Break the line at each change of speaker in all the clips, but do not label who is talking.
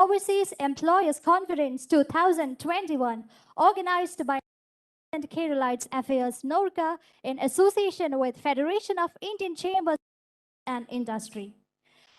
Overseas Employers Conference 2021, organized by Keralites Affairs NORCA in association with Federation of Indian Chambers and Industry.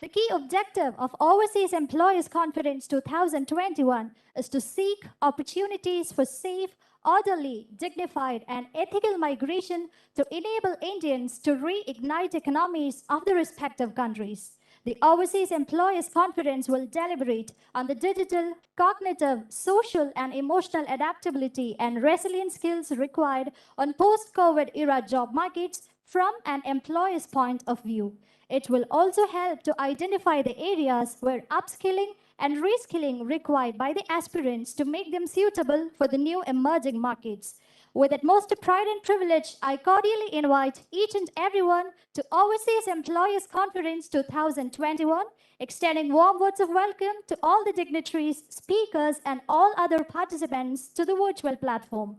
The key objective of Overseas Employers Conference 2021 is to seek opportunities for safe, orderly, dignified, and ethical migration to enable Indians to reignite economies of the respective countries. The Overseas Employers Conference will deliberate on the digital, cognitive, social, and emotional adaptability and resilience skills required on post-COVID era job markets from an employer's point of view. It will also help to identify the areas where upskilling and reskilling required by the aspirants to make them suitable for the new emerging markets. With utmost pride and privilege, I cordially invite each and everyone to Overseas Employers Conference 2021, extending warm words of welcome to all the dignitaries, speakers, and all other participants to the virtual platform.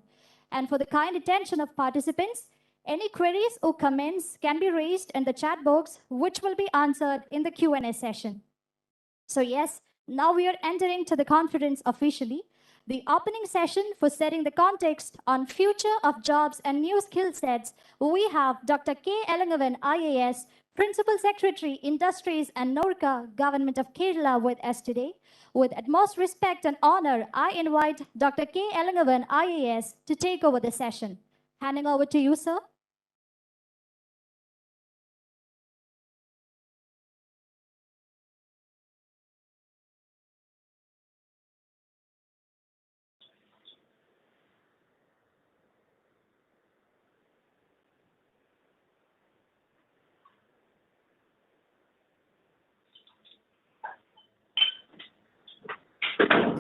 And for the kind attention of participants, any queries or comments can be raised in the chat box, which will be answered in the Q&A session. So yes, now we are entering to the conference officially. The opening session for setting the context on future of jobs and new skill sets, we have Dr. K. Elangavan, IAS, Principal Secretary, Industries and NORCA, Government of Kerala with us today. With utmost respect and honor, I invite Dr. K. Elangavan, IAS, to take over the session. Handing over to you, sir.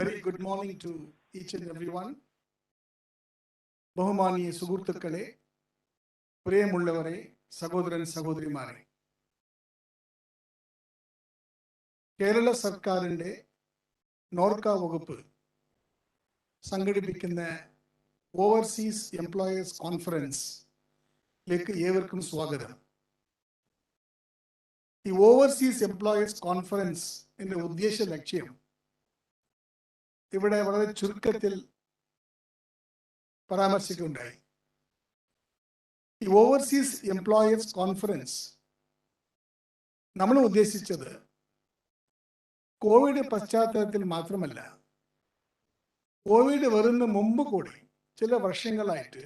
Very good morning to each and everyone. ബഹുമാനീയ സുഹൃത്തുക്കളെ, പ്രിയമുള്ളവരെ, സഹോദരൻ സഹോദരിമാരെ, കേരള സർക്കാരിൻ്റെ നോർക്ക വകുപ്പ് സംഘടിപ്പിക്കുന്ന overseas employers കോൺഫറൻസിലേക്ക് ഏവർക്കും സ്വാഗതം. ഈ ഓവർസീസ് എംപ്ലോയേഴ്സ് കോൺഫറൻസിൻ്റെ ഉദ്ദേശ ലക്ഷ്യം ഇവിടെ വളരെ ചുരുക്കത്തിൽ പരാമർശിക്കുകയുണ്ടായി. ഈ ഓവർസീസ് എംപ്ലോയേഴ്സ് കോൺഫറൻസ് നമ്മൾ ഉദ്ദേശിച്ചത് കോവിഡ് പശ്ചാത്തലത്തിൽ മാത്രമല്ല, കോവിഡ് വരുന്ന മുമ്പ് കൂടി ചില വർഷങ്ങളായിട്ട്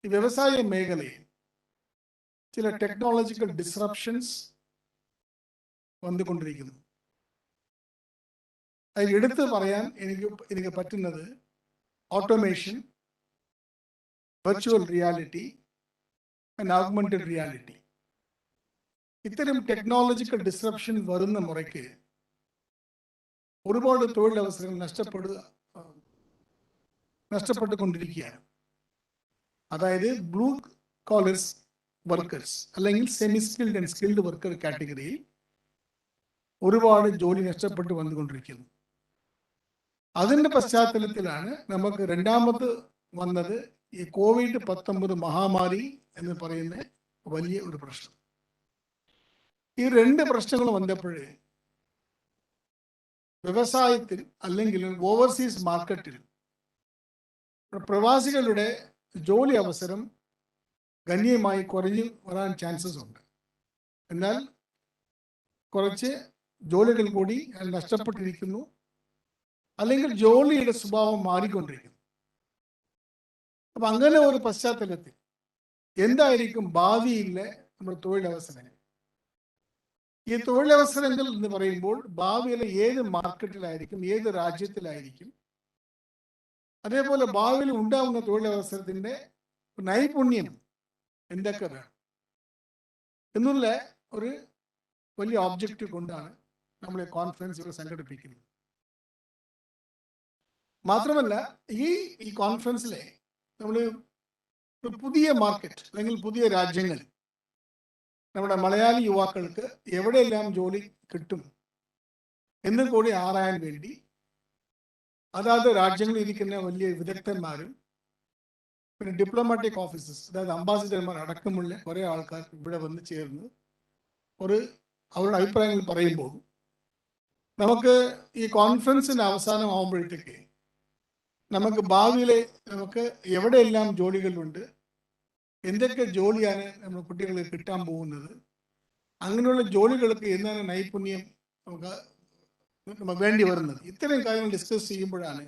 ഈ വ്യവസായ മേഖലയിൽ ചില ടെക്നോളജിക്കൽ ഡിസ്റപ്ഷൻസ് വന്നുകൊണ്ടിരിക്കുന്നു. അതിൽ എടുത്ത് പറയാൻ എനിക്ക് പറ്റുന്നത് automation, virtual reality and augmented reality. ഇത്തരം ടെക്നോളജിക്കൽ ഡിസ്റപ്ഷൻ വരുന്ന മുറയ്ക്ക് ഒരുപാട് തൊഴിലവസരങ്ങൾ നഷ്ടപ്പെട്ടുകൊണ്ടിരിക്കുകയാണ്. അതായത് ബ്ലൂ കോളേഴ്സ് വർക്കേഴ്സ് അല്ലെങ്കിൽ semi skilled and skilled worker കാറ്റഗറിയിൽ ഒരുപാട് ജോലി നഷ്ടപ്പെട്ട് വന്നുകൊണ്ടിരിക്കുന്നു. അതിൻ്റെ പശ്ചാത്തലത്തിലാണ് നമുക്ക് രണ്ടാമത് വന്നത് ഈ COVID-19 മഹാമാരി എന്ന് പറയുന്ന വലിയ ഒരു പ്രശ്നം. ഈ രണ്ട് പ്രശ്നങ്ങൾ വന്നപ്പോഴേ വ്യവസായത്തിൽ അല്ലെങ്കിൽ ഓവർസീസ് മാർക്കറ്റിൽ പ്രവാസികളുടെ ജോലി അവസരം ഗണ്യമായി കുറഞ്ഞു വരാൻ ചാൻസസ് ഉണ്ട്. എന്നാൽ കുറച്ച് ജോലികൾ കൂടി നഷ്ടപ്പെട്ടിരിക്കുന്നു, അല്ലെങ്കിൽ ജോലിയുടെ സ്വഭാവം മാറിക്കൊണ്ടിരിക്കുന്നു. അപ്പം അങ്ങനെ ഒരു പശ്ചാത്തലത്തിൽ എന്തായിരിക്കും ഭാവിയിലെ നമ്മുടെ തൊഴിലവസരങ്ങൾ? ഈ തൊഴിലവസരങ്ങൾ എന്ന് പറയുമ്പോൾ ഭാവിയിലെ ഏത് മാർക്കറ്റിലായിരിക്കും, ഏത് രാജ്യത്തിലായിരിക്കും, അതേപോലെ ഭാവിയിൽ ഉണ്ടാകുന്ന തൊഴിലവസരത്തിൻ്റെ നൈപുണ്യം എന്തൊക്കെ വേണം എന്നുള്ള ഒരു വലിയ ഒബ്ജക്റ്റീവ് കൊണ്ടാണ് നമ്മൾ ഈ കോൺഫറൻസ് ഇവിടെ സംഘടിപ്പിക്കുന്നത്. മാത്രമല്ല ഈ കോൺഫറൻസിലെ നമ്മൾ പുതിയ മാർക്കറ്റ് അല്ലെങ്കിൽ പുതിയ രാജ്യങ്ങൾ നമ്മുടെ മലയാളി യുവാക്കൾക്ക് എവിടെയെല്ലാം ജോലി കിട്ടും എന്ന് കൂടി ആറായാൻ വേണ്ടി അതാത് രാജ്യങ്ങളിൽ ഇരിക്കുന്ന വലിയ വിദഗ്ധന്മാരും പിന്നെ ഡിപ്ലോമാറ്റിക് ഓഫീസേഴ്സ്, അതായത് അംബാസിഡർമാർ അടക്കമുള്ള കുറേ ആൾക്കാർ ഇവിടെ വന്ന് ചേർന്ന് അവരുടെ അഭിപ്രായങ്ങൾ പറയുമ്പോൾ നമുക്ക് ഈ കോൺഫറൻസിന്റെ അവസാനമാകുമ്പോഴത്തേക്ക് നമുക്ക് ഭാവിയിലെ നമുക്ക് എവിടെയെല്ലാം ജോലികളുണ്ട്, എന്തൊക്കെ ജോലിയാണ് നമ്മുടെ കുട്ടികൾക്ക് കിട്ടാൻ പോകുന്നത്, അങ്ങനെയുള്ള ജോലികൾക്ക് എന്താണ് നൈപുണ്യം നമുക്ക് വേണ്ടി വരുന്നത്, ഇത്തരം കാര്യങ്ങൾ ഡിസ്കസ് ചെയ്യുമ്പോഴാണ്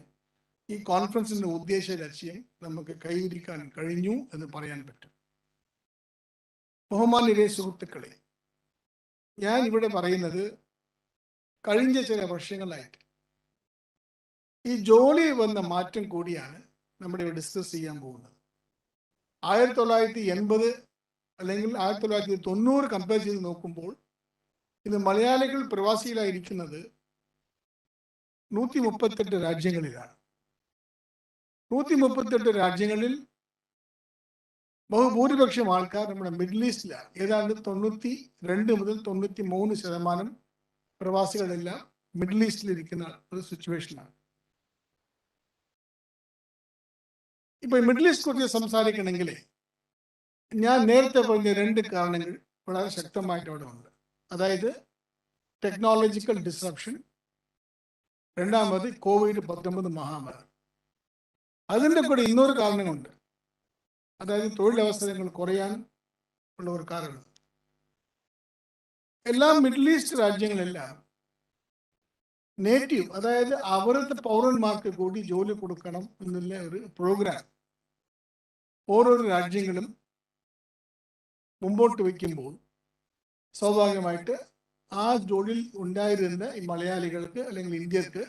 ഈ കോൺഫറൻസിന്റെ ഉദ്ദേശ ലക്ഷ്യം നമുക്ക് കൈവരിക്കാൻ കഴിഞ്ഞു എന്ന് പറയാൻ പറ്റും. ബഹുമാന്യരെ സുഹൃത്തുക്കളെ, ഞാൻ ഇവിടെ പറയുന്നത് കഴിഞ്ഞ ചില വർഷങ്ങളായിട്ട് ഈ ജോലി വന്ന മാറ്റം കൂടിയാണ് നമ്മുടെ ഡിസ്കസ് ചെയ്യാൻ പോകുന്നത്. 1980 അല്ലെങ്കിൽ 1990 കമ്പയർ ചെയ്ത് നോക്കുമ്പോൾ ഇന്ന് മലയാളികൾ പ്രവാസികളായിരിക്കുന്നത് 138 രാജ്യങ്ങളിലാണ്. 138 രാജ്യങ്ങളിൽ ബഹുഭൂരിപക്ഷം ആൾക്കാർ നമ്മുടെ മിഡിൽ ഈസ്റ്റിലാണ്. ഏതാണ്ട് 92 മുതൽ 93% പ്രവാസികളെല്ലാം മിഡിൽ ഈസ്റ്റിലിരിക്കുന്ന ഒരു സിറ്റുവേഷനാണ്. ഇപ്പൊ മിഡിൽ ഈസ്റ്റ് കുറിച്ച് സംസാരിക്കണമെങ്കിൽ ഞാൻ നേരത്തെ പറഞ്ഞ 2 കാരണങ്ങൾ വളരെ ശക്തമായിട്ട് അവിടെ ഉണ്ട്. അതായത് ടെക്നോളജിക്കൽ ഡിസ്റപ്ഷൻ, രണ്ടാമത് COVID-19 മഹാമാരി. അതിൻ്റെ കൂടെ ഇന്നൊരു കാരണമുണ്ട്, അതായത് തൊഴിലവസരങ്ങൾ കുറയാൻ ഉള്ള ഒരു കാരണം. എല്ലാ മിഡിൽ ഈസ്റ്റ് രാജ്യങ്ങളെല്ലാം നേറ്റീവ്, അതായത് അവരുടെ പൗരന്മാർക്ക് കൂടി ജോലി കൊടുക്കണം എന്നുള്ള ഒരു പ്രോഗ്രാം ഓരോരോ രാജ്യങ്ങളും മുമ്പോട്ട് വയ്ക്കുമ്പോൾ സ്വാഭാവികമായിട്ട് ആ ജോലിയിൽ ഉണ്ടായിരുന്ന ഈ മലയാളികൾക്ക് അല്ലെങ്കിൽ ഇന്ത്യക്ക്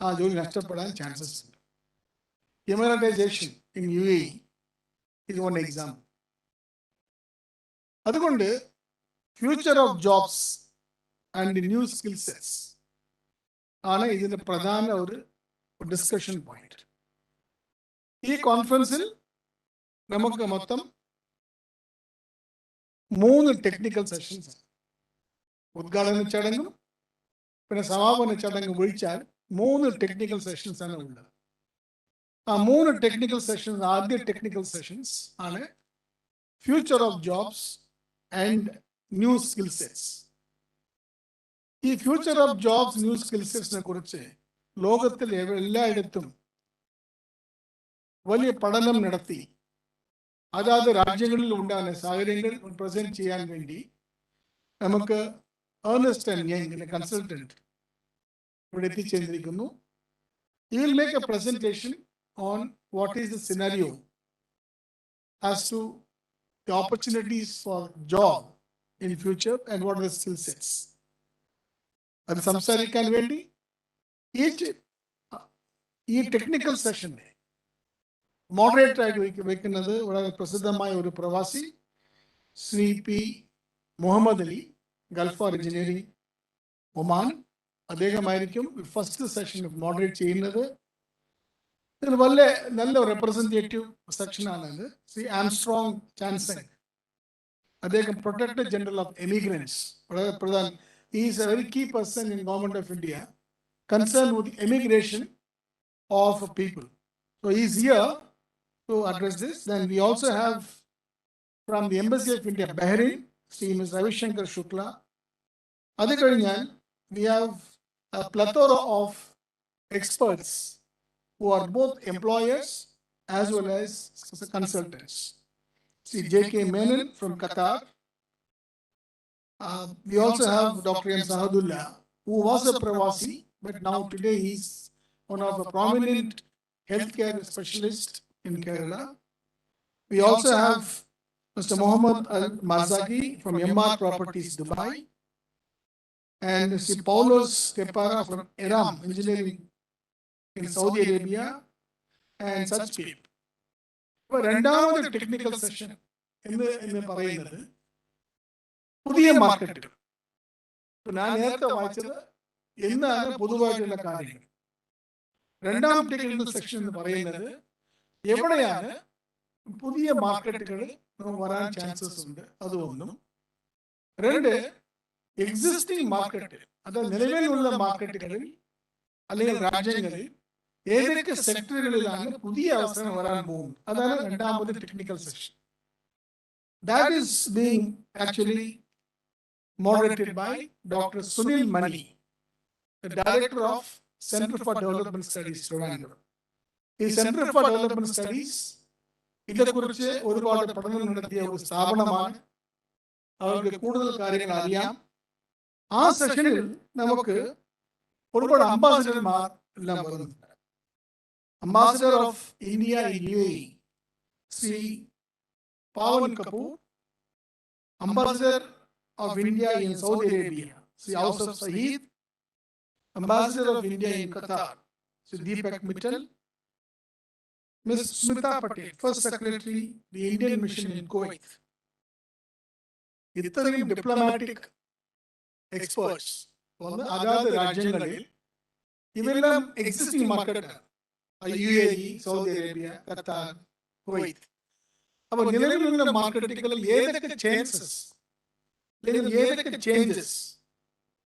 ആ ജോലി നഷ്ടപ്പെടാൻ ചാൻസസ് ഉണ്ട്. Emiratisation in UAE is one example. അതുകൊണ്ട് future of jobs and new skill sets ആണ് ഇതിന്റെ പ്രധാന ഒരു ഡിസ്കഷൻ പോയിന്റ്. ഈ കോൺഫറൻസിൽ നമുക്ക് മൊത്തം 3 ടെക്നിക്കൽ സെഷൻസ്, ഉദ്ഘാടന ചടങ്ങും പിന്നെ സമാപന ചടങ്ങും ഒഴിച്ചാൽ 3 ടെക്നിക്കൽ സെഷൻസ് ആണ് ഉള്ളത്. ആ 3 ടെക്നിക്കൽ സെഷൻസ്, ആദ്യ ടെക്നിക്കൽ സെഷൻസ് ആണ് future of jobs and new skill sets. ഈ future of jobs new skill സെറ്റ്സിനെ കുറിച്ച് ലോകത്തിൽ എല്ലായിടത്തും വലിയ പഠനം നടത്തി അതാത് രാജ്യങ്ങളിൽ ഉണ്ടാകുന്ന സാഹചര്യങ്ങൾ പ്രസന്റ് ചെയ്യാൻ വേണ്ടി നമുക്ക് ഏർണസ്റ്റ് ആൻഡ് യങ് കൺസൾട്ടന്റ് ഇവിടെ എത്തിച്ചേർന്നിരിക്കുന്നു. He will make a presentation on what is the scenario as to the opportunities for job in future and what are the skill sets. അത് സംസാരിക്കാൻ വേണ്ടി ഈ ടെക്നിക്കൽ സെഷനെ മോഡറേറ്റർ ആയിട്ട് വയ്ക്കുന്നത് വളരെ പ്രസിദ്ധമായ ഒരു പ്രവാസി Shri P. Muhammad Ali, Gulf for Engineering, Oman. അദ്ദേഹമായിരിക്കും ഫസ്റ്റ് സെഷൻ മോഡറേറ്റ് ചെയ്യുന്നത്. ഇതിന് വളരെ നല്ല റെപ്രസെന്റേറ്റീവ് സെക്ഷനാണത്. ശ്രീ ആംസ്ട്രോങ് ചാൻസങ്, അദ്ദേഹം പ്രൊട്ടക്ടർ ജനറൽ ഓഫ് എമിഗ്രൻസ്, വളരെ പ്രധാന. He is a very key person in government of India concerned with immigration of people. So he is here to address this. Then we also have from the Embassy of India, Bahrain, Sri Ms. Ravishankar Shukla. Adi കഴിഞ്ഞാൽ we have a plethora of experts who are both employers as well as consultants. Sri J.K. Menon from Qatar. We also have Dr. M. Sahadullah, who was a Pravasi, but now today he's one of the prominent healthcare specialists in Kerala. We also have Mr. Mohammed Al-Marzaki from MR Properties, Dubai, and Mr. Paulos Tepara from Eram Engineering in Saudi Arabia, and such people. രണ്ടാമത്തെ technical session എന്ന് പറയുന്നത് പുതിയ മാർക്കറ്റുകൾ. ഞാൻ നേരത്തെ വായിച്ചത് എന്താണ് പൊതുവായിട്ടുള്ള കാര്യങ്ങൾ. രണ്ടാം ടെക്നിക്കൽ സെക്ഷൻ എന്ന് പറയുന്നത് എവിടെയാണ് പുതിയ മാർക്കറ്റുകൾ വരാൻ ചാൻസസ് ഉണ്ട്, അത് ഒന്നും. 2, എക്സിസ്റ്റിംഗ് മാർക്കറ്റ്, അത് നിലവിലുള്ള മാർക്കറ്റുകളിൽ അല്ലെങ്കിൽ രാജ്യങ്ങളിൽ ഏതൊക്കെ സെക്ടറുകളിലാണ് പുതിയ അവസരം വരാൻ പോകുന്നത്, അതാണ് രണ്ടാമത്തെ technical section. That is being actually moderated by Dr. Sunil Mani. the director of Center for Development Studies, Trivandrum. ഈ സെന്റർ ഫോർ ഡെവലപ്മെന്റ് സ്റ്റഡീസ് ഇതേക്കുറിച്ച് ഒരുപാട് പഠനം നടത്തിയ ഒരു സ്ഥാപനമാണ്. അവർക്ക് കൂടുതൽ കാര്യങ്ങൾ അറിയാം. ആ സെഷനിൽ നമുക്ക് ഒരുപാട് അംബാസിഡർമാർ എല്ലാം വരുന്നുണ്ട്. Ambassador of India in UAE Shri Pavan Kapoor, ambassador of India in Saudi Arabia Shri Ausaf Sayeed, ambassador of India in Qatar Shri Deepak Mittal, Ms. Smita Patel, First Secretary, the Indian Mission in Kuwait. ഇത്രയും ഡിപ്ലോമാറ്റിക് എക്സ്പേർട്സ് വന്ന് അതാത് രാജ്യങ്ങളിൽ ഇവരെല്ലാം എക്സിസ്റ്റിംഗ് മാർക്കറ്റാണ്. UAE, Saudi Arabia, Qatar, Kuwait. അപ്പോൾ നിലവിലുള്ള മാർക്കറ്റുകളിൽ ഏതൊക്കെ ചാൻസസ് അല്ലെങ്കിൽ ഏതൊക്കെ ചേഞ്ചസ്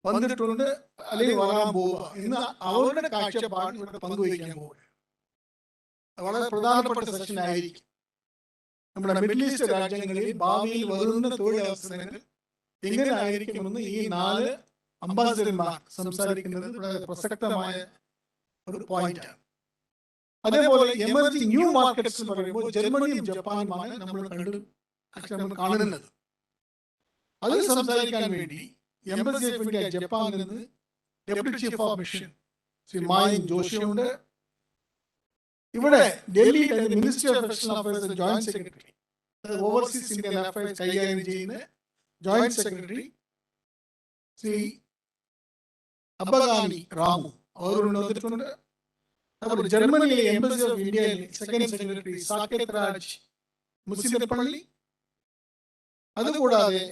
വന്നിട്ടുണ്ട് അല്ലെങ്കിൽ വരാൻ പോവുക എന്ന് അവരുടെ കാഴ്ചപ്പാട് ഇവിടെ പങ്കുവയ്ക്കാൻ പോവുക. വളരെ പ്രധാനപ്പെട്ട സെഷൻ ആയിരിക്കും. നമ്മുടെ മിഡിൽ ഈസ്റ്റ് രാജ്യങ്ങളിൽ ഭാവിയിൽ വരുന്ന തൊഴിലവസരങ്ങൾ എങ്ങനെ ആയിരിക്കുമെന്ന് ഈ 4 അംബാസിഡർമാർ സംസാരിക്കുന്നത് വളരെ പ്രസക്തമായ ഒരു പോയിന്റാണ്. അതേപോലെ എമർജിംഗ് ന്യൂ മാർക്കറ്റ്സ് എന്ന് പറയുമ്പോൾ ജർമ്മനിയും ജപ്പാനുമാണ് നമ്മൾ കാണുന്നത്. അത് സംസാരിക്കാൻ വേണ്ടി എംബസി ഓഫ് ഇന്ത്യ ജപ്പാനിൽ നിന്ന് deputy chief of mission Shri Mayan ജോഷിയുണ്ട്. ഇവിടെ ഡൽഹിയിൽ ministry of external affairs joint secretary, overseas Indian affairs കൈകാര്യം ചെയ്യുന്ന ജോയിന്റ് സെക്രട്ടറി ശ്രീ അബഗാനി റാമു അവരോട് വന്നിട്ടുണ്ട്. അതുപോലെ ജർമ്മനിയിലെ എംബസി ഓഫ് ഇന്ത്യയിലെ സെക്കൻഡ് സെക്രട്ടറി സാക്കേത് രാജ് മുസിലപ്പള്ളി, അതുകൂടാതെ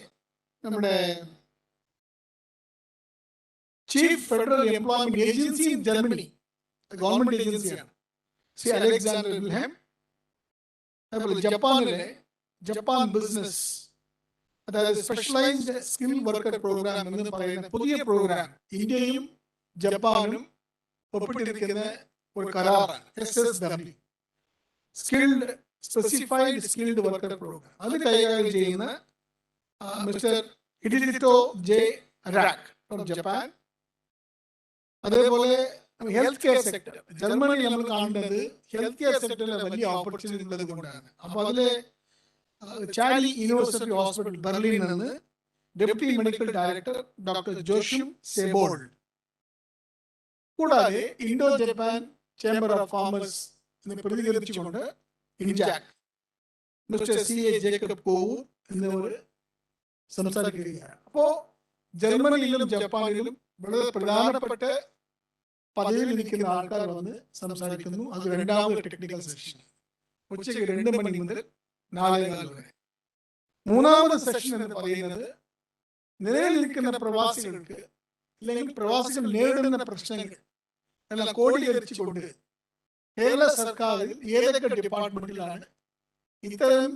നമ്മുടെ chief federal employment agency in Germany, government ഏജൻസിയാണ്, ശ്രീ അലക്സാണ്ടർ വിൽഹം. അതുപോലെ ജപ്പാനിലെ ജപ്പാൻ ബിസിനസ്, അതായത് സ്പെഷ്യലൈസ്ഡ് സ്കിൽ വർക്കർ പ്രോഗ്രാം എന്ന് പറയുന്ന പുതിയ പ്രോഗ്രാം ഇന്ത്യയും ജപ്പാനും ഒപ്പിട്ടിരിക്കുന്ന ഒരു കരാറാണ് SSW, skilled specified skilled worker program. അത് കൈകാര്യം ചെയ്യുന്ന mister Hideto J Arak from Japan. അതേപോലെ ഹെൽത്ത് കെയർ സെക്ടർ, ജർമ്മനിയിൽ നമ്മൾ കാണുന്നത് ഹെൽത്ത് കെയർ സെക്ടറിൽ വലിയ ഓപ്പർച്യൂണിറ്റി ഉള്ളത് കൊണ്ടാണ്. അപ്പോൾ അതിലെ ചാലി യൂണിവേഴ്സിറ്റി ഹോസ്പിറ്റൽ ബെർലിനിൽ നിന്ന് deputy medical director doctor Joachim Seybold, കൂടാതെ Indo Japan chamber of commerce എന്ന് പ്രതികരിച്ചുകൊണ്ട് INJAC mister CA Jacob Kovoor എന്നിവർ സംസാരിക്കുകയാണ്. അപ്പോൾ ജർമ്മനിയിലും ജപ്പാനിലും വളരെ പ്രധാനപ്പെട്ട പദവിയിൽ ഇരിക്കുന്ന ആൾക്കാർ വന്ന് സംസാരിക്കുന്നു. അത് രണ്ടാമത് ടെക്നിക്കൽ സെഷൻ, ഉച്ചയ്ക്ക് 2 മണി മുതൽ 4:15 വരെ. മൂന്നാമത് സെഷൻ എന്ന് പറയുന്നത് നിലനിൽക്കുന്ന പ്രവാസികൾക്ക് അല്ലെങ്കിൽ പ്രവാസികൾ നേരിടുന്ന പ്രശ്നങ്ങൾ എല്ലാം കോടീകരിച്ചുകൊണ്ട് കേരള സർക്കാരിൽ ഏതൊക്കെ ഡിപ്പാർട്ട്മെന്റിലാണ് ഇത്തരം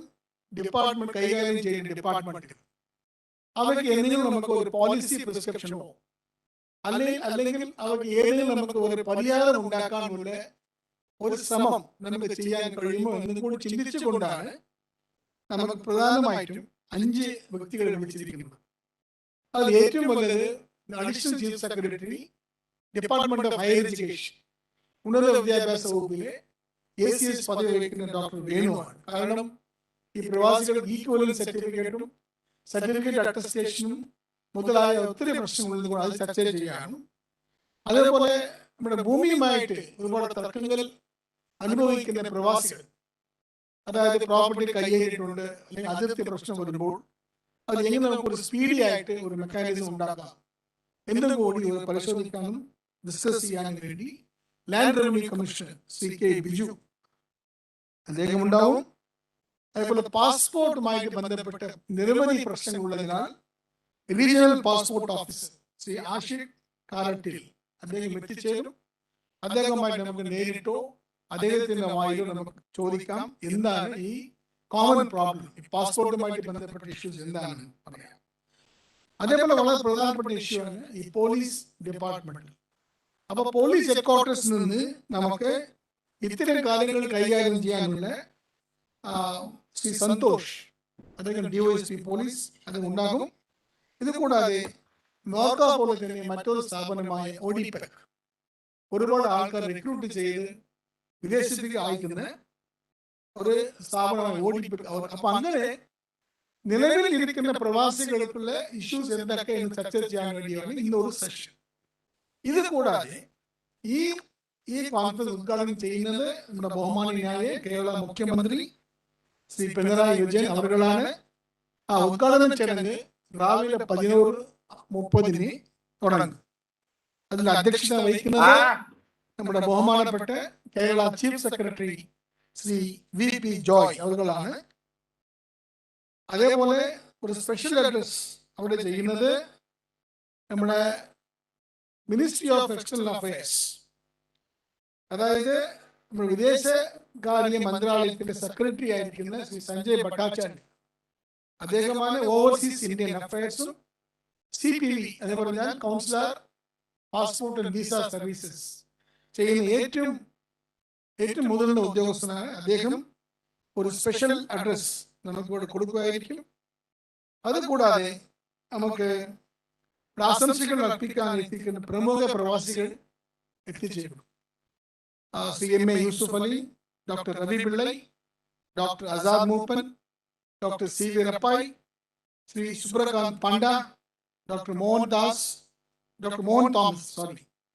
ഡിപ്പാർട്ട്മെന്റ് കൈകാര്യം ചെയ്യുന്ന ഡിപ്പാർട്ട്മെന്റുകൾ, അവർക്ക് എന്തെങ്കിലും നമുക്ക് ഒരു പോളിസി പ്രിസ്ക്രിപ്ഷനോ അല്ലെങ്കിൽ അവർക്ക് ഏതെങ്കിലും നമുക്ക് ഒരു പരിഹാരം ഉണ്ടാക്കാനുള്ള ഒരു ശ്രമം നമുക്ക് ചെയ്യാൻ കഴിയുമോ എന്നും കൂടി ചിന്തിച്ചുകൊണ്ടാണ് നമുക്ക് പ്രധാനമായിട്ടും 5 വ്യക്തികളെ വിളിച്ചിരിക്കുന്നത്. അതിൽ ഏറ്റവും വലുത് additional chief secretary department of higher education, ഉന്നത വിദ്യാഭ്യാസ വകുപ്പിലെ ACS പദവി വഹിക്കുന്ന ഡോക്ടർ വേണുവാണ്. കാരണം ഈ പ്രവാസികൾ ഈക്വലൻസ് സർട്ടിഫിക്കറ്റും സർട്ടിഫിക്കറ്റ് അറ്റസ്റ്റേഷനും മുതലായ ഒത്തിരി പ്രശ്നങ്ങളിൽ കൂടെ അത് ചർച്ച ചെയ്യാനും, അതേപോലെ നമ്മുടെ ഭൂമിയുമായിട്ട് ഒരുപാട് തർക്കങ്ങൾ അനുഭവിക്കുന്ന പ്രവാസികൾ, അതായത് പ്രോപ്പർട്ടി കൈയേറിയിട്ടുണ്ട് അല്ലെങ്കിൽ അതിർത്തി പ്രശ്നം വരുമ്പോൾ അത് എങ്ങനെ നമുക്കൊരു സ്പീഡി ആയിട്ട് ഒരു മെക്കാനിസം ഉണ്ടാക്കാം എന്നും കൂടി പരിശോധിക്കാനും ഡിസ്കസ് ചെയ്യാനും വേണ്ടി land revenue commissioner CK Biju അദ്ദേഹം ഉണ്ടാവും. അതേപോലെ പാസ്പോർട്ടുമായിട്ട് ബന്ധപ്പെട്ട നിരവധി പ്രശ്നങ്ങളുള്ളതിനാൽ regional passport officer Shri Ashiq Karattil അദ്ദേഹം എത്തിച്ചേരും. അദ്ദേഹവുമായിട്ട് നമുക്ക് നേരിട്ടോ അദ്ദേഹത്തിന്റെ വായിലോ നമുക്ക് ചോദിക്കാം എന്താണ് ഈ കോമൺ പ്രോബ്ലം, ഈ പാസ്പോർട്ടുമായിട്ട് ബന്ധപ്പെട്ട ഇഷ്യൂസ് എന്താണെന്ന് പറയാം. അതേപോലെ വളരെ പ്രധാനപ്പെട്ട ഇഷ്യൂ ആണ് ഈ പോലീസ് ഡിപ്പാർട്ട്മെന്റ്. അപ്പൊ പോലീസ് ഹെഡ്ക്വാർട്ടേഴ്സിൽ നിന്ന് നമുക്ക് ഇത്തരം കാര്യങ്ങൾ കൈകാര്യം ചെയ്യാനുള്ള ശ്രീ സന്തോഷ്, അദ്ദേഹം DOSP പോലീസ് അത് ഉണ്ടാകും. ഇത് കൂടാതെ നോർക്ക പോലെ തന്നെ മറ്റൊരു സ്ഥാപനമായ ഓഡിപെക് ഒരുപാട് ആൾക്കാർ റിക്രൂട്ട് ചെയ്ത് വിദേശത്തേക്ക് അയക്കുന്ന ഒരു സ്ഥാപനമാണ് ഓഡിപെക്. അപ്പൊ അങ്ങനെ നിലവിൽ ഇരിക്കുന്ന പ്രവാസികൾക്കുള്ള ഇഷ്യൂസ് എന്തൊക്കെ എന്ന് ചർച്ച ചെയ്യാൻ വേണ്ടിയാണ് ഇന്നൊരു സെഷൻ. ഇത് കൂടാതെ ഈ ഈ കോൺഫറൻസ് ഉദ്ഘാടനം ചെയ്യുന്നത് നമ്മുടെ ബഹുമാനീയനായ കേരള മുഖ്യമന്ത്രി ശ്രീ പിണറായി വിജയൻ അവരുകളാണ്. ആ ഉദ്ഘാടന ചടങ്ങ് രാവിലെ 11:30 തുടങ്ങും. അതിൽ അധ്യക്ഷത വഹിക്കുന്നത് നമ്മുടെ ബഹുമാനപ്പെട്ട Kerala chief secretary Shri VP Joy അവരുകളാണ്. അതേപോലെ ഒരു സ്പെഷ്യൽ അഡ്രസ് അവിടെ ചെയ്യുന്നത് നമ്മുടെ മിനിസ്ട്രി ഓഫ് എക്സ്റ്റേണൽ അഫയേഴ്സ്, അതായത് നമ്മുടെ വിദേശകാര്യ മന്ത്രാലയത്തിന്റെ സെക്രട്ടറി ആയിരിക്കുന്ന ശ്രീ സഞ്ജയ് ഭട്ടാചാര്യ. അദ്ദേഹമാണ് ഓവർസീസ് ഇന്ത്യൻ അഫയേഴ്സും CPV എന്ന് പറഞ്ഞാൽ councillor passport and visa services ചെയ്യുന്ന ഏറ്റവും മുതിർന്ന ഉദ്യോഗസ്ഥനാണ്. അദ്ദേഹം ഒരു സ്പെഷ്യൽ അഡ്രസ് നമുക്ക് ഇവിടെ കൊടുക്കുകയായിരിക്കും. അതുകൂടാതെ നമുക്ക് ആശംസകൾ അർപ്പിക്കാൻ എത്തിക്കുന്ന പ്രമുഖ പ്രവാസികൾ എത്തിച്ചേരും. Shri MA Yusuf Ali, doctor Ravi Pillai, doctor Azad Moopen, doctor CV Rappai, Shri Subrakant Panda, doctor Mohan Thomas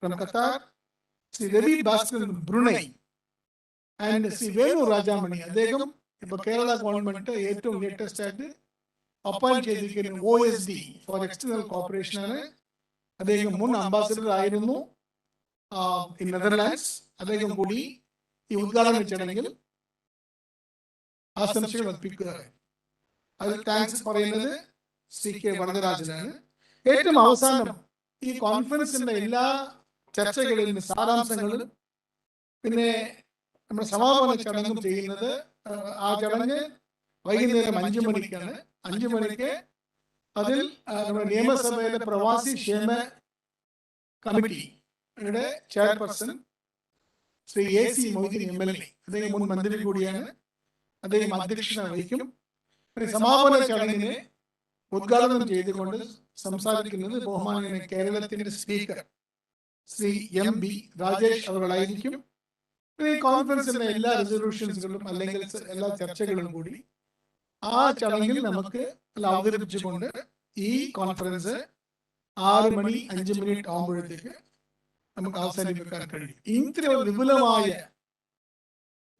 from Qatar, Shri Ravi Bhaskar Brunei and Shri Venu Rajamani. അദ്ദേഹം ഇപ്പൊ കേരള ഗവൺമെന്റ് ഏറ്റവും ലേറ്റസ്റ്റ് ആയിട്ട് അപ്പോയിന്റ് ചെയ്തിരിക്കുന്ന OSD ഫോർ എക്സ്റ്റേണൽ കോർപ്പറേഷൻ ആണ്. അദ്ദേഹം മുൻ അംബാസിഡർ ആയിരുന്നു നെതർലാൻഡ്സ്. അദ്ദേഹം കൂടി ഈ ഉദ്ഘാടന ചടങ്ങിൽ ആശംസകൾ അർപ്പിക്കുക. അതിൽ താങ്ക്സ് പറയുന്നത് ശ്രീ K വരദരാജനാണ്. ഏറ്റവും അവസാനം ഈ കോൺഫറൻസിന്റെ എല്ലാ ചർച്ചകളിലും സാരാംശങ്ങളും പിന്നെ നമ്മുടെ സമാപന ചടങ്ങും ചെയ്യുന്നത് ആ ചടങ്ങ് വൈകുന്നേരം 5 മണിക്കാണ്. 5 മണിക്ക് അതിൽ നമ്മുടെ നിയമസഭയിലെ പ്രവാസി ക്ഷേമ കമ്മിറ്റിയുടെ chairperson Shri AC Moideen MLA, അദ്ദേഹം മുൻ മന്ത്രി കൂടിയാണ്, അദ്ദേഹം അധ്യക്ഷത വഹിക്കും. സമാപന ചടങ്ങിനെ ഉദ്ഘാടനം ചെയ്തുകൊണ്ട് സംസാരിക്കുന്നത് ബഹുമാനീയ കേരളത്തിന്റെ സ്പീക്കർ ശ്രീ MB രാജേഷ് അവர்களായിരിക്കും. ഈ കോൺഫറൻസിന്റെ എല്ലാ റെസൊല്യൂഷൻസുകളും അല്ലെങ്കിൽ എല്ലാ ചർച്ചകളും കൂടി ആ ചടങ്ങിൽ നമുക്ക് അവതരിപ്പിച്ചുകൊണ്ട് ഈ കോൺഫറൻസ് 6:05 ആകുമ്പോഴത്തേക്ക് നമുക്ക് അവസാനിപ്പിക്കാൻ കഴിയും. ഇത്ര വിപുലമായ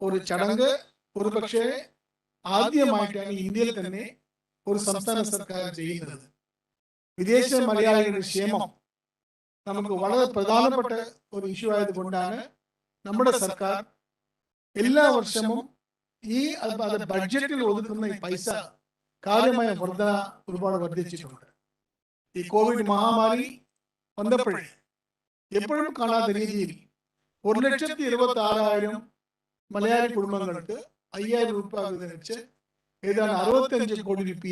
ഒരു ചടങ്ങ് ഒരു പക്ഷേ ആദ്യമായിട്ടാണ് ഇന്ത്യയിൽ തന്നെ ഒരു സംസ്ഥാന സർക്കാർ ചെയ്യുന്നത്. വിദേശ മലയാളികളുടെ ക്ഷേമം നമുക്ക് വളരെ പ്രധാനപ്പെട്ട ഒരു ഇഷ്യൂ ആയതുകൊണ്ടാണ് നമ്മുടെ സർക്കാർ എല്ലാ വർഷവും ഈ ബഡ്ജറ്റിൽ ഒതുക്കുന്ന ഈ പൈസ കാര്യമായ വർധന ഒരുപാട് വർദ്ധിച്ചിട്ടുണ്ട്. ഈ കോവിഡ് മഹാമാരി വന്നപ്പോഴേ എപ്പോഴും കാണാത്ത രീതിയിൽ 1,26,000 മലയാളി കുടുംബങ്ങൾക്ക് 5,000 രൂപ വെച്ച് ഏതാണ്ട് 65 കോടി രൂപ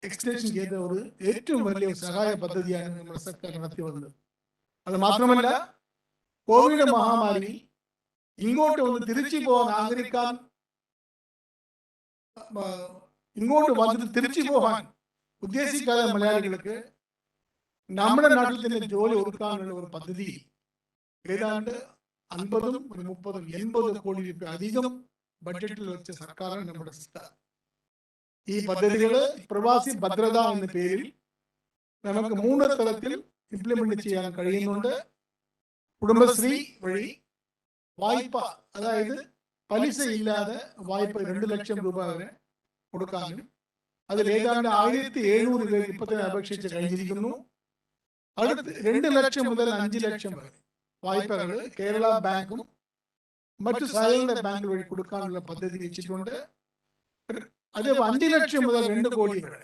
എക്സ്റ്റൻഷൻ ചെയ്ത ഒരു ഏറ്റവും വലിയ സഹായ പദ്ധതിയാണ് നമ്മുടെ സർക്കാർ നടത്തി വന്നത്. അത് മാത്രമല്ല, കോവിഡ് മഹാമാരി ഇങ്ങോട്ട് വന്ന് തിരിച്ചു പോകാൻ ആഗ്രഹിക്കാൻ ഇങ്ങോട്ട് വന്നിട്ട് തിരിച്ചു പോകാൻ ഉദ്ദേശിക്കാത്ത മലയാളികൾക്ക് നമ്മുടെ നാട്ടിൽ തന്നെ ജോലി കൊടുക്കാനുള്ള ഒരു പദ്ധതി ഏതാണ്ട് 50, 30, 80 കോടി രൂപ അധികം ബഡ്ജറ്റിൽ വെച്ച സർക്കാരാണ് നമ്മുടെ സർക്കാർ. ഈ പദ്ധതികള് പ്രവാസി ഭദ്രത എന്ന പേരിൽ നമുക്ക് 3 തലത്തിൽ ഇംപ്ലിമെന്റ് ചെയ്യാൻ കഴിയുന്നുണ്ട്. കുടുംബശ്രീ വഴി വായ്പ, അതായത് പലിശ ഇല്ലാതെ വായ്പ 2 ലക്ഷം രൂപ വരെ കൊടുക്കാനും അതിൽ ഏതാണ്ട് 1,700 പേര് ഇപ്പൊ തന്നെ അപേക്ഷിച്ച് കഴിഞ്ഞിരിക്കുന്നു. അടുത്ത് 2 ലക്ഷം മുതൽ 5 ലക്ഷം വരെ വായ്പകൾ കേരള ബാങ്കും മറ്റു സഹകരണ ബാങ്ക് വഴി കൊടുക്കാനുള്ള പദ്ധതി വെച്ചിട്ടുണ്ട്. അത് 5 ലക്ഷം മുതൽ 2 കോടി വരെ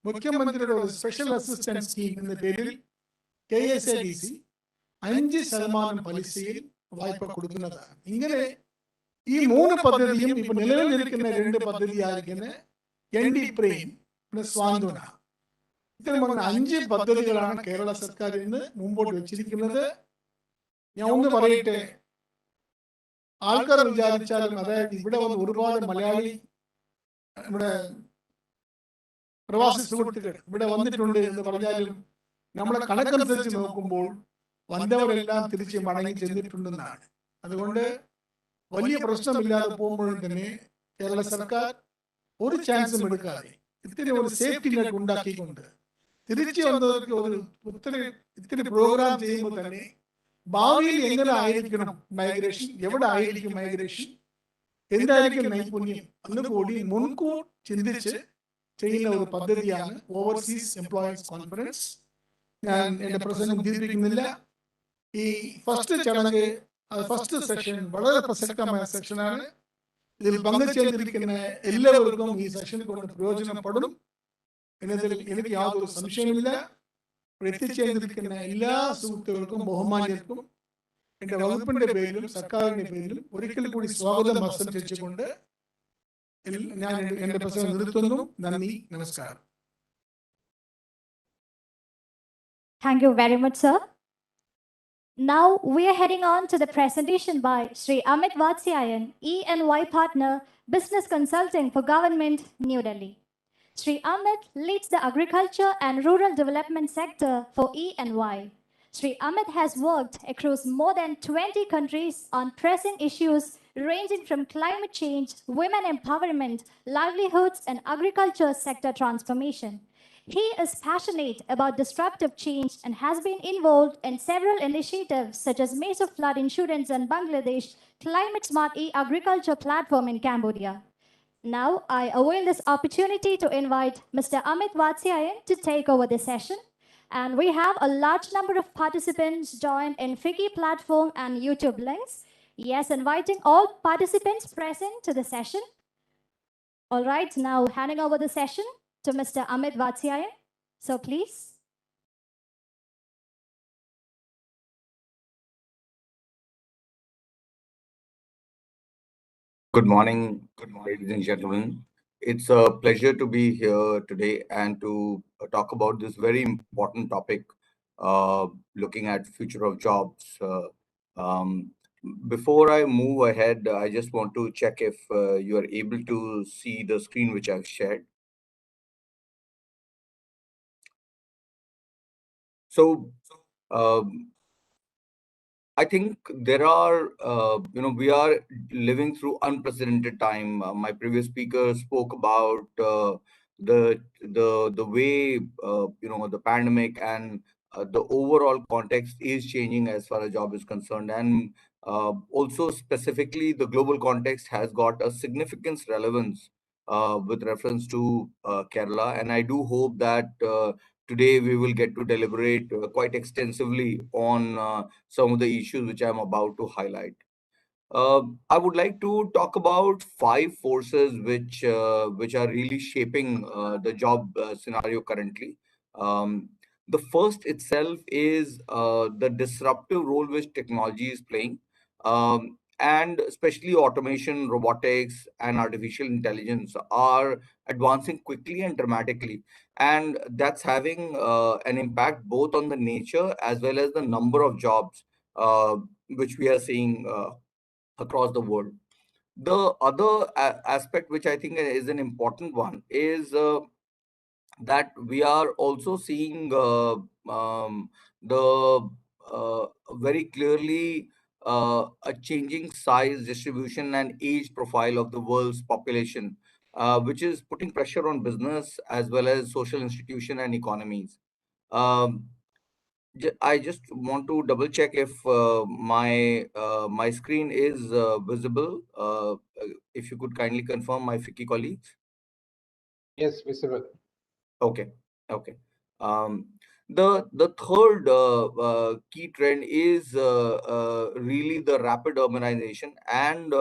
മുഖ്യമന്ത്രിയുടെ ഒരു സ്പെഷ്യൽ അസിസ്റ്റൻസ് സ്കീം എന്ന പേരിൽ KSIDC 5% പലിശയിൽ വായ്പ കൊടുക്കുന്നതാണ്. ഇങ്ങനെ ഈ 3 പദ്ധതിയും ഇപ്പൊ നിലവിലിരിക്കുന്ന 2 പദ്ധതിയായിരിക്കുന്ന ND പ്രേം പ്ലസ് സ്വാന്തന, ഇത്തരം 5 പദ്ധതികളാണ് കേരള സർക്കാർ ഇന്ന് മുമ്പോട്ട് വെച്ചിരിക്കുന്നത്. ഞാൻ ഒന്ന് പറയട്ടെ, ആൾക്കാർ വിചാരിച്ചാലും, അതായത് ഇവിടെ വന്ന് ഒരുപാട് മലയാളി ഇവിടെ പ്രവാസി സുഹൃത്തുക്കൾ ഇവിടെ വന്നിട്ടുണ്ട് എന്ന് പറഞ്ഞാലും നമ്മളെ കണക്കനുസരിച്ച് നോക്കുമ്പോൾ വന്നവരെല്ലാം തിരിച്ച് മടങ്ങി ചെന്നിട്ടുണ്ടെന്നാണ്. അതുകൊണ്ട് വലിയ പ്രശ്നമില്ലാതെ പോകുമ്പോഴും തന്നെ കേരള സർക്കാർ ഒരു ചാൻസും എടുക്കാതെ ഇത്തിരി ഒരു സേഫ്റ്റി നെറ്റ് ഉണ്ടാക്കിക്കൊണ്ട് തിരിച്ചു വന്നവർക്ക് ഒരു ഇത്തിരി പ്രോഗ്രാം ചെയ്യുമ്പോൾ തന്നെ ഭാവിയിൽ എങ്ങനെ ആയിരിക്കണം മൈഗ്രേഷൻ, എവിടെ ആയിരിക്കും മൈഗ്രേഷൻ, എന്തായിരിക്കും നൈപുണ്യം എന്ന് കൂടി മുൻകൂർ ചിന്തിച്ച് ചെയ്യുന്ന ഒരു പദ്ധതിയാണ് ഓവർസീസ് എംപ്ലോയീസ് കോൺഫറൻസ്. ഞാൻ എൻ്റെ പ്രസംഗം ദീർഘിപ്പിക്കുന്നില്ല. ഈ ഫസ്റ്റ് സെഷൻ വളരെ പ്രസക്തമായ സെഷനാണ്. ഇതിൽ പങ്കുചേർന്നിരിക്കുന്ന എല്ലാവർക്കും ഈ സെഷൻ കൊണ്ട് പ്രയോജനപ്പെടും എന്നതിൽ എനിക്ക് യാതൊരു സംശയമില്ല. എത്തിച്ചേർന്നിരിക്കുന്ന എല്ലാ സുഹൃത്തുക്കൾക്കും ബഹുമാന്യർക്കും എൻ്റെ വകുപ്പിന്റെ പേരിലും സർക്കാരിന്റെ പേരിലും ഒരിക്കൽ കൂടി സ്വാഗതം ആശംസിച്ചുകൊണ്ട് ഞാൻ എൻ്റെ പ്രസംഗം നിർത്തുന്നു. നന്ദി, നമസ്കാരം.
Thank you very much, sir. Now we are heading on to the presentation by Sri Amit Vatsyayan, E&Y Partner, Business Consulting for Government, New Delhi. Sri Amit leads the agriculture and rural development sector for E&Y. Sri Amit has worked across more than 20 countries on pressing issues ranging from climate change, women empowerment, livelihoods, and agriculture sector transformation. He is passionate about disruptive change and has been involved in several initiatives such as Mesa Flood Insurance in Bangladesh, Climate Smart E-Agriculture Platform in Cambodia. Now, I avail this opportunity to invite Mr. Amit Vatsyayan to take over the session. And we have a large number of participants joined in Fiki platform and YouTube links. Yes, inviting all participants present to the session. All right, now handing over the session to Mr. Amit Vatsyayan. So please.
Good morning, ladies and gentlemen. It's a pleasure to be here today and to talk about this very important topic, looking at future of jobs. Before I move ahead, I just want to check if you are able to see the screen which I've shared. So, I think there are, we are living through unprecedented time. My previous speaker spoke about the way the pandemic and the overall context is changing as far as job is concerned, and also specifically the global context has got a significant relevance with reference to Kerala, and I do hope that today we will get to deliberate quite extensively on some of the issues which I'm about to highlight. I would like to talk about 5 forces which are really shaping the job scenario currently. The first itself is the disruptive role which technology is playing, and especially automation, robotics, and artificial intelligence are advancing quickly and dramatically, and that's having an impact both on the nature as well as the number of jobs which we are seeing across the world. The other aspect, which I think is an important one, is that we are also seeing the very clearly a changing size distribution and age profile of the world's population, which is putting pressure on business as well as social institution and economies. Um, I just want to double check if my screen is visible. If you could kindly confirm, my FICCI colleagues.
Yes, visible.
Okay, okay. Um, the third key trend is really the rapid urbanization, and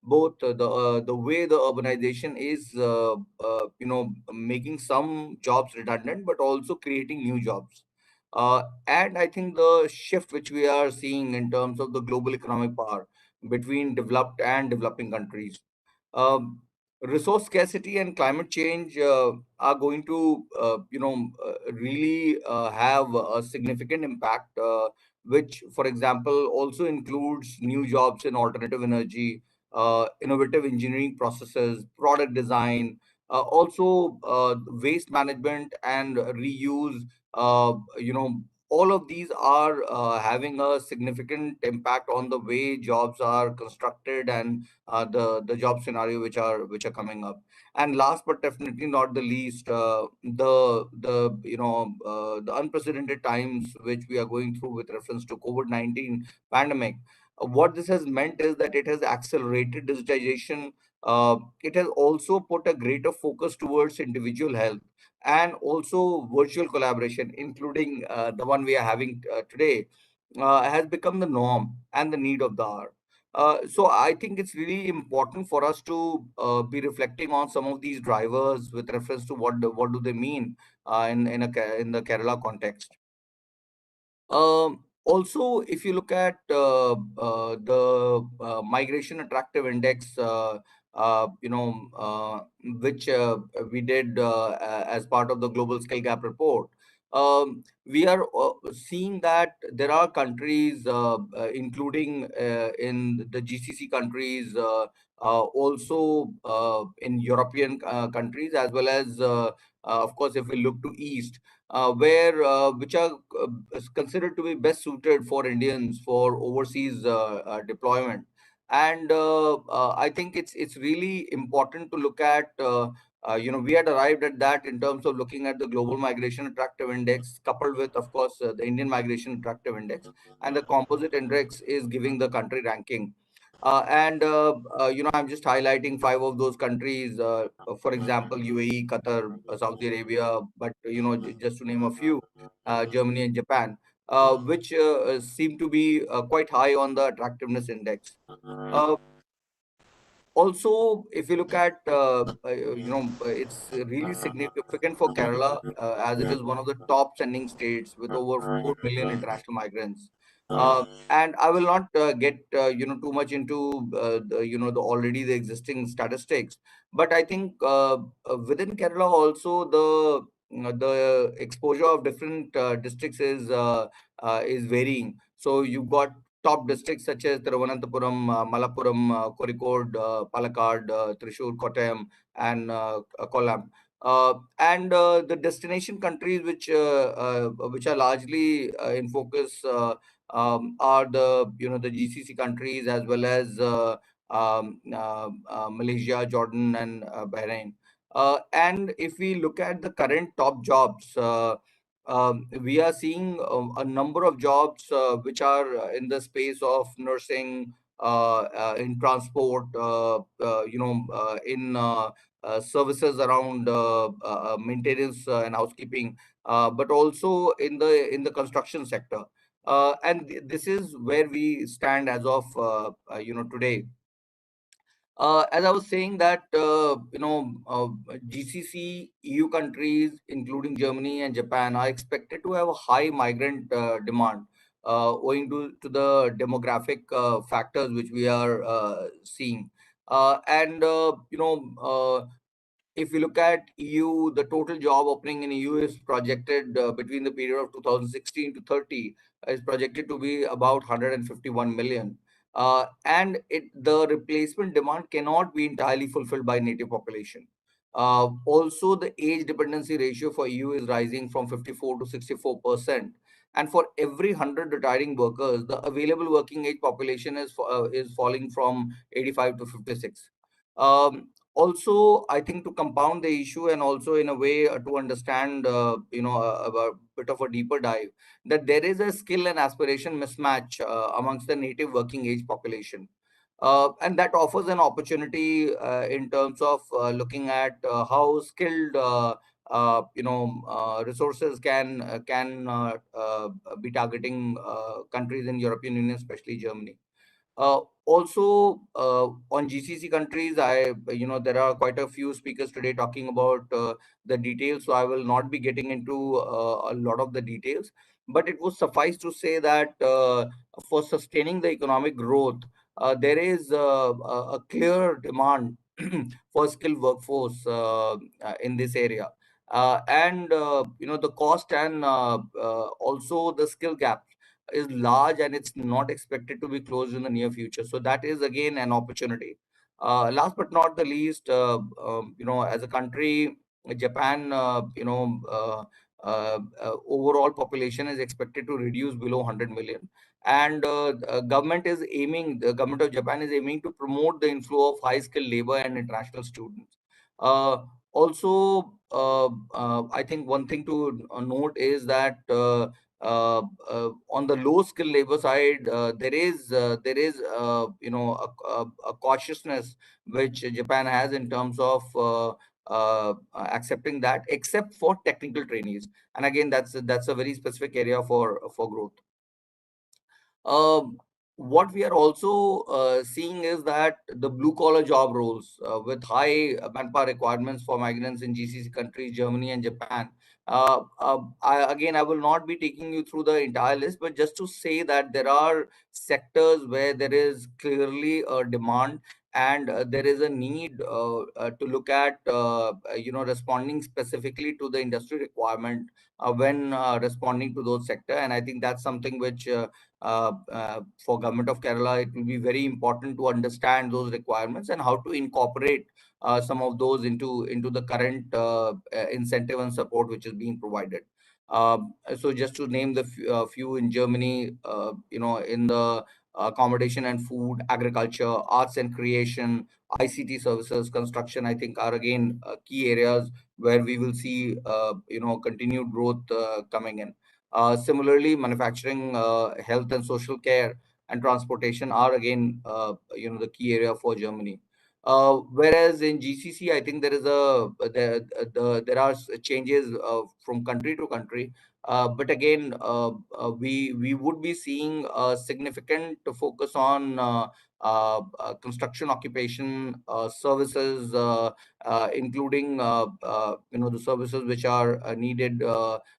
both the way the urbanization is making some jobs redundant, but also creating new jobs. And I think the shift which we are seeing in terms of the global economic power between developed and developing countries. Um, Resource scarcity and climate change are going to really have a significant impact, which for example also includes new jobs in alternative energy, innovative engineering processes, product design, also waste management and reuse, you know, all of these are having a significant impact on the way jobs are constructed and the job scenario which are coming up. And last but definitely not the least, the the unprecedented times which we are going through with reference to COVID-19 pandemic. What this has meant is that it has accelerated digitization. It has also put a greater focus towards individual health and also virtual collaboration, including the one we are having today, has become the norm and the need of the hour. So I think it's really important for us to be reflecting on some of these drivers with reference to what do they mean in the Kerala context. Also, if you look at the migration attractive index, which we did as part of the global skill gap report, we are seeing that there are countries, including in the GCC countries, also in European countries, as well as, of course, if we look to East, where which are is considered to be best suited for Indians for overseas deployment. And I think it's really important to look at. We had arrived at that in terms of looking at the global migration attractive index, coupled with, of course, the Indian migration attractive index, and the composite index is giving the country ranking. I'm just highlighting five of those countries. For example, UAE, Qatar, Saudi Arabia, but just to name a few, Germany and Japan, which seem to be quite high on the attractiveness index. Uh, Also, if you look at, it's really significant for Kerala, as it is one of the top sending states with over 4 million international migrants. And I will not get too much into the already the existing statistics, but I think within Kerala also the exposure of different districts is varying. So you've got top districts such as Thiruvananthapuram, Malappuram, Kozhikode, Palakkad, Thrissur, Kottayam, and Kollam. And the destination countries which are largely in focus are the GCC countries, as well as Malaysia, Jordan, and Bahrain. And if we look at the current top jobs, we are seeing a number of jobs which are in the space of nursing, in transport, in services around maintenance and housekeeping, but also in the construction sector. This is where we stand as of today. As I was saying that GCC EU countries, including Germany and Japan, are expected to have a high migrant demand, owing to the demographic factors which we are seeing. And If you look at EU, the total job opening in EU is projected between the period of 2016 to 30 is projected to be about 151 million. The replacement demand cannot be entirely fulfilled by native population. Also, the age dependency ratio for EU is rising from 54 to 64%. And for every 100 retiring workers, the available working age population is falling from 85 to 56. Also, I think to compound the issue and also in a way to understand, a bit of a deeper dive, that there is a skill and aspiration mismatch amongst the native working age population. And that offers an opportunity in terms of looking at how skilled resources can be targeting countries in European Union, especially Germany. Also, on GCC countries, there are quite a few speakers today talking about the details, so I will not be getting into a lot of the details. But it would suffice to say that for sustaining the economic growth, there is a clear demand for skilled workforce in this area. The cost and also the skill gap is large, and it's not expected to be closed in the near future. So that is again an opportunity. Last but not the least, as a country, Japan, overall population is expected to reduce below 100 million. And the government of Japan is aiming to promote the inflow of high skilled labor and international students. Uh, I think one thing to note is that on the low skill labor side, a cautiousness which Japan has in terms of accepting that, except for technical trainees. And again, that's a very specific area for growth. Um, what we are also seeing is that the blue collar job roles with high manpower requirements for migrants in GCC countries, Germany and Japan. I will not be taking you through the entire list, but just to say that there are sectors where there is clearly a demand, and there is a need to look at responding specifically to the industry requirement when responding to those sector. And I think that's something which for Government of Kerala, it will be very important to understand those requirements and how to incorporate some of those into the current incentive and support which is being provided. So just to name the few in Germany, in the accommodation and food, agriculture, arts and creation, ICT services, construction, I think are again key areas where we will see continued growth coming in. Similarly, manufacturing, health and social care, and transportation are again, the key area for Germany. Whereas in GCC, I think there are changes from country to country. But again, we would be seeing a significant focus on construction, occupation, services, including the services which are needed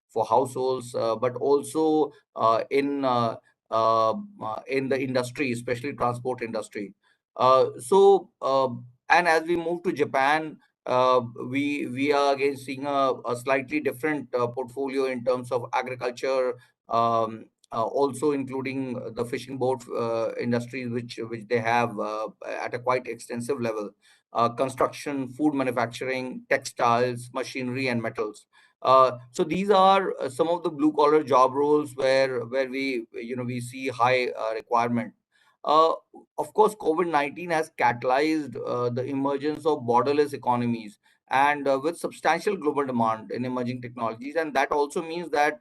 for households, but also in the industry, especially transport industry. And as we move to Japan, we are again seeing a slightly different portfolio in terms of agriculture, also including the fishing boat industries, which they have at a quite extensive level, construction, food manufacturing, textiles, machinery, and metals. So these are some of the blue collar job roles where we see high requirement. Uh, of course, COVID-19 has catalyzed the emergence of borderless economies, and with substantial global demand in emerging technologies. And that also means that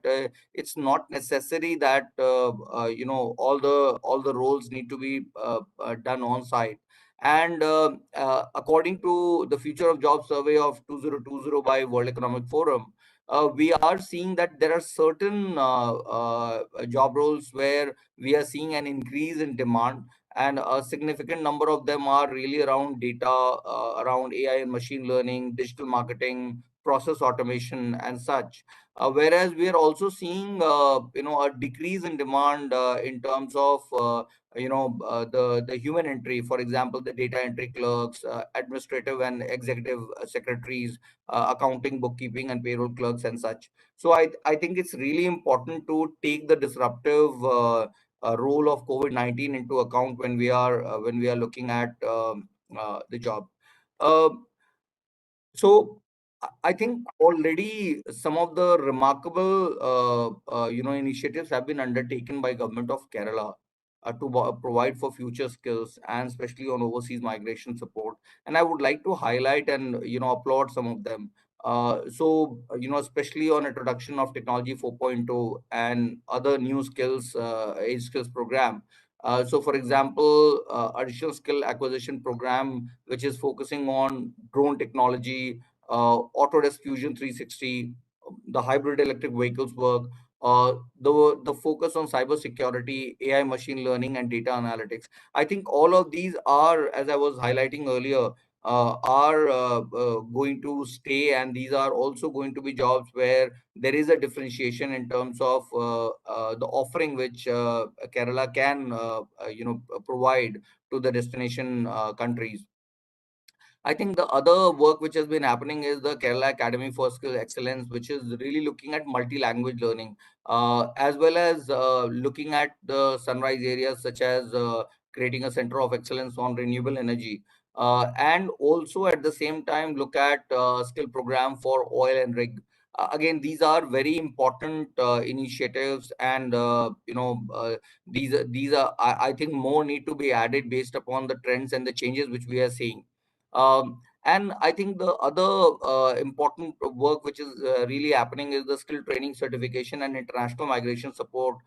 it's not necessary that all the roles need to be done on site. And according to the Future of Job survey of 2020 by World Economic Forum, we are seeing that there are certain job roles where we are seeing an increase in demand, and a significant number of them are really around data, around AI and machine learning, digital marketing, process automation, and such. Whereas we are also seeing a decrease in demand in terms of the human entry. For example, the data entry clerks, administrative and executive secretaries, accounting, bookkeeping, and payroll clerks, and such. So I think it's really important to take the disruptive role of COVID-19 into account when we are looking at the job. Uh, so I think already some of the remarkable initiatives have been undertaken by Government of Kerala to provide for future skills, and especially on overseas migration support. And I would like to highlight and applaud some of them. Especially on introduction of technology 4.0 and other new skills, age skills program. So for example, additional skill acquisition program, which is focusing on drone technology, Autodesk Fusion 360, the hybrid electric vehicles work, the focus on cyber security, AI, machine learning, and data analytics. I think all of these are, as I was highlighting earlier, are going to stay, and these are also going to be jobs where there is a differentiation in terms of the offering which Kerala can provide to the destination countries. I think the other work which has been happening is the Kerala Academy for Skill Excellence, which is really looking at multi-language learning, as well as looking at the sunrise areas, such as creating a center of excellence on renewable energy, and also at the same time look at skill program for oil and rig. again, these are very important initiatives, and these are I think more need to be added based upon the trends and the changes which we are seeing. And I think the other important work which is really happening is the skill training certification and international migration support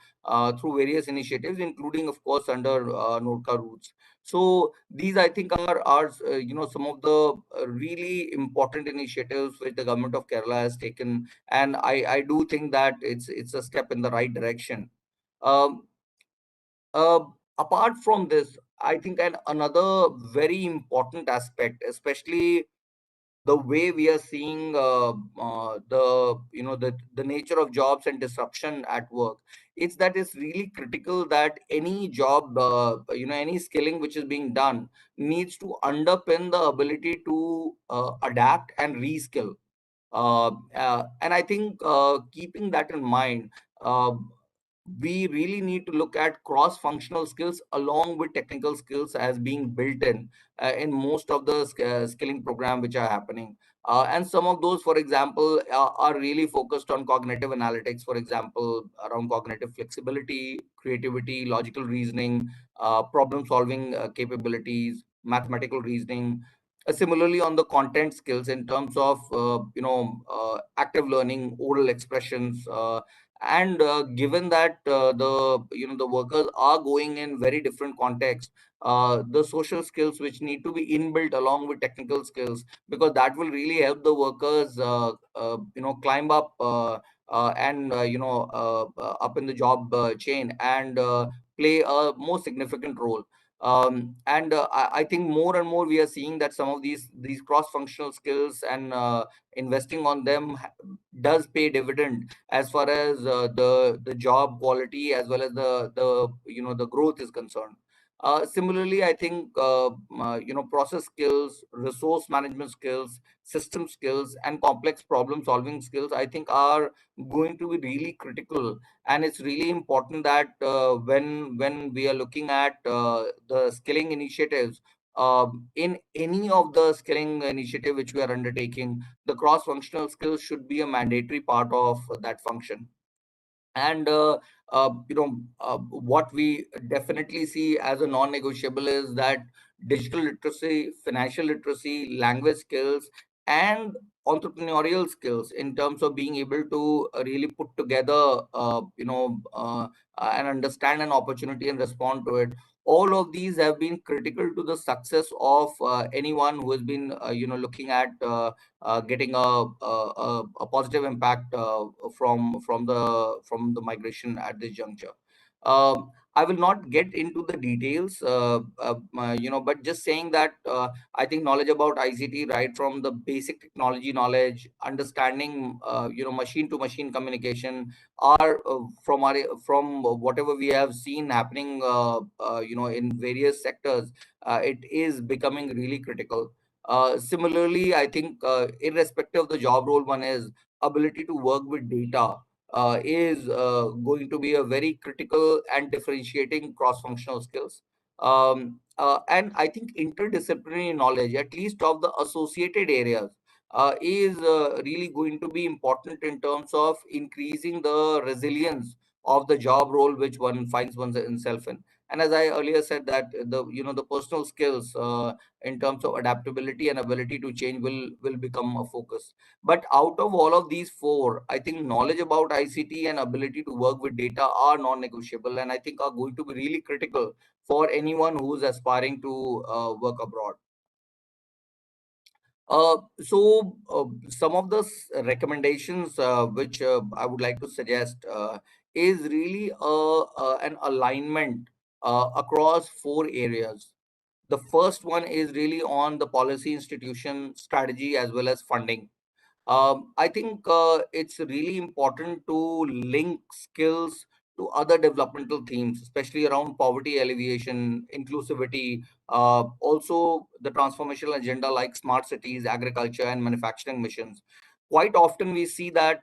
through various initiatives, including, of course, under NORCA routes. So these, I think, are some of the really important initiatives which the government of Kerala has taken, and I do think that it's a step in the right direction. Um, uh, Apart from this, I think another very important aspect, especially the way we are seeing the nature of jobs and disruption at work, it's that it's really critical that any job, any skilling which is being done needs to underpin the ability to adapt and reskill. And I think, keeping that in mind, uh, we really need to look at cross-functional skills along with technical skills as being built in most of the skilling program which are happening. And some of those, for example, are really focused on cognitive analytics, for example, around cognitive flexibility, creativity, logical reasoning, problem solving capabilities, mathematical reasoning. Similarly, on the content skills in terms of active learning, oral expressions, and given that the workers are going in very different contexts, the social skills which need to be inbuilt along with technical skills, because that will really help the workers climb up and up in the job chain, and play a more significant role. And I think more and more we are seeing that some of these cross functional skills and investing on them does pay dividend as far as the job quality as well as the growth is concerned. Similarly, I think process skills, resource management skills, system skills, and complex problem solving skills, I think, are going to be really critical. And it's really important that when we are looking at the skilling initiatives, in any of the skilling initiative which we are undertaking, the cross functional skills should be a mandatory part of that function. And what we definitely see as a non-negotiable is that digital literacy, financial literacy, language skills, and entrepreneurial skills in terms of being able to really put together and understand an opportunity and respond to it. All of these have been critical to the success of anyone who has been looking at getting a positive impact from the migration at this juncture. I will not get into the details, but just saying that I think knowledge about ICT, right from the basic technology knowledge, understanding, machine to machine communication, are from whatever we have seen happening, in various sectors, it is becoming really critical. Similarly, I think, irrespective of the job role one is, ability to work with data is going to be a very critical and differentiating cross-functional skills. And I think interdisciplinary knowledge, at least of the associated areas, is really going to be important in terms of increasing the resilience of the job role which one finds oneself in. And as I earlier said, that the personal skills in terms of adaptability and ability to change will become a focus. But out of all of these four, I think knowledge about ICT and ability to work with data are non-negotiable, and I think are going to be really critical for anyone who's aspiring to work abroad. Some of the recommendations which I would like to suggest is really an alignment across four areas. The first one is really on the policy, institution, strategy, as well as funding. I think it's really important to link skills to other developmental themes, especially around poverty alleviation, inclusivity, also the transformational agenda like smart cities, agriculture, and manufacturing missions. Quite often, we see that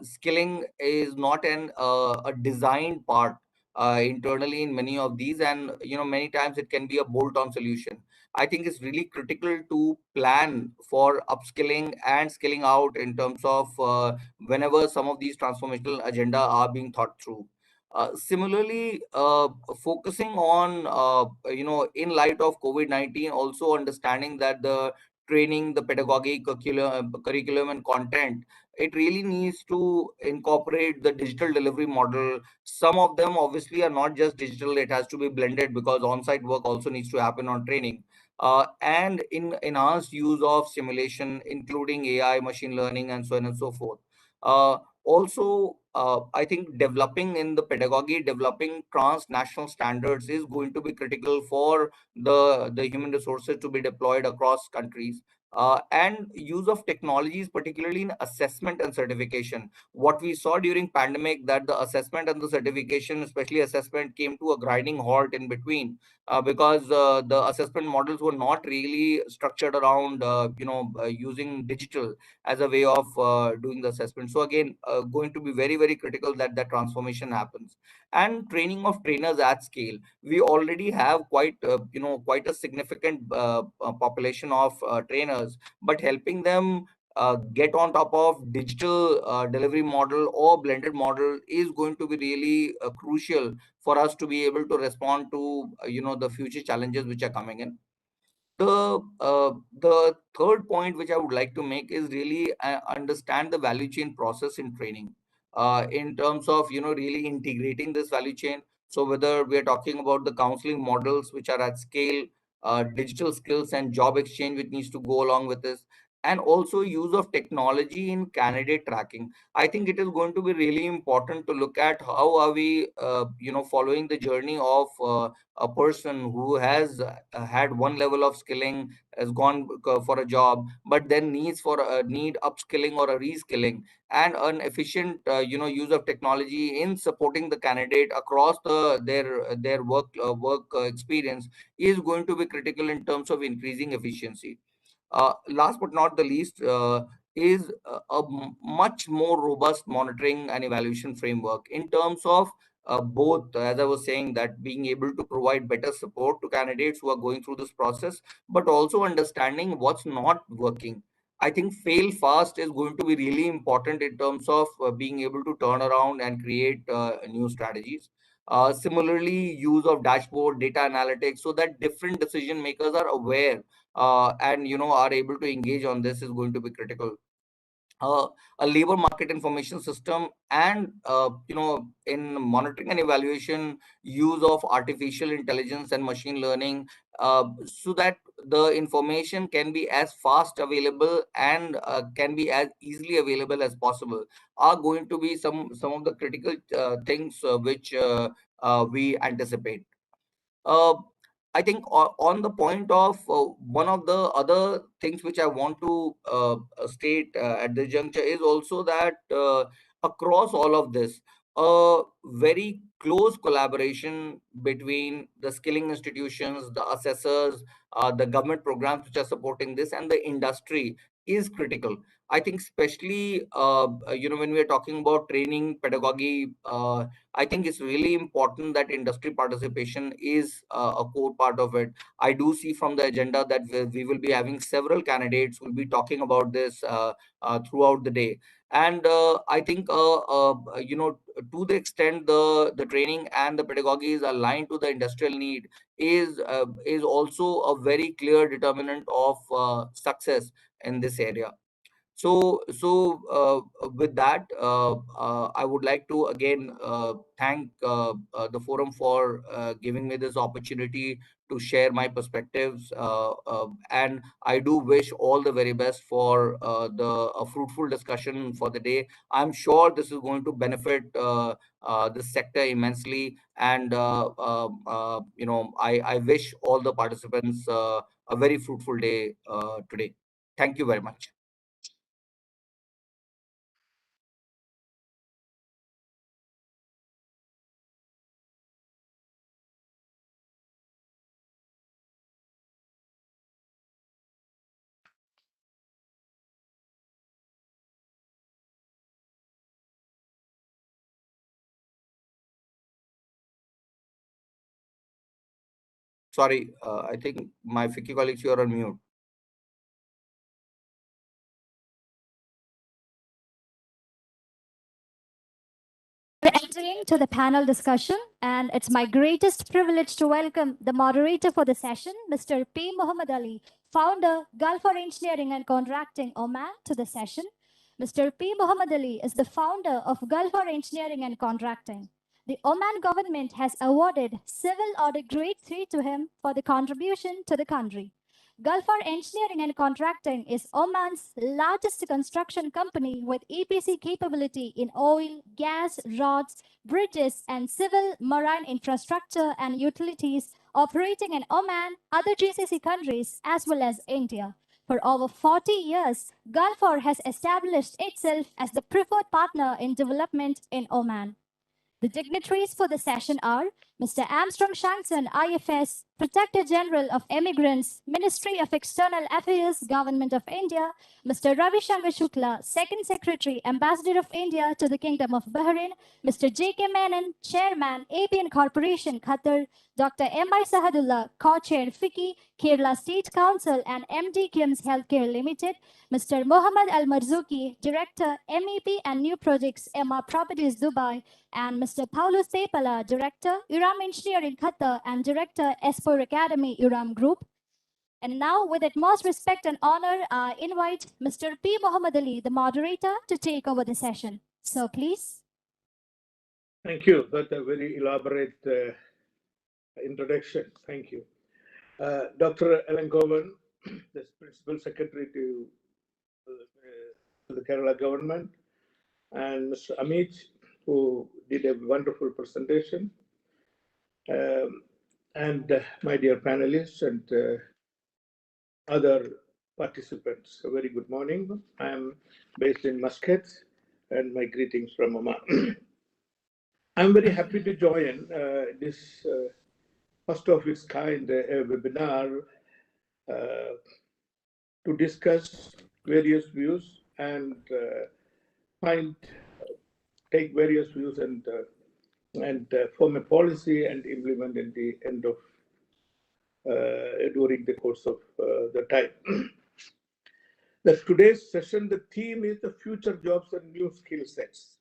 skilling is not a designed part. internally in many of these, and many times it can be a bolt-on solution. I think it's really critical to plan for upskilling and skilling out in terms of whenever some of these transformational agenda are being thought through. Similarly, focusing on in light of COVID-19, also understanding that the training, the pedagogy, curriculum and content, it really needs to incorporate the digital delivery model. Some of them obviously are not just digital, it has to be blended because on-site work also needs to happen on training. And in enhanced use of simulation, including AI, machine learning, and so on and so forth. Also, I think developing in the pedagogy, developing transnational standards is going to be critical for the human resources to be deployed across countries. And use of technologies, particularly in assessment and certification. What we saw during pandemic, that the assessment and the certification, especially assessment, came to a grinding halt in between, because the assessment models were not really structured around using digital as a way of doing the assessment. So again, going to be very, very critical that that transformation happens. And training of trainers at scale. We already have quite a significant population of trainers, but helping them get on top of digital delivery model or blended model is going to be really crucial for us to be able to respond to the future challenges which are coming in. The third point which I would like to make is really understand the value chain process in training, in terms of really integrating this value chain. So whether we are talking about the counseling models which are at scale, digital skills and job exchange which needs to go along with this, and also use of technology in candidate tracking. I think it is going to be really important to look at how are we following the journey of a person who has had one level of skilling, has gone for a job, but then need upskilling or a reskilling, and an efficient use of technology in supporting the candidate across their work experience is going to be critical in terms of increasing efficiency. Last but not the least, is much more robust monitoring and evaluation framework in terms of both, as I was saying, that being able to provide better support to candidates who are going through this process, but also understanding what's not working. I think fail fast is going to be really important in terms of being able to turn around and create new strategies. Similarly, use of dashboard data analytics so that different decision makers are aware and are able to engage on this is going to be critical. A labor market information system, and in monitoring and evaluation, use of artificial intelligence and machine learning, so that the information can be as fast available and can be as easily available as possible, are going to be some of the critical things which we anticipate. uh, I think on the point of one of the other things which I want to state at this juncture is also that across all of this, a very close collaboration between the skilling institutions, the assessors, the government programs which are supporting this, and the industry is critical. I think especially when we are talking about training, pedagogy, I think it's really important that industry participation is a core part of it. I do see from the agenda that we will be having several candidates who will be talking about this throughout the day. And I think, to the extent the training and the pedagogy is aligned to the industrial need, is also a very clear determinant of success in this area. With that, I would like to again thank the forum for giving me this opportunity to share my perspectives, and I do wish all the very best for the a fruitful discussion for the day. I'm sure this is going to benefit this sector immensely, and I wish all the participants a very fruitful day today. Thank you very much. Sorry, I think my FICCI colleagues, you are on mute.
We're entering to the panel discussion, and it's my greatest privilege to welcome the moderator for the session, Mr. P. Muhammad Ali, founder, Gulf for Engineering and Contracting, Oman, to the session. Mr. P. Muhammad Ali is the founder of Gulf for Engineering and Contracting. The Oman government has awarded Civil Audit Grade 3 to him for the contribution to the country. Gulfar Engineering and Contracting is Oman's largest construction company with EPC capability in oil, gas, roads, bridges, and civil marine infrastructure and utilities operating in Oman, other GCC countries, as well as India. For over 40 years, Gulfar has established itself as the preferred partner in development in Oman. The dignitaries for the session are Mr. Armstrong Shankson, IFS, Protector General of Immigrants, Ministry of External Affairs, Government of India, Mr. Ravi Shankar Shukla, Second Secretary, Ambassador of India to the Kingdom of Bahrain, Mr. J.K. Menon, Chairman, APN Corporation, Qatar, Dr. M.I. Sahadullah, Co-Chair, FICCI, Kerala State Council, and MD Kims Healthcare Limited, Mr. Mohammad Al Marzouki, Director, MEP and New Projects, Emma Properties, Dubai, and Mr. Paulo Sepala, Director, Uram Engineering Qatar, and Director, Espor Academy, Uram Group. And now, with utmost respect and honor, I invite Mr. P. Muhammad Ali, the moderator, to take over the session. So please.
Thank you. That's a very elaborate introduction. Thank you. Dr. Ellen Cowan, the Principal Secretary to the Kerala government, and Mr. Amit, who did a wonderful presentation, and my dear panelists and other participants. A very good morning. I am based in Muscat, and my greetings from Oman. I'm very happy to join this first of its kind webinar to discuss various views and take various views and form a policy and implement in the end of during the course of the time. Today's session, the theme is the future jobs and new skill sets.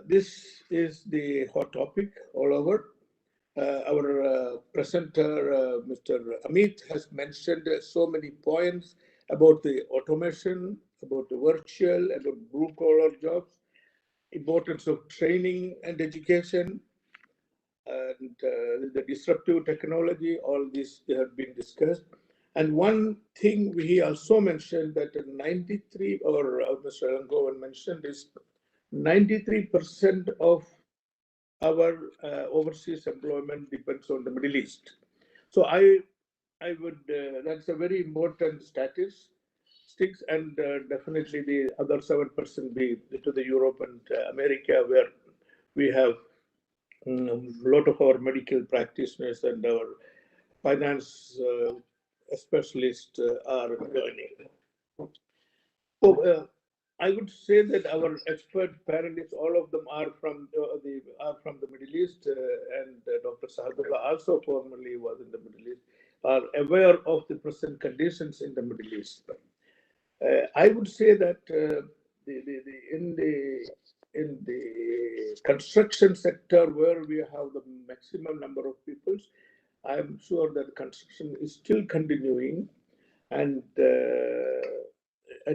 This is the hot topic all over. Our presenter, Mr. Amit, has mentioned so many points about the automation, about the virtual, about blue-collar jobs, importance of training and education, and the disruptive technology. All this have been discussed. And one thing he also mentioned that 93, or Mr. Rangovan mentioned, is 93% of our overseas employment depends on the Middle East. So I would, that's a very important statistics, and definitely the other 7% be to the Europe and America, where we have a lot of our medical practitioners and our finance specialists are joining. So I would say that our expert panelists, all of them are from the Middle East, and Dr. Sahadullah also formerly was in the Middle East, are aware of the present conditions in the Middle East. I would say that in the construction sector, where we have the maximum number of people, I am sure that construction is still continuing, and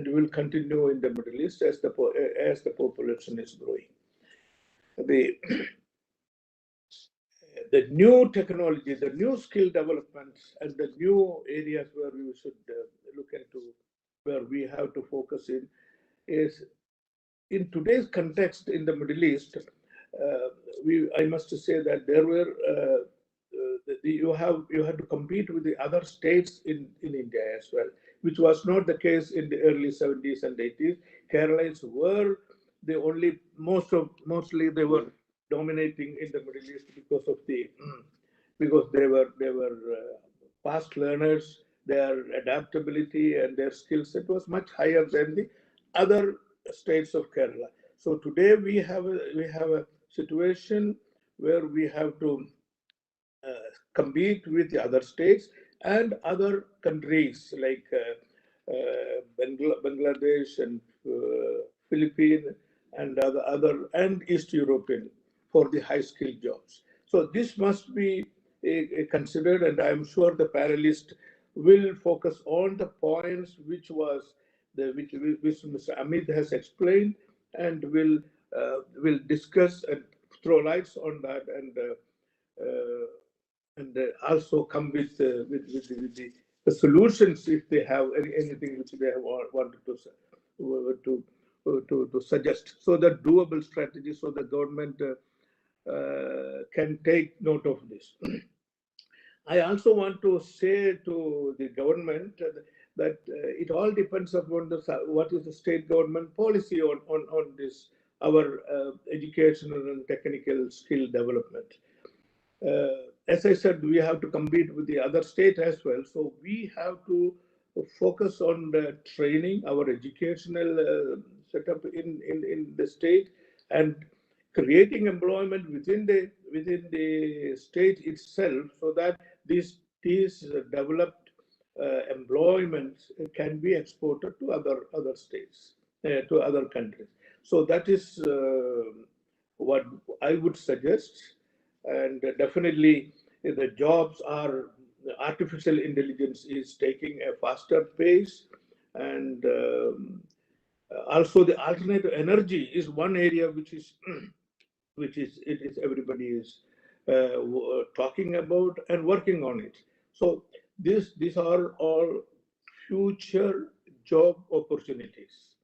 will continue in the Middle East as the population is growing. The new technology, the new skill developments, and the new areas where we should look into, where we have to focus in, is in today's context in the Middle East. I must say that there were you had to compete with the other states in India as well, which was not the case in the early 70s and 80s. Kerala were the only, mostly they were dominating in the Middle East because they were fast learners. Their adaptability and their skill set was much higher than the other states of Kerala. So today we have a situation where we have to compete with the other states and other countries like Bangladesh and Philippines and other and East European for the high skilled jobs. So this must be considered, and I'm sure the panelists will focus on the points which Mr. Amit has explained, and will discuss and throw lights on that, and also come with the solutions if they have anything which they have wanted to suggest. So that doable strategy, so the government can take note of this. I also want to say to the government that it all depends upon what is the state government policy on this, our educational and technical skill development. As I said, we have to compete with the other state as well. So we have to focus on the training, our educational setup in the state, and creating employment within the state itself, so that these developed employments can be exported to other states, to other countries. So that is what I would suggest. And definitely the jobs are, artificial intelligence is taking a faster pace, and also the alternative energy is one area which is everybody is talking about and working on it. So these are all future job opportunities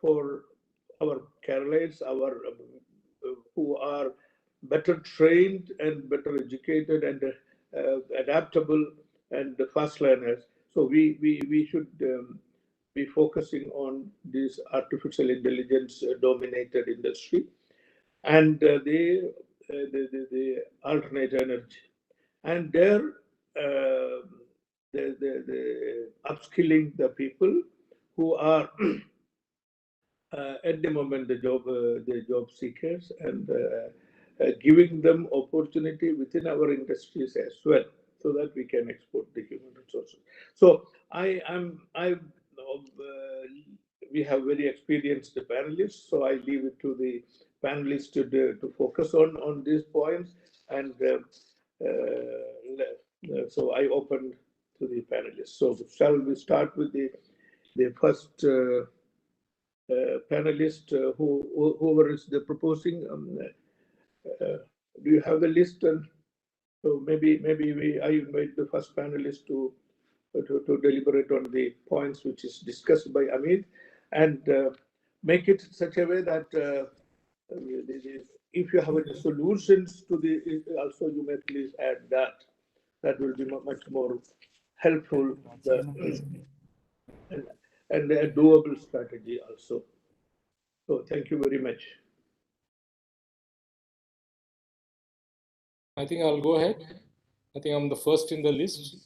for our Keralites, who are better trained and better educated and adaptable and fast learners. So we should be focusing on this artificial intelligence dominated industry, and the alternate energy, and there the upskilling the people who are at the moment the job seekers, and giving them opportunity within our industries as well, so that we can export the human resources. So we have very experienced panelists, so I leave it to the panelists to focus on these points, and so I open to the panelists. So shall we start with the first panelist, whoever is the proposing? Do you have the list? And so maybe I invite the first panelist to deliberate on the points which is discussed by Amit, and make it such a way that if you have any solutions to also you may please add that. That will be much more helpful, and a doable strategy also. So thank you very much.
I think I'll go ahead. I think I'm the first in the list.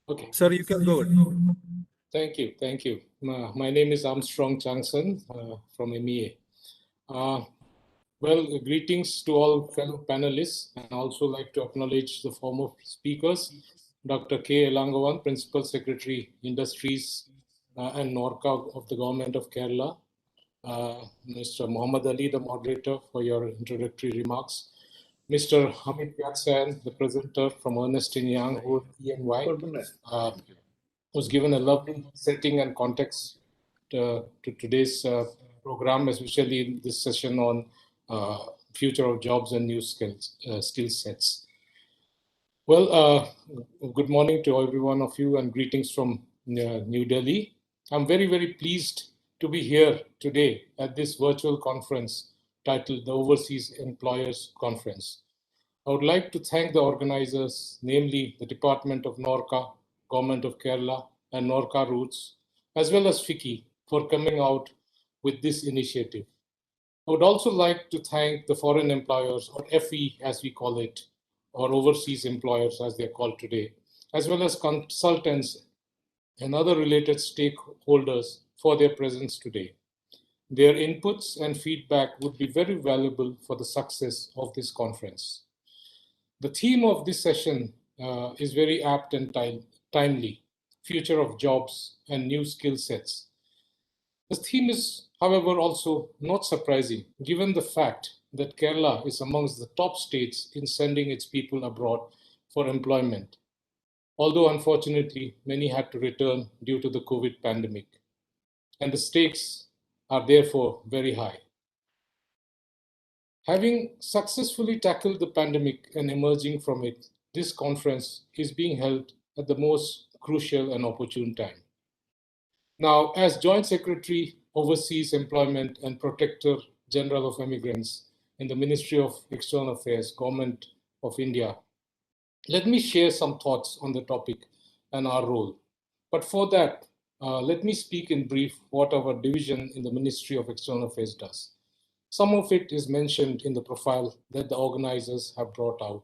Okay.
Sir, you can go.
Thank you. Thank you. My name is Armstrong Changson from MEA. Well, greetings to all fellow panelists, and also like to acknowledge the former speakers, Dr. K. Elangovan, Principal Secretary, Industries and NORCA of the Government of Kerala, Mr. Muhammad Ali, the moderator, for your introductory remarks, Mr. Amit Yatsan, the presenter from Ernst & Young, who EY, was given a lovely setting and context to today's program, especially in this session on future of jobs and new skill sets. Well, good morning to every one of you, and greetings from New Delhi. I'm very, very pleased to be here today at this virtual conference titled the Overseas Employers Conference. I would like to thank the organizers, namely the Department of NORCA, Government of Kerala, and NORCA Roots, as well as FICCI, for coming out with this initiative. I would also like to thank the foreign employers, or FE as we call it, or overseas employers as they're called today, as well as consultants and other related stakeholders for their presence today. Their inputs and feedback would be very valuable for the success of this conference. The theme of this session is very apt and timely, future of jobs and new skill sets. This theme is, however, also not surprising, given the fact that Kerala is amongst the top states in sending its people abroad for employment, although unfortunately many had to return due to the COVID pandemic, and the stakes are therefore very high. Having successfully tackled the pandemic and emerging from it, this conference is being held at the most crucial and opportune time. Now, as Joint Secretary, Overseas Employment and Protector General of Immigrants in the Ministry of External Affairs, Government of India, let me share some thoughts on the topic and our role. But for that, let me speak in brief what our division in the Ministry of External Affairs does. Some of it is mentioned in the profile that the organizers have brought out.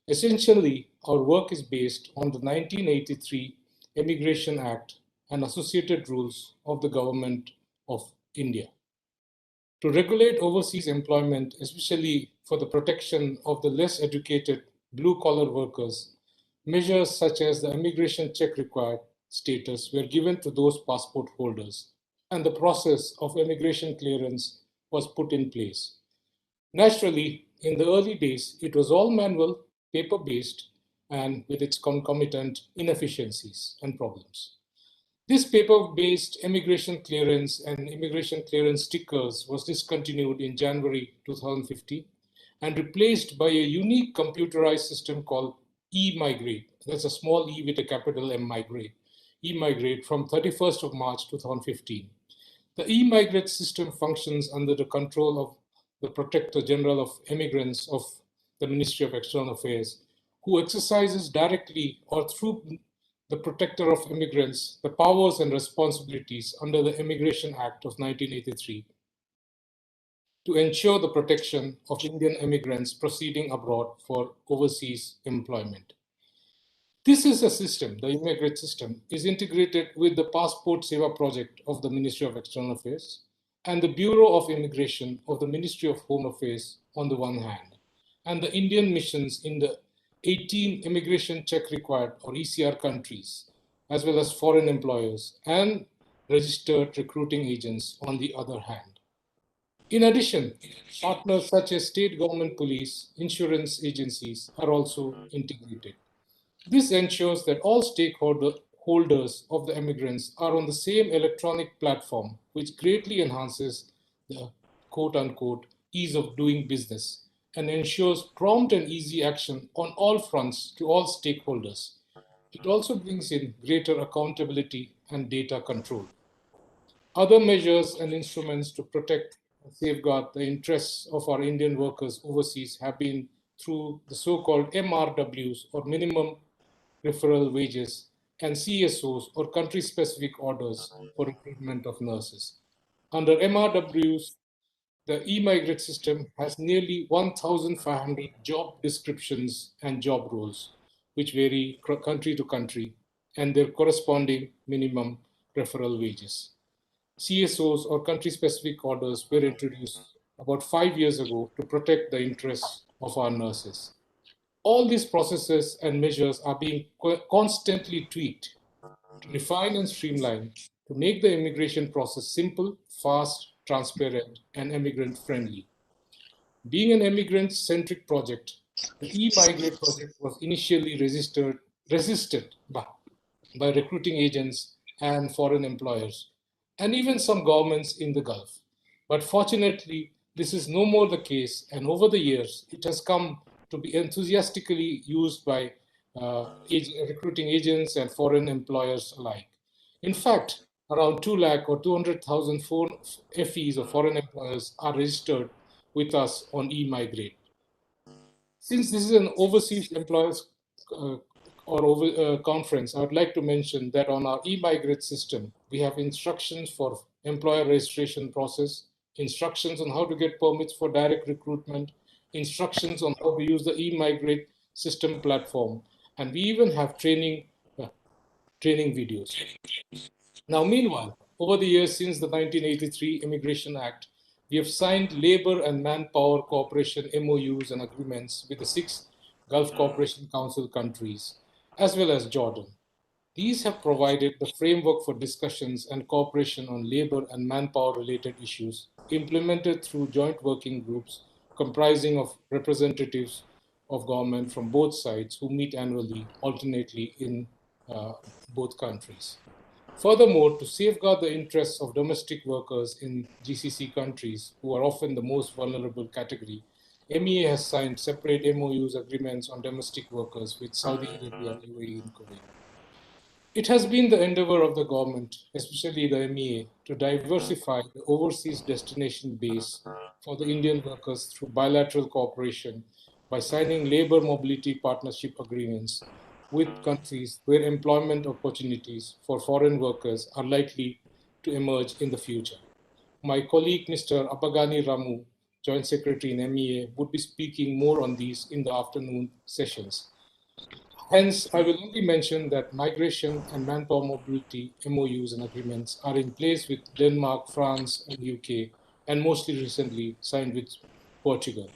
Essentially, our work is based on the 1983 Immigration Act and associated rules of the Government of India. To regulate overseas employment, especially for the protection of the less educated blue-collar workers, measures such as the immigration check required status were given to those passport holders, and the process of immigration clearance was put in place. Naturally, in the early days, it was all manual, paper-based, and with its concomitant inefficiencies and problems. This paper-based immigration clearance and immigration clearance stickers was discontinued in January 2015 and replaced by a unique computerized system called eMigrate. That's a small e with a capital M migrate. eMigrate from 31st of March 2015. The eMigrate system functions under the control of the Protector General of Immigrants of the Ministry of External Affairs, who exercises directly or through the Protector of Immigrants the powers and responsibilities under the Immigration Act of 1983 to ensure the protection of Indian immigrants proceeding abroad for overseas employment. This is a system, the eMigrate system, is integrated with the Passport Seva project of the Ministry of External Affairs and the Bureau of Immigration of the Ministry of Home Affairs on the one hand, and the Indian missions in the 18 immigration check required or ECR countries, as well as foreign employers and registered recruiting agents on the other hand. In addition, partners such as state government police, insurance agencies are also integrated. This ensures that all stakeholders of the immigrants are on the same electronic platform, which greatly enhances the quote-unquote ease of doing business and ensures prompt and easy action on all fronts to all stakeholders. It also brings in greater accountability and data control. Other measures and instruments to protect and safeguard the interests of our Indian workers overseas have been through the so-called MRWs or minimum referral wages and CSOs or country-specific orders for recruitment of nurses. Under MRWs, the eMigrate system has nearly 1,500 job descriptions and job roles, which vary country to country, and their corresponding minimum referral wages. CSOs or country-specific orders were introduced about 5 years ago to protect the interests of our nurses. All these processes and measures are being constantly tweaked to refine and streamline to make the immigration process simple, fast, transparent, and immigrant-friendly. Being an immigrant-centric project, the eMigrate project was initially resisted by recruiting agents and foreign employers, and even some governments in the Gulf. But fortunately, this is no more the case, and over the years, it has come to be enthusiastically used by recruiting agents and foreign employers alike. In fact, around 2 lakh or 200,000 FEs or foreign employers are registered with us on eMigrate. Since this is an overseas employers conference, I would like to mention that on our eMigrate system, we have instructions for employer registration process, instructions on how to get permits for direct recruitment, instructions on how to use the eMigrate system platform, and we even have training videos. Now, meanwhile, Over the years since the 1983 Immigration Act, we have signed labor and manpower cooperation MOUs and agreements with the 6 Gulf Cooperation Council countries, as well as Jordan. These have provided the framework for discussions and cooperation on labor and manpower-related issues, implemented through joint working groups comprising of representatives of government from both sides who meet annually, alternately in both countries. Furthermore, to safeguard the interests of domestic workers in GCC countries, who are often the most vulnerable category, MEA has signed separate MOUs agreements on domestic workers with Saudi Arabia, UAE, and Kuwait. It has been the endeavor of the government, especially the MEA, to diversify the overseas destination base for the Indian workers through bilateral cooperation by signing labor mobility partnership agreements with countries where employment opportunities for foreign workers are likely to emerge in the future. My colleague, Mr. Apagani Ramu, Joint Secretary in MEA, would be speaking more on these in the afternoon sessions. Hence, I will only mention that migration and manpower mobility MOUs and agreements are in place with Denmark, France, and UK, and mostly recently signed with Portugal.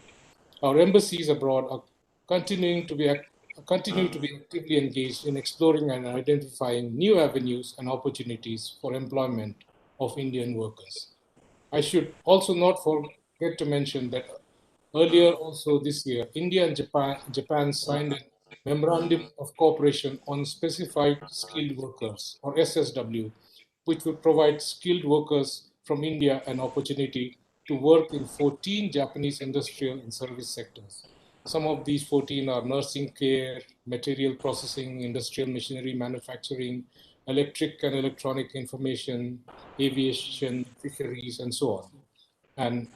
Our embassies abroad are continue to be actively engaged in exploring and identifying new avenues and opportunities for employment of Indian workers. I should also not forget to mention that earlier also this year, India and Japan signed a Memorandum of Cooperation on Specified Skilled Workers, or SSW, which would provide skilled workers from India an opportunity to work in 14 Japanese industrial and service sectors. Some of these 14 are nursing care, material processing, industrial machinery manufacturing, electric and electronic information, aviation, fisheries, and so on. And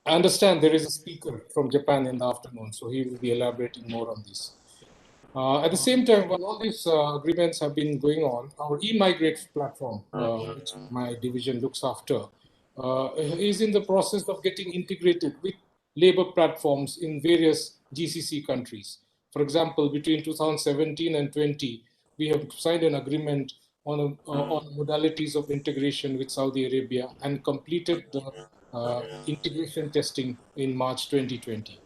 I understand there is a speaker from Japan in the afternoon, so he will be elaborating more on this. At the same time, while all these agreements have been going on, our eMigrate platform, which my division looks after, is in the process of getting integrated with labor platforms in various GCC countries. For example, between 2017 and 20, we have signed an agreement on modalities of integration with Saudi Arabia and completed the integration testing in March 2020.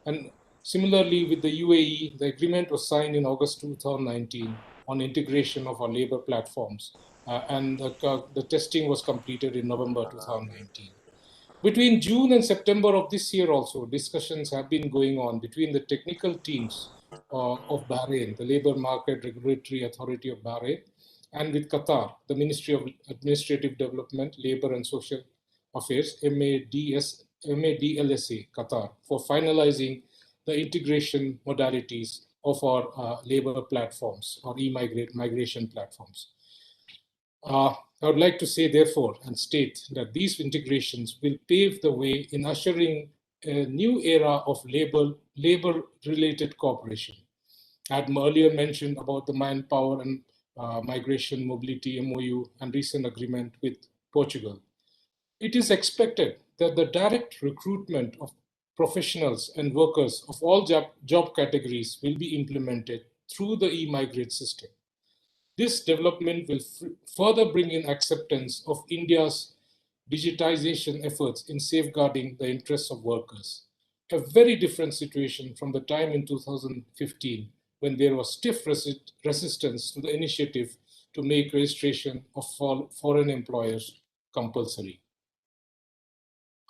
And similarly, with the UAE, the agreement was signed in August 2019 on integration of our labor platforms, and the testing was completed in November 2019. Between June and September of this year also, discussions have been going on between the technical teams of Bahrain, the Labor Market Regulatory Authority of Bahrain, and with Qatar, the Ministry of Administrative Development, Labor and Social Affairs, MADLSA, Qatar, for finalizing the integration modalities of our labor platforms, or migration platforms. I would like to say, therefore, and state that these integrations will pave the way in ushering a new era of labor-related cooperation. I had earlier mentioned about the manpower and migration mobility MOU and recent agreement with Portugal. It is expected that the direct recruitment of professionals and workers of all job categories will be implemented through the eMigrate system. This development will further bring in acceptance of India's digitization efforts in safeguarding the interests of workers. A very different situation from the time in 2015, when there was stiff resistance to the initiative to make registration of foreign employers compulsory.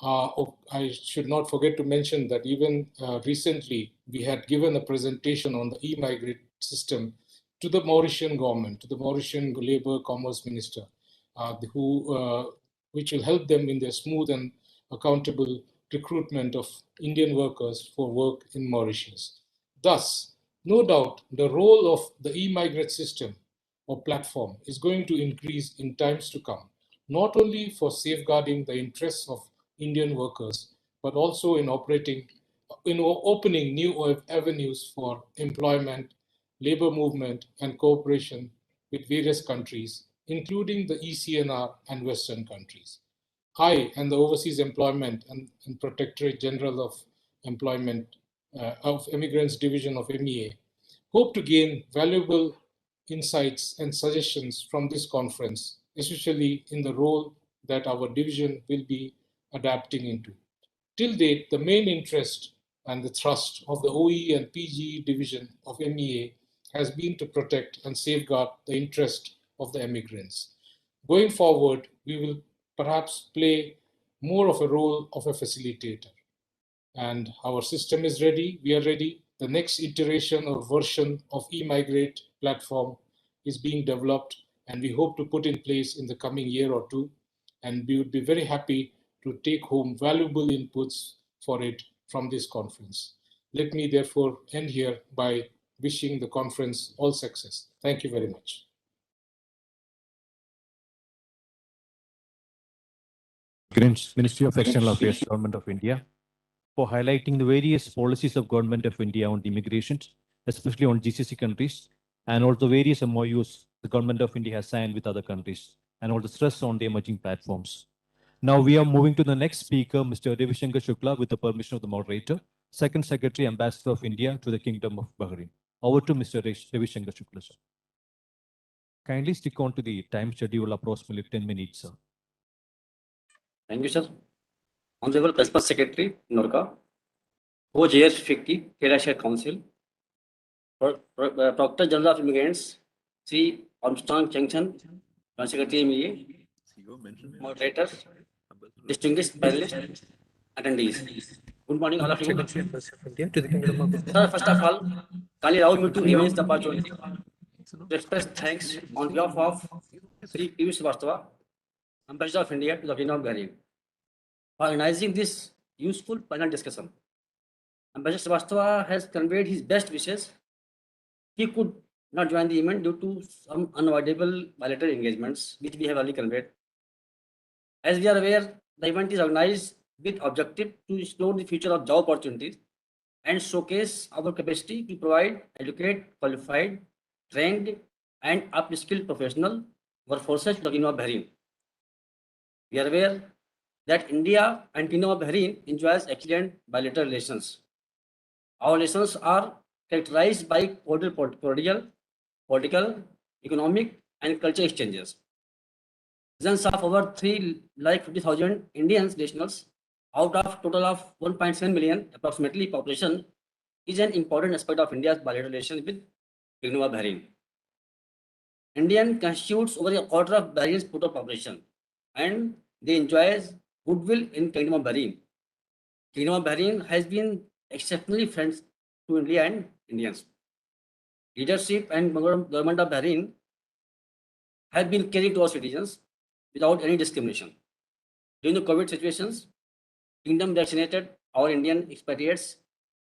I should not forget to mention that even recently, we had given a presentation on the eMigrate system to the Mauritian government, to the Mauritian Labour Commerce Minister, which will help them in their smooth and accountable recruitment of Indian workers for work in Mauritius. Thus, no doubt, the role of the eMigrate system or platform is going to increase in times to come, not only for safeguarding the interests of Indian workers, but also in opening new avenues for employment, labor movement, and cooperation with various countries, including the ECNR and Western countries. I and the Overseas Employment and Protectorate General of Employment of Immigrants Division of MEA hope to gain valuable insights and suggestions from this conference especially in the role that our division will be adapting into. Till date, the main interest and the thrust of the OE and PG division of MEA has been to protect and safeguard the interest of the emigrants. Going forward, we will perhaps play more of a role of a facilitator. And our system is ready, we are ready. The next iteration or version of eMigrate platform is being developed, and we hope to put in place in the coming year or two. And we would be very happy to take home valuable inputs for it from this conference. Let me therefore end here by wishing the conference all success. Thank you very much.
Ministry of External Affairs, Government of India, for highlighting the various policies of Government of India on the immigration, especially on GCC countries, and also various MOUs the Government of India has signed with other countries, and all the stress on the emerging platforms. Now we are moving to the next speaker, Mr. Ravi Shankar Shukla, with the permission of the moderator, Second Secretary Ambassador of India to the Kingdom of Bahrain. Over to Mr. Ravi Shankar Shukla, sir. Kindly stick on to the time schedule, approximately 10 minutes, sir.
Thank you, sir. Honorable Principal Secretary, NORCA, Co-Chair FICCI, Kerala State Council, Proctor General of Immigrants, Sri Armstrong Junction, Secretary MEA, moderators, distinguished panelists, attendees. Good morning, all of you. Sir, first of all, kindly allow me to embrace the opportunity to express thanks on behalf of Sri P.V. Srivastava, Ambassador of India to the Kingdom of Bahrain, for organizing this useful panel discussion. Ambassador Srivastava has conveyed his best wishes. He could not join the event due to some unavoidable bilateral engagements, which we have already conveyed. As we are aware, the event is organized with objective to explore the future of job opportunities and showcase our capacity to provide educated, qualified, trained, and upskilled professional workforces to the Kingdom of Bahrain. We are aware that India and Kingdom of Bahrain enjoys excellent bilateral relations. Our relations are characterized by cordial, political, economic, and cultural exchanges. Presence of over 350,000 Indian nationals out of total of 1.7 million approximately population is an important aspect of India's bilateral relations with Kingdom of Bahrain. Indian constitutes over a quarter of Bahrain's total population, and they enjoy goodwill in Kingdom of Bahrain. Kingdom of Bahrain has been exceptionally friends to India and Indians. Leadership and government of Bahrain have been caring to our citizens without any discrimination. During the COVID situations, Kingdom vaccinated our Indian expatriates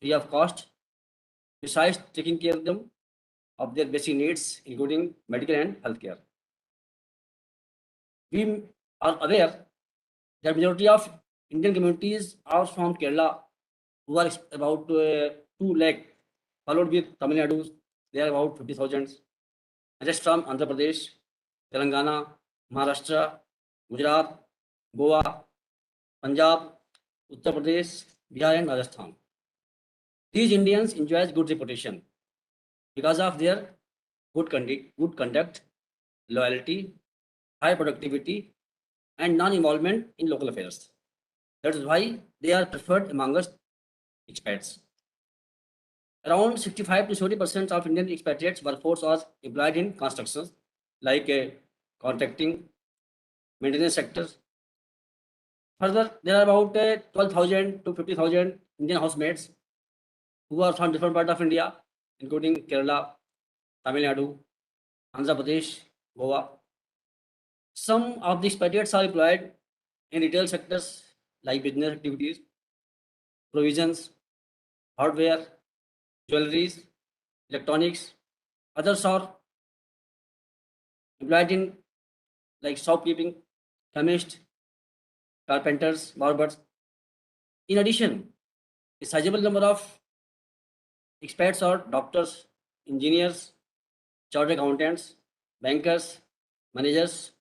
free of cost, besides taking care of them of their basic needs, including medical and healthcare. We are aware that majority of Indian communities are from Kerala, who are about 2 lakh, followed with Tamil Nadu, they are about 50,000. Rest from Andhra Pradesh, Telangana, Maharashtra, Gujarat, Goa, Punjab, Uttar Pradesh, Bihar, and Rajasthan. These Indians enjoy good reputation because of their good conduct, loyalty, high productivity, and non-involvement in local affairs. That is why they are preferred among us expats. Around 65 to 70% of Indian expatriates workforce are employed in constructions like contracting, maintenance sectors. Further, there are about 12,000 to 50,000 Indian housemaids who are from different parts of India, including Kerala, Tamil Nadu, Andhra Pradesh, Goa. Some of the expatriates are employed in retail sectors like business activities, provisions, hardware, jewelries, electronics. Others are employed in like shopkeeping, chemists, carpenters, barbers. In addition, a sizable number of expats are doctors, engineers, chartered accountants, bankers, managers,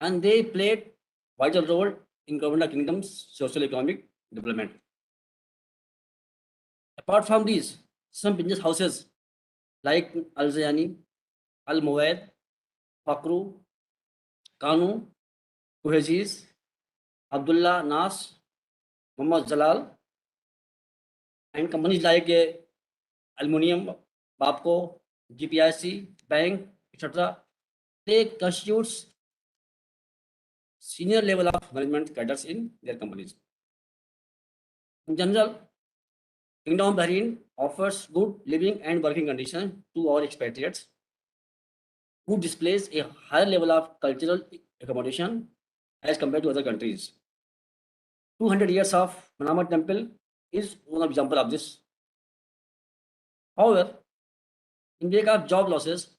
and they played vital role in government of kingdom's social economic development. Apart from these, some business houses like Al Zayani, Al Muwaid, Fakru, Kanu, Kuhaziz, Abdullah Nas, Muhammad Jalal, and companies like Aluminium, Babco, GPIC, Bank, etc. They constitute senior level of management cadres in their companies. In general, Kingdom of Bahrain offers good living and working conditions to our expatriates who displays a higher level of cultural accommodation as compared to other countries. 200 years of Manama Temple is one example of this. However, in wake of job losses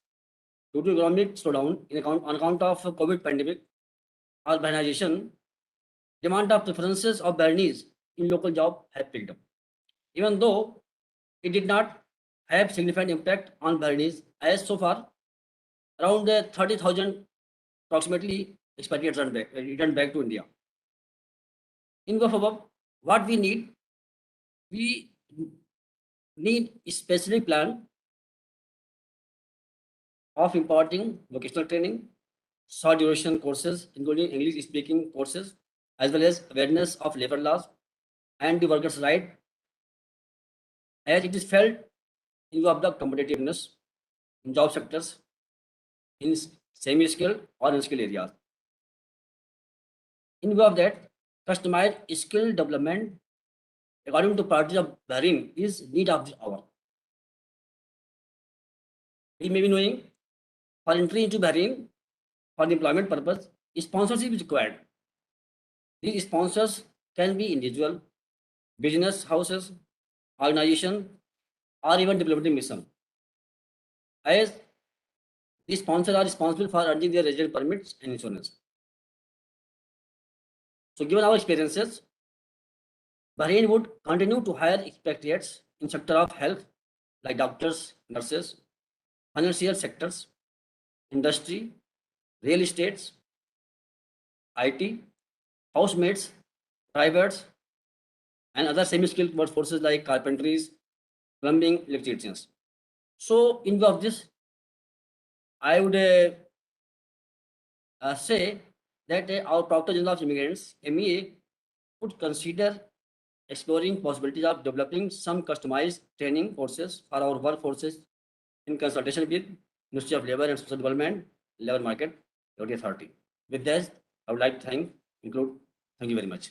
due to economic slowdown on account of COVID pandemic, urbanization, demand of preferences of Balinese in local job have picked up. Even though it did not have significant impact on Balinese, as so far around 30,000 approximately expatriates returned back to India. In view of above, what we need a specific plan of imparting vocational training, short duration courses, including English speaking courses, as well as awareness of labor laws and the workers' right, as it is felt in view of the competitiveness in job sectors in semi-skilled or unskilled areas. In view of that, customized skill development according to priorities of Bahrain is need of the hour. We may be knowing for entry into Bahrain for the employment purpose, sponsorship is required. These sponsors can be individual, business houses, organization, or even diplomatic mission. As the sponsors are responsible for earning their resident permits and insurance. So given our experiences, Bahrain would continue to hire expatriates in sector of health, like doctors, nurses, financial sectors, industry, real estates, IT, housemaids, drivers, and other semi-skilled workforces like carpentries, plumbing, electricians. So in view of this, I would say that our Proctor General of Immigrants, MEA, would consider exploring possibilities of developing some customized training courses for our workforces in consultation with Ministry of Labour and Social Development, Labour Market Regulatory Authority. With this, I would like to thank you very much.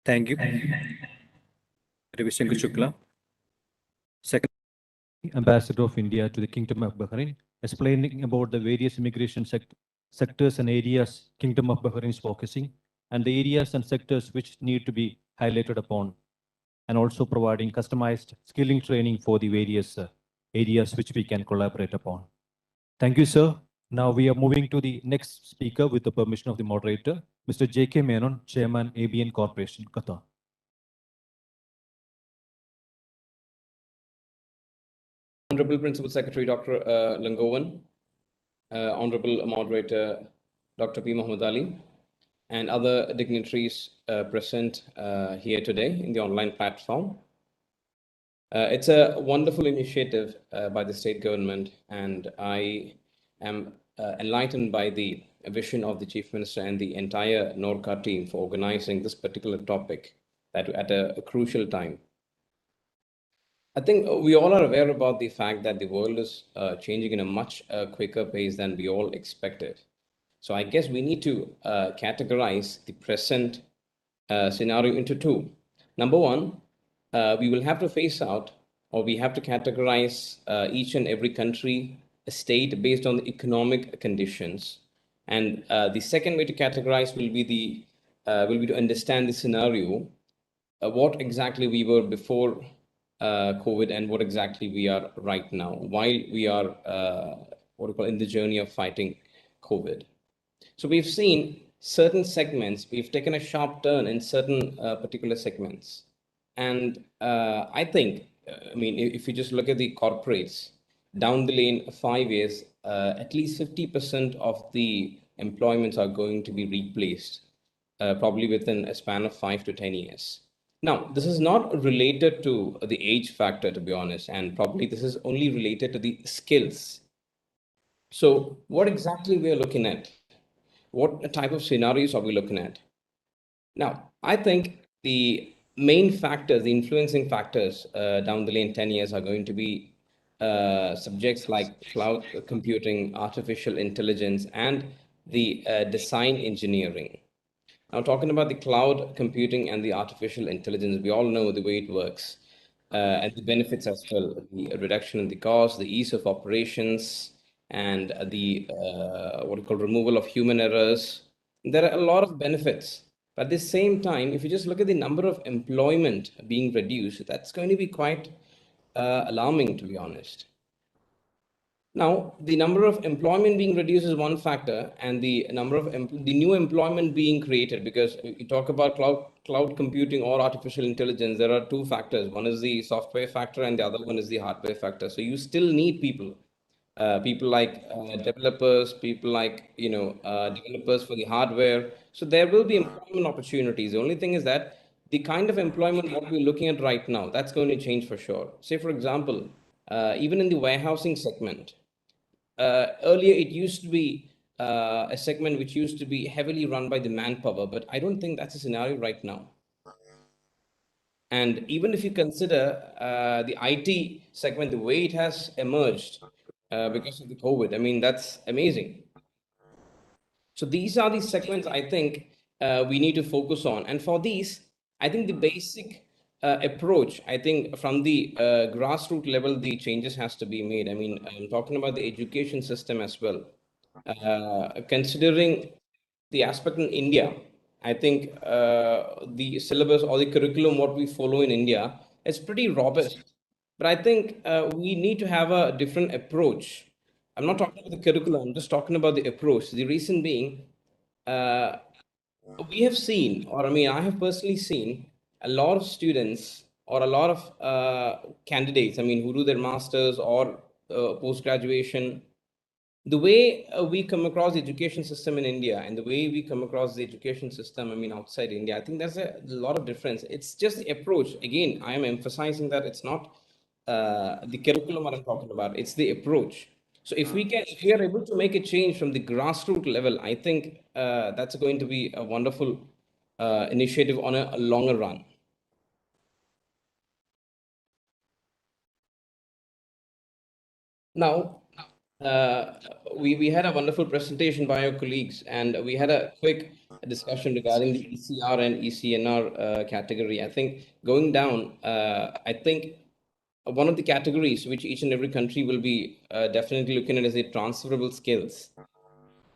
Thank you. Ravi Shankar Shukla, Second Ambassador of India to the Kingdom of Bahrain, explaining about the various immigration sectors and areas Kingdom of Bahrain is focusing, and the areas and sectors which need to be highlighted upon, and also providing customized skilling training for the various areas which we can collaborate upon. Thank you, sir. Now we are moving to the next speaker with the permission of the moderator, Mr. J.K. Menon, Chairman, ABN Corporation, Qatar.
Honorable Principal Secretary Dr. Langovan, Honorable Moderator Dr. P. Muhammad Ali, and other dignitaries present here today in the online platform. It's a wonderful initiative by the state government, and I am enlightened by the vision of the Chief Minister and the entire NORCA team for organizing this particular topic at a crucial time. I think we all are aware about the fact that the world is changing in a much quicker pace than we all expected. So I guess we need to categorize the present scenario into two. Number one, we will have to phase out, or we have to categorize each and every country, a state based on the economic conditions. And the second way to categorize will be to understand the scenario, what exactly we were before COVID and what exactly we are right now, while we are in the journey of fighting COVID. So we've seen certain segments, we've taken a sharp turn in certain particular segments. And I think, if you just look at the corporates, down the lane 5 years, at least 50% of the employments are going to be replaced, probably within a span of 5 to 10 years. Now, this is not related to the age factor, to be honest, and probably this is only related to the skills. So what exactly we are looking at? What type of scenarios are we looking at? Now, I think the main factors, the influencing factors down the lane 10 years are going to be subjects like cloud computing, artificial intelligence, and the design engineering. Now, talking about the cloud computing and the artificial intelligence, we all know the way it works and the benefits as well, the reduction in the cost, the ease of operations, and the what we call removal of human errors. There are a lot of benefits. But at the same time, if you just look at the number of employment being reduced, that's going to be quite alarming, to be honest. Now, the number of employment being reduced is one factor, and the number of the new employment being created, because you talk about cloud computing or artificial intelligence, there are two factors. One is the software factor, and the other one is the hardware factor. So you still need people, people like developers, people like developers for the hardware. So there will be employment opportunities. The only thing is that the kind of employment what we're looking at right now, that's going to change for sure. Say, for example, even in the warehousing segment. Earlier, it used to be a segment which used to be heavily run by the manpower, but I don't think that's a scenario right now. And even if you consider the IT segment, the way it has emerged because of the COVID, I mean, that's amazing. So these are the segments I think we need to focus on. And for these, I think the basic approach, I think from the grassroots level, the changes has to be made. I mean, I'm talking about the education system as well. Considering the aspect in India, I think the syllabus or the curriculum, what we follow in India, is pretty robust. But I think we need to have a different approach. I'm not talking about the curriculum, I'm just talking about the approach. The reason being, we have seen, or I mean, I have personally seen a lot of students or a lot of candidates, I mean, who do their masters or post graduation. The way we come across the education system in India and the way we come across the education system, I mean, outside India, I think there's a lot of difference. It's just the approach. Again, I am emphasizing that it's not the curriculum what I'm talking about, it's the approach. So if we are able to make a change from the grassroots level, I think that's going to be a wonderful initiative on a longer run. Now, we had a wonderful presentation by our colleagues, and we had a quick discussion regarding the ECR and ECNR category. I think going down, I think one of the categories which each and every country will be definitely looking at is the transferable skills.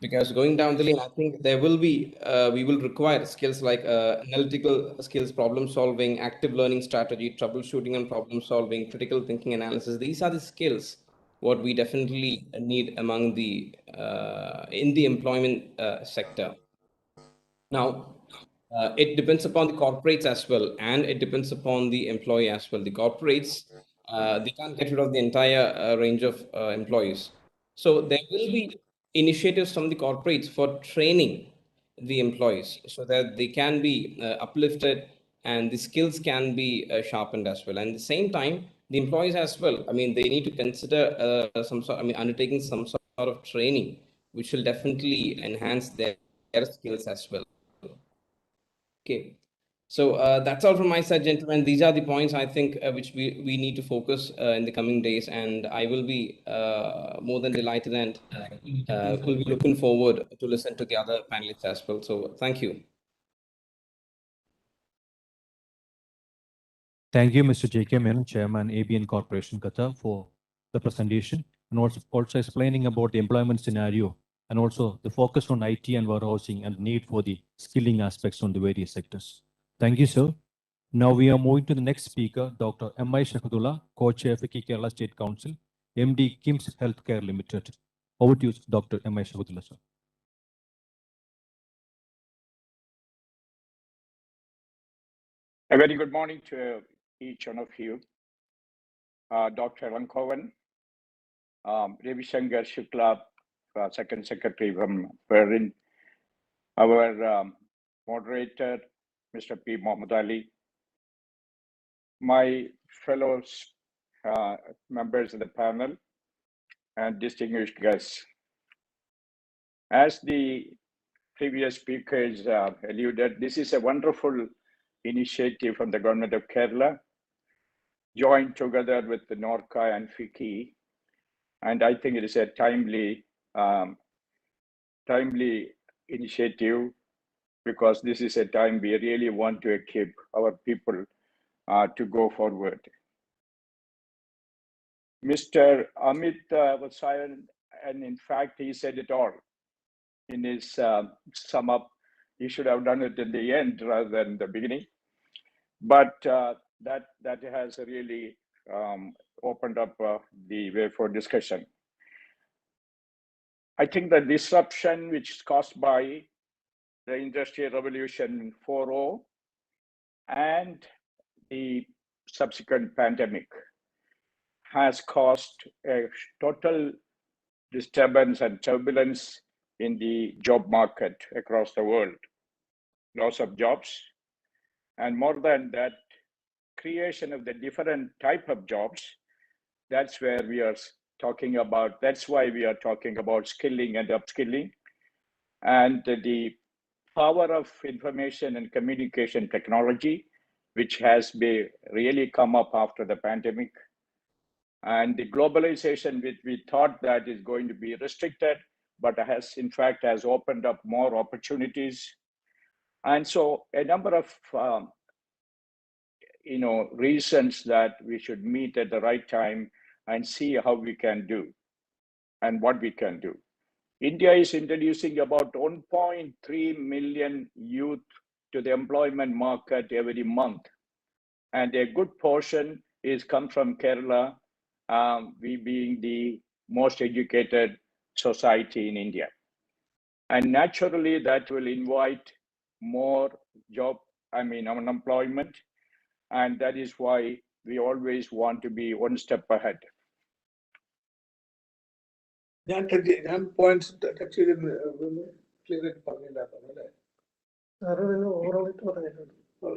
Because going down the lane, I think there will be, we will require skills like analytical skills, problem solving, active learning strategy, troubleshooting and problem solving, critical thinking analysis. These are the skills what we definitely need among the, in the employment sector. Now, it depends upon the corporates as well, and it depends upon the employee as well. The corporates, they can't get rid of the entire range of employees. So there will be initiatives from the corporates for training the employees so that they can be uplifted and the skills can be sharpened as well. And at the same time, the employees as well, I mean, they need to consider some sort, I mean, undertaking some sort of training, which will definitely enhance their skills as well. Okay, so that's all from my side, gentlemen. These are the points I think which we need to focus in the coming days, and I will be more than delighted and will be looking forward to listen to the other panelists as well. So thank you.
Thank you, Mr. J.K. Menon, Chairman, ABN Corporation, Qatar, for the presentation and also explaining about the employment scenario and also the focus on IT and warehousing and the need for the skilling aspects on the various sectors. Thank you, sir. Now we are moving to the next speaker, Dr. M.I. Shahadullah, Co-Chair FICCI Kerala State Council, MD KIMS Healthcare Limited. Over to you, Dr. M.I. Shahadullah, sir.
A very good morning to each one of you. Dr. Lankovan, Ravi Shankar Shukla, Second Secretary from Berlin, our moderator, Mr. P. Mohammed Ali, my fellow members of the panel, and distinguished guests. As the previous speakers alluded, this is a wonderful initiative from the government of Kerala, joined together with the NORCA and FICCI. And I think it is a timely initiative, because this is a time we really want to equip our people to go forward. Mr. Amit was silent, and in fact, he said it all in his sum up. He should have done it in the end rather than the beginning. But that has really opened up the way for discussion. I think the disruption which is caused by the Industrial Revolution 4.0 and the subsequent pandemic has caused a total disturbance and turbulence in the job market across the world. Loss of jobs, and more than that, creation of the different type of jobs. That's where we are talking about. That's why we are talking about skilling and upskilling, and the power of information and communication technology, which has really come up after the pandemic, and the globalization, which we thought that is going to be restricted, but has in fact has opened up more opportunities. And so a number of reasons that we should meet at the right time and see how we can do and what we can do. India is introducing about 1.3 million youth to the employment market every month, and a good portion is come from Kerala, we being the most educated society in India. And naturally, that will invite more unemployment, and that is why we always want to be one step ahead.
Points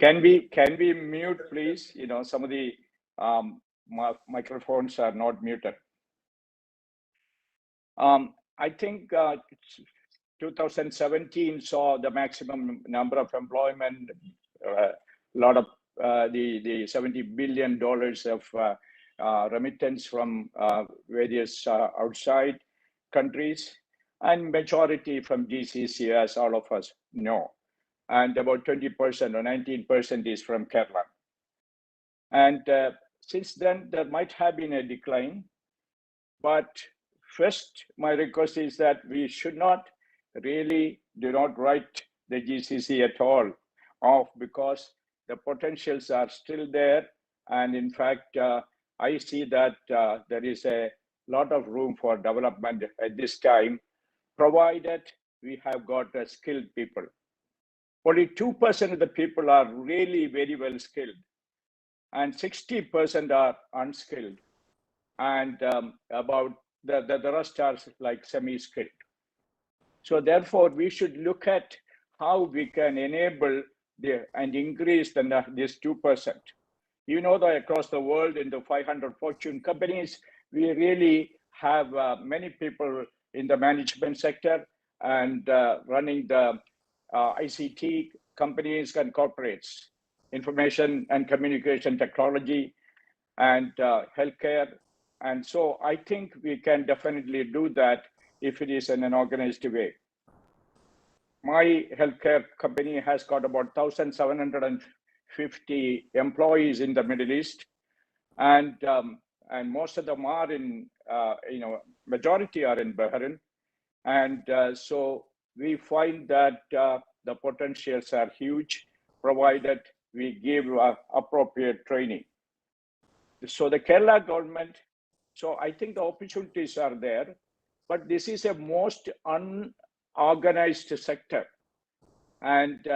Can we mute, please? Some of the microphones are not muted. I think 2017 saw the maximum number of employment, a lot of the $70 billion of remittance from various outside countries, and majority from GCC, as all of us know. And about 20% or 19% is from Kerala. And since then, there might have been a decline. But first, my request is that we should not do not write the GCC at all off, because the potentials are still there. And in fact, I see that there is a lot of room for development at this time, provided we have got skilled people. Only 2% of the people are really very well skilled, and 60% are unskilled, and about the rest are like semi-skilled. So therefore, we should look at how we can enable and increase this 2%. You know that across the world, in the 500 Fortune companies, we really have many people in the management sector and running the ICT companies and corporates, information and communication technology, and healthcare. And so I think we can definitely do that if it is in an organized way. My healthcare company has got about 1,750 employees in the Middle East, and most of them are in, majority are in Bahrain. And so we find that the potentials are huge, provided we give appropriate training. So the Kerala government, so I think the opportunities are there, but this is a most unorganized sector, and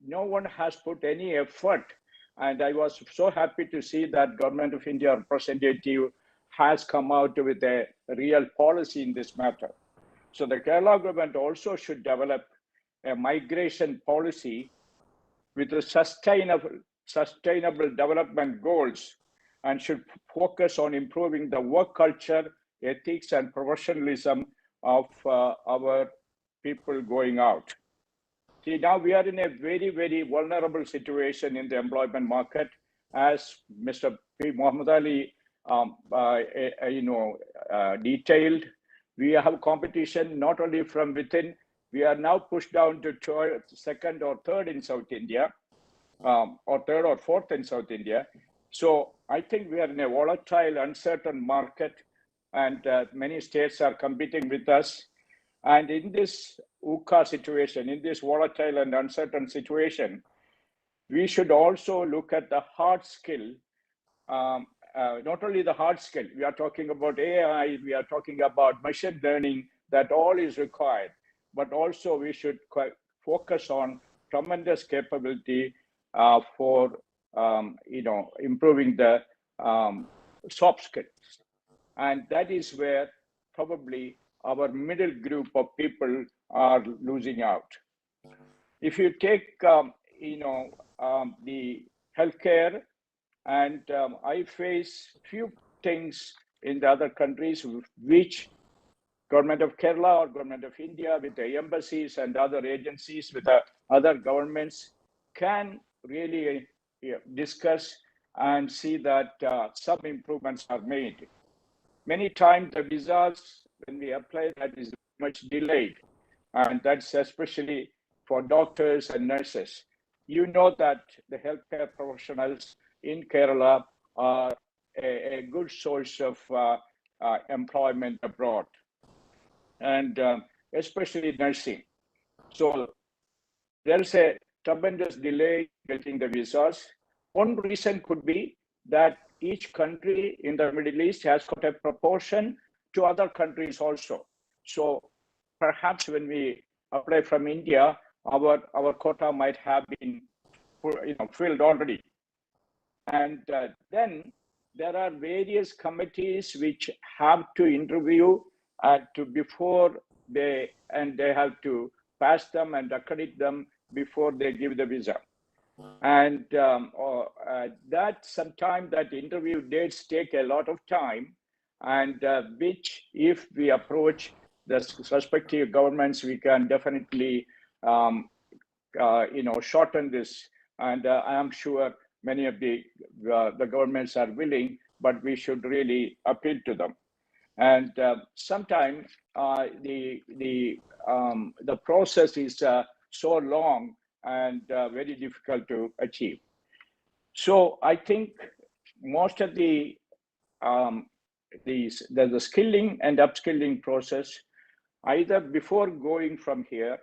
no one has put any effort. And I was so happy to see that Government of India representative has come out with a real policy in this matter. So the Kerala government also should develop a migration policy with a sustainable sustainable development goals and should focus on improving the work culture, ethics, and professionalism of our people going out. See, now we are in a very, very vulnerable situation in the employment market, as Mr. P. Mohammed Ali, detailed. We have competition not only from within. We are now pushed down to second or third in South India, or third or fourth in South India. So I think we are in a volatile, uncertain market, and many states are competing with us. And in this VUCA situation, in this volatile and uncertain situation, we should also look at the hard skill. Not only the hard skill, we are talking about AI, we are talking about machine learning, that all is required. But also we should focus on tremendous capability for improving the soft skills. And that is where probably our middle group of people are losing out. If you take, the healthcare, and I face few things in the other countries which Government of Kerala or Government of India with the embassies and other agencies with the other governments can really discuss and see that some improvements are made. Many times the visas, when we apply, that is much delayed. And that's especially for doctors and nurses. You know that the healthcare professionals in Kerala are a good source of employment abroad, and especially nursing. So there's a tremendous delay getting the visas. One reason could be that each country in the Middle East has got a proportion to other countries also. So perhaps when we apply from India, our quota might have been filled already. And then there are various committees which have to interview before they have to pass them and accredit them before they give the visa. And that sometimes that interview dates take a lot of time, and which if we approach the respective governments, we can definitely shorten this. And I am sure many of the governments are willing, but we should really appeal to them. And sometimes the process is so long and very difficult to achieve. So I think most of the skilling and upskilling process, either before going from here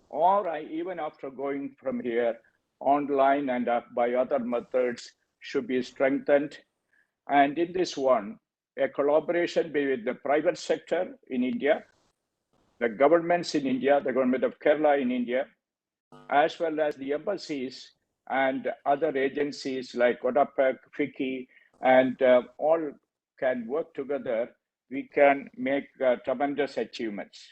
or even after going from here, online and by other methods, should be strengthened. And in this one, a collaboration between the private sector in India, the governments in India, the Government of Kerala in India, as well as the embassies and other agencies like ODAPEC, FICCI, and all can work together, we can make tremendous achievements.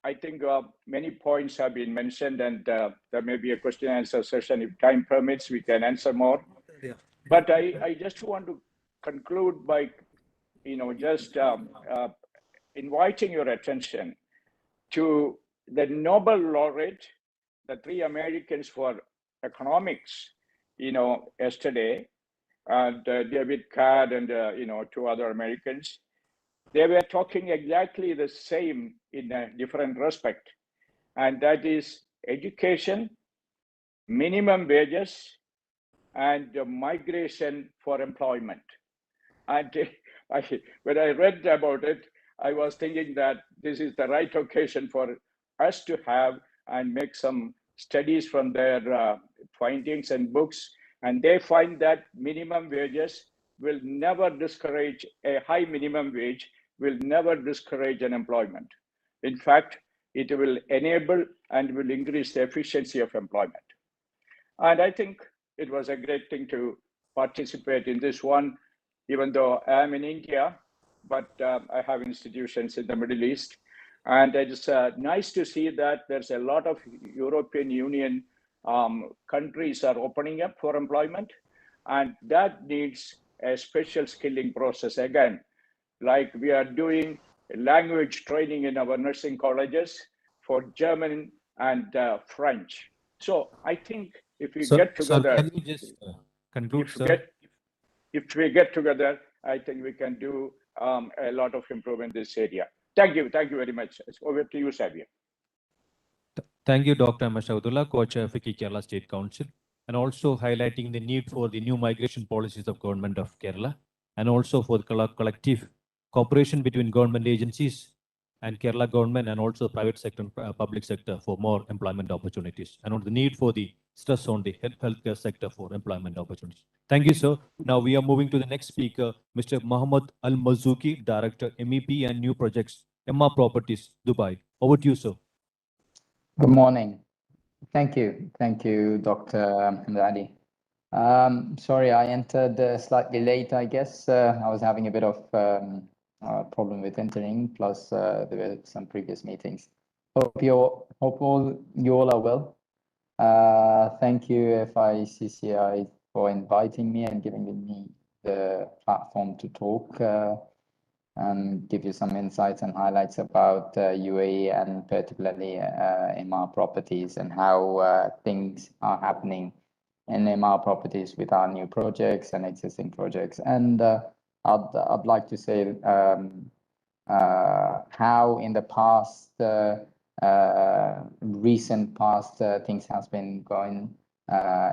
I think many points have been mentioned, and there may be a question and answer session. If time permits, we can answer more. Yeah. But I just want to conclude by, just inviting your attention to the Nobel laureate, the 3 Americans for economics, yesterday, and David Card and 2 other Americans. They were talking exactly the same in a different respect, and that is education, minimum wages, and migration for employment. And when I read about it, I was thinking that this is the right occasion for us to have and make some studies from their findings and books. And they find that minimum wages will never discourage, a high minimum wage will never discourage unemployment. In fact, it will enable and will increase the efficiency of employment. And I think it was a great thing to participate in this one, even though I am in India, but I have institutions in the Middle East. And it's nice to see that there's a lot of European Union countries are opening up for employment, and that needs a special skilling process again, like we are doing language training in our nursing colleges for German and French. So I think if we get together,
can you just conclude, sir?
If we get together, I think we can do a lot of improvement in this area. Thank you very much. Over to you, Xavier.
Thank you, Dr. Mashaudullah, co-chair of FICCI Kerala State Council, and also highlighting the need for the new migration policies of Government of Kerala, and also for the collective cooperation between government agencies and Kerala government, and also private sector and public sector for more employment opportunities, and on the need for the stress on the healthcare sector for employment opportunities. Thank you, sir. Now we are moving to the next speaker, Mr. Mohammed Al Mazouki, Director, MEP and New Projects, Emma Properties, Dubai. Over to you, sir.
Good morning. Thank you. Thank you, Dr. Hamdani. Sorry, I entered slightly late, I guess. I was having a bit of problem with entering, plus there were some previous meetings. Hope you all are well. Thank you, FICCI, for inviting me and giving me the platform to talk and give you some insights and highlights about UAE and particularly Emaar Properties and how things are happening in Emaar Properties with our new projects and existing projects. And I'd like to say how in the past, recent past, things has been going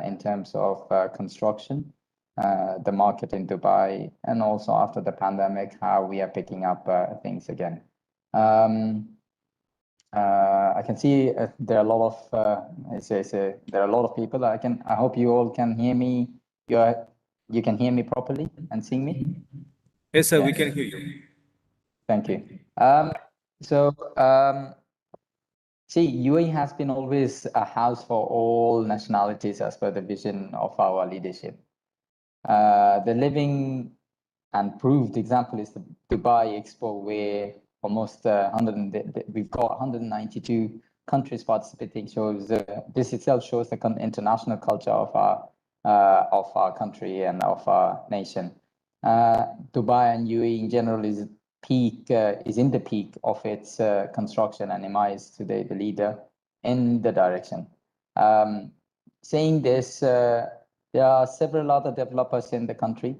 in terms of construction. The market in Dubai, and also after the pandemic, how we are picking up things again. I can see there are a lot of there are a lot of people. I hope you all can hear me. You can hear me properly and see me.
Yes, sir. Yes. We can hear you.
Thank you. See, UAE has been always a house for all nationalities as per the vision of our leadership. The living and proved example is the Dubai Expo, where almost we've got 192 countries participating. Shows this itself shows the international culture of our country and of our nation. Dubai and UAE in general is in the peak of its construction, and Emaar is today the leader in the direction. Saying this, there are several other developers in the country,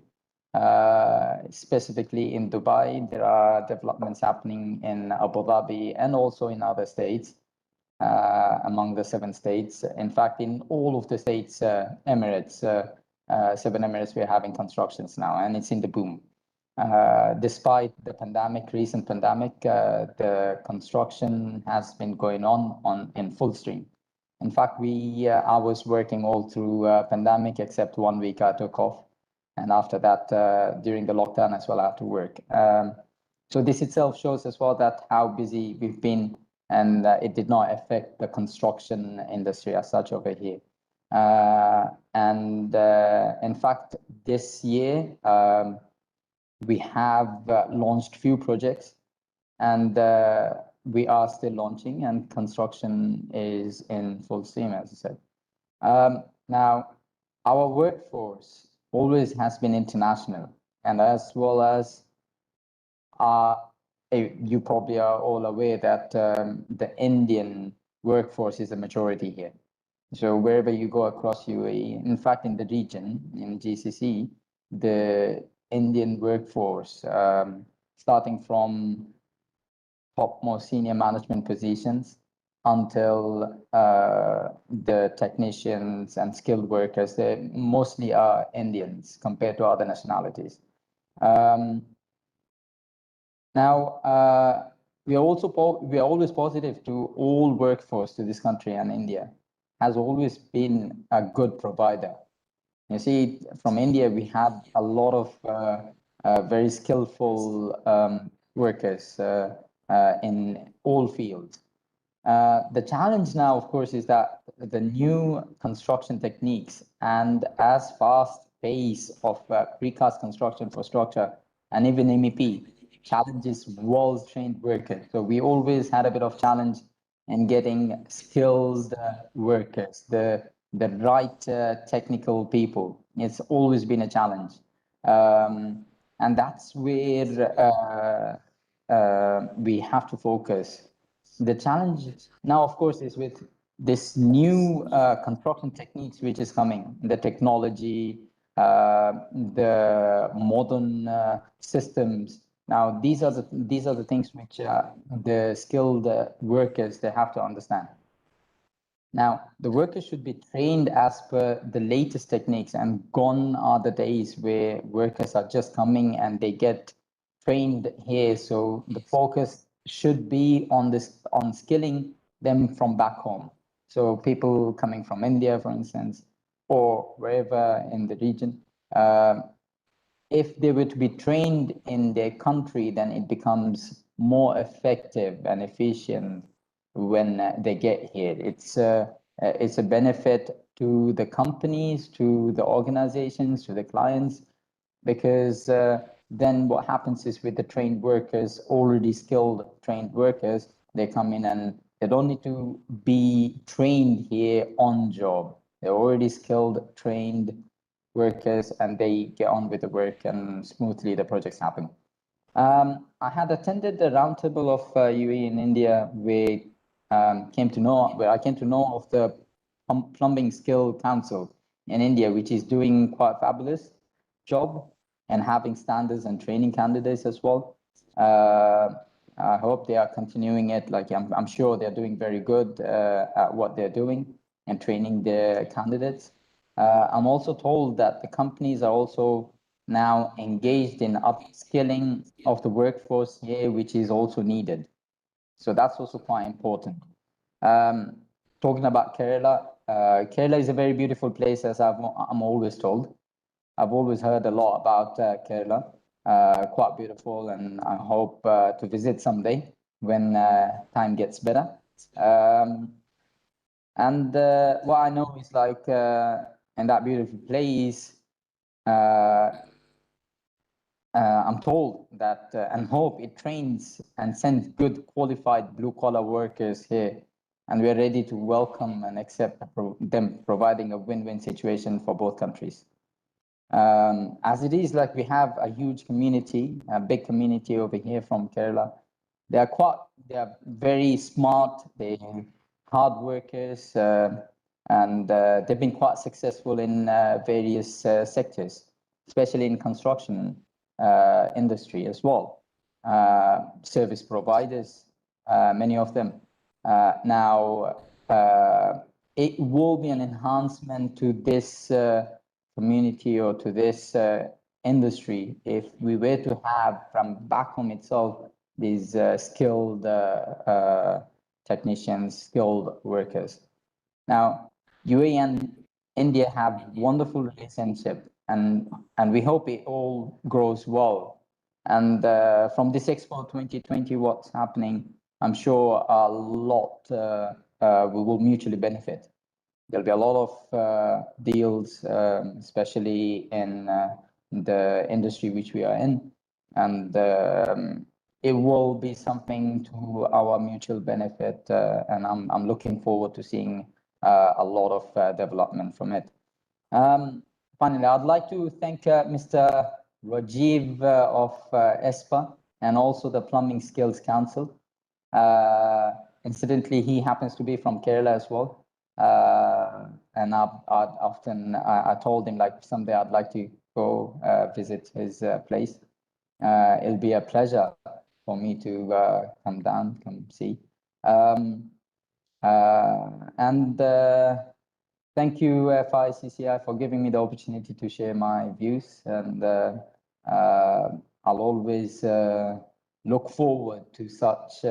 specifically in Dubai. There are developments happening in Abu Dhabi and also in other states, among the 7 states. In fact, in all of the states, Emirates, 7 Emirates, we're having constructions now, and it's in the boom. Despite the recent pandemic, the construction has been going on in full stream. In fact, I was working all through pandemic, except 1 week I took off. And after that, during the lockdown as well, I had to work. So this itself shows as well that how busy we've been, and it did not affect the construction industry as such over here. In fact, this year, we have launched few projects, and we are still launching, and construction is in full steam, as I said. Now, our workforce always has been international, and as well as you probably are all aware that the Indian workforce is a majority here. So wherever you go across UAE, in fact, in the region, in GCC, the Indian workforce, starting from topmost senior management positions until the technicians and skilled workers, they mostly are Indians compared to other nationalities. Now, we are always positive to all workforce to this country, and India has always been a good provider. You see, from India, we have a lot of very skillful workers in all fields. The challenge now, of course, is that the new construction techniques and as fast pace of precast construction for structure and even MEP challenges well-trained workers. So we always had a bit of challenge in getting skilled workers. The the right technical people. It's always been a challenge. And that's where we have to focus. The challenge now, of course, is with this new construction techniques which is coming, the technology, the modern systems. Now, these are the things which the skilled workers, they have to understand. Now, the workers should be trained as per the latest techniques, and gone are the days where workers are just coming and they get trained here. So the focus should be on skilling them from back home. So people coming from India, for instance, or wherever in the region, if they were to be trained in their country, then it becomes more effective and efficient when they get here. It's a benefit to the companies, to the organizations, to the clients, because then what happens is with the trained workers, already skilled trained workers, they come in and they don't need to be trained here on job. They're already skilled, trained workers, and they get on with the work and smoothly the projects happen. I had attended the roundtable of UAE in India where I came to know of the Plumbing Skill Council in India, which is doing quite a fabulous job and having standards and training candidates as well. I hope they are continuing it. Like I'm sure they're doing very good at what they're doing and training their candidates. I'm also told that the companies are also now engaged in upskilling of the workforce here, which is also needed. So that's also quite important. Talking about Kerala, Kerala is a very beautiful place, as I'm always told. I've always heard a lot about Kerala, quite beautiful, and I hope to visit someday when time gets better. And what I know is like in that beautiful place, I'm told that and hope it trains and sends good qualified blue collar workers here, and we're ready to welcome and accept them, providing a win-win situation for both countries. As it is, like we have a huge community, a big community over here from Kerala. They are very smart, they're hard workers, and they've been quite successful in various sectors, especially in construction industry as well. Service providers, many of them. Now, it will be an enhancement to this community or to this industry if we were to have from back home itself these skilled technicians, skilled workers. Now, UAE and India have wonderful relationship, and we hope it all grows well. And from this Expo 2020, what's happening, I'm sure a lot we will mutually benefit. There'll be a lot of deals, especially in the industry which we are in, and it will be something to our mutual benefit, and I'm looking forward to seeing a lot of development from it. Finally, I'd like to thank Mr. Rajiv of ESPA and also the Plumbing Skills Council. Incidentally, he happens to be from Kerala as well. And I told him like someday I'd like to go visit his place. It'll be a pleasure for me to come see. And thank you, FICCI, for giving me the opportunity to share my views. And I'll always look forward to such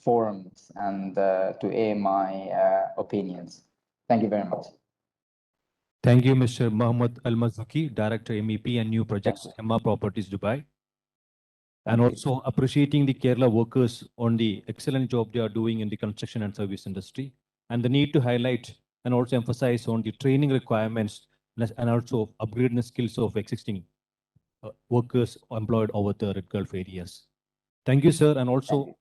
forums and to air my opinions. Thank you very much.
Thank you, Mr. Mohammed Al-Mazouki, Director MEP and New Projects, Emma Properties, Dubai. And also appreciating the Kerala workers on the excellent job they are doing in the construction and service industry, and the need to highlight and also emphasize on the training requirements and also upgrading the skills of existing workers employed over the Red Gulf areas. Thank you, sir. And also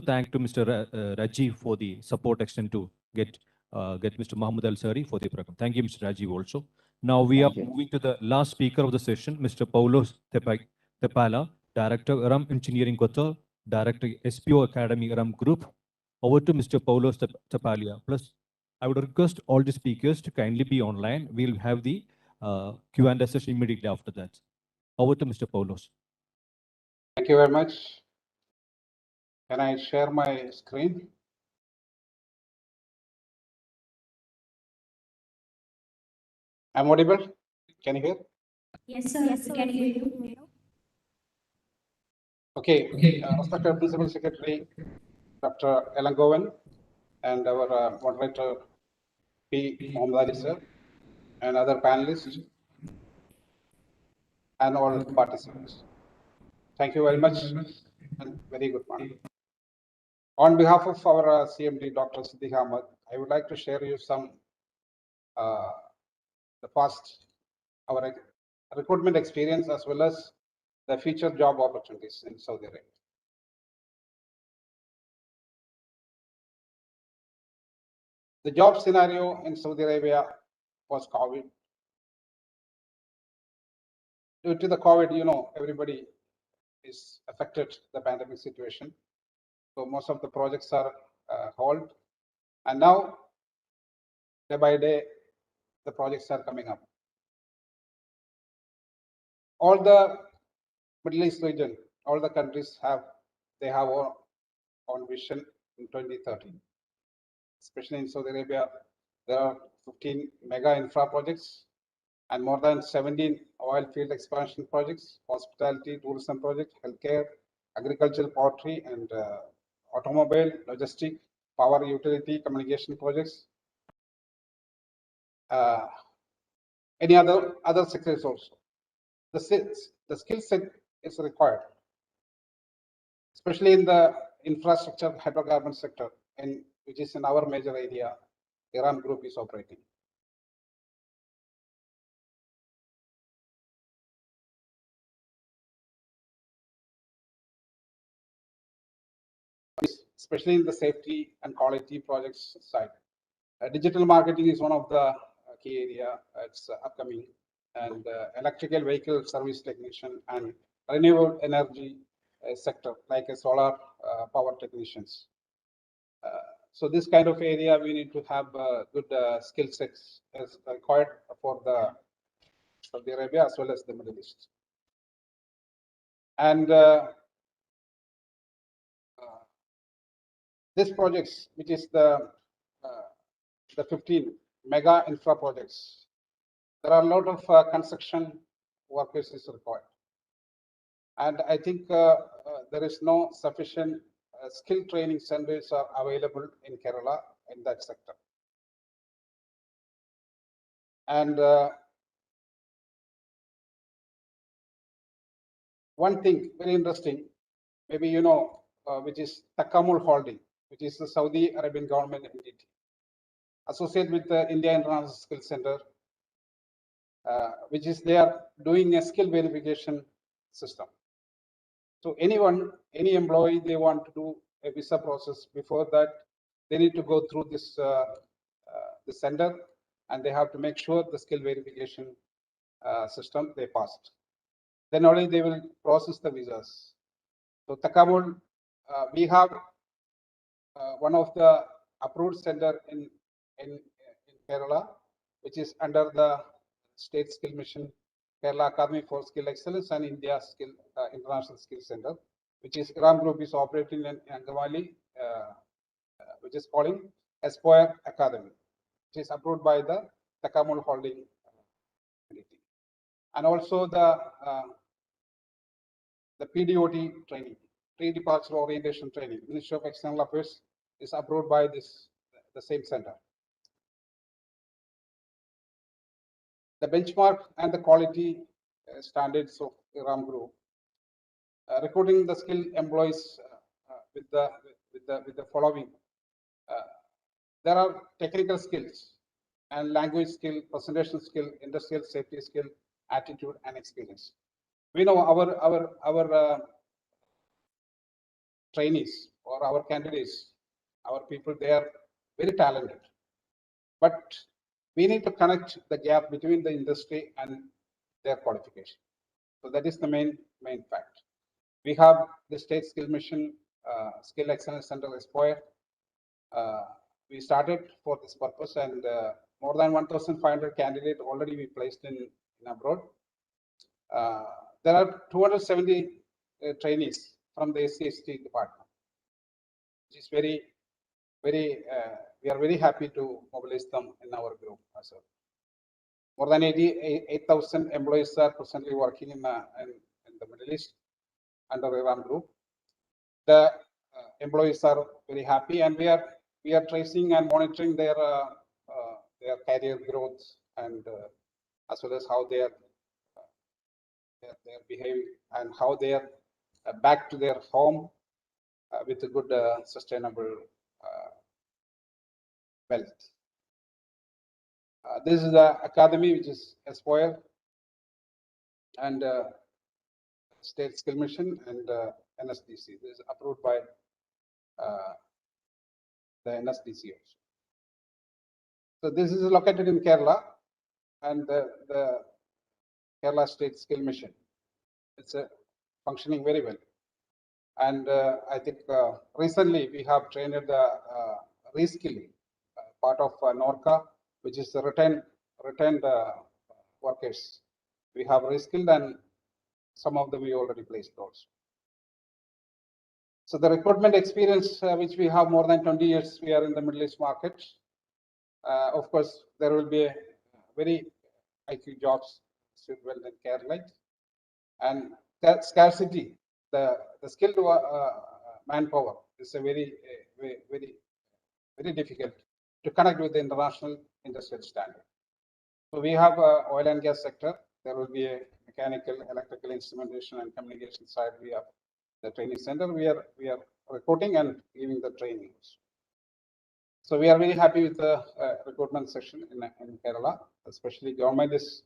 thank to Mr. Rajiv for the support extended to get get Mr. Mahmoud Al-Sari for the program. Thank you, Mr. Rajiv also. Now we are moving to the last speaker of the session, Mr. Paulos Tepala, Director, RAM Engineering Qatar, Director, SPO Academy, RAM Group. Over to Mr. Paulos Tepalia. Plus, I would request all the speakers to kindly be online. We'll have the Q&A session immediately after that. Over to Mr. Paulos.
Thank you very much. Can I share my screen? I'm audible? Can you hear?
Yes, sir. Yes, can hear you.
Okay. Respected Principal Secretary, Dr. Elangovan, and our moderator, P. Mohammad Ali, sir, and other panelists, and all participants. Thank you very much, and very good morning. On behalf of our CMD, Dr. Siddiq Ahmed, I would like to share you some the past, our recruitment experience, as well as the future job opportunities in Saudi Arabia. The job scenario in Saudi Arabia was COVID. Due to the COVID, everybody is affected the pandemic situation. So most of the projects are halted. And now, day by day, the projects are coming up. All the Middle East region, all the countries have own vision in 2030. Especially in Saudi Arabia, there are 15 mega infra projects and more than 17 oil field expansion projects, hospitality, tourism projects, healthcare, agricultural, poultry, and automobile, logistic, power utility, communication projects. Any other sectors also. The skill set is required, especially in the infrastructure hydrocarbon sector, which is in our major area, Iran Group is operating. Especially in the safety and quality projects side. Digital marketing is one of the key area. It's upcoming, and electrical vehicle service technician and renewable energy sector, like a solar power technicians. So this kind of area, we need to have good skill sets as required for the Saudi Arabia as well as the Middle East. And this projects, which is the 15 mega infra projects, there are a lot of construction workers is required. And I think there is no sufficient skill training centers are available in Kerala in that sector. And one thing very interesting, maybe you know, which is Takamul Holding, which is the Saudi Arabian government entity, associated with the India International Skill Center, which is they are doing a skill verification system. So any employee, they want to do a visa process. Before that, they need to go through this the center, and they have to make sure the skill verification system they passed. Then only they will process the visas. So Takamul, we have one of the approved center in Kerala, which is under the State Skill Mission, Kerala Academy for Skill Excellence, and India Skill International Skill Center, which is Iran Group is operating in Angawali, which is calling Aspire Academy, which is approved by the Takamul Holding entity. And also the PDOT training, pre-departure orientation training, Ministry of External Affairs is approved by the same center. The benchmark and the quality standards of Iran Group, recruiting the skilled employees with the following. There are technical skills and language skill, presentation skill, industrial safety skill, attitude, and experience. We know our trainees or our candidates, our people, they are very talented. but we need to connect the gap between the industry and their qualification. So that is the main fact. We have the State Skill Mission, Skill Excellence Center Aspire. We started for this purpose, and more than 1,500 candidates already we placed in abroad. There are 270 trainees from the SC/ST department, which is very, we are very happy to mobilize them in our group as well. More than 8,000 employees are presently working in the Middle East under IRAM group. The employees are very happy, and we are tracing and monitoring their career growth, and as well as how they are behaving and how they are back to their home with a good sustainable wealth. This is the academy which is Aspire and State Skill Mission and NSDC. This is approved by the NSDC also. So this is located in Kerala, and the Kerala State Skill Mission. It's functioning very well. And I think recently we have trained the reskilling part of NORCA, which is the returned workers. We have reskilled, and some of them we already placed also. So the recruitment experience, which we have more than 20 years, we are in the Middle East market. Of course, there will be a very IQ jobs suit well in Kerala, and that scarcity, the skilled manpower is a very difficult to connect with the international industrial standard. So we have oil and gas sector. There will be a mechanical, electrical, instrumentation, and communication side. We have the training center. We are recruiting and giving the training. So we are very happy with the recruitment session in Kerala. Especially government is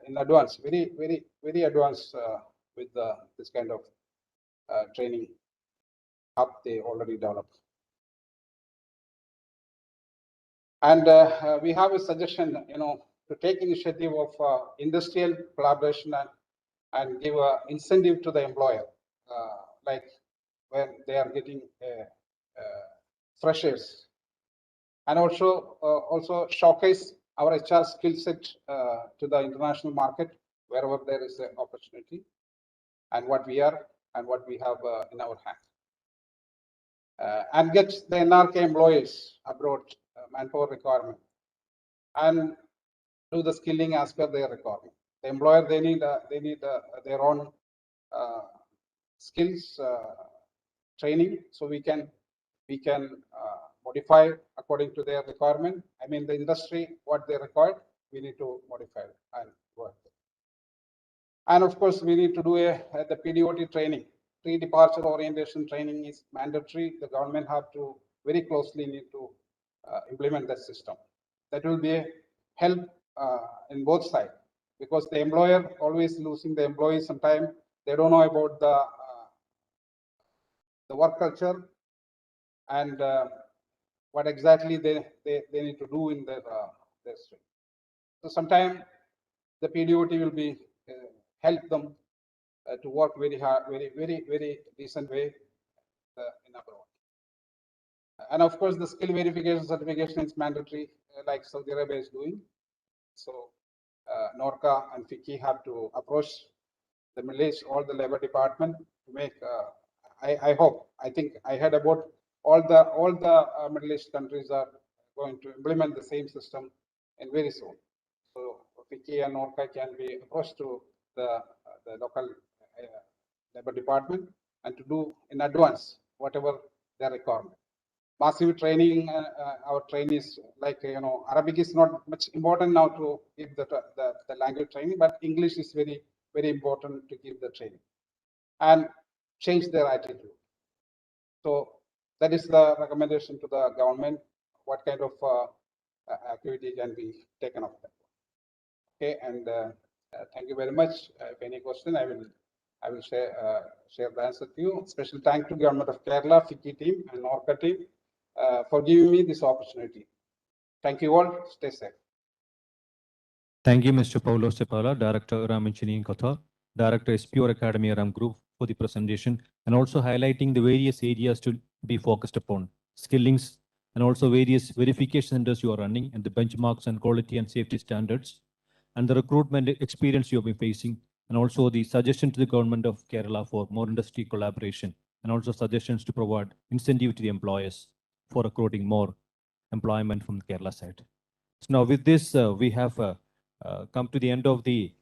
in advance, very advanced with this kind of training hub they already developed. And we have a suggestion, to take initiative of industrial collaboration and give an incentive to the employer, like when they are getting freshers, and also showcase our HR skill set to the international market wherever there is an opportunity, and what we are and what we have in our hand, and get the NRK employees abroad manpower requirement, and do the skilling as per their requirement. The employer, they need their own skills training, so we can modify according to their requirement. I mean, the industry, what they require, we need to modify and work. And of course, we need to do the PDOT training. Pre-departure orientation training is mandatory. The government have to very closely need to implement that system. That will be a help in both sides, because the employer always losing the employees. Sometimes they don't know about the work culture and what exactly they need to do in their stream. So sometimes the PDOT will be help them to work very hard, very decent way in abroad. And of course, the skill verification certification is mandatory, like Saudi Arabia is doing. So NORCA and FICCI have to approach the Middle East, all the labor department to make. I think I heard about all the Middle East countries are going to implement the same system in very soon. So FICCI and NORCA can be approached to the local labor department and to do in advance whatever their requirement. Massive training, our trainees, like Arabic is not much important now to give the language training, but English is very important to give the training and change their attitude. So that is the recommendation to the government. What kind of activity can be taken up? Okay, and thank you very much. If any question, I will share the answer to you. Special thank to Government of Kerala, FICCI team, and NORCA team for giving me this opportunity. Thank you all. Stay safe.
Thank you, Mr. Paulo Cepala, Director, Ram Engineering Qatar, Director, SPO Academy Ram Group, for the presentation and also highlighting the various areas to be focused upon, skillings, and also various verification centers you are running and the benchmarks and quality and safety standards, and the recruitment experience you have been facing, and also the suggestion to the government of Kerala for more industry collaboration, and also suggestions to provide incentive to the employers for recruiting more employment from the Kerala side. So now with this, we have come to the end of the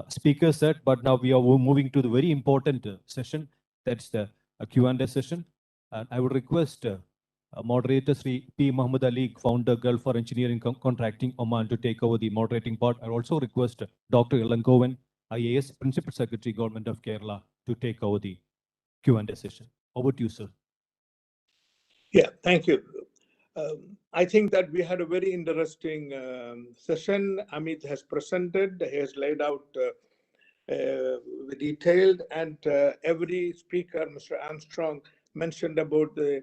speaker set, but now we are moving to the very important session. That's the Q&A session. And I would request moderator Sri P. Muhammad Ali, founder Gulf for Engineering Contracting Oman, to take over the moderating part. I also request Dr. Ilangovan, IAS Principal Secretary, Government of Kerala, to take over the Q&A session. Over to you, sir.
Yeah, thank you. I think that we had a very interesting session. Amit has presented, he has laid out detailed, and every speaker, Mr. Armstrong, mentioned about the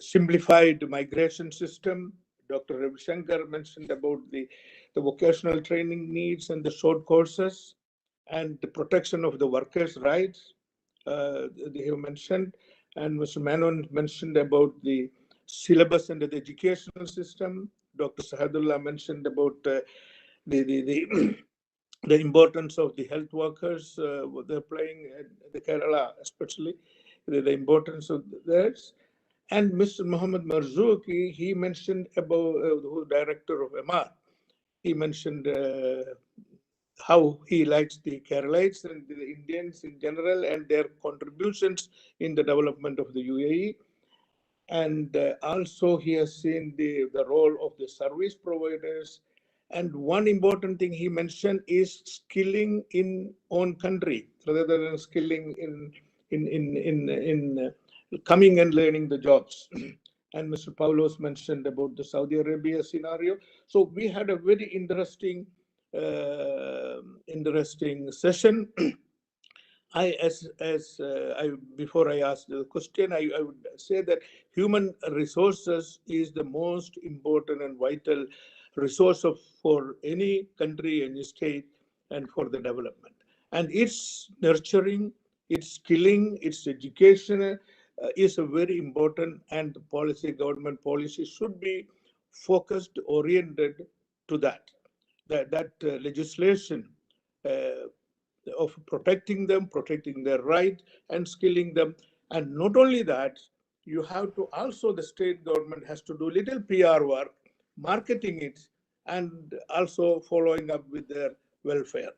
simplified migration system. Dr. Ravi Shankar mentioned about the vocational training needs and the short courses and the protection of the workers' rights. They have mentioned, and Mr. Menon mentioned about the syllabus and the educational system. Dr. Sahadullah mentioned about the importance of the health workers, what they're playing in the Kerala, especially the importance of theirs. And Mr. Muhammad Marzouki, he mentioned about the director of MR. He mentioned how he likes the Keralites and the Indians in general and their contributions in the development of the UAE. And also he has seen the role of the service providers. And one important thing he mentioned is skilling in own country rather than skilling in coming and learning the jobs. And Mr. Paulos mentioned about the Saudi Arabia scenario. So we had a very interesting session. Before I ask the question, I would say that human resources is the most important and vital resource for any country, any state, and for the development. And its nurturing, its skilling, its education is a very important, and government policy should be focused, oriented to that legislation of protecting them, protecting their right, and skilling them. And not only that, you have to also, the state government has to do little PR work, marketing it, and also following up with their welfare.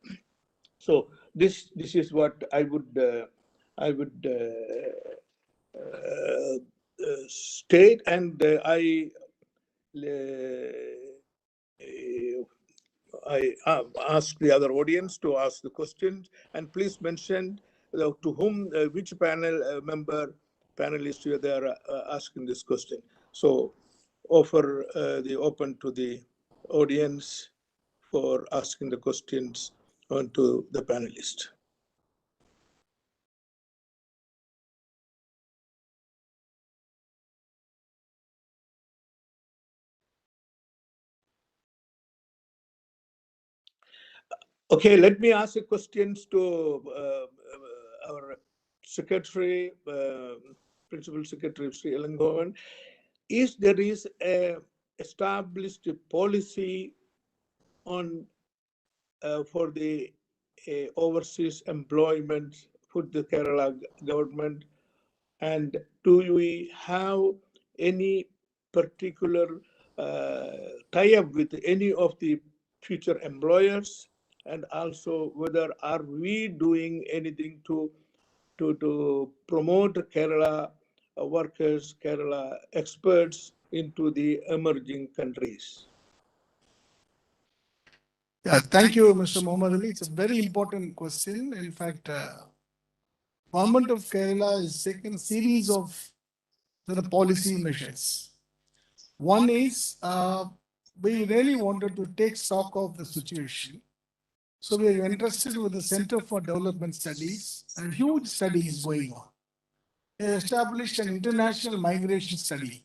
So this is what I would state, and I ask the other audience to ask the questions, and please mention to whom, which panel panelists you are asking this question. So offer the open to the audience for asking the questions onto the panelists. Okay, let me ask the questions to our secretary, Principal Secretary Sri Ilangovan. Is there is a established policy on for the overseas employment for the Kerala government, and do we have any particular tie-up with any of the future employers, and also whether are we doing anything to promote Kerala workers, Kerala experts into the emerging countries?
Yeah, thank you, Mr. Muhammad Ali. It's a very important question. In fact, Government of Kerala has taken a series of policy measures. One is we really wanted to take stock of the situation. So we are interested with the Center for Development Studies, and huge study is going on. They established an international migration study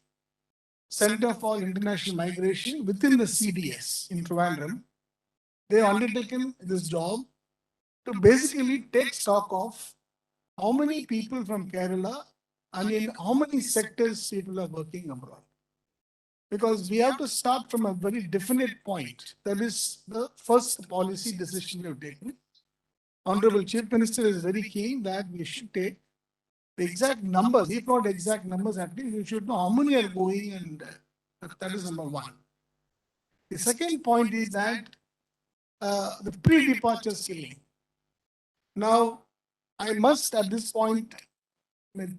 Center for International Migration within the CDS in Trivandrum. They have undertaken this job to basically take stock of how many people from Kerala and in how many sectors people are working abroad. Because we have to start from a very definite point. That is the first policy decision we have taken. Honorable Chief Minister is very keen that we should take the exact numbers, if not exact numbers, at least we should know how many are going, and that is number one. The second point is that the pre-departure skilling. Now, I must at this point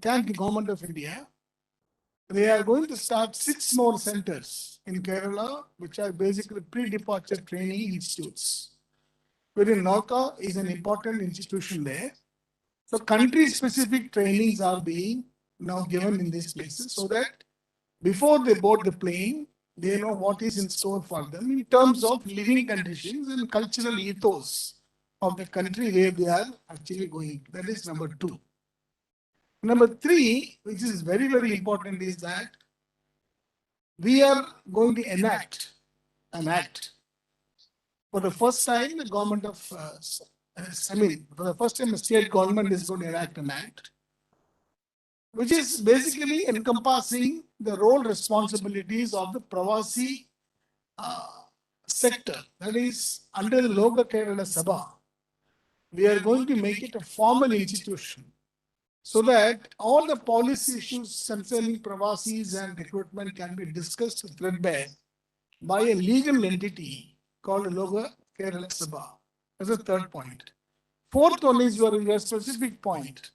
thank the Government of India. They are going to start 6 more centers in Kerala, which are basically pre-departure training institutes. Wherein Norca is an important institution there. So country-specific trainings are being now given in these places so that before they board the plane, they know what is in store for them in terms of living conditions and cultural ethos of the country where they are actually going. That is number 2. Number 3, which is very, very important, is that we are going to enact an act. For the first time, the government of, for the first time, the state government is going to enact an act, which is basically encompassing the role responsibilities of the Pravasi sector. That is, under the Loka Kerala Sabha, we are going to make it a formal institution so that all the policy issues concerning Pravasis and recruitment can be discussed threadbare by a legal entity called Loka Kerala Sabha. That's the third point. Fourth one is your specific point,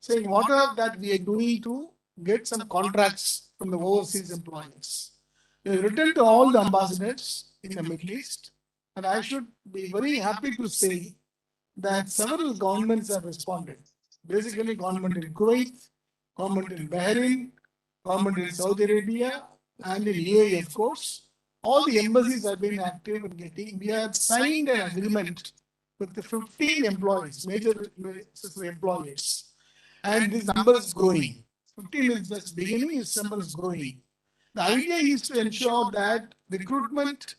saying what are that we are doing to get some contracts from the overseas employers. We have written to all the ambassadors in the Middle East, and I should be very happy to say that several governments have responded. Basically, government in Kuwait, government in Bahrain, government in Saudi Arabia, and in UAE, of course. All the embassies have been active in getting. We have signed an agreement with the 15 employees, major employers, and this number is growing. 15 is just beginning, this number is growing. The idea is to ensure that recruitment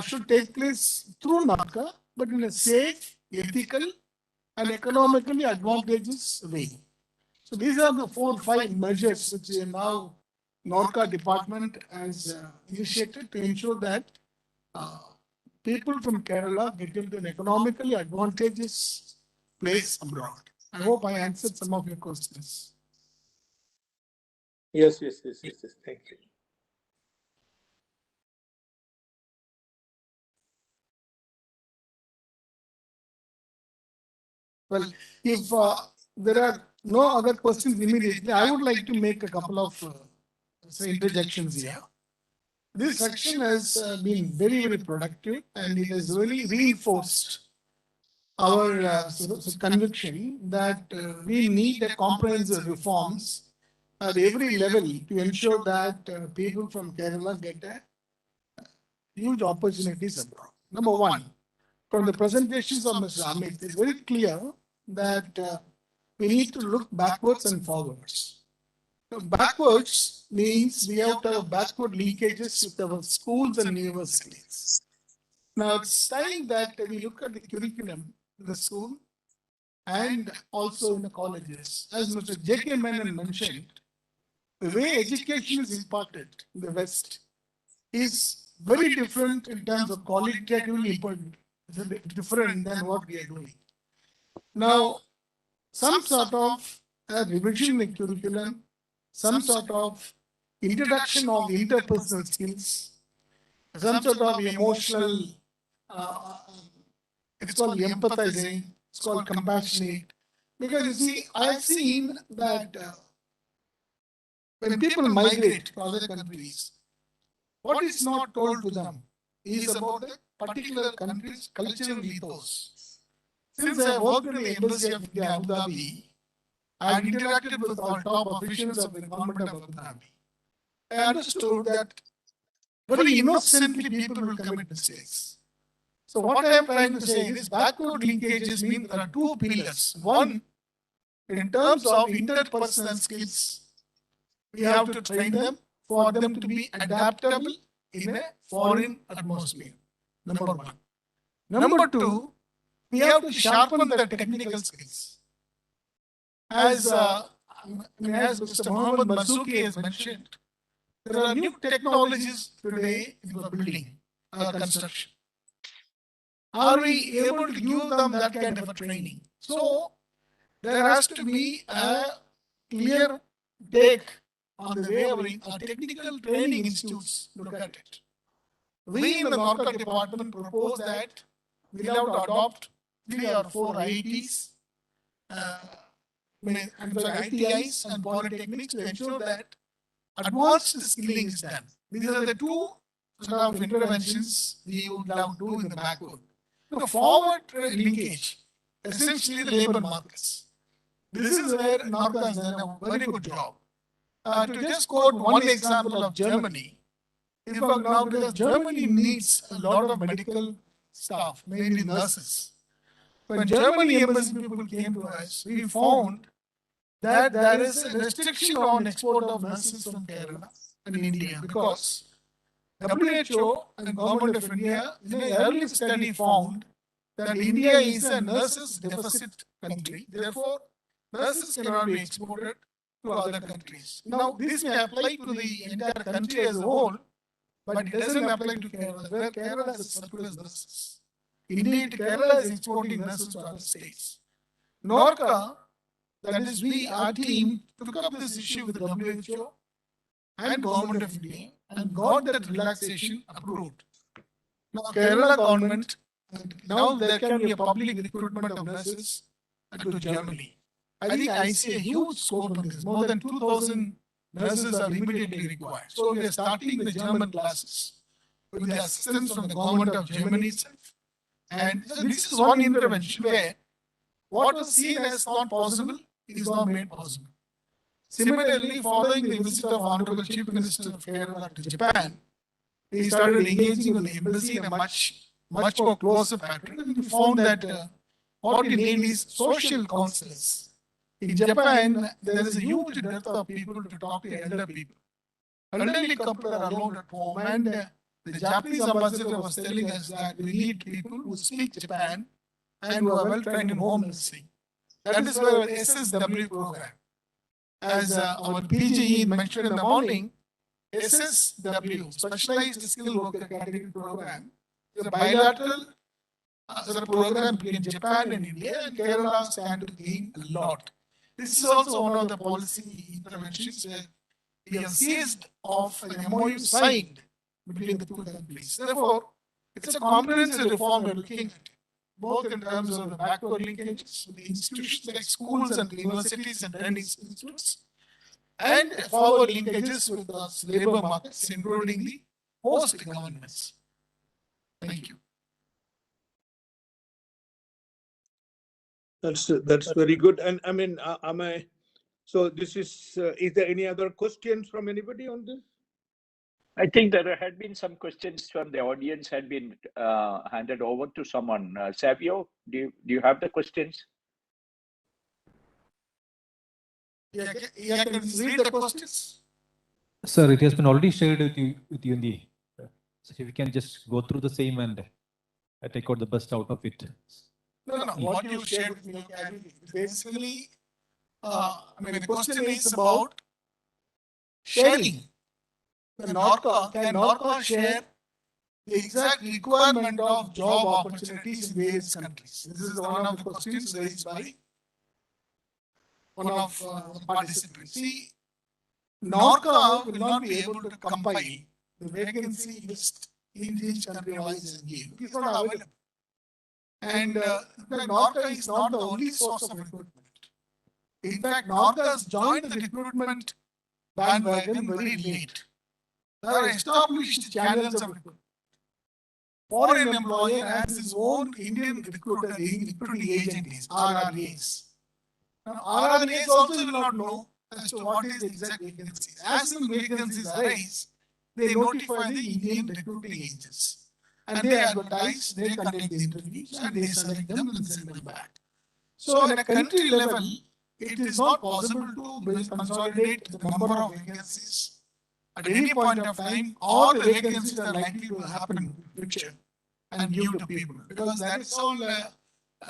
should take place through NACA, but in a safe, ethical, and economically advantageous way. So these are the 4 or 5 measures which now Norca department has initiated to ensure that people from Kerala get into an economically advantageous place abroad. I hope I answered some of your questions.
Yes. Thank you.
Well, if there are no other questions immediately, I would like to make a couple of interjections here. This section has been very, very productive, and it has really reinforced our conviction that we need a comprehensive reforms at every level to ensure that people from Kerala get huge opportunities abroad. Number one, from the presentations of Mr. Amit, it's very clear that we need to look backwards and forwards. So backwards means we have to have backward linkages with our schools and universities. Now it's time that we look at the curriculum in the school and also in the colleges. As Mr. J.K. Menon mentioned, the way education is imparted in the West is very different in terms of qualitatively important, different than what we are doing. Now, some sort of revision in the curriculum, some sort of introduction of interpersonal skills, some sort of emotional, it's called empathizing, it's called compassionate. Because you see, I've seen that when people migrate to other countries, what is not told to them is about the particular country's cultural ethos. Since I worked in the Embassy of India, Abu Dhabi, I had interacted with all top officials of the government of Abu Dhabi. I understood that very innocently people will commit mistakes. So what I am trying to say is backward linkages mean there are 2 pillars. One, in terms of interpersonal skills, we have to train them for them to be adaptable in a foreign atmosphere. Number one. Number two, we have to sharpen the technical skills. As Mr. Mohammed Marzuki has mentioned, there are new technologies today in the building construction. Are we able to give them that kind of a training? So there has to be a clear take on the way our technical training institutes look at it. We in the NORCA department propose that we'll have to adopt 3 or 4 IITs, ITIs and polytechnics to ensure that advanced skilling is done. These are the 2 sort of interventions we would love to do in the backward. The forward linkage, essentially the labor markets. This is where NORCA has done a very good job. To just quote one example of Germany, in fact, now because Germany needs a lot of medical staff, mainly nurses. When Germany embassy people came to us, we found that there is a restriction on export of nurses from Kerala and India because WHO and Government of India in an early study found that India is a nurses deficit country. Therefore, nurses cannot be exported to other countries. Now, this may apply to the entire country as a whole, but it doesn't apply to Kerala, where Kerala has a surplus nurses. Indeed, Kerala is exporting nurses to other states. NORCA, that is we, our team, took up this issue with WHO and Government of India and got that relaxation approved. Now, Kerala government, now there can be a public recruitment of nurses to Germany. I think I see a huge scope on this. More than 2,000 nurses are immediately required. So we are starting the German classes with the assistance from the government of Germany itself. And this is one intervention where what was seen as not possible is not made possible. Similarly, following the visit of Honorable Chief Minister of Kerala to Japan, we started engaging with the embassy in a much more closer pattern. And we found that what we need is social counselors. In Japan, there is a huge dearth of people to talk to elder people. Elderly couple are alone at home, and the Japanese ambassador was telling us that we need people who speak Japan and who are well trained in home nursing. That is where SSW program, as our PGE mentioned in the morning, SSW, Specialized Skilled Worker Category Program, is a bilateral program between Japan and India, and Kerala stand to gain a lot. This is also one of the policy interventions where we have seized of an MOU signed between the 2 countries. Therefore, it's a comprehensive reform we're looking at, both in terms of the backward linkages with the institutions like schools and universities and training institutes, and forward linkages with the labor markets, including the host governments. Thank you.
That's very good. And I mean, so this is there any other questions from anybody on this?
I think there had been some questions from the audience had been handed over to someone. Savio, do you have the questions?
Yeah, can you read the questions?
Sir, it has been already shared with you in the. So if you can just go through the same and take out the best out of it.
No. What you shared with me, basically, the question is about sharing. Can NORCA share the exact requirement of job opportunities in various countries? This is one of the questions raised by one of the participants. See, NORCA will not be able to compile the vacancy list in each country wise and give. It is not available. And NORCA is not the only source of recruitment. In fact, NORCA has joined the recruitment bandwagon very late. There are established channels of recruitment. Foreign employer has his own Indian recruiting agencies, RRAs. Now, RRAs also will not know as to what is the exact vacancies. As soon as vacancies arise, they notify the Indian recruiting agents. And they advertise, they conduct the interviews, and they select them and send them back. So, at a country level, it is not possible to consolidate the number of vacancies at any point of time, all the vacancies are likely to happen in the future and give to people, because that is all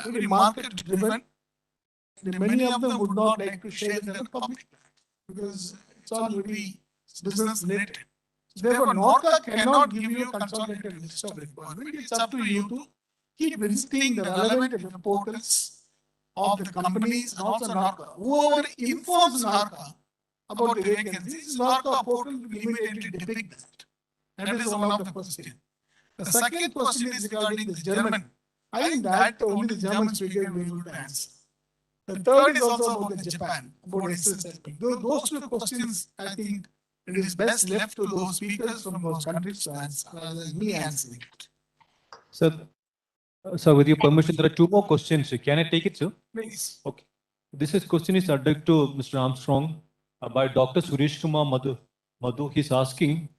very market driven. Many of them would not like to share it in the public because it's all very business related. Therefore, NORCA cannot give you a consolidated list of requirements. It's up to you to keep visiting the relevant portals of the companies and also NORCA. Whoever informs NORCA about the vacancies, NORCA portal will immediately depict that. That is one of the questions. The second question is regarding the German. I think that only the German speaker will be able to answer. The third is also about the Japan, about SSLP. Those two questions, I think it is best left to those speakers from those countries to answer, rather than me answering it.
Sir, with your permission, there are two more questions. Can I take it, sir?
Please.
Okay. This question is addressed to Mr. Armstrong by Dr. Suresh Kumar Madhu. He's asking,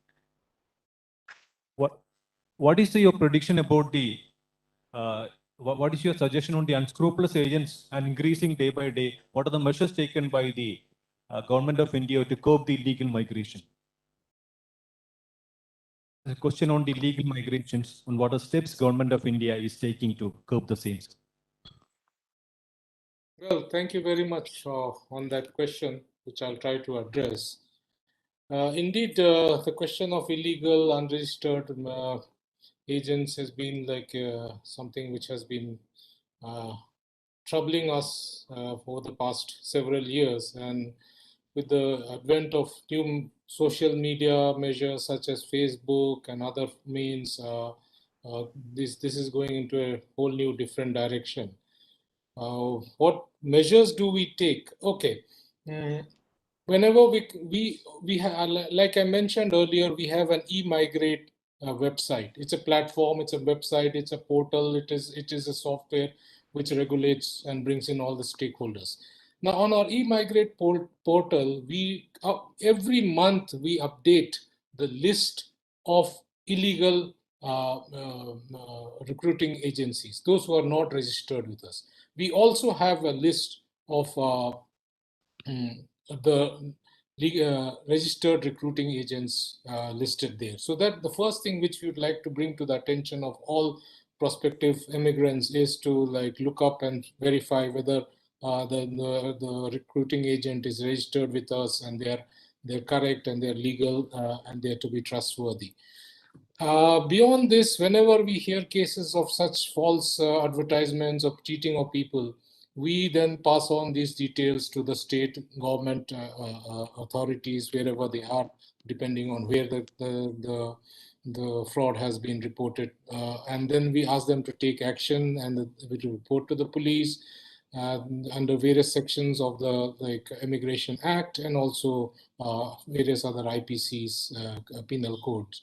what is your prediction about the what is your suggestion on the unscrupulous agents and increasing day by day? What are the measures taken by the government of India to curb the illegal migration? The question on the illegal migrations, on what are steps government of India is taking to curb the same.
Well, thank you very much on that question, which I'll try to address. Indeed, the question of illegal, unregistered agents has been like something which has been troubling us for the past several years. And with the advent of new social media measures such as Facebook and other means, this is going into a whole new different direction. What measures do we take? Okay. Whenever we have, like I mentioned earlier, we have an eMigrate website. It's a platform, it's a website, it's a portal, it is a software which regulates and brings in all the stakeholders. Now on our eMigrate portal, we every month we update the list of illegal recruiting agencies, those who are not registered with us. We also have a list of the registered recruiting agents listed there. So that the first thing which we would like to bring to the attention of all prospective immigrants is to like look up and verify whether the recruiting agent is registered with us and they're correct and they're legal and they're to be trustworthy. Beyond this, whenever we hear cases of such false advertisements of cheating of people, we then pass on these details to the state government authorities wherever they are, depending on where the fraud has been reported. And then we ask them to take action and we report to the police under various sections of the Immigration Act and also various other IPCs, penal codes.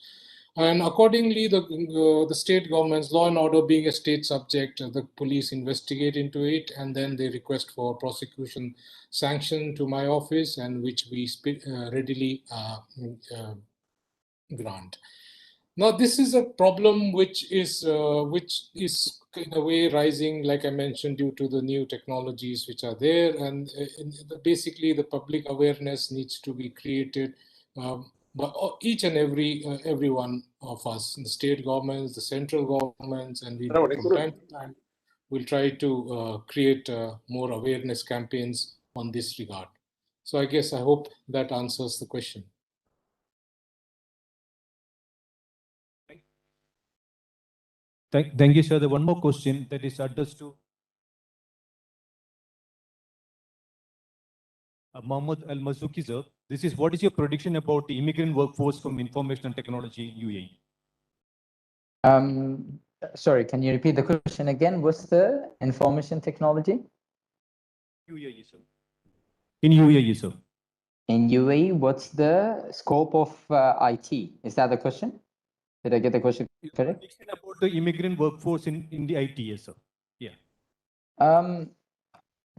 And accordingly, the state government's law and order being a state subject, the police investigate into it, and then they request for prosecution sanction to my office, and which we readily grant. Now, this is a problem which is in a way rising, like I mentioned, due to the new technologies which are there, and basically the public awareness needs to be created. But each and every one of us, the state governments, the central governments, and we from time to time will try to create more awareness campaigns on this regard. So I guess I hope that answers the question.
Thank you, sir. The one more question that is addressed to Mohammed Al Mazouki, sir. This is, what is your prediction about the immigrant workforce from information and technology UAE?
Sorry, can you repeat the question again? What's the information technology?
UAE, sir. In UAE, sir.
In UAE, what's the scope of IT? Is that the question? Did I get the question correct?
Prediction about the immigrant workforce in the IT, yes, sir. Yeah.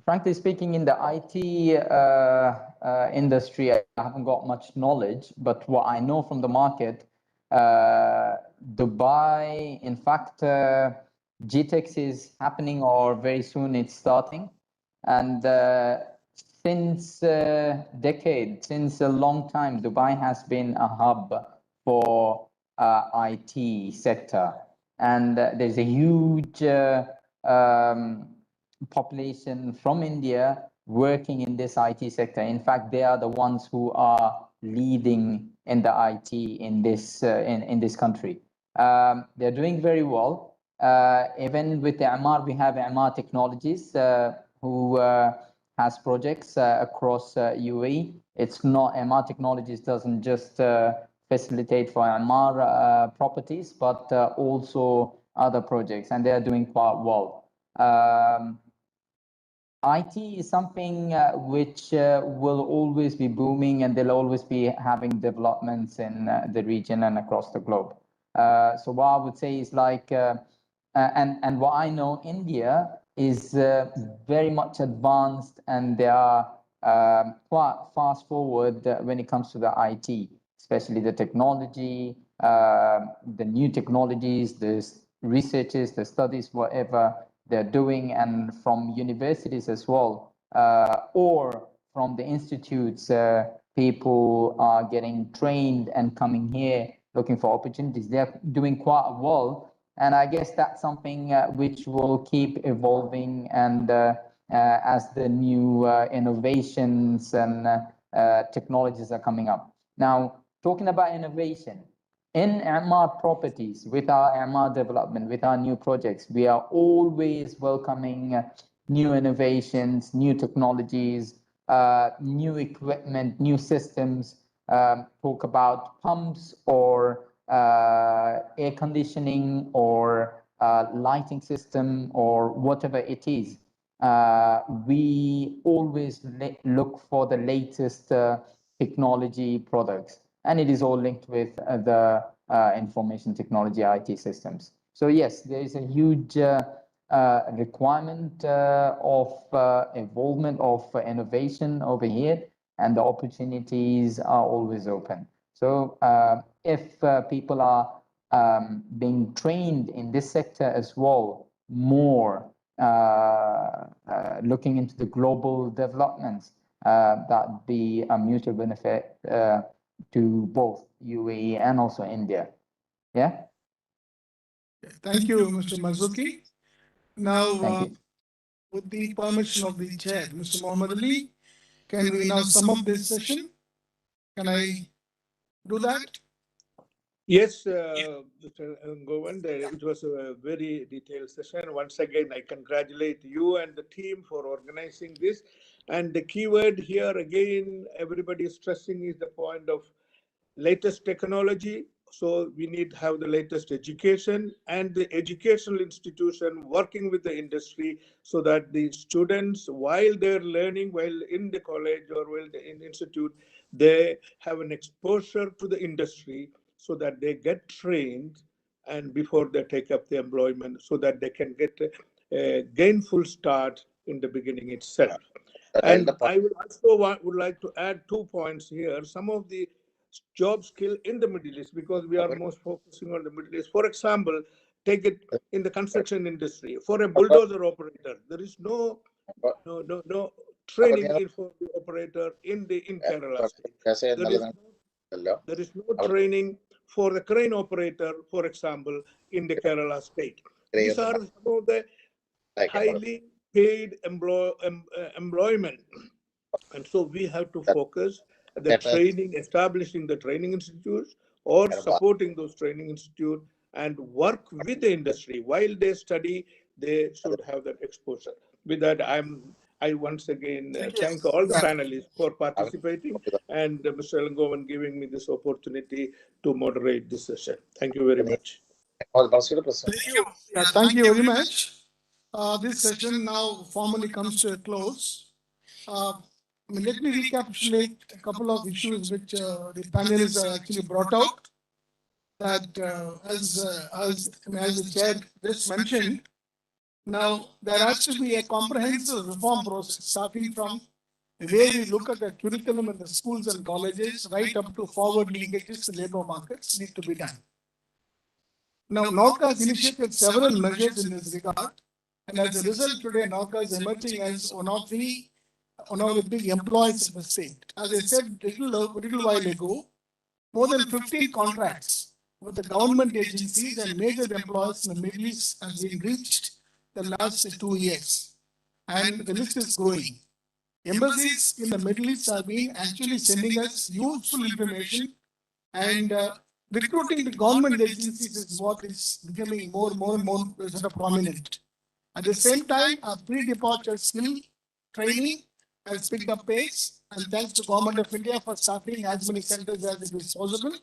Frankly speaking, in the IT industry, I haven't got much knowledge, but what I know from the market, Dubai, in fact, GTEx is happening, or very soon it's starting. And since decades, since a long time, Dubai has been a hub for IT sector, and there's a huge population from India working in this IT sector. In fact, they are the ones who are leading in the IT in this country. They're doing very well. Even with the Emaar, we have Emaar Technologies who has projects across UAE. It's not, Emaar Technologies doesn't just facilitate for Emaar properties, but also other projects, and they are doing quite well. IT is something which will always be booming, and they'll always be having developments in the region and across the globe. So what I would say is like, and what I know, India is very much advanced, and they are quite fast forward when it comes to the IT, especially the technology, the new technologies, the researches, the studies, whatever they're doing, and from universities as well, or from the institutes, people are getting trained and coming here looking for opportunities. They're doing quite well, and I guess that's something which will keep evolving, and as the new innovations and technologies are coming up. Now, talking about innovation, in Emaar Properties, with our Emaar development, with our new projects, we are always welcoming new innovations, new technologies, new equipment, new systems. Talk about pumps or air conditioning or lighting system or whatever it is. We always look for the latest technology products, and it is all linked with the information technology IT systems. So yes, there is a huge requirement of involvement of innovation over here, and the opportunities are always open. So if people are being trained in this sector as well, more looking into the global developments, that would be a mutual benefit to both UAE and also India. Yeah.
Thank you, Mr. Marzuki. Now,
Thank you.
with the permission of the chair, Mr. Mohammed Ali, can we now sum up this session? Can I do that?
Yes, Mr. Govind, it was a very detailed session. Once again, I congratulate you and the team for organizing this. And the keyword here, again, everybody is stressing is the point of latest technology. So we need to have the latest education and the educational institution working with the industry, so that the students, while they're learning, while in the college or while in the institute, they have an exposure to the industry, so that they get trained and before they take up the employment, so that they can get a gainful start in the beginning itself. And I would also would like to add 2 points here. Some of the job skill in the Middle East, because we are most focusing on the Middle East. For example, take it in the construction industry. For a bulldozer operator, there is no training for the operator in Kerala state. There is no training for the crane operator, for example, in the Kerala state. These are some of the highly paid employment. And so we have to focus the training, establishing the training institutes or supporting those training institutes, and work with the industry. While they study, they should have that exposure. With that, I once again thank all the panelists for participating, and Mr. Langovan giving me this opportunity to moderate this session. Thank you very much.
Thank you. Yeah, thank you very much. This session now formally comes to a close. Let me recapitulate a couple of issues which the panelists have actually brought out. That as the chair just mentioned, now there has to be a comprehensive reform process, starting from the way we look at the curriculum in the schools and colleges, right up to forward linkages to labor markets need to be done. Now, Norca has initiated several measures in this regard, and as a result, today Norca is emerging as one of the one of the big employees of the state. As I said little while ago, more than 15 contracts with the government agencies and major employers in the Middle East has been reached the last 2 years. And the list is growing. Embassies in the Middle East have been actually sending us useful information, and recruiting the government agencies is what is becoming more and more sort of prominent. At the same time, our pre-departure skill training has picked up pace, and thanks to Government of India for starting as many centers as it is possible.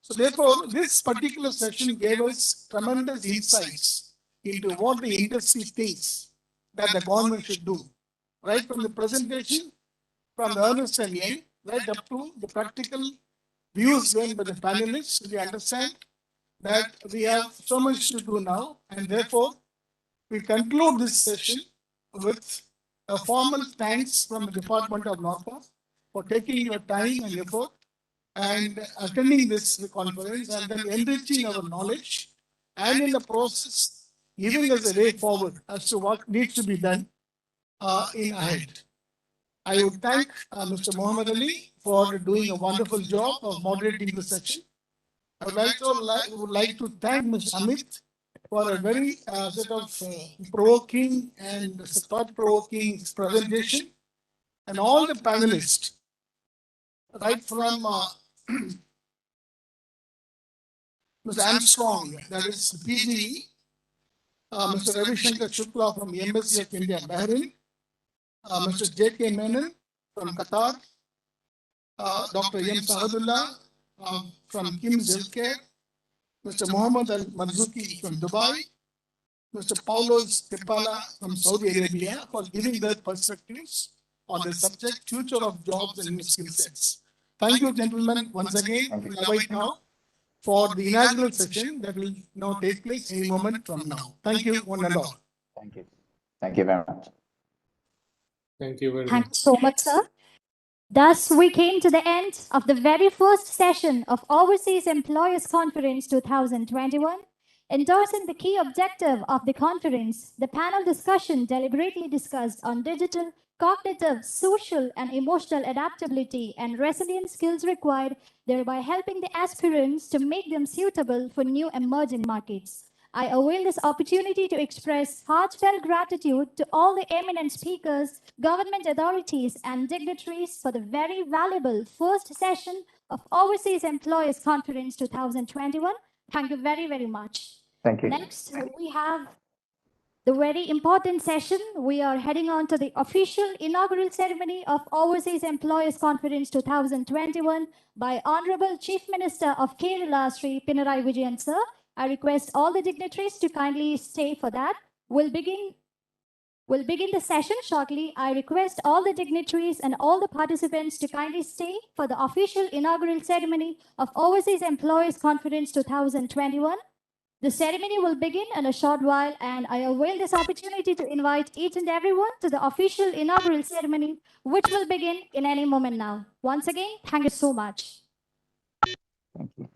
So therefore, this particular session gave us tremendous insights into what the industry thinks that the government should do. Right from the presentation, from the Ernst and Young, right up to the practical views given by the panelists, we understand that we have so much to do now, and therefore we conclude this session with a formal thanks from the Department of NORCA for taking your time and effort and attending this conference, and then enriching our knowledge, and in the process giving us a way forward as to what needs to be done in ahead. I would thank Mr. Muhammad Ali for doing a wonderful job of moderating the session. I would also like to thank Mr. Amit for a very sort of provoking and thought-provoking presentation, and all the panelists, right from Mr. Armstrong, that is PGE, Mr. Ravi Shankar Shukla from the Embassy of India, Bahrain, Mr. J.K. Menon from Qatar, Dr. M. Sahadullah from Kim's Healthcare, Mr. Mohammed Al Marzuki from Dubai, Mr. Paulos Kepala from Saudi Arabia for giving their perspectives on the subject future of jobs and new skill sets. Thank you, gentlemen, once again. I wait now for the inaugural session that will now take place any moment from now. Thank you, one and all.
Thank you. Thank you very much.
Thank you very much.
Thank you so much, sir. Thus, we came to the end of the very first session of Overseas Employers Conference 2021. Endorsing the key objective of the conference, the panel discussion deliberately discussed on digital, cognitive, social, and emotional adaptability and resilient skills required, thereby helping the aspirants to make them suitable for new emerging markets. I avail this opportunity to express heartfelt gratitude to all the eminent speakers, government authorities, and dignitaries for the very valuable first session of Overseas Employers Conference 2021. Thank you very, very much.
Thank you.
Next, we have the very important session. We are heading on to the official inaugural ceremony of Overseas Employers Conference 2021 by Honorable Chief Minister of Kerala, Sri Pinarayi Vijayan, sir. I request all the dignitaries to kindly stay for that. We'll begin the session shortly. I request all the dignitaries and all the participants to kindly stay for the official inaugural ceremony of Overseas Employers Conference 2021. The ceremony will begin in a short while, and I avail this opportunity to invite each and everyone to the official inaugural ceremony, which will begin in any moment now. Once again, thank you so much.
Thank you.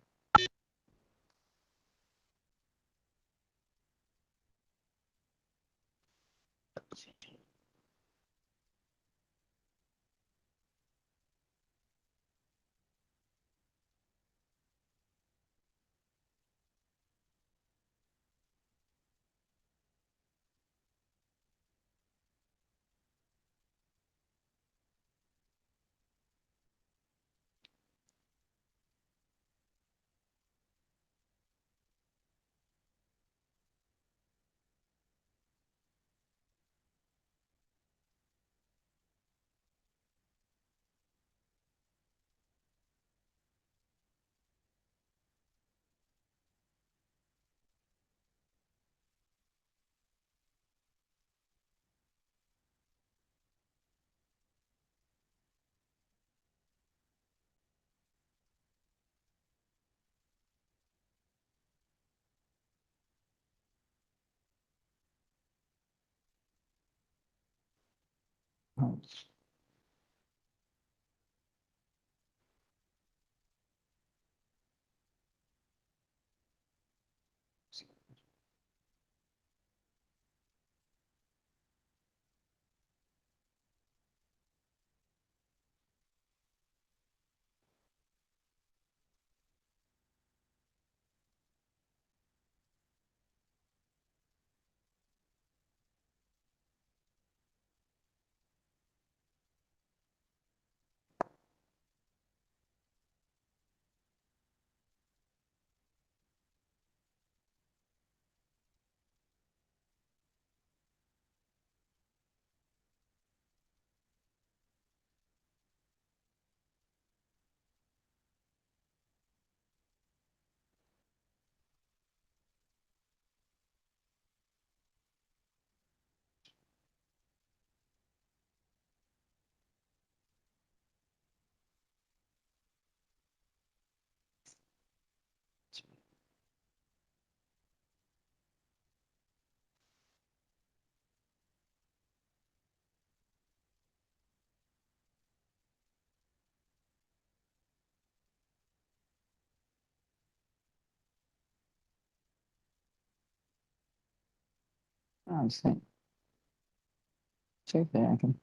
I'm saying. Check there. I can.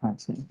I see.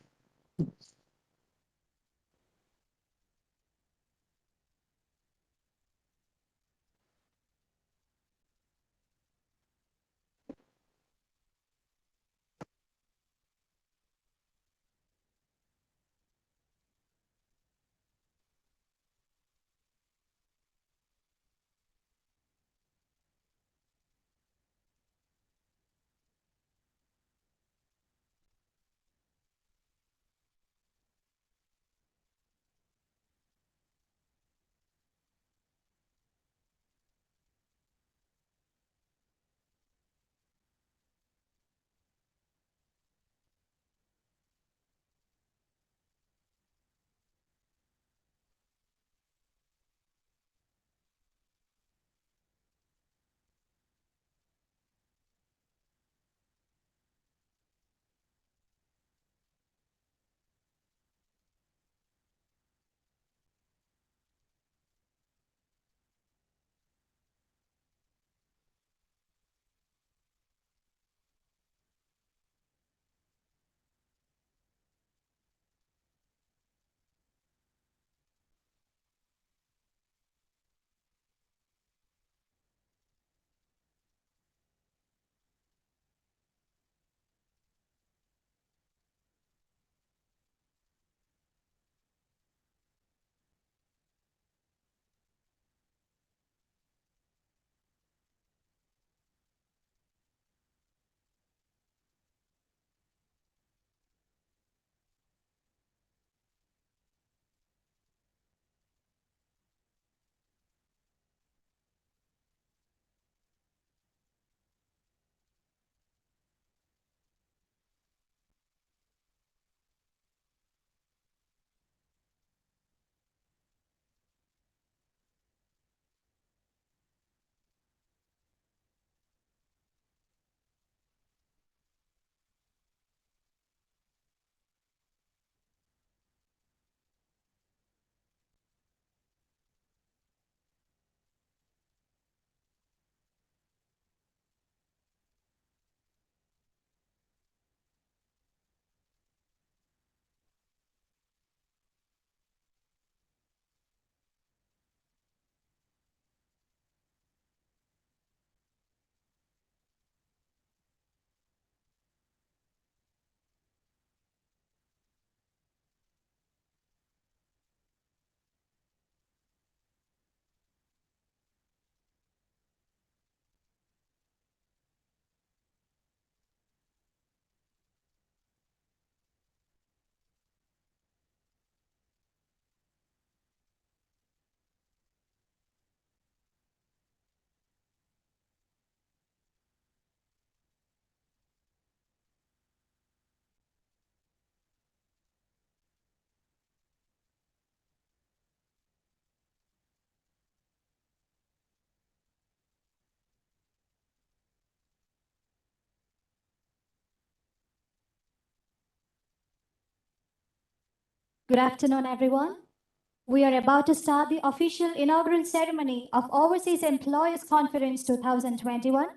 Good afternoon, everyone. We are about to start the official inaugural ceremony of Overseas Employers Conference 2021.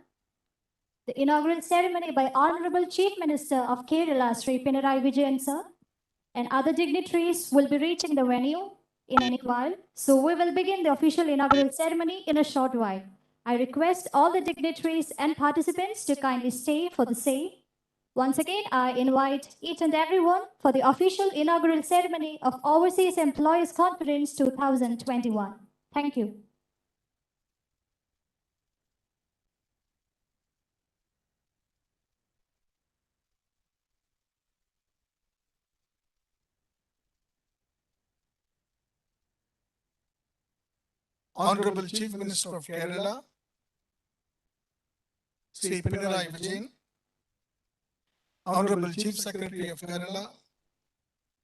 The inaugural ceremony by Honorable Chief Minister of Kerala, Sri Pinarayi Vijayan sir, and other dignitaries will be reaching the venue in any while. So we will begin the official inaugural ceremony in a short while. I request all the dignitaries and participants to kindly stay for the same. Once again, I invite each and everyone for the official inaugural ceremony of Overseas Employers Conference 2021. Thank you.
Honorable Chief Minister of Kerala, Sri Pinarayi Vijayan, Honorable Chief Secretary of Kerala,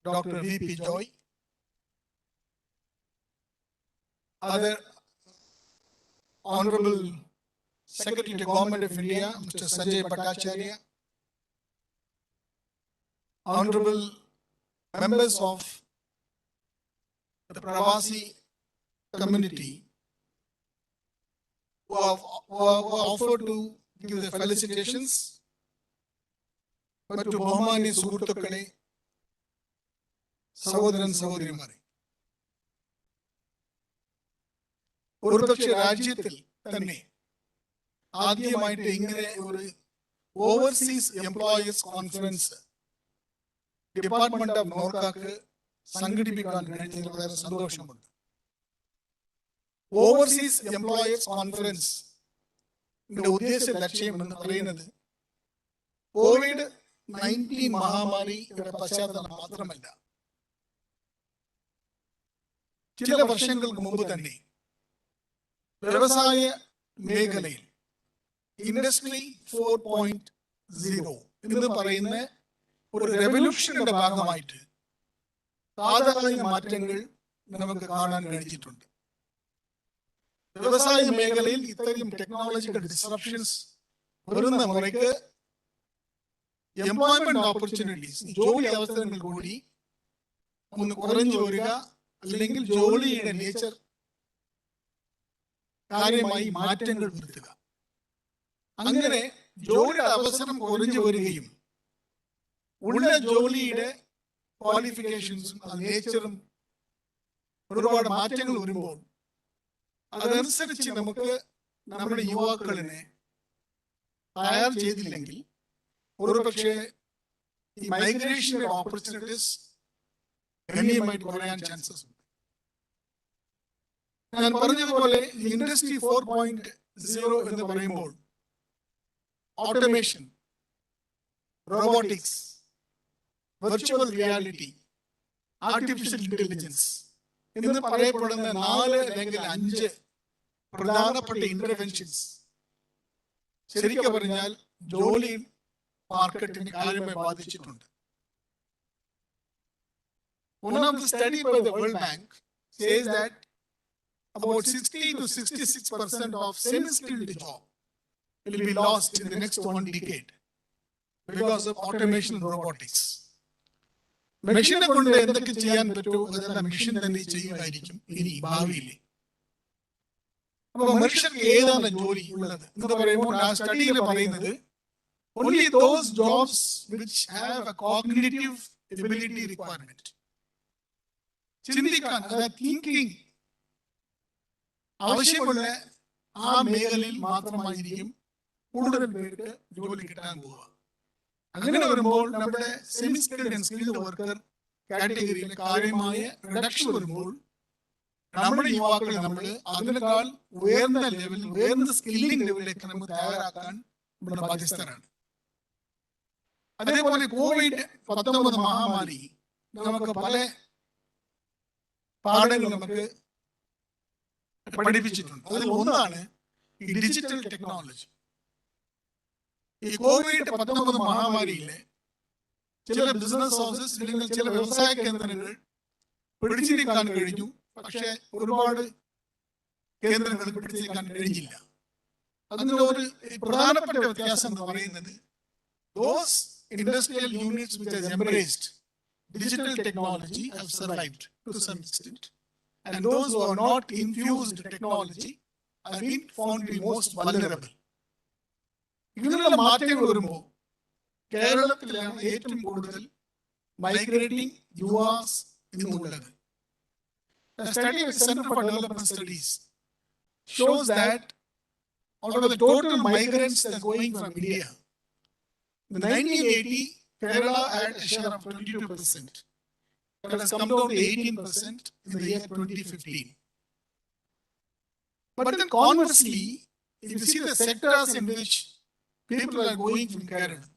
Dr. V.P. Joy, other Honorable Secretary to Government of India, Mr. Sanjay Bhattacharya, honorable members of the Pravasi community who have offered to give the felicitations, but to Bahmani Suhurtukkale, സഹോദരൻ സഹോദരിമാരെ, ഒരുപക്ഷെ രാജ്യത്തിൽ തന്നെ ആദ്യമായിട്ട് ഇങ്ങനെ ഒരു overseas employees conference department of നോർക്കാക്ക് സംഘടിപ്പിക്കാൻ കഴിഞ്ഞതിൽ വളരെ സന്തോഷമുണ്ട്. ഓവർസീസ് എംപ്ലോയീസ് കോൺഫറൻസ് ഉദ്ദേശ ലക്ഷ്യം എന്ന് പറയുന്നത് COVID-19 മഹാമാരിയുടെ പശ്ചാത്തലം മാത്രമല്ല, ചില വർഷങ്ങൾക്ക് മുമ്പ് തന്നെ വ്യവസായ മേഖലയിൽ ഇൻഡസ്ട്രി 4.0 എന്ന് പറയുന്ന ഒരു റെവല്യൂഷന്റെ ഭാഗമായിട്ട് സാധാരണ മാറ്റങ്ങൾ നമുക്ക് കാണാൻ കഴിഞ്ഞിട്ടുണ്ട്. വ്യവസായ മേഖലയിൽ ഇത്തരം ടെക്നോളജിക്കൽ ഡിസ്റപ്ഷൻസ് വരുന്ന മുറയ്ക്ക് എംപ്ലോയ്മെന്റ് ഓപ്പർച്യൂണിറ്റീസ്, ജോലി അവസരങ്ങൾ കൂടി ഒന്ന് കുറഞ്ഞു വരിക, അല്ലെങ്കിൽ ജോലിയുടെ നേച്ചർ കാര്യമായി മാറ്റങ്ങൾ വരുത്തുക. അങ്ങനെ ജോലിയുടെ അവസരം കുറഞ്ഞു വരികയും ഉള്ള ജോലിയുടെ ക്വാളിഫിക്കേഷൻസും നേച്ചറും ഒരുപാട് മാറ്റങ്ങൾ വരുമ്പോൾ അതനുസരിച്ച് നമുക്ക് നമ്മുടെ യുവാക്കളിനെ തയ്യാർ ചെയ്തില്ലെങ്കിൽ ഒരുപക്ഷെ ഈ മൈഗ്രേഷന്റെ ഓപ്പർച്യൂണിറ്റീസ് ഗണ്യമായിട്ട് കുറയാൻ ചാൻസസ് ഉണ്ട്. ഞാൻ പറഞ്ഞതുപോലെ ഇൻഡസ്ട്രി 4.0 എന്ന് പറയുമ്പോൾ automation, robotics, virtual reality, artificial intelligence എന്ന് പറയപ്പെടുന്ന 4 അല്ലെങ്കിൽ 5 പ്രധാനപ്പെട്ട ഇന്റർവെൻഷൻസ് ശരിക്കും പറഞ്ഞാൽ ജോലി മാർക്കറ്റിനെ കാര്യമായി ബാധിച്ചിട്ടുണ്ട്. One of the study by the World Bank says that about 60 to 66% of semi-skilled job will be lost in the next 1 decade because of automation and robotics. മെഷീനെ കൊണ്ട് എന്തൊക്കെ ചെയ്യാൻ പറ്റുമോ അതെല്ലാം മെഷീൻ തന്നെ ചെയ്യുമായിരിക്കും ഇനി ഭാവിയിൽ. അപ്പൊ മനുഷ്യർക്ക് ഏതാണ് ജോലി ഉള്ളത് എന്ന് പറയുമ്പോൾ ആ സ്റ്റഡിയിൽ പറയുന്നത് only those jobs which have a cognitive ability requirement. ചിന്തിക്കാൻ, അതായത് തിങ്കിങ് ആവശ്യമുള്ള ആ മേഖലയിൽ മാത്രമായിരിക്കും കൂടുതൽ പേർക്ക് ജോലി കിട്ടാൻ പോവുക. അങ്ങനെ വരുമ്പോൾ നമ്മുടെ semi skilled and skilled worker കാറ്റഗറിയിൽ കാര്യമായ റിഡക്ഷൻ വരുമ്പോൾ നമ്മുടെ യുവാക്കളെ നമ്മൾ അതിനേക്കാൾ ഉയർന്ന ലെവലിൽ, ഉയർന്ന സ്കില്ലിംഗ് ലെവലിലേക്ക് നമുക്ക് തയ്യാറാക്കാൻ നമ്മുടെ ബാധ്യസ്ഥരാണ്. അതേപോലെ COVID-19 മഹാമാരി നമുക്ക് പല പാഠങ്ങൾ നമുക്ക് പഠിപ്പിച്ചിട്ടുണ്ട്. അതിൽ ഒന്നാണ് ഈ ഡിജിറ്റൽ ടെക്നോളജി. ഈ COVID-19 മഹാമാരിയിലെ ചില ബിസിനസ് ഹൗസസ് അല്ലെങ്കിൽ ചില വ്യവസായ കേന്ദ്രങ്ങൾ പിടിച്ചിരിക്കാൻ കഴിഞ്ഞു, പക്ഷെ ഒരുപാട് കേന്ദ്രങ്ങൾ പിടിച്ചിരിക്കാൻ കഴിഞ്ഞില്ല. അതിന്റെ ഒരു പ്രധാനപ്പെട്ട വ്യത്യാസം എന്ന് പറയുന്നത് those industrial units which has embraced digital technology have survived to some extent, and those who are not infused technology have been found to be most vulnerable. ഇതിനുള്ള മാറ്റങ്ങൾ വരുമ്പോൾ കേരളത്തിലാണ് ഏറ്റവും കൂടുതൽ മൈഗ്രേറ്റിംഗ് യുവാസ് ഇന്നുള്ളത്. The study of the Center for Development Studies shows that out of the total migrants that are going from India, in 1980, Kerala had a share of 22%. That has come down to 18% in the year 2015. But then conversely, if you see the sectors in which people are going from Kerala,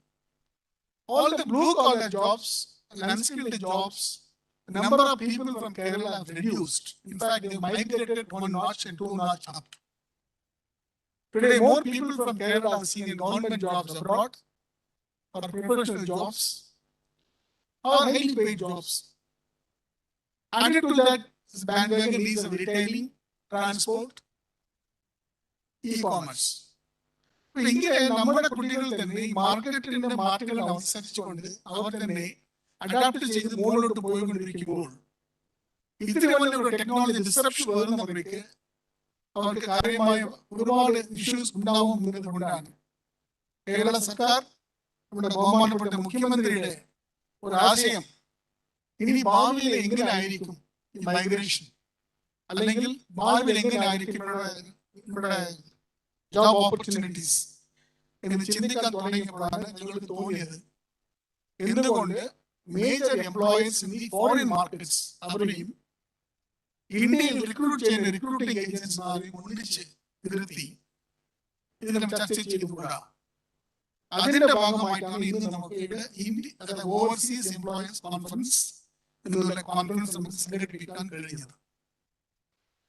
all the blue-collar jobs and unskilled jobs, the number of people from Kerala have reduced. In fact, they migrated 1 notch and 2 notch up. Today, more people from Kerala are seen in government jobs abroad, or professional jobs, or highly paid jobs. Added to that, this bandwagon is of retailing, transport, e-commerce. ഇങ്ങനെ നമ്മുടെ കുട്ടികൾ തന്നെ ഈ മാർക്കറ്റിന്റെ മാറ്റങ്ങൾ അനുസരിച്ചുകൊണ്ട് അവർ തന്നെ adapt ചെയ്ത് മുകളിലോട്ട് പോയിക്കൊണ്ടിരിക്കുമ്പോൾ ഇത്തരം വലിയ ടെക്നോളജി ഡിസ്റപ്ഷൻ വരുന്നവർക്ക് അവർക്ക് കാര്യമായ ഒരുപാട് ഇഷ്യൂസ് ഉണ്ടാവും എന്നതുകൊണ്ടാണ് കേരള സർക്കാർ നമ്മുടെ ബഹുമാനപ്പെട്ട മുഖ്യമന്ത്രിയുടെ ഒരു ആശയം ഇനി ഭാവിയിൽ എങ്ങനെയായിരിക്കും ഈ മൈഗ്രേഷൻ, അല്ലെങ്കിൽ ഭാവിയിൽ എങ്ങനെയായിരിക്കും നമ്മുടെ ജോബ് ഓപ്പർച്യൂണിറ്റീസ് എന്ന് ചിന്തിക്കാൻ തുടങ്ങിയപ്പോഴാണ് ഞങ്ങൾക്ക് തോന്നിയത് എന്തുകൊണ്ട് major employees in the foreign markets അവരെയും ഇന്ത്യയിൽ റിക്രൂട്ട് ചെയ്യുന്ന റിക്രൂട്ടിംഗ് ഏജൻസിമാരെയും ഒന്നിച്ച് നിർത്തി ഇതിനെ ചർച്ച ചെയ്തുകൂടാ. അതിന്റെ ഭാഗമായിട്ടാണ് ഇന്ന് നമുക്ക് ഇവിടെ ഓവർസീസ് എംപ്ലോയീസ് കോൺഫറൻസ് എന്നുള്ള കോൺഫറൻസ് നമുക്ക് സംഘടിപ്പിക്കാൻ കഴിഞ്ഞത്.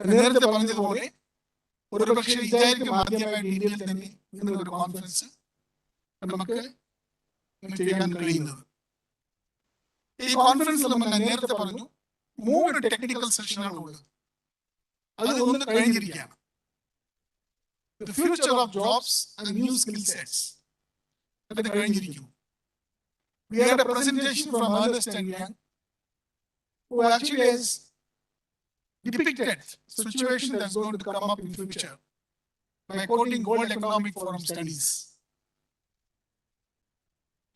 നേരത്തെ പറഞ്ഞതുപോലെ ഒരുപക്ഷെ വിചാരിക്കും ആദ്യമായിട്ട് ഇന്ത്യയിൽ തന്നെ ഇങ്ങനെ ഒരു കോൺഫറൻസ് നമുക്ക് ചെയ്യാൻ കഴിയുന്നത്. ഈ കോൺഫറൻസിൽ നമ്മൾ നേരത്തെ പറഞ്ഞു 3 ടെക്നിക്കൽ സെഷനുകളുണ്ട്. അത് ഒന്ന് കഴിഞ്ഞിരിക്കുകയാണ്. The future of jobs and new skill sets. അത് കഴിഞ്ഞിരിക്കുന്നു. We had a presentation from Ernst & Young who actually has depicted situation that's going to come up in future by quoting World Economic Forum studies.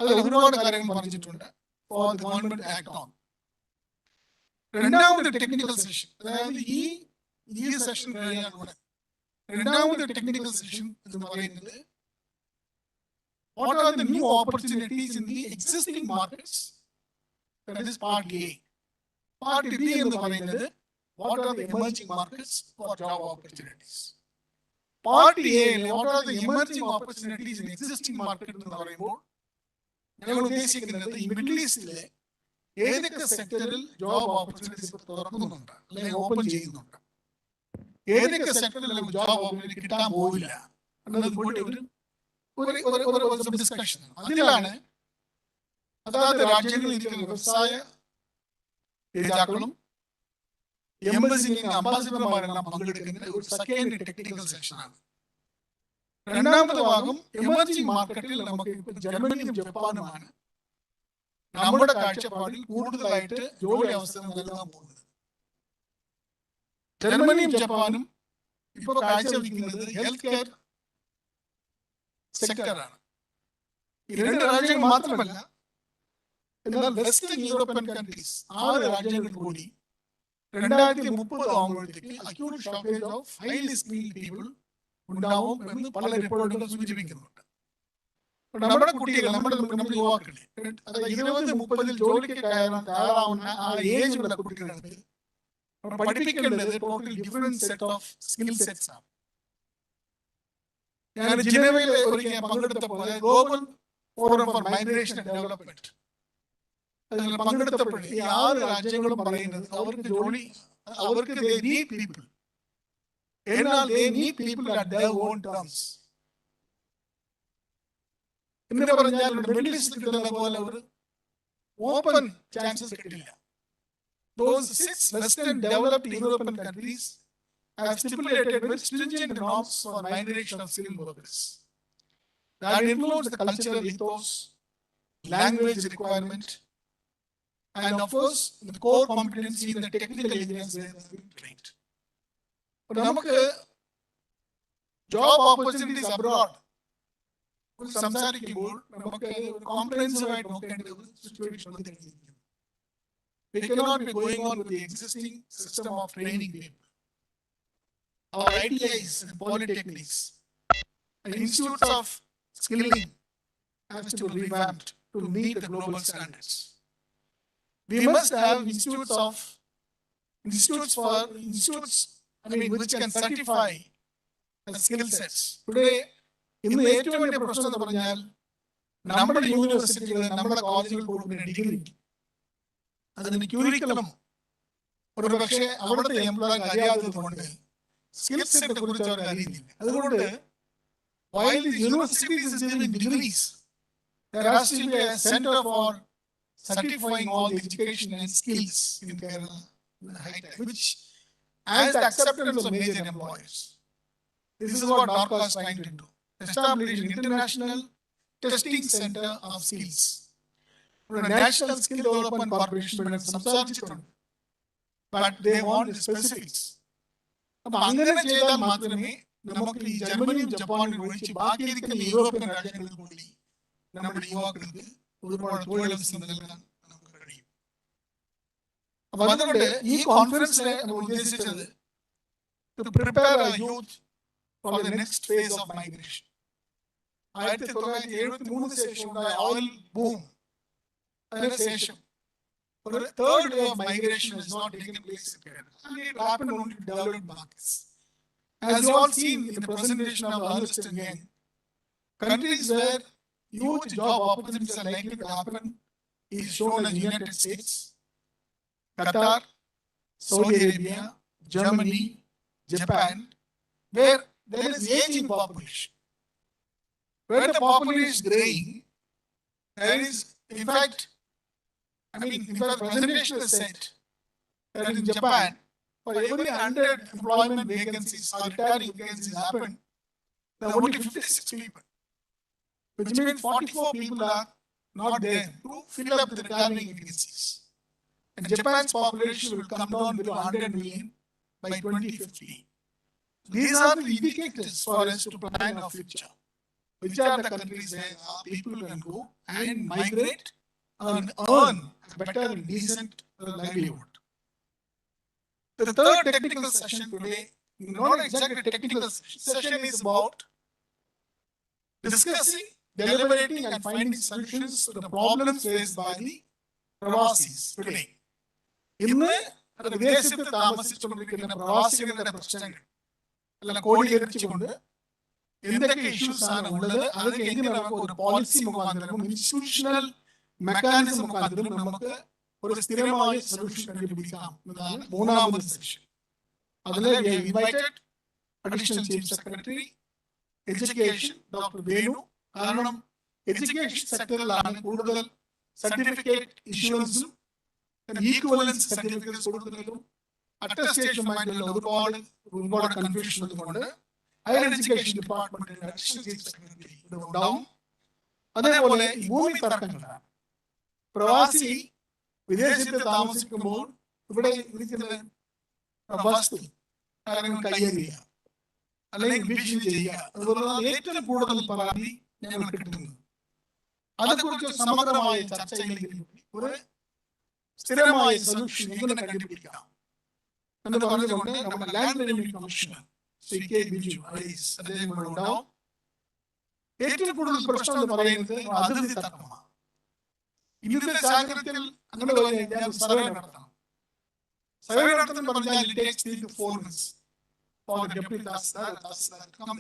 അത് ഒരുപാട് കാര്യങ്ങൾ പറഞ്ഞിട്ടുണ്ട് for the government to act on. രണ്ടാമത്തെ technical session, അതായത് ഈ session കഴിഞ്ഞാൽ രണ്ടാമത്തെ technical session എന്ന് പറയുന്നത് what are the new opportunities in the existing markets? That is part A. Part B എന്ന് പറയുന്നത് what are the emerging markets for job opportunities? Part A, what are the emerging opportunities in existing market എന്ന് പറയുമ്പോൾ ഞങ്ങൾ ഉദ്ദേശിക്കുന്നത് ഈ middle ഈസ്റ്റിലെ ഏതൊക്കെ സെക്ടറിൽ job opportunities തുറക്കുന്നുണ്ട് അല്ലെങ്കിൽ ഓപ്പൺ ചെയ്യുന്നുണ്ട്, ഏതൊക്കെ സെക്ടറിൽ ജോബ് ഓപ്പർച്യൂണിറ്റി കിട്ടാൻ പോവില്ല എന്നത് കൂടി ഒരു ഡിസ്കഷൻ. അതിലാണ് അതാത് രാജ്യങ്ങളിൽ ഇരിക്കുന്ന വ്യവസായ നേതാക്കളും എംബസിയിൽ അംബാസിഡർമാരെല്ലാം പങ്കെടുക്കുന്ന ഒരു സെക്കൻഡ് ടെക്നിക്കൽ സെക്ഷനാണ്. രണ്ടാമത്തെ ഭാഗം എമർജിംഗ് മാർക്കറ്റിൽ നമുക്ക് ജർമ്മനിയും ജപ്പാനുമാണ് നമ്മുടെ കാഴ്ചപ്പാടിൽ കൂടുതലായിട്ട് ജോലി അവസരം നൽകാൻ പോകുന്നത്. ജർമ്മനിയും ജപ്പാനും ഇപ്പോൾ കാഴ്ചവെക്കുന്നത് ഹെൽത്ത് കെയർ സെക്ടറാണ്. ഈ 2 രാജ്യങ്ങൾ മാത്രമല്ല, എന്നാൽ വെസ്റ്റേൺ യൂറോപ്യൻ കൺട്രീസ് 6 രാജ്യങ്ങൾ കൂടി 2030 ആകുമ്പോഴത്തേക്ക് acute shortage of highly skilled people ഉണ്ടാവും എന്ന് പല റിപ്പോർട്ടുകൾ സൂചിപ്പിക്കുന്നുണ്ട്. നമ്മുടെ കുട്ടികൾ, നമ്മുടെ യുവാക്കളെ, അതായത് 20-30 ജോലിക്ക് കയറാൻ തയ്യാറാവുന്ന ആ ഏജിലുള്ള കുട്ടികൾക്ക് പഠിപ്പിക്കേണ്ടത് total different set of skill sets ആണ്. ഞാൻ ജിനീവയിൽ ഒരിക്കൽ പങ്കെടുത്തപ്പോൾ global forum for migration and development അതിൽ പങ്കെടുത്തപ്പോൾ ഈ 6 രാജ്യങ്ങളും പറയുന്നത് അവർക്ക് they need people. എന്നാൽ they need people at their own terms. എന്ന് പറഞ്ഞാൽ മിഡിൽ ഈസ്റ്റ് കിട്ടുന്ന പോലെ ഒരു ഓപ്പൺ ചാൻസസ് കിട്ടില്ല. Those 6 Western developed European countries have stipulated very stringent norms for migration of skilled workers. That includes the cultural ethos, language requirement, and of course the core competency in the technical areas where they have been trained. But നമുക്ക് job opportunities abroad സംസാരിക്കുമ്പോൾ നമുക്ക് comprehensive ആയിട്ട് നോക്കേണ്ട ഒരു situation വന്നിരിക്കുന്നു. We cannot be going on with the existing system of training people. Our ITIs and polytechnics and institutes of skilling have to be revamped to meet the global standards. We must have institutes which can certify the skill sets. Today, ഇന്ന് ഏറ്റവും വലിയ പ്രശ്നം എന്ന് പറഞ്ഞാൽ നമ്മുടെ യൂണിവേഴ്സിറ്റികൾ, നമ്മുടെ കോളേജുകൾ കൊടുക്കുന്ന ഡിഗ്രി, അതിന് ക്യൂരിക്കുലം ഒരു പക്ഷേ അവിടുത്തെ എംപ്ലോയി അറിയാത്തത് കൊണ്ട് സ്കിൽ സെറ്റിനെ കുറിച്ച് അവർ അറിയുന്നില്ല. അതുകൊണ്ട് while the universities is giving degrees, there has to be a center for certifying all the education and skills in Kerala, which has the acceptance of major employers. This is what NORCA is trying to do. establish an international testing center of skills. National Skill Development Corporation സംസാരിച്ചിട്ടുണ്ട്. But they want the specifics. അപ്പൊ അങ്ങനെ ചെയ്താൽ മാത്രമേ നമുക്ക് ഈ ജർമ്മനിയും ജപ്പാനും ഒഴിച്ച് ബാക്കിയിരിക്കുന്ന European രാജ്യങ്ങളിൽ കൂടി നമ്മുടെ യുവാക്കൾക്ക് ഒരുപാട് തൊഴിലവസരം നൽകാൻ നമുക്ക് കഴിയും. അപ്പൊ അതുകൊണ്ട് ഈ കോൺഫറൻസിലെ നമ്മൾ ഉദ്ദേശിച്ചത് to prepare our youth for the next phase of migration. 1973 ശേഷം ഉണ്ടായ ഓയിൽ ബൂം, അതിനുശേഷം ഒരു third wave of migration has not taken place in Kerala. And it happened only in developed markets. As you all seen in the presentation of Ernst & Young, countries where huge job opportunities are likely to happen is shown as United States, Qatar, Saudi Arabia, Germany, Japan, where there is aging population. Where the population is growing, there is, in fact, presentation is said that in Japan, for every 100 employment vacancies or retiring vacancies happen, there are only 56 people, which means 44 people are not there to fill up the retiring vacancies. And Japan's population will come down below 100 million by 2050. These are the indicators for us to plan our future. Which are the countries where our people can go and migrate and earn better and decent livelihood. The third technical session today, not exactly a technical session, is about discussing, deliberating and finding solutions to the problems faced by the Pravasis today. ഇന്ന് വിദേശത്ത് താമസിച്ചുകൊണ്ടിരിക്കുന്ന പ്രവാസികളുടെ പ്രശ്നങ്ങൾ എല്ലാം കോടികരിച്ചുകൊണ്ട് എന്തൊക്കെ issues ആണ് ഉള്ളത്, അതൊക്കെ എങ്ങനെ നമുക്ക് ഒരു പോളിസി മുഖാന്തരവും ഇൻസ്റ്റിറ്റ്യൂഷണൽ മെക്കാനിസം മുഖാന്തരം നമുക്ക് ഒരു സ്ഥിരമായ സൊല്യൂഷൻ കണ്ടുപിടിക്കാം എന്നതാണ് മൂന്നാമത്തെ സെക്ഷൻ. അതിൽ invited additional chief secretary education doctor Venu. കാരണം എഡ്യൂക്കേഷൻ സെക്ടറിലാണ് കൂടുതൽ സർട്ടിഫിക്കറ്റ് ഇഷ്യൂസും ഈക്വലൻസ് സർട്ടിഫിക്കറ്റ്സ് കൊടുക്കുന്നതും അറ്റസ്റ്റേഷനുമായിട്ടുള്ള ഒരുപാട് കൺഫ്യൂഷൻ ഉള്ളതുകൊണ്ട് ഹയർ എഡ്യൂക്കേഷൻ ഡിപ്പാർട്ട്മെന്റിന്റെ അഡീഷണൽ ചീഫ് സെക്രട്ടറി ഉണ്ടാവും. അതേപോലെ ഈ ഭൂമി തർക്കങ്ങളാണ്. പ്രവാസി വിദേശത്ത് താമസിക്കുമ്പോൾ ഇവിടെ ഇരിക്കുന്ന വസ്തു കയ്യേറിയ അല്ലെങ്കിൽ ഭീഷണി ചെയ്യുക, അതുപോലെ ഏറ്റവും കൂടുതൽ പരാതി ഞങ്ങൾ കിട്ടുന്നു. അതേക്കുറിച്ച് സമഗ്രമായ ചർച്ചയിലേക്ക് ഒരു സ്ഥിരമായ സൊല്യൂഷൻ എങ്ങനെ കണ്ടുപിടിക്കാം എന്ന് പറഞ്ഞുകൊണ്ട് നമ്മുടെ land revenue commissioner Shri K Biju അദ്ദേഹം ഇവിടെ ഉണ്ടാവും. ഏറ്റവും കൂടുതൽ പ്രശ്നം എന്ന് പറയുന്നത് അതിർത്തി തർക്കമാണ്. ഇന്നത്തെ സാഹചര്യത്തിൽ അങ്ങനെ പറഞ്ഞാൽ സർവേ നടത്തണം. സർവേ നടത്തണം പറഞ്ഞാൽ it takes 3 to 4 months for the deputy tahsildar to come.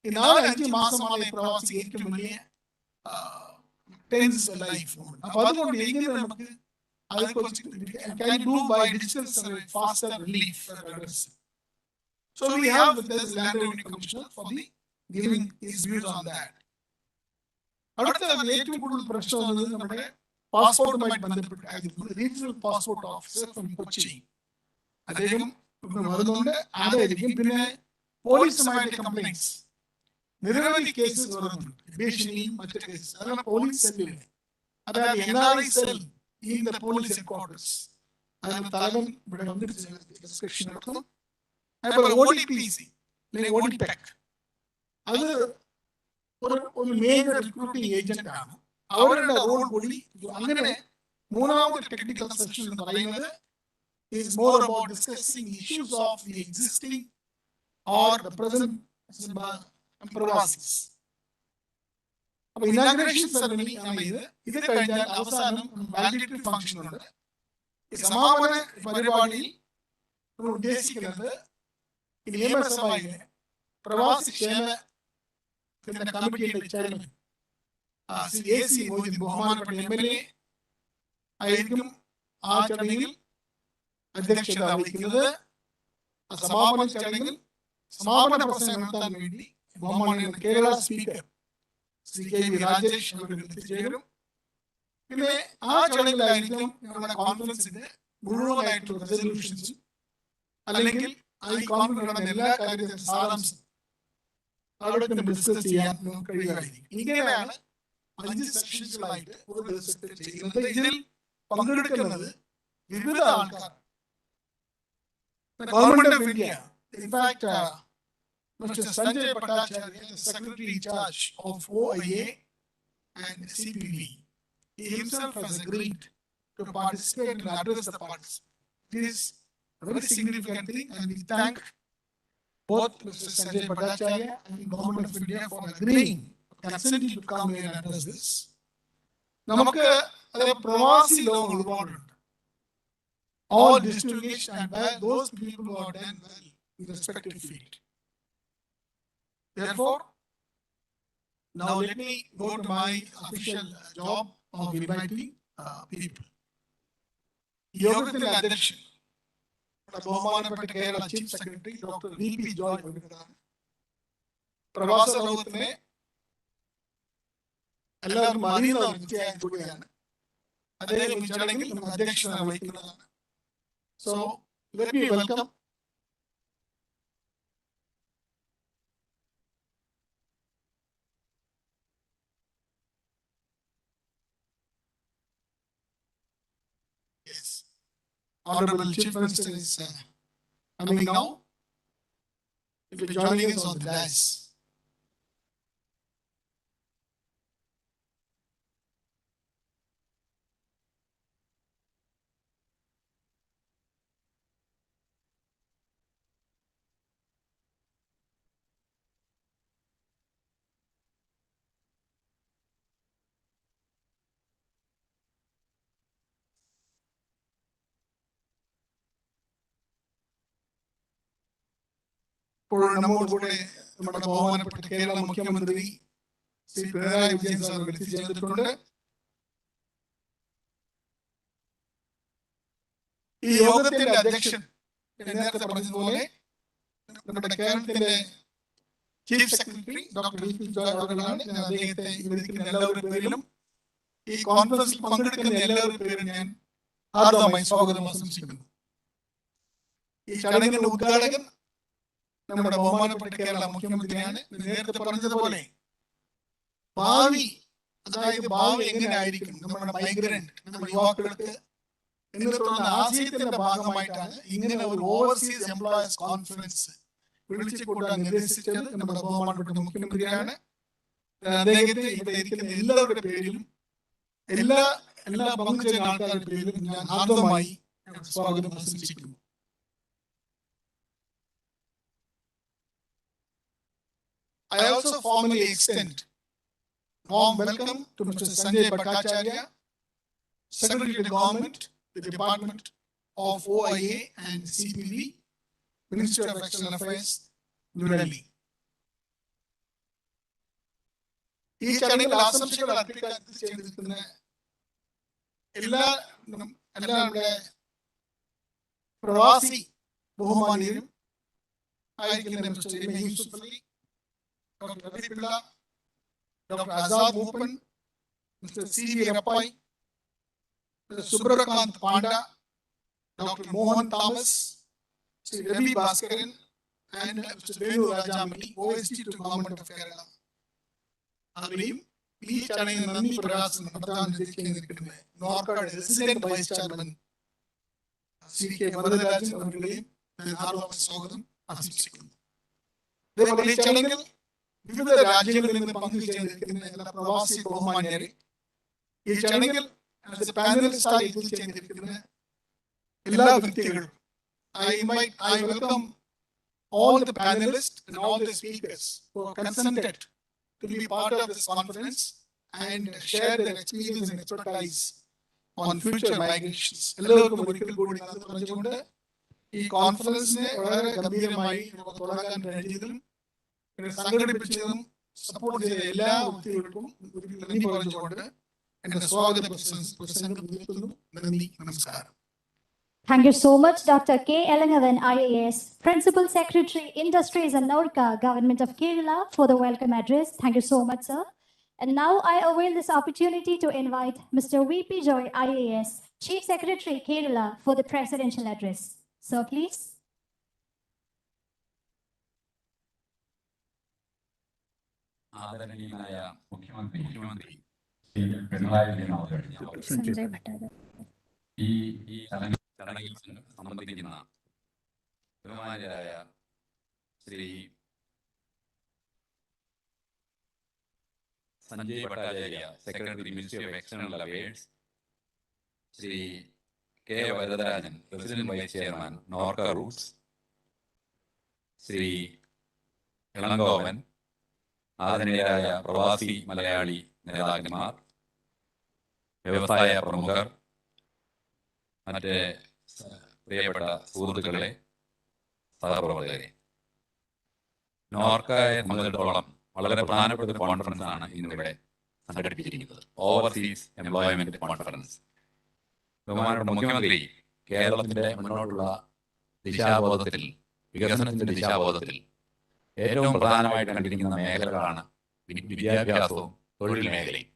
ഈ 4-5 മാസമാണ് ഈ പ്രവാസി ഏറ്റവും വലിയ ടെൻസ് ലൈഫ്. അപ്പൊ അതുകൊണ്ട് എങ്ങനെ നമുക്ക് അതേക്കുറിച്ച് can do by digital survey faster relief for others. So we have this land revenue commissioner for the giving his views on that. അടുത്ത ഏറ്റവും കൂടുതൽ പ്രശ്നം എന്നത് നമ്മുടെ പാസ്പോർട്ടുമായി ബന്ധപ്പെട്ട് regional passport officer from Kochi അദ്ദേഹം വരുന്നുണ്ട്. അതായിരിക്കും. പിന്നെ പോലീസുമായിട്ട് കംപ്ലൈന്റ്സ് നിരവധി കേസസ് വരുന്നുണ്ട്, ഭീഷണിയും മറ്റു കേസസ്. അതാണ് പോലീസ് സെല്ലില്, അതായത് NRI cell in the police headquarters. അതിന് തലവൻ ഇവിടെ വന്നിട്ട് ഡിസ്കഷൻ നടത്തും. അതുപോലെ ODPC അല്ലെങ്കിൽ ODPEC, അത് ഒരു മേജർ റിക്രൂട്ടിംഗ് ഏജന്റ് ആണ്. അവരുടെ റോൾ കൂടി. അങ്ങനെ മൂന്നാമത്തെ ടെക്നിക്കൽ സെഷൻ എന്ന് പറയുന്നത് is more about discussing issues of the existing or the present Pravasis. അപ്പൊ ഇനാഗ്രേഷൻ സെറമണി ആണ് ഇത് കഴിഞ്ഞാൽ അവസാനം വാലിഡിറ്റി ഫംഗ്ഷൻ ഉണ്ട്. ഈ സമാപന പരിപാടിയിൽ നമ്മൾ ഉദ്ദേശിക്കുന്നത് ഈ നിയമസഭയിലെ പ്രവാസി ക്ഷേമ കമ്മിറ്റിയുടെ ചെയർമാൻ AC മൊയ്തീൻ ബഹുമാനപ്പെട്ട MLA ആയിരിക്കും ആ ചടങ്ങിൽ അധ്യക്ഷത വഹിക്കുന്നത്. ആ സമാപന ചടങ്ങിൽ സമാപന പ്രസംഗം നടത്താൻ വേണ്ടി ബഹുമാനീയ കേരള സ്പീക്കർ ശ്രീ KV രാജേഷ് അവർ എത്തിച്ചേരും. പിന്നെ ആ ചടങ്ങിലായിരിക്കും ഞങ്ങളുടെ കോൺഫറൻസിന്റെ മുഴുവനായിട്ടുള്ള റെസൊല്യൂഷൻസും അല്ലെങ്കിൽ ആ കോൺഫറൻസ് എല്ലാ കാര്യത്തിലും സാരാംശം അവിടെ തന്നെ ഡിസ്കസ് ചെയ്യാൻ നമുക്ക് കഴിയുമായിരിക്കും. ഇങ്ങനെയാണ് 5 സെക്ഷൻസുകളായിട്ട് ഒരു ദിവസത്തിൽ ചെയ്യുന്നത്. ഇതിൽ പങ്കെടുക്കുന്നത് വിവിധ ആൾക്കാർ. Government of India, in fact Mr. Sanjay Bhattacharya, the Secretary in charge of OIA and CPV, he himself has agreed to participate and address the participants. It is a very significant thing, and we thank both Mr. Sanjay Bhattacharya and Government of India for agreeing, consenting to come here and address this. നമുക്ക് പ്രവാസി ലോകം ഒരുപാടുണ്ട്. All distinguished and those people who have done well in the respective field. Therefore, now let me go to my official job of inviting people. യോഗത്തിന്റെ അധ്യക്ഷൻ ബഹുമാനപ്പെട്ട Kerala chief secretary doctor VP Joy പങ്കെടുത്താണ്. പ്രവാസ ലോകത്തിനെ എല്ലാവർക്കും അറിയുന്ന ഒരു വ്യക്തിയായ കൂടിയാണ്. അദ്ദേഹം ഈ ചടങ്ങിൽ നമുക്ക് അധ്യക്ഷത വഹിക്കുന്നതാണ്. So let me welcome Honorable Chief Minister is coming now. He'll be joining us on the dais. ഇപ്പോൾ നമ്മോട് കൂടെ നമ്മുടെ ബഹുമാനപ്പെട്ട കേരള മുഖ്യമന്ത്രി ശ്രീ പിണറായി വിജയൻ സാർ എത്തിച്ചേർന്നിട്ടുണ്ട്. ഈ യോഗത്തിന്റെ അധ്യക്ഷൻ നേരത്തെ പറഞ്ഞതുപോലെ നമ്മുടെ കേരളത്തിന്റെ chief secretary doctor VP Joy അവர்களാണ്. ഞാൻ അദ്ദേഹത്തെ ഇവിടുത്തെ എല്ലാവരുടെ പേരിലും ഈ കോൺഫറൻസിൽ പങ്കെടുക്കുന്ന എല്ലാവരുടെ പേരും ഞാൻ ആർദ്രമായി സ്വാഗതം ആശംസിക്കുന്നു. ഈ ചടങ്ങിന്റെ ഉദ്ഘാടകൻ നമ്മുടെ ബഹുമാനപ്പെട്ട കേരള മുഖ്യമന്ത്രിയാണ്. നേരത്തെ പറഞ്ഞതുപോലെ ഭാവി, അതായത് ഭാവി എങ്ങനെ ആയിരിക്കും നമ്മുടെ മൈഗ്രന്റ്, നമ്മുടെ യുവാക്കൾക്ക് എന്നുള്ള ആശയത്തിന്റെ ഭാഗമായിട്ടാണ് ഇങ്ങനെ ഒരു ഓവർസീസ് എംപ്ലോയേഴ്സ് കോൺഫറൻസ് വിളിച്ചുകൂട്ടാൻ നിർദ്ദേശിച്ചത് നമ്മുടെ ബഹുമാനപ്പെട്ട മുഖ്യമന്ത്രിയാണ്. അദ്ദേഹത്തെ ഇവിടെ ഇരിക്കുന്ന എല്ലാവരുടെ പേരിലും എല്ലാ പങ്കുചേരുന്ന ആൾക്കാരുടെ പേരിലും ഞാൻ ആർദ്രമായി സ്വാഗതം ആശംസിക്കുന്നു. I also formally extend warm welcome to Mr. Sanjay Bhattacharya, Secretary to the Government, the Department of OIA and CPV, Ministry of External Affairs, New Delhi. ഈ ചടങ്ങിൽ ആശംസകൾ അർപ്പിക്കാൻ ചെയ്തിരിക്കുന്ന എല്ലാ നമ്മുടെ പ്രവാസി ബഹുമാനീയരും ആയിരിക്കുന്ന mister M.A. Yusuf Ali, Dr. Ravi Pilla, Dr. Azad Moopan, Mr. C.V. Rappai, Mr. Subrakant Panda, Dr. Mohan Thomas, Mr. Ravi Bhaskaran, and Mr. Venu Rajamani, OST to Government of Kerala. അവരെയും ഈ ചടങ്ങിൽ നന്ദി പ്രകാശം നടത്താൻ നിർദ്ദേശിക്കുന്ന നോർക്കാട് resident vice chairman CK Varadarajan അവരുടെയും സ്വാഗതം ആശംസിക്കുന്നു. അതേപോലെ ഈ ചടങ്ങിൽ വിവിധ രാജ്യങ്ങളിൽ നിന്ന് പങ്കുചേർന്നിരിക്കുന്ന എല്ലാ പ്രവാസി ബഹുമാന്യരെ, ഈ ചടങ്ങിൽ പാനലിസ്റ്റായി എത്തിച്ചേർന്നിരിക്കുന്ന എല്ലാ വ്യക്തികളും I welcome all the panelists and all the speakers who have consented to be part of this conference and share their experience and expertise on future migrations. എല്ലാവർക്കും ഒരിക്കൽ കൂടി നന്ദി പറഞ്ഞുകൊണ്ട് ഈ കോൺഫറൻസിനെ വളരെ ഗംഭീരമായി നമുക്ക് തുടങ്ങാൻ കഴിഞ്ഞതിലും സംഘടിപ്പിച്ചതും സപ്പോർട്ട് ചെയ്ത എല്ലാ വ്യക്തികൾക്കും നന്ദി പറഞ്ഞുകൊണ്ട് എന്റെ സ്വാഗത പ്രസംഗം നിർത്തുന്നു. നന്ദി, നമസ്കാരം.
Thank you so much, Dr. K. Elangavan, IAS, Principal Secretary, Industries and Norca, Government of Kerala, for the welcome address. Thank you so much, sir. And now I avail this opportunity to invite Mr. VP Joy, IAS, Chief Secretary, Kerala, for the presidential address. Sir, please.
ആദരണീയനായ മുഖ്യമന്ത്രി പിണറായി വിജയൻ അവതരിപ്പിച്ച ഈ ചടങ്ങിൽ സംബന്ധിക്കുന്ന ബഹുമാനരായ Shri Sanjay Bhattacharya, secretary, ministry of external affairs, Shri K Varadarajan, president vice chairman, Norka Roots, Shri Elangovan, ആദരണീയരായ പ്രവാസി മലയാളി നേതാക്കന്മാർ, വ്യവസായ പ്രമുഖർ, മറ്റ് പ്രിയപ്പെട്ട സുഹൃത്തുക്കളെ, സഹപ്രവർത്തകരെ, നോർക്കയെ സംബന്ധിച്ചിടത്തോളം വളരെ പ്രധാനപ്പെട്ട ഒരു കോൺഫറൻസ് ആണ് ഇന്നിവിടെ സംഘടിപ്പിച്ചിരിക്കുന്നത്. Overseas employment conference. ബഹുമാനപ്പെട്ട മുഖ്യമന്ത്രി കേരളത്തിന്റെ മുന്നോട്ടുള്ള ദിശാബോധത്തിൽ, വികസനത്തിന്റെ ദിശാബോധത്തിൽ ഏറ്റവും പ്രധാനമായിട്ട് കണ്ടിരിക്കുന്ന മേഖലകളാണ് വിദ്യാഭ്യാസവും തൊഴിൽ മേഖലയും.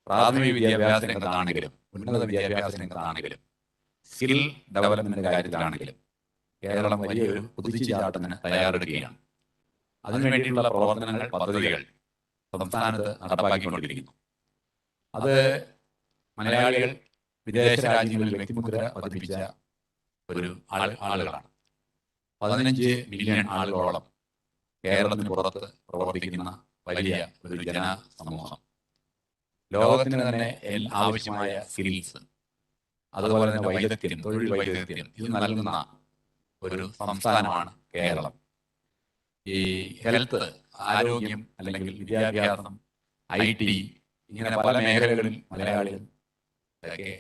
പ്രാഥമിക വിദ്യാഭ്യാസ രംഗത്താണെങ്കിലും ഉന്നത വിദ്യാഭ്യാസ രംഗത്താണെങ്കിലും സ്കിൽ ഡെവലപ്മെന്റ് കാര്യത്തിലാണെങ്കിലും കേരളം വലിയൊരു കുതിച്ചുചാട്ടത്തിന് തയ്യാറെടുക്കുകയാണ്. അതിനുവേണ്ടിയിട്ടുള്ള പ്രവർത്തനങ്ങൾ, പദ്ധതികൾ സംസ്ഥാനത്ത് നടപ്പാക്കിക്കൊണ്ടിരിക്കുന്നു. അത് മലയാളികൾ വിദേശ രാജ്യങ്ങളിൽ വ്യക്തിമുദ്ര പതിപ്പിച്ച ഒരു ആളുകളാണ്. 15 മില്യൺ ആളുകളോളം കേരളത്തിന് പുറത്ത് പ്രവർത്തിക്കുന്ന വലിയ ഒരു ജനസമൂഹം. ലോകത്തിന് തന്നെ ആവശ്യമായ സ്കിൽസ്, അതുപോലെ തന്നെ വൈദഗ്ധ്യം, തൊഴിൽ വൈദഗ്ധ്യം ഇത് നൽകുന്ന ഒരു സംസ്ഥാനമാണ് കേരളം. ഈ ഹെൽത്ത്, ആരോഗ്യം അല്ലെങ്കിൽ വിദ്യാഭ്യാസം, IT ഇങ്ങനെ പല മേഖലകളിൽ മലയാളികൾ,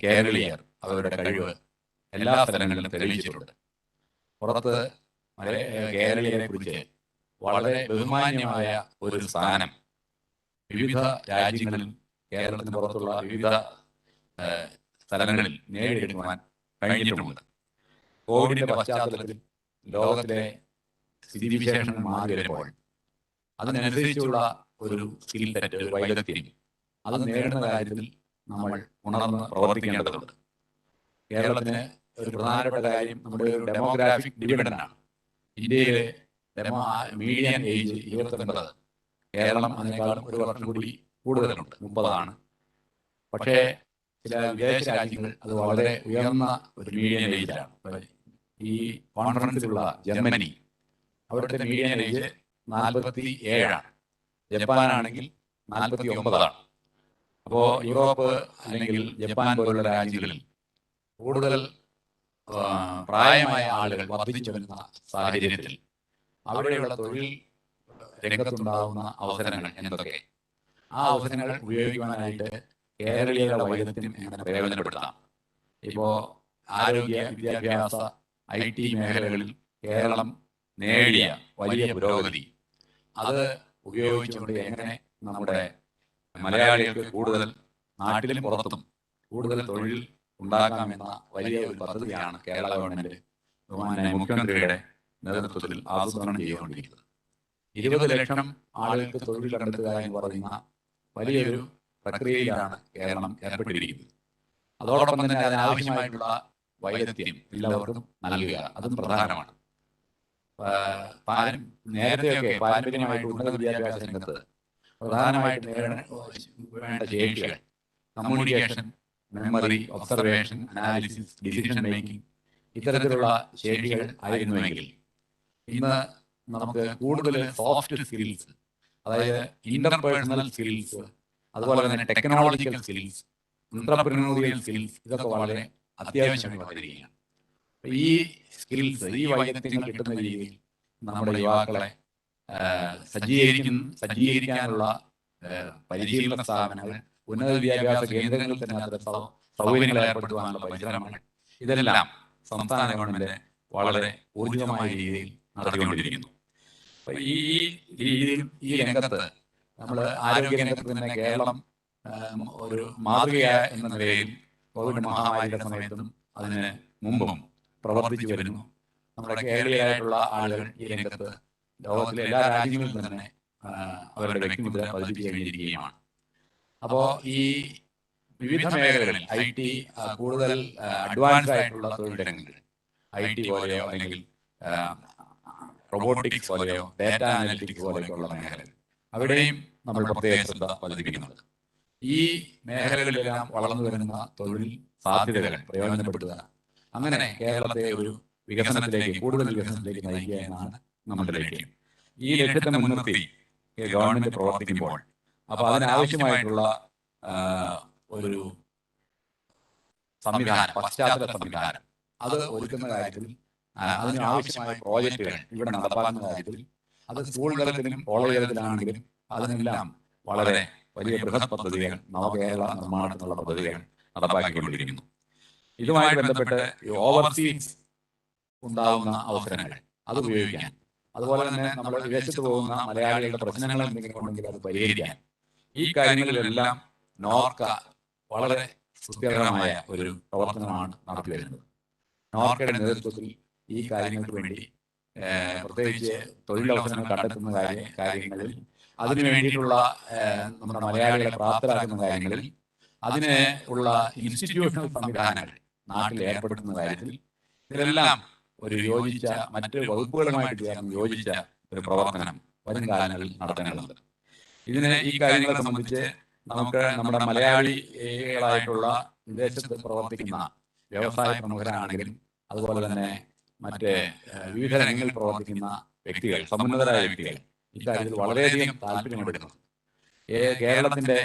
കേരളീയർ അവരുടെ കഴിവ് എല്ലാ സ്ഥലങ്ങളിലും തെളിയിച്ചിട്ടുണ്ട്. പുറത്ത് കേരളീയരെ കുറിച്ച് വളരെ ബഹുമാന്യമായ ഒരു സ്ഥാനം വിവിധ രാജ്യങ്ങളിൽ, കേരളത്തിന് പുറത്തുള്ള വിവിധ സ്ഥലങ്ങളിൽ നേടിയെടുക്കുവാൻ കഴിഞ്ഞിട്ടുമുണ്ട്. കോവിഡിന്റെ പശ്ചാത്തലത്തിൽ ലോകത്തിലെ സ്ഥിതിവിശേഷങ്ങൾ മാറി വരുമ്പോൾ അതിനനുസരിച്ചുള്ള ഒരു സ്കിൽ സെറ്റ്, ഒരു വൈദഗ്ധ്യം അത് നേടുന്ന കാര്യത്തിൽ നമ്മൾ ഉണർന്ന് പ്രവർത്തിക്കേണ്ടതുണ്ട്. കേരളത്തിന് ഒരു പ്രധാനപ്പെട്ട കാര്യം നമ്മുടെ ഒരു ഡെമോഗ്രാഫിക് ഡിവിഡൻഡാണ്. ഇന്ത്യയിലെ മീഡിയൻ ഏജ് 29. കേരളം അതിനേക്കാളും ഒരു വർഷം കൂടി കൂടുതലുണ്ട്, 30 പക്ഷേ ചില വിദേശ രാജ്യങ്ങൾ അത് വളരെ ഉയർന്ന ഒരു മീഡിയൻ ഏജിലാണ്. ഈ കോൺഫറൻസിലുള്ള ജർമ്മനി, അവിടുത്തെ മീഡിയൻ ഏജ് 47. ജപ്പാനാണെങ്കിൽ 49. അപ്പോൾ യൂറോപ്പ് അല്ലെങ്കിൽ ജപ്പാൻ പോലുള്ള രാജ്യങ്ങളിൽ കൂടുതൽ പ്രായമായ ആളുകൾ വർദ്ധിച്ചു വരുന്ന സാഹചര്യത്തിൽ അവിടെയുള്ള തൊഴിൽ രംഗത്തുണ്ടാകുന്ന അവസരങ്ങൾ എന്തൊക്കെ, ആ അവസരങ്ങൾ ഉപയോഗിക്കുവാനായിട്ട് കേരളീയരുടെ വൈദഗ്ധ്യം എങ്ങനെ പ്രയോജനപ്പെടുത്താം. ഇപ്പോൾ ആരോഗ്യ, വിദ്യാഭ്യാസ, IT മേഖലകളിൽ കേരളം നേടിയ വലിയ പുരോഗതി, അത് ഉപയോഗിച്ചുകൊണ്ട് എങ്ങനെ നമ്മുടെ മലയാളികൾക്ക് കൂടുതൽ നാട്ടിലും പുറത്തും കൂടുതൽ തൊഴിൽ ഉണ്ടാക്കാമെന്ന വലിയ ഒരു പദ്ധതിയാണ് കേരള ഗവൺമെന്റ് ബഹുമാനായ മുഖ്യമന്ത്രിയുടെ നേതൃത്വത്തിൽ ആസൂത്രണം ചെയ്തുകൊണ്ടിരിക്കുന്നത്. 20 ലക്ഷം ആളുകൾക്ക് തൊഴിൽ കണ്ടെത്തുക എന്ന് പറയുന്ന വലിയൊരു പ്രക്രിയയിലാണ് കേരളം ഏർപ്പെട്ടിരിക്കുന്നത്. അതോടൊപ്പം തന്നെ അതിനാവശ്യമായിട്ടുള്ള വൈദഗ്ധ്യം എല്ലാവർക്കും നൽകുക, അതും പ്രധാനമാണ്. നേരത്തെയൊക്കെ പാരമ്പര്യമായിട്ട് ഉന്നത വിദ്യാഭ്യാസ രംഗത്ത് പ്രധാനമായിട്ട് വേണ്ട ശേഷികൾ communication, memory, observation, analysis, decision making ഇത്തരത്തിലുള്ള ശേഷികൾ ആയിരുന്നുവെങ്കിൽ ഇന്ന് നമുക്ക് കൂടുതൽ സോഫ്റ്റ് സ്കിൽസ്, അതായത് ഇന്റർപേഴ്സണൽ സ്കിൽസ്, അതുപോലെ തന്നെ ടെക്നോളജിക്കൽ സ്കിൽസ്, എന്റർപ്രന്യൂറിയൽ സ്കിൽസ് ഇതൊക്കെ വളരെ അത്യാവശ്യമായി വന്നിരിക്കുകയാണ്. ഈ സ്കിൽസ്, ഈ വൈദഗ്ധ്യങ്ങൾ കിട്ടുന്ന രീതിയിൽ നമ്മുടെ യുവാക്കളെ സജ്ജീകരിക്കാനുള്ള പരിശീലന സ്ഥാപനങ്ങൾ, ഉന്നത വിദ്യാഭ്യാസ കേന്ദ്രങ്ങളിൽ തന്നെ അത്തരം സൗകര്യങ്ങൾ ഏർപ്പെടുത്തുവാനുള്ള പരിശ്രമങ്ങൾ ഇതെല്ലാം സംസ്ഥാന ഗവൺമെന്റ് വളരെ ഊർജിതമായ രീതിയിൽ നടത്തിക്കൊണ്ടിരിക്കുന്നു. ഈ രീതിയിൽ ഈ രംഗത്ത് നമ്മൾ ആരോഗ്യ രംഗത്ത് തന്നെ കേരളം ഒരു മാതൃക എന്ന നിലയിൽ കോവിഡ് മഹാമാരിയുടെ സമയത്തും അതിന് മുമ്പും പ്രവർത്തിച്ചു വരുന്നു. നമ്മുടെ കേരളീയരായിട്ടുള്ള ആളുകൾ ഈ രംഗത്ത് ലോകത്തിലെ എല്ലാ രാജ്യങ്ങളിലും തന്നെ അവരുടെ വ്യക്തിമുദ്ര പതിപ്പിച്ചു കഴിഞ്ഞിരിക്കുകയാണ്. അപ്പോൾ ഈ വിവിധ മേഖലകളിൽ IT കൂടുതൽ അഡ്വാൻസ്ഡ് ആയിട്ടുള്ള തൊഴിൽ രംഗങ്ങൾ, IT പോലെയോ അല്ലെങ്കിൽ റോബോട്ടിക്സ് പോലെയോ ഡാറ്റ അനലിറ്റിക്സ് പോലെയൊക്കെയുള്ള മേഖലകൾ, അവിടെയും നമ്മൾ പ്രത്യേക ശ്രദ്ധ പതിപ്പിക്കുന്നുണ്ട്. ഈ മേഖലകളിലെല്ലാം വളർന്നു വരുന്ന തൊഴിൽ സാധ്യതകൾ പ്രയോജനപ്പെടുത്തുക, അങ്ങനെ കേരളത്തെ ഒരു വികസനത്തിലേക്ക്, കൂടുതൽ വികസനത്തിലേക്ക് നയിക്കുക എന്നാണ് നമ്മുടെ ലക്ഷ്യം. ഈ ലക്ഷ്യത്തെ മുൻനിർത്തി ഗവൺമെന്റ് പ്രവർത്തിക്കുമ്പോൾ അപ്പോൾ അതിനാവശ്യമായിട്ടുള്ള ഒരു സംവിധാനം, പശ്ചാത്തല സംവിധാനം അത് ഒരുക്കുന്ന കാര്യത്തിൽ, അതിനാവശ്യമായ പ്രോജക്റ്റുകൾ ഇവിടെ നടപ്പാക്കുന്ന കാര്യത്തിൽ, അത് സ്കൂൾ തലത്തിലും കോളേജ് തലത്തിലാണെങ്കിലും അതിനെല്ലാം വളരെ വലിയ ബൃഹത് പദ്ധതികൾ, നവകേരള നിർമ്മാണത്തിനുള്ള പദ്ധതികൾ നടപ്പാക്കിക്കൊണ്ടിരിക്കുന്നു. ഇതുമായി ബന്ധപ്പെട്ട് ഓവർസീസ് ഉണ്ടാകുന്ന അവസരങ്ങൾ അത് ഉപയോഗിക്കാൻ, അതുപോലെ തന്നെ നമ്മൾ വിദേശത്ത് പോകുന്ന മലയാളികളുടെ പ്രശ്നങ്ങൾ എന്തെങ്കിലും ഉണ്ടെങ്കിൽ അത് പരിഹരിക്കാൻ, ഈ കാര്യങ്ങളിലെല്ലാം നോർക്ക വളരെ സുസ്ഥിരമായ ഒരു പ്രവർത്തനമാണ് നടത്തി വരുന്നത്. നോർക്കയുടെ നേതൃത്വത്തിൽ ഈ കാര്യങ്ങൾക്ക് വേണ്ടി പ്രത്യേകിച്ച് തൊഴിലവസരങ്ങൾ കണ്ടെത്തുന്ന കാര്യങ്ങളിൽ, അതിനു വേണ്ടിയിട്ടുള്ള നമ്മുടെ മലയാളികളെ പ്രാപ്തരാക്കുന്ന കാര്യങ്ങളിൽ, അതിന് ഉള്ള ഇൻസ്റ്റിറ്റ്യൂഷണൽ സംവിധാനങ്ങൾ നാട്ടിൽ ഏർപ്പെടുത്തുന്ന കാര്യത്തിൽ, ഇതിലെല്ലാം ഒരു യോജിച്ച, മറ്റ് വകുപ്പുകളുമായിട്ട് ചേർന്ന് യോജിച്ച ഒരു പ്രവർത്തനം വരും കാലങ്ങളിൽ നടത്തേണ്ടതുണ്ട്. ഈ കാര്യങ്ങളെ സംബന്ധിച്ച് നമുക്ക് നമ്മുടെ മലയാളികളായിട്ടുള്ള വിദേശത്ത് പ്രവർത്തിക്കുന്ന വ്യവസായ പ്രമുഖരാണെങ്കിലും, അതുപോലെ തന്നെ മറ്റ് വിവിധ രംഗങ്ങളിൽ പ്രവർത്തിക്കുന്ന വ്യക്തികൾ, സമുന്നതരായ വ്യക്തികൾ ഇക്കാര്യത്തിൽ വളരെയധികം താല്പര്യമെടുക്കുന്നു. കേരളത്തിന്റെ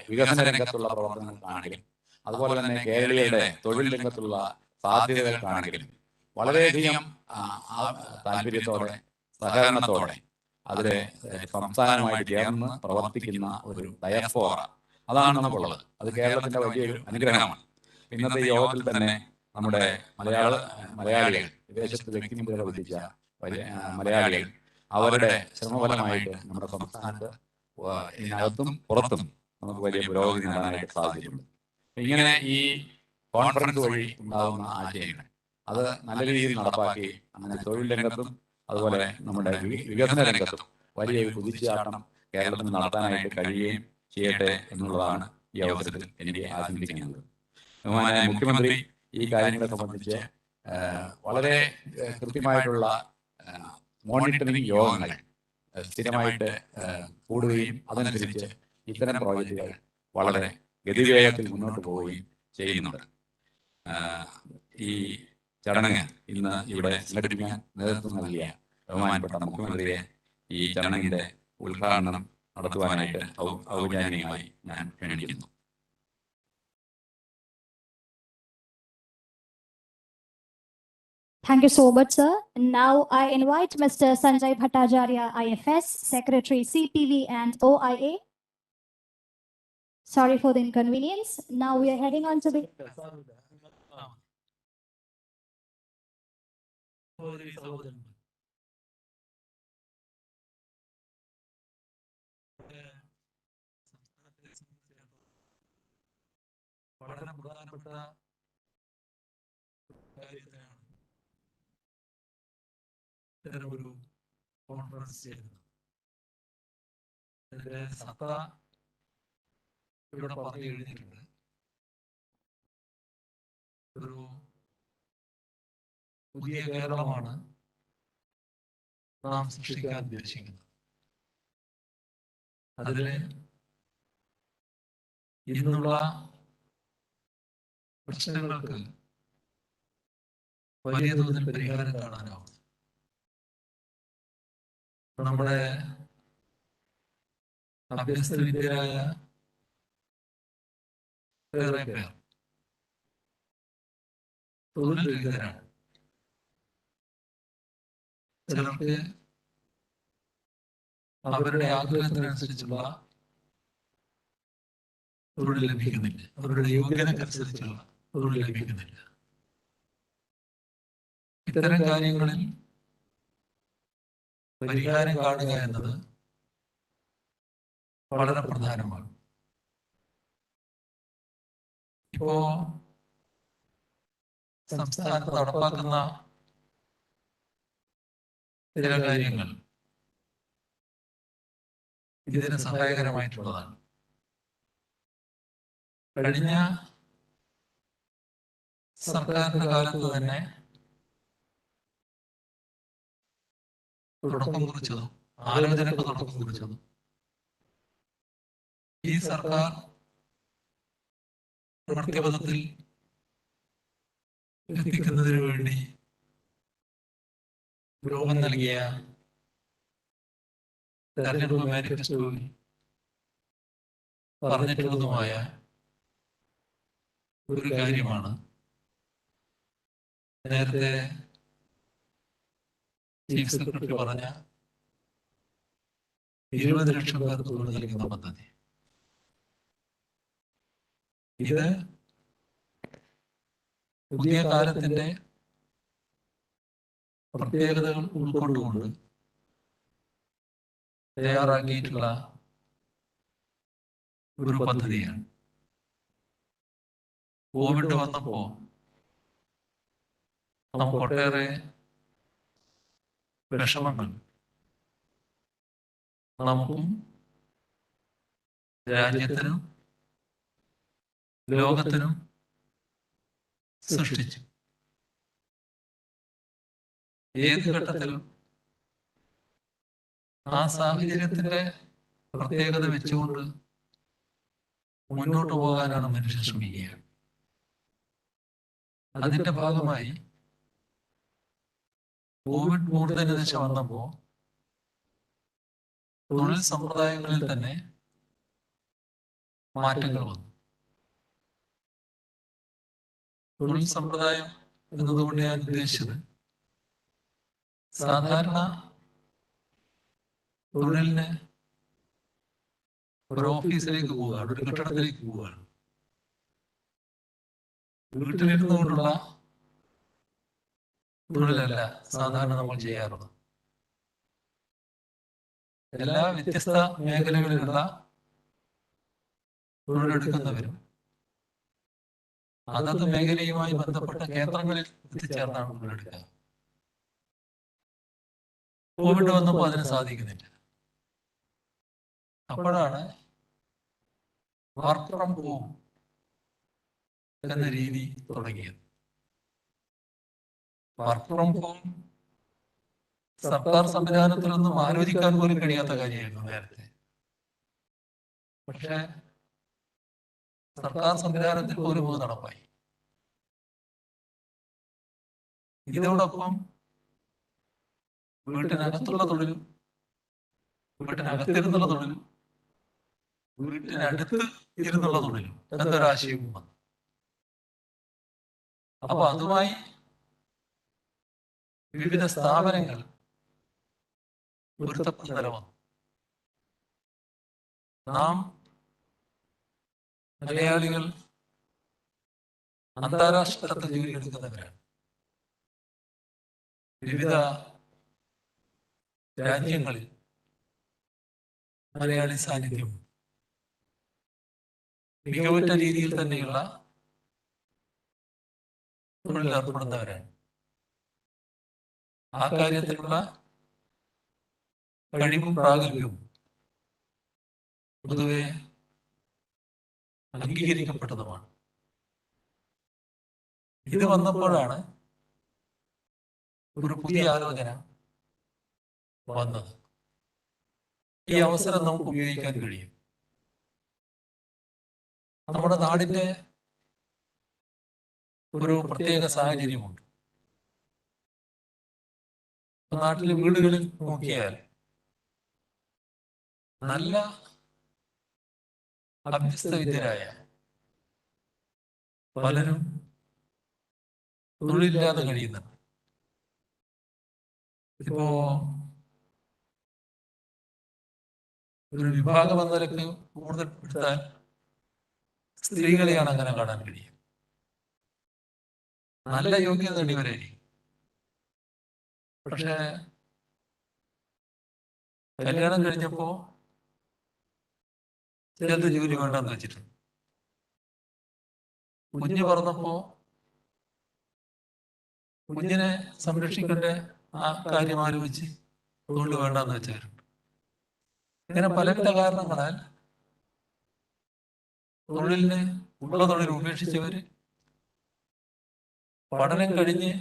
വികസന രംഗത്തുള്ള പ്രവർത്തനങ്ങൾക്കാണെങ്കിലും, അതുപോലെ തന്നെ കേരളീയരുടെ തൊഴിൽ രംഗത്തുള്ള സാധ്യതകൾക്കാണെങ്കിലും വളരെയധികം താല്പര്യത്തോടെ, സഹകരണത്തോടെ അതിലെ സംസ്ഥാനവുമായിട്ട് ചേർന്ന് പ്രവർത്തിക്കുന്ന ഒരു ഡയസ്പോറ അതാണ് നമുക്കുള്ളത്. അത് കേരളത്തിന്റെ വലിയൊരു അനുഗ്രഹമാണ്. ഇന്നത്തെ യോഗത്തിൽ തന്നെ നമ്മുടെ മലയാളികൾ, വിദേശത്ത് വ്യക്തിമുദ്ര പതിപ്പിച്ച മലയാളികൾ, അവരുടെ ശ്രമഫലമായിട്ട് നമ്മുടെ സംസ്ഥാനത്ത് ഇതിനകത്തും പുറത്തും നമുക്ക് വലിയ പുരോഗതി നേടാനായിട്ട് സാധിച്ചിട്ടുണ്ട്. ഇങ്ങനെ ഈ കോൺഫറൻസ് വഴി ഉണ്ടാകുന്ന ആശയങ്ങൾ അത് നല്ല രീതിയിൽ നടപ്പാക്കി, അങ്ങനെ തൊഴിൽ രംഗത്തും അതുപോലെ നമ്മുടെ വികസന രംഗത്തും വലിയ ഒരു കുതിച്ചുചാട്ടം കേരളത്തിന് നടത്താനായിട്ട് കഴിയുകയും ചെയ്യട്ടെ എന്നുള്ളതാണ് ഈ അവസരത്തിൽ എനിക്ക് ആശംസിക്കുന്നത്. ബഹുമാനായ മുഖ്യമന്ത്രി ഈ കാര്യങ്ങളെ സംബന്ധിച്ച് വളരെ കൃത്യമായിട്ടുള്ള മോണിറ്ററിംഗ് യോഗങ്ങൾ സ്ഥിരമായിട്ട് കൂടുകയും അതനുസരിച്ച് ഇത്തരം പ്രോജക്റ്റുകൾ വളരെ ഗതിവേഗത്തിൽ മുന്നോട്ട് പോവുകയും ചെയ്യുന്നുണ്ട്. ഈ ചടങ്ങ് ഇന്ന് ഇവിടെ സംഘടിപ്പിക്കാൻ നേതൃത്വം നൽകിയ ബഹുമാനപ്പെട്ട മുഖ്യമന്ത്രിയെ ഈ ചടങ്ങിന്റെ ഉദ്ഘാടനം നടത്തുവാനായിട്ട് ഔപചാരികമായി ഞാൻ ക്ഷണിക്കുന്നു.
Thank you so much, sir. Now I invite Mr. Sanjay Bhattacharya, IFS, Secretary CPV and OIA. Sorry for the inconvenience. Now we are heading on to the...
വളരെ പ്രധാനപ്പെട്ട കാര്യത്തിനാണ് ഇത്തരമൊരു കോൺഫറൻസ് ചെയ്യുന്നത്. ഇതിന്റെ സത്ത ഇവിടെ പറഞ്ഞു കഴിഞ്ഞിട്ടുണ്ട്. ഒരു പുതിയ കേരളമാണ് നാം സൃഷ്ടിക്കാൻ ഉദ്ദേശിക്കുന്നത്. അതിന് ഇന്നുള്ള പ്രശ്നങ്ങൾക്ക് വലിയ തോതിൽ പരിഹാരം കാണാനാവും. നമ്മുടെ അഭ്യസ്ത വിദ്യരായ ഏറെ പേർ തൊഴിൽ രഹിതരാണ്. ചിലർക്ക് അവരുടെ ആഗ്രഹത്തിനനുസരിച്ചുള്ള തൊഴിൽ ലഭിക്കുന്നില്ല, അവരുടെ യോഗ്യതക്കനുസരിച്ചുള്ള തൊഴിൽ ലഭിക്കുന്നില്ല. ഇത്തരം കാര്യങ്ങളിൽ പരിഹാരം കാണുക എന്നത് വളരെ പ്രധാനമാണ്. ഇപ്പോ സംസ്ഥാനത്ത് നടപ്പാക്കുന്ന ചില കാര്യങ്ങൾ ഇതിന് സഹായകരമായിട്ടുള്ളതാണ്. കഴിഞ്ഞ സർക്കാരിന്റെ കാലത്ത് തന്നെ തുടക്കം കുറിച്ചതും ആലോചനക്ക് തുടക്കം കുറിച്ചതും ഈ സർക്കാർ പ്രവൃത്തിപഥത്തിൽ എത്തിക്കുന്നതിന് വേണ്ടി രൂപം നൽകിയ തെരഞ്ഞെടുപ്പ് മാനിഫെസ്റ്റോയിൽ പറഞ്ഞിട്ടുള്ളതുമായ ഒരു കാര്യമാണ് നേരത്തെ ചീഫ് സെക്രട്ടറി പറഞ്ഞ 20 ലക്ഷം പേർക്ക് തൊഴിൽ നൽകുന്ന പദ്ധതി. ഇത് പുതിയ കാലത്തിന്റെ പ്രത്യേകതകൾ ഉൾക്കൊണ്ടുകൊണ്ട് തയ്യാറാക്കിയിട്ടുള്ള ഒരു പദ്ധതിയാണ്. കോവിഡ് വന്നപ്പോ നമുക്ക് ഒട്ടേറെ വിഷമങ്ങൾ നമുക്കും രാജ്യത്തിനും ലോകത്തിനും സൃഷ്ടിച്ചു. ഏത് ഘട്ടത്തിലും ആ സാഹചര്യത്തിന്റെ പ്രത്യേകത വെച്ചുകൊണ്ട് മുന്നോട്ട് പോകാനാണ് മനുഷ്യൻ ശ്രമിക്കുക. അതിന്റെ ഭാഗമായി കോവിഡ് മൂർധന്യ ദശ വന്നപ്പോ തൊഴിൽ സമ്പ്രദായങ്ങളിൽ തന്നെ മാറ്റങ്ങൾ വന്നു. തൊഴിൽ സമ്പ്രദായം എന്നതുകൊണ്ട് ഞാൻ ഉദ്ദേശിച്ചത് സാധാരണ തൊഴിലിന് ഒരു ഓഫീസിലേക്ക് പോവുകയാണ്, ഒരു കെട്ടിടത്തിലേക്ക് പോവുകയാണ്. വീട്ടിലിരുന്നുകൊണ്ടുള്ള തൊഴിലല്ല സാധാരണ നമ്മൾ ചെയ്യാറുള്ളത്. എല്ലാ വ്യത്യസ്ത മേഖലകളിലുള്ള തൊഴിലെടുക്കുന്നവരും അതത് മേഖലയുമായി ബന്ധപ്പെട്ട കേന്ദ്രങ്ങളിൽ എത്തിച്ചേർന്നാണ് തൊഴിലെടുക്കുക. കോവിഡ് വന്നപ്പോൾ അതിന് സാധിക്കുന്നില്ല. അപ്പോഴാണ് വർക്ക് ഫ്രം ഹോം എന്ന രീതി തുടങ്ങിയത്. വർക്ക് ഫ്രം ഹോം സർക്കാർ സംവിധാനത്തിലൊന്നും ആലോചിക്കാൻ പോലും കഴിയാത്ത കാര്യമായിരുന്നു നേരത്തെ. പക്ഷെ സർക്കാർ സംവിധാനത്തിൽ പോലും അത് നടപ്പായി. ഇതോടൊപ്പം വീട്ടിനകത്തുള്ള തൊഴിലും വീട്ടിനകത്തിരുന്നുള്ള തൊഴിലും വീട്ടിനടുത്ത് ഇരുന്നുള്ള തൊഴിലും എന്തൊരാശയവും വന്നു. അപ്പൊ അതുമായി വിവിധ സ്ഥാപനങ്ങൾ പൊരുത്തപ്പെട്ട വന്നു. നാം മലയാളികൾ അന്താരാഷ്ട്ര തലത്തിൽ ജോലി എടുക്കുന്നവരാണ്. വിവിധ രാജ്യങ്ങളിൽ മലയാളി സാന്നിധ്യം മികവുറ്റ രീതിയിൽ തന്നെയുള്ള തൊഴിൽ ഏർപ്പെടുന്നവരാണ്. ആ കാര്യത്തിലുള്ള കഴിവും പ്രാഗൽഭ്യവും പൊതുവെ അംഗീകരിക്കപ്പെട്ടതുമാണ്. ഇത് വന്നപ്പോഴാണ് ഒരു പുതിയ ആലോചന വന്നത്. ഈ അവസരം നമുക്ക് ഉപയോഗിക്കാൻ കഴിയും. നമ്മുടെ നാടിന്റെ ഒരു പ്രത്യേക സാഹചര്യമുണ്ട്. നാട്ടിലെ വീടുകളിൽ നോക്കിയാൽ നല്ല അഭ്യസ്തവിദ്യരായ പലരും തൊഴിലില്ലാതെ കഴിയുന്നുണ്ട്. ഇപ്പോ ഒരു വിഭാഗം എന്ന നിലയ്ക്ക് കൂടുതൽ എടുത്താൽ സ്ത്രീകളെയാണ് അങ്ങനെ കാണാൻ കഴിയും. നല്ല യോഗ്യത നേടിയവരായിരിക്കും. പക്ഷെ കല്യാണം കഴിഞ്ഞപ്പോ ചിലത് ജോലി വേണ്ടെന്ന് വെച്ചിട്ടുണ്ട്. കുഞ്ഞ് പറഞ്ഞപ്പോ കുഞ്ഞിനെ സംരക്ഷിക്കേണ്ട ആ കാര്യം ആലോചിച്ച് തൊഴിൽ വേണ്ടെന്ന് വെച്ചവരുണ്ട്. ഇങ്ങനെ പലവിധ കാരണങ്ങളാൽ തൊഴിലിന് ഉള്ള തൊഴിൽ ഉപേക്ഷിച്ചവര് പഠനം കഴിഞ്ഞ്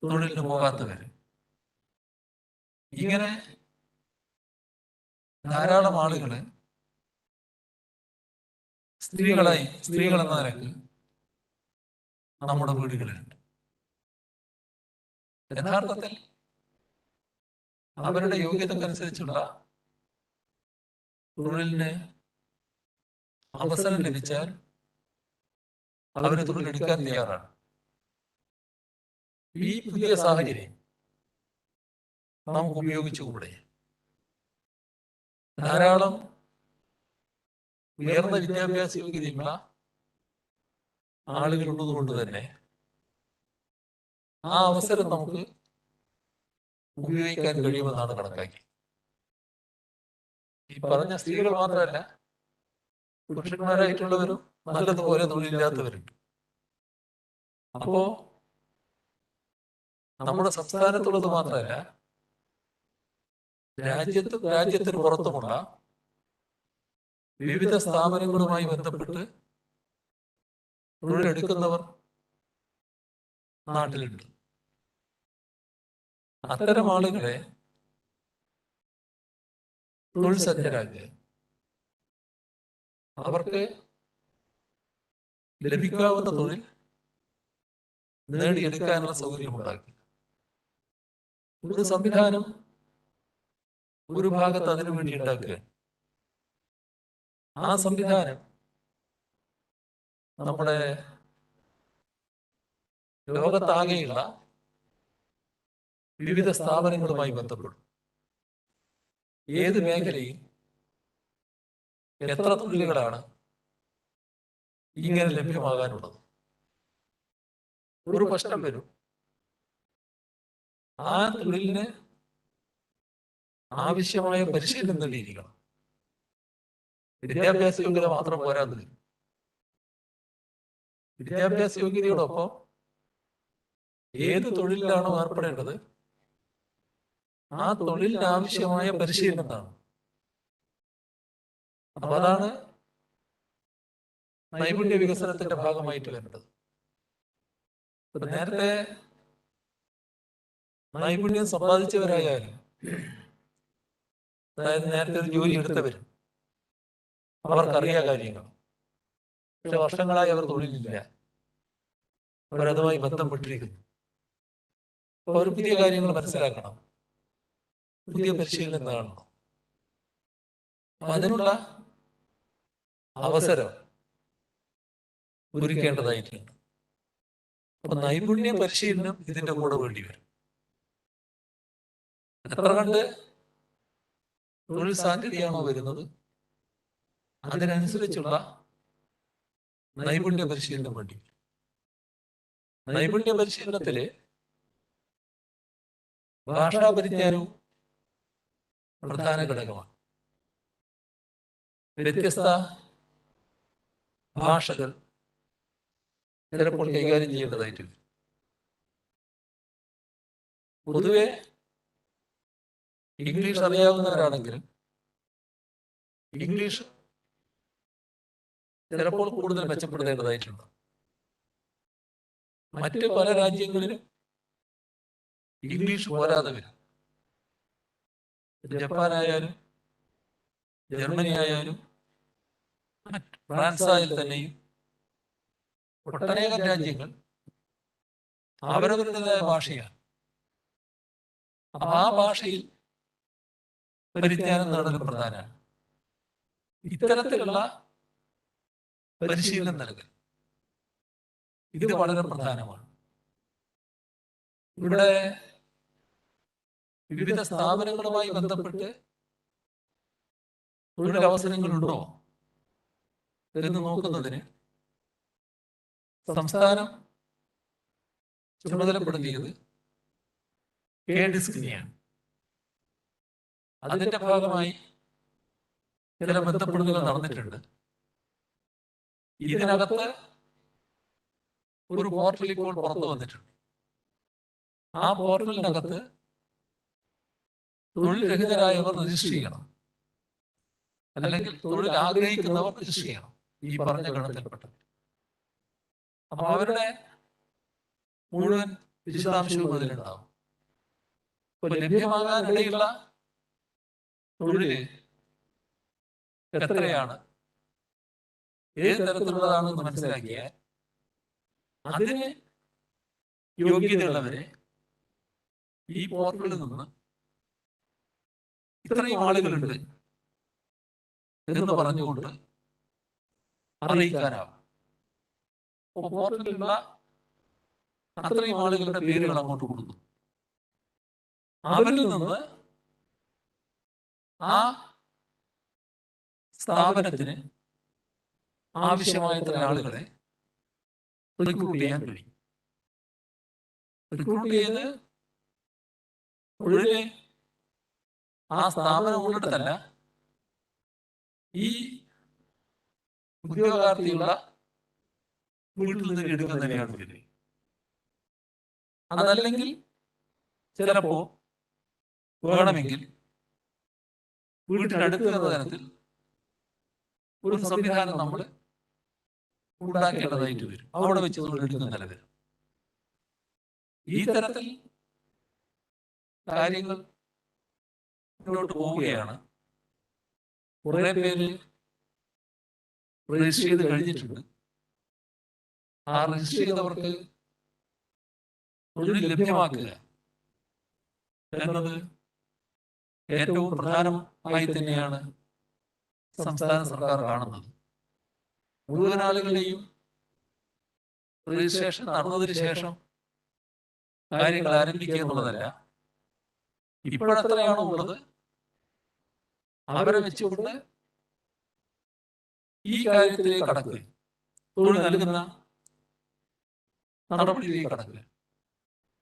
തൊഴിലിന് പോകാത്തവര്, ഇങ്ങനെ ധാരാളം ആളുകള് സ്ത്രീകൾ എന്ന നിലക്ക് നമ്മുടെ വീടുകളിലുണ്ട്. യഥാർത്ഥത്തിൽ അവരുടെ യോഗ്യതക്കനുസരിച്ചുള്ള തൊഴിലിന് അവസരം ലഭിച്ചാൽ അവർ തൊഴിലെടുക്കാൻ തയ്യാറാണ്. ഈ പുതിയ സാഹചര്യം നമുക്ക് ഉപയോഗിച്ചുകൂടെ? ധാരാളം ഉയർന്ന വിദ്യാഭ്യാസ യോഗ്യതയുള്ള ആളുകളുള്ളതുകൊണ്ട് തന്നെ ആ അവസരം നമുക്ക് ഉപയോഗിക്കാൻ കഴിയുമെന്നാണ് കണക്കാക്കി. ഈ പറഞ്ഞ സ്ത്രീകൾ മാത്രമല്ല, പുരുഷന്മാരായിട്ടുള്ളവരും നല്ലതുപോലെ തൊഴിലില്ലാത്തവരുണ്ട്. അപ്പോ നമ്മുടെ സംസ്ഥാനത്തുള്ളത് മാത്രമല്ല, രാജ്യത്തിന് പുറത്തുമുള്ള വിവിധ സ്ഥാപനങ്ങളുമായി ബന്ധപ്പെട്ട് തൊഴിലെടുക്കുന്നവർ നാട്ടിലുണ്ട്. അത്തരം ആളുകളെ തൊഴിൽ സജ്ജരാക്കുക, അവർക്ക് ലഭിക്കാവുന്ന തൊഴിൽ നേടിയെടുക്കാനുള്ള സൗകര്യമുണ്ടാക്കി. ഒരു സംവിധാനം ഒരു ഭാഗത്ത് അതിനു വേണ്ടി ഉണ്ടാക്കുക. ആ സംവിധാനം നമ്മുടെ ലോകത്താകെയുള്ള വിവിധ സ്ഥാപനങ്ങളുമായി ബന്ധപ്പെടും. ഏത് മേഖലയിൽ എത്ര തൊഴിലുകളാണ് ഇങ്ങനെ ലഭ്യമാകാനുള്ളത്? ഒരു പ്രശ്നം വരും. ആ തൊഴിലിന് ആവശ്യമായ പരിശീലനം നേടിയിരിക്കണം. വിദ്യാഭ്യാസ യോഗ്യത മാത്രം പോരാതെ വരും. വിദ്യാഭ്യാസ യോഗ്യതയോടൊപ്പം ഏത് തൊഴിലിലാണോ ഏർപ്പെടേണ്ടത് ആ തൊഴിലിന് ആവശ്യമായ പരിശീലനം കാണും. അപ്പൊ അതാണ് നൈപുണ്യ വികസനത്തിന്റെ ഭാഗമായിട്ട് വരേണ്ടത്. നേരത്തെ നൈപുണ്യം സമ്പാദിച്ചവരായാലും, അതായത് നേരത്തെ ഒരു ജോലി എടുത്തവരും, അവർക്കറിയാ കാര്യങ്ങൾ. പക്ഷെ വർഷങ്ങളായി അവർ തൊഴിലില്ല, അവരതുമായി ബന്ധപ്പെട്ടിരിക്കുന്നു. അപ്പൊ അവർ പുതിയ കാര്യങ്ങൾ മനസ്സിലാക്കണം, പുതിയ പരിശീലനം കാണണം. അതിനുള്ള അവസരം ഒരുക്കേണ്ടതായിട്ടുണ്ട്. അപ്പൊ നൈപുണ്യ പരിശീലനം ഇതിന്റെ കൂടെ വേണ്ടി വരും. എത്ര കണ്ട് തൊഴിൽ സാധ്യതയാണോ വരുന്നത് അതിനനുസരിച്ചുള്ള നൈപുണ്യ പരിശീലനം വേണ്ടി വരും. നൈപുണ്യ പരിശീലനത്തില് ഭാഷാ പരിജ്ഞാനവും പ്രധാന ഘടകമാണ്. വ്യത്യസ്ത ഭാഷകൾ ചിലപ്പോൾ കൈകാര്യം ചെയ്യേണ്ടതായിട്ട് വരും. പൊതുവെ ഇംഗ്ലീഷ് അറിയാവുന്നവരാണെങ്കിലും ഇംഗ്ലീഷ് ചിലപ്പോൾ കൂടുതൽ മെച്ചപ്പെടുത്തേണ്ടതായിട്ടുണ്ട്. മറ്റ് പല രാജ്യങ്ങളിലും ഇംഗ്ലീഷ് പോരാതെ വരും. ജപ്പാനായാലും ജർമ്മനി ആയാലും ഫ്രാൻസ് ആയാലും തന്നെയും ഒട്ടനേകം രാജ്യങ്ങൾ അവരവരുടേതായ ഭാഷയാണ്. അപ്പൊ ആ ഭാഷയിൽ പരിജ്ഞാനം നേടലും പ്രധാനമാണ്. ഇത്തരത്തിലുള്ള പരിശീലനം നൽകൽ ഇത് വളരെ പ്രധാനമാണ്. ഇവിടെ വിവിധ സ്ഥാപനങ്ങളുമായി ബന്ധപ്പെട്ട് തൊഴിലവസരങ്ങളുണ്ടോ എന്ന് നോക്കുന്നതിന് സംസ്ഥാനം ചുമതലപ്പെടുത്തിയത് KDISCനെയാണ്. അതിന്റെ ഭാഗമായി ചില ബന്ധപ്പെടുത്തലുകൾ നടന്നിട്ടുണ്ട്. ഇതിനകത്ത് ഒരു പോർട്ടൽ ഇപ്പോൾ പുറത്തു വന്നിട്ടുണ്ട്. ആ പോർട്ടലിനകത്ത് തൊഴിൽ രഹിതരായവർ രജിസ്റ്റർ ചെയ്യണം, അല്ലെങ്കിൽ തൊഴിൽ ആഗ്രഹിക്കുന്നവർ രജിസ്റ്റർ ചെയ്യണം, ഈ പറഞ്ഞ ഗണത്തിൽപ്പെട്ട. അപ്പൊ അവരുടെ മുഴുവൻ വിശദാംശവും അതിലുണ്ടാവും. ഇപ്പൊ ലഭ്യമാകാനിടയുള്ള തൊഴില് എത്രയാണ്, ഏത് തരത്തിലുള്ളതാണെന്ന് മനസ്സിലാക്കിയാൽ അതിന് യോഗ്യതയുള്ളവരെ ഈ പോർട്ടലിൽ നിന്ന് ഇത്രയും ആളുകളുണ്ട് എന്ന് പറഞ്ഞുകൊണ്ട് അറിയിക്കാനാവും. അപ്പോൾ പോർട്ടലിലുള്ള അത്രയും ആളുകളുടെ പേരുകൾ അങ്ങോട്ട് കൊടുക്കും. അവരിൽ നിന്ന് ആ സ്ഥാപനത്തിന് ആവശ്യമായത്ര ആളുകളെ റിക്രൂട്ട് ചെയ്യാൻ കഴിയും. റിക്രൂട്ട് ചെയ്ത് തൊഴില് ആ സ്ഥാപനം ഉള്ളിടത്തല്ല, ഈ ഉദ്യോഗാർത്ഥിയുള്ള വീട്ടിൽ നിന്ന് എടുക്കുന്നതിനെയാണ് പേര്. അതല്ലെങ്കിൽ ചിലപ്പോ വേണമെങ്കിൽ വീട്ടിനടുത്ത് എന്ന തരത്തിൽ ഒരു സംവിധാനം നമ്മൾ ഉണ്ടാക്കേണ്ടതായിട്ട് വരും. അവിടെ വെച്ച് തൊഴിലെടുക്കുന്ന നിലവിൽ ഈ തരത്തിൽ കാര്യങ്ങൾ മുന്നോട്ട് പോവുകയാണ്. കുറെ പേര് രജിസ്റ്റർ ചെയ്ത് കഴിഞ്ഞിട്ടുണ്ട്. ആ രജിസ്റ്റർ ചെയ്തവർക്ക് തൊഴിൽ ലഭ്യമാക്കുക എന്നത് ഏറ്റവും പ്രധാനമായി തന്നെയാണ് സംസ്ഥാന സർക്കാർ കാണുന്നത്. മുഴുവൻ ആളുകളുടെയും രജിസ്ട്രേഷൻ നടന്നതിന് ശേഷം കാര്യങ്ങൾ ആരംഭിക്കുക എന്നുള്ളതല്ല. ഇപ്പോഴെത്രയാണോ ഉള്ളത് അവരെ വെച്ചുകൊണ്ട് ഈ കാര്യത്തിലേക്ക് കടക്കുക, തൊഴിൽ നൽകുന്ന നടപടിയിലേക്ക് കടക്കുക.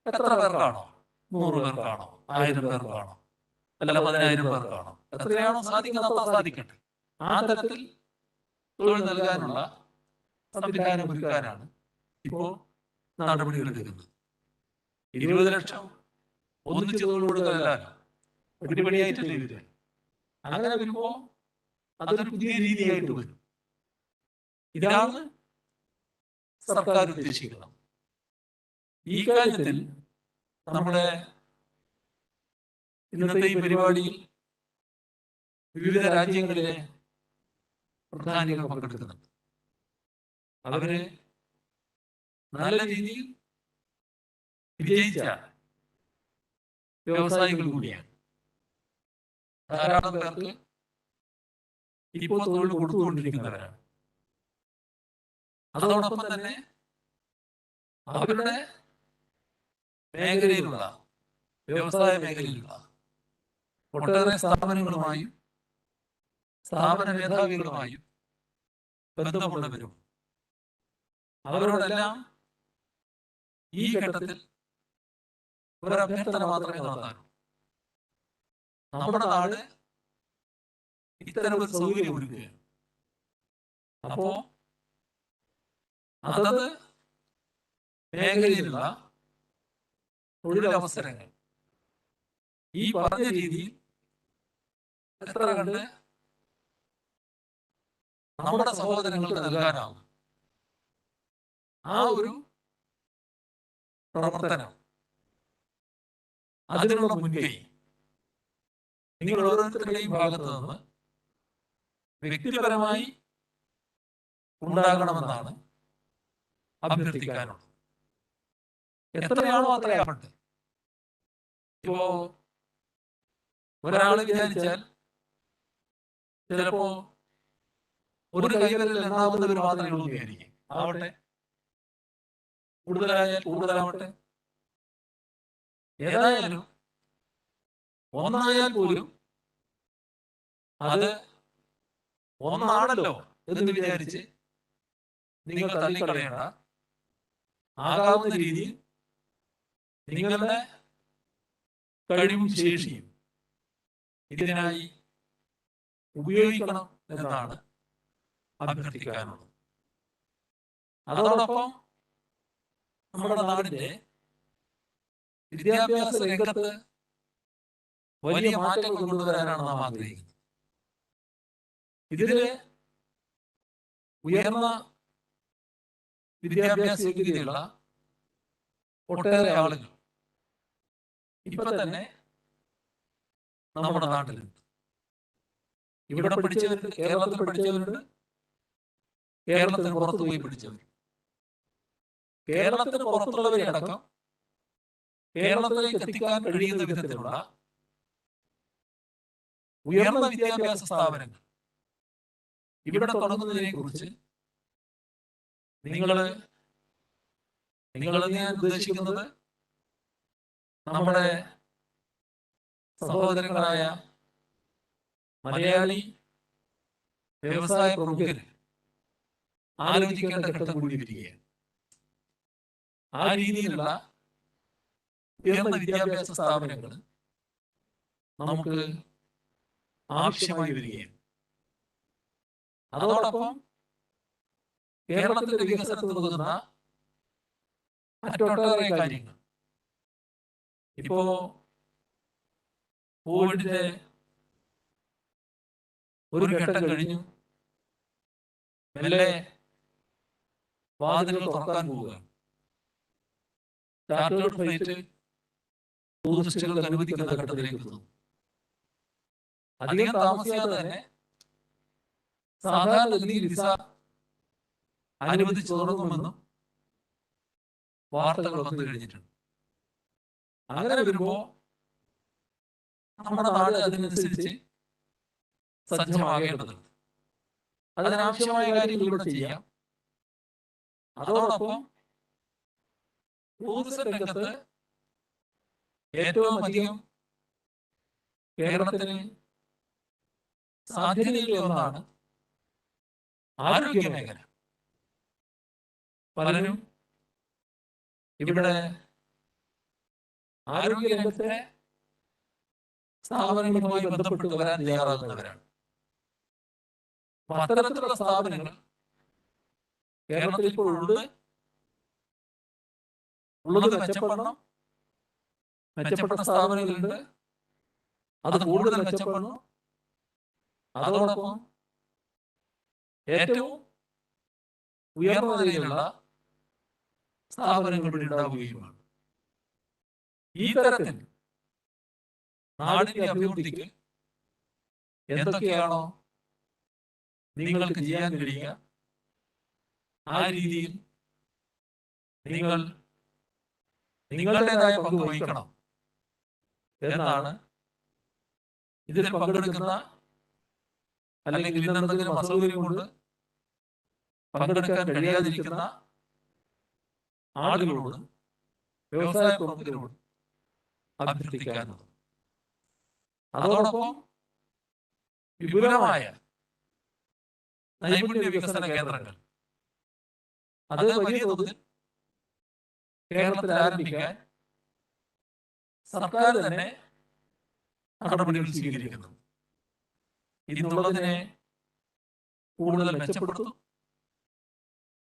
എത്ര പേർക്കാണോ? 100 പേർക്കാണോ? 1000 പേർക്കാണോ? അല്ല 10,000 പേർക്കാണോ? എത്രയാണോ സാധിക്കുന്നത് അത്ര സാധിക്കട്ടെ. ആ തരത്തിൽ തൊഴിൽ നൽകാനുള്ള സംവിധാനം ഒരുക്കാനാണ് ഇപ്പോ നടപടികൾ എടുക്കുന്നത്. 20 ലക്ഷം ഒന്നിച്ച് തൊഴിൽ കൊടുക്കലല്ല, പടിപടിയായിട്ടല്ലേ വരിക. അങ്ങനെ വരുമ്പോ അതൊരു പുതിയ രീതിയായിട്ട് വരും. ഇതാണ് സർക്കാർ ഉദ്ദേശിക്കുന്നത്. ഈ കാര്യത്തിൽ നമ്മുടെ ഇന്നത്തെ ഈ പരിപാടിയിൽ വിവിധ രാജ്യങ്ങളിലെ പ്രധാനികൾ പങ്കെടുക്കുന്നുണ്ട്. അവര് നല്ല രീതിയിൽ വിജയിച്ച വ്യവസായികൾ കൂടിയാണ്. ധാരാളം പേർക്ക് ഇപ്പോൾ തൊഴിൽ കൊടുത്തുകൊണ്ടിരിക്കുന്നവരാണ്. അതോടൊപ്പം തന്നെ അവരുടെ മേഖലയിലുള്ള വ്യവസായ മേഖലയിലുള്ള ഒട്ടേറെ സ്ഥാപനങ്ങളുമായും സ്ഥാപന മേധാവികളുമായും ബന്ധമുള്ളവരും അവരോടെല്ലാം ഈ ഘട്ടത്തിൽ ഒരു അഭ്യർത്ഥന മാത്രമേ നടത്താറുള്ളൂ. നമ്മുടെ നാട് ഇത്തരമൊരു സൗകര്യം ഒരുക്കുകയാണ്. അപ്പോ അതത് മേഖലയിലുള്ള തൊഴിലവസരങ്ങൾ ഈ പറഞ്ഞ രീതിയിൽ എത്ര കണ്ട് നമ്മുടെ സഹോദരങ്ങൾക്ക് നൽകാനാവും ആ ഒരു പ്രവർത്തനം, അതിനുള്ള മുൻകൈ നിങ്ങൾ ഓരോരുത്തരുടെയും ഭാഗത്ത് നിന്ന് വ്യക്തിപരമായി ഉണ്ടാകണമെന്നാണ് അഭ്യർത്ഥിക്കാനുള്ളത്. എത്രയാണോ അത്രയാവട്ടെ. ഇപ്പോ ഒരാള് വിചാരിച്ചാൽ ചിലപ്പോ ഒരു കൈവരിൽ എണ്ണാവുന്നവർ മാത്രമേ ഉള്ളൂ വിചാരിക്കും. ആവട്ടെ, കൂടുതലായാൽ കൂടുതലാവട്ടെ. ഏതായാലും ഒന്നായാൽ പോലും അത് ഒന്നാണല്ലോ എന്ന് വിചാരിച്ച് നിങ്ങൾ തള്ളിക്കളയേണ്ട. ആകാവുന്ന രീതിയിൽ നിങ്ങളുടെ കഴിവും ശേഷിയും ഇതിനായി ഉപയോഗിക്കണം എന്നാണ് അഭ്യർത്ഥിക്കാനുള്ളത്. അതോടൊപ്പം നമ്മുടെ നാടിന്റെ വിദ്യാഭ്യാസ രംഗത്ത് വലിയ മാറ്റങ്ങൾ കൊണ്ടുവരാനാണ് നാം ആഗ്രഹിക്കുന്നത്. ഇതില് ഉയർന്ന വിദ്യാഭ്യാസ യോഗ്യതയുള്ള ഒട്ടേറെ ആളുകൾ ഇപ്പൊ തന്നെ നമ്മുടെ നാട്ടിലുണ്ട്. ഇവിടെ പഠിച്ചവരുണ്ട്, കേരളത്തിൽ പഠിച്ചവരുണ്ട്, കേരളത്തിന് പുറത്ത് പോയി പഠിച്ചവർ. കേരളത്തിന് പുറത്തുള്ളവരെ അടക്കം കേരളത്തിലേക്ക് എത്തിക്കാൻ കഴിയുന്ന വിധത്തിലുള്ള ഉയർന്ന വിദ്യാഭ്യാസ സ്ഥാപനങ്ങൾ ഇവിടെ തുടങ്ങുന്നതിനെ കുറിച്ച് നിങ്ങളെന്ന് ഞാൻ ഉദ്ദേശിക്കുന്നത് നമ്മുടെ സഹോദരങ്ങളായ മലയാളി വ്യവസായ പ്രമുഖർ ആലോചിക്കേണ്ട ഘട്ടം കൂടി വരികയാണ്. ആ രീതിയിലുള്ള ഉയർന്ന വിദ്യാഭ്യാസ സ്ഥാപനങ്ങൾ നമുക്ക് ആവശ്യമായി വരികയാണ്. അതോടൊപ്പം കേരളത്തിന്റെ വികസനത്തിന് ഉതകുന്ന മറ്റൊട്ടേറെ കാര്യങ്ങൾ, ഇപ്പോ കോവിഡിന്റെ ഒരു ഘട്ടം കഴിഞ്ഞു, മെല്ലെ വാതിലുകൾ തുറക്കാൻ പോവുകയാണ്. ചാർട്ടേഡ് ഫ്ലൈറ്റ് ടൂറിസ്റ്റുകൾക്ക് അനുവദിക്കുന്ന ഘട്ടത്തിലേക്ക് എത്തുന്നു. അധികം താമസിയാതെ തന്നെ സാധാരണഗതിയിൽ വിസ അനുവദിച്ചു തുടങ്ങുമെന്നും വാർത്തകൾ വന്നു കഴിഞ്ഞിട്ടുണ്ട്. അങ്ങനെ വരുമ്പോ നമ്മുടെ നാട് അതിനനുസരിച്ച് സജ്ജമാകേണ്ടതുണ്ട്. അതിനാവശ്യമായ കാര്യങ്ങൾ ഇവിടെ ചെയ്യാം. അതോടൊപ്പം ടൂറിസം രംഗത്ത് ഏറ്റവും അധികം കേരളത്തിന് സാധ്യതയുള്ള ഒന്നാണ് ആരോഗ്യ മേഖല. പലരും ഇവിടെ ആരോഗ്യ രംഗത്തെ സ്ഥാപനങ്ങളുമായി ബന്ധപ്പെട്ട് വരാൻ തയ്യാറാകുന്നവരാണ്. അത്തരത്തിലുള്ള സ്ഥാപനങ്ങൾ കേരളത്തിൽ ഇപ്പോൾ ഉള്ളത് മെച്ചപ്പെടണം. മെച്ചപ്പെട്ട സ്ഥാപനങ്ങളുണ്ട്, അത് കൂടുതൽ മെച്ചപ്പെടണം. അതോടൊപ്പം ഏറ്റവും ഉയർന്ന നിലയിലുള്ള സ്ഥാപനങ്ങൾ ഇവിടെ ഉണ്ടാവുകയുമാണ്. ഈ തരത്തിൽ നാടിന്റെ അഭിവൃദ്ധിക്ക് എന്തൊക്കെയാണോ നിങ്ങൾക്ക് ചെയ്യാൻ കഴിയുക, ആ രീതിയിൽ നിങ്ങൾ നിങ്ങളുടേതായ പങ്ക് വഹിക്കണം എന്നാണ് ഇതിൽ പങ്കെടുക്കുന്ന, അല്ലെങ്കിൽ ഇന്നെന്തെങ്കിലും അസൗകര്യം കൊണ്ട് പങ്കെടുക്കാൻ കഴിയാതിരിക്കുന്ന ആളുകളോട്, വ്യവസായ പ്രമുഖരോട് അഭ്യർത്ഥിക്കാനുള്ളത്. അതോടൊപ്പം വിപുലമായ നൈപുണ്യ വികസന കേന്ദ്രങ്ങൾ അത് വലിയ തോതിൽ കേരളത്തിൽ ആരംഭിക്കാൻ സർക്കാർ തന്നെ നടപടികൾ സ്വീകരിക്കുന്നു. ഇന്നുള്ളതിനെ കൂടുതൽ മെച്ചപ്പെടുത്തും.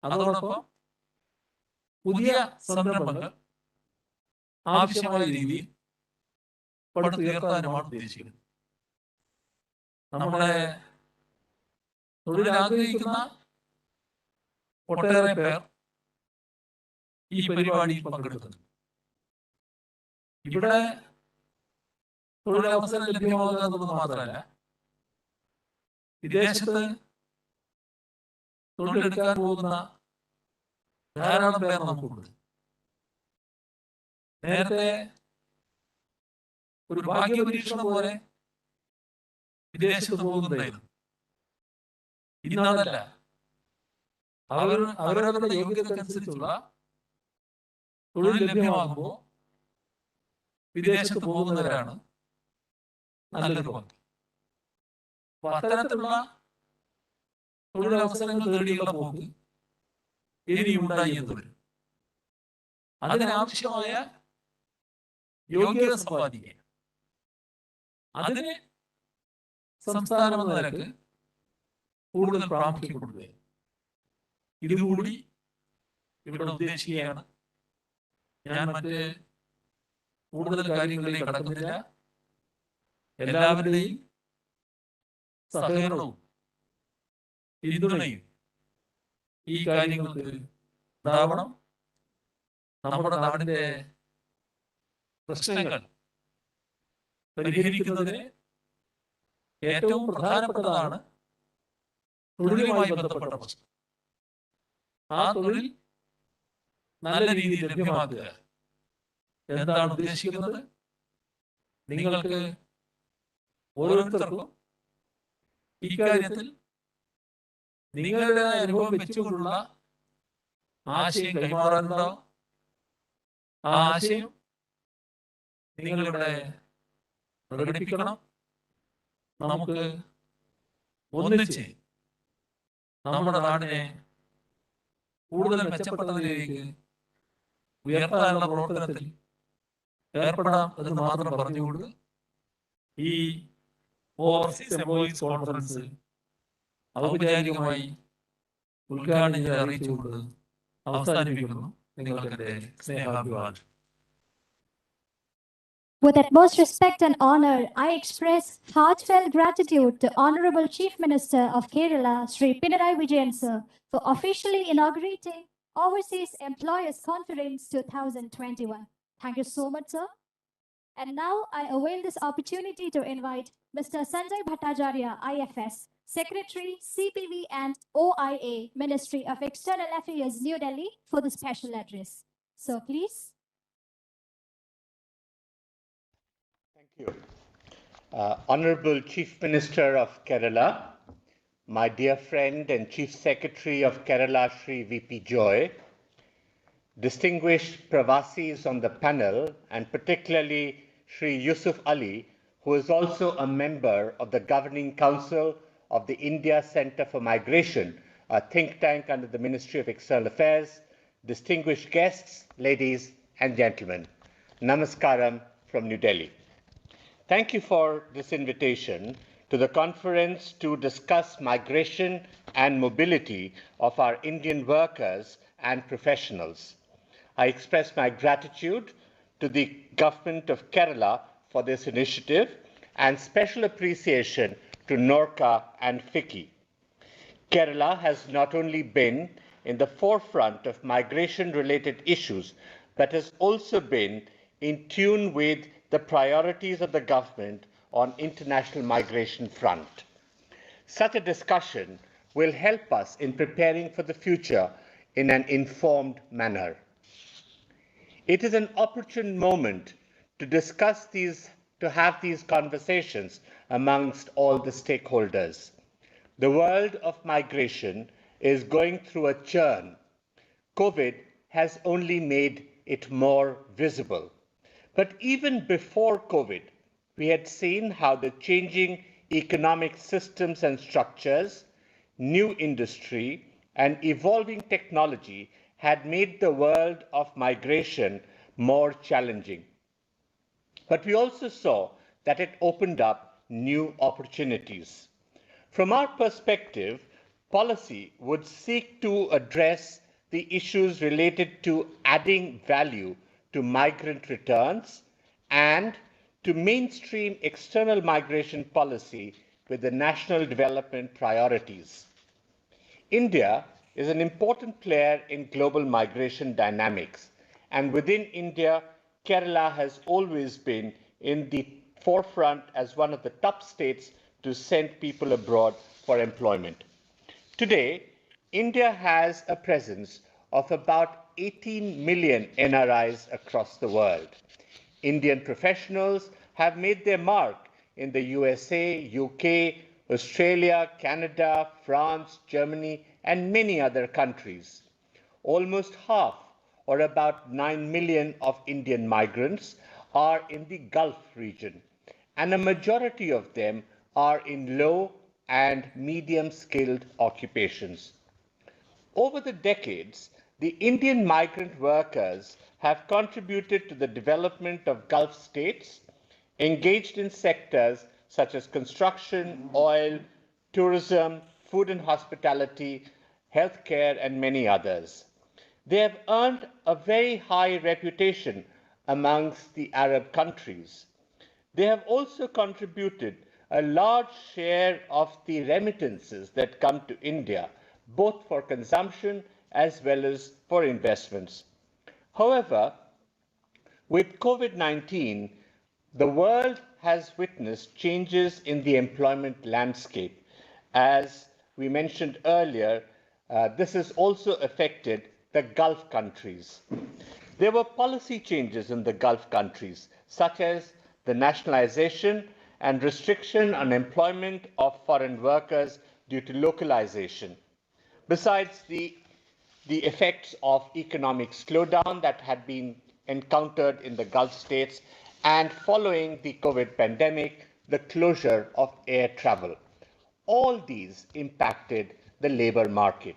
അതോടൊപ്പം പുതിയ സംരംഭങ്ങൾ ആവശ്യമായ രീതിയിൽ പടുത്തുയർത്താനുമാണ് ഉദ്ദേശിക്കുന്നത്. നമ്മുടെ തൊഴിൽ ആഗ്രഹിക്കുന്ന ഒട്ടേറെ പേർ ഈ പരിപാടിയിൽ പങ്കെടുക്കുന്നു. ഇവിടെ തൊഴിലവസരം ലഭ്യമാകുക എന്നുള്ളത് മാത്രമല്ല, വിദേശത്ത് തൊഴിലെടുക്കാൻ പോകുന്ന ധാരാളം പേർ നമുക്കുണ്ട്. നേരത്തെ ഒരു ഭാഗ്യപരീക്ഷണം പോലെ വിദേശത്ത് പോകുന്നുണ്ടായിരുന്നു. ഇന്നതല്ല, അവരവരുടെ യോഗ്യതക്കനുസരിച്ചുള്ള തൊഴിൽ ലഭ്യമാകുമ്പോൾ വിദേശത്ത് പോകുന്നവരാണ് നല്ലൊരു പങ്ക്. അപ്പൊ അത്തരത്തിലുള്ള തൊഴിലവസരങ്ങൾ നേടിയുള്ള പോക്ക് ഇനിയും ഉണ്ടായി എന്ന് വരും. അതിനാവശ്യമായ യോഗ്യത സമ്പാദിക്കുക, അതിന് സംസ്ഥാനം എന്ന നിലക്ക് കൂടുതൽ പ്രാമുഖ്യം കൊടുക്കുക, ഇതുകൂടി ഇവിടെ ഉദ്ദേശിക്കുകയാണ്. ഞാൻ മറ്റ് കൂടുതൽ കാര്യങ്ങളിലേക്ക് കടക്കുന്നില്ല. എല്ലാവരുടെയും സഹകരണവും പിന്തുണയും ഈ കാര്യങ്ങൾക്ക് ഉണ്ടാവണം. നമ്മുടെ നാടിന്റെ പ്രശ്നങ്ങൾ പരിഹരിക്കുന്നതിന് ഏറ്റവും പ്രധാനപ്പെട്ടതാണ് തൊഴിലുമായി ബന്ധപ്പെട്ട പ്രശ്നം. ആ തൊഴിൽ നല്ല രീതിയിൽ ലഭ്യമാക്കുക. എന്താണ് ഉദ്ദേശിക്കുന്നത്? നിങ്ങൾക്ക് ഓരോരുത്തർക്കും ഇക്കാര്യത്തിൽ നിങ്ങളുടേതായ അനുഭവം വെച്ചുകൊണ്ടുള്ള ആശയം കൈമാറാനുണ്ടാവും. ആ ആശയം നിങ്ങളിവിടെ പ്രകടിപ്പിക്കണം. നമുക്ക് ഒന്നിച്ച് നമ്മുടെ നാടിനെ കൂടുതൽ മെച്ചപ്പെട്ട നിലയിലേക്ക് ഉയർത്താനുള്ള പ്രവർത്തനത്തിൽ ഏർപ്പെടാം എന്ന് മാത്രം പറഞ്ഞുകൊണ്ട് ഈ ഓവർസീസ് എംപ്ലോയീസ് കോൺഫറൻസ് ഔപചാരികമായി ഉദ്ഘാടനം ചെയ്ത് അറിയിച്ചുകൊണ്ട് അവസാനിപ്പിക്കുന്നു. നിങ്ങൾക്ക് എൻ്റെ സ്നേഹാഭിവാദം.
With utmost respect and honor, I express heartfelt gratitude to Honorable Chief Minister of Kerala, Sri Pinarayi Vijayan sir, for officially inaugurating Overseas Employers Conference 2021. Thank you so much, sir. And now I avail this opportunity to invite Mr. Sanjay Bhattacharya, IFS, Secretary, CPV and OIA, Ministry of External Affairs, New Delhi, for the special address. So please.
Thank you. Honorable Chief Minister of Kerala, my dear friend and Chief Secretary of Kerala, Sri VP Joy, distinguished Pravasis on the panel, and particularly Sri Yusuf Ali, who is also a member of the Governing Council of the India Center for Migration, a think tank under the Ministry of External Affairs, distinguished guests, ladies and gentlemen. Namaskaram from New Delhi. Thank you for this invitation to the conference to discuss migration and mobility of our Indian workers and professionals. I express my gratitude to the government of Kerala for this initiative and special appreciation to Norca and FICCI. Kerala has not only been in the forefront of migration-related issues, but has also been in tune with the priorities of the government on international migration front. Such a discussion will help us in preparing for the future in an informed manner. It is an opportune moment to have these conversations amongst all the stakeholders. The world of migration is going through a churn. COVID has only made it more visible. But even before COVID, we had seen how the changing economic systems and structures, new industry, and evolving technology had made the world of migration more challenging. But we also saw that it opened up new opportunities. From our perspective, policy would seek to address the issues related to adding value to migrant returns and to mainstream external migration policy with the national development priorities. India is an important player in global migration dynamics, and within India, Kerala has always been in the forefront as one of the top states to send people abroad for employment. Today, India has a presence of about 18 million NRIs across the world. Indian professionals have made their mark in the USA, UK, Australia, Canada, France, Germany, and many other countries. Almost half, or about 9 million of Indian migrants, are in the Gulf region, and a majority of them are in low and medium-skilled occupations. Over the decades, the Indian migrant workers have contributed to the development of Gulf states, engaged in sectors such as construction, oil, tourism, food and hospitality, healthcare, and many others. They have earned a very high reputation amongst the Arab countries. They have also contributed a large share of the remittances that come to India, both for consumption as well as for investments. However, with COVID-19, the world has witnessed changes in the employment landscape. As we mentioned earlier, This has also affected the Gulf countries. There were policy changes in the Gulf countries, such as the nationalization and restriction on employment of foreign workers due to localization. Besides the effects of economic slowdown that had been encountered in the Gulf states, and following the COVID pandemic, the closure of air travel. All these impacted the labor market.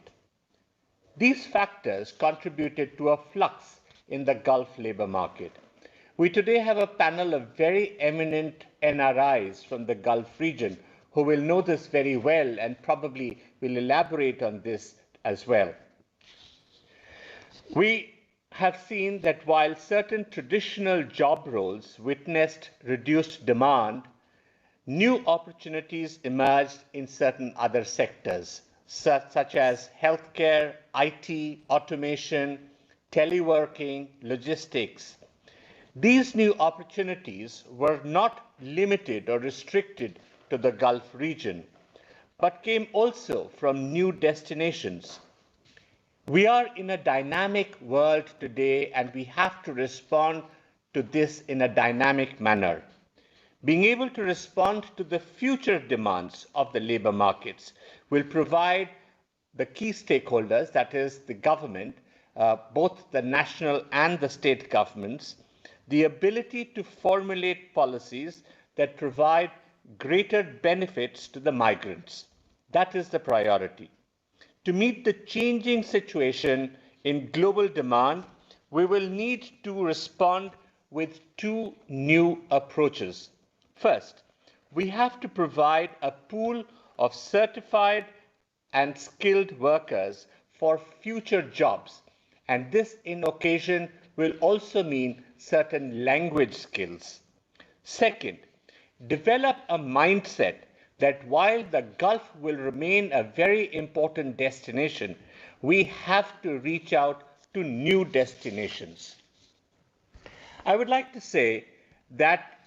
These factors contributed to a flux in the Gulf labor market. We today have a panel of very eminent NRIs from the Gulf region who will know this very well and probably will elaborate on this as well. We have seen that while certain traditional job roles witnessed reduced demand, new opportunities emerged in certain other sectors, such as healthcare, IT, automation, teleworking, logistics. These new opportunities were not limited or restricted to the Gulf region, but came also from new destinations. We are in a dynamic world today, and we have to respond to this in a dynamic manner. Being able to respond to the future demands of the labor markets will provide the key stakeholders, that is the government, both the national and the state governments, the ability to formulate policies that provide greater benefits to the migrants. That is the priority. To meet the changing situation in global demand, we will need to respond with two new approaches. First, we have to provide a pool of certified and skilled workers for future jobs, and this in occasion will also mean certain language skills. Second, develop a mindset that while the Gulf will remain a very important destination, we have to reach out to new destinations. I would like to say that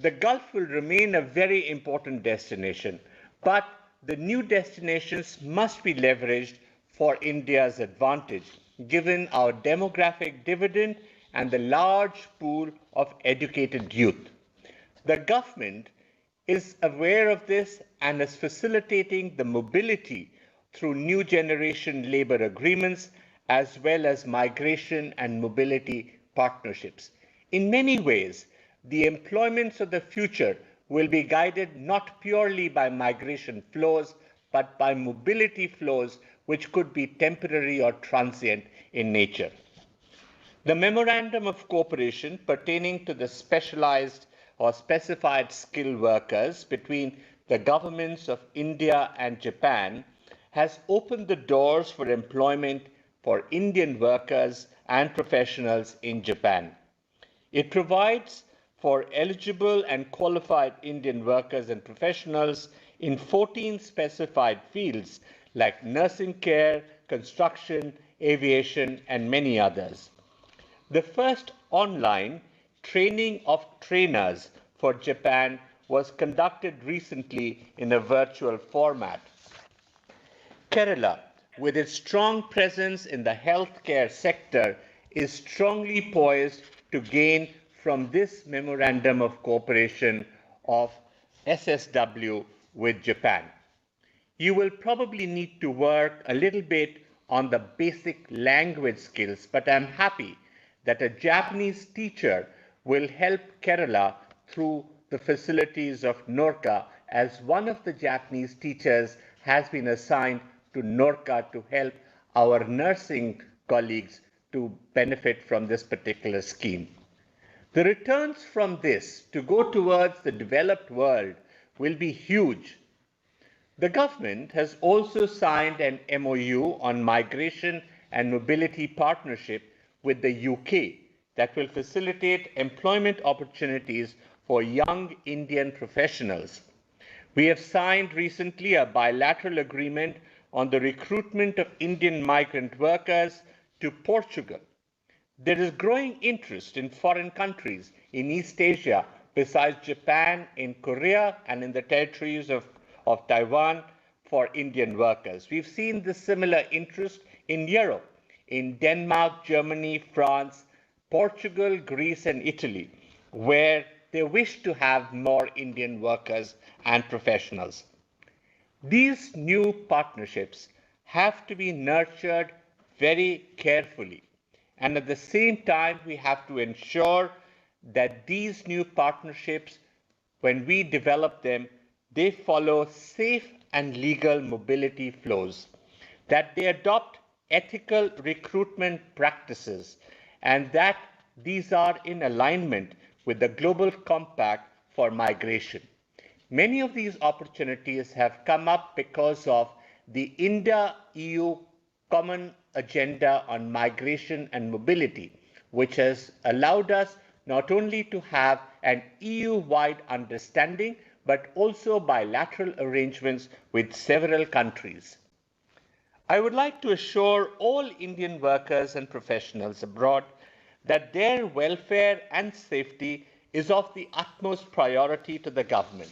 the Gulf will remain a very important destination, but the new destinations must be leveraged for India's advantage, given our demographic dividend and the large pool of educated youth. The government is aware of this and is facilitating the mobility through new generation labor agreements as well as migration and mobility partnerships. In many ways, the employments of the future will be guided not purely by migration flows, but by mobility flows which could be temporary or transient in nature. The Memorandum of Cooperation pertaining to the specialized or specified skilled workers between the governments of India and Japan has opened the doors for employment for Indian workers and professionals in Japan. It provides for eligible and qualified Indian workers and professionals in 14 specified fields like nursing care, construction, aviation, and many others. The first online training of trainers for Japan was conducted recently in a virtual format. Kerala, with its strong presence in the healthcare sector, is strongly poised to gain from this Memorandum of Cooperation of SSW with Japan. You will probably need to work a little bit on the basic language skills, but I'm happy that a Japanese teacher will help Kerala through the facilities of NORCA, as one of the Japanese teachers has been assigned to NORCA to help our nursing colleagues to benefit from this particular scheme. The returns from this to go towards the developed world will be huge. The government has also signed an MOU on migration and mobility partnership with the UK that will facilitate employment opportunities for young Indian professionals. We have signed recently a bilateral agreement on the recruitment of Indian migrant workers to Portugal. There is growing interest in foreign countries in East Asia, besides Japan, in Korea, and in the territories of Taiwan, for Indian workers. We've seen this similar interest in Europe, in Denmark, Germany, France, Portugal, Greece, and Italy, where they wish to have more Indian workers and professionals. These new partnerships have to be nurtured very carefully. And at the same time, we have to ensure that these new partnerships, when we develop them, they follow safe and legal mobility flows, that they adopt ethical recruitment practices, and that these are in alignment with the Global Compact for Migration. Many of these opportunities have come up because of the India-EU Common Agenda on Migration and Mobility, which has allowed us not only to have an EU-wide understanding, but also bilateral arrangements with several countries. I would like to assure all Indian workers and professionals abroad that their welfare and safety is of the utmost priority to the government.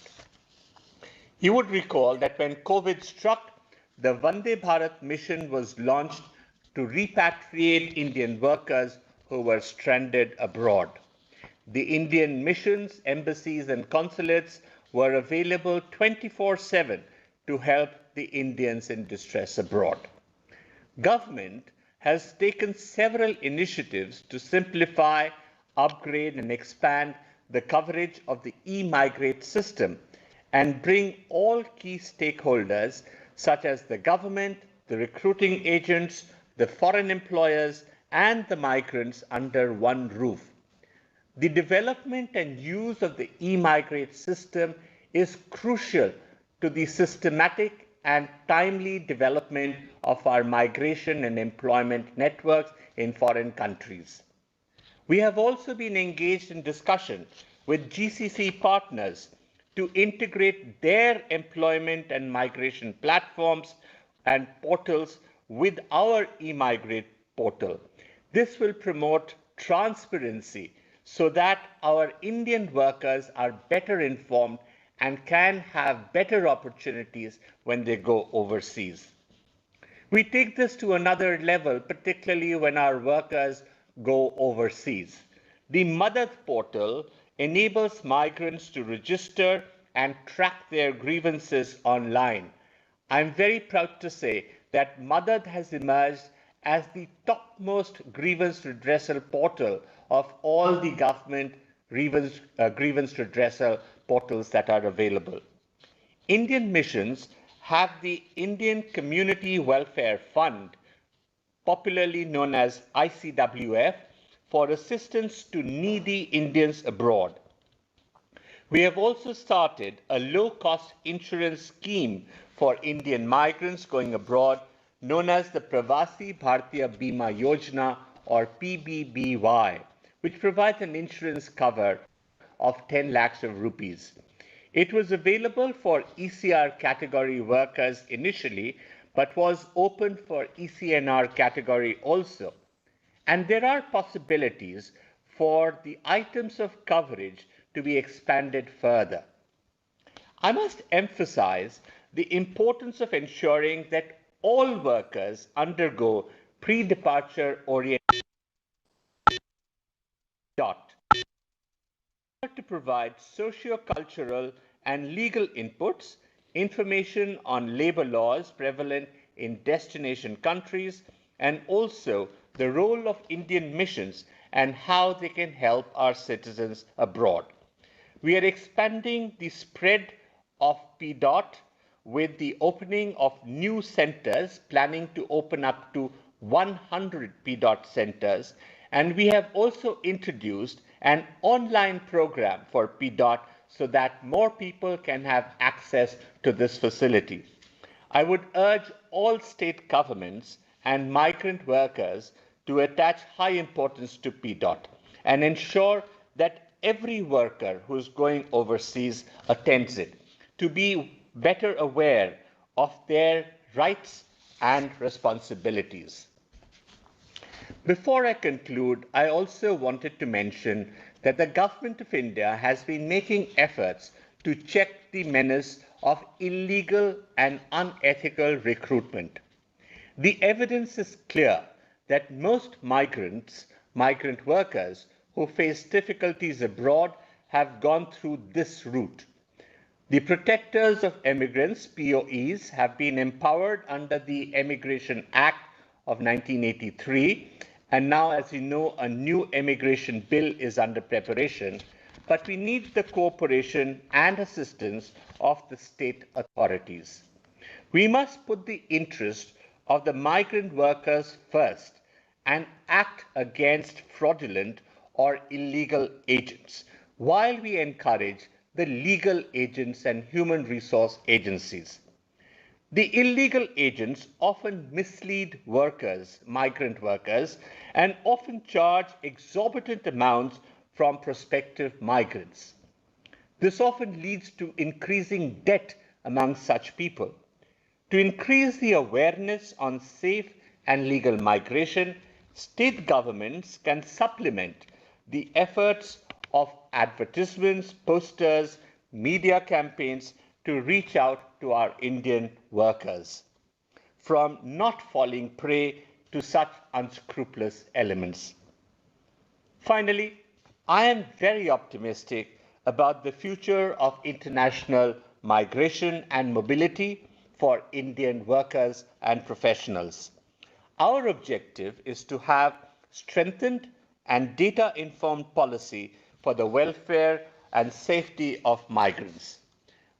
You would recall that when COVID struck, the Vande Bharat mission was launched to repatriate Indian workers who were stranded abroad. The Indian missions, embassies, and consulates were available 24/7 to help the Indians in distress abroad. Government has taken several initiatives to simplify, upgrade, and expand the coverage of the e-migrate system and bring all key stakeholders such as the government, the recruiting agents, the foreign employers, and the migrants under one roof. The development and use of the e-migrate system is crucial to the systematic and timely development of our migration and employment networks in foreign countries. We have also been engaged in discussion with GCC partners to integrate their employment and migration platforms and portals with our e-migrate portal. This will promote transparency so that our Indian workers are better informed and can have better opportunities when they go overseas. We take this to another level, particularly when our workers go overseas. The Madad portal enables migrants to register and track their grievances online. I'm very proud to say that Madad has emerged as the topmost grievance redressal portal of all the government grievance redressal portals that are available. Indian missions have the Indian Community Welfare Fund, popularly known as ICWF, for assistance to needy Indians abroad. We have also started a low-cost insurance scheme for Indian migrants going abroad, known as the Pravasi Bharatiya Bima Yojana, or PBBY, which provides an insurance cover of 10 lakhs of rupees. It was available for ECR category workers initially, but was open for ECNR category also. And there are possibilities for the items of coverage to be expanded further. I must emphasize the importance of ensuring that all workers undergo pre-departure orientation to provide socio-cultural and legal inputs, information on labor laws prevalent in destination countries, and also the role of Indian missions and how they can help our citizens abroad. We are expanding the spread of PDOT with the opening of new centers, planning to open up to 100 PDOT centers, and we have also introduced an online program for PDOT so that more people can have access to this facility. I would urge all state governments and migrant workers to attach high importance to PDOT and ensure that every worker who is going overseas attends it, to be better aware of their rights and responsibilities. Before I conclude, I also wanted to mention that the Government of India has been making efforts to check the menace of illegal and unethical recruitment. The evidence is clear that most migrant workers who face difficulties abroad have gone through this route. The protectors of immigrants, POEs, have been empowered under the Immigration Act of 1983, and now, as you know, a new immigration bill is under preparation, but we need the cooperation and assistance of the state authorities. We must put the interest of the migrant workers first and act against fraudulent or illegal agents, while we encourage the legal agents and human resource agencies. The illegal agents often mislead workers, migrant workers, and often charge exorbitant amounts from prospective migrants. This often leads to increasing debt among such people. To increase the awareness on safe and legal migration, state governments can supplement the efforts of advertisements, posters, media campaigns to reach out to our Indian workers from not falling prey to such unscrupulous elements. Finally, I am very optimistic about the future of international migration and mobility for Indian workers and professionals. Our objective is to have strengthened and data-informed policy for the welfare and safety of migrants.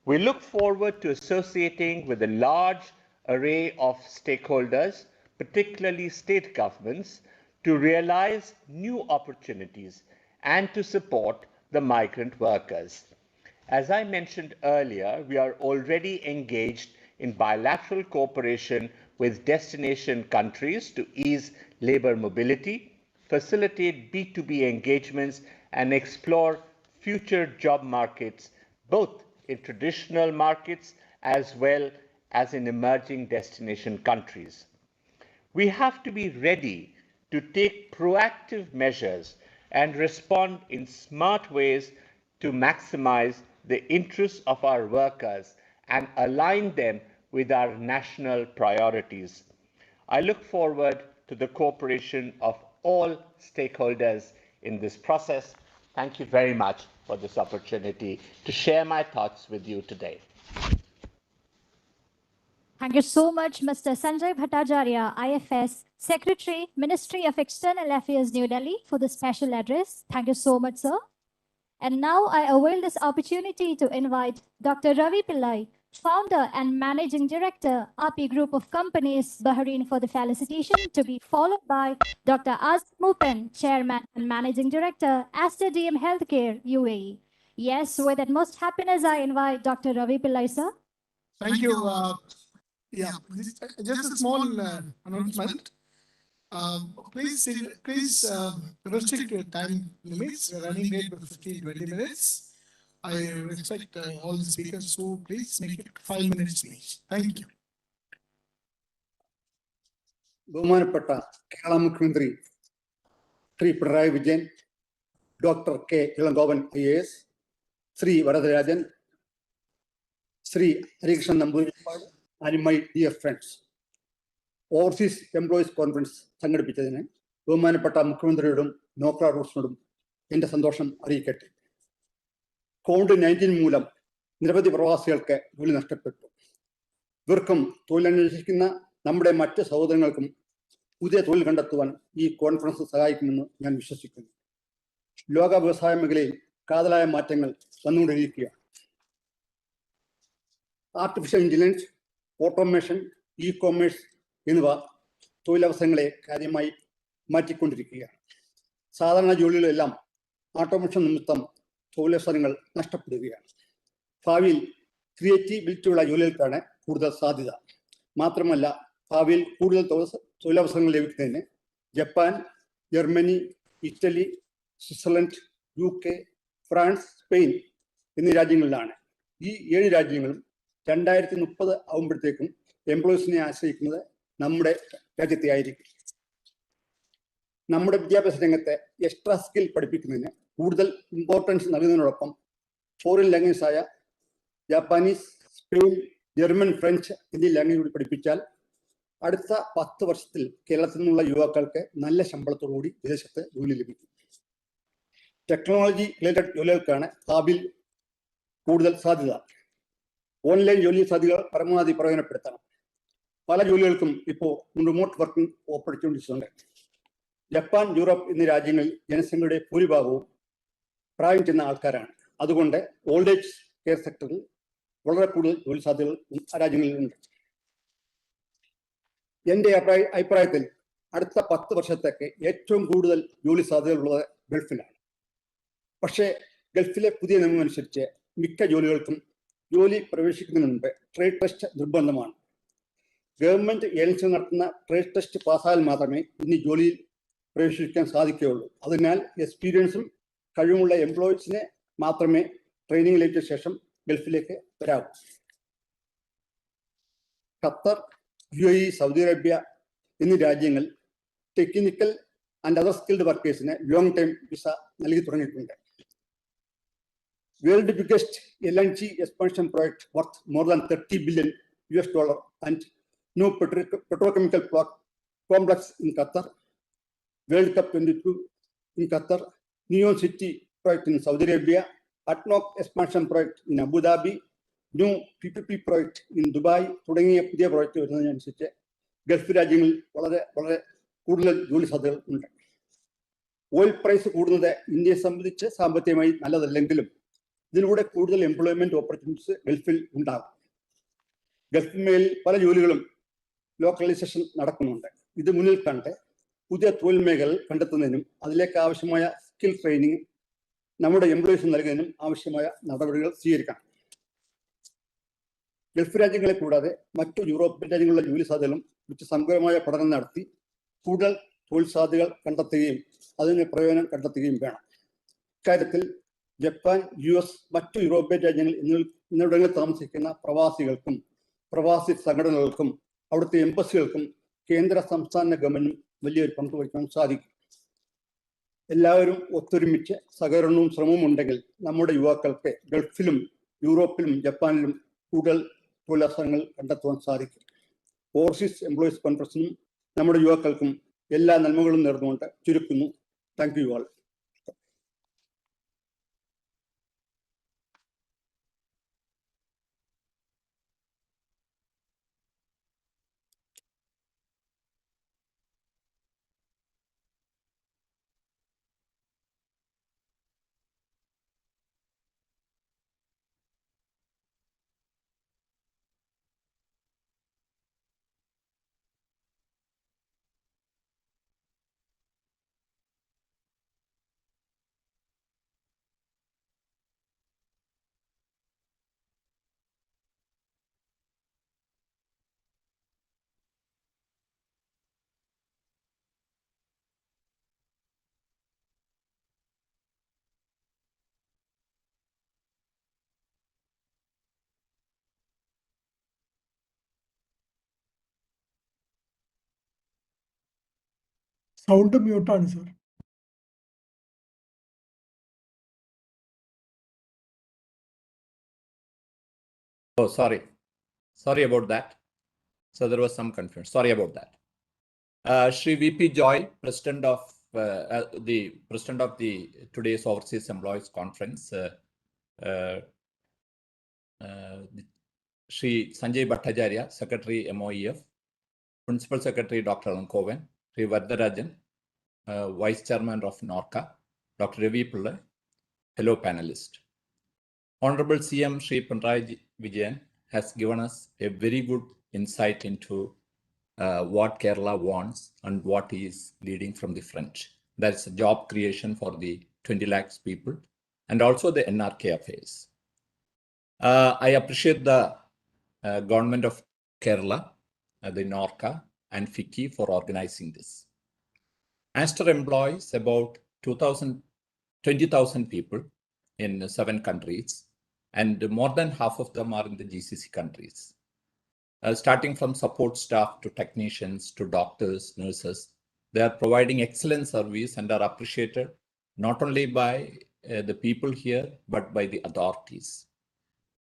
We look forward to associating with a large array of stakeholders, particularly state governments, to realize new opportunities and to support the migrant workers. As I mentioned earlier, we are already engaged in bilateral cooperation with destination countries to ease labor mobility, facilitate B2B engagements, and explore future job markets, both in traditional markets as well as in emerging destination countries. We have to be ready to take proactive measures and respond in smart ways to maximize the interests of our workers and align them with our national priorities. I look forward to the cooperation of all stakeholders in this process. Thank you very much for this opportunity to share my thoughts with you today.
Thank you so much, Mr. Sanjay Bhattacharya, IFS, Secretary, Ministry of External Affairs, New Delhi, for the special address. Thank you so much, sir. And now I avail this opportunity to invite Dr. Ravi Pillai, Founder and Managing Director, API Group of Companies, Bahrain, for the felicitation, to be followed by Dr. Azim Mupen, Chairman and Managing Director, Aster DM Healthcare, UAE. Yes, with utmost happiness, I invite Dr. Ravi Pillai, sir.
Thank you. Just a small announcement. Please restrict your time limits. We're running late by 15-20 minutes. I respect all the speakers, so please make it 5 minutes each. Thank you.
ബഹുമാനപ്പെട്ട കേരള മുഖ്യമന്ത്രി Shri Pinarayi Vijayan, doctor K Elangovan IAS, Shri Varadarajan, Shri Harikrishnan Namboothiripad, and my dear friends, overseas employees conference സംഘടിപ്പിച്ചതിന് ബഹുമാനപ്പെട്ട മുഖ്യമന്ത്രിയോടും നോക്ര റൂട്ട്സിനോടും എൻ്റെ സന്തോഷം അറിയിക്കട്ടെ. COVID-19 മൂലം നിരവധി പ്രവാസികൾക്ക് ജോലി നഷ്ടപ്പെട്ടു. ഇവർക്കും തൊഴിലന്വേഷിക്കുന്ന നമ്മുടെ മറ്റ് സഹോദരങ്ങൾക്കും പുതിയ തൊഴിൽ കണ്ടെത്തുവാൻ ഈ കോൺഫറൻസ് സഹായിക്കുമെന്ന് ഞാൻ വിശ്വസിക്കുന്നു. ലോക വ്യവസായ മേഖലയിൽ കാതലായ മാറ്റങ്ങൾ വന്നുകൊണ്ടിരിക്കുകയാണ്. ആർട്ടിഫിഷ്യൽ ഇന്റലിജൻസ്, ഓട്ടോമേഷൻ, ഇ-കൊമേഴ്സ് എന്നിവ തൊഴിലവസരങ്ങളെ കാര്യമായി മാറ്റിക്കൊണ്ടിരിക്കുകയാണ്. സാധാരണ ജോലികളെല്ലാം ഓട്ടോമേഷൻ നിമിത്തം തൊഴിലവസരങ്ങൾ നഷ്ടപ്പെടുകയാണ്. ഭാവിയിൽ ക്രിയേറ്റീവിറ്റിയുള്ള ജോലികൾക്കാണ് കൂടുതൽ സാധ്യത. മാത്രമല്ല, ഭാവിയിൽ കൂടുതൽ തൊഴിലവസരങ്ങൾ ലഭിക്കുന്നതിന് Japan, Germany, Italy, Switzerland, UK, France, Spain എന്നീ രാജ്യങ്ങളിലാണ്. ഈ 7 രാജ്യങ്ങളും 2030 ആകുമ്പോഴത്തേക്കും എംപ്ലോയീസിനെ ആശ്രയിക്കുന്നത് നമ്മുടെ രാജ്യത്തെ ആയിരിക്കും. നമ്മുടെ വിദ്യാഭ്യാസ രംഗത്തെ എക്സ്ട്രാ സ്കിൽ പഠിപ്പിക്കുന്നതിന് കൂടുതൽ ഇമ്പോർട്ടൻസ് നൽകുന്നതിനോടൊപ്പം ഫോറിൻ ലാംഗ്വേജസായ ജാപ്പാനീസ്, സ്പെയിൻ, ജർമ്മൻ, ഫ്രഞ്ച് എന്നീ ലാംഗ്വേജ് കൂടി പഠിപ്പിച്ചാൽ അടുത്ത 10 വർഷത്തിൽ കേരളത്തിൽ നിന്നുള്ള യുവാക്കൾക്ക് നല്ല ശമ്പളത്തോടുകൂടി വിദേശത്ത് ജോലി ലഭിക്കും. ടെക്നോളജി റിലേറ്റഡ് ജോലികൾക്കാണ് ഭാവിയിൽ കൂടുതൽ സാധ്യത. ഓൺലൈൻ ജോലി സാധ്യതകൾ പരമാവധി പ്രയോജനപ്പെടുത്തണം. പല ജോലികൾക്കും ഇപ്പോൾ റിമോട്ട് വർക്കിംഗ് ഓപ്പർച്യൂണിറ്റീസ് ഉണ്ട്. ജപ്പാൻ, യൂറോപ്പ് എന്നീ രാജ്യങ്ങളിൽ ജനസംഖ്യയുടെ ഭൂരിഭാഗവും പ്രായം ചെന്ന ആൾക്കാരാണ്. അതുകൊണ്ട് ഓൾഡ് ഏജ് കെയർ സെക്ടറിൽ വളരെ കൂടുതൽ ജോലി സാധ്യതകൾ ആ രാജ്യങ്ങളിലുണ്ട്. എൻ്റെ അഭിപ്രായത്തിൽ അടുത്ത 10 വർഷത്തേക്ക് ഏറ്റവും കൂടുതൽ ജോലി സാധ്യതകളുള്ളത് ഗൾഫിലാണ്. പക്ഷേ ഗൾഫിലെ പുതിയ നിയമം അനുസരിച്ച് മിക്ക ജോലികൾക്കും ജോലി പ്രവേശിക്കുന്നതിന് മുമ്പ് ട്രേഡ് ടെസ്റ്റ് നിർബന്ധമാണ്. ഗവൺമെന്റ് ഏജൻസി നടത്തുന്ന ട്രേഡ് ടെസ്റ്റ് പാസ്സായാൽ മാത്രമേ ഇനി ജോലിയിൽ പ്രവേശിക്കാൻ സാധിക്കുകയുള്ളൂ. അതിനാൽ എക്സ്പീരിയൻസും കഴിവുള്ള എംപ്ലോയീസിനെ മാത്രമേ ട്രെയിനിങ് ലഭിച്ച ശേഷം ഗൾഫിലേക്ക് വരാവൂ. ഖത്തർ, UAE, സൗദി അറേബ്യ എന്നീ രാജ്യങ്ങൾ ടെക്നിക്കൽ ആൻഡ് അതർ സ്കിൽഡ് വർക്കേഴ്സിന് ലോങ് ടൈം വിസ നൽകി തുടങ്ങിയിട്ടുണ്ട്. World biggest LNG expansion project worth more than $30 billion and new petrochemical complex in Qatar, World Cup 22 in Qatar, Neon City project in Saudi Arabia, ADNOC expansion project in Abu Dhabi, new PPP project in Dubai തുടങ്ങിയ പുതിയ project വരുന്നതിനനുസരിച്ച് Gulf രാജ്യങ്ങളിൽ വളരെ വളരെ കൂടുതൽ ജോലി സാധ്യതകൾ ഉണ്ട്. Oil price കൂടുന്നത് ഇന്ത്യയെ സംബന്ധിച്ച് സാമ്പത്തികമായി നല്ലതല്ലെങ്കിലും ഇതിലൂടെ കൂടുതൽ എംപ്ലോയ്മെന്റ് ഓപ്പർച്യൂണിറ്റീസ് ഗൾഫിൽ ഉണ്ടാകും. ഗൾഫ് മേഖലയിൽ പല ജോലികളും ലോക്കലൈസേഷൻ നടക്കുന്നുണ്ട്. ഇത് മുന്നിൽ കണ്ട് പുതിയ തൊഴിൽ മേഖലകൾ കണ്ടെത്തുന്നതിനും അതിലേക്ക് ആവശ്യമായ സ്കിൽ ട്രെയിനിങ് നമ്മുടെ എംപ്ലോയീസ് നൽകുന്നതിനും ആവശ്യമായ നടപടികൾ സ്വീകരിക്കണം. ഗൾഫ് രാജ്യങ്ങളെ കൂടാതെ മറ്റു യൂറോപ്യൻ രാജ്യങ്ങളിലെ ജോലി സാധ്യതകളും കുറിച്ച് സമഗ്രമായ പഠനം നടത്തി കൂടുതൽ തൊഴിൽ സാധ്യതകൾ കണ്ടെത്തുകയും അതിന് പ്രയോജനം കണ്ടെത്തുകയും വേണം. ഇക്കാര്യത്തിൽ ജപ്പാൻ, US, മറ്റു യൂറോപ്യൻ രാജ്യങ്ങൾ എന്നിവിടങ്ങളിൽ താമസിക്കുന്ന പ്രവാസികൾക്കും പ്രവാസി സംഘടനകൾക്കും അവിടുത്തെ എംബസികൾക്കും കേന്ദ്ര സംസ്ഥാന ഗവൺമെന്റും വലിയൊരു പങ്ക് വഹിക്കാൻ സാധിക്കും. എല്ലാവരും ഒത്തൊരുമിച്ച് സഹകരണവും ശ്രമവും ഉണ്ടെങ്കിൽ നമ്മുടെ യുവാക്കൾക്ക് ഗൾഫിലും യൂറോപ്പിലും ജപ്പാനിലും കൂടുതൽ തൊഴിലവസരങ്ങൾ കണ്ടെത്തുവാൻ സാധിക്കും. ഓവർസീസ് എംപ്ലോയീസ് കോൺഫറൻസിനും നമ്മുടെ യുവാക്കൾക്കും എല്ലാ നന്മകളും നേർന്നുകൊണ്ട് ചുരുക്കുന്നു. Thank you all.
സൗണ്ട് മ്യൂട്ടാണ് sir.
Oh, sorry. Sorry about that. So there was some confusion. Sorry about that. Shri VP Joy, President of the today's Overseas Employees Conference, Shri Sanjay Bhattacharya, Secretary MOEF, Principal Secretary Dr. Lankovan, Shri Vardarajan, Vice Chairman of NORCA, Dr. Ravi Pillai, fellow panelist. Honorable CM Shri Pinarayi Vijayan has given us a very good insight into what Kerala wants and what he is leading from the front. That's job creation for the 20 lakhs people and also the NRK affairs. I appreciate the government of Kerala, the NORCA and FICCI for organizing this. Aster employs about 20,000 people in 7 countries, and more than half of them are in the GCC countries. Starting from support staff to technicians to doctors, nurses, they are providing excellent service and are appreciated not only by the people here, but by the authorities.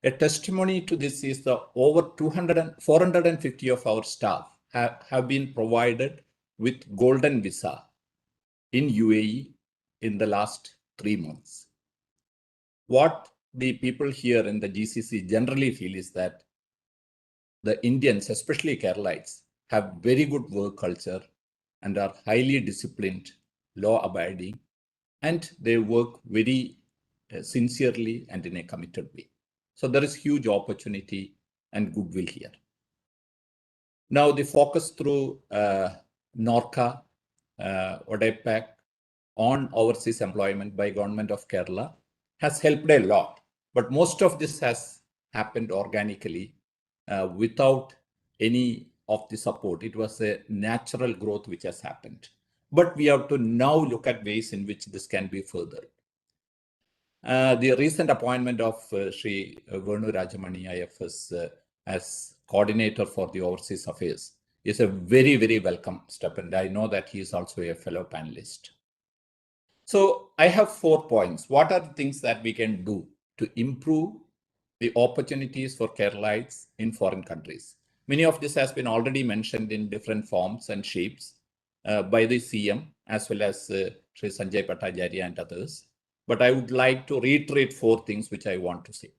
A testimony to this is the over 450 of our staff have been provided with golden visa in UAE in the last 3 months. What the people here in the GCC generally feel is that the Indians, especially Keralites, have very good work culture and are highly disciplined, law-abiding, and they work very sincerely and in a committed way. So there is huge opportunity and goodwill here. Now the focus through NORCA, ODEPAC on overseas employment by Government of Kerala has helped a lot. But most of this has happened organically without any of the support. It was a natural growth which has happened. But we have to now look at ways in which this can be furthered. The recent appointment of Sri Venu Rajamani IFS as coordinator for the overseas affairs is a very, very welcome step. And I know that he is also a fellow panelist. So I have 4 points. What are the things that we can do to improve the opportunities for Keralites in foreign countries? Many of this has been already mentioned in different forms and shapes by the CM as well as Sri Sanjay Bhattacharya and others. But I would like to reiterate 4 things which I want to say.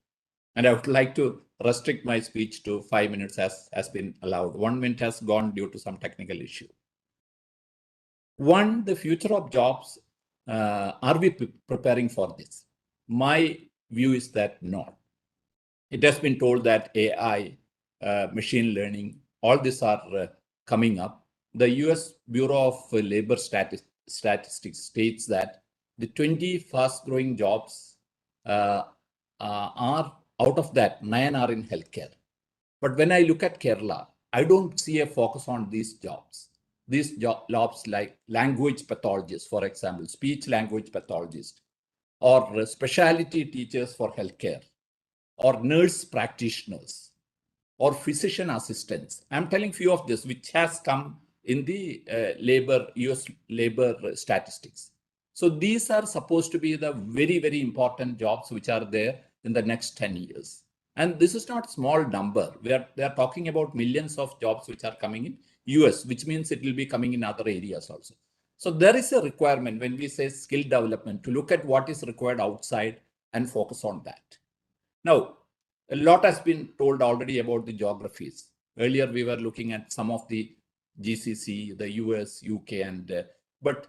And I would like to restrict my speech to 5 minutes as has been allowed. 1 minute has gone due to some technical issue. One, the future of jobs. Are we preparing for this? My view is that not. It has been told that AI, machine learning, all these are coming up. The US Bureau of Labor Statistics states that the 20 fast growing jobs are, out of that, 9 are in healthcare. But when I look at Kerala, I don't see a focus on these jobs. These jobs like language pathologists, for example, speech language pathologists, or specialty teachers for healthcare, or nurse practitioners, or physician assistants. I'm telling few of this, which has come in the US labor statistics. So these are supposed to be the very, very important jobs which are there in the next 10 years. And this is not a small number. They're talking about millions of jobs which are coming in US, which means it will be coming in other areas also. So there is a requirement when we say skill development to look at what is required outside and focus on that. Now, a lot has been told already about the geographies. Earlier, we were looking at some of the GCC, the US, UK, but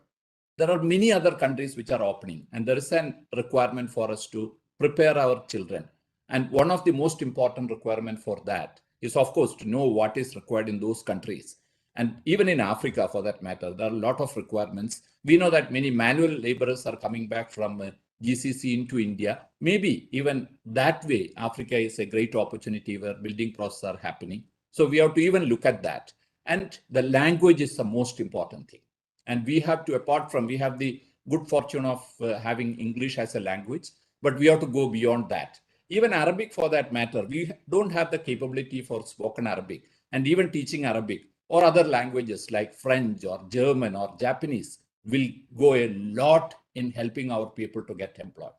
there are many other countries which are opening, and there is a requirement for us to prepare our children. And one of the most important requirements for that is, of course, to know what is required in those countries. And even in Africa, for that matter, there are a lot of requirements. We know that many manual laborers are coming back from GCC into India. Maybe even that way, Africa is a great opportunity where building processes are happening. So we have to even look at that. And the language is the most important thing. And we have to, we have the good fortune of having English as a language, but we have to go beyond that. Even Arabic, for that matter, we don't have the capability for spoken Arabic, and even teaching Arabic or other languages like French or German or Japanese will go a lot in helping our people to get employment.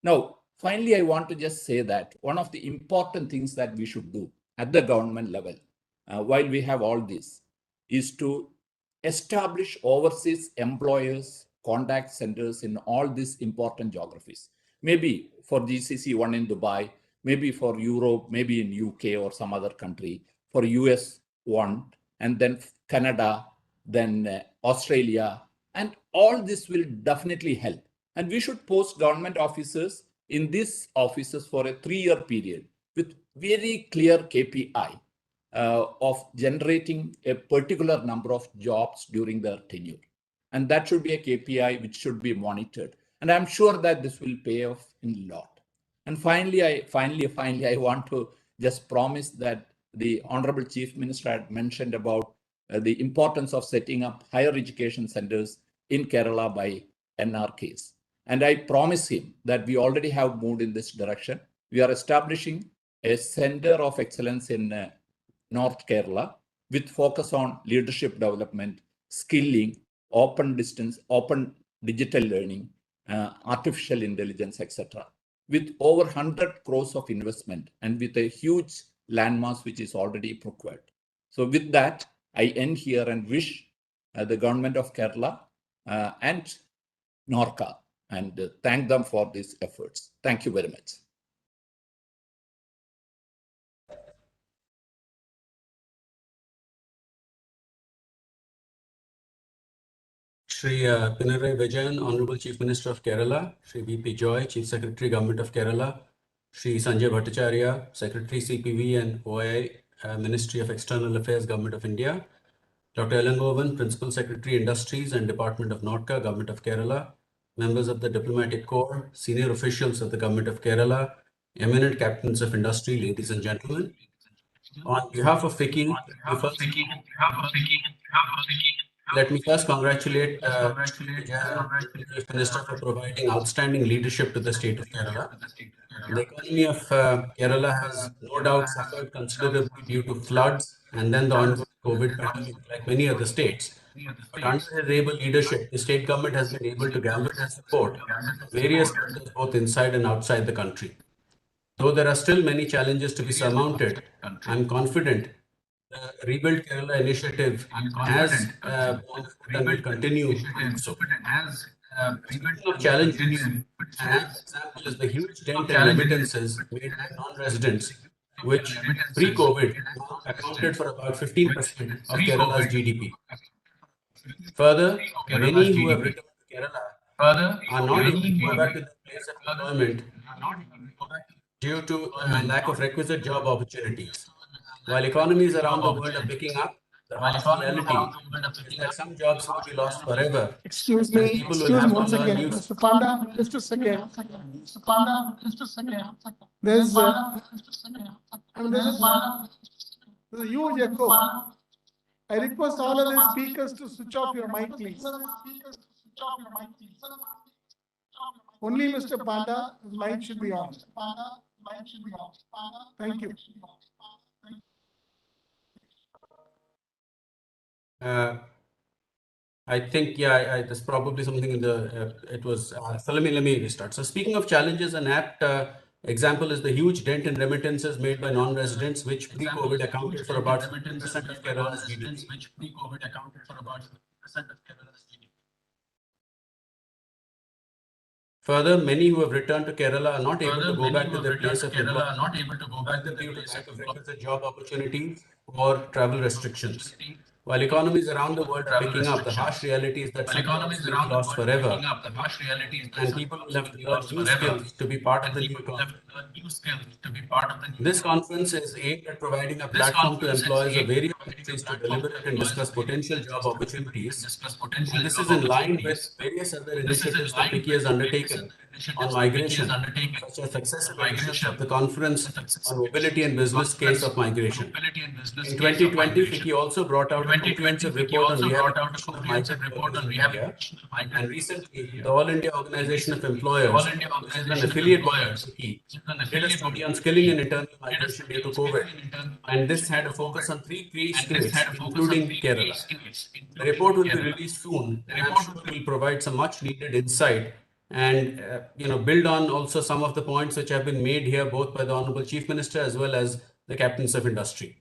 Now, finally, I want to just say that one of the important things that we should do at the government level, while we have all this, is to establish overseas employers, contact centers in all these important geographies. Maybe for GCC, one in Dubai, maybe for Europe, maybe in UK or some other country, for US, one, and then Canada, then Australia, and all this will definitely help. And we should post government officers in these offices for a 3-year period with very clear KPI of generating a particular number of jobs during their tenure. And that should be a KPI which should be monitored. And I'm sure that this will pay off in a lot. And finally, I want to just promise that the Honorable Chief Minister had mentioned about the importance of setting up higher education centers in Kerala by NRKs. And I promise him that we already have moved in this direction. We are establishing a center of excellence in North Kerala with focus on leadership development, skilling, open digital learning, artificial intelligence, etc. with over 100 crores of investment and with a huge landmass which is already procured. So with that, I end here and wish the government of Kerala and Norca and thank them for these efforts. Thank you very much.
Shri Pinarayi Vijayan, Honorable Chief Minister of Kerala, Shri VP Joy, Chief Secretary, Government of Kerala, Shri Sanjay Bhattacharya, Secretary CPV and OI, Ministry of External Affairs, Government of India, Dr. Elangovan, Principal Secretary, Industries and Department of Norca, Government of Kerala, members of the Diplomatic Corps, senior officials of the Government of Kerala, eminent captains of industry, ladies and gentlemen. On behalf of FICCI, let me first congratulate the Minister for providing outstanding leadership to the state of Kerala. The economy of Kerala has no doubt suffered considerably due to floods and then the ongoing COVID pandemic, like many other states. But under his able leadership, the state government has been able to gather support various sectors both inside and outside the country. Though there are still many challenges to be surmounted, I'm confident the Rebuild Kerala initiative has and will continue. Speaking of challenges, an example is the huge dent in remittances made by non-residents, which pre-COVID accounted for about 15% of Kerala's GDP. Further, many who have returned to Kerala are not able to go back to their place of employment due to lack of requisite job opportunities. While economies around the world are picking up, the harsh reality is that some jobs will be lost forever.
Excuse me, once again, Mr. Panda, just a second. Mr. Panda, just a second. There's a huge echo. I request all of the speakers to switch off your mic, please. Only Mr. Panda, his mic should be on. Thank you.
I think, there's probably something in the, so let me restart. So speaking of challenges, an apt example is the huge dent in remittances made by non-residents, which pre-COVID accounted for about 15% of Kerala's GDP. Further, many who have returned to Kerala are not able to go back to their place of employment due to lack of requisite job opportunities or travel restrictions. While economies around the world are picking up, the harsh reality is that some jobs will be lost forever, and people will have to learn new skills to be part of the new economy. This conference is aimed at providing a platform to employers of various countries to deliberate and discuss potential job opportunities. And this is in line with various other initiatives that FICCI has undertaken on migration, such as successive editions of the Conference on Mobility and Business Case of Migration. In 2020, FICCI also brought out a comprehensive report on rehabilitation of migrant workers, and recently, the All India Organization of Employers, which is an affiliate body of FICCI, did a study on skilling and internal migration due to COVID, and this had a focus on three key states, including Kerala. The report will be released soon, and I'm sure it will provide some much-needed insight and build on also some of the points which have been made here, both by the Honorable Chief Minister as well as the captains of industry.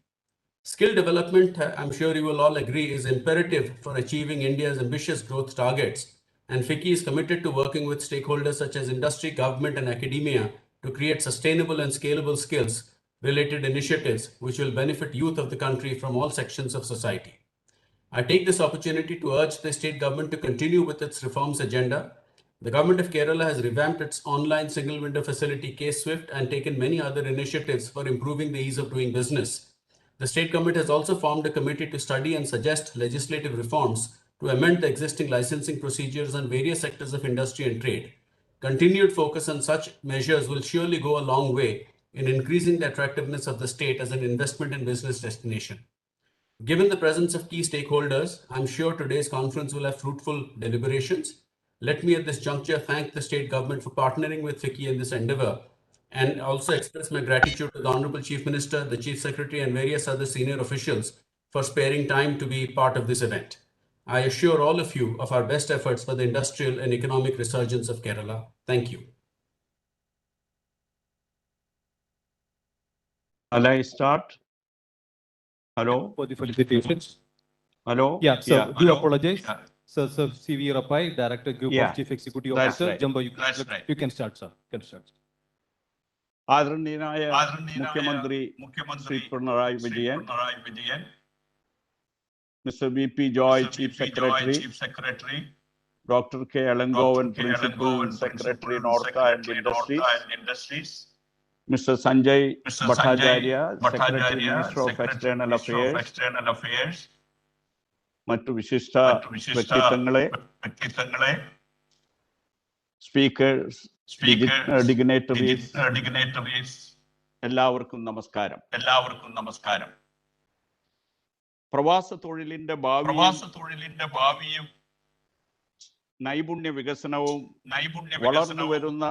Skill development, I'm sure you will all agree, is imperative for achieving India's ambitious growth targets, and FICCI is committed to working with stakeholders such as industry, government, and academia to create sustainable and scalable skills-related initiatives which will benefit youth of the country from all sections of society. I take this opportunity to urge the state government to continue with its reforms agenda. The government of Kerala has revamped its online single window facility K-Swift and taken many other initiatives for improving the ease of doing business. The state government has also formed a committee to study and suggest legislative reforms to amend the existing licensing procedures on various sectors of industry and trade. Continued focus on such measures will surely go a long way in increasing the attractiveness of the state as an investment and business destination. Given the presence of key stakeholders, I'm sure today's conference will have fruitful deliberations. Let me at this juncture thank the state government for partnering with FICCI in this endeavor, and also express my gratitude to the Honorable Chief Minister, the Chief Secretary, and various other senior officials for sparing time to be part of this event. I assure all of you of our best efforts for the industrial and economic resurgence of Kerala. Thank you.
Shall I start? Hello?
For the felicitations.
Hello?
Yeah, so do
hello?
apologize.
Yeah.
Sir C.V. Rapai, Director Group
Yeah,
of Chief Executive
that's
Officer,
right.
Jumbo,
That's right.
you can start, sir. You can start.
ആദരണീയനായ മുഖ്യമന്ത്രി Shri Pinarayi Vijayan, Mr. V.P. Joy, Chief Secretary, Dr. K. Alangovan, Principal Secretary, Norca and Industries, Mr. Sanjay Bhattacharya, Secretary, Minister of External Affairs, മറ്റു വിശിഷ്ട വ്യക്തിത്വങ്ങളെ, speakers, ഡിഗ്നേറ്ററീസ്, എല്ലാവർക്കും നമസ്കാരം. പ്രവാസ തൊഴിലിന്റെ ഭാവിയും നൈപുണ്യ വികസനവും വളർന്നു വരുന്ന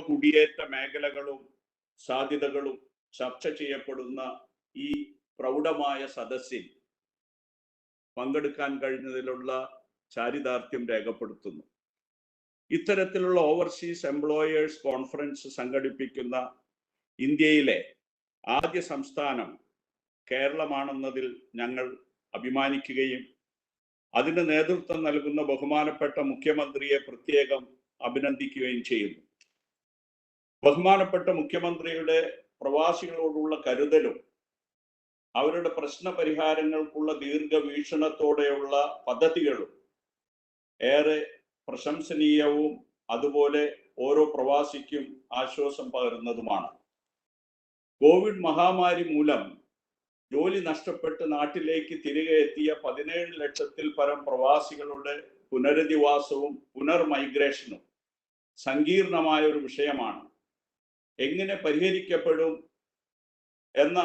കുടിയേറ്റ മേഖലകളും സാധ്യതകളും ചർച്ച ചെയ്യപ്പെടുന്ന ഈ പ്രൗഢമായ സദസ്സിൽ പങ്കെടുക്കാൻ കഴിഞ്ഞതിലുള്ള ചാരിതാർത്ഥ്യം രേഖപ്പെടുത്തുന്നു. ഇത്തരത്തിലുള്ള ഓവർസീസ് എംപ്ലോയേഴ്സ് കോൺഫറൻസ് സംഘടിപ്പിക്കുന്ന ഇന്ത്യയിലെ ആദ്യ സംസ്ഥാനം കേരളമാണെന്നതിൽ ഞങ്ങൾ അഭിമാനിക്കുകയും അതിന് നേതൃത്വം നൽകുന്ന ബഹുമാനപ്പെട്ട മുഖ്യമന്ത്രിയെ പ്രത്യേകം അഭിനന്ദിക്കുകയും ചെയ്യുന്നു. ബഹുമാനപ്പെട്ട മുഖ്യമന്ത്രിയുടെ പ്രവാസികളോടുള്ള കരുതലും അവരുടെ പ്രശ്ന പരിഹാരങ്ങൾക്കുള്ള ദീർഘവീക്ഷണത്തോടെയുള്ള പദ്ധതികളും ഏറെ പ്രശംസനീയവും അതുപോലെ ഓരോ പ്രവാസിക്കും ആശ്വാസം പകരുന്നതുമാണ്. കോവിഡ് മഹാമാരി മൂലം ജോലി നഷ്ടപ്പെട്ട് നാട്ടിലേക്ക് തിരികെ എത്തിയ 17 ലക്ഷത്തിൽ പരം പ്രവാസികളുടെ പുനരധിവാസവും പുനർമൈഗ്രേഷനും സങ്കീർണമായ ഒരു വിഷയമാണ്. എങ്ങനെ പരിഹരിക്കപ്പെടും എന്ന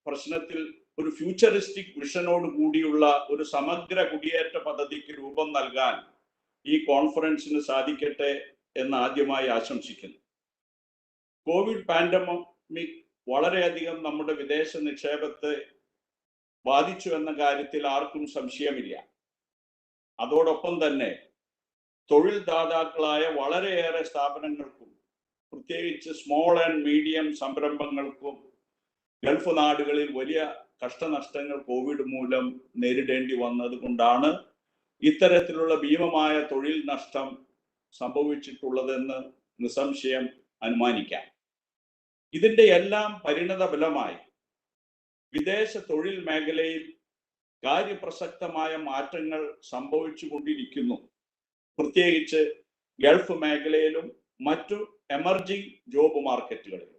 പ്രശ്നത്തിൽ ഒരു ഫ്യൂച്ചറിസ്റ്റിക് വിഷനോട് കൂടിയുള്ള ഒരു സമഗ്ര കുടിയേറ്റ പദ്ധതിക്ക് രൂപം നൽകാൻ ഈ കോൺഫറൻസിന് സാധിക്കട്ടെ എന്ന് ആദ്യമായി ആശംസിക്കുന്നു. കോവിഡ് പാൻഡമിക് വളരെയധികം നമ്മുടെ വിദേശ നിക്ഷേപത്തെ ബാധിച്ചു എന്ന കാര്യത്തിൽ ആർക്കും സംശയമില്ല. അതോടൊപ്പം തന്നെ തൊഴിൽ ദാതാക്കളായ വളരെയേറെ സ്ഥാപനങ്ങൾക്കും പ്രത്യേകിച്ച് സ്മോൾ ആൻഡ് മീഡിയം സംരംഭങ്ങൾക്കും ഗൾഫ് നാടുകളിൽ വലിയ കഷ്ടനഷ്ടങ്ങൾ കോവിഡ് മൂലം നേരിടേണ്ടി വന്നത് കൊണ്ടാണ് ഇത്തരത്തിലുള്ള ഭീമമായ തൊഴിൽ നഷ്ടം സംഭവിച്ചിട്ടുള്ളതെന്ന് നിസ്സംശയം അനുമാനിക്കാം. ഇതിന്റെ എല്ലാം പരിണത ഫലമായി വിദേശ തൊഴിൽ മേഖലയിൽ കാര്യപ്രസക്തമായ മാറ്റങ്ങൾ സംഭവിച്ചു കൊണ്ടിരിക്കുന്നു. പ്രത്യേകിച്ച് ഗൾഫ് മേഖലയിലും മറ്റു എമർജിംഗ് ജോബ് മാർക്കറ്റുകളിലും.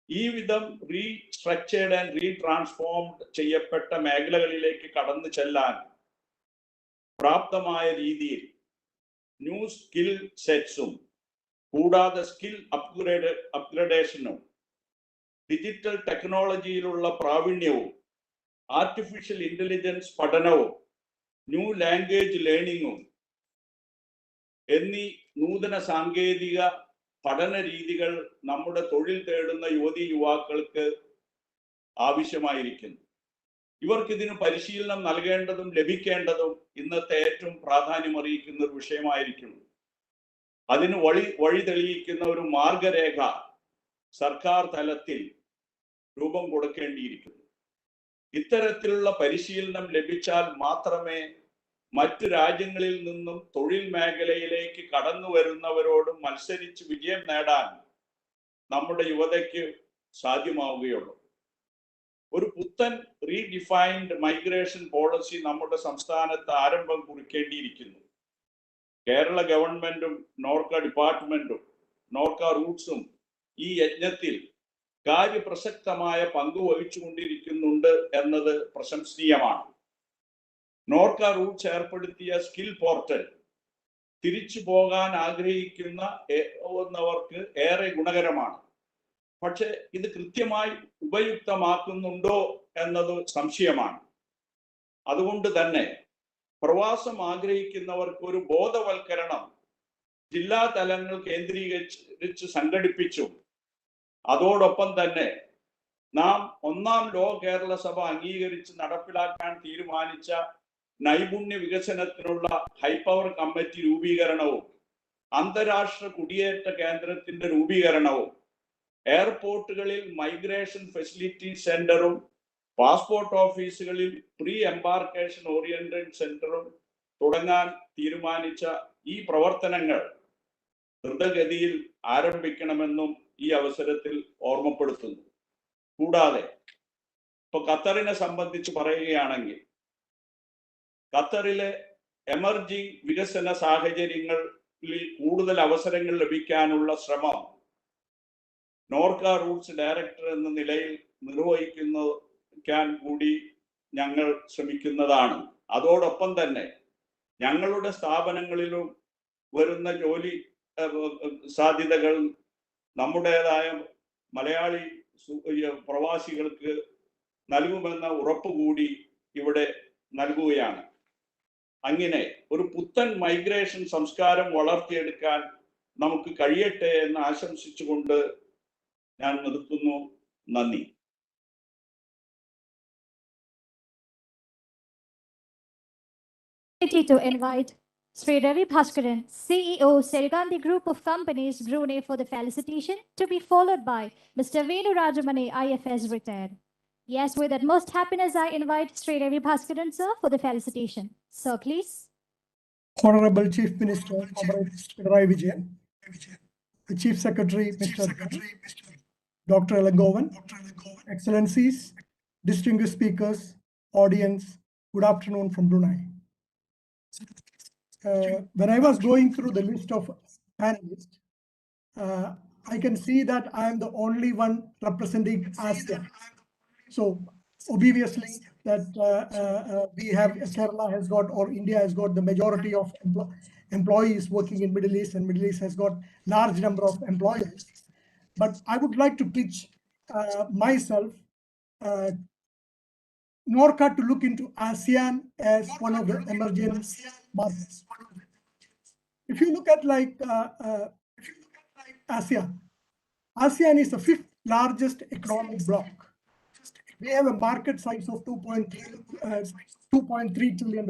ഈ വിധം റീസ്ട്രക്ചേർഡ് ആൻഡ് റീട്രാൻസ്ഫോംഡ് ചെയ്യപ്പെട്ട മേഖലകളിലേക്ക് കടന്നു ചെല്ലാൻ പ്രാപ്തമായ രീതിയിൽ ന്യൂ സ്കിൽ സെറ്റ്സും കൂടാതെ സ്കിൽ അപ്ഗ്രഡേഷനും ഡിജിറ്റൽ ടെക്നോളജിയിലുള്ള പ്രാവീണ്യവും ആർട്ടിഫിഷ്യൽ ഇന്റലിജൻസ് പഠനവും ന്യൂ ലാംഗ്വേജ് ലേണിംഗും എന്നീ നൂതന സാങ്കേതിക പഠന രീതികൾ നമ്മുടെ തൊഴിൽ തേടുന്ന യുവതീ യുവാക്കൾക്ക് ആവശ്യമായിരിക്കുന്നു. ഇവർക്കിതിന് പരിശീലനം നൽകേണ്ടതും ലഭിക്കേണ്ടതും ഇന്നത്തെ ഏറ്റവും പ്രാധാന്യമറിയിക്കുന്ന ഒരു വിഷയമായിരിക്കുന്നു. അതിന് വഴി തെളിയിക്കുന്ന ഒരു മാർഗരേഖ സർക്കാർ തലത്തിൽ രൂപം കൊടുക്കേണ്ടിയിരിക്കുന്നു. ഇത്തരത്തിലുള്ള പരിശീലനം ലഭിച്ചാൽ മാത്രമേ മറ്റു രാജ്യങ്ങളിൽ നിന്നും തൊഴിൽ മേഖലയിലേക്ക് കടന്നു വരുന്നവരോട് മത്സരിച്ച് വിജയം നേടാൻ നമ്മുടെ യുവതയ്ക്ക് സാധ്യമാവുകയുള്ളൂ. ഒരു പുത്തൻ റീഡിഫൈൻഡ് മൈഗ്രേഷൻ പോളിസി നമ്മുടെ സംസ്ഥാനത്ത് ആരംഭം കുറിക്കേണ്ടിയിരിക്കുന്നു. കേരള ഗവൺമെന്റും നോർക്ക ഡിപ്പാർട്ട്മെന്റും നോർക്ക റൂട്ട്സും ഈ യജ്ഞത്തിൽ കാര്യപ്രസക്തമായ പങ്ക് വഹിച്ചുകൊണ്ടിരിക്കുന്നുണ്ട് എന്നത് പ്രശംസനീയമാണ്. നോർക്ക റൂട്ട്സ് ഏർപ്പെടുത്തിയ സ്കിൽ പോർട്ടൽ തിരിച്ചു പോകാൻ ആഗ്രഹിക്കുന്നവർക്ക് ഏറെ ഗുണകരമാണ്. പക്ഷെ ഇത് കൃത്യമായി ഉപയുക്തമാക്കുന്നുണ്ടോ എന്നത് സംശയമാണ്. അതുകൊണ്ട് തന്നെ പ്രവാസം ആഗ്രഹിക്കുന്നവർക്ക് ഒരു ബോധവൽക്കരണം ജില്ലാ തലങ്ങൾ കേന്ദ്രീകരിച്ച് സംഘടിപ്പിച്ചും അതോടൊപ്പം തന്നെ നാം 1ാം ലോ കേരള സഭ അംഗീകരിച്ച് നടപ്പിലാക്കാൻ തീരുമാനിച്ച നൈപുണ്യ വികസനത്തിനുള്ള ഹൈപവർ കമ്മിറ്റി രൂപീകരണവും അന്താരാഷ്ട്ര കുടിയേറ്റ കേന്ദ്രത്തിന്റെ രൂപീകരണവും
എയർപോർട്ടുകളിൽ മൈഗ്രേഷൻ ഫെസിലിറ്റി സെന്ററും പാസ്പോർട്ട് ഓഫീസുകളിൽ പ്രീ എംബാർക്കേഷൻ ഓറിയന്റഡ് സെന്ററും തുടങ്ങാൻ തീരുമാനിച്ച ഈ പ്രവർത്തനങ്ങൾ ദ്രുതഗതിയിൽ ആരംഭിക്കണമെന്നും ഈ അവസരത്തിൽ ഓർമ്മപ്പെടുത്തുന്നു. കൂടാതെ ഇപ്പൊ ഖത്തറിനെ സംബന്ധിച്ച് പറയുകയാണെങ്കിൽ ഖത്തറിലെ എമർജിംഗ് വികസന സാഹചര്യങ്ങളിൽ കൂടുതൽ അവസരങ്ങൾ ലഭിക്കാനുള്ള ശ്രമം നോർക്ക റൂട്ട്സ് ഡയറക്ടർ എന്ന നിലയിൽ നിർവഹിക്കാൻ കൂടി ഞങ്ങൾ ശ്രമിക്കുന്നതാണ്. അതോടൊപ്പം തന്നെ ഞങ്ങളുടെ സ്ഥാപനങ്ങളിലും വരുന്ന ജോലി സാധ്യതകൾ നമ്മുടേതായ മലയാളി പ്രവാസികൾക്ക് നൽകുമെന്ന ഉറപ്പുകൂടി ഇവിടെ നൽകുകയാണ്. അങ്ങനെ ഒരു പുത്തൻ മൈഗ്രേഷൻ സംസ്കാരം വളർത്തിയെടുക്കാൻ നമുക്ക് കഴിയട്ടെ എന്ന് ആശംസിച്ചുകൊണ്ട് ഞാൻ നിർത്തുന്നു. നന്ദി.
To invite Sri Ravi Bhaskaran, CEO, Serigandhi Group of Companies, Brunei, for the felicitation, to be followed by Mr. Venu Rajamani, IFS retired. Yes, with utmost happiness, I invite Sri Ravi Bhaskaran, sir, for the felicitation. Sir, please.
Honorable Chief Minister, Pinarayi Vijayan, the Chief Secretary, Mr. Dr. Elangovan, Excellencies, distinguished speakers, audience, good afternoon from Brunei. When I was going through the list of panelists, I can see that I am the only one representing ASEAN. So obviously that we have, Kerala has got, or India has got the majority of employees working in Middle East, and Middle East has got large number of employers. But I would like to pitch myself, Norca to look into ASEAN as one of the emerging markets. If you look at like ASEAN is the 5th largest economic bloc. We have a market size of $2.3 trillion.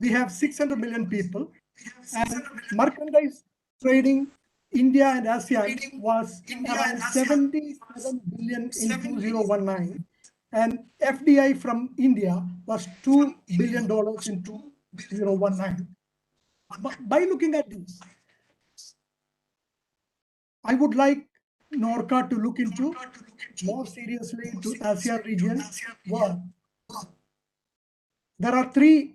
We have 600 million people, and merchandise trading India and ASEAN was around 77 billion in 2019, and FDI from India was $2 billion in 2019. By looking at this, I would like Norca to look into more seriously to ASEAN region, where there are 3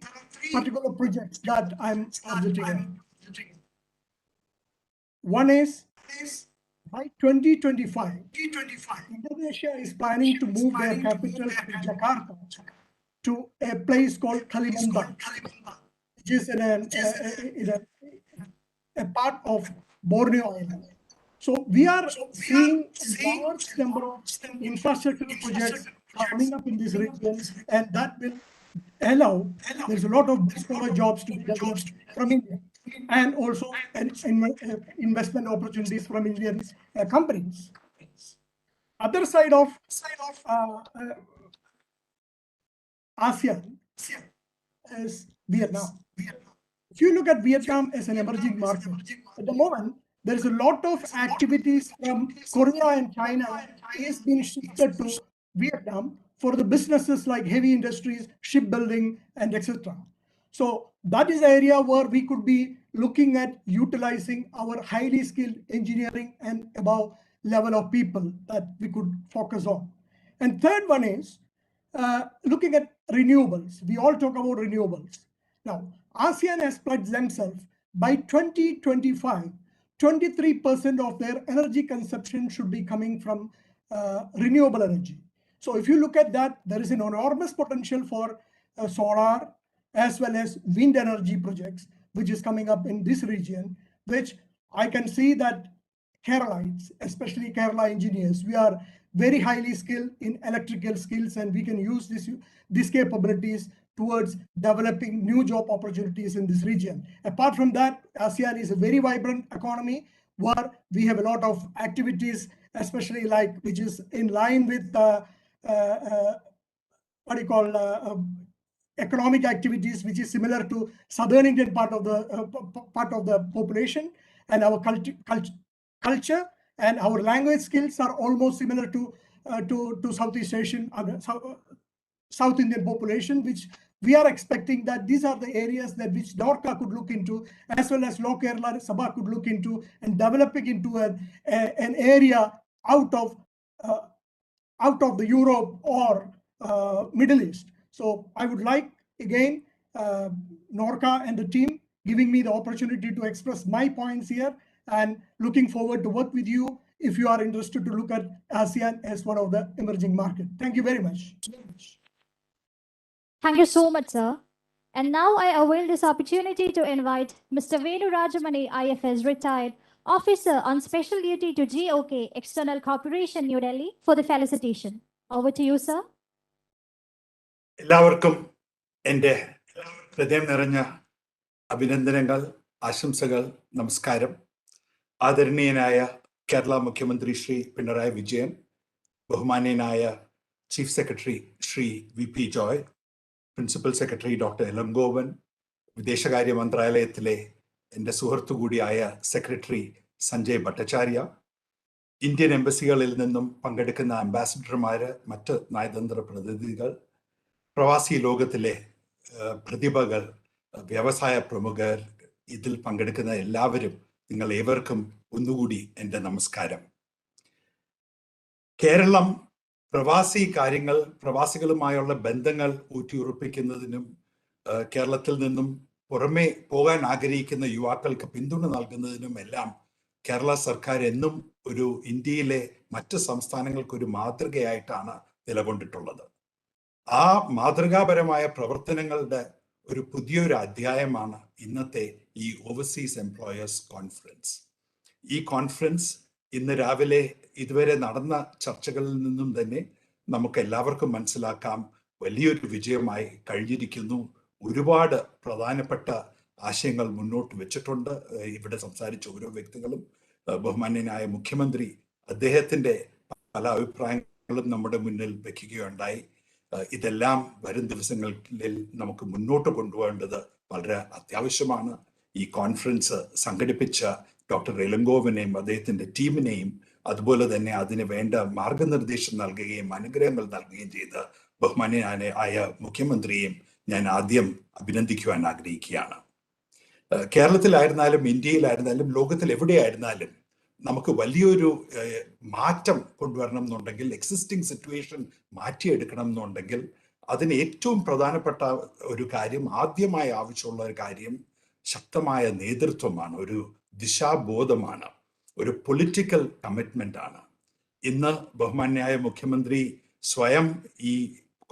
particular projects that I'm targeting. One is by 2025, Indonesia is planning to move their capital from Jakarta to a place called Kalimantan, which is in a part of Borneo Island. So we are seeing a large number of infrastructure projects coming up in this region, and that will allow, there's a lot of blue-collar jobs to be developed from India, and also investment opportunities from Indian companies. Other side of ASEAN is Vietnam. If you look at Vietnam as an emerging market, at the moment, there is a lot of activities from Korea and China is being shifted to Vietnam for the businesses like heavy industries, shipbuilding, and etc. So that is the area where we could be looking at utilizing our highly skilled engineering and above level of people that we could focus on. And third one is looking at renewables. We all talk about renewables. Now, ASEAN has pledged themselves by 2025, 23% of their energy consumption should be coming from renewable energy. So if you look at that, there is an enormous potential for solar as well as wind energy projects, which is coming up in this region, which I can see that Keralites, especially Kerala engineers, we are very highly skilled in electrical skills, and we can use these capabilities towards developing new job opportunities in this region. Apart from that, ASEAN is a very vibrant economy where we have a lot of activities, especially like which is in line with what you call economic activities, which is similar to southern Indian part of the population, and our culture and our language skills are almost similar to Southeast Asian, South Indian population, which we are expecting that these are the areas that which NORCA could look into, as well as Law Kerala Sabha could look into, and developing into an area out of the Europe or Middle East. So I would like, again, NORCA and the team giving me the opportunity to express my points here, and looking forward to work with you if you are interested to look at ASEAN as one of the emerging markets. Thank you very much.
Thank you so much, sir. And now I avail this opportunity to invite Mr. Venu Rajamani, IFS retired officer on special duty to GOK External Corporation, New Delhi, for the felicitation. Over to you, sir.
എല്ലാവർക്കും എൻ്റെ ഹൃദയം നിറഞ്ഞ അഭിനന്ദനങ്ങൾ, ആശംസകൾ, നമസ്കാരം. ആദരണീയനായ കേരള മുഖ്യമന്ത്രി ശ്രീ പിണറായി വിജയൻ, ബഹുമാന്യനായ chief secretary Shri VP Joy, principal secretary doctor Elangovan, വിദേശകാര്യ മന്ത്രാലയത്തിലെ എൻ്റെ സുഹൃത്തു കൂടിയായ സെക്രട്ടറി സഞ്ജയ് ഭട്ടാചാര്യ, ഇന്ത്യൻ എംബസികളിൽ നിന്നും പങ്കെടുക്കുന്ന അംബാസിഡർമാര്, മറ്റ് നയതന്ത്ര പ്രതിനിധികൾ, പ്രവാസി ലോകത്തിലെ പ്രതിഭകൾ, വ്യവസായ പ്രമുഖർ, ഇതിൽ പങ്കെടുക്കുന്ന എല്ലാവരും, നിങ്ങൾ ഏവർക്കും ഒന്നുകൂടി എൻ്റെ നമസ്കാരം. കേരളം പ്രവാസി കാര്യങ്ങൾ, പ്രവാസികളുമായുള്ള ബന്ധങ്ങൾ ഊട്ടിയുറപ്പിക്കുന്നതിനും കേരളത്തിൽ നിന്നും പുറമെ പോകാൻ ആഗ്രഹിക്കുന്ന യുവാക്കൾക്ക് പിന്തുണ നൽകുന്നതിനും എല്ലാം കേരള സർക്കാർ എന്നും ഒരു ഇന്ത്യയിലെ മറ്റ് സംസ്ഥാനങ്ങൾക്കൊരു മാതൃകയായിട്ടാണ് നിലകൊണ്ടിട്ടുള്ളത്. ആ മാതൃകാപരമായ പ്രവർത്തനങ്ങളുടെ ഒരു പുതിയൊരു അധ്യായമാണ് ഇന്നത്തെ ഈ ഓവർസീസ് എംപ്ലോയേഴ്സ് കോൺഫറൻസ്. ഈ കോൺഫറൻസ് ഇന്ന് രാവിലെ ഇതുവരെ നടന്ന ചർച്ചകളിൽ നിന്നും തന്നെ നമുക്ക് എല്ലാവർക്കും മനസ്സിലാക്കാം വലിയൊരു വിജയമായി കഴിഞ്ഞിരിക്കുന്നു. ഒരുപാട് പ്രധാനപ്പെട്ട ആശയങ്ങൾ മുന്നോട്ട് വെച്ചിട്ടുണ്ട്. ഇവിടെ സംസാരിച്ച ഓരോ വ്യക്തികളും, ബഹുമാന്യനായ മുഖ്യമന്ത്രി അദ്ദേഹത്തിൻ്റെ പല അഭിപ്രായങ്ങളും നമ്മുടെ മുന്നിൽ വെക്കുകയുണ്ടായി. ഇതെല്ലാം വരും ദിവസങ്ങളിൽ നമുക്ക് മുന്നോട്ട് കൊണ്ടുപോകേണ്ടത് വളരെ അത്യാവശ്യമാണ്. ഈ കോൺഫറൻസ് സംഘടിപ്പിച്ച ഡോക്ടർ ഇളങ്കോവനെയും അദ്ദേഹത്തിൻ്റെ ടീമിനെയും അതുപോലെ തന്നെ അതിന് വേണ്ട മാർഗനിർദ്ദേശം നൽകുകയും അനുഗ്രഹങ്ങൾ നൽകുകയും ചെയ്ത ബഹുമാന്യനായ മുഖ്യമന്ത്രിയെയും ഞാൻ ആദ്യം അഭിനന്ദിക്കുവാൻ ആഗ്രഹിക്കുകയാണ്. കേരളത്തിലായിരുന്നാലും ഇന്ത്യയിലായിരുന്നാലും ലോകത്തിൽ എവിടെയായിരുന്നാലും നമുക്ക് വലിയൊരു മാറ്റം കൊണ്ടുവരണം എന്നുണ്ടെങ്കിൽ, എക്സിസ്റ്റിംഗ് സിറ്റുവേഷൻ മാറ്റിയെടുക്കണം എന്നുണ്ടെങ്കിൽ അതിന് ഏറ്റവും പ്രധാനപ്പെട്ട ഒരു കാര്യം, ആദ്യമായി ആവശ്യമുള്ള ഒരു കാര്യം ശക്തമായ നേതൃത്വമാണ്, ഒരു ദിശാബോധമാണ്, ഒരു പൊളിറ്റിക്കൽ കമ്മിറ്റ്മെന്റ് ആണ്. ഇന്ന് ബഹുമാന്യായ മുഖ്യമന്ത്രി സ്വയം ഈ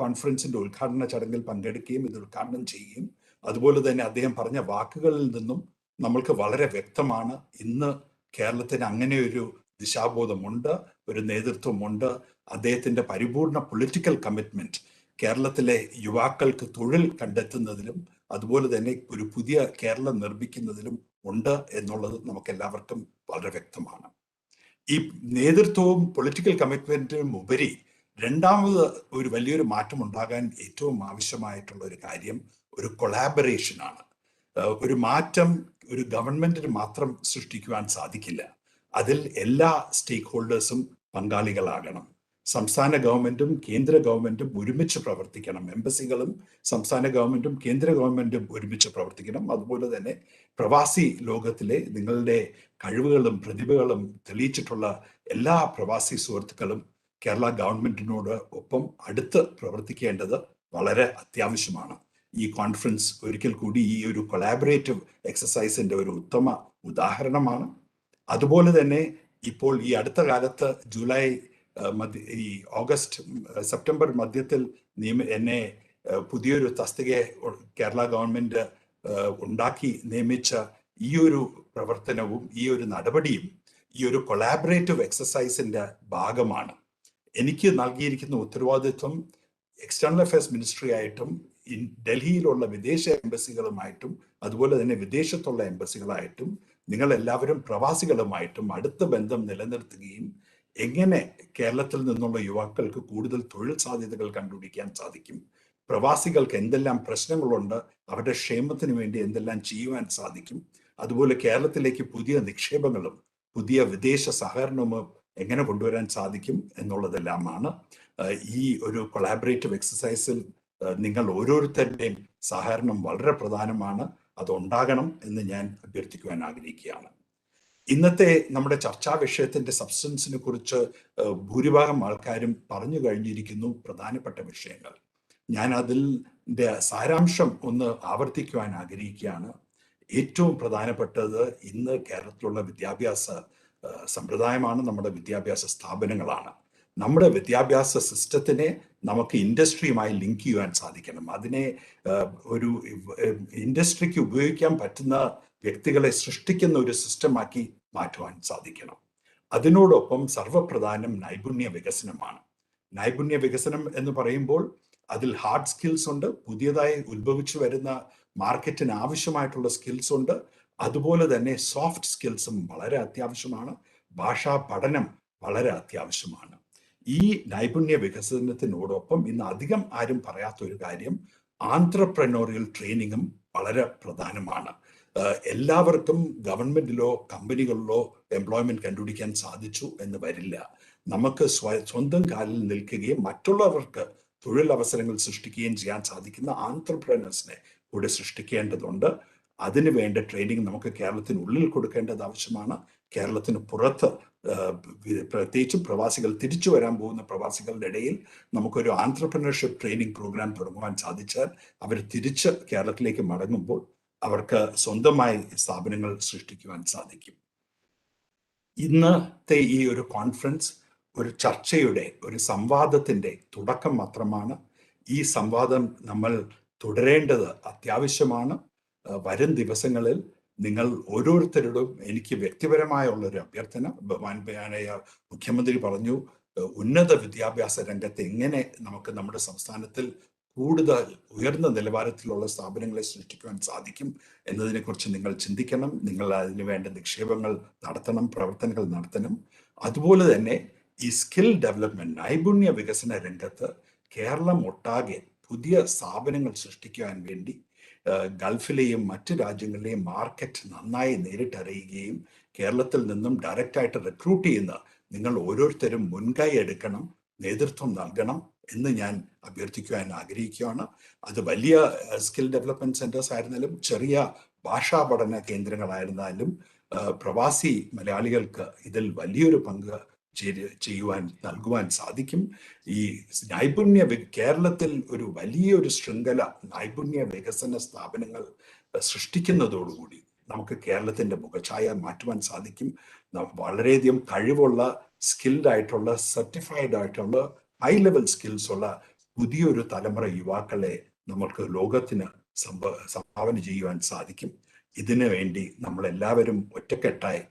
കോൺഫറൻസിന്റെ ഉദ്ഘാടന ചടങ്ങിൽ പങ്കെടുക്കുകയും ഇത് ഉദ്ഘാടനം ചെയ്യുകയും അതുപോലെ തന്നെ അദ്ദേഹം പറഞ്ഞ വാക്കുകളിൽ നിന്നും നമ്മൾക്ക് വളരെ വ്യക്തമാണ് ഇന്ന് കേരളത്തിന് അങ്ങനെ ഒരു ദിശാബോധമുണ്ട്, ഒരു നേതൃത്വമുണ്ട്. അദ്ദേഹത്തിന്റെ പരിപൂർണ പൊളിറ്റിക്കൽ കമ്മിറ്റ്മെന്റ് കേരളത്തിലെ യുവാക്കൾക്ക് തൊഴിൽ കണ്ടെത്തുന്നതിലും അതുപോലെ തന്നെ ഒരു പുതിയ കേരളം നിർമ്മിക്കുന്നതിലും ഉണ്ട് എന്നുള്ളത് നമുക്ക് എല്ലാവർക്കും വളരെ വ്യക്തമാണ്. ഈ നേതൃത്വവും പൊളിറ്റിക്കൽ കമ്മിറ്റ്മെന്റിനും ഉപരി രണ്ടാമത് ഒരു വലിയൊരു മാറ്റം ഉണ്ടാകാൻ ഏറ്റവും ആവശ്യമായിട്ടുള്ള ഒരു കാര്യം ഒരു കൊളാബറേഷനാണ്. ഒരു മാറ്റം ഒരു ഗവൺമെന്റിന് മാത്രം സൃഷ്ടിക്കുവാൻ സാധിക്കില്ല. അതിൽ എല്ലാ സ്റ്റേക്ക് ഹോൾഡേഴ്സും പങ്കാളികളാകണം. സംസ്ഥാന ഗവൺമെന്റും കേന്ദ്ര ഗവൺമെന്റും ഒരുമിച്ച് പ്രവർത്തിക്കണം. എംബസികളും സംസ്ഥാന ഗവൺമെന്റും കേന്ദ്ര ഗവൺമെന്റും ഒരുമിച്ച് പ്രവർത്തിക്കണം. അതുപോലെ തന്നെ പ്രവാസി ലോകത്തിലെ നിങ്ങളുടെ കഴിവുകളും പ്രതിഭകളും തെളിയിച്ചിട്ടുള്ള എല്ലാ പ്രവാസി സുഹൃത്തുക്കളും കേരള ഗവൺമെന്റിനോട് ഒപ്പം അടുത്ത് പ്രവർത്തിക്കേണ്ടത് വളരെ അത്യാവശ്യമാണ്. ഈ കോൺഫറൻസ് ഒരിക്കൽ കൂടി ഈ ഒരു കൊളാബറേറ്റീവ് എക്സസൈസിന്റെ ഒരു ഉത്തമ ഉദാഹരണമാണ്. അതുപോലെ തന്നെ ഇപ്പോൾ ഈ അടുത്ത കാലത്ത് ഈ സെപ്റ്റംബർ മധ്യത്തിൽ എന്നെ പുതിയൊരു തസ്തിക കേരള ഗവൺമെന്റ് ഉണ്ടാക്കി നിയമിച്ച ഈ ഒരു പ്രവർത്തനവും ഈ ഒരു നടപടിയും ഈ ഒരു കൊളാബറേറ്റീവ് എക്സസൈസിന്റെ ഭാഗമാണ്. എനിക്ക് നൽകിയിരിക്കുന്ന ഉത്തരവാദിത്വം എക്സ്റ്റേണൽ അഫയേഴ്സ് മിനിസ്ട്രി ആയിട്ടും ഡൽഹിയിലുള്ള വിദേശ എംബസികളുമായിട്ടും അതുപോലെ തന്നെ വിദേശത്തുള്ള എംബസികളായിട്ടും നിങ്ങൾ എല്ലാവരും പ്രവാസികളുമായിട്ടും അടുത്ത ബന്ധം നിലനിർത്തുകയും എങ്ങനെ കേരളത്തിൽ നിന്നുള്ള യുവാക്കൾക്ക് കൂടുതൽ തൊഴിൽ സാധ്യതകൾ കണ്ടുപിടിക്കാൻ സാധിക്കും, പ്രവാസികൾക്ക് എന്തെല്ലാം പ്രശ്നങ്ങളുണ്ട്, അവരുടെ ക്ഷേമത്തിന് വേണ്ടി എന്തെല്ലാം ചെയ്യുവാൻ സാധിക്കും, അതുപോലെ കേരളത്തിലേക്ക് പുതിയ നിക്ഷേപങ്ങളും പുതിയ വിദേശ സഹകരണവും എങ്ങനെ കൊണ്ടുവരാൻ സാധിക്കും എന്നുള്ളതെല്ലാമാണ് ഈ ഒരു കൊളാബറേറ്റീവ് എക്സസൈസിൽ നിങ്ങൾ ഓരോരുത്തരുടെയും സഹകരണം വളരെ പ്രധാനമാണ്. അതുണ്ടാകണം എന്ന് ഞാൻ അഭ്യർത്ഥിക്കുവാൻ ആഗ്രഹിക്കുകയാണ്. ഇന്നത്തെ നമ്മുടെ ചർച്ചാ വിഷയത്തിന്റെ സബ്സ്റ്റൻസിനെ കുറിച്ച് ഭൂരിഭാഗം ആൾക്കാരും പറഞ്ഞു കഴിഞ്ഞിരിക്കുന്നു പ്രധാനപ്പെട്ട വിഷയങ്ങൾ. ഞാൻ അതിൻ്റെ സാരാംശം ഒന്ന് ആവർത്തിക്കുവാൻ ആഗ്രഹിക്കുകയാണ്. ഏറ്റവും പ്രധാനപ്പെട്ടത് ഇന്ന് കേരളത്തിലുള്ള വിദ്യാഭ്യാസ സമ്പ്രദായമാണ്, നമ്മുടെ വിദ്യാഭ്യാസ സ്ഥാപനങ്ങളാണ്. നമ്മുടെ വിദ്യാഭ്യാസ സിസ്റ്റത്തിനെ നമുക്ക് ഇൻഡസ്ട്രിയുമായി ലിങ്ക് ചെയ്യുവാൻ സാധിക്കണം. അതിനെ ഒരു ഇൻഡസ്ട്രിക്ക് ഉപയോഗിക്കാൻ പറ്റുന്ന വ്യക്തികളെ സൃഷ്ടിക്കുന്ന ഒരു സിസ്റ്റമാക്കി മാറ്റുവാൻ സാധിക്കണം. അതിനോടൊപ്പം സർവപ്രധാനം നൈപുണ്യ വികസനമാണ്. നൈപുണ്യ വികസനം എന്ന് പറയുമ്പോൾ അതിൽ ഹാർഡ് സ്കിൽസ് ഉണ്ട്, പുതിയതായി ഉത്ഭവിച്ചു വരുന്ന മാർക്കറ്റിന് ആവശ്യമായിട്ടുള്ള സ്കിൽസ് ഉണ്ട്, അതുപോലെ തന്നെ സോഫ്റ്റ് സ്കിൽസും വളരെ അത്യാവശ്യമാണ്, ഭാഷാ പഠനം വളരെ അത്യാവശ്യമാണ്. ഈ നൈപുണ്യ വികസനത്തിനോടൊപ്പം ഇന്ന് അധികം ആരും പറയാത്ത ഒരു കാര്യം ആന്ത്രപ്രനോറിയൽ ട്രെയിനിങ്ങും വളരെ പ്രധാനമാണ്. എല്ലാവർക്കും ഗവൺമെന്റിലോ കമ്പനികളിലോ എംപ്ലോയ്മെന്റ് കണ്ടുപിടിക്കാൻ സാധിച്ചു എന്ന് വരില്ല. നമുക്ക് സ്വന്തം കാലിൽ നിൽക്കുകയും മറ്റുള്ളവർക്ക് തൊഴിലവസരങ്ങൾ സൃഷ്ടിക്കുകയും ചെയ്യാൻ സാധിക്കുന്ന ആന്ത്രപ്രനേഴ്സിനെ കൂടെ സൃഷ്ടിക്കേണ്ടതുണ്ട്. അതിനു വേണ്ട ട്രെയിനിങ് നമുക്ക് കേരളത്തിനുള്ളിൽ കൊടുക്കേണ്ടത് ആവശ്യമാണ്. കേരളത്തിന് പുറത്ത് പ്രത്യേകിച്ചും പ്രവാസികൾ തിരിച്ചു വരാൻ പോകുന്ന പ്രവാസികളുടെ ഇടയിൽ നമുക്കൊരു ആന്ത്രപ്രനർഷിപ്പ് ട്രെയിനിങ് പ്രോഗ്രാം തുടങ്ങുവാൻ സാധിച്ചാൽ അവർ തിരിച്ച് കേരളത്തിലേക്ക് മടങ്ങുമ്പോൾ അവർക്ക് സ്വന്തമായി സ്ഥാപനങ്ങൾ സൃഷ്ടിക്കുവാൻ സാധിക്കും. ഇന്നത്തെ ഈ ഒരു കോൺഫറൻസ് ഒരു ചർച്ചയുടെ, ഒരു സംവാദത്തിന്റെ തുടക്കം മാത്രമാണ്. ഈ സംവാദം നമ്മൾ തുടരേണ്ടത് അത്യാവശ്യമാണ്. വരും ദിവസങ്ങളിൽ നിങ്ങൾ ഓരോരുത്തരോടും എനിക്ക് വ്യക്തിപരമായുള്ളൊരു അഭ്യർത്ഥന, ബഹുമാനനായ മുഖ്യമന്ത്രി പറഞ്ഞു ഉന്നത വിദ്യാഭ്യാസ രംഗത്ത് എങ്ങനെ നമുക്ക് നമ്മുടെ സംസ്ഥാനത്തിൽ കൂടുതൽ ഉയർന്ന നിലവാരത്തിലുള്ള സ്ഥാപനങ്ങളെ സൃഷ്ടിക്കുവാൻ സാധിക്കും എന്നതിനെക്കുറിച്ച് നിങ്ങൾ ചിന്തിക്കണം. നിങ്ങൾ അതിനു വേണ്ട നിക്ഷേപങ്ങൾ നടത്തണം, പ്രവർത്തനങ്ങൾ നടത്തണം. അതുപോലെ തന്നെ ഈ സ്കിൽ ഡെവലപ്മെന്റ്, നൈപുണ്യ വികസന രംഗത്ത് കേരളം ഒട്ടാകെ പുതിയ സ്ഥാപനങ്ങൾ സൃഷ്ടിക്കുവാൻ വേണ്ടി ഗൾഫിലെയും മറ്റ് രാജ്യങ്ങളിലെയും മാർക്കറ്റ് നന്നായി നേരിട്ടറിയുകയും കേരളത്തിൽ നിന്നും ഡയറക്റ്റായിട്ട് റിക്രൂട്ട് ചെയ്യുന്ന നിങ്ങൾ ഓരോരുത്തരും മുൻകൈ എടുക്കണം, നേതൃത്വം നൽകണം എന്ന് ഞാൻ അഭ്യർത്ഥിക്കുവാൻ ആഗ്രഹിക്കുകയാണ്. അത് വലിയ സ്കിൽ ഡെവലപ്മെന്റ് സെന്റേഴ്സ് ആയിരുന്നാലും ചെറിയ ഭാഷാ പഠന കേന്ദ്രങ്ങളായിരുന്നാലും പ്രവാസി മലയാളികൾക്ക് ഇതിൽ വലിയൊരു പങ്ക് നൽകുവാൻ സാധിക്കും. ഈ നൈപുണ്യ കേരളത്തിൽ ഒരു വലിയൊരു ശൃംഖല നൈപുണ്യ വികസന സ്ഥാപനങ്ങൾ സൃഷ്ടിക്കുന്നതോടുകൂടി നമുക്ക് കേരളത്തിന്റെ മുഖഛായ മാറ്റുവാൻ സാധിക്കും. വളരെയധികം കഴിവുള്ള, സ്കിൽഡ് ആയിട്ടുള്ള, സർട്ടിഫൈഡ് ആയിട്ടുള്ള, ഹൈ ലെവൽ സ്കിൽസ് ഉള്ള പുതിയൊരു തലമുറ യുവാക്കളെ നമുക്ക് ലോകത്തിന് സംഭാവന ചെയ്യുവാൻ സാധിക്കും. ഇതിനു വേണ്ടി നമ്മളെല്ലാവരും ഒറ്റക്കെട്ടായി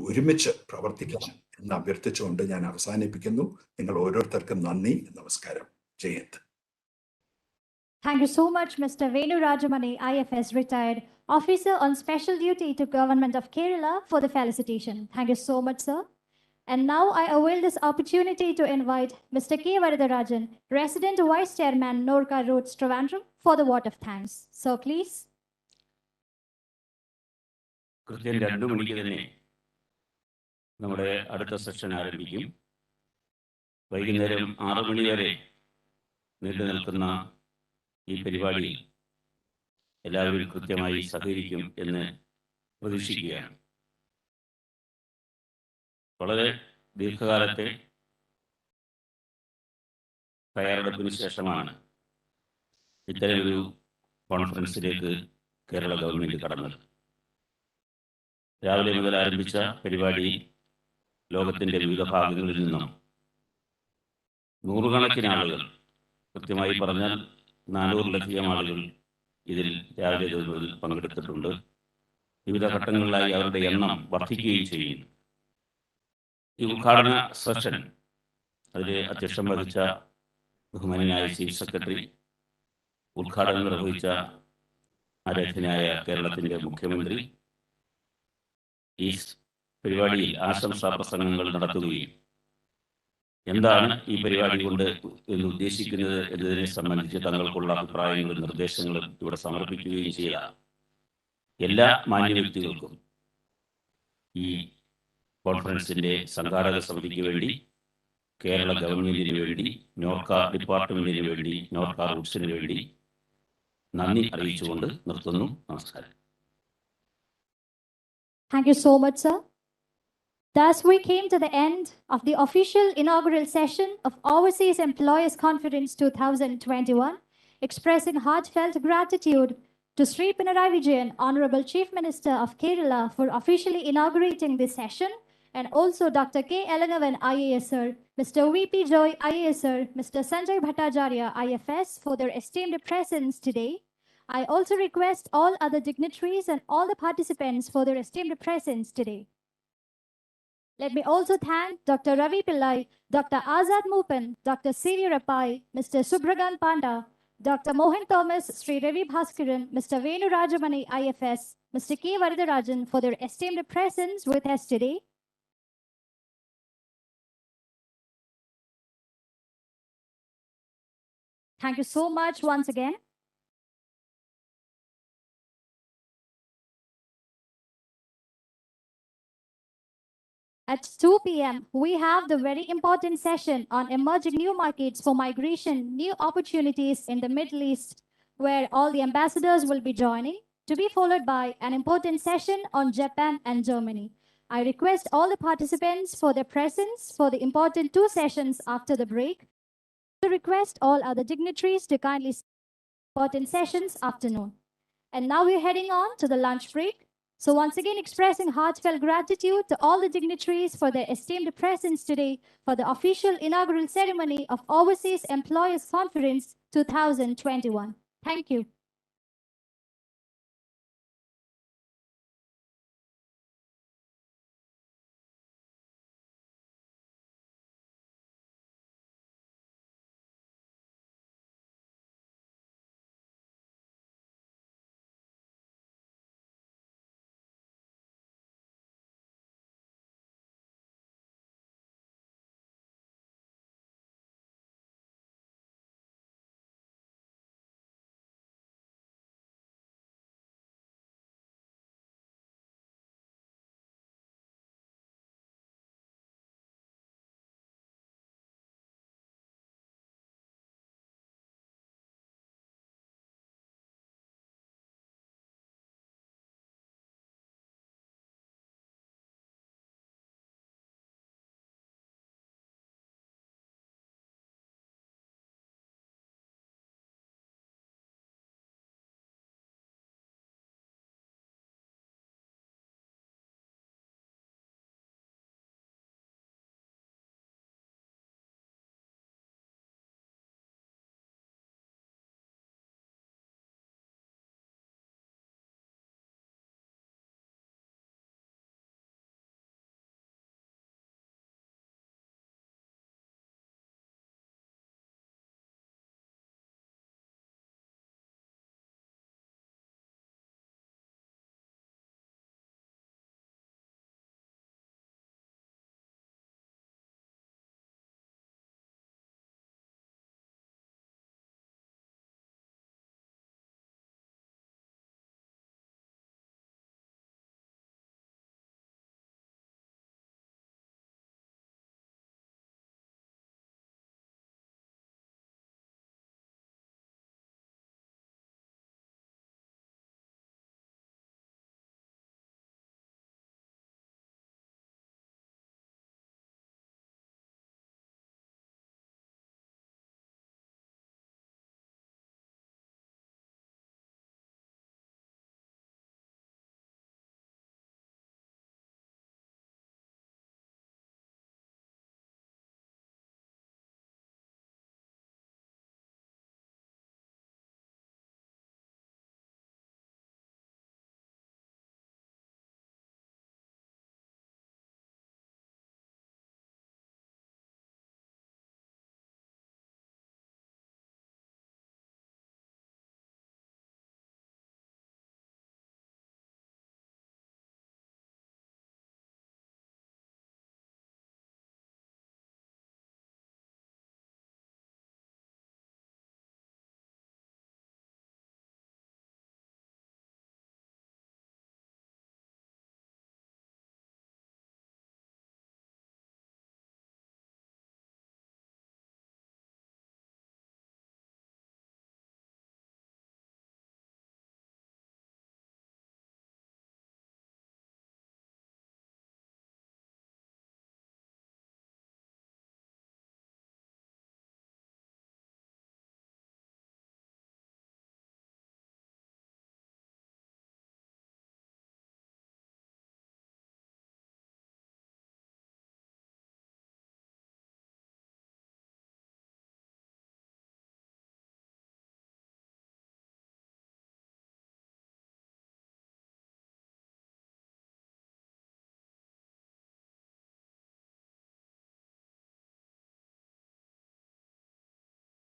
ഒരുമിച്ച് പ്രവർത്തിക്കണം എന്ന് അഭ്യർത്ഥിച്ചുകൊണ്ട് ഞാൻ അവസാനിപ്പിക്കുന്നു. നിങ്ങൾ ഓരോരുത്തർക്കും നന്ദി, നമസ്കാരം. Jayant.
Thank you so much, Mr. Venu Rajamani, IFS retired officer on special duty to Government of Kerala, for the felicitation. Thank you so much, sir. And now I avail this opportunity to invite Mr. K. Varadarajan, Resident Vice Chairman, Norca Roads, Trivandrum, for the vote of thanks. So please.
കൃത്യം 2 മണിക്ക് തന്നെ നമ്മുടെ അടുത്ത session ആരംഭിക്കും. വൈകുന്നേരം 6 മണി വരെ നീണ്ടു നിൽക്കുന്ന ഈ പരിപാടിയിൽ എല്ലാവരും കൃത്യമായി സഹകരിക്കും എന്ന് പ്രതീക്ഷിക്കുകയാണ്. വളരെ ദീർഘകാലത്തെ തയ്യാറെടുപ്പിന് ശേഷമാണ് ഇത്തരമൊരു കോൺഫറൻസിലേക്ക് കേരള ഗവൺമെൻറ് കടന്നത്. രാവിലെ മുതൽ ആരംഭിച്ച പരിപാടി ലോകത്തിൻ്റെ വിവിധ ഭാഗങ്ങളിൽ നിന്നും നൂറുകണക്കിന് ആളുകൾ, കൃത്യമായി പറഞ്ഞാൽ 400-ലധികം ആളുകൾ ഇതിൽ രാവിലെ മുതൽ പങ്കെടുത്തിട്ടുണ്ട്. വിവിധ ഘട്ടങ്ങളിലായി അവരുടെ എണ്ണം വർദ്ധിക്കുകയും ചെയ്യുന്നു. ഈ ഉദ്ഘാടന സെഷൻ അതിൽ അധ്യക്ഷം വഹിച്ച ബഹുമാന്യനായ ചീഫ് സെക്രട്ടറി, ഉദ്ഘാടനം നിർവഹിച്ച ആരാധ്യനായ കേരളത്തിൻ്റെ മുഖ്യമന്ത്രി ഈ പരിപാടിയിൽ ആശംസാ പ്രസംഗങ്ങൾ നടത്തുകയും എന്താണ് ഈ പരിപാടി കൊണ്ട് എന്ന് ഉദ്ദേശിക്കുന്നത് എന്നതിനെ സംബന്ധിച്ച് തങ്ങൾക്കുള്ള അഭിപ്രായങ്ങളും നിർദ്ദേശങ്ങളും ഇവിടെ സമർപ്പിക്കുകയും ചെയ്ത എല്ലാ മാന്യ വ്യക്തികൾക്കും ഈ കോൺഫറൻസിൻ്റെ സംഘാടക സമിതിക്ക് വേണ്ടി, കേരള ഗവൺമെൻറ്റിന് വേണ്ടി, നോർക്ക ഡിപ്പാർട്ട്മെൻറ്റിന് വേണ്ടി, നോർക്ക റൂട്ട്സിന് വേണ്ടി നന്ദി അറിയിച്ചുകൊണ്ട് നിർത്തുന്നു. നമസ്കാരം.
Thank you so much, sir. Thus, we came to the end of the official inaugural session of Overseas Employers Conference 2021, expressing heartfelt gratitude to Sri Pinarayi Vijayan, Honorable Chief Minister of Kerala, for officially inaugurating this session, and also Dr. K. Elangovan, IAS sir, Mr. V.P. Joy, IAS sir, Mr. Sanjay Bhattacharya, IFS, for their esteemed presence today. I also request all other dignitaries and all the participants for their esteemed presence today. Let me also thank Dr. Ravi Pillai, Dr. Azad Moopan, Dr. C.V. Rappai, Mr. Subragan Panda, Dr. Mohan Thomas, Sri Ravi Bhaskaran, Mr. Venu Rajamani, IFS, Mr. K. Varadarajan, for their esteemed presence with us today. Thank you so much once again. At 2 p.m., we have the very important session on emerging new markets for migration, new opportunities in the Middle East, where all the ambassadors will be joining, to be followed by an important session on Japan and Germany. I request all the participants for their presence for the important 2 sessions after the break. To request all other dignitaries to kindly important sessions afternoon. And now we're heading on to the lunch break. So once again, expressing heartfelt gratitude to all the dignitaries for their esteemed presence today for the official inaugural ceremony of Overseas Employers Conference 2021. Thank you.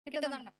കിട്ടുന്നുണ്ട്.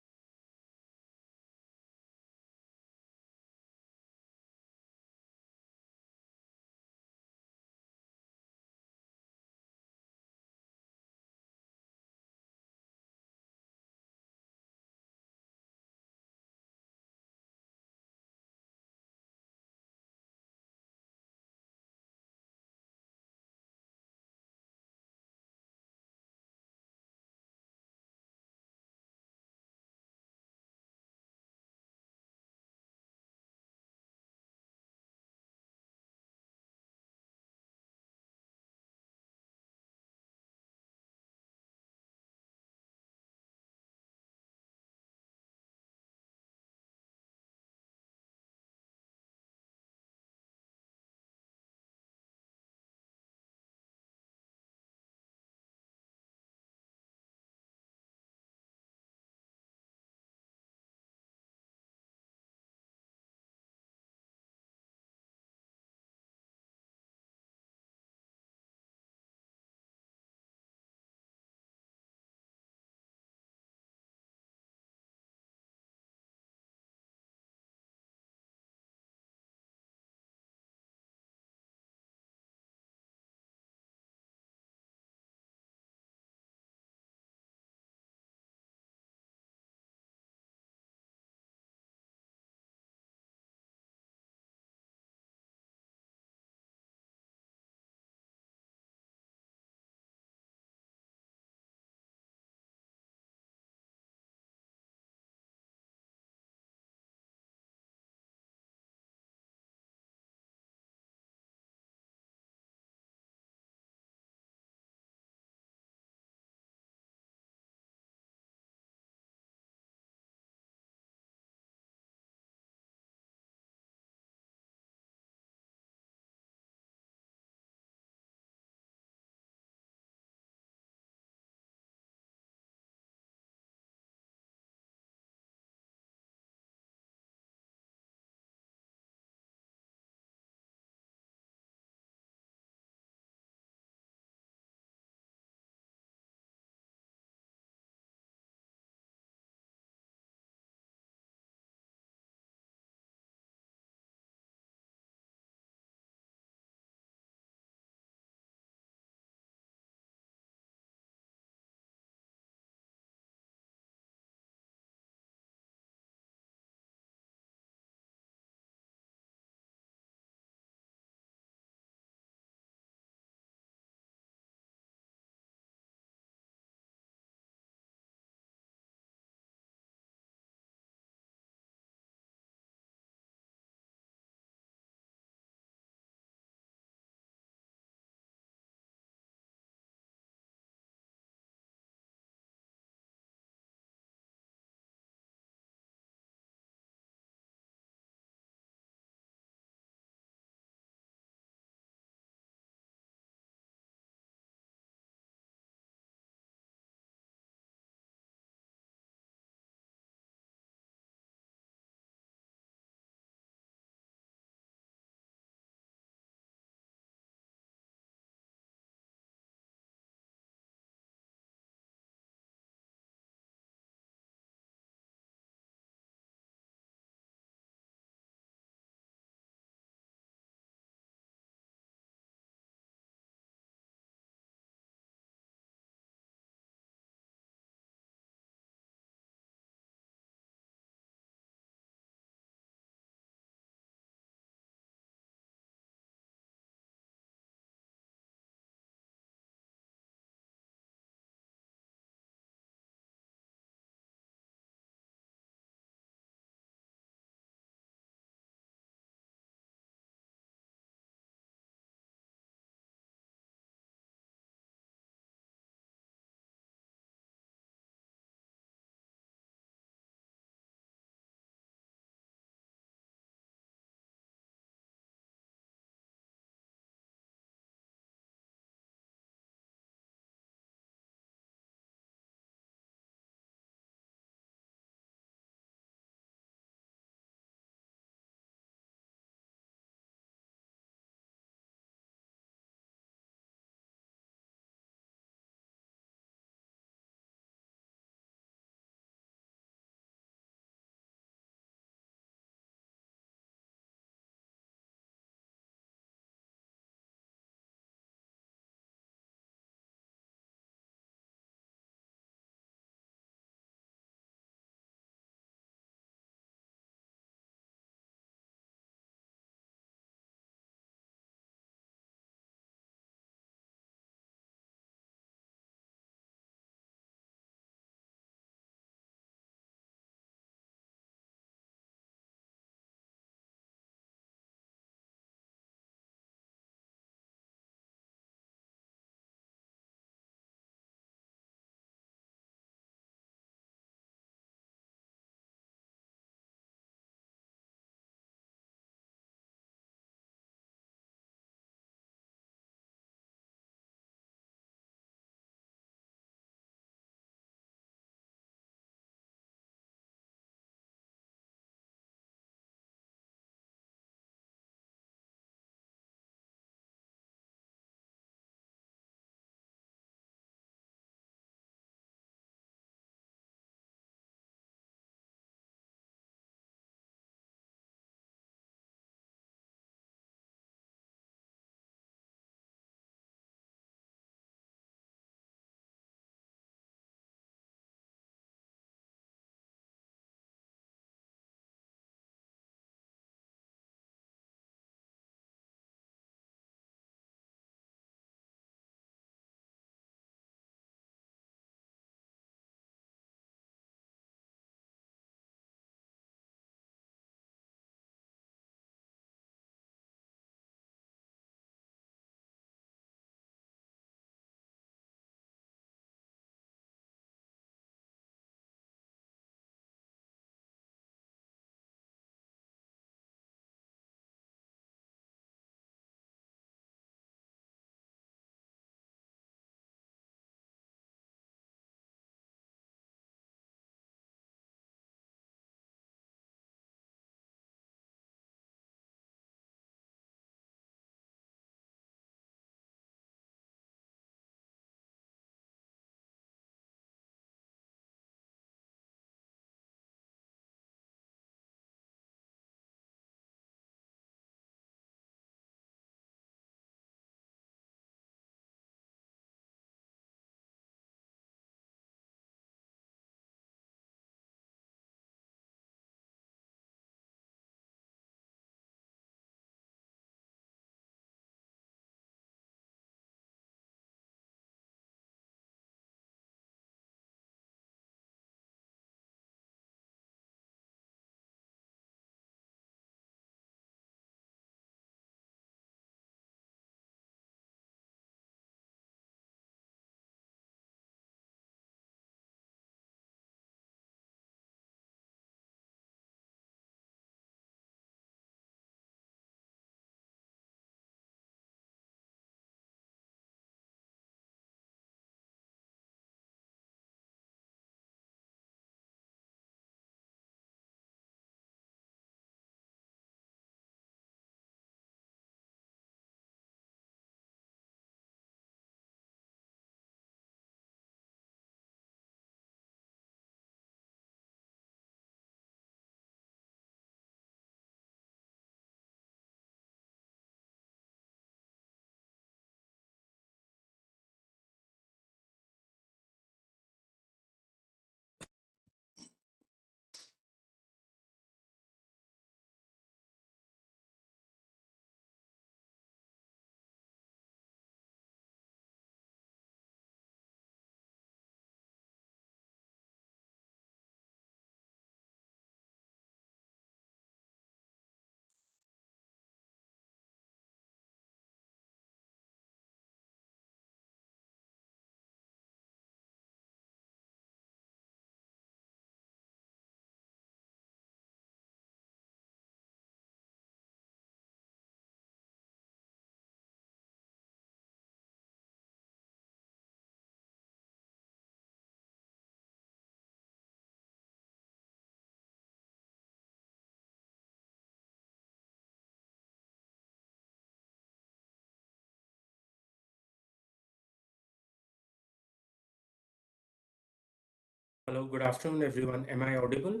Hello, good afternoon, everyone. Am I audible?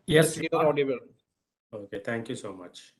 Yes, you are audible.
Okay, thank you so much.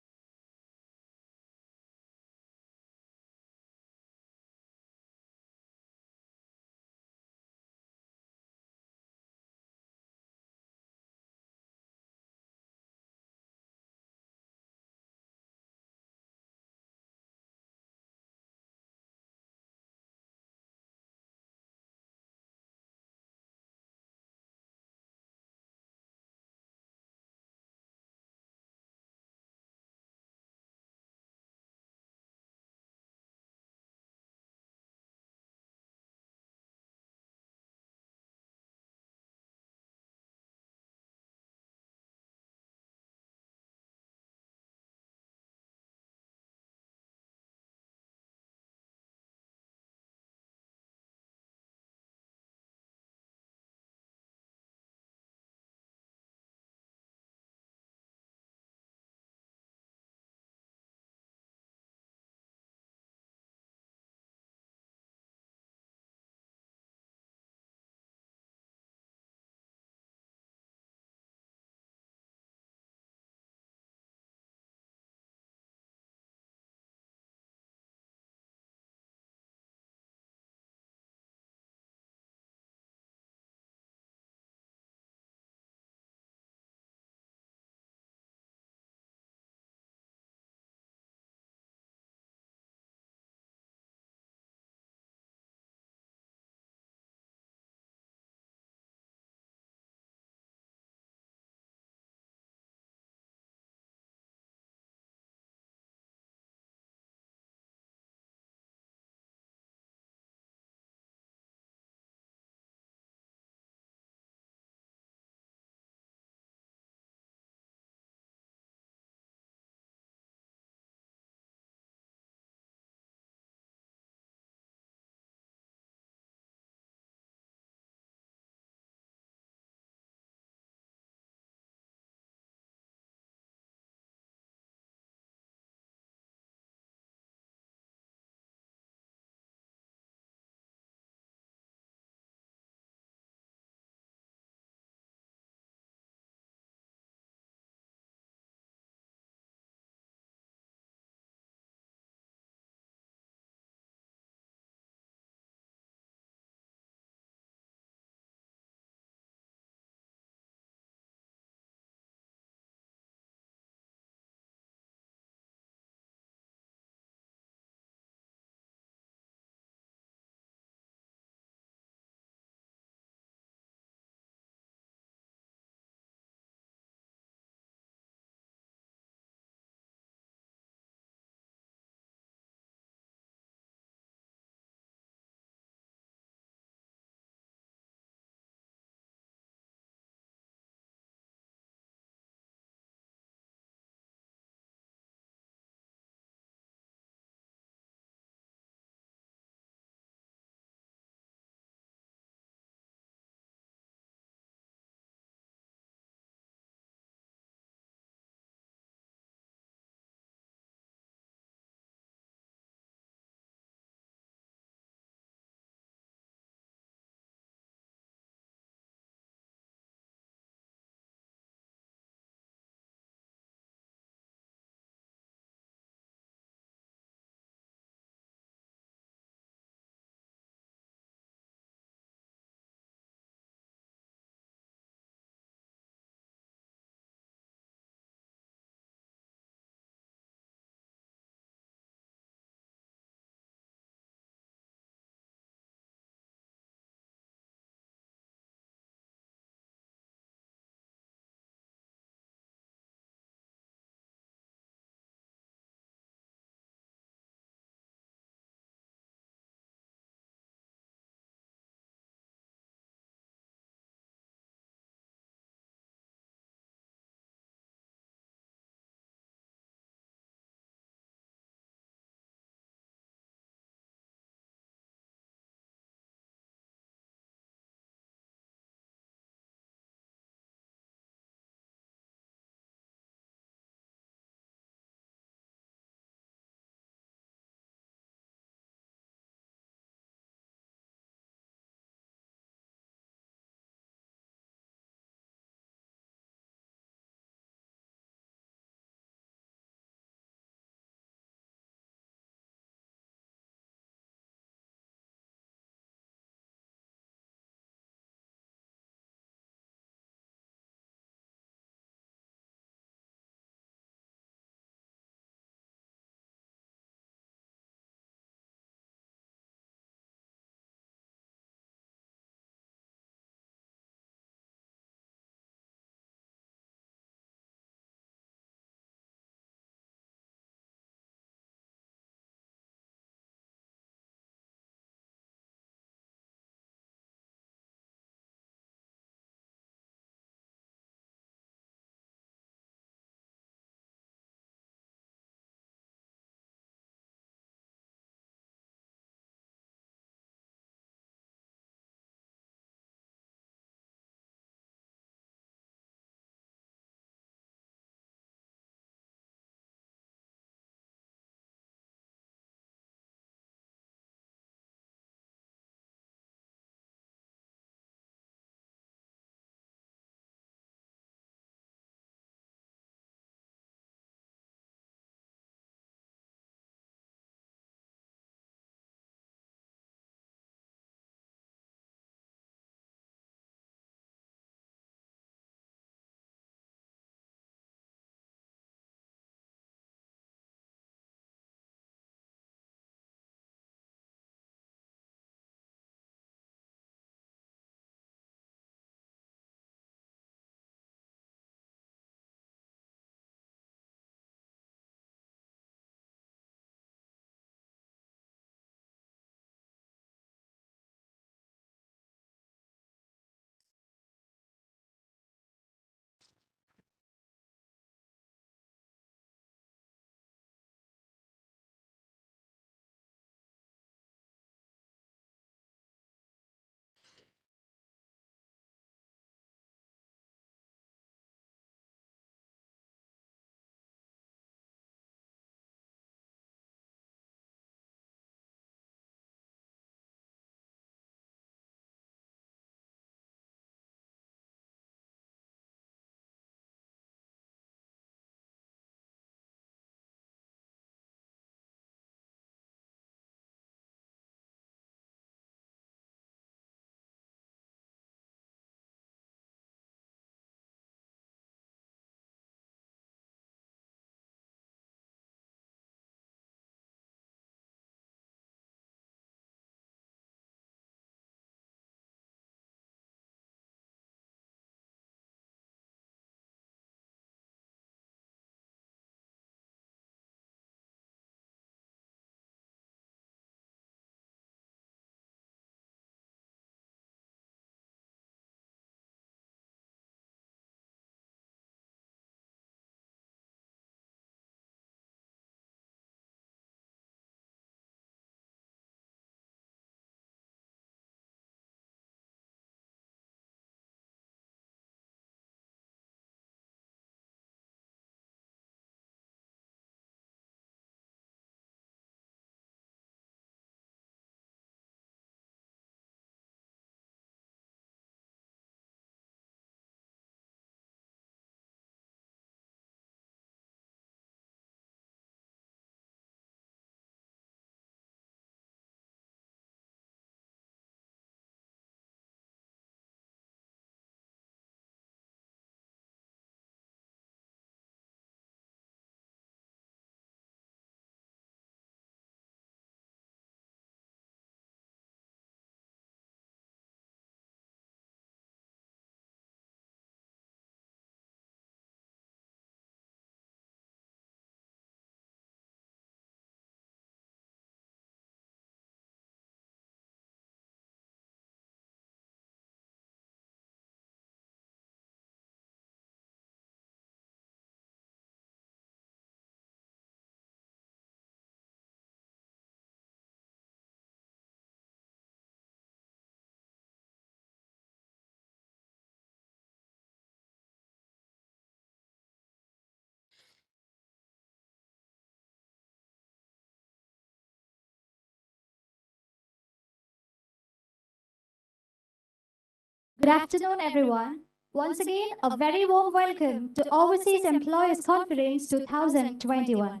Good afternoon, everyone. Once again, a very warm welcome to Overseas Employers Conference 2021.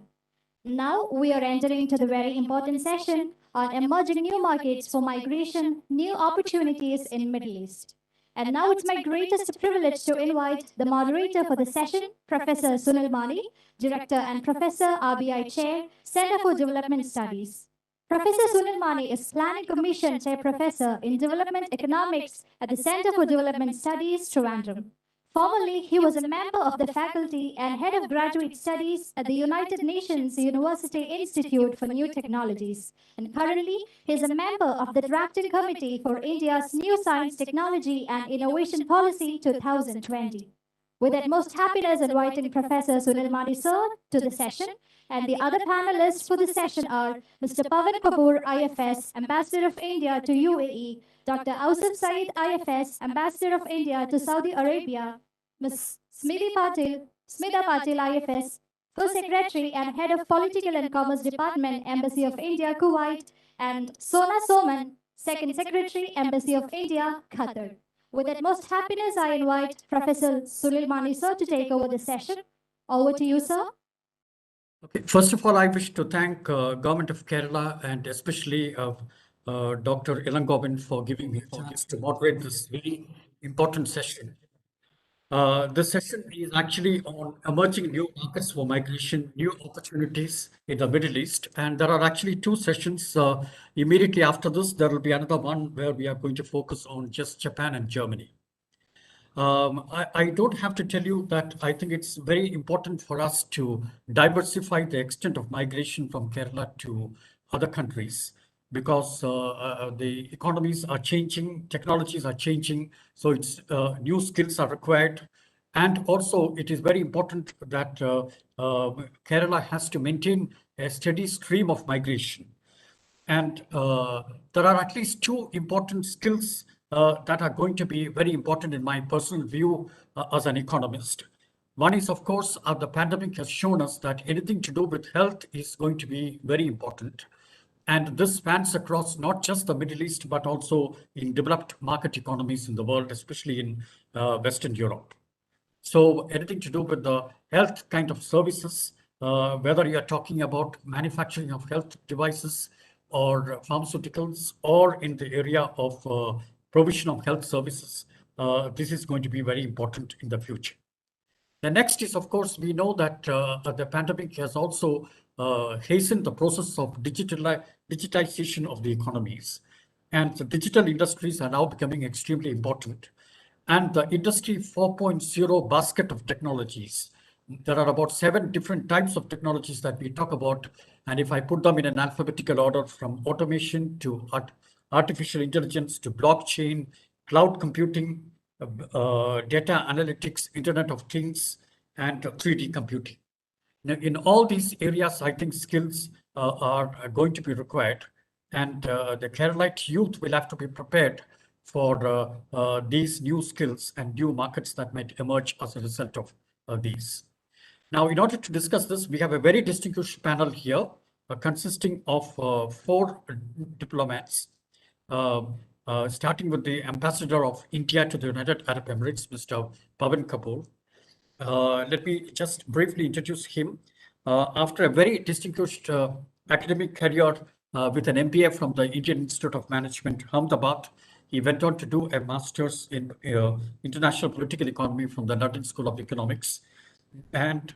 Now we are entering to the very important session on emerging new markets for migration, new opportunities in Middle East. And now it's my greatest privilege to invite the moderator for the session, Professor Sunil Mani, Director and Professor RBI Chair, Center for Development Studies. Professor Sunil Mani is Planning Commission Chair Professor in Development Economics at the Center for Development Studies, Trivandrum. Formerly, he was a member of the faculty and head of graduate studies at the United Nations University Institute for New Technologies. And currently, he is a member of the drafting committee for India's New Science, Technology and Innovation Policy 2020. With utmost happiness inviting Professor Sunil Mani sir to the session, and the other panelists for the session are Mr. Pavan Kapoor, IFS, Ambassador of India to UAE, Dr. Ausaf Saeed, IFS, Ambassador of India to Saudi Arabia, Ms. Smita Patil, IFS, Co-Secretary and Head of Political and Commerce Department, Embassy of India, Kuwait, and Sona Soman, Second Secretary, Embassy of India, Qatar. With utmost happiness, I invite Professor Sunil Mani sir to take over the session. Over to you, sir.
Okay. First of all, I wish to thank Government of Kerala and especially Dr. Ilangovan for giving me a chance to moderate this very important session. This session is actually on emerging new markets for migration, new opportunities in the Middle East. And there are actually two sessions. Immediately after this, there will be another one where we are going to focus on just Japan and Germany. I don't have to tell you that I think it's very important for us to diversify the extent of migration from Kerala to other countries because the economies are changing, technologies are changing, so it's new skills are required. And also it is very important that Kerala has to maintain a steady stream of migration. And there are at least two important skills that are going to be very important in my personal view as an economist. One is, of course, the pandemic has shown us that anything to do with health is going to be very important. And this spans across not just the Middle East, but also in developed market economies in the world, especially in Western Europe. So anything to do with the health kind of services, whether you're talking about manufacturing of health devices or pharmaceuticals or in the area of provision of health services, this is going to be very important in the future. The next is, of course, we know that the pandemic has also hastened the process of digitization of the economies. And the digital industries are now becoming extremely important. And the Industry 4.0 basket of technologies, there are about 7 different types of technologies that we talk about. And if I put them in an alphabetical order from automation to artificial intelligence to blockchain, cloud computing, data analytics, Internet of Things, and 3D computing. Now, in all these areas, I think skills are going to be required. And the Keralite youth will have to be prepared for these new skills and new markets that might emerge as a result of these. Now, in order to discuss this, we have a very distinguished panel here consisting of 4 diplomats, starting with the Ambassador of India to the United Arab Emirates, Mr. Pavan Kapoor. Let me just briefly introduce him. After a very distinguished academic career with an MBA from the Indian Institute of Management, Ahmedabad, he went on to do a master's in international political economy from the London School of Economics. And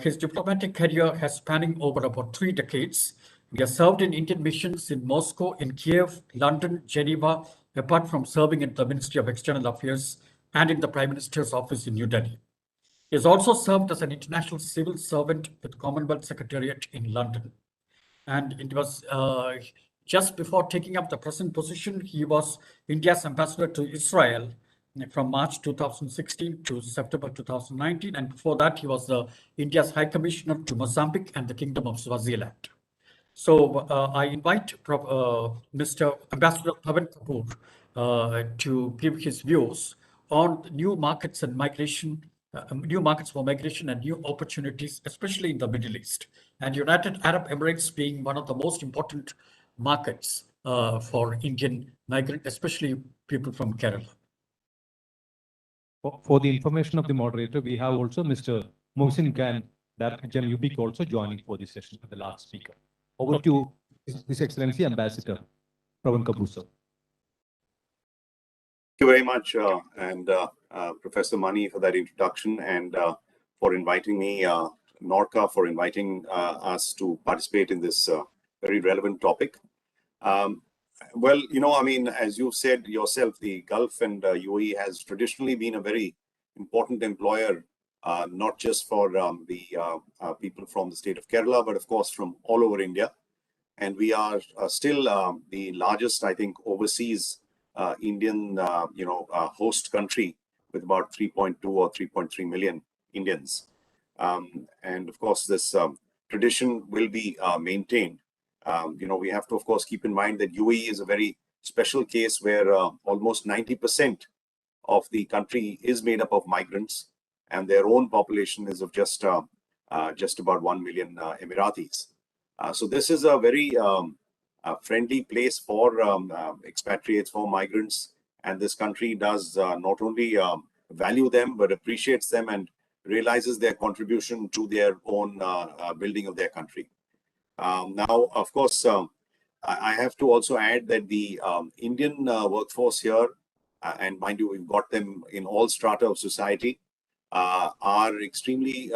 his diplomatic career has spanning over about 3 decades. He has served in Indian missions in Moscow, in Kiev, London, Geneva, apart from serving in the Ministry of External Affairs and in the Prime Minister's office in New Delhi. He has also served as an international civil servant with Commonwealth Secretariat in London. And it was just before taking up the present position, he was India's ambassador to Israel from March 2016 to September 2019. And before that, he was India's High Commissioner to Mozambique and the Kingdom of Swaziland. So I invite Mr. Ambassador Pavan Kapoor to give his views on new markets and migration, new markets for migration and new opportunities, especially in the Middle East. And United Arab Emirates being one of the most important markets for Indian migrants, especially people from Kerala.
For the information of the moderator, we have also Mr. Mohsin Khan, Director General UBIC, also joining for this session, the last speaker. Over to His Excellency Ambassador Pravan Kapoor, sir.
Thank you very much, Professor Mani, for that introduction, and for inviting me, NORCA, for inviting us to participate in this very relevant topic. Well, you know, I mean, as you've said yourself, the Gulf and UAE has traditionally been a very important employer, not just for the people from the state of Kerala, but of course from all over India. And we are still the largest, I think, overseas Indian, host country with about 3.2 or 3.3 million Indians. And of course, this tradition will be maintained. We have to, of course, keep in mind that UAE is a very special case where almost 90% of the country is made up of migrants, and their own population is of just about 1 million Emiratis. So this is a very friendly place for expatriates, for migrants, and this country does not only value them, but appreciates them and realizes their contribution to their own building of their country. Now, of course, I have to also add that the Indian workforce here, and mind you, we've got them in all strata of society, are extremely,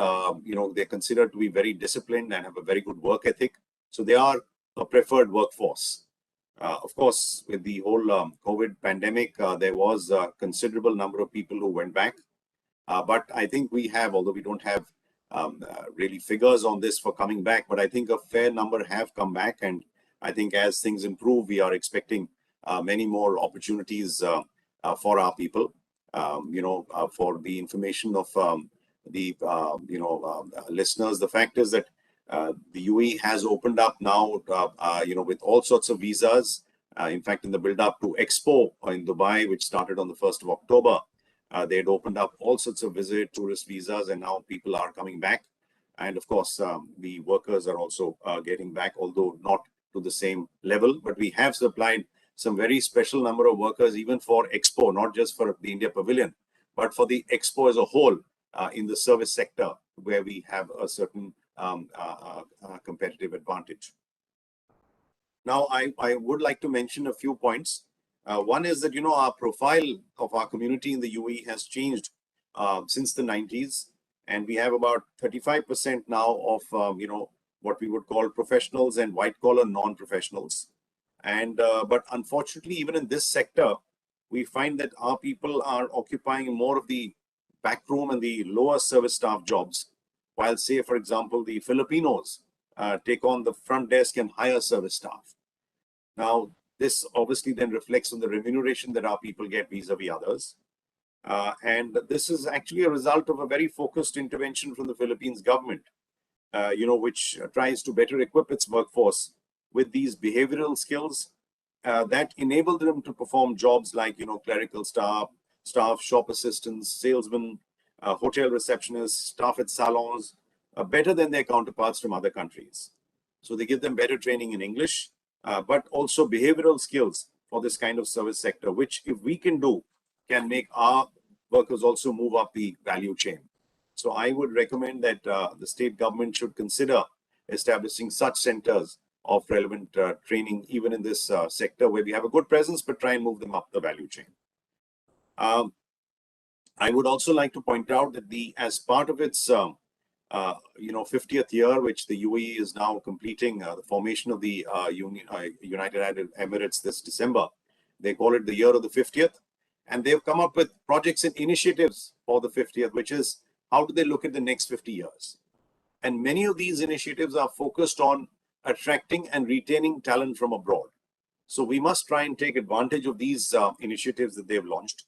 they're considered to be very disciplined and have a very good work ethic. So they are a preferred workforce. Of course, with the whole COVID pandemic, there was a considerable number of people who went back. But I think we have, although we don't have really figures on this for coming back, but I think a fair number have come back. And I think as things improve, we are expecting many more opportunities for our people. For the information of the listeners, the fact is that the UAE has opened up now, with all sorts of visas. In fact, in the build-up to Expo in Dubai, which started on the 1st of October, they had opened up all sorts of visit tourist visas, and now people are coming back. And of course, the workers are also getting back, although not to the same level. But we have supplied some very special number of workers, even for Expo, not just for the India Pavilion, but for the Expo as a whole in the service sector, where we have a certain competitive advantage. Now, I would like to mention a few points. One is that, our profile of our community in the UAE has changed since the 90s. And we have about 35% now of, what we would call professionals and white-collar non-professionals. And but unfortunately, even in this sector, we find that our people are occupying more of the backroom and the lower service staff jobs, while, say, for example, the Filipinos take on the front desk and higher service staff. Now, this obviously then reflects on the remuneration that our people get vis-a-vis others. And this is actually a result of a very focused intervention from the Philippines government, which tries to better equip its workforce with these behavioral skills that enable them to perform jobs like, clerical staff, shop assistants, salesmen, hotel receptionists, staff at salons, better than their counterparts from other countries. So they give them better training in English, but also behavioral skills for this kind of service sector, which if we can do, can make our workers also move up the value chain. So I would recommend that the state government should consider establishing such centers of relevant training, even in this sector where we have a good presence, but try and move them up the value chain. I would also like to point out that as part of its 50th year, which the UAE is now completing, the formation of the United Arab Emirates this December, they call it the year of the 50th. And they've come up with projects and initiatives for the 50th, which is how do they look at the next 50 years? And many of these initiatives are focused on attracting and retaining talent from abroad. So we must try and take advantage of these initiatives that they've launched.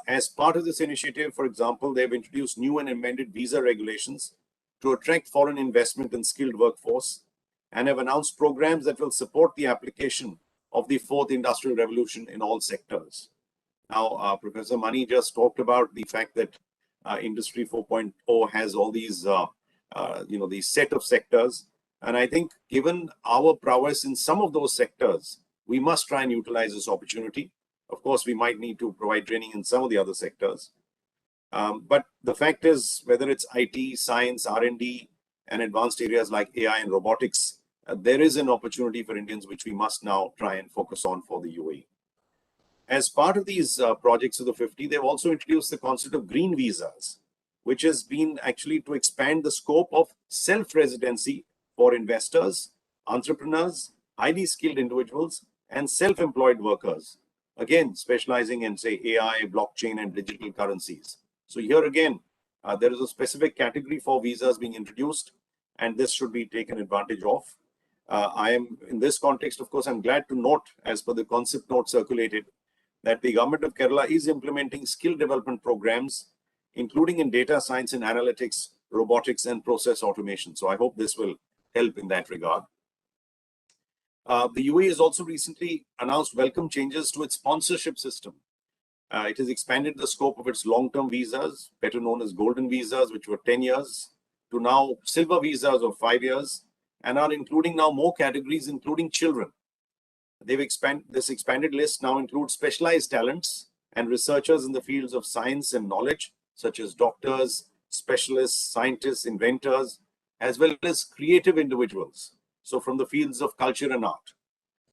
As part of this initiative, for example, they've introduced new and amended visa regulations to attract foreign investment and skilled workforce, and have announced programs that will support the application of the fourth industrial revolution in all sectors. Now, Professor Mani just talked about the fact that Industry 4.0 has all these, these set of sectors. And I think given our prowess in some of those sectors, we must try and utilize this opportunity. Of course, we might need to provide training in some of the other sectors. But the fact is, whether it's IT, science, R&D, and advanced areas like AI and robotics, there is an opportunity for Indians which we must now try and focus on for the UAE. As part of these projects of the 50, they've also introduced the concept of green visas, which has been actually to expand the scope of self-residency for investors, entrepreneurs, highly skilled individuals, and self-employed workers, again, specializing in, say, AI, blockchain, and digital currencies. So here again, there is a specific category for visas being introduced, and this should be taken advantage of. I am, in this context, of course, I'm glad to note, as per the concept note circulated, that the government of Kerala is implementing skill development programs, including in data science and analytics, robotics, and process automation. So I hope this will help in that regard. The UAE has also recently announced welcome changes to its sponsorship system. It has expanded the scope of its long-term visas, better known as golden visas, which were 10 years, to now silver visas of 5 years, and are including now more categories, including children. This expanded list now includes specialized talents and researchers in the fields of science and knowledge, such as doctors, specialists, scientists, inventors, as well as creative individuals. So from the fields of culture and art.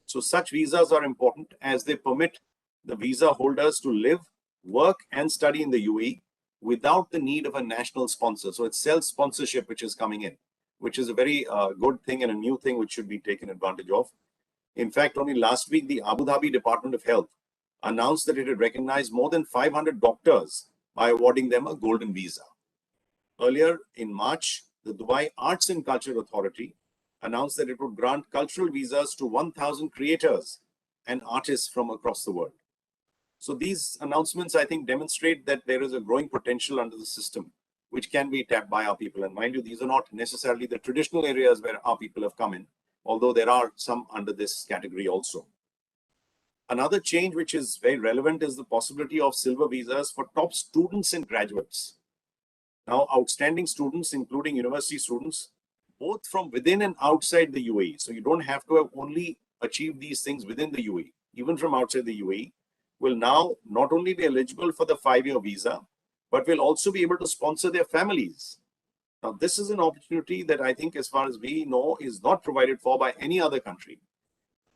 So such visas are important as they permit the visa holders to live, work, and study in the UAE without the need of a national sponsor. So it's self-sponsorship which is coming in, which is a very good thing and a new thing which should be taken advantage of. In fact, only last week, the Abu Dhabi Department of Health announced that it had recognized more than 500 doctors by awarding them a golden visa. Earlier in March, the Dubai Arts and Culture Authority announced that it would grant cultural visas to 1,000 creators and artists from across the world. So these announcements, I think, demonstrate that there is a growing potential under the system, which can be tapped by our people. And mind you, these are not necessarily the traditional areas where our people have come in, although there are some under this category also. Another change which is very relevant is the possibility of silver visas for top students and graduates. Now, outstanding students, including university students, both from within and outside the UAE. So you don't have to have only achieved these things within the UAE, even from outside the UAE, will now not only be eligible for the 5-year visa, but will also be able to sponsor their families. Now, this is an opportunity that I think, as far as we know, is not provided for by any other country.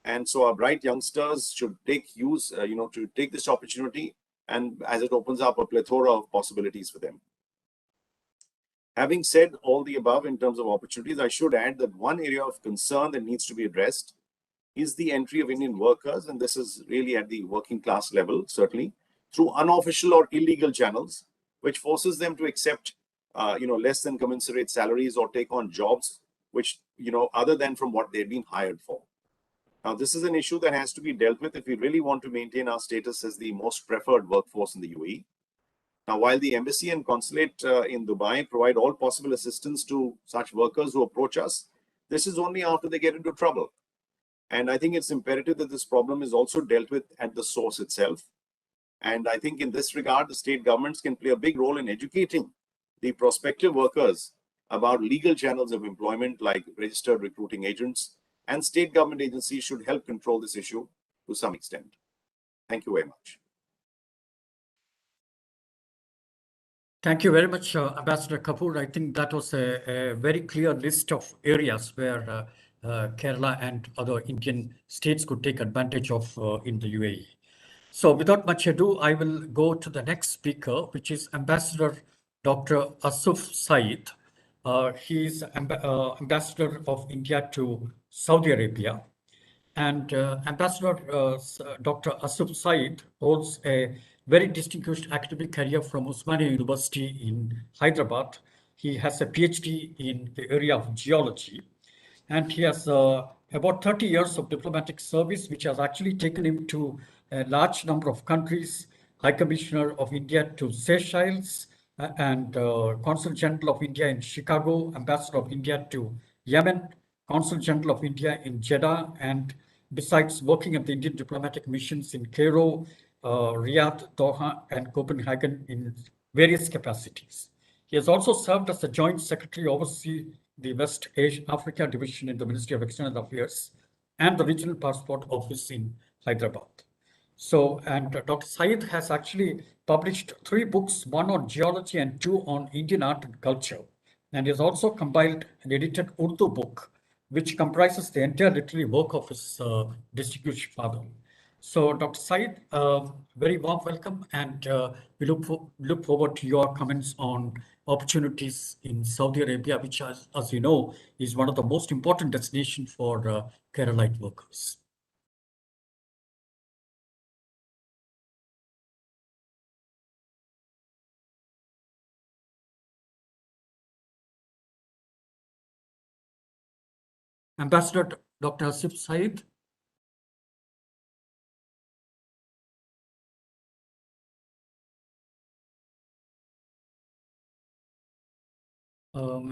And so our bright youngsters should take to take this opportunity, and as it opens up a plethora of possibilities for them. Having said all the above in terms of opportunities, I should add that one area of concern that needs to be addressed is the entry of Indian workers, and this is really at the working class level, certainly, through unofficial or illegal channels, which forces them to accept less than commensurate salaries or take on jobs which, other than from what they've been hired for. Now, this is an issue that has to be dealt with if we really want to maintain our status as the most preferred workforce in the UAE. Now, while the embassy and consulate in Dubai provide all possible assistance to such workers who approach us, this is only after they get into trouble. And I think it's imperative that this problem is also dealt with at the source itself. And I think in this regard, the state governments can play a big role in educating the prospective workers about legal channels of employment like registered recruiting agents, and state government agencies should help control this issue to some extent. Thank you very much.
Thank you very much, Ambassador Kapoor. I think that was a very clear list of areas where Kerala and other Indian states could take advantage of in the UAE. So without much ado, I will go to the next speaker, which is Ambassador Dr. Asif Saeed. He is Ambassador of India to Saudi Arabia. And Ambassador Dr. Asif Saeed holds a very distinguished academic career from Osmania University in Hyderabad. He has a PhD in the area of geology. And he has about 30 years of diplomatic service, which has actually taken him to a large number of countries, High Commissioner of India to Seychelles, and Consul General of India in Chicago, Ambassador of India to Yemen, Consul General of India in Jeddah, and besides working at the Indian diplomatic missions in Cairo, Riyadh, Doha, and Copenhagen in various capacities. He has also served as the Joint Secretary overseeing the West Asia Africa Division in the Ministry of External Affairs and the Regional Passport Office in Hyderabad. So, and Dr. Said has actually published 3 books, one on geology and 2 on Indian art and culture. And he has also compiled an edited Urdu book, which comprises the entire literary work of his distinguished father. So, Dr. Said, very warm welcome, and we look forward to your comments on opportunities in Saudi Arabia, which, as you know, is one of the most important destinations for Keralite workers. Ambassador Dr. Asif Said.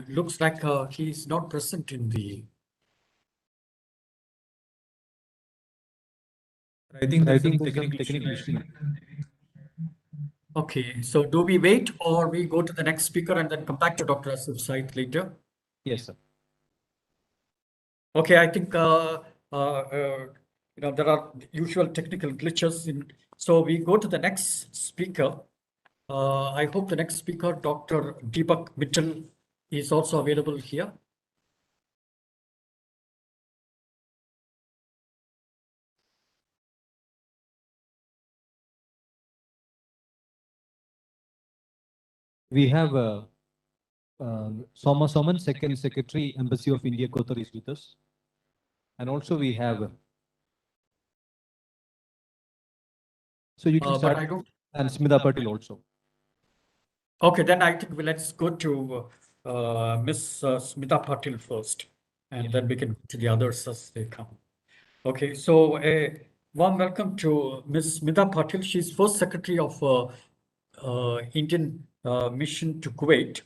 Looks like he is not present in the.
I think there's some technical issue.
Okay, so do we wait or we go to the next speaker and then come back to Dr. Asif Said later?
Yes, sir.
Okay, I think there are usual technical glitches so we go to the next speaker. I hope the next speaker, Dr. Deepak Mittal, is also available here.
We have Soma Soman, Second Secretary, Embassy of India, Qatar, is with us. And also we have. So you can start. And Smita Patil also.
Okay, then I think let's go to Ms. Smita Patil first, and then we can go to the others as they come. Okay, so a warm welcome to Ms. Smita Patil. She's first secretary of Indian mission to Kuwait.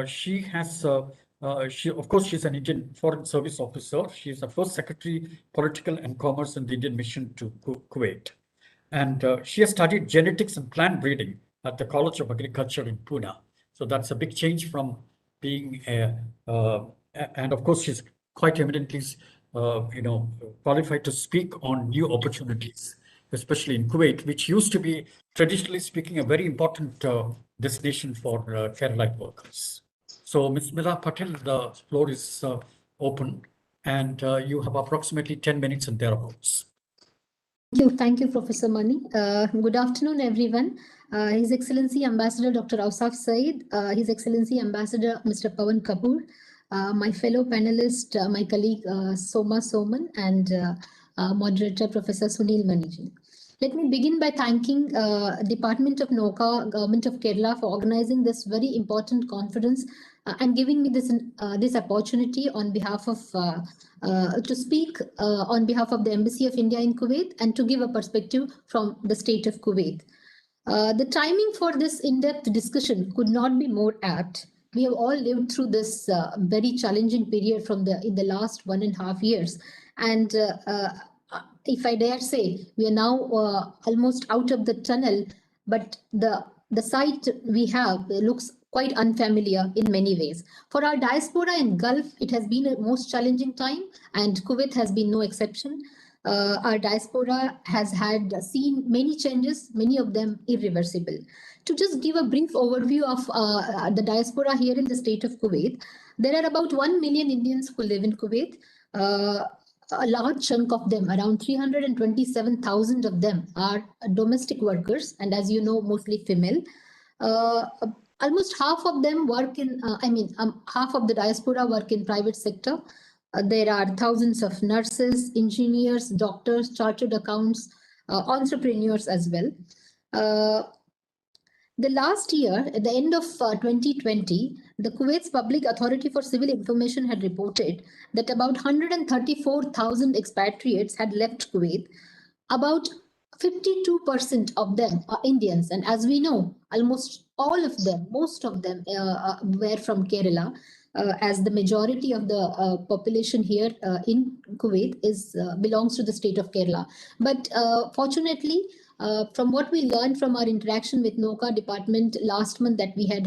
She has, of course, she's an Indian Foreign Service officer. She's the first secretary, political and commerce in the Indian mission to Kuwait. And she has studied genetics and plant breeding at the College of Agriculture in Pune. So that's a big change from being and of course, she's quite eminently, qualified to speak on new opportunities, especially in Kuwait, which used to be, traditionally speaking, a very important destination for Keralite workers. So, Ms. Smita Patil, the floor is open, and you have approximately 10 minutes and thereabouts.
Thank you, Professor Mani. Good afternoon, everyone. His Excellency Ambassador Dr. Asif Said, His Excellency Ambassador Mr. Pawan Kapoor, my fellow panelist, my colleague Soma Soman, and moderator Professor Sunil Maniji. Let me begin by thanking Department of NORCA, Government of Kerala, for organizing this very important conference and giving me this opportunity on behalf of to speak on behalf of the Embassy of India in Kuwait and to give a perspective from the state of Kuwait. The timing for this in-depth discussion could not be more apt. We have all lived through this very challenging period in the last 1.5 years, and if I dare say, we are now almost out of the tunnel, but the sight we have looks quite unfamiliar in many ways. For our diaspora in Gulf, it has been a most challenging time, and Kuwait has been no exception. Our diaspora has seen many changes, many of them irreversible. To just give a brief overview of the diaspora here in the state of Kuwait, there are about 1 million Indians who live in Kuwait. A large chunk of them, around 327,000 of them, are domestic workers, and as you know, mostly female. Almost half of them work in, half of the diaspora work in private sector. There are thousands of nurses, engineers, doctors, chartered accounts, entrepreneurs as well. The last year, at the end of 2020, the Kuwait's Public Authority for Civil Information had reported that about 134,000 expatriates had left Kuwait. About 52% of them are Indians, and as we know, almost all of them, most of them were from Kerala, as the majority of the population here in Kuwait belongs to the state of Kerala. But fortunately, from what we learned from our interaction with NORCA department last month that we had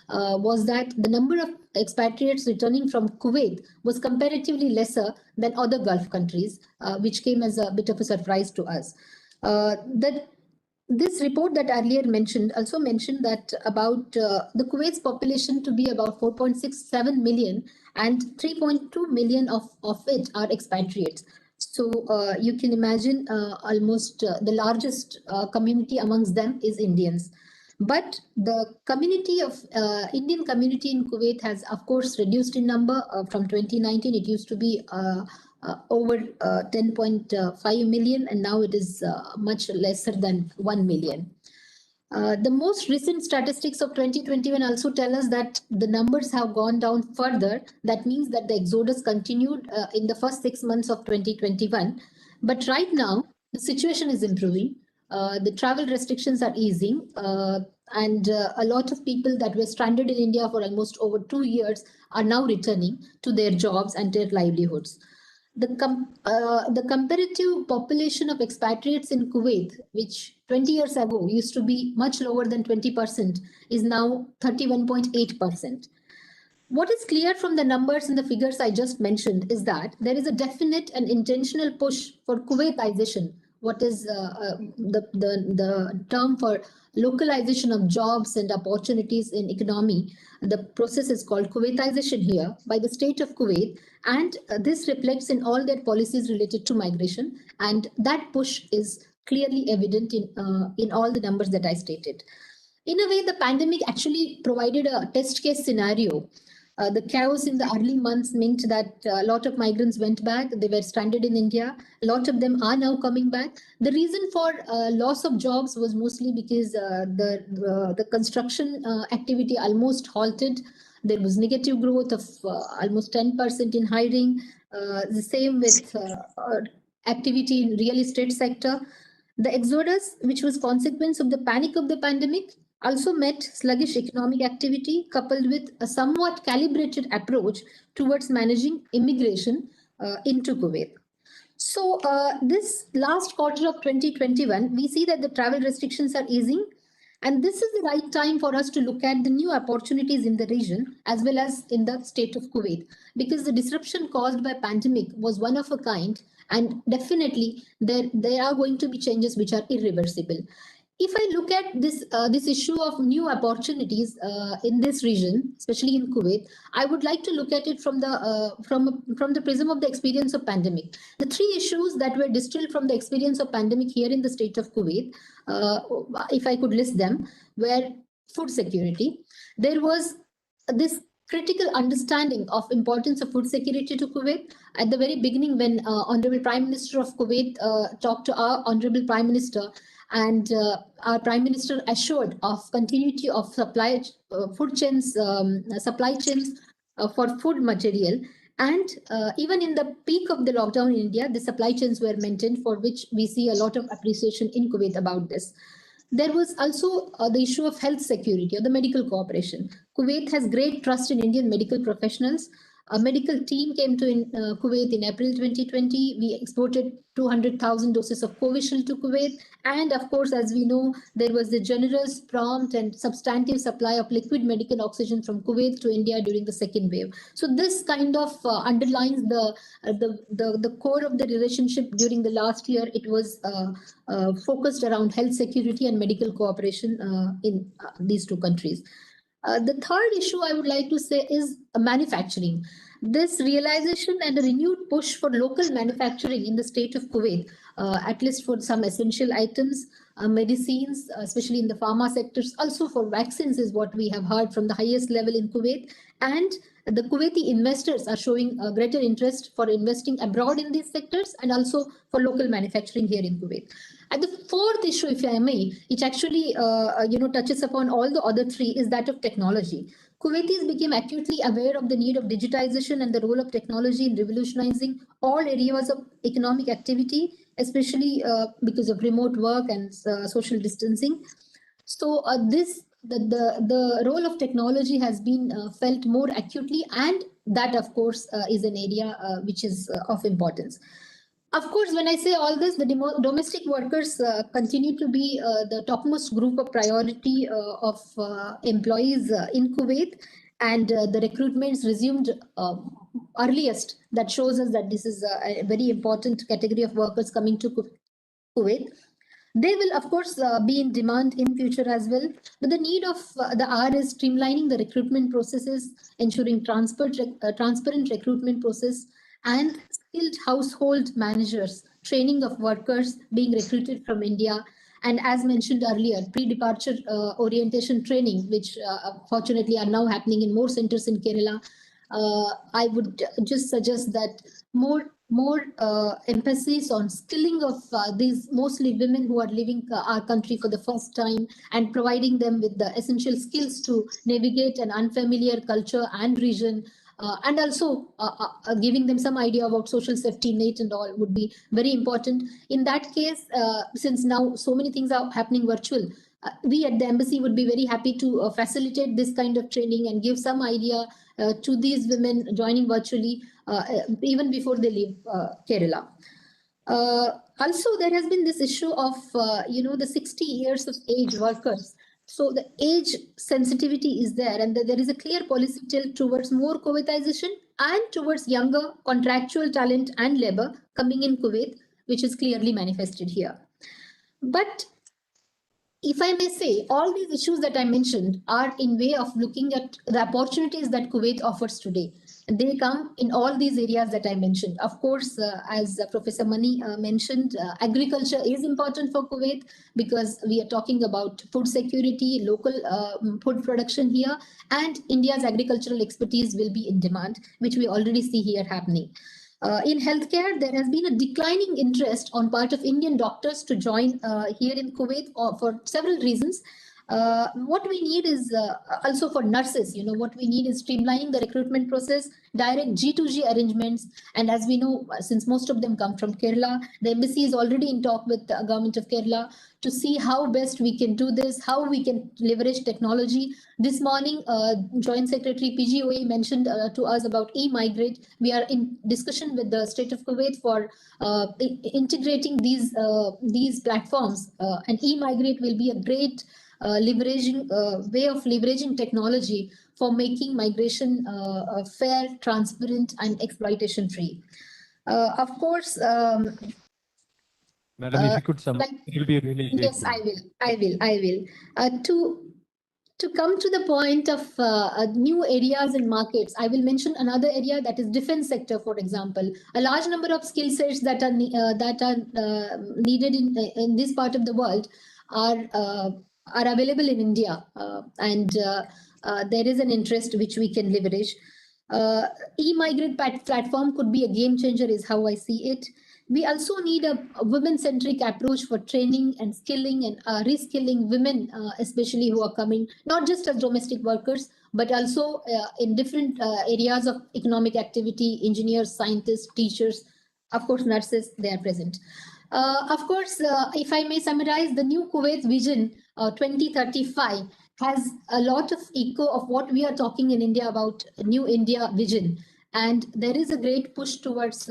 was that the number of expatriates returning from Kuwait was comparatively lesser than other Gulf countries, which came as a bit of a surprise to us. That this report that earlier mentioned also mentioned that about the Kuwait's population to be about 4.67 million, and 3.2 million of it are expatriates. So you can imagine almost the largest community amongst them is Indians. But the community of Indian community in Kuwait has, of course, reduced in number. From 2019, it used to be over 10.5 million, and now it is much lesser than 1 million. The most recent statistics of 2021 also tell us that the numbers have gone down further. That means that the exodus continued in the first 6 months of 2021. But right now, the situation is improving. The travel restrictions are easing, and a lot of people that were stranded in India for almost over 2 years are now returning to their jobs and their livelihoods. The comparative population of expatriates in Kuwait, which 20 years ago used to be much lower than 20%, is now 31.8%. What is clear from the numbers and the figures I just mentioned is that there is a definite and intentional push for Kuwaitization. What is the term for localization of jobs and opportunities in economy? The process is called Kuwaitization here by the state of Kuwait, and this reflects in all their policies related to migration, and that push is clearly evident in all the numbers that I stated. In a way, the pandemic actually provided a test case scenario. The chaos in the early months meant that a lot of migrants went back. They were stranded in India. A lot of them are now coming back. The reason for loss of jobs was mostly because the construction activity almost halted. There was negative growth of almost 10% in hiring. The same with activity in real estate sector. The exodus, which was consequence of the panic of the pandemic, also met sluggish economic activity coupled with a somewhat calibrated approach towards managing immigration into Kuwait. So this last quarter of 2021, we see that the travel restrictions are easing, and this is the right time for us to look at the new opportunities in the region as well as in the state of Kuwait, because the disruption caused by pandemic was one of a kind, and definitely there are going to be changes which are irreversible. If I look at this issue of new opportunities in this region, especially in Kuwait, I would like to look at it from the prism of the experience of pandemic. The three issues that were distilled from the experience of pandemic here in the state of Kuwait, if I could list them, were food security. There was this critical understanding of importance of food security to Kuwait. At the very beginning, when Honorable Prime Minister of Kuwait talked to our Honorable Prime Minister, and our Prime Minister assured of continuity of supply food chains, supply chains for food material. And even in the peak of the lockdown in India, the supply chains were maintained, for which we see a lot of appreciation in Kuwait about this. There was also the issue of health security or the medical cooperation. Kuwait has great trust in Indian medical professionals. A medical team came to Kuwait in April 2020. We exported 200,000 doses of Covishield to Kuwait. And of course, as we know, there was the generous, prompt and substantive supply of liquid medical oxygen from Kuwait to India during the second wave. So this kind of underlines the core of the relationship during the last year. It was focused around health security and medical cooperation in these two countries. The third issue I would like to say is manufacturing. This realization and a renewed push for local manufacturing in the state of Kuwait, at least for some essential items, medicines, especially in the pharma sectors, also for vaccines is what we have heard from the highest level in Kuwait. And the Kuwaiti investors are showing a greater interest for investing abroad in these sectors and also for local manufacturing here in Kuwait. And the fourth issue, if I may, which actually touches upon all the other three, is that of technology. Kuwaitis became acutely aware of the need of digitization and the role of technology in revolutionizing all areas of economic activity, especially because of remote work and social distancing. So the role of technology has been felt more acutely, and that, of course, is an area which is of importance. Of course, when I say all this, the domestic workers continue to be the topmost group of priority of employees in Kuwait, and the recruitments resumed earliest. That shows us that this is a very important category of workers coming to Kuwait. They will, of course, be in demand in future as well. But the need of the hour is streamlining the recruitment processes, ensuring transparent recruitment process, and skilled household managers, training of workers being recruited from India. And as mentioned earlier, pre-departure orientation training, which fortunately are now happening in more centers in Kerala. I would just suggest that more emphasis on skilling of these mostly women who are leaving our country for the first time, and providing them with the essential skills to navigate an unfamiliar culture and region, and also giving them some idea about social safety net and all would be very important. In that case, since now so many things are happening virtual, we at the embassy would be very happy to facilitate this kind of training and give some idea to these women joining virtually even before they leave Kerala. Also, there has been this issue of, the 60 years of age workers. So the age sensitivity is there, and there is a clear policy tilt towards more Kuwaitization and towards younger contractual talent and labor coming in Kuwait, which is clearly manifested here. But if I may say, all these issues that I mentioned are in way of looking at the opportunities that Kuwait offers today. They come in all these areas that I mentioned. Of course, as Professor Mani mentioned, agriculture is important for Kuwait because we are talking about food security, local food production here, and India's agricultural expertise will be in demand, which we already see here happening. In healthcare, there has been a declining interest on part of Indian doctors to join here in Kuwait for several reasons. What we need is also for nurses, what we need is streamlining the recruitment process, direct G2G arrangements. And as we know, since most of them come from Kerala, the embassy is already in talk with the government of Kerala to see how best we can do this, how we can leverage technology. This morning, Joint Secretary PGOE mentioned to us about e-migrate. We are in discussion with the state of Kuwait for integrating these platforms, and e-migrate will be a great way of leveraging technology for making migration fair, transparent, and exploitation free. Of course,
Madam, if you could summarize, it will be really great.
Yes, I will. To come to the point of new areas and markets, I will mention another area, that is defense sector, for example. A large number of skill sets that are needed in this part of the world are available in India, and there is an interest which we can leverage. E-migrate platform could be a game changer, is how I see it. We also need a women-centric approach for training and skilling and reskilling women, especially who are coming, not just as domestic workers, but also in different areas of economic activity, engineers, scientists, teachers, of course, nurses, they are present. Of course, if I may summarize, the new Kuwait Vision 2035 has a lot of echo of what we are talking in India about New India Vision. And there is a great push towards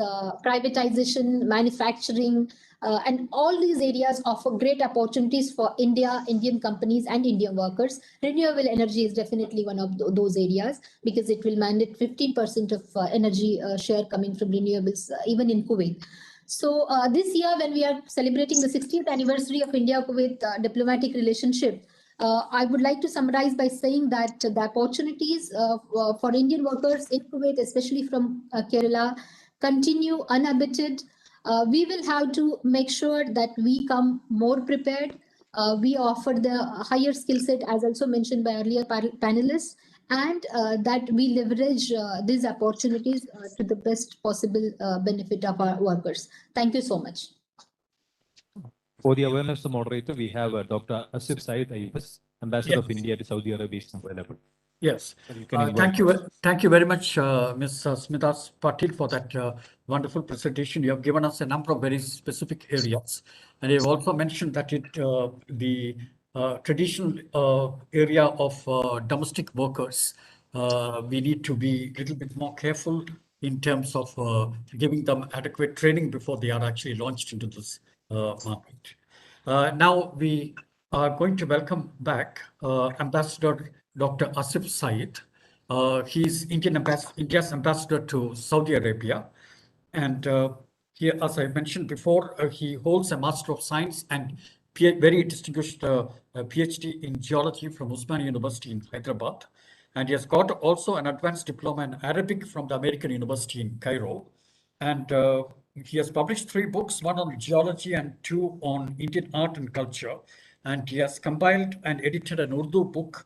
privatization, manufacturing, and all these areas offer great opportunities for Indian companies and Indian workers. Renewable energy is definitely one of those areas because it will mandate 15% of energy share coming from renewables, even in Kuwait. So this year, when we are celebrating the 60th anniversary of India-Kuwait diplomatic relationship, I would like to summarize by saying that the opportunities for Indian workers in Kuwait, especially from Kerala, continue unabated. We will have to make sure that we come more prepared. We offer the higher skill set, as also mentioned by earlier panelists, and that we leverage these opportunities to the best possible benefit of our workers. Thank you so much.
For the awareness of the moderator, we have Dr. Asif Said IFS, Ambassador of India to Saudi Arabia, available.
Yes. Thank you very much, Ms. Smita Patil, for that wonderful presentation. You have given us a number of very specific areas. And you've also mentioned that the traditional area of domestic workers, we need to be a little bit more careful in terms of giving them adequate training before they are actually launched into this market. Now we are going to welcome back Ambassador Dr. Asif Said. He's India's ambassador to Saudi Arabia. And here, as I mentioned before, he holds a Master of Science and very distinguished PhD in geology from Osmania University in Hyderabad. And he has got also an advanced diploma in Arabic from the American University in Cairo. And he has published 3 books, one on geology and 2 on Indian art and culture. And he has compiled and edited an Urdu book,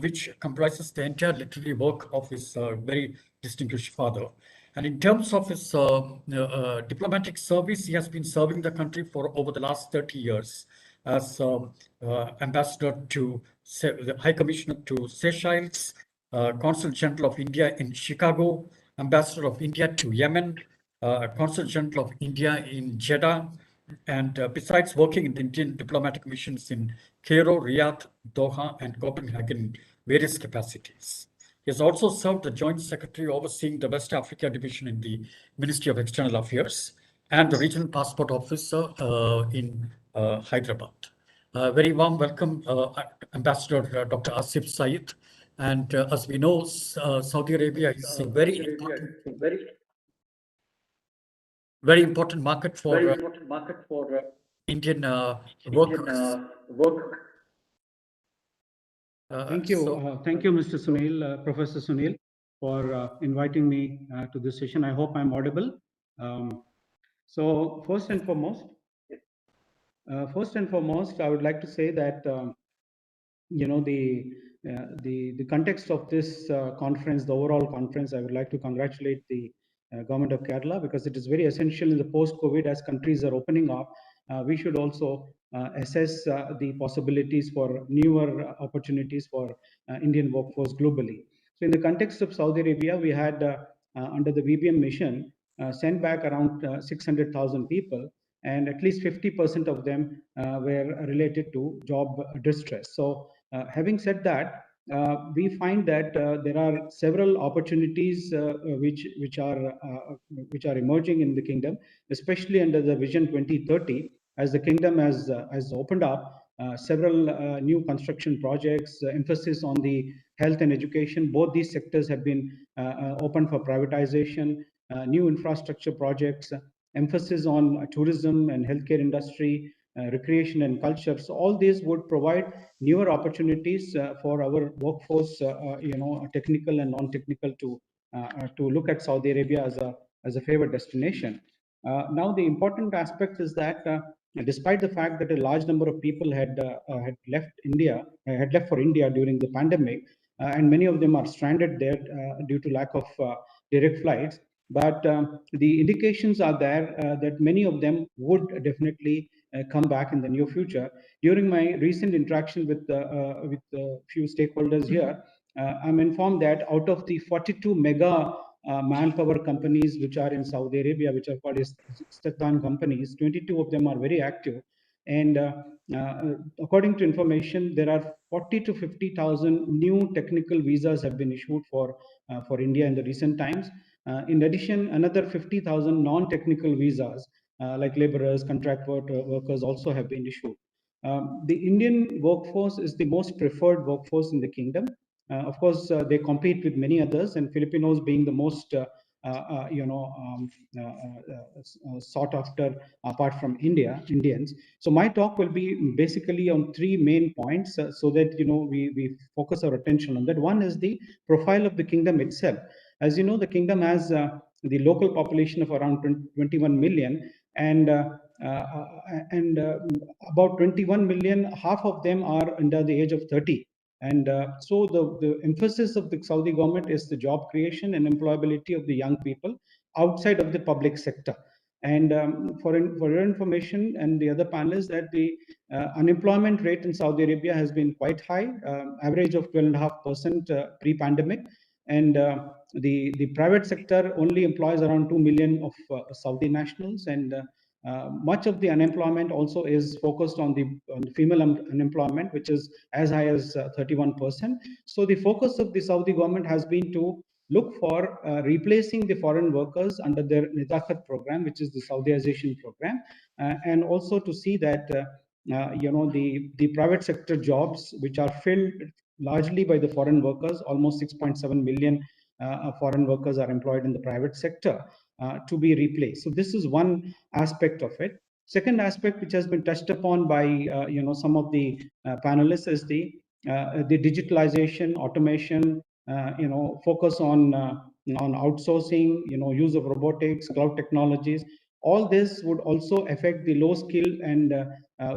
which comprises the entire literary work of his very distinguished father. And in terms of his diplomatic service, he has been serving the country for over the last 30 years as ambassador to the High Commissioner to Seychelles, Consul General of India in Chicago, Ambassador of India to Yemen, Consul General of India in Jeddah, and besides working in the Indian diplomatic missions in Cairo, Riyadh, Doha, and Copenhagen in various capacities. He has also served the Joint Secretary overseeing the West Africa Division in the Ministry of External Affairs and the Regional Passport Officer in Hyderabad. Very warm welcome, Ambassador Dr. Asif Saeed. And as we know, Saudi Arabia is a very important market for Indian workers.
Thank you. Thank you, Mr. Sunil, Professor Sunil, for inviting me to this session. I hope I'm audible. So first and foremost, I would like to say that, you know, the context of this conference, the overall conference, I would like to congratulate the government of Kerala, because it is very essential in the post-COVID, as countries are opening up. We should also assess the possibilities for newer opportunities for Indian workforce globally. So in the context of Saudi Arabia, we had under the VBM mission sent back around 600,000 people, and at least 50% of them were related to job distress. So having said that, we find that there are several opportunities which are emerging in the kingdom, especially under the Vision 2030, as the kingdom has opened up several new construction projects, emphasis on the health and education. Both these sectors have been open for privatization, new infrastructure projects, emphasis on tourism and healthcare industry, recreation and culture. So all these would provide newer opportunities for our workforce, you know, technical and non-technical, to look at Saudi Arabia as a favored destination. Now, the important aspect is that despite the fact that a large number of people had left for India during the pandemic, and many of them are stranded there due to lack of direct flights, but the indications are there that many of them would definitely come back in the near future. During my recent interaction with a few stakeholders here, I'm informed that out of the 42 mega manpower companies which are in Saudi Arabia, which are called Istihdam companies, 22 of them are very active. And according to information, there are 40 to 50,000 new technical visas have been issued for India in the recent times. In addition, another 50,000 non-technical visas like laborers, contract workers also have been issued. The Indian workforce is the most preferred workforce in the kingdom. Of course, they compete with many others, and Filipinos being the most sought after apart from Indians. So my talk will be basically on 3 main points, so that, you know, we focus our attention on that. One is the profile of the kingdom itself. As you know, the kingdom has the local population of around 21 million, and about 21 million, half of them are under the age of 30. And so the emphasis of the Saudi government is the job creation and employability of the young people outside of the public sector. And for your information and the other panelists, that the unemployment rate in Saudi Arabia has been quite high, average of 12.5% pre-pandemic. And the private sector only employs around 2 million of Saudi nationals, and much of the unemployment also is focused on the female unemployment, which is as high as 31%. So the focus of the Saudi government has been to look for replacing the foreign workers under their Nidakhat program, which is the Saudization program, and also to see that you know, the private sector jobs which are filled largely by the foreign workers, almost 6.7 million foreign workers are employed in the private sector, to be replaced. So this is one aspect of it. Second aspect, which has been touched upon by some of the panelists, is the digitalization, automation, focus on outsourcing, use of robotics, cloud technologies. All this would also affect the low skill and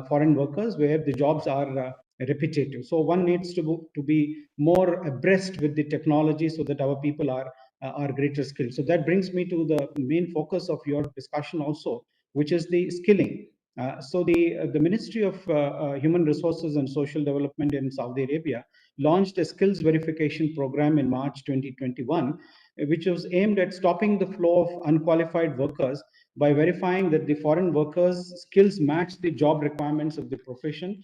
foreign workers where the jobs are repetitive. So one needs to be more abreast with the technology so that our people are greater skilled. So that brings me to the main focus of your discussion also, which is the skilling. So the Ministry of Human Resources and Social Development in Saudi Arabia launched a skills verification program in March 2021, which was aimed at stopping the flow of unqualified workers by verifying that the foreign workers' skills match the job requirements of the profession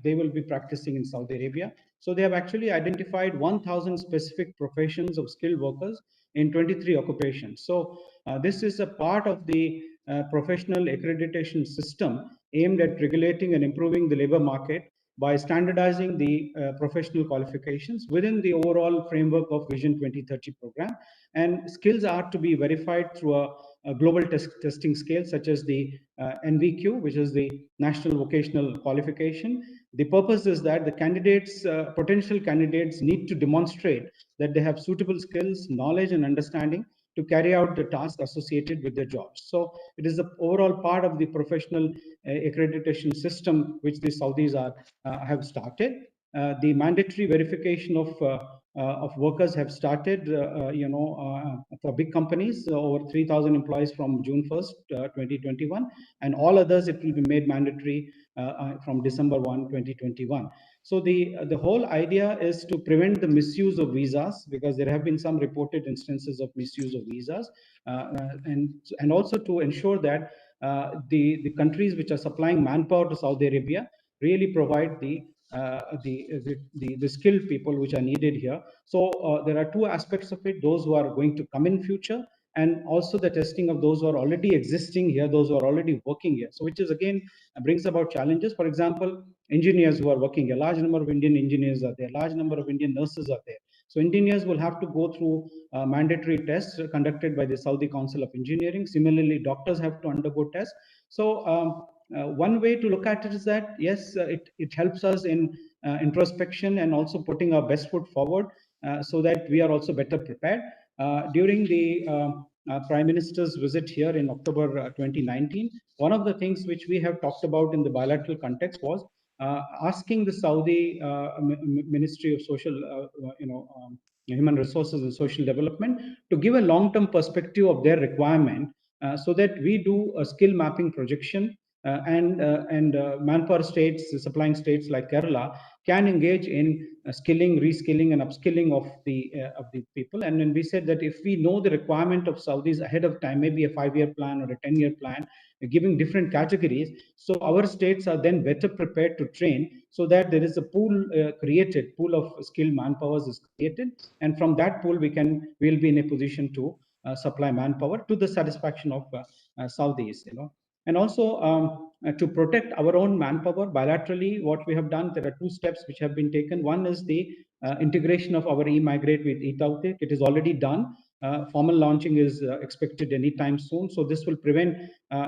they will be practicing in Saudi Arabia. So they have actually identified 1,000 specific professions of skilled workers in 23 occupations. So this is a part of the professional accreditation system aimed at regulating and improving the labor market by standardizing the professional qualifications within the overall framework of Vision 2030 program. And skills are to be verified through a global testing scale, such as the NVQ, which is the National Vocational Qualification. The purpose is that the candidates, potential candidates, need to demonstrate that they have suitable skills, knowledge, and understanding to carry out the task associated with their jobs. So it is the overall part of the professional accreditation system which the Saudis have started. The mandatory verification of workers have started, for big companies, over 3,000 employees from June 1st, 2021, and all others it will be made mandatory from December 1, 2021. So the whole idea is to prevent the misuse of visas, because there have been some reported instances of misuse of visas, and also to ensure that the countries which are supplying manpower to Saudi Arabia really provide the skilled people which are needed here. So there are two aspects of it: those who are going to come in future, and also the testing of those who are already existing here, those who are already working here. So which is again brings about challenges. For example, engineers who are working, a large number of Indian engineers are there, large number of Indian nurses are there. So engineers will have to go through mandatory tests conducted by the Saudi Council of Engineering. Similarly, doctors have to undergo tests. So one way to look at it is that, yes, it helps us in introspection and also putting our best foot forward so that we are also better prepared. During the Prime Minister's visit here in October 2019, one of the things which we have talked about in the bilateral context was asking the Saudi Ministry of Social, Human Resources and Social Development to give a long-term perspective of their requirement so that we do a skill mapping projection and manpower states, supplying states like Kerala, can engage in skilling, reskilling, and upskilling of the people. And then we said that if we know the requirement of Saudis ahead of time, maybe a 5-year plan or a 10-year plan, giving different categories, so our states are then better prepared to train, so that there is a pool created, pool of skilled manpowers is created, and from that pool we'll be in a position to supply manpower to the satisfaction of Saudis, And also to protect our own manpower bilaterally, what we have done, there are two steps which have been taken. One is the integration of our eMigrate with eTawfiq. It is already done. Formal launching is expected anytime soon. So this will prevent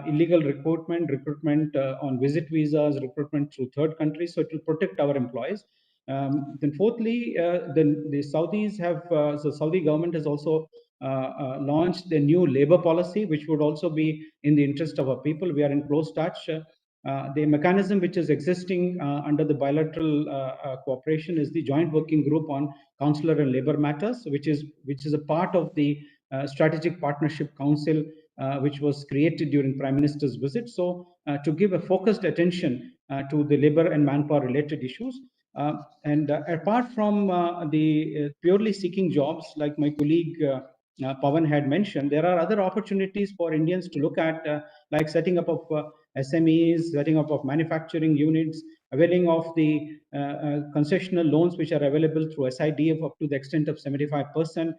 illegal recruitment on visit visas, recruitment through third countries. So it will protect our employees. Then fourthly, the Saudis have, the Saudi government has also launched a new labor policy, which would also be in the interest of our people. We are in close touch. The mechanism which is existing under the bilateral cooperation is the Joint Working Group on Consular and Labor Matters, which is a part of the Strategic Partnership Council, which was created during Prime Minister's visit. So to give a focused attention to the labor and manpower related issues. And apart from the purely seeking jobs, like my colleague Pawan had mentioned, there are other opportunities for Indians to look at, like setting up of SMEs, setting up of manufacturing units, availing of the concessional loans which are available through SIDF up to the extent of 75%.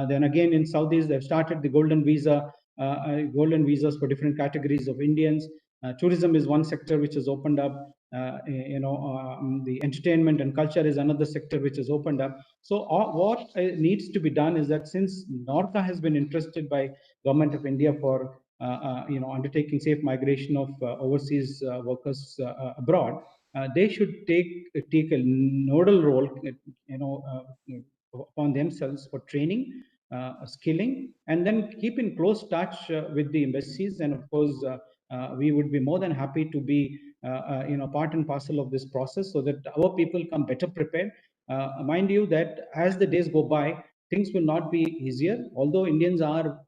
Then again, in Saudis, they've started the golden visas for different categories of Indians. Tourism is one sector which has opened up. The entertainment and culture is another sector which has opened up. So what needs to be done is that, since Norca has been interested by Government of India for undertaking safe migration of overseas workers abroad, they should take a nodal role, upon themselves for training, skilling, and then keep in close touch with the embassies. And of course, we would be more than happy to be, part and parcel of this process, so that our people come better prepared. Mind you that as the days go by, things will not be easier. Although Indians are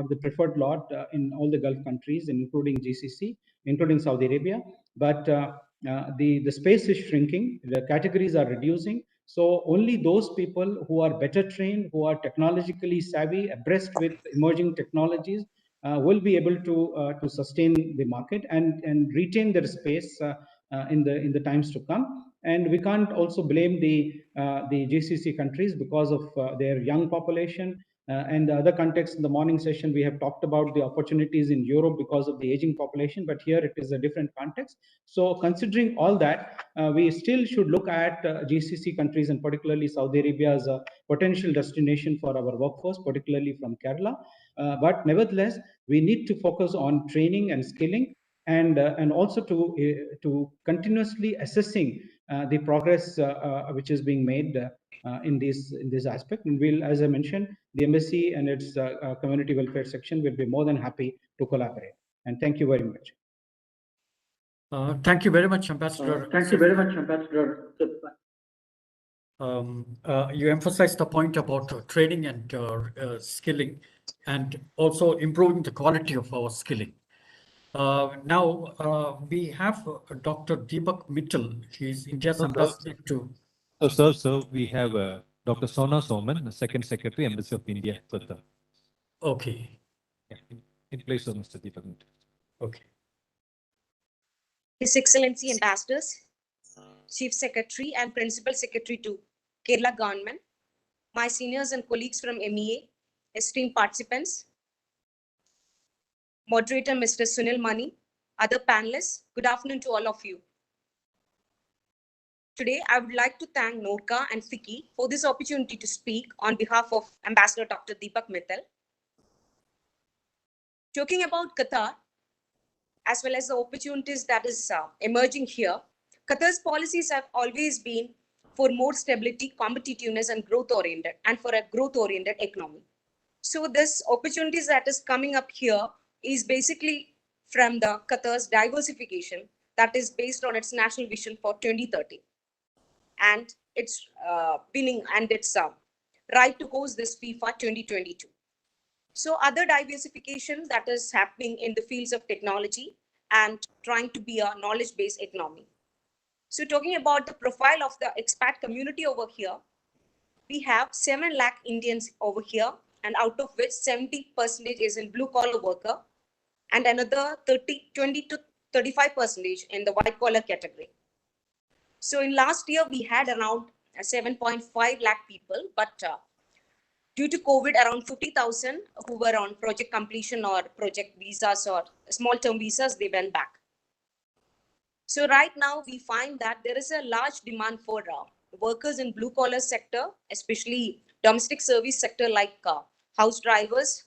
the preferred lot in all the Gulf countries, including GCC, including Saudi Arabia, but the space is shrinking. The categories are reducing. So only those people who are better trained, who are technologically savvy, abreast with emerging technologies, will be able to sustain the market and retain their space in the times to come. And we can't also blame the GCC countries because of their young population. And the other context in the morning session, we have talked about the opportunities in Europe because of the aging population, but here it is a different context. So considering all that, we still should look at GCC countries and particularly Saudi Arabia as a potential destination for our workforce, particularly from Kerala. But nevertheless, we need to focus on training and skilling, and also to continuously assessing the progress which is being made in this aspect. And we'll, as I mentioned, the embassy and its community welfare section will be more than happy to collaborate. And thank you very much.
Thank you very much, Ambassador.
Thank you very much, Ambassador.
You emphasized the point about training and skilling, and also improving the quality of our skilling. Now we have Dr. Deepak Mittal. He's India's ambassador to.
Sir, we have Dr. Sona Soman, the Second Secretary, Embassy of India, Qatar.
Okay.
Yeah, in place of Mr. Deepak Mittal.
Okay.
His Excellency Ambassadors, Chief Secretary and Principal Secretary to Kerala Government, my seniors and colleagues from MEA, esteemed participants, Moderator Mr. Sunil Mani, other panelists, good afternoon to all of you. Today, I would like to thank Norca and FICCI for this opportunity to speak on behalf of Ambassador Dr. Deepak Mittal. Talking about Qatar, as well as the opportunities that is emerging here, Qatar's policies have always been for more stability, competitiveness, and growth-oriented, and for a growth-oriented economy. So this opportunities that is coming up here is basically from the Qatar's diversification that is based on its national vision for 2030. And its winning and its right to host this FIFA 2022. So other diversification that is happening in the fields of technology and trying to be a knowledge-based economy. So talking about the profile of the expat community over here, we have 7 lakh Indians over here, and out of which 70% is in blue-collar worker, and another 20 to 35% in the white-collar category. So in last year, we had around 7.5 lakh people, but due to COVID, around 50,000 who were on project completion or project visas or small-term visas, they went back. So right now, we find that there is a large demand for workers in blue-collar sector, especially domestic service sector like house drivers,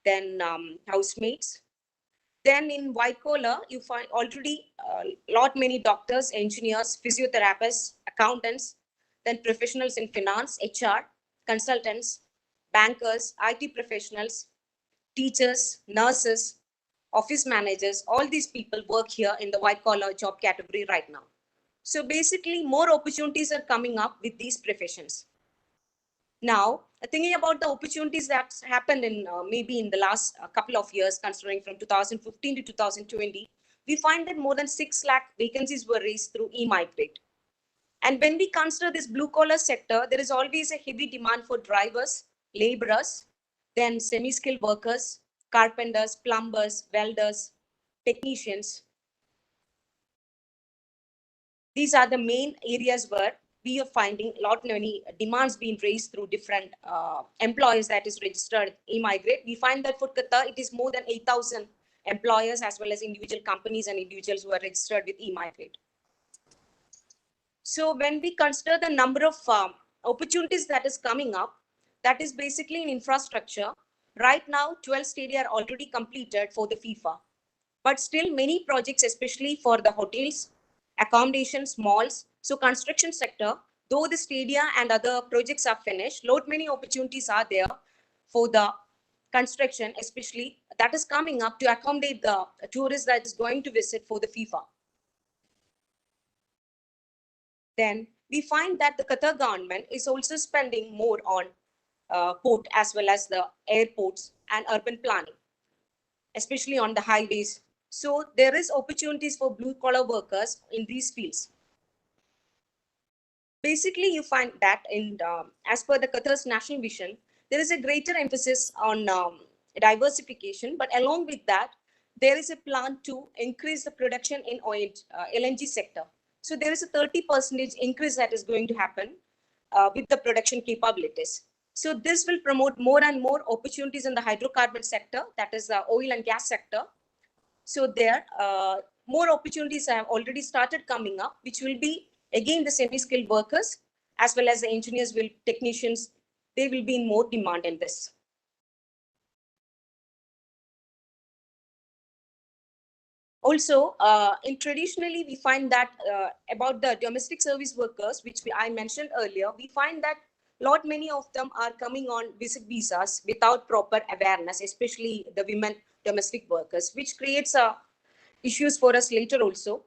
then housemaids. Then in white collar, you find already many doctors, engineers, physiotherapists, accountants, then professionals in finance, HR, consultants, bankers, IT professionals, teachers, nurses, office managers, all these people work here in the white collar job category right now. So basically more opportunities are coming up with these professions. Now, thinking about the opportunities that happened in maybe in the last couple of years, considering from 2015 to 2020, we find that more than 6 lakh vacancies were raised through e-migrate. And when we consider this blue collar sector, there is always a heavy demand for drivers, laborers, then semi-skilled workers, carpenters, plumbers, welders, technicians. These are the main areas where we are finding many demands being raised through different employers that is registered e-migrate. We find that for Qatar, it is more than 8,000 employers as well as individual companies and individuals who are registered with e-migrate. So when we consider the number of opportunities that is coming up, that is basically in infrastructure. Right now, 12 stadia are already completed for the FIFA, but still many projects, especially for the hotels, accommodations, malls, so construction sector, though the stadia and other projects are finished, lot many opportunities are there for the construction, especially that is coming up to accommodate the tourists that is going to visit for the FIFA. Then we find that the Qatar government is also spending more on port as well as the airports and urban planning, especially on the highways. So there is opportunities for blue collar workers in these fields. Basically, you find that in as per the Qatar's national vision, there is a greater emphasis on diversification, but along with that, there is a plan to increase the production in LNG sector. So there is a 30% increase that is going to happen with the production capabilities. So this will promote more and more opportunities in the hydrocarbon sector, that is the oil and gas sector. So there, more opportunities have already started coming up, which will be again the semi-skilled workers as well as the engineers, technicians, they will be in more demand in this. Also, traditionally, we find that about the domestic service workers, which I mentioned earlier, we find that many of them are coming on visit visas without proper awareness, especially the women domestic workers, which creates issues for us later also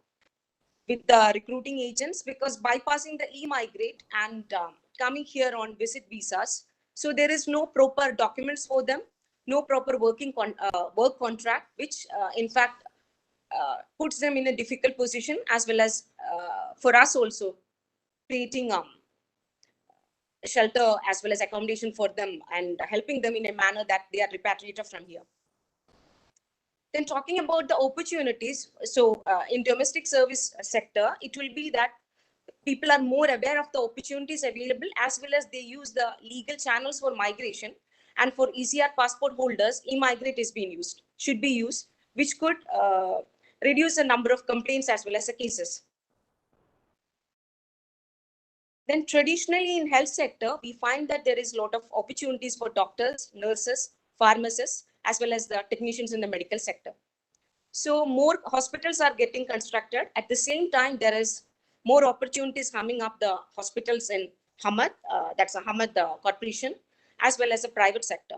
with the recruiting agents, because bypassing the e-migrate and coming here on visit visas, so there is no proper documents for them, no proper work contract, which in fact puts them in a difficult position, as well as for us also creating shelter as well as accommodation for them and helping them in a manner that they are repatriated from here. Then talking about the opportunities, so in domestic service sector, it will be that people are more aware of the opportunities available, as well as they use the legal channels for migration. And for ECR passport holders, e-migrate is being used, should be used, which could reduce the number of complaints as well as the cases. Then traditionally in health sector, we find that there is a lot of opportunities for doctors, nurses, pharmacists, as well as the technicians in the medical sector. So more hospitals are getting constructed. At the same time, there is more opportunities coming up the hospitals in Hamad, that's a Hamad Corporation, as well as the private sector.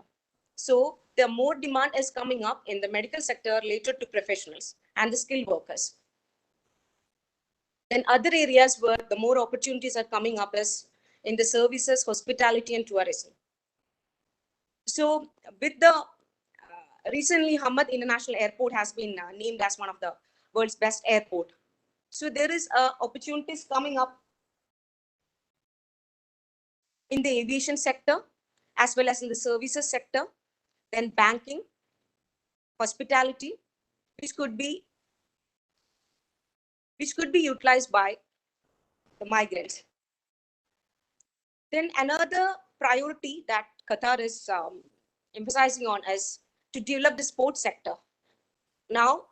So the more demand is coming up in the medical sector related to professionals and the skilled workers. Then other areas where the more opportunities are coming up is in the services, hospitality, and tourism. So with the recently Hamad International Airport has been named as one of the world's best airport. So there is opportunities coming up in the aviation sector, as well as in the services sector, then banking, hospitality, which could be utilized by the migrants. Then another priority that Qatar is emphasizing on is to develop the sports sector. Now,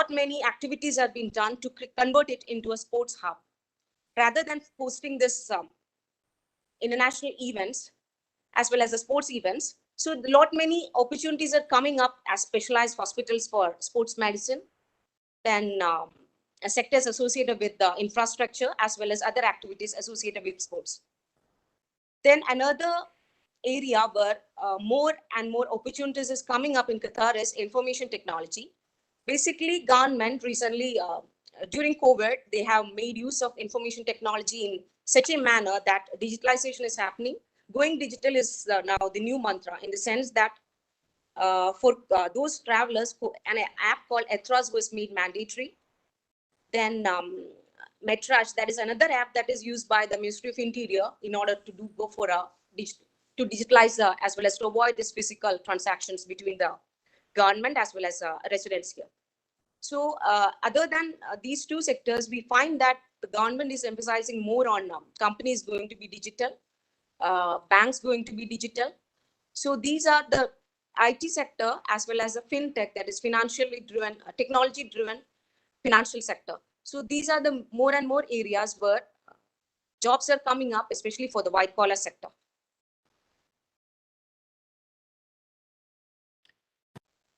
many activities are being done to convert it into a sports hub. Rather than hosting this international events, as well as the sports events, so many opportunities are coming up as specialized hospitals for sports medicine, then sectors associated with the infrastructure, as well as other activities associated with sports. Then another area where more and more opportunities is coming up in Qatar is information technology. Basically, government recently, during COVID, they have made use of information technology in such a manner that digitalization is happening. Going digital is now the new mantra, in the sense that for those travelers, an app called Ethras was made mandatory. Then Metraj, that is another app that is used by the Ministry of Interior in order to go for a to digitalize as well as to avoid these physical transactions between the government as well as residents here. So other than these two sectors, we find that the government is emphasizing more on companies going to be digital, banks going to be digital. So these are the IT sector as well as the fintech, that is financially driven, technology driven financial sector. So these are the more and more areas where jobs are coming up, especially for the white collar sector.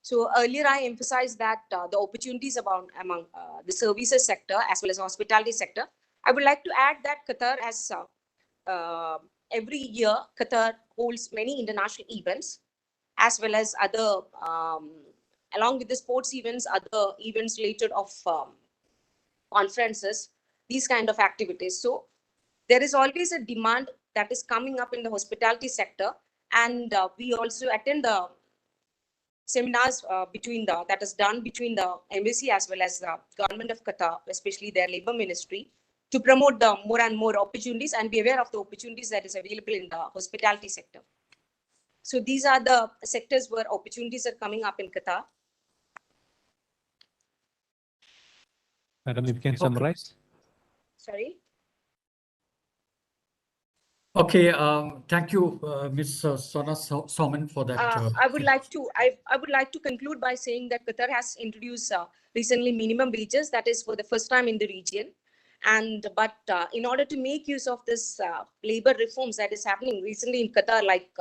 So earlier I emphasized that the opportunities among the services sector as well as hospitality sector. I would like to add that Qatar has every year Qatar holds many international events as well as other along with the sports events, other events related of conferences, these kind of activities. So there is always a demand that is coming up in the hospitality sector, and we also attend the seminars that is done between the embassy as well as the government of Qatar, especially their labor ministry, to promote the more and more opportunities and be aware of the opportunities that is available in the hospitality sector. So these are the sectors where opportunities are coming up in Qatar.
Madam, if you can summarize.
Sorry.
Okay, thank you, Ms. Sona Soman, for that.
I would like to conclude by saying that Qatar has introduced recently minimum wages, that is for the first time in the region. But in order to make use of this labor reforms that is happening recently in Qatar, like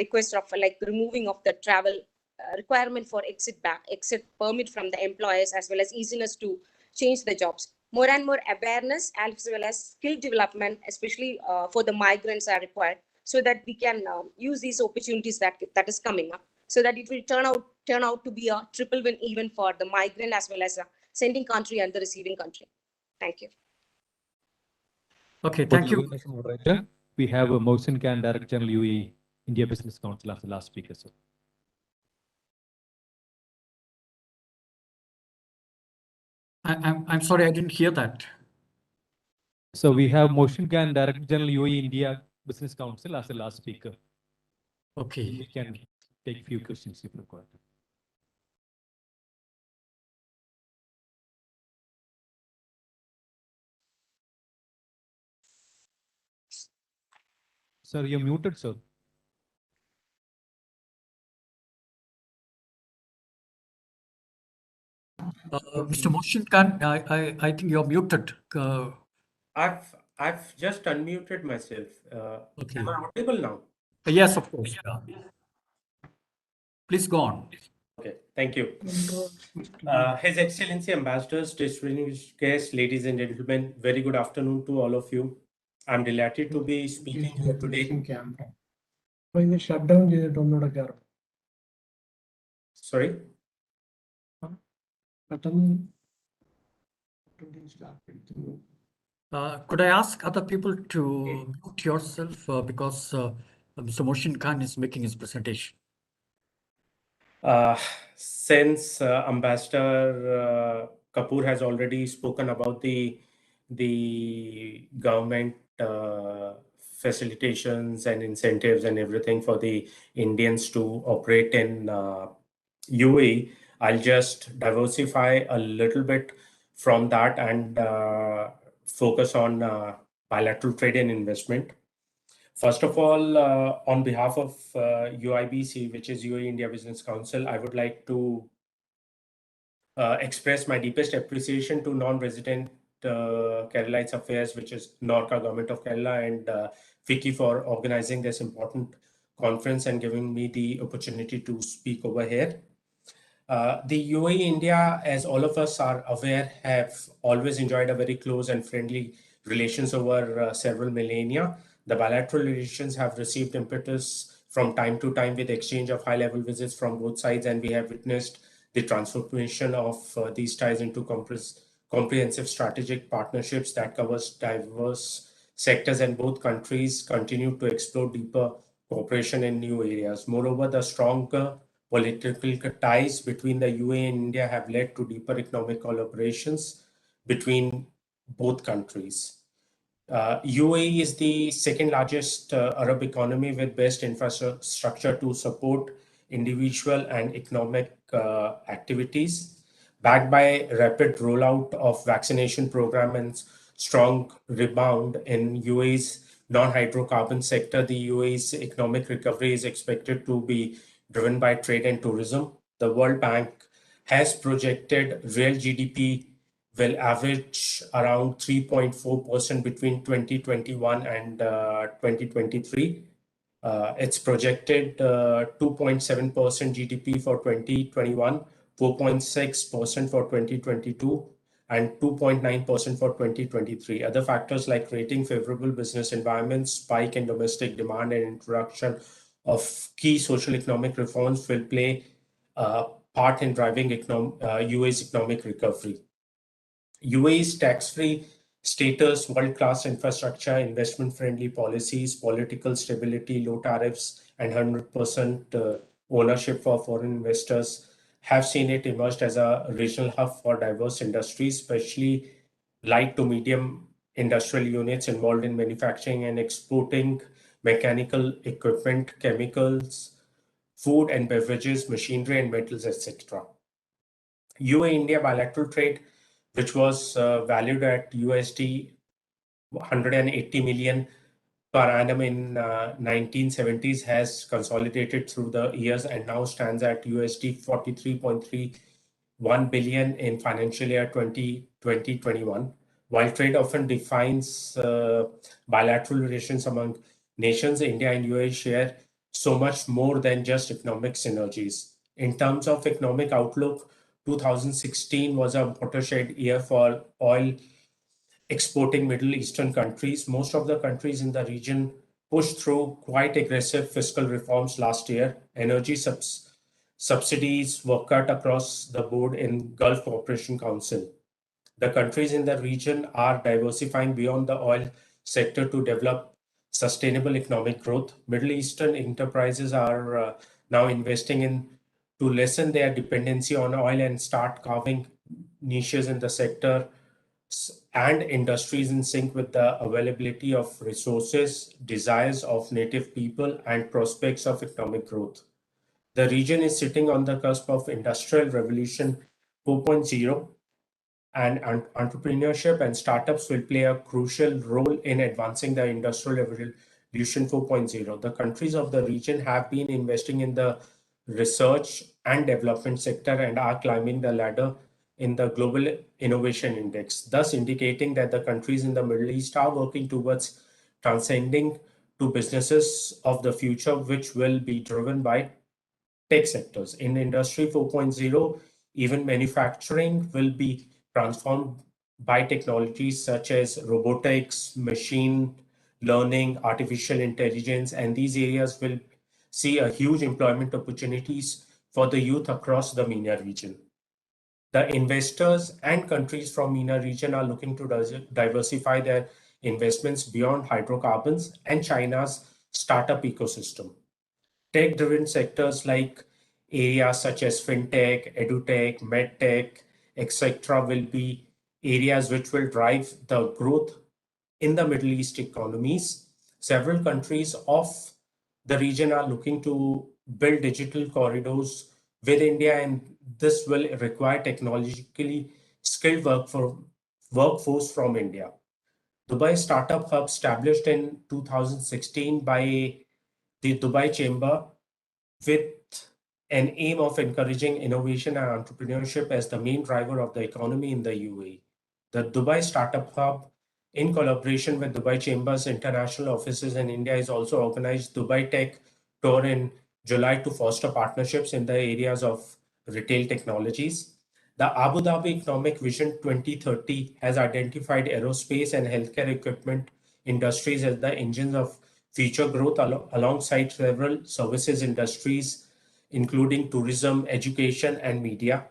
request of like removing of the travel requirement for exit permit from the employers, as well as easiness to change the jobs. More and more awareness as well as skill development, especially for the migrants, are required, so that we can use these opportunities that is coming up, so that it will turn out to be a triple win even for the migrant as well as the sending country and the receiving country. Thank you.
Okay, thank you.
Moderator, we have Mohsin Khan, Director General UAE India Business Council, as the last speaker, sir.
I'm sorry, I didn't hear that.
So we have Mohsin Khan, Director General UAE India Business Council, as the last speaker.
Okay.
We can take a few questions if required. Sir, you're muted, sir.
Mr. Mohsin Khan, I think you're muted.
I've just unmuted myself.
Okay.
Am I audible now?
Yes, of course. Please go on.
Okay, thank you. His Excellency Ambassadors, distinguished guests, ladies and gentlemen, very good afternoon to all of you. I'm delighted to be speaking here today. Sorry?
Could I ask other people to mute yourself because Mr. Mohsin Khan is making his presentation?
Since Ambassador Kapoor has already spoken about the government facilitations and incentives and everything for the Indians to operate in UAE, I'll just diversify a little bit from that and focus on bilateral trade and investment. First of all, on behalf of UIBC, which is UAE India Business Council, I would like to express my deepest appreciation to non-resident Keralites Affairs, which is NORCA, Government of Kerala, and FICCI for organizing this important conference and giving me the opportunity to speak over here. The UAE India, as all of us are aware, have always enjoyed a very close and friendly relations over several millennia. The bilateral relations have received impetus from time to time with exchange of high-level visits from both sides, and we have witnessed the transformation of these ties into comprehensive strategic partnerships that covers diverse sectors, and both countries continue to explore deeper cooperation in new areas. Moreover, the stronger political ties between the UAE and India have led to deeper economic collaborations between both countries. UAE is the second largest Arab economy with best infrastructure to support individual and economic activities. Backed by rapid rollout of vaccination program and strong rebound in UAE's non-hydrocarbon sector, the UAE's economic recovery is expected to be driven by trade and tourism. The World Bank has projected real GDP will average around 3.4% between 2021 and 2023. It's projected 2.7% GDP for 2021, 4.6% for 2022, and 2.9% for 2023. Other factors like creating favorable business environments, spike in domestic demand, and introduction of key social economic reforms will play a part in driving UAE's economic recovery. UAE's tax-free status, world-class infrastructure, investment-friendly policies, political stability, low tariffs, and 100% ownership for foreign investors have seen it emerged as a regional hub for diverse industries, especially light to medium industrial units involved in manufacturing and exporting mechanical equipment, chemicals, food and beverages, machinery and metals, etc. UAE-India bilateral trade, which was valued at USD 180 million per annum in 1970s, has consolidated through the years and now stands at USD 43.31 billion in financial year 2020-21. While trade often defines bilateral relations among nations, India and UAE share so much more than just economic synergies. In terms of economic outlook, 2016 was a watershed year for oil exporting Middle Eastern countries. Most of the countries in the region pushed through quite aggressive fiscal reforms last year. Energy subsidies were cut across the board in Gulf Cooperation Council. The countries in the region are diversifying beyond the oil sector to develop sustainable economic growth. Middle Eastern enterprises are now investing in to lessen their dependency on oil and start carving niches in the sector and industries in sync with the availability of resources, desires of native people, and prospects of economic growth. The region is sitting on the cusp of Industrial Revolution 4.0, and entrepreneurship and startups will play a crucial role in advancing the Industrial Revolution 4.0. The countries of the region have been investing in the research and development sector and are climbing the ladder in the Global Innovation Index, thus indicating that the countries in the Middle East are working towards transcending to businesses of the future, which will be driven by tech sectors. In Industry 4.0, even manufacturing will be transformed by technologies such as robotics, machine learning, artificial intelligence, and these areas will see a huge employment opportunities for the youth across the MENA region. The investors and countries from MENA region are looking to diversify their investments beyond hydrocarbons and China's startup ecosystem. Tech-driven sectors like areas such as fintech, edutech, medtech, etc. will be areas which will drive the growth in the Middle East economies. Several countries of the region are looking to build digital corridors with India, and this will require technologically skilled workforce from India. Dubai Startup Hub, established in 2016 by the Dubai Chamber with an aim of encouraging innovation and entrepreneurship as the main driver of the economy in the UAE. The Dubai Startup Hub, in collaboration with Dubai Chamber's international offices in India, is also organized Dubai Tech Tour in July to foster partnerships in the areas of retail technologies. The Abu Dhabi Economic Vision 2030 has identified aerospace and healthcare equipment industries as the engines of future growth alongside several services industries, including tourism, education, and media.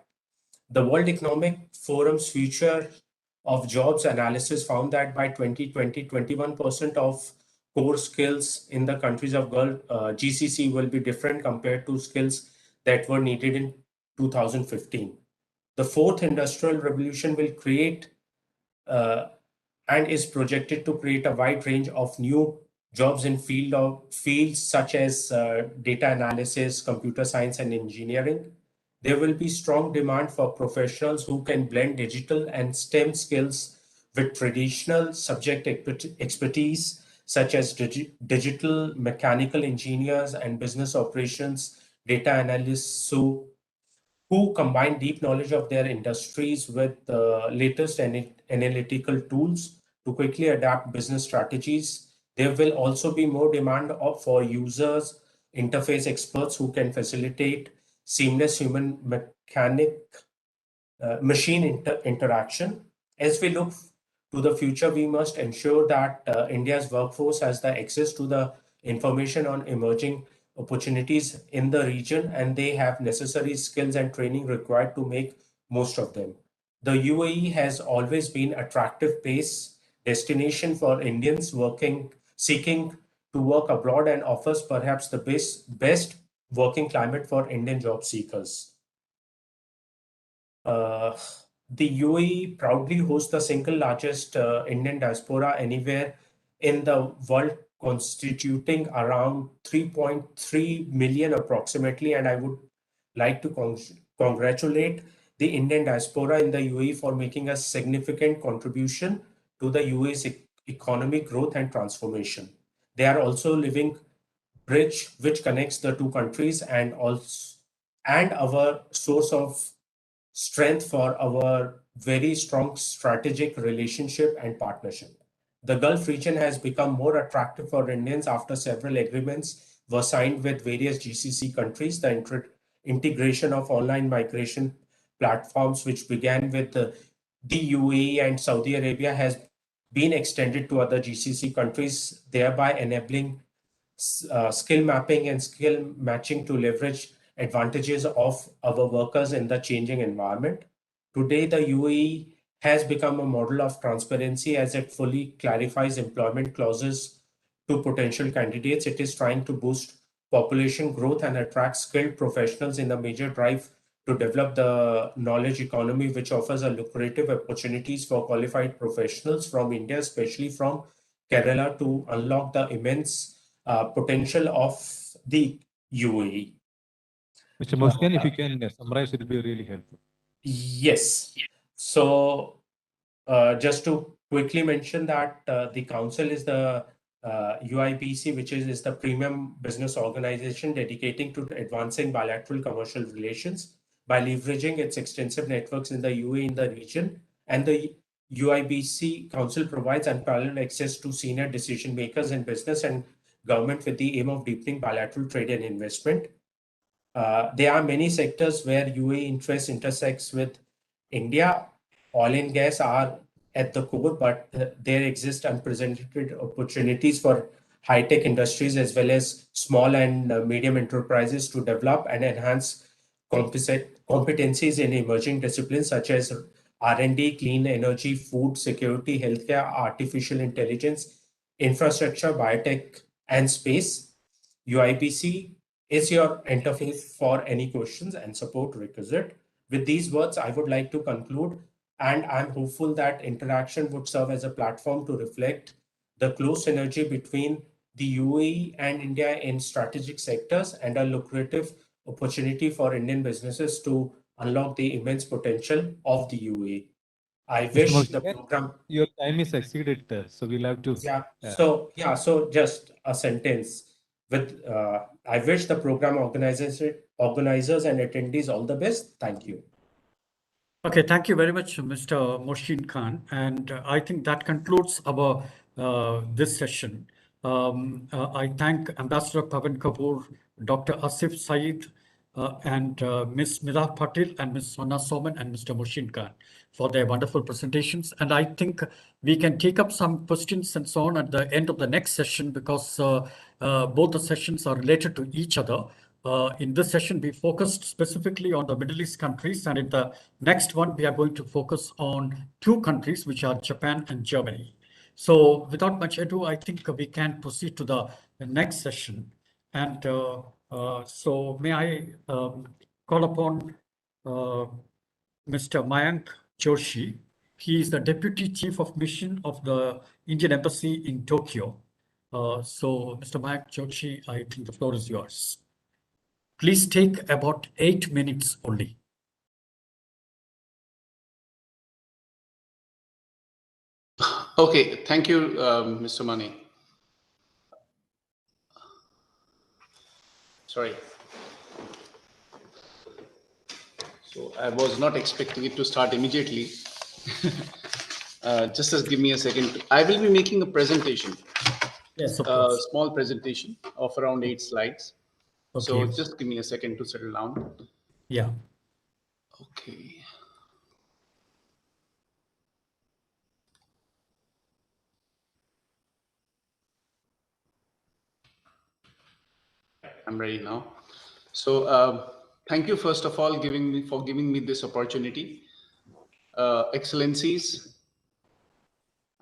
The World Economic Forum's Future of Jobs analysis found that by 2020, 21% of core skills in the countries of GCC will be different compared to skills that were needed in 2015. The fourth industrial revolution will create and is projected to create a wide range of new jobs in fields such as data analysis, computer science, and engineering. There will be strong demand for professionals who can blend digital and STEM skills with traditional subject expertise, such as digital mechanical engineers and business operations data analysts who combine deep knowledge of their industries with the latest analytical tools to quickly adapt business strategies. There will also be more demand for users, interface experts who can facilitate seamless human machine interaction. As we look to the future, we must ensure that India's workforce has the access to the information on emerging opportunities in the region, and they have necessary skills and training required to make most of them. The UAE has always been an attractive destination for Indians seeking to work abroad, and offers perhaps the best working climate for Indian job seekers. The UAE proudly hosts the single largest Indian diaspora anywhere in the world, constituting around 3.3 million approximately, and I would like to congratulate the Indian diaspora in the UAE for making a significant contribution to the UAE's economic growth and transformation. They are also a living bridge which connects the two countries, and our source of strength for our very strong strategic relationship and partnership. The Gulf region has become more attractive for Indians after several agreements were signed with various GCC countries. The integration of online migration platforms, which began with the UAE and Saudi Arabia, has been extended to other GCC countries, thereby enabling skill mapping and skill matching to leverage advantages of our workers in the changing environment. Today, the UAE has become a model of transparency as it fully clarifies employment clauses to potential candidates. It is trying to boost population growth and attract skilled professionals in the major drive to develop the knowledge economy, which offers a lucrative opportunities for qualified professionals from India, especially from Kerala, to unlock the immense potential of the UAE.
Mr. Moshkan, if you can summarize, it will be really helpful.
Yes. So just to quickly mention that the council is the UIBC, which is the premium business organization dedicating to advancing bilateral commercial relations by leveraging its extensive networks in the UAE in the region. And the UIBC Council provides unparalleled access to senior decision makers in business and government with the aim of deepening bilateral trade and investment. There are many sectors where UAE interest intersects with India. Oil and gas are at the core, but there exist unprecedented opportunities for high-tech industries as well as small and medium enterprises to develop and enhance competencies in emerging disciplines such as R&D, clean energy, food security, healthcare, artificial intelligence, infrastructure, biotech, and space. UIBC is your interface for any questions and support requisite. With these words, I would like to conclude, and I'm hopeful that interaction would serve as a platform to reflect the close synergy between the UAE and India in strategic sectors and a lucrative opportunity for Indian businesses to unlock the immense potential of the UAE. I wish the program.
Your time is exceeded, so we'll have to.
So just a sentence. I wish the program organizers and attendees all the best. Thank you.
Okay, thank you very much, Mr. Mosheen Khan. And I think that concludes our this session. I thank Ambassador Pawan Kapoor, Dr. Asif Saeed, and Ms. Midha Patil and Ms. Sona Soman and Mr. Mosheen Khan for their wonderful presentations. And I think we can take up some questions and so on at the end of the next session, because both the sessions are related to each other. In this session, we focused specifically on the Middle East countries, and in the next one, we are going to focus on two countries, which are Japan and Germany. So without much ado, I think we can proceed to the next session. And so may I call upon Mr. Mayank Joshi. He is the Deputy Chief of Mission of the Indian Embassy in Tokyo. So Mr. Mayank Joshi, I think the floor is yours. Please take about 8 minutes only.
Okay, thank you, Mr. Mani. Sorry. So I was not expecting it to start immediately. Just give me a second. I will be making a presentation.
Yes, of course.
small presentation of around 8 slides. So
Okay.
just give me a second to settle down.
Yeah.
Okay. I'm ready now. So thank you first of all for giving me this opportunity. Excellencies,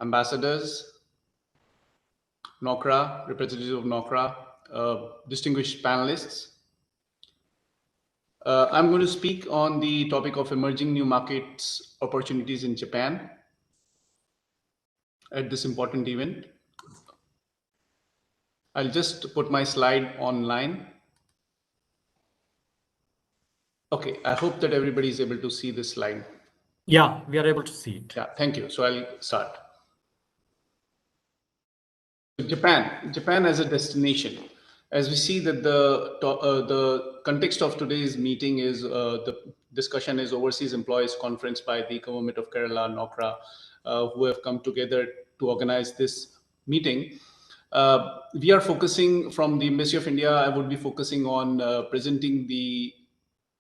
ambassadors, NOCRA, representatives of NOCRA, distinguished panelists. I'm going to speak on the topic of emerging new markets opportunities in Japan at this important event. I'll just put my slide online. Okay, I hope that everybody is able to see this slide.
Yeah, we are able to see it.
Yeah, thank you. So I'll start. Japan as a destination. As we see that the context of today's meeting is the discussion is Overseas Employees Conference by the Government of Kerala, NOCRA, who have come together to organize this meeting. We are focusing from the Embassy of India. I would be focusing on presenting the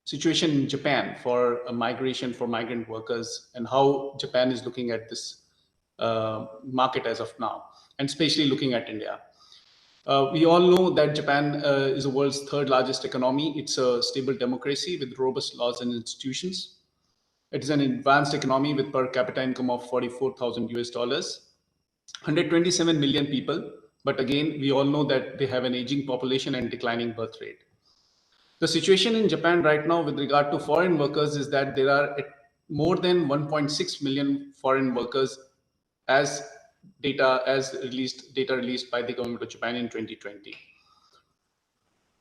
situation in Japan for a migration for migrant workers and how Japan is looking at this market as of now, and especially looking at India. We all know that Japan is the world's third largest economy. It's a stable democracy with robust laws and institutions. It is an advanced economy with per capita income of $44,000 US, 127 million people. But again, we all know that they have an aging population and declining birth rate. The situation in Japan right now with regard to foreign workers is that there are more than 1.6 million foreign workers as data released by the government of Japan in 2020.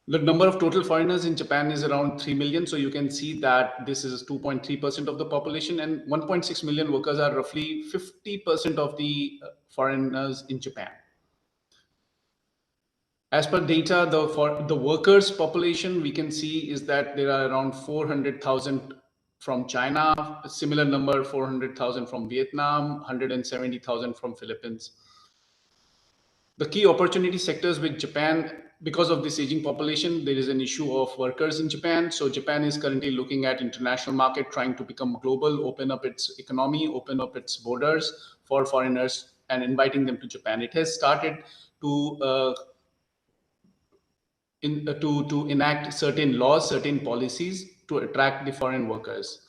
The number of total foreigners in Japan is around 3 million. So you can see that this is 2.3% of the population, and 1.6 million workers are roughly 50% of the foreigners in Japan. As per data, the workers population we can see is that there are around 400,000 from China, a similar number 400,000 from Vietnam, 170,000 from Philippines. The key opportunity sectors with Japan, because of this aging population, there is an issue of workers in Japan. So Japan is currently looking at international market, trying to become global, open up its economy, open up its borders for foreigners and inviting them to Japan. It has started to enact certain laws, certain policies to attract the foreign workers.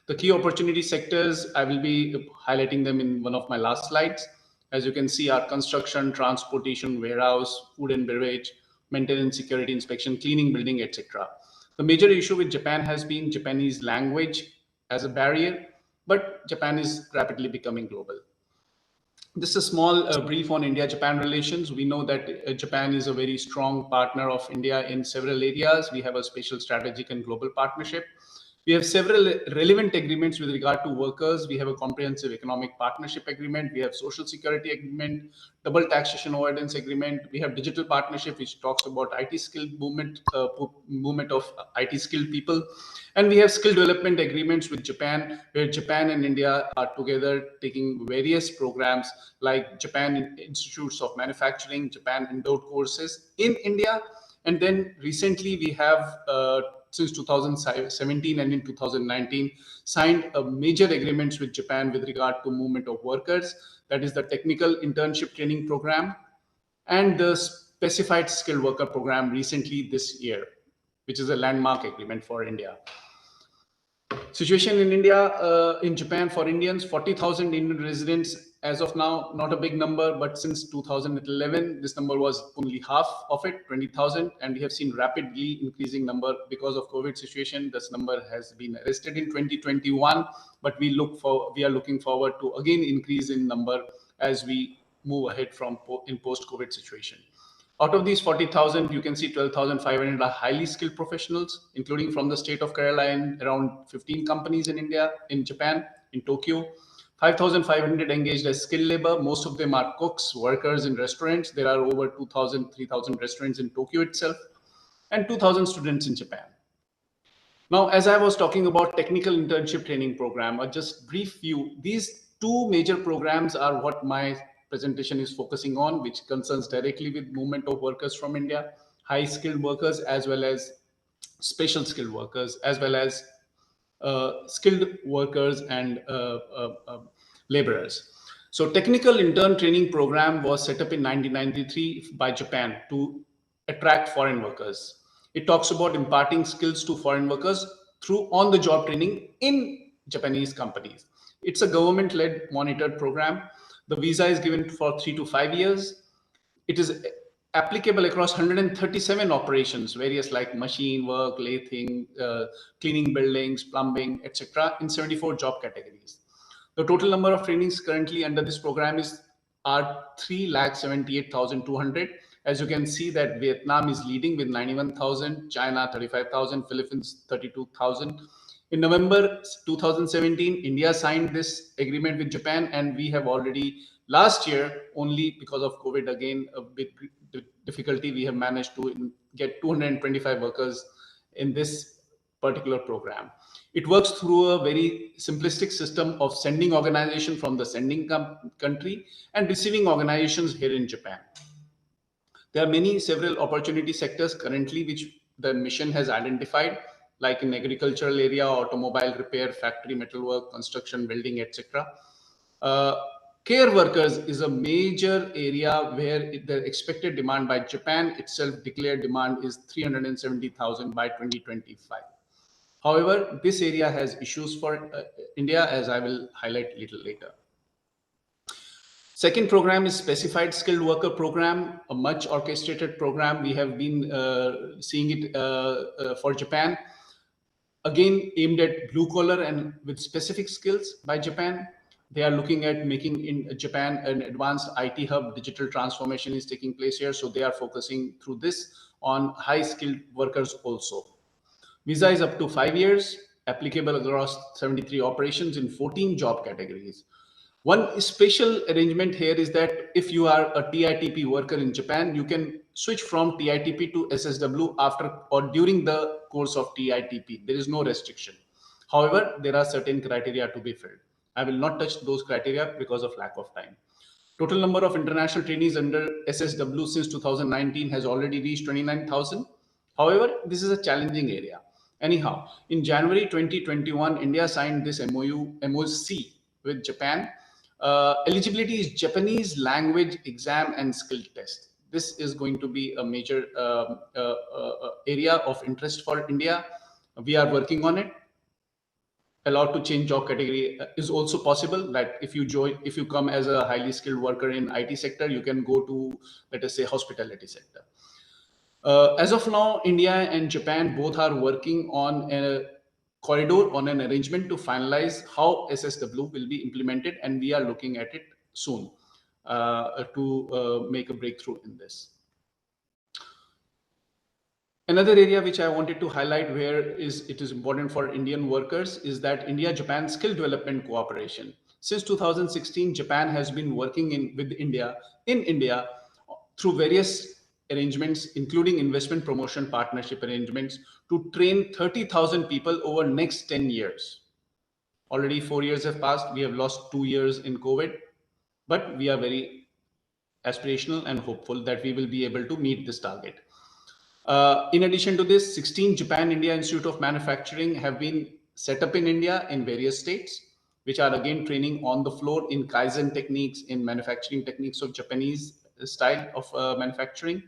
The key opportunity sectors, I will be highlighting them in one of my last slides. As you can see, are construction, transportation, warehouse, food and beverage, maintenance, security, inspection, cleaning, building, etc. The major issue with Japan has been Japanese language as a barrier, but Japan is rapidly becoming global. This is a small brief on India-Japan relations. We know that Japan is a very strong partner of India in several areas. We have a special strategic and global partnership. We have several relevant agreements with regard to workers. We have a comprehensive economic partnership agreement. We have social security agreement, double taxation avoidance agreement. We have digital partnership, which talks about IT skilled movement of IT skilled people. And we have skill development agreements with Japan, where Japan and India are together taking various programs like Japan Institutes of Manufacturing, Japan Endowed Courses in India. And then recently we have, since 2017 and in 2019, signed a major agreements with Japan with regard to movement of workers. That is the technical internship training program and the specified skilled worker program recently this year, which is a landmark agreement for India. Situation in India, in Japan for Indians, 40,000 Indian residents as of now, not a big number, but since 2011, this number was only half of it, 20,000, and we have seen rapidly increasing number because of COVID situation. This number has been arrested in 2021, but we are looking forward to again increase in number as we move ahead from in post-COVID situation. Out of these 40,000, you can see 12,500 are highly skilled professionals, including from the state of Kerala and around 15 companies in Japan, in Tokyo. 5,500 engaged as skilled labor. Most of them are cooks, workers in restaurants. There are over 2,000, 3,000 restaurants in Tokyo itself, and 2,000 students in Japan. Now, as I was talking about technical internship training program, or just brief view, these two major programs are what my presentation is focusing on, which concerns directly with movement of workers from India, high skilled workers, as well as special skilled workers, as well as skilled workers and laborers. So technical intern training program was set up in 1993 by Japan to attract foreign workers. It talks about imparting skills to foreign workers through on-the-job training in Japanese companies. It's a government-led monitored program. The visa is given for 3 to 5 years. It is applicable across 137 operations, various like machine work, lathing, cleaning buildings, plumbing, etc., in 74 job categories. The total number of trainings currently under this program are 378,200. As you can see that Vietnam is leading with 91,000, China 35,000, Philippines 32,000. In November 2017, India signed this agreement with Japan, and we have already last year, only because of COVID, again, a big difficulty, we have managed to get 225 workers in this particular program. It works through a very simplistic system of sending organization from the sending country and receiving organizations here in Japan. There are several opportunity sectors currently which the mission has identified, like in agricultural area, automobile repair, factory metalwork, construction, building, etc. Care workers is a major area where the expected demand by Japan itself declared demand is 370,000 by 2025. However, this area has issues for India, as I will highlight a little later. Second program is specified skilled worker program, a much orchestrated program. We have been seeing it for Japan, again aimed at blue collar and with specific skills by Japan. They are looking at making in Japan an advanced IT hub. Digital transformation is taking place here, so they are focusing through this on high skilled workers also. Visa is up to 5 years, applicable across 73 operations in 14 job categories. One special arrangement here is that if you are a TITP worker in Japan, you can switch from TITP to SSW after or during the course of TITP. There is no restriction. However, there are certain criteria to be filled. I will not touch those criteria because of lack of time. Total number of international trainees under SSW since 2019 has already reached 29,000. However, this is a challenging area. Anyhow, in January 2021, India signed this MOC with Japan. Eligibility is Japanese language exam and skill test. This is going to be a major area of interest for India. We are working on it. Allowed to change job category is also possible. That if you come as a highly skilled worker in IT sector, you can go to, let us say, hospitality sector. As of now, India and Japan both are working on a corridor, on an arrangement to finalize how SSW will be implemented, and we are looking at it soon to make a breakthrough in this. Another area which I wanted to highlight where it is important for Indian workers is that India-Japan skill development cooperation. Since 2016, Japan has been working with India through various arrangements, including investment promotion partnership arrangements, to train 30,000 people over next 10 years. Already 4 years have passed. We have lost 2 years in COVID, but we are very aspirational and hopeful that we will be able to meet this target. In addition to this, 16 Japan-India Institute of Manufacturing have been set up in India in various states, which are again training on the floor in Kaizen techniques, in manufacturing techniques of Japanese style of manufacturing,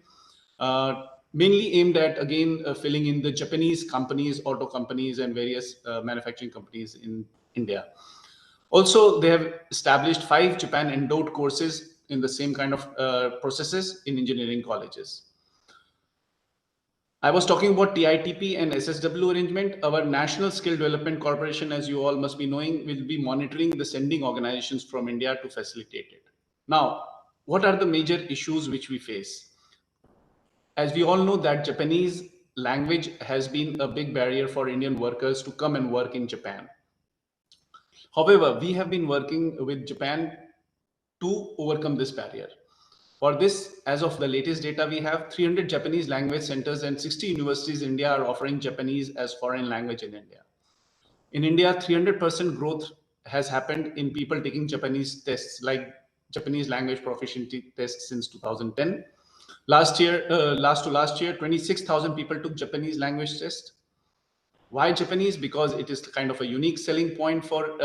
mainly aimed at, again, filling in the Japanese companies, auto companies, and various manufacturing companies in India. Also, they have established 5 Japan-endowed courses in the same kind of processes in engineering colleges. I was talking about TITP and SSW arrangement. Our National Skill Development Corporation, as you all must be knowing, will be monitoring the sending organizations from India to facilitate it. Now, what are the major issues which we face? As we all know that Japanese language has been a big barrier for Indian workers to come and work in Japan. However, we have been working with Japan to overcome this barrier. For this, as of the latest data, we have 300 Japanese language centers and 60 universities in India are offering Japanese as foreign language in India. In India, 300% growth has happened in people taking Japanese tests, like Japanese language proficiency test since 2010. Last year, 26,000 people took Japanese language test. Why Japanese? Because it is kind of a unique selling point for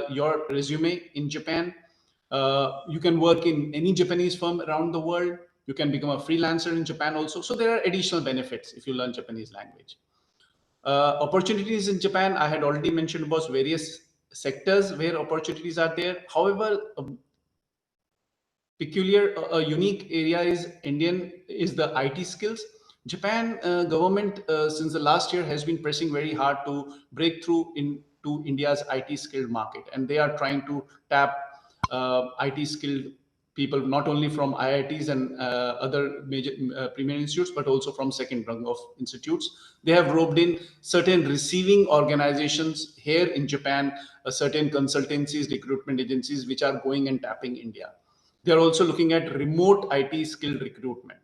your resume in Japan. You can work in any Japanese firm around the world. You can become a freelancer in Japan also. So there are additional benefits if you learn Japanese language. Opportunities in Japan, I had already mentioned about various sectors where opportunities are there. However, a unique area is the IT skills. Japan government since the last year has been pressing very hard to break through into India's IT skilled market, and they are trying to tap IT skilled people not only from IITs and other major premier institutes, but also from second rung of institutes. They have roped in certain receiving organizations here in Japan, certain consultancies, recruitment agencies, which are going and tapping India. They are also looking at remote IT skilled recruitment.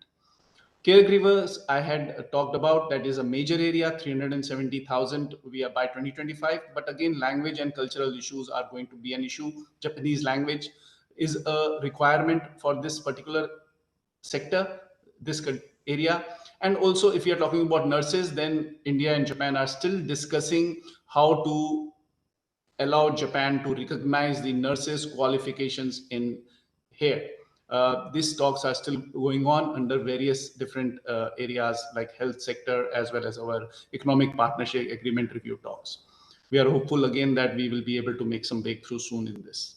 Caregivers, I had talked about, that is a major area, 370,000 by 2025. But again, language and cultural issues are going to be an issue. Japanese language is a requirement for this particular sector, this area. And also, if you're talking about nurses, then India and Japan are still discussing how to allow Japan to recognize the nurses' qualifications in here. These talks are still going on under various different areas like health sector, as well as our economic partnership agreement review talks. We are hopeful again that we will be able to make some breakthrough soon in this.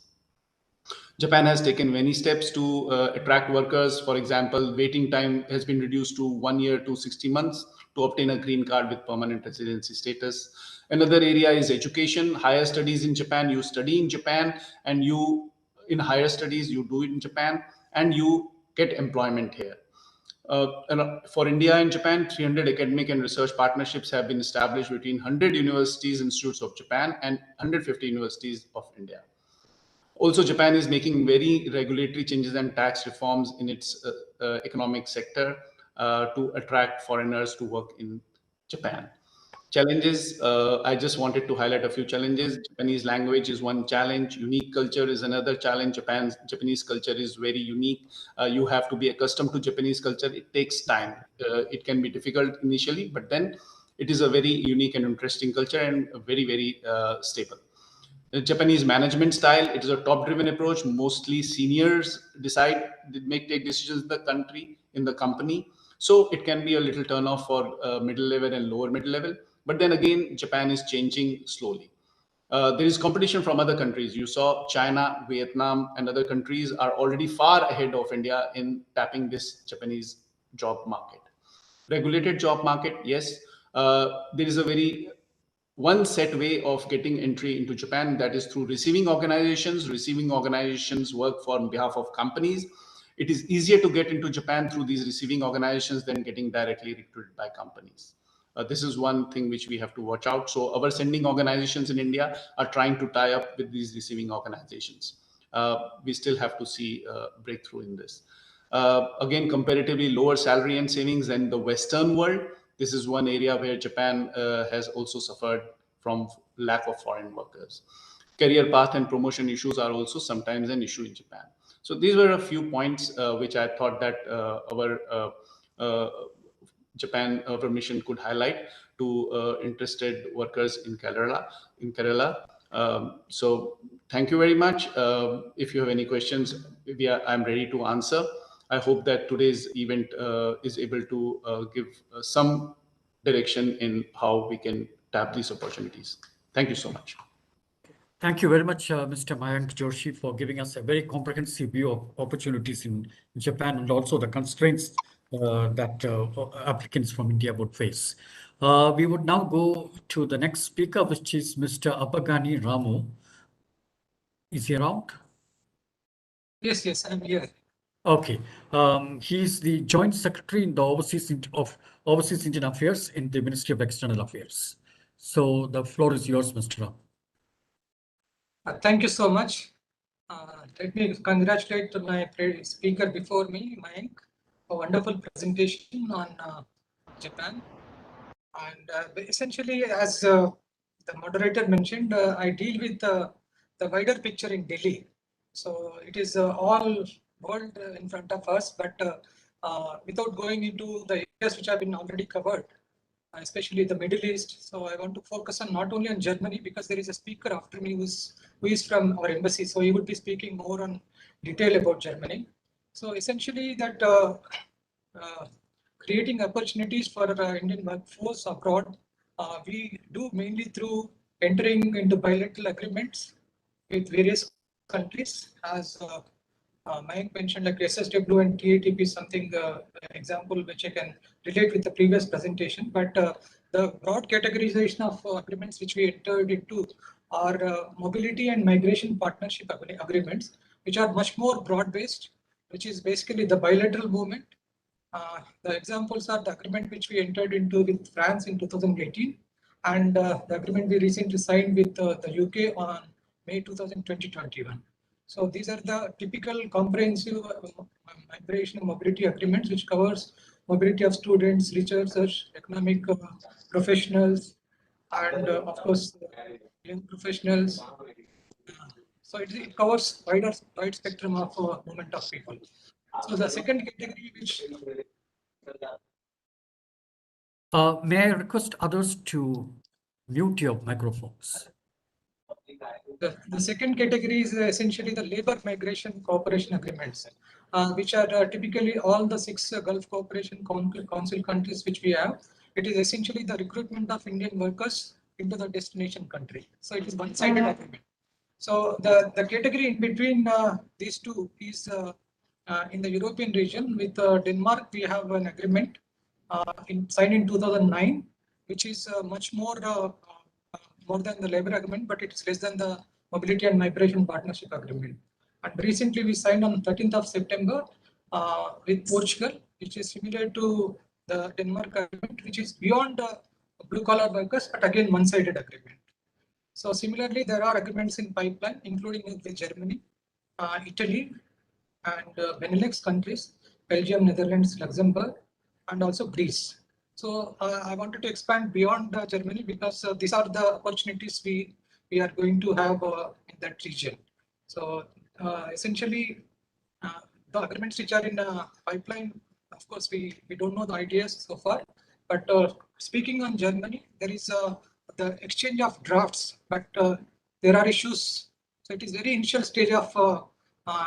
Japan has taken many steps to attract workers. For example, waiting time has been reduced to 1 year to 60 months to obtain a green card with permanent residency status. Another area is education, higher studies in Japan. You study in Japan, and in higher studies, you do it in Japan, and you get employment here. For India and Japan, 300 academic and research partnerships have been established between 100 universities, institutes of Japan, and 150 universities of India. Also, Japan is making very regulatory changes and tax reforms in its economic sector to attract foreigners to work in Japan. Challenges, I just wanted to highlight a few challenges. Japanese language is one challenge. Unique culture is another challenge. Japanese culture is very unique. You have to be accustomed to Japanese culture. It takes time. It can be difficult initially, but then it is a very unique and interesting culture, and very, very stable. The Japanese management style, it is a top-driven approach. Mostly seniors take decisions in the company. So it can be a little turn-off for middle level and lower middle level. But then again, Japan is changing slowly. There is competition from other countries. You saw China, Vietnam, and other countries are already far ahead of India in tapping this Japanese job market. Regulated job market, yes. There is a very one set way of getting entry into Japan, that is through receiving organizations. Receiving organizations work on behalf of companies. It is easier to get into Japan through these receiving organizations than getting directly recruited by companies. This is one thing which we have to watch out. So our sending organizations in India are trying to tie up with these receiving organizations. We still have to see a breakthrough in this. Again, comparatively lower salary and savings than the Western world. This is one area where Japan has also suffered from lack of foreign workers. Career path and promotion issues are also sometimes an issue in Japan. So these were a few points which I thought that our Japan mission could highlight to interested workers in Kerala. So thank you very much. If you have any questions, I'm ready to answer. I hope that today's event is able to give some direction in how we can tap these opportunities. Thank you so much.
Thank you very much, Mr. Mayank Joshi, for giving us a very comprehensive view of opportunities in Japan and also the constraints that applicants from India would face. We would now go to the next speaker, which is Mr. Abagani Ramu. Is he around?
Yes, I'm here.
Okay. He's the Joint Secretary in the Overseas Indian Affairs in the Ministry of External Affairs. So the floor is yours, Mr. Ram.
Thank you so much. Let me congratulate my speaker before me, Mayank, a wonderful presentation on Japan. And essentially, as the moderator mentioned, I deal with the wider picture in Delhi. So it is all world in front of us, but without going into the areas which have been already covered, especially the Middle East. So I want to focus on not only on Germany, because there is a speaker after me who is from our embassy. So he would be speaking more on detail about Germany. So essentially that creating opportunities for Indian workforce abroad, we do mainly through entering into bilateral agreements with various countries. As Mayank mentioned, like SSW and TATP is something example which I can relate with the previous presentation. But the broad categorization of agreements which we entered into are mobility and migration partnership agreements, which are much more broad-based, which is basically the bilateral movement. The examples are the agreement which we entered into with France in 2018, and the agreement we recently signed with the UK on May 2021. So these are the typical comprehensive migration and mobility agreements, which covers mobility of students, researchers, economic professionals, and of course, young professionals. So it covers wide spectrum of movement of people. So the second category, which
may I request others to mute your microphones?
The second category is essentially the labor migration cooperation agreements, which are typically all the 6 Gulf Cooperation Council countries which we have. It is essentially the recruitment of Indian workers into the destination country. So it is one-sided agreement. So the category in between these two is in the European region. With Denmark, we have an agreement signed in 2009, which is much more than the labor agreement, but it is less than the mobility and migration partnership agreement. And recently we signed on 13th of September with Portugal, which is similar to the Denmark agreement, which is beyond blue collar workers, but again one-sided agreement. So similarly, there are agreements in pipeline, including with Germany, Italy, and Benelux countries, Belgium, Netherlands, Luxembourg, and also Greece. So I wanted to expand beyond Germany, because these are the opportunities we are going to have in that region. So essentially, the agreements which are in pipeline, of course, we don't know the ideas so far. But speaking on Germany, there is the exchange of drafts, but there are issues. So it is very initial stage of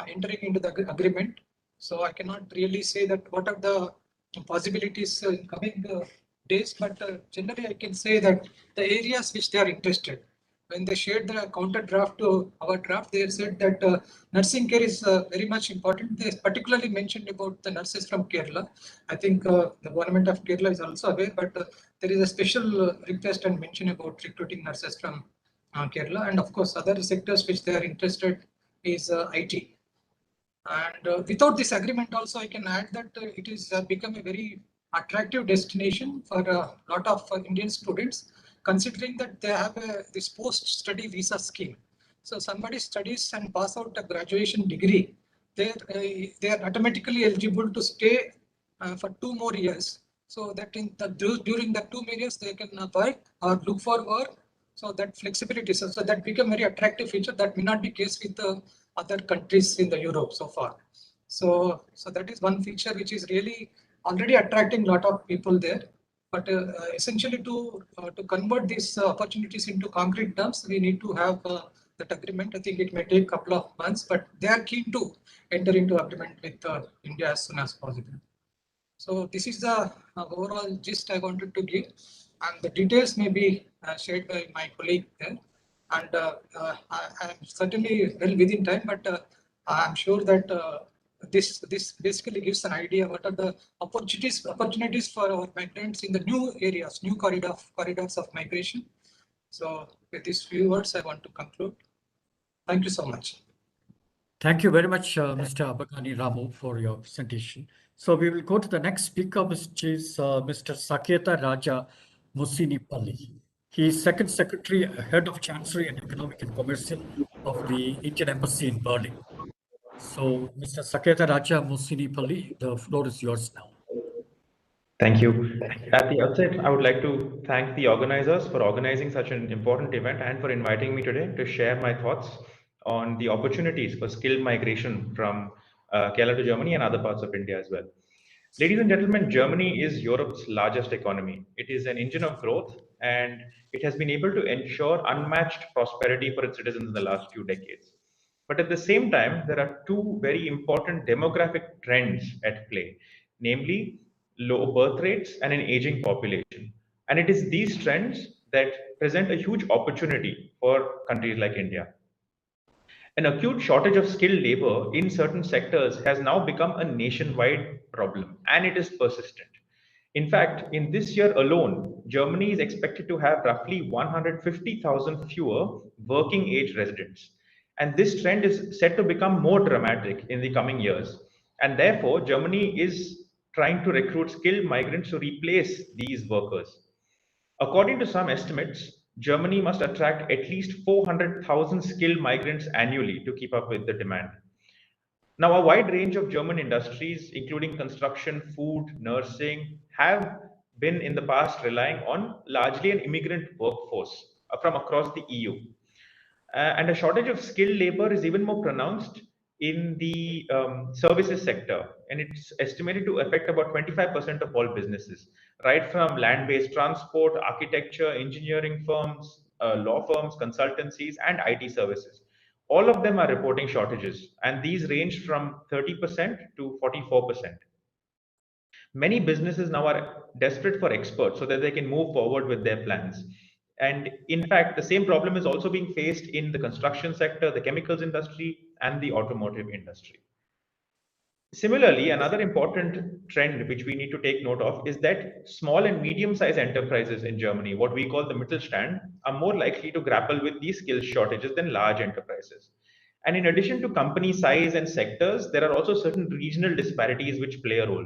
entering into the agreement. So I cannot really say that what are the possibilities in coming days, but generally I can say that the areas which they are interested, when they shared the counter draft to our draft, they said that nursing care is very much important. They particularly mentioned about the nurses from Kerala. I think the government of Kerala is also aware, but there is a special request and mention about recruiting nurses from Kerala. And of course, other sectors which they are interested is IT. And without this agreement also, I can add that it is become a very attractive destination for a lot of Indian students, considering that they have this post-study visa scheme. So somebody studies and pass out a graduation degree, they are automatically eligible to stay for 2 more years. So that during the 2 more years, they can apply or look for work. So that flexibility, so that become very attractive feature that may not be case with the other countries in the Europe so far. So that is one feature which is really already attracting a lot of people there. But essentially to convert these opportunities into concrete terms, we need to have that agreement. I think it may take a couple of months, but they are keen to enter into agreement with India as soon as possible. So this is the overall gist I wanted to give, and the details may be shared by my colleague there. And I'm certainly well within time, but I'm sure that this basically gives an idea what are the opportunities for our migrants in the new areas, new corridors of migration. So with these few words, I want to conclude. Thank you so much.
Thank you very much, Mr. Abagani Ramu, for your presentation. So we will go to the next speaker, which is Mr. Saketa Raja Musinipalli. He is Second Secretary, Head of Chancery and Economic and Commercial of the Indian Embassy in Berlin. So, Mr. Saketa Raja Musinipalli, the floor is yours now.
Thank you. At the outset, I would like to thank the organizers for organizing such an important event and for inviting me today to share my thoughts on the opportunities for skilled migration from Kerala to Germany and other parts of India as well. Ladies and gentlemen, Germany is Europe's largest economy. It is an engine of growth, and it has been able to ensure unmatched prosperity for its citizens in the last few decades. But at the same time, there are two very important demographic trends at play, namely low birth rates and an aging population. And it is these trends that present a huge opportunity for countries like India. An acute shortage of skilled labor in certain sectors has now become a nationwide problem, and it is persistent. In fact, in this year alone, Germany is expected to have roughly 150,000 fewer working age residents. And this trend is set to become more dramatic in the coming years. And therefore, Germany is trying to recruit skilled migrants to replace these workers. According to some estimates, Germany must attract at least 400,000 skilled migrants annually to keep up with the demand. Now, a wide range of German industries, including construction, food, nursing, have been in the past relying on largely an immigrant workforce from across the EU. And a shortage of skilled labor is even more pronounced in the services sector, and it's estimated to affect about 25% of all businesses, right from land-based transport, architecture, engineering firms, law firms, consultancies, and IT services. All of them are reporting shortages, and these range from 30% to 44%. Many businesses now are desperate for experts so that they can move forward with their plans. And in fact, the same problem is also being faced in the construction sector, the chemicals industry, and the automotive industry. Similarly, another important trend which we need to take note of is that small and medium-sized enterprises in Germany, what we call the Mittelstand, are more likely to grapple with these skills shortages than large enterprises. And in addition to company size and sectors, there are also certain regional disparities which play a role.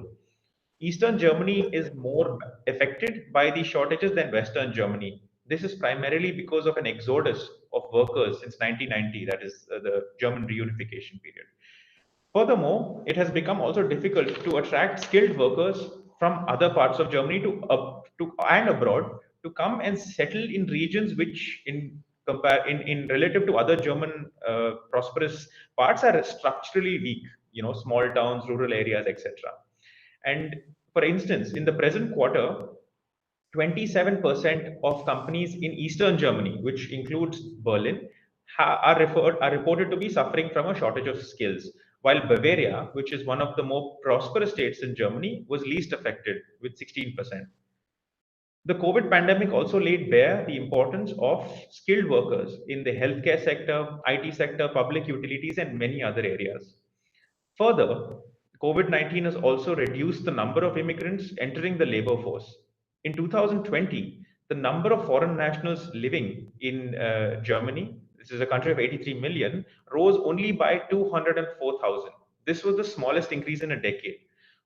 Eastern Germany is more affected by these shortages than Western Germany. This is primarily because of an exodus of workers since 1990, that is the German reunification period. Furthermore, it has become also difficult to attract skilled workers from other parts of Germany and abroad to come and settle in regions which, in relative to other German prosperous parts, are structurally weak. Small towns, rural areas, etc. And for instance, in the present quarter, 27% of companies in Eastern Germany, which includes Berlin, are reported to be suffering from a shortage of skills, while Bavaria, which is one of the more prosperous states in Germany, was least affected with 16%. The COVID pandemic also laid bare the importance of skilled workers in the healthcare sector, IT sector, public utilities, and many other areas. Further, COVID-19 has also reduced the number of immigrants entering the labor force. In 2020, the number of foreign nationals living in Germany, this is a country of 83 million, rose only by 204,000. This was the smallest increase in a decade.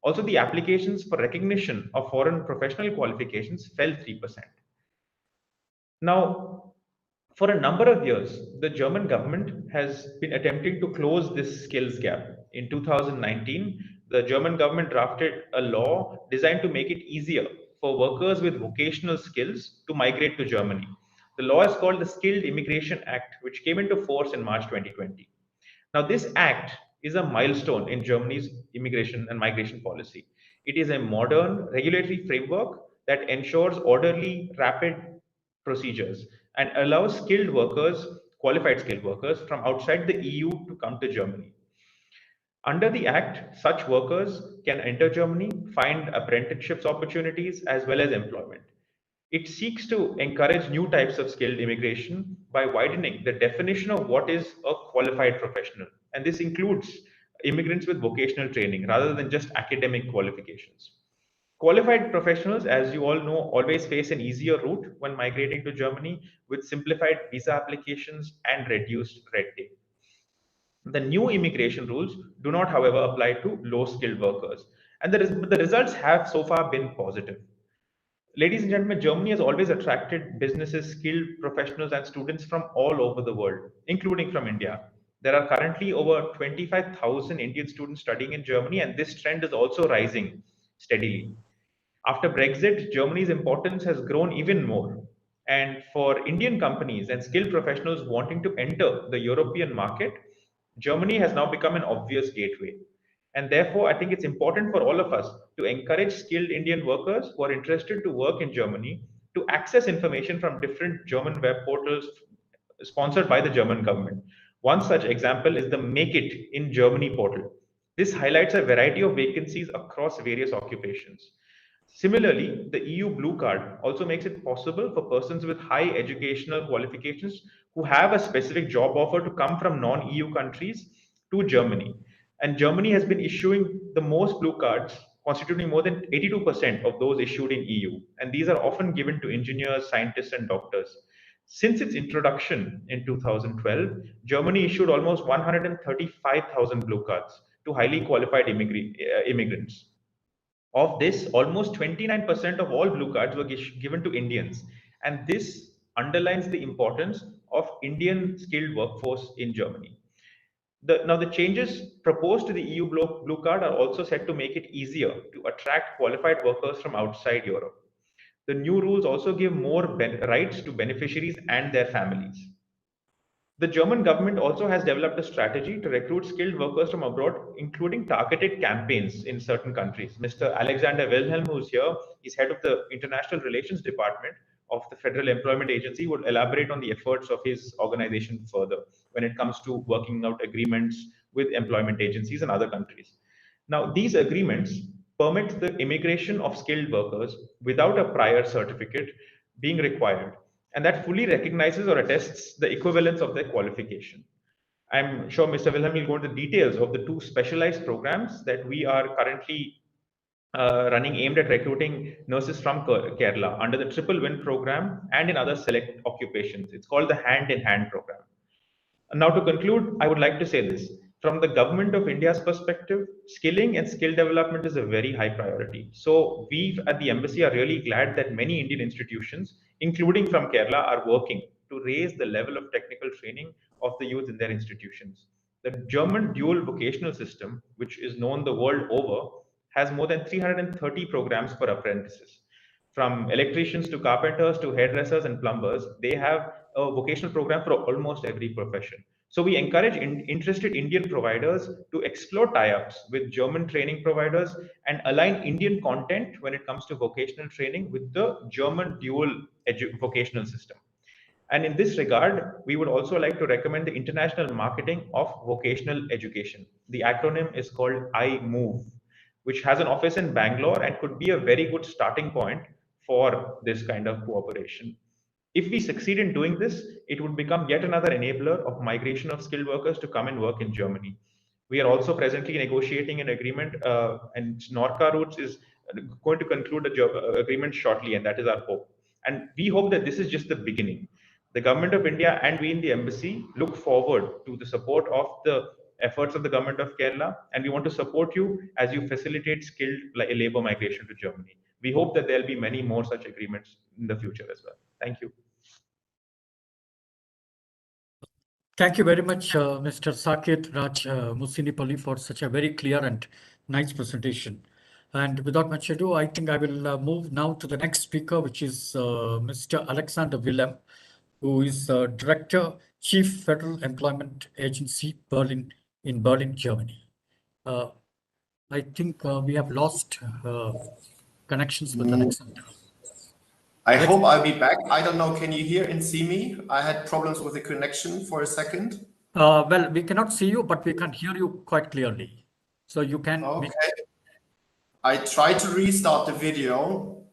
Also, the applications for recognition of foreign professional qualifications fell 3%. Now, for a number of years, the German government has been attempting to close this skills gap. In 2019, the German government drafted a law designed to make it easier for workers with vocational skills to migrate to Germany. The law is called the Skilled Immigration Act, which came into force in March 2020. Now, this act is a milestone in Germany's immigration and migration policy. It is a modern regulatory framework that ensures orderly, rapid procedures and allows skilled workers, qualified skilled workers from outside the EU to come to Germany. Under the Act, such workers can enter Germany, find apprenticeships opportunities, as well as employment. It seeks to encourage new types of skilled immigration by widening the definition of what is a qualified professional. And this includes immigrants with vocational training rather than just academic qualifications. Qualified professionals, as you all know, always face an easier route when migrating to Germany with simplified visa applications and reduced red tape. The new immigration rules do not, however, apply to low-skilled workers, and the results have so far been positive. Ladies and gentlemen, Germany has always attracted businesses, skilled professionals, and students from all over the world, including from India. There are currently over 25,000 Indian students studying in Germany, and this trend is also rising steadily. After Brexit, Germany's importance has grown even more, And for Indian companies and skilled professionals wanting to enter the European market, Germany has now become an obvious gateway. And therefore, I think it's important for all of us to encourage skilled Indian workers who are interested to work in Germany to access information from different German web portals sponsored by the German government. One such example is the Make It in Germany portal. This highlights a variety of vacancies across various occupations. Similarly, the EU Blue Card also makes it possible for persons with high educational qualifications who have a specific job offer to come from non-EU countries to Germany. And Germany has been issuing the most blue cards, constituting more than 82% of those issued in EU. And these are often given to engineers, scientists, and doctors. Since its introduction in 2012, Germany issued almost 135,000 blue cards to highly qualified immigrants. Of this, almost 29% of all blue cards were given to Indians. And this underlines the importance of Indian skilled workforce in Germany. Now, the changes proposed to the EU Blue Card are also set to make it easier to attract qualified workers from outside Europe. The new rules also give more rights to beneficiaries and their families. The German government also has developed a strategy to recruit skilled workers from abroad, including targeted campaigns in certain countries. Mr. Alexander Wilhelm, who's here, is head of the International Relations Department of the Federal Employment Agency, would elaborate on the efforts of his organization further when it comes to working out agreements with employment agencies in other countries. Now, these agreements permit the immigration of skilled workers without a prior certificate being required, and that fully recognizes or attests the equivalence of their qualification. I'm sure Mr. Wilhelm will go into details of the two specialized programs that we are currently running aimed at recruiting nurses from Kerala under the Triple Win program and in other select occupations. It's called the Hand in Hand program. And now to conclude, I would like to say this. From the Government of India's perspective, skilling and skill development is a very high priority. So we at the embassy are really glad that many Indian institutions, including from Kerala, are working to raise the level of technical training of the youth in their institutions. The German dual vocational system, which is known the world over, has more than 330 programs for apprentices. From electricians to carpenters to hairdressers and plumbers, they have a vocational program for almost every profession. So we encourage interested Indian providers to explore tie-ups with German training providers and align Indian content when it comes to vocational training with the German dual vocational system. And in this regard, we would also like to recommend the international marketing of vocational education. The acronym is called iMove, which has an office in Bangalore and could be a very good starting point for this kind of cooperation. If we succeed in doing this, it would become yet another enabler of migration of skilled workers to come and work in Germany. We are also presently negotiating an agreement, and Norca Routes is going to conclude an agreement shortly, and that is our hope. And we hope that this is just the beginning. The Government of India and we in the embassy look forward to the support of the efforts of the Government of Kerala, and we want to support you as you facilitate skilled labor migration to Germany. We hope that there'll be many more such agreements in the future as well. Thank you.
Thank you very much, Mr. Saket Raj Musinipalli, for such a very clear and nice presentation. And without much ado, I think I will move now to the next speaker, which is Mr. Alexander Wilhelm, who is Director, Chief Federal Employment Agency, Berlin, in Berlin, Germany. I think we have lost connections with Alexander.
I hope I'll be back. I don't know, can you hear and see me? I had problems with the connection for a second.
Well, we cannot see you, but we can hear you quite clearly. So you can...
Okay. I tried to restart the video.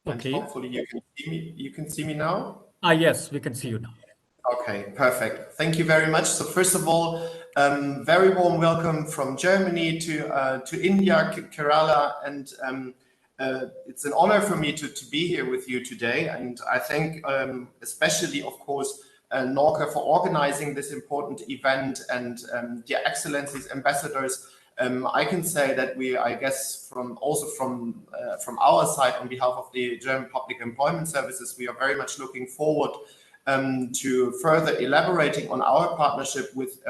Okay.
And hopefully you can see me. You can see me now?
Yes, we can see you now.
Okay, perfect. Thank you very much. So first of all, very warm welcome from Germany to India, Kerala, and it's an honor for me to be here with you today. And I thank especially, of course, Norca for organizing this important event and the Excellencies ambassadors. I can say that we, I guess, from our side, on behalf of the German Public Employment Services, we are very much looking forward to further elaborating on our partnership with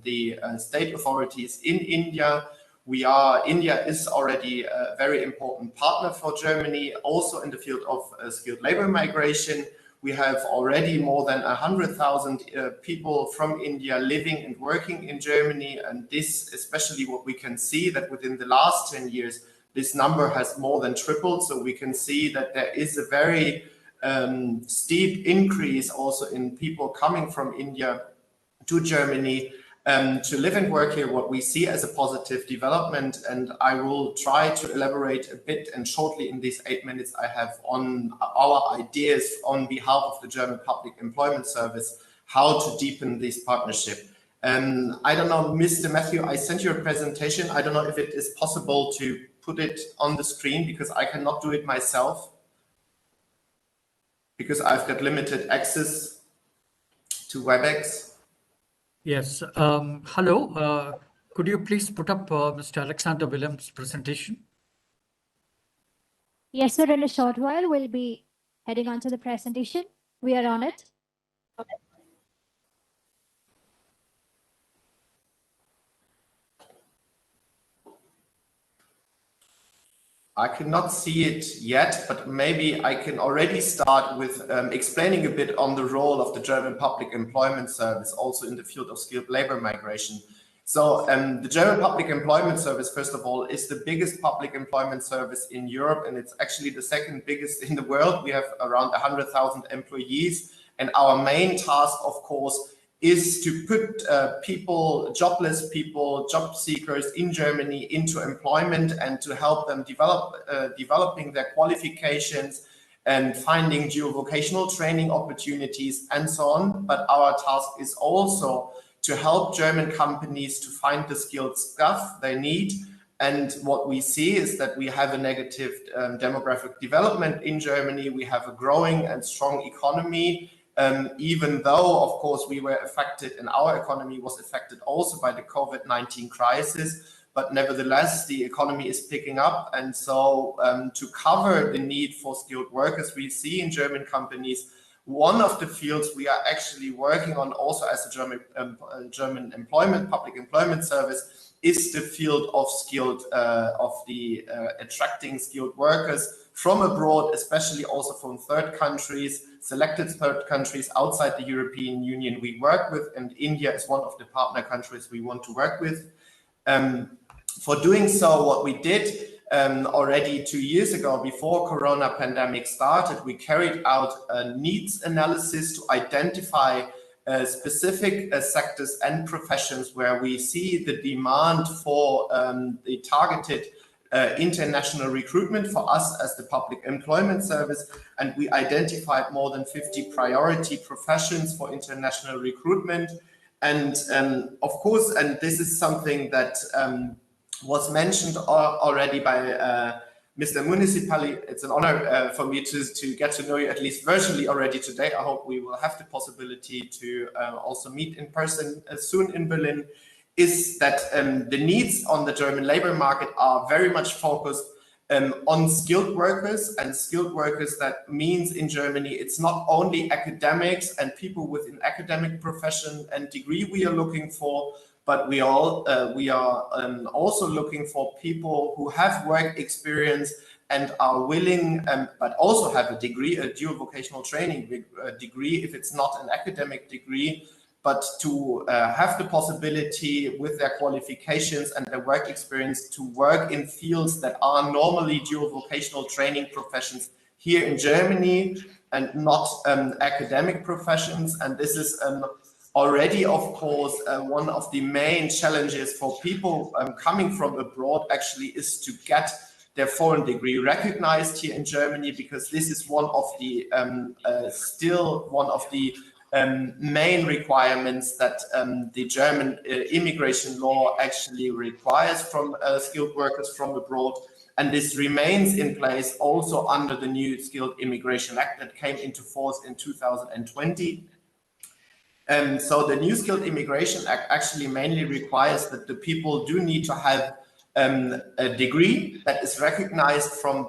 the state authorities in India, India is already a very important partner for Germany, also in the field of skilled labor migration. We have already more than 100,000 people from India living and working in Germany. And this, especially what we can see that within the last 10 years, this number has more than tripled. So we can see that there is a very steep increase also in people coming from India to Germany to live and work here, what we see as a positive development. And I will try to elaborate a bit and shortly in these 8 minutes I have on our ideas on behalf of the German Public Employment Service, how to deepen this partnership. I don't know, Mr. Matthew, I sent you a presentation. I don't know if it is possible to put it on the screen because I cannot do it myself because I've got limited access to WebEx.
Yes. Hello. Could you please put up Mr. Alexander Williams' presentation?
Yes, sir. In a short while, we'll be heading on to the presentation. We are on it.
I cannot see it yet, but maybe I can already start with explaining a bit on the role of the German Public Employment Service, also in the field of skilled labor migration. So the German Public Employment Service, first of all, is the biggest public employment service in Europe, and it's actually the second biggest in the world. We have around 100,000 employees, and our main task, of course, is to put people, jobless people, job seekers in Germany into employment and to help them developing their qualifications and finding geovocational training opportunities and so on. But our task is also to help German companies to find the skilled staff they need. And what we see is that we have a negative demographic development in Germany. We have a growing and strong economy. Even though, of course, we were affected and our economy was affected also by the COVID-19 crisis, but nevertheless, the economy is picking up. And so to cover the need for skilled workers we see in German companies, one of the fields we are actually working on also as a German public employment service is the field of attracting skilled workers from abroad, especially also from third countries, selected third countries outside the European Union we work with, and India is one of the partner countries we want to work with. For doing so, what we did already 2 years ago, before Corona pandemic started, we carried out a needs analysis to identify specific sectors and professions where we see the demand for the targeted international recruitment for us as the Public Employment Service, and we identified more than 50 priority professions for international recruitment. And of course, and this is something that was mentioned already by Mr. Municipali. It's an honor for me to get to know you at least virtually already today. I hope we will have the possibility to also meet in person soon in Berlin. Is that the needs on the German labor market are very much focused on skilled workers, and skilled workers, that means in Germany, it's not only academics and people with an academic profession and degree we are looking for, but we are also looking for people who have work experience and are willing, but also have a degree, a dual vocational training degree, if it's not an academic degree, but to have the possibility with their qualifications and their work experience to work in fields that are normally dual vocational training professions here in Germany and not academic professions. And this is already, of course, one of the main challenges for people coming from abroad actually is to get their foreign degree recognized here in Germany, because this is one of the still one of the main requirements that the German immigration law actually requires from skilled workers from abroad. And this remains in place also under the new Skilled Immigration Act that came into force in 2020. So the new Skilled Immigration Act actually mainly requires that the people do need to have a degree that is recognized from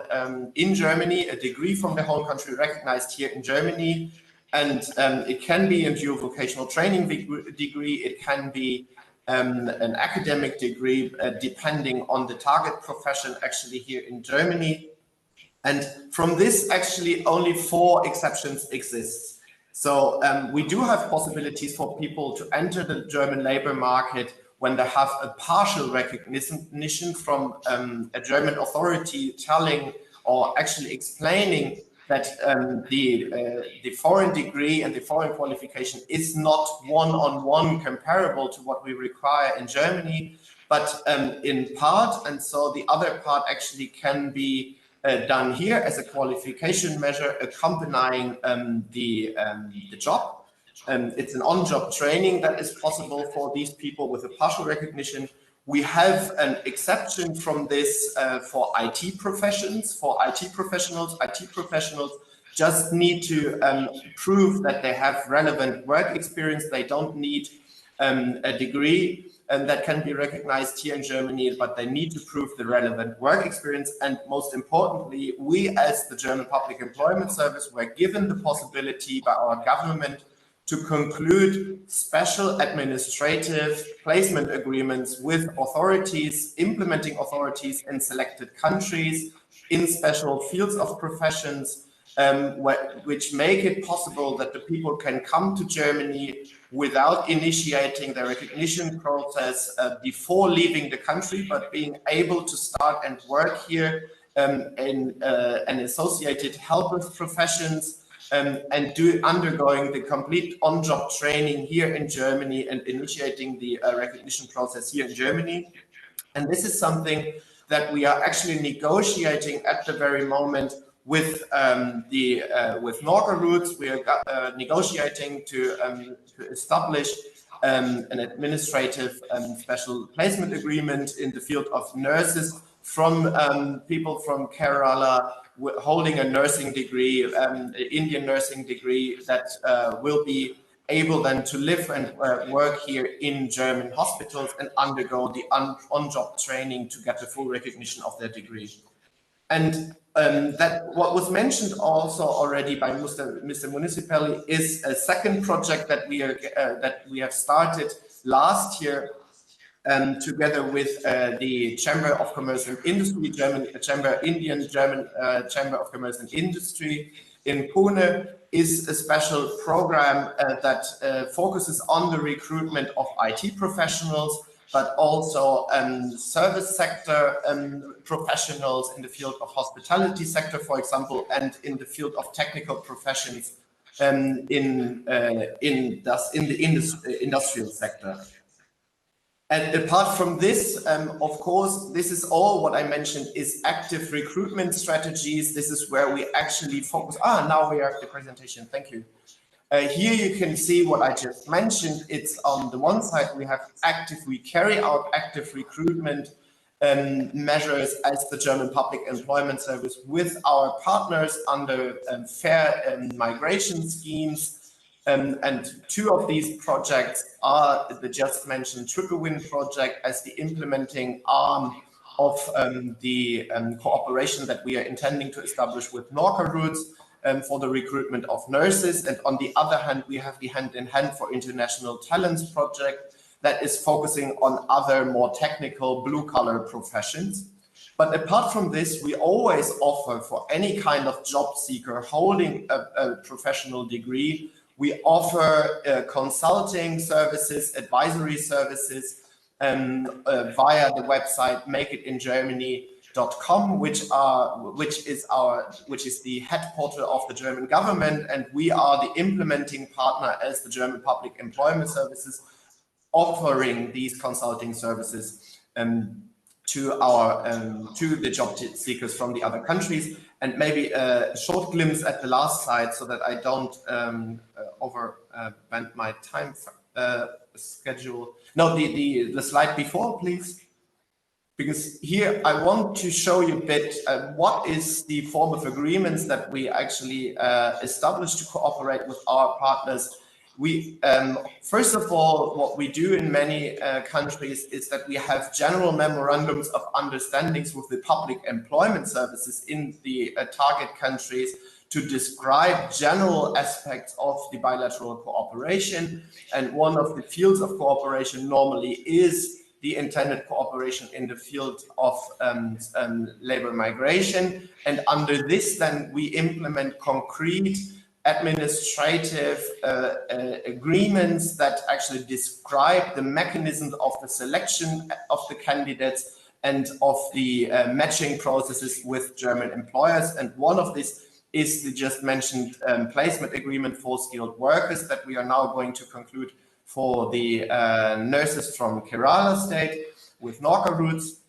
in Germany, a degree from the home country recognized here in Germany. And it can be a dual vocational training degree, it can be an academic degree, depending on the target profession actually here in Germany. And from this, actually only 4 exceptions exist. So we do have possibilities for people to enter the German labor market when they have a partial recognition from a German authority telling or actually explaining that the foreign degree and the foreign qualification is not one-on-one comparable to what we require in Germany, but in part, and so the other part actually can be done here as a qualification measure accompanying the job. It's an on-job training that is possible for these people with a partial recognition. We have an exception from this for IT professions. For IT professionals just need to prove that they have relevant work experience. They don't need a degree that can be recognized here in Germany, but they need to prove the relevant work experience. And most importantly, we as the German Public Employment Service were given the possibility by our government to conclude special administrative placement agreements with authorities, implementing authorities in selected countries, in special fields of professions, which make it possible that the people can come to Germany without initiating the recognition process before leaving the country, but being able to start and work here in an associated helper professions, and undergoing the complete on-job training here in Germany and initiating the recognition process here in Germany. And this is something that we are actually negotiating at the very moment with with Norca Roots. We are negotiating to establish an administrative special placement agreement in the field of nurses from people from Kerala holding a nursing degree, Indian nursing degree, that will be able then to live and work here in German hospitals and undergo the on-job training to get the full recognition of their degree. And that what was mentioned also already by Mr. Municipelli is a second project that we have started last year together with the Chamber of Commerce and Industry, Indian German Chamber of Commerce and Industry in Pune, is a special program that focuses on the recruitment of IT professionals, but also service sector professionals in the field of hospitality sector, for example, and in the field of technical professions in the industrial sector. And apart from this, of course, this is all what I mentioned is active recruitment strategies. This is where we actually focus. Now we are at the presentation. Thank you. Here you can see what I just mentioned. It's on the one side, we carry out active recruitment measures as the German Public Employment Service with our partners under fair migration schemes. And two of these projects are the just mentioned Triple Win project as the implementing arm of the cooperation that we are intending to establish with Norca Roots for the recruitment of nurses. And on the other hand, we have the Hand in Hand for International Talents project that is focusing on other more technical blue-collar professions. But apart from this, we always offer for any kind of job seeker holding a professional degree, we offer consulting services, advisory services via the website makeitingermany.com, which is the head portal of the German government, and we are the implementing partner as the German Public Employment Services, offering these consulting services to the job seekers from the other countries. And maybe a short glimpse at the last slide so that I don't overbend my time schedule. No, the slide before, please. Because here I want to show you a bit what is the form of agreements that we actually established to cooperate with our partners. We first of all, what we do in many countries is that we have general memorandums of understandings with the public employment services in the target countries to describe general aspects of the bilateral cooperation. And one of the fields of cooperation normally is the intended cooperation in the field of labor migration. And under this, then we implement concrete administrative agreements that actually describe the mechanisms of the selection of the candidates and of the matching processes with German employers. And one of these is the just mentioned placement agreement for skilled workers that we are now going to conclude for the nurses from Kerala state with Norca roots.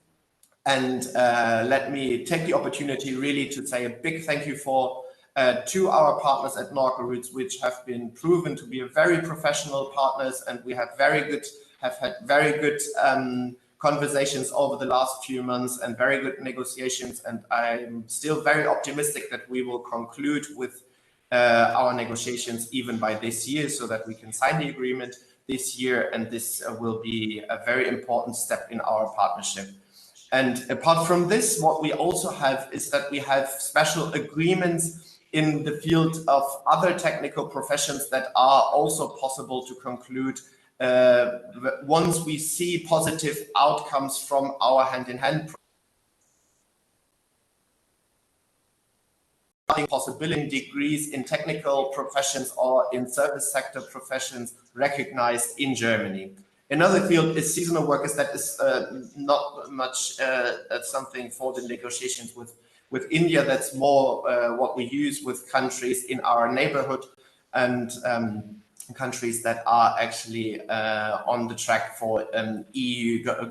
And let me take the opportunity really to say a big thank you to our partners at Norca Roots, which have been proven to be a very professional partners, and we have had very good conversations over the last few months and very good negotiations. And I'm still very optimistic that we will conclude with our negotiations even by this year, so that we can sign the agreement this year, and this will be a very important step in our partnership. And apart from this, what we also have is that we have special agreements in the field of other technical professions that are also possible to conclude once we see positive outcomes from our hand-in-hand possibility degrees in technical professions or in service sector professions recognized in Germany. Another field is seasonal workers. That is not much something for the negotiations with India. That's more what we use with countries in our neighborhood and countries that are actually on the track for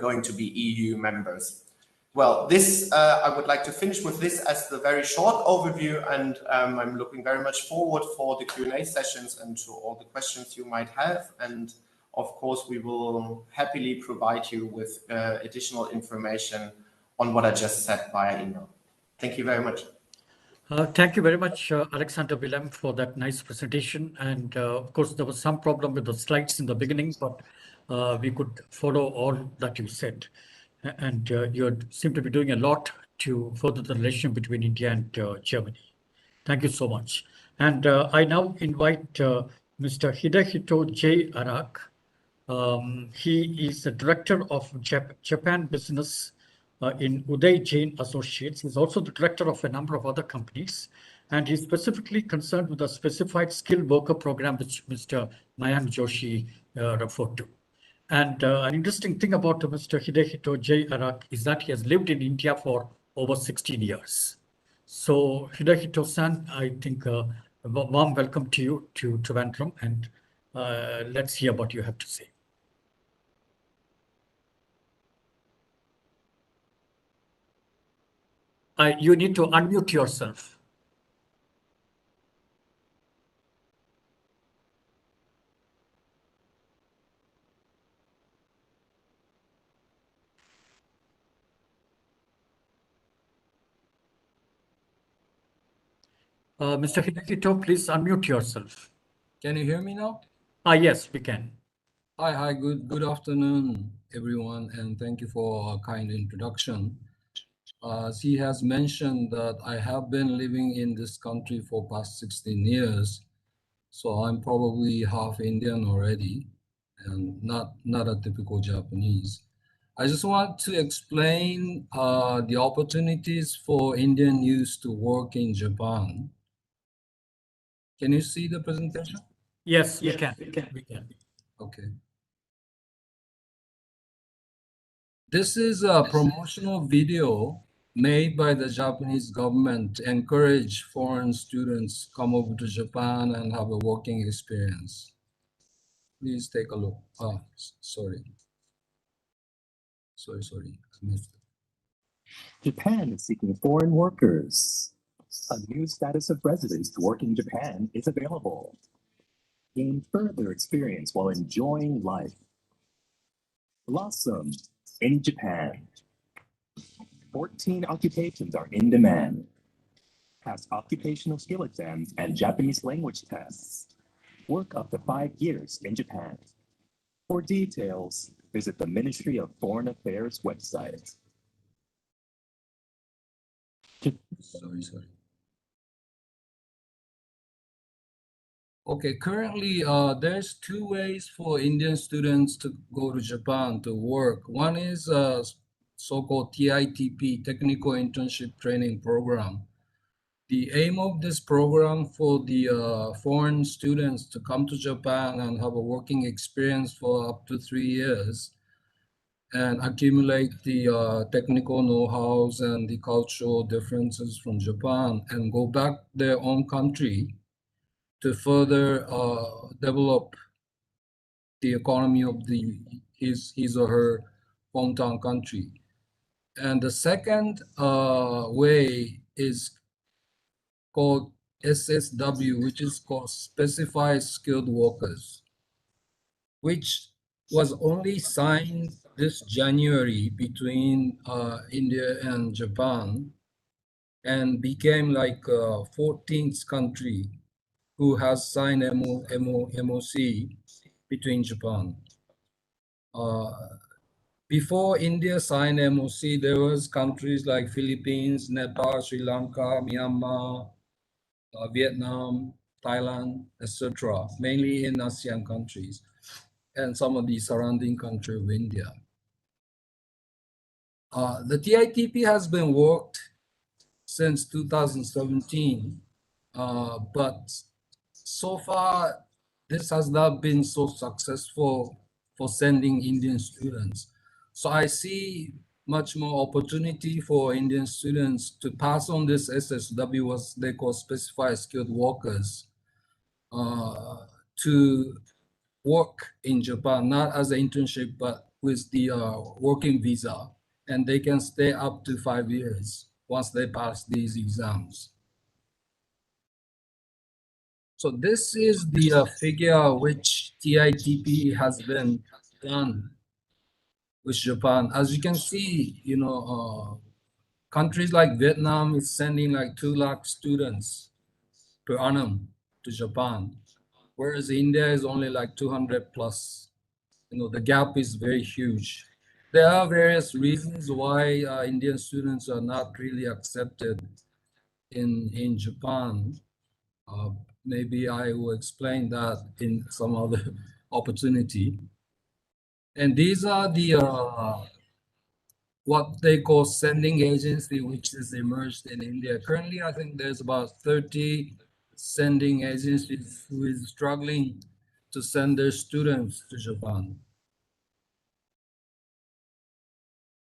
going to be EU members. Well, this I would like to finish with this as the very short overview, and I'm looking very much forward for the Q&A sessions and to all the questions you might have. And of course, we will happily provide you with additional information on what I just said via email. Thank you very much.
Thank you very much, Alexander Willem, for that nice presentation. And of course, there was some problem with the slides in the beginning, but we could follow all that you said. And you seem to be doing a lot to further the relation between India and Germany. Thank you so much. And I now invite Mr. Hidehito J. Arak. He is the director of Japan business in Uday Jain Associates. He's also the director of a number of other companies, and he's specifically concerned with the specified skilled worker program, which Mr. Mayank Joshi referred to. And an interesting thing about Mr. Hidehito J. Arak is that he has lived in India for over 16 years. So Hidehito-san, I think a warm welcome to you to Trivandrum, and let's hear what you have to say. You need to unmute yourself. Mr. Hidehito, please unmute yourself.
Can you hear me now?
Yes, we can.
Hi, good afternoon, everyone, and thank you for a kind introduction. As he has mentioned that I have been living in this country for past 16 years, so I'm probably half Indian already, and not a typical Japanese. I just want to explain the opportunities for Indian youth to work in Japan. Can you see the presentation?
Yes, we can.
Okay. This is a promotional video made by the Japanese government to encourage foreign students come over to Japan and have a working experience. Please take a look. Sorry. I missed it.
Japan is seeking foreign workers. A new status of residence to work in Japan is available. Gain further experience while enjoying life. Blossom in Japan. 14 occupations are in demand. Pass occupational skill exams and Japanese language tests. Work up to 5 years in Japan. For details, visit the Ministry of Foreign Affairs website.
Sorry. Okay, currently there's two ways for Indian students to go to Japan to work. One is so-called TITP, Technical Internship Training Program. The aim of this program for the foreign students to come to Japan and have a working experience for up to 3 years and accumulate the technical know-hows and the cultural differences from Japan and go back their own country to further develop the economy of his or her hometown country. And the second way is called SSW, which is called Specified Skilled Workers, which was only signed this January between India and Japan and became like 14th country who has signed MOC between Japan. Before India signed MOC, there was countries like Philippines, Nepal, Sri Lanka, Myanmar, Vietnam, Thailand, etc., mainly in ASEAN countries and some of the surrounding countries of India. The TITP has been worked since 2017, but so far this has not been so successful for sending Indian students. So I see much more opportunity for Indian students to pass on this SSW, what they call Specified Skilled Workers, to work in Japan, not as an internship, but with the working visa. And they can stay up to 5 years once they pass these exams. So this is the figure which TITP has been done with Japan. As you can see, you know, countries like Vietnam is sending like 2 lakh students per annum to Japan, whereas India is only like 200 plus. You know, the gap is very huge. There are various reasons why Indian students are not really accepted in Japan. Maybe I will explain that in some other opportunity. And these are the what they call sending agency, which is emerged in India. Currently, I think there's about 30 sending agencies who is struggling to send their students to Japan.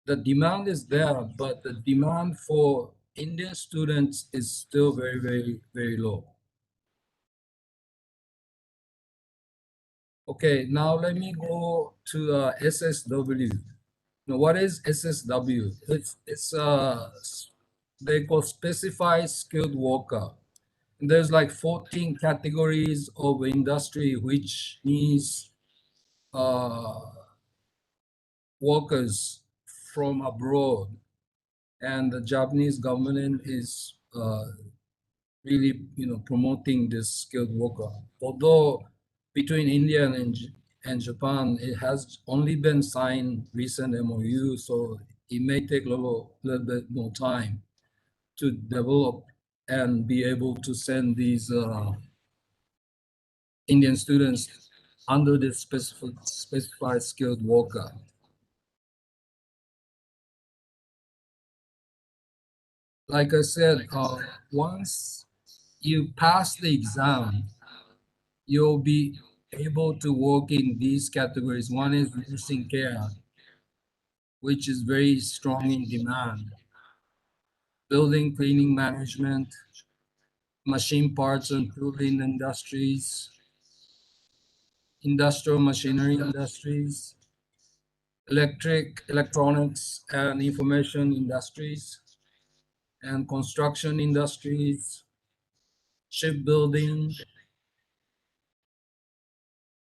The demand is there, but the demand for Indian students is still very, very, very low. Okay, now let me go to SSW. Now, what is SSW? It's they call Specified Skilled Worker. And there's like 14 categories of industry which needs workers from abroad, and the Japanese government is really, you know, promoting this skilled worker. Although between India and Japan, it has only been signed recent MOU, so it may take a little bit more time to develop and be able to send these Indian students under this specified skilled worker. Like I said, once you pass the exam, you'll be able to work in these categories. One is nursing care, which is very strong in demand. Building, cleaning management, machine parts and tooling industries, industrial machinery industries, electronics and information industries, and construction industries, shipbuilding,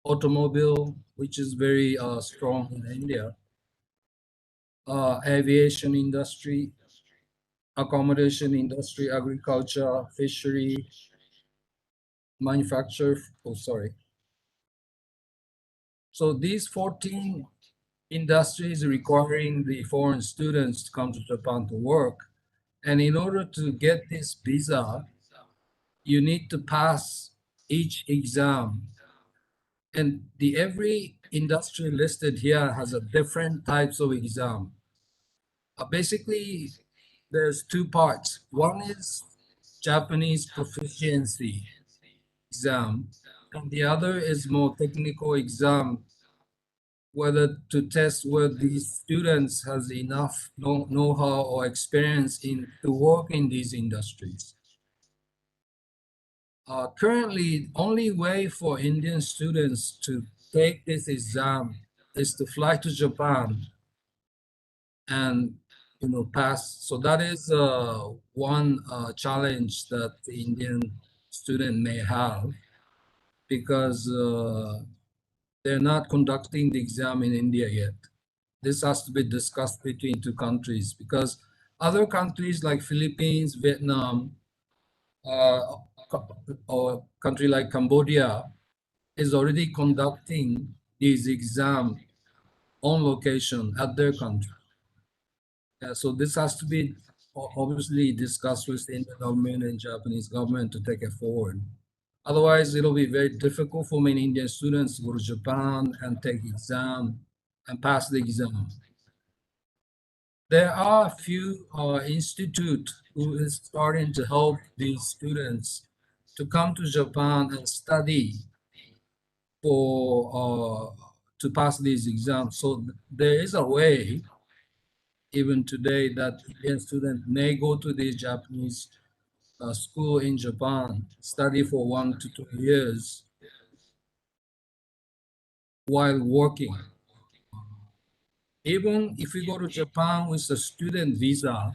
automobile, which is very strong in India, aviation industry, accommodation industry, agriculture, fishery, manufacture. Oh, sorry. So these 14 industries requiring the foreign students to come to Japan to work. And in order to get this visa, you need to pass each exam. And every industry listed here has a different types of exam. Basically, there's two parts. One is Japanese proficiency exam, and the other is more technical exam, whether to test whether these students has enough know-how or experience to work in these industries. Currently, only way for Indian students to take this exam is to fly to Japan and pass. So that is one challenge that the Indian student may have, because they're not conducting the exam in India yet. This has to be discussed between two countries, because other countries like Philippines, Vietnam, or country like Cambodia is already conducting these exams on location at their country. So this has to be obviously discussed with the Indian government and Japanese government to take it forward. Otherwise, it'll be very difficult for many Indian students to go to Japan and take exam and pass the exam. There are a few institutes who is starting to help these students to come to Japan and study for to pass these exams. So there is a way, even today, that Indian students may go to the Japanese school in Japan, study for 1 to 2 years while working. Even if you go to Japan with a student visa,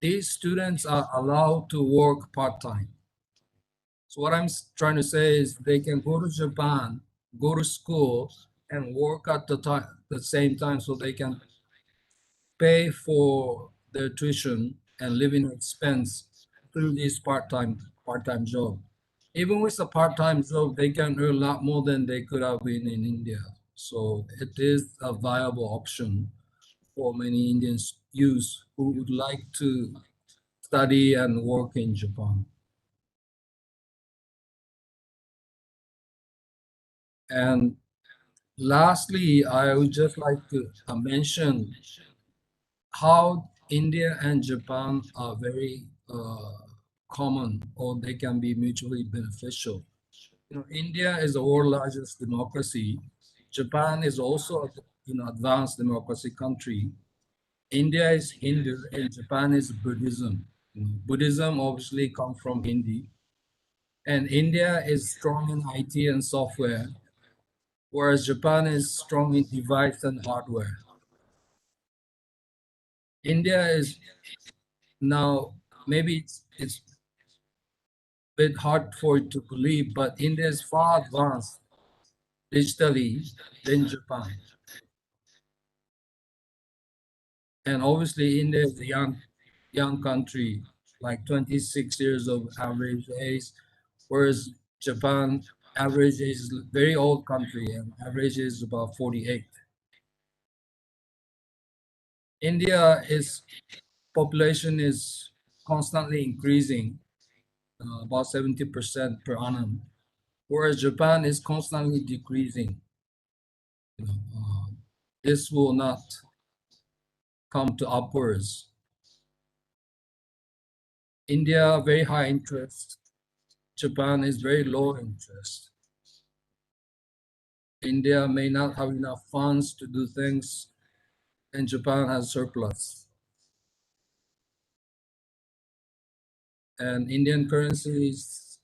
these students are allowed to work part-time. So what I'm trying to say is they can go to Japan, go to school, and work at the same time, so they can pay for their tuition and living expense through this part-time job. Even with a part-time job, they can earn a lot more than they could have been in India. So it is a viable option for many Indian youth who would like to study and work in Japan. And lastly, I would just like to mention how India and Japan are very common, or they can be mutually beneficial. India is the world's largest democracy. Japan is also an advanced democracy country. India is Hindu and Japan is Buddhism. Buddhism obviously comes from Hindi. And India is strong in IT and software, whereas Japan is strong in device and hardware. India is now, maybe it's a bit hard for it to believe, but India is far advanced digitally than Japan. And obviously India is a young country, like 26 years of average age, whereas Japan average age is a very old country, and average is about 48. India population is constantly increasing, about 70% per annum, whereas Japan is constantly decreasing. This will not come to upwards. India, very high interest. Japan is very low interest. India may not have enough funds to do things, and Japan has surplus. And Indian currency is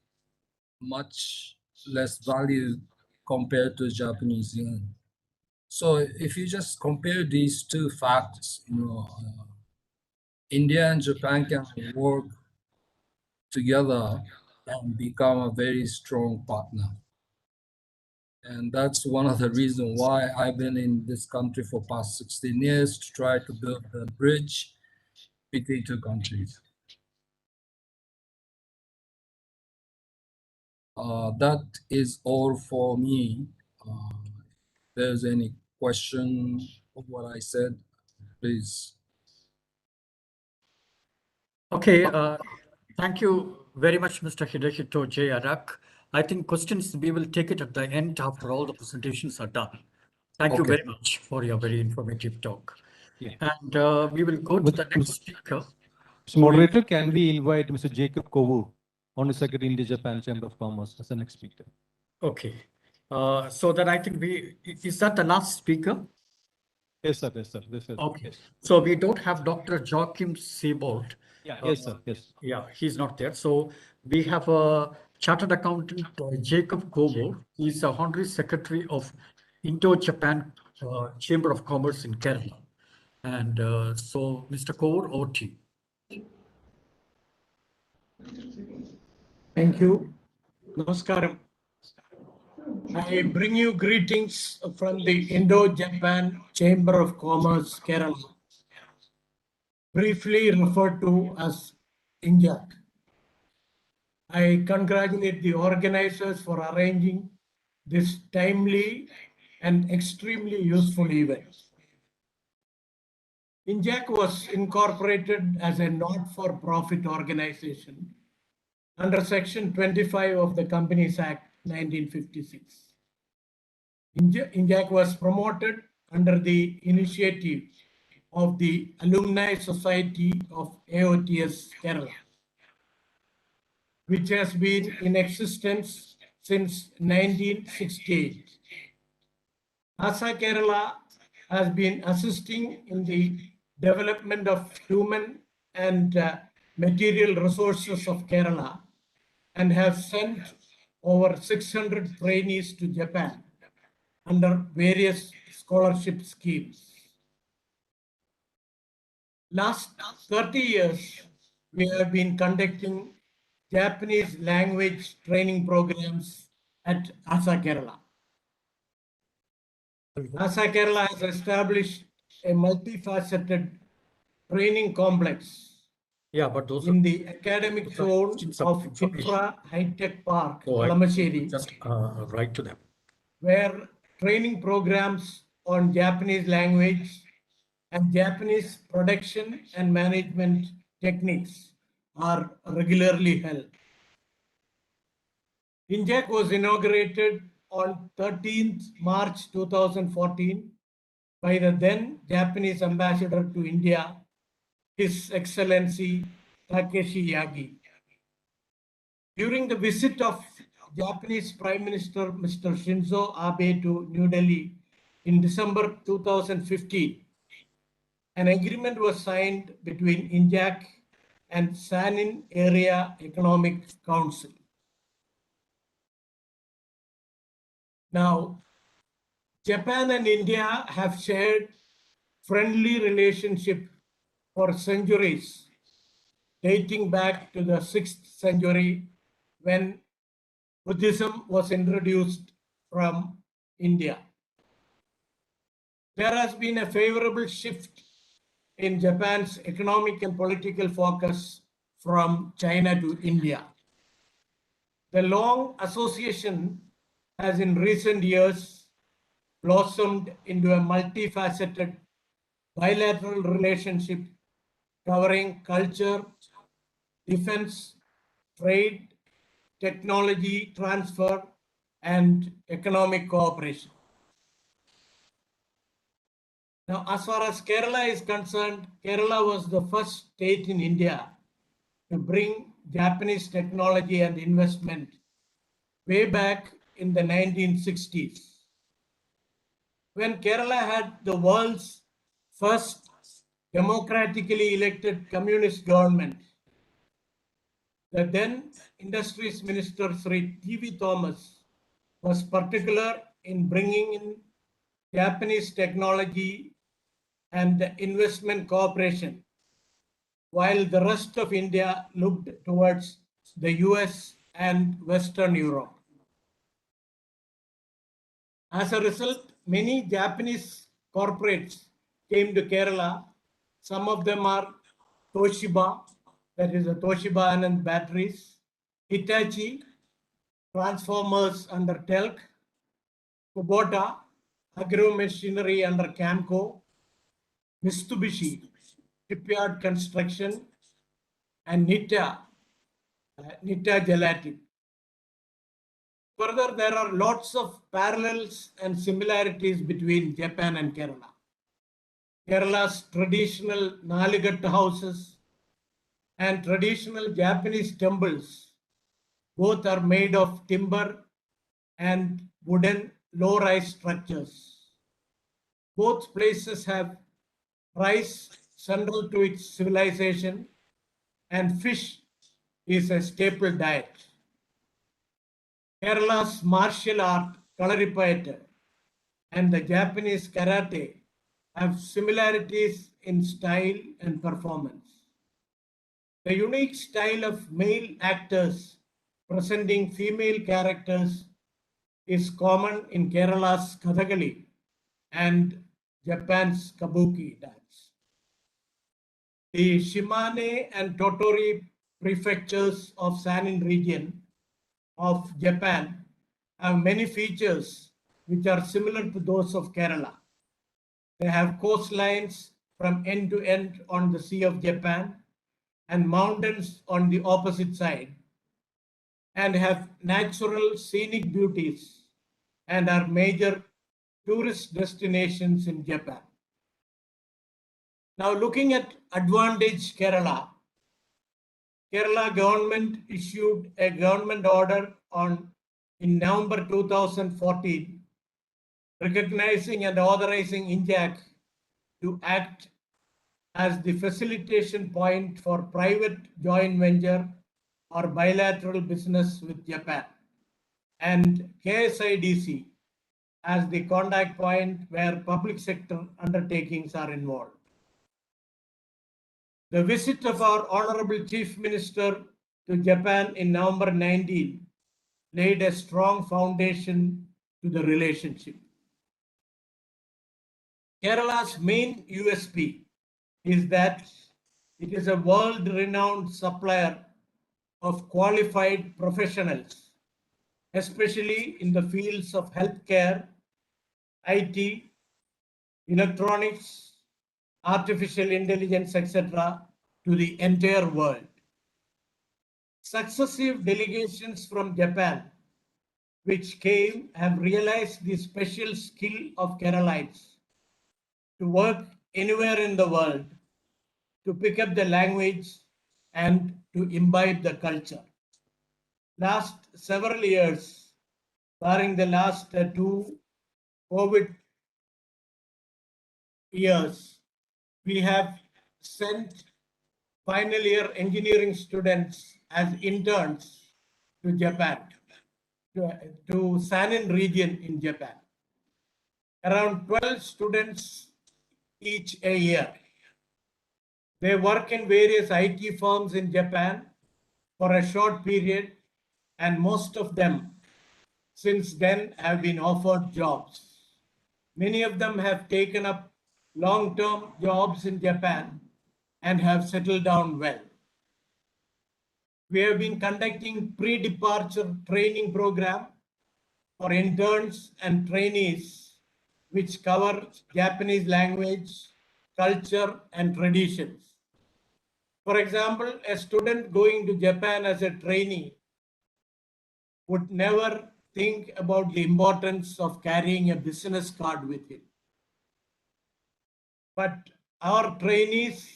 much less valued compared to Japanese yen. So if you just compare these two facts, India and Japan can work together and become a very strong partner. And that's one of the reasons why I've been in this country for past 16 years, to try to build a bridge between two countries. That is all for me. If there's any question of what I said, please.
Okay, thank you very much, Mr. Hidehito J. Arak. I think questions we will take it at the end after all the presentations are done. Thank you
Okay.
very much for your very informative talk.
Yeah.
And we will go to the next speaker.
So moderator, can we invite Mr. Jacob Kovu, Honorary Secretary India Japan Chamber of Commerce, as the next speaker?
Okay. So then I think is that the last speaker?
Yes, sir. Yes, sir. This is,
Okay.
yes.
So we don't have Dr. Joachim Sebold.
Yeah. Yes, sir. Yes.
Yeah, he's not there. So we have a chartered accountant, Jacob Kovo. He's the Honorary Secretary of Indo-Japan Chamber of Commerce in Kerala. And so, Mr. Kovo, over to you.
Thank you. Namaskaram. I bring you greetings from the Indo-Japan Chamber of Commerce, Kerala, briefly referred to as INJAC. I congratulate the organizers for arranging this timely and extremely useful event. INJAC was incorporated as a not-for-profit organization under Section 25 of the Companies Act 1956. INJAC was promoted under the initiative of the Alumni Society of AOTS Kerala, which has been in existence since 1968. ASA Kerala has been assisting in the development of human and material resources of Kerala and have sent over 600 trainees to Japan under various scholarship schemes. Last 30 years, we have been conducting Japanese language training programs at ASA Kerala. ASA Kerala has established a multifaceted training complex
but those
in the academic zone of Infra High Tech Park, Kalamassery,
just write to them,
where training programs on Japanese language and Japanese production and management techniques are regularly held. INJAC was inaugurated on 13th March 2014 by the then Japanese ambassador to India, His Excellency Takeshi Yagi. During the visit of Japanese Prime Minister Mr. Shinzo Abe to New Delhi in December 2015, an agreement was signed between INJAC and Sanin Area Economic Council. Now, Japan and India have shared friendly relationship for centuries, dating back to the 6th century when Buddhism was introduced from India. There has been a favorable shift in Japan's economic and political focus from China to India. The long association has in recent years blossomed into a multifaceted bilateral relationship covering culture, defense, trade, technology transfer, and economic cooperation. Now, as far as Kerala is concerned, Kerala was the first state in India to bring Japanese technology and investment way back in the 1960s. When Kerala had the world's first democratically elected communist government, the then Industries Minister Sri T.V. Thomas was particular in bringing in Japanese technology and investment cooperation, while the rest of India looked towards the US and Western Europe. As a result, many Japanese corporates came to Kerala. Some of them are Toshiba, that is the Toshiba Anand batteries, Hitachi, transformers under TELC, Kubota, agro machinery under Camco, Mitsubishi, shipyard construction, and Nita, Nita Jalati. Further, there are lots of parallels and similarities between Japan and Kerala. Kerala's traditional Naligattu houses and traditional Japanese temples both are made of timber and wooden low-rise structures. Both places have rice central to its civilization, and fish is a staple diet. Kerala's martial art, Kalaripayattu, and the Japanese karate have similarities in style and performance. The unique style of male actors presenting female characters is common in Kerala's Kathakali and Japan's Kabuki dance. The Shimane and Tottori prefectures of Sanin region of Japan have many features which are similar to those of Kerala. They have coastlines from end to end on the Sea of Japan and mountains on the opposite side, and have natural scenic beauties and are major tourist destinations in Japan. Now, looking at Advantage Kerala, Kerala government issued a government order in November 2014 recognizing and authorizing INJAC to act as the facilitation point for private joint venture or bilateral business with Japan, and KSIDC as the contact point where public sector undertakings are involved. The visit of our Honorable Chief Minister to Japan in November 19 laid a strong foundation to the relationship. Kerala's main USP is that it is a world-renowned supplier of qualified professionals, especially in the fields of healthcare, IT, electronics, artificial intelligence, etc., to the entire world. Successive delegations from Japan which came have realized the special skill of Keralites to work anywhere in the world, to pick up the language and to imbibe the culture. Last several years, barring the last two COVID years, we have sent final year engineering students as interns to Japan, to Sanin region in Japan. Around 12 students each a year. They work in various IT firms in Japan for a short period, and most of them since then have been offered jobs. Many of them have taken up long-term jobs in Japan and have settled down well. We have been conducting pre-departure training program for interns and trainees, which cover Japanese language, culture, and traditions. For example, a student going to Japan as a trainee would never think about the importance of carrying a business card with him. But our trainees,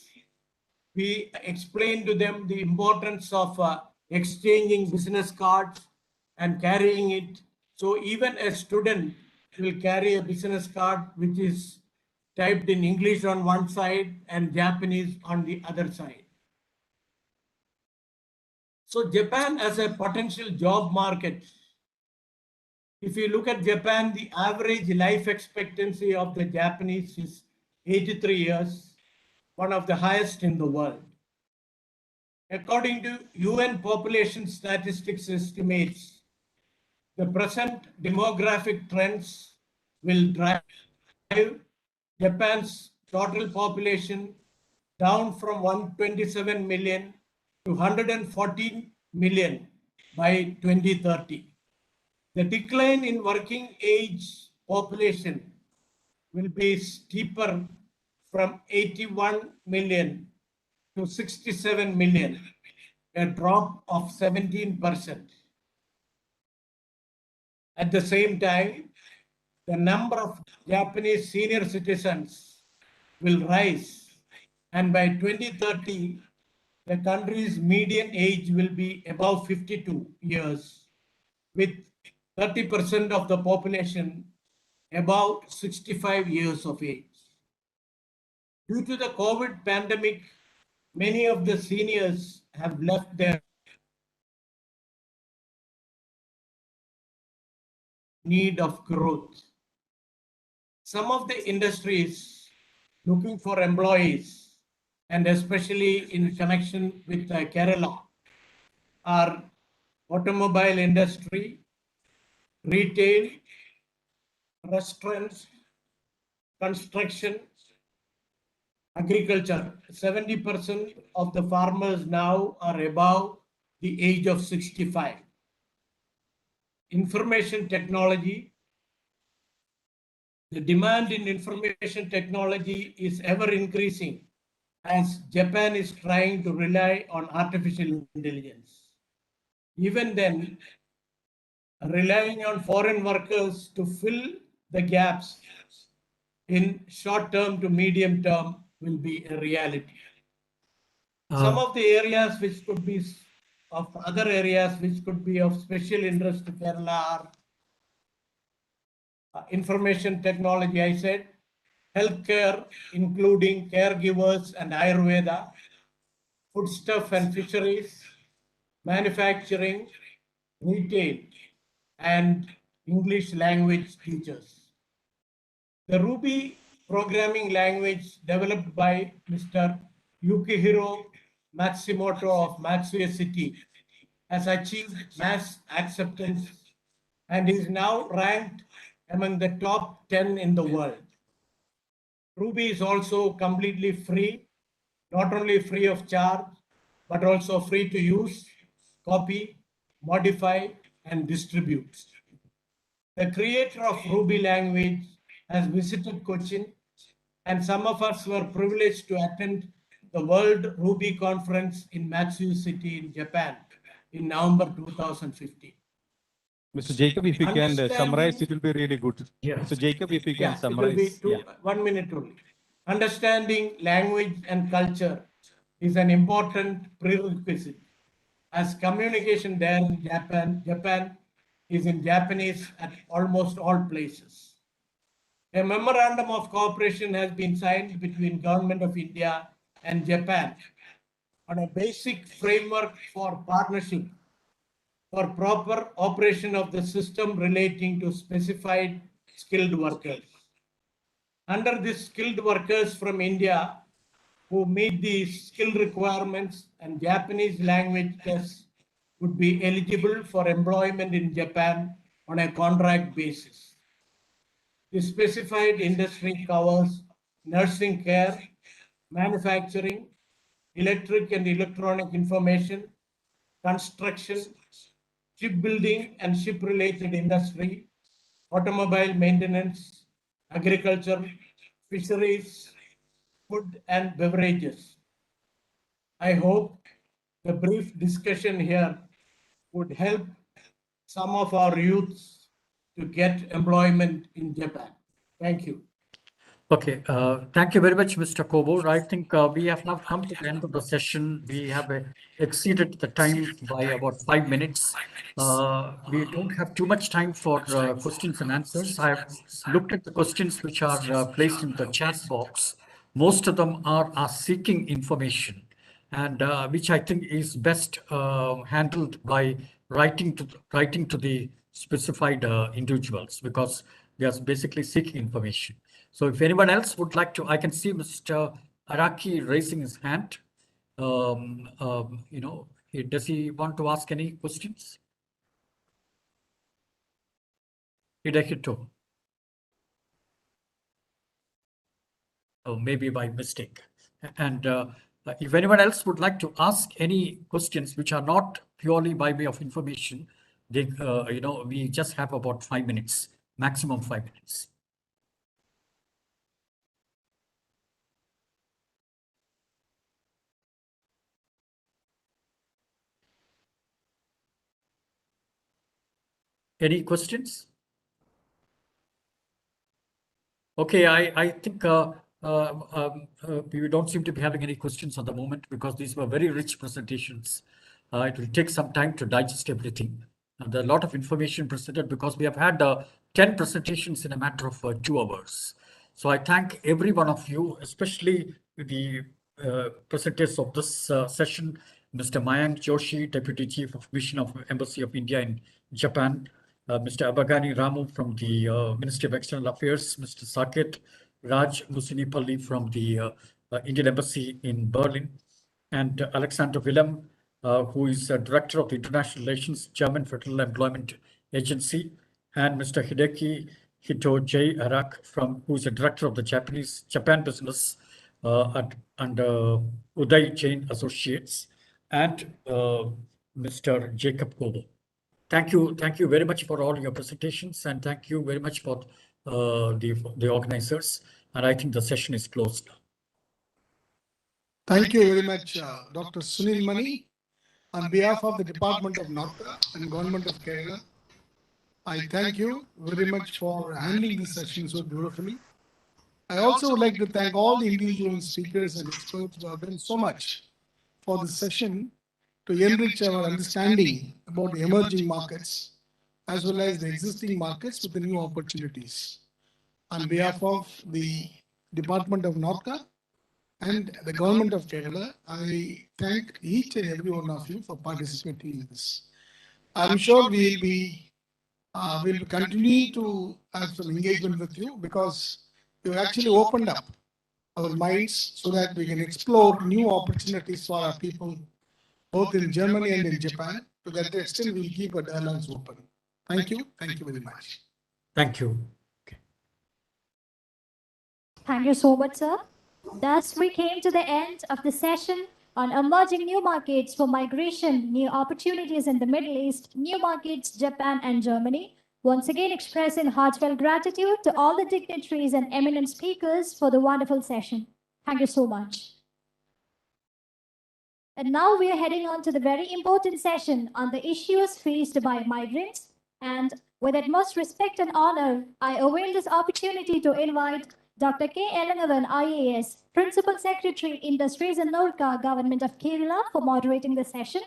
we explain to them the importance of exchanging business cards and carrying it. So even a student will carry a business card which is typed in English on one side and Japanese on the other side. So Japan as a potential job market, if you look at Japan, the average life expectancy of the Japanese is 83 years, one of the highest in the world. According to UN population statistics estimates, the present demographic trends will drive Japan's total population down from 127 million to 114 million by 2030. The decline in working age population will be steeper from 81 million to 67 million, a drop of 17%. At the same time, the number of Japanese senior citizens will rise, and by 2030, the country's median age will be above 52 years, with 30% of the population above 65 years of age. Due to the COVID pandemic, many of the seniors have left their need of growth. Some of the industries looking for employees, and especially in connection with Kerala, are automobile industry, retail, restaurants, construction, agriculture. 70% of the farmers now are above the age of 65. Information technology. The demand in information technology is ever increasing as Japan is trying to rely on artificial intelligence. Even then, relying on foreign workers to fill the gaps in short term to medium term will be a reality. Some of the areas which could be of other areas which could be of special interest to Kerala are information technology, I said, healthcare, including caregivers and Ayurveda, foodstuff and fisheries, manufacturing, retail, and English language teachers. The Ruby programming language developed by Mr. Yukihiro Matsumoto of Matsuye City has achieved mass acceptance and is now ranked among the top 10 in the world. Ruby is also completely free, not only free of charge, but also free to use, copy, modify, and distribute. The creator of Ruby language has visited Cochin, and some of us were privileged to attend the World Ruby Conference in Matsuye City in Japan in November 2015.
Mr. Jacob, if you can summarize, it will be really good.
Yeah.
Mr. Jacob, if you can
It will be
summarize.
1 minute only. Understanding language and culture is an important prerequisite, as communication there in Japan is in Japanese at almost all places. A memorandum of cooperation has been signed between Government of India and Japan on a basic framework for partnership for proper operation of the system relating to specified skilled workers. Under this, skilled workers from India who meet these skill requirements and Japanese language tests would be eligible for employment in Japan on a contract basis. The specified industry covers nursing care, manufacturing, electric and electronic information, construction, shipbuilding and ship-related industry, automobile maintenance, agriculture, fisheries, food and beverages. I hope the brief discussion here would help some of our youths to get employment in Japan. Thank you.
Okay, thank you very much, Mr. Kobor. I think we have now come to the end of the session. We have exceeded the time by about 5 minutes. We don't have too much time for questions and answers. I've looked at the questions which are placed in the chat box. Most of them are seeking information, and which I think is best handled by writing to the specified individuals, because they are basically seeking information. So if anyone else would like to, I can see Mr. Araki raising his hand. Does he want to ask any questions? Hidehito. Oh, maybe by mistake. And if anyone else would like to ask any questions which are not purely by way of information, they, we just have about 5 minutes, maximum 5 minutes. Any questions? Okay, I think we don't seem to be having any questions at the moment because these were very rich presentations. It will take some time to digest everything. And there are a lot of information presented because we have had 10 presentations in a matter of 2 hours. So I thank every one of you, especially the presenters of this session, Mr. Mayank Joshi, Deputy Chief of Mission of Embassy of India in Japan, Mr. Abagani Ramu from the Ministry of External Affairs, Mr. Saket Raj Musinipalli from the Indian Embassy in Berlin, and Alexander Willem, who is Director of the International Relations, German Federal Employment Agency, and Mr. Hideki Hito J. Arak, who is a Director of the Japan Business and Uday Jain Associates, and Mr. Jacob Kobo. Thank you very much for all your presentations, and thank you very much for the organizers. And I think the session is closed now.
Thank you very much, Dr. Sunil Mani. On behalf of the Department of NORCA and Government of Kerala, I thank you very much for handling this session so beautifully. I also would like to thank all the individual speakers and experts who have done so much for this session to enrich our understanding about the emerging markets as well as the existing markets with the new opportunities. On behalf of the Department of NORCA and the Government of Kerala, I thank each and every one of you for participating in this. I'm sure we'll continue to have some engagement with you because you've actually opened up our minds so that we can explore new opportunities for our people both in Germany and in Japan. To that extent, we'll keep our dialogues open. Thank you. Thank you very much.
Thank you.
Thank you so much, sir. Thus, we came to the end of the session on emerging new markets for migration, new opportunities in the Middle East, new markets, Japan and Germany. Once again, expressing heartfelt gratitude to all the dignitaries and eminent speakers for the wonderful session. Thank you so much. And now we are heading on to the very important session on the issues faced by migrants. And with utmost respect and honor, I avail this opportunity to invite Dr. K. Elangavan, IAS, Principal Secretary, Industries and NORCA, Government of Kerala, for moderating the session.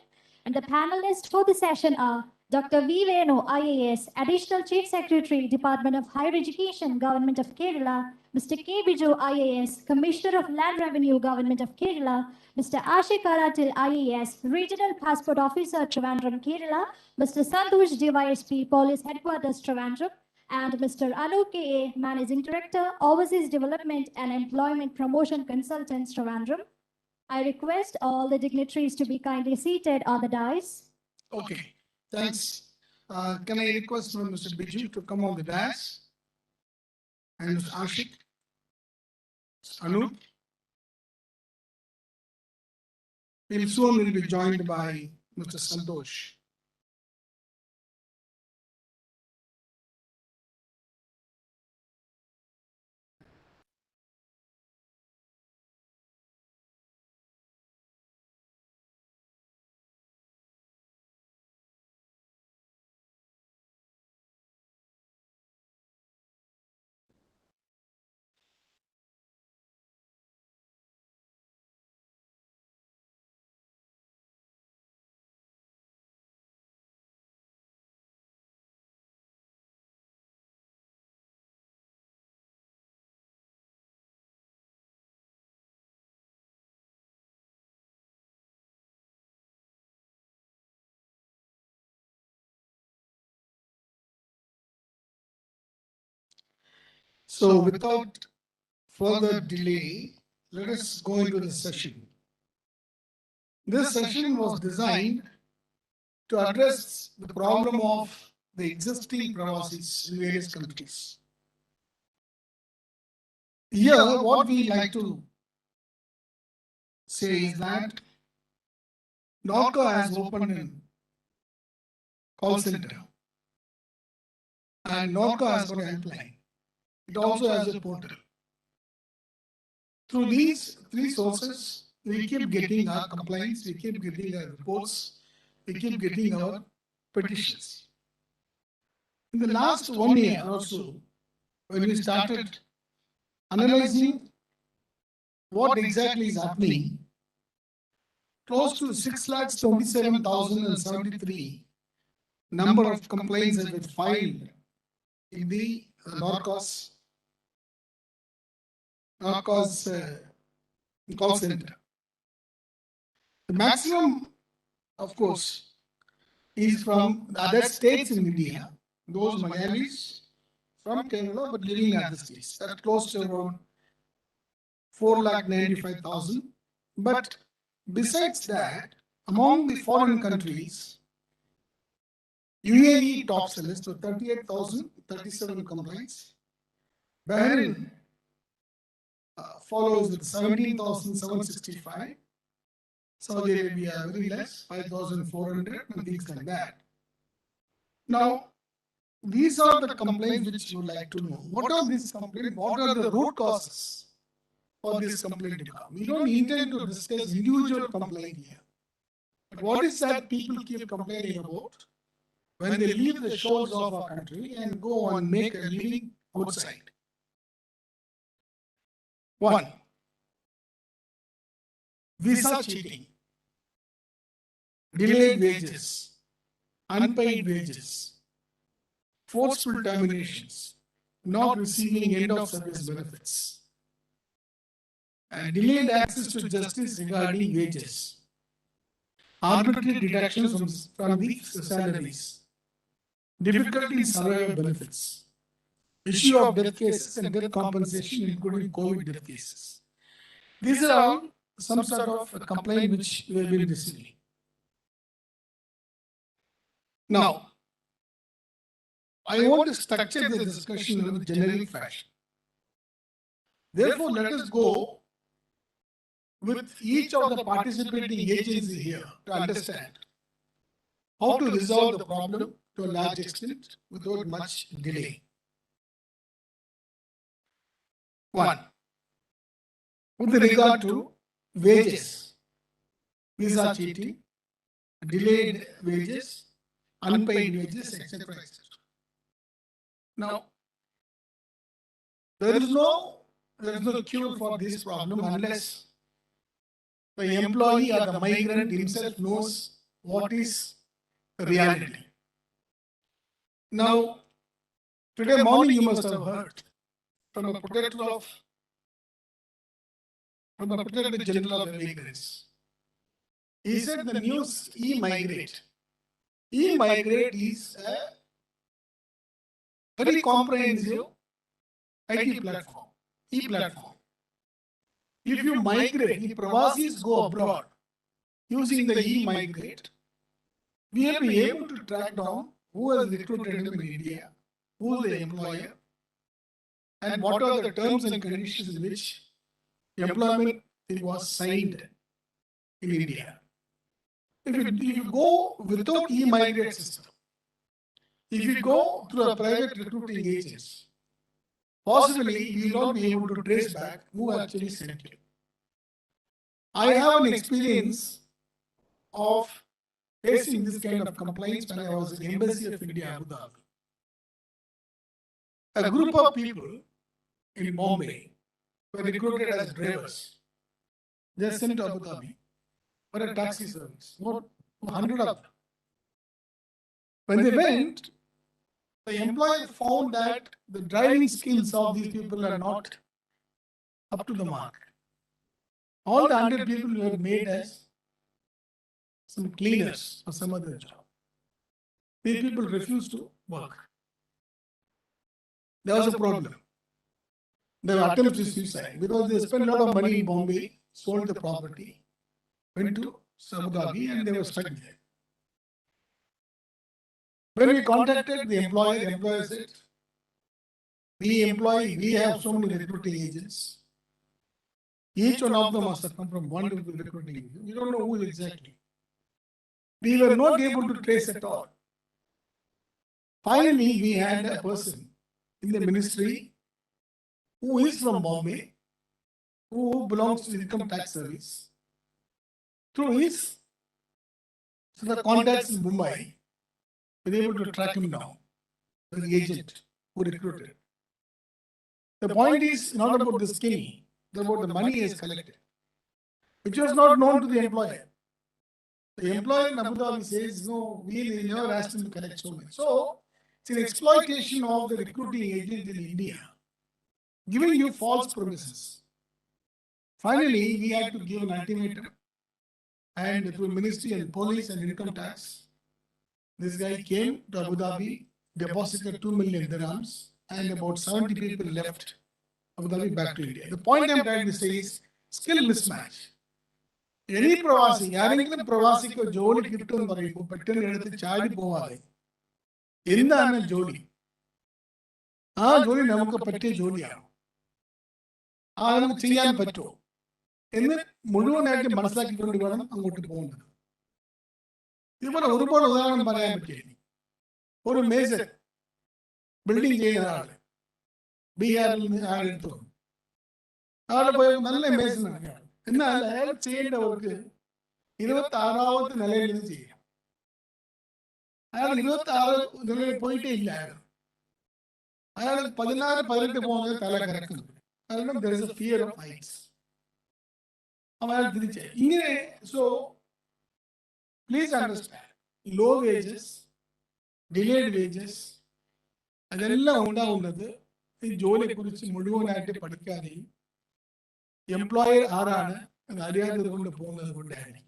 And the panelists for the session are Dr. V. Venu, IAS, Additional Chief Secretary, Department of Higher Education, Government of Kerala, Mr. K. Biju, IAS, Commissioner of Land Revenue, Government of Kerala, Mr. Ashik Karatil, IAS, Regional Passport Officer, Trivandrum, Kerala, Mr. Santosh, DYSP, Police Headquarters, Trivandrum, and Mr. Anu K.A., Managing Director, Overseas Development and Employment Promotion Consultants, Trivandrum. I request all the dignitaries to be kindly seated on the dais.
Okay, thanks. Can I request from Mr. Biju to come on the dais? And Mr. Ashik, Anu. We'll soon be joined by Mr. Santosh. So without further delay, let us go into the session. This session was designed to address the problem of the existing Pravasis in various countries. Here, what we like to say is that NORCA has opened a call center and NORCA has got a helpline. It also has a portal. Through these three sources, we keep getting our complaints, we keep getting our reports, we keep getting our petitions. In the last 1 year or so, when we started analyzing what exactly is happening, close to 6,27,073 number of complaints have been filed in the Narcos call center. The maximum, of course, is from the other states in India, those Malayalis from Kerala but living in other states. That's close to around 4,95,000. But besides that, among the foreign countries, UAE tops the list with 38,037 complaints. Bahrain follows with 17,765. Saudi Arabia very less, 5,400 and things like that. Now, these are the complaints which you would like to know. What are these complaints? What are the root causes for this complaint to come? We don't intend to discuss individual complaint here. But what is that people keep complaining about when they leave the shores of our country and go and make a living outside? One, visa cheating, delayed wages, unpaid wages, forceful terminations, not receiving end of service benefits, and delayed access to justice regarding wages, arbitrary deductions from the salaries, difficulty in survival benefits, issue of death cases and death compensation, including COVID death cases. These are all some sort of a complaint which we have been receiving. Now, I want to structure the discussion in a generic fashion. Therefore, let us go with each of the participating agencies here to understand how to resolve the problem to a large extent without much delay. One, with regard to wages, visa cheating, delayed wages, unpaid wages, etc. Now, there is no cure for this problem unless the employee or the migrant himself knows what is the reality. Now, today morning you must have heard from a Protector General of Immigrants. He said the news e-migrate. E-migrate is a very comprehensive IT platform, e-platform. If you migrate, if Pravasis go abroad using the e-migrate, we will be able to track down who has recruited him in India, who is the employer, and what are the terms and conditions in which employment was signed in India. If you go without e-migrate system, if you go through a private recruiting agents, possibly you will not be able to trace back who actually sent you. I have an experience of facing this kind of complaints when I was in the Embassy of India, Abu Dhabi. A group of people in Bombay were recruited as drivers. They are sent to Abu Dhabi for a taxi service, more 100 of them. When they went, the employer found that the driving skills of these people are not up to the mark. All the 100 people were made as some cleaners or some other job. These people refused to work. There was a problem. There were attempts to suicide because they spent a lot of money in Bombay, sold the property, went to Abu Dhabi, and they were stuck there. When we contacted the employer said, we have so many recruiting agents. Each one of them must have come from one recruiting agent. We don't know who exactly. We were not able to trace at all. Finally, we had a person in the ministry who is from Bombay, who belongs to the Income Tax Service. Through the contacts in Mumbai, we were able to track him down. the agent who recruited. The point is not about the skill, it's about the money is collected, which was not known to the employer. The employer in Abu Dhabi says, no, we never asked him to collect so much. So it's an exploitation of the recruiting agent in India, giving you false promises. Finally, we had to give an ultimatum, and through Ministry and Police and Income Tax, this guy came to Abu Dhabi, deposited 2 million dirhams, and about 70 people left Abu Dhabi back to India. The point I'm trying to say is skill mismatch. Any Pravasi, ആരെങ്കിലും പ്രവാസിക്ക് ജോലി കിട്ടുമെന്ന് പറയുമ്പോൾ പെട്ടെന്ന് എടുത്ത് ചാടി പോവാതെ എന്താണ് ജോലി? ആ ജോലി നമുക്ക് പറ്റിയ ജോലിയാണ്, ആ നമുക്ക് ചെയ്യാൻ പറ്റുമോ എന്ന് മുഴുവനായിട്ട് മനസ്സിലാക്കിക്കൊണ്ട് വേണം അങ്ങോട്ട് പോകുന്നത്. ഇതുപോലെ ഒരുപാട് ഉദാഹരണം പറയാൻ പറ്റിയ ഒരു മേസർ ബിൽഡിംഗ് ചെയ്യുന്ന ആള് ബീഹാറിൽ നിന്ന് ആളെടുത്തു ആളെ പോയ നല്ല മേസനാണ്. എന്നാൽ അയാൾ ചെയ്യേണ്ട വർക്ക് 26ാമത്തെ നിലയിൽ നിന്ന് ചെയ്യാം. അയാൾ 26 നിലയിൽ പോയിട്ടേ ഇല്ല. അയാൾ 16-18 പോകുന്നത് തല കറക്കുന്നു. കാരണം there is a fear of heights. അയാൾ തിരിച്ച് ഇങ്ങനെ. So please understand, low wages, delayed wages, അതെല്ലാം ഉണ്ടാവുന്നത് ഈ ജോലിയെ കുറിച്ച് മുഴുവനായിട്ട് പഠിക്കാതെയും എംപ്ലോയർ ആരാണ് എന്ന് അറിയാത്തത് കൊണ്ട് പോകുന്നത് കൊണ്ടായിരിക്കും.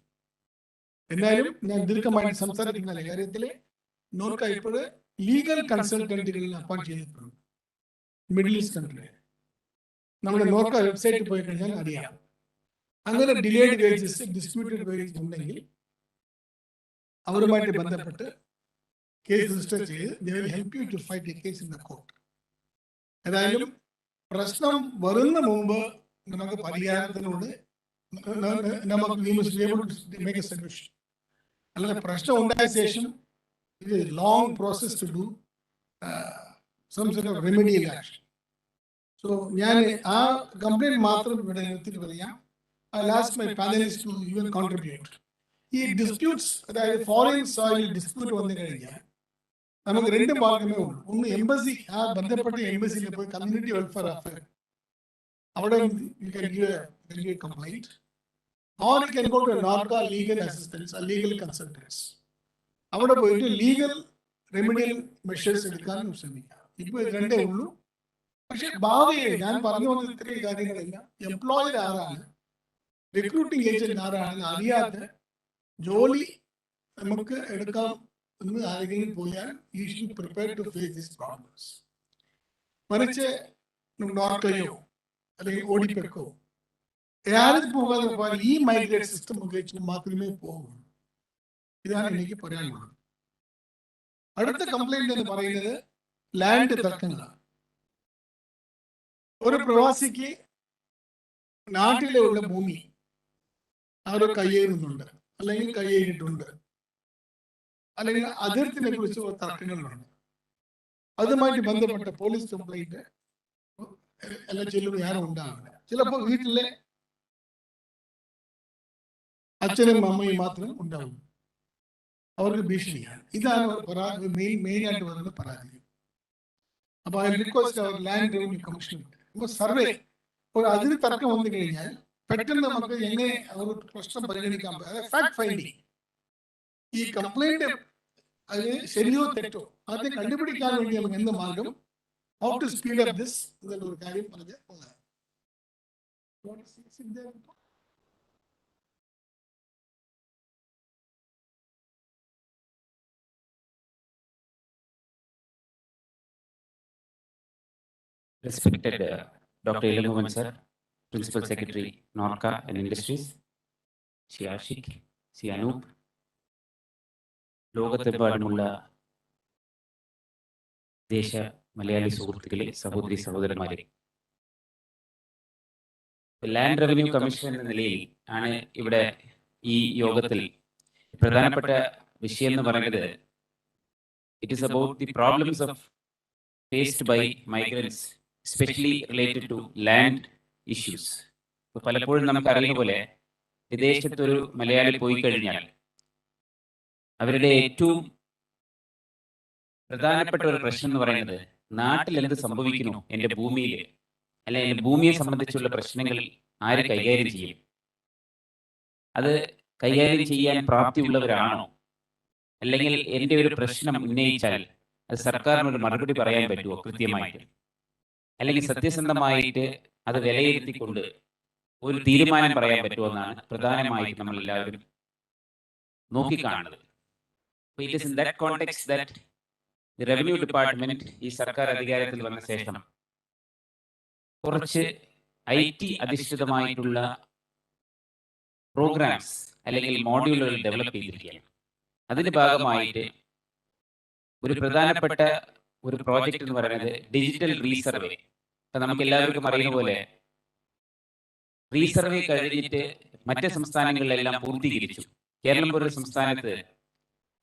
എന്നാലും ഞാൻ ദീർഘമായിട്ട് സംസാരിക്കുന്ന കാര്യത്തിൽ നോർക്ക ഇപ്പോൾ ലീഗൽ കൺസൾട്ടന്റുകളിൽ അപ്പോയിന്റ് ചെയ്തിട്ടുണ്ട് മിഡിൽ ഈസ്റ്റ് കൺട്രി. നമ്മുടെ നോർക്ക വെബ്സൈറ്റിൽ പോയി കഴിഞ്ഞാൽ അറിയാം. അങ്ങനെ ഡിലേഡ് വേജസ്, ഡിസ്പ്യൂട്ടഡ് വേജസ് ഉണ്ടെങ്കിൽ അവരുമായിട്ട് ബന്ധപ്പെട്ട് കേസ് രജിസ്റ്റർ ചെയ്ത് they will help you to fight a case in the court. ഏതായാലും പ്രശ്നം വരുന്ന മുമ്പ് നമുക്ക് പരിഹാരത്തിനോട് നമുക്ക് we must be able to make a solution. അല്ലാതെ പ്രശ്നം ഉണ്ടായ ശേഷം ഇത് long process to do some sort of remedial action. So ഞാൻ ആ കംപ്ലൈന്റ് മാത്രം ഇവിടെ നിർത്തിയിട്ട് പറയാം. I'll ask my panelists to even contribute. ഈ ഡിസ്പ്യൂട്ട്സ്, അതായത് ഫോറിൻ സോയിൽ ഡിസ്പ്യൂട്ട് വന്നു കഴിഞ്ഞാൽ നമുക്ക് 2 മാർഗമേ ഉള്ളൂ. ഒന്ന് എംബസി, ആ ബന്ധപ്പെട്ട എംബസിയിൽ പോയി കമ്മ്യൂണിറ്റി വെൽഫെയർ അഫയർ അവിടെ you can give a complaint, or you can go to NORCA legal assistance or legal consultants. അവിടെ പോയിട്ട് ലീഗൽ റെമഡിയൽ മെഷേഴ്സ് എടുക്കാൻ ശ്രമിക്കാം. ഇപ്പോൾ ഇത് 2 ഉള്ളൂ. പക്ഷെ ഭാവിയിൽ ഞാൻ പറഞ്ഞു വന്ന ഇത്രയും കാര്യങ്ങളെല്ലാം എംപ്ലോയർ ആരാണ്, റിക്രൂട്ടിംഗ് ഏജന്റ് ആരാണെന്ന് അറിയാതെ ജോലി നമുക്ക് എടുക്കാം എന്ന് ആരെങ്കിലും പോയാൽ you should prepare to face these problems. മറിച്ച് നോർക്കയോ അല്ലെങ്കിൽ ഓഡിപ്പെക്കോ ആരും പോകാതെ പോയാൽ ഈ മൈഗ്രേറ്റ് സിസ്റ്റം ഉപയോഗിച്ച് മാത്രമേ പോകുള്ളൂ. ഇതാണ് എനിക്ക് പറയാനുള്ളത്. അടുത്ത കംപ്ലൈന്റ് എന്ന് പറയുന്നത് ലാൻഡ് തർക്കങ്ങളാണ്. ഒരു പ്രവാസിക്ക് നാട്ടിലുള്ള ഭൂമി അവർ കയ്യേറുന്നുണ്ട്, അല്ലെങ്കിൽ കയ്യേറിയിട്ടുണ്ട്, അല്ലെങ്കിൽ അതിർത്തിനെ കുറിച്ച് തർക്കങ്ങളുണ്ട്. അതുമായിട്ട് ബന്ധപ്പെട്ട പോലീസ് കംപ്ലൈന്റ് എല്ലാം ചെല്ലുമ്പോൾ ഞാനും ഉണ്ടാവില്ല. ചിലപ്പോൾ വീട്ടിലെ അച്ഛനും അമ്മയും മാത്രം ഉണ്ടാവും, അവർക്ക് ഭീഷണിയാണ്. ഇതാണ് മെയിനായിട്ട് പറയുന്ന പരാതി. അപ്പൊ ഐ റിക്വസ്റ്റ് അവർ ലാൻഡ് റവന്യൂ കമ്മീഷൻ സർവേ ഒരു അതിന് തർക്കം വന്നു കഴിഞ്ഞാൽ പെട്ടെന്ന് നമുക്ക് എങ്ങനെ ഒരു പ്രശ്നം പരിഗണിക്കാൻ പറ്റും, ഫാക്ട് ഫൈൻഡിങ്. ഈ കംപ്ലൈന്റ് അത് ശരിയോ തെറ്റോ ആദ്യം കണ്ടുപിടിക്കാൻ വേണ്ടി നമുക്ക് എന്ത് മാർഗം, how to speed up this എന്നുള്ള ഒരു കാര്യം പറഞ്ഞ് പോകാം.
Respected Dr. Ilangovan sir, Principal Secretary, NORCA and Industries, Shri Ashik, Shri Anoop, ലോകത്തെമ്പാടുമുള്ള ദേശ മലയാളി സുഹൃത്തുക്കളെ, സഹോദരി സഹോദരന്മാരെ, ലാൻഡ് റവന്യൂ കമ്മീഷൻ എന്ന നിലയിൽ ആണ് ഇവിടെ ഈ യോഗത്തിൽ പ്രധാനപ്പെട്ട വിഷയം എന്ന് പറയുന്നത് it is about the problems of faced by migrants, especially related to land issues. പലപ്പോഴും നമുക്കറിയുന്ന പോലെ വിദേശത്തൊരു മലയാളി പോയി കഴിഞ്ഞാൽ അവരുടെ ഏറ്റവും പ്രധാനപ്പെട്ട ഒരു പ്രശ്നം എന്ന് പറയുന്നത് നാട്ടിൽ എന്ത് സംഭവിക്കുന്നു എൻ്റെ ഭൂമിയിൽ, അല്ലെങ്കിൽ എൻ്റെ ഭൂമിയെ സംബന്ധിച്ചുള്ള പ്രശ്നങ്ങൾ ആര് കൈകാര്യം ചെയ്യും? അത് കൈകാര്യം ചെയ്യാൻ പ്രാപ്തിയുള്ളവരാണോ? അല്ലെങ്കിൽ എൻ്റെ ഒരു പ്രശ്നം ഉന്നയിച്ചാൽ അത് സർക്കാരിന് ഒരു മറുപടി പറയാൻ പറ്റുമോ കൃത്യമായിട്ട്? അല്ലെങ്കിൽ സത്യസന്ധമായിട്ട് അത് വിലയിരുത്തിക്കൊണ്ട് ഒരു തീരുമാനം പറയാൻ പറ്റുമോ എന്നാണ് പ്രധാനമായിട്ട് നമ്മൾ എല്ലാവരും നോക്കിക്കാണുന്നത്. It is in that context that the revenue department ഈ സർക്കാർ അധികാരത്തിൽ വന്ന ശേഷം കുറച്ച് IT അധിഷ്ഠിതമായിട്ടുള്ള പ്രോഗ്രാംസ് അല്ലെങ്കിൽ മോഡ്യൂളുകൾ ഡെവലപ്പ് ചെയ്തിരിക്കുകയാണ്. അതിന്റെ ഭാഗമായിട്ട് ഒരു പ്രധാനപ്പെട്ട ഒരു പ്രോജക്റ്റ് എന്ന് പറയുന്നത് ഡിജിറ്റൽ റീസർവേ. നമുക്ക് എല്ലാവർക്കും അറിയുന്ന പോലെ റീസർവേ കഴിഞ്ഞിട്ട് മറ്റ് സംസ്ഥാനങ്ങളിലെല്ലാം പൂർത്തീകരിച്ചു. കേരളം പോലൊരു സംസ്ഥാനത്ത്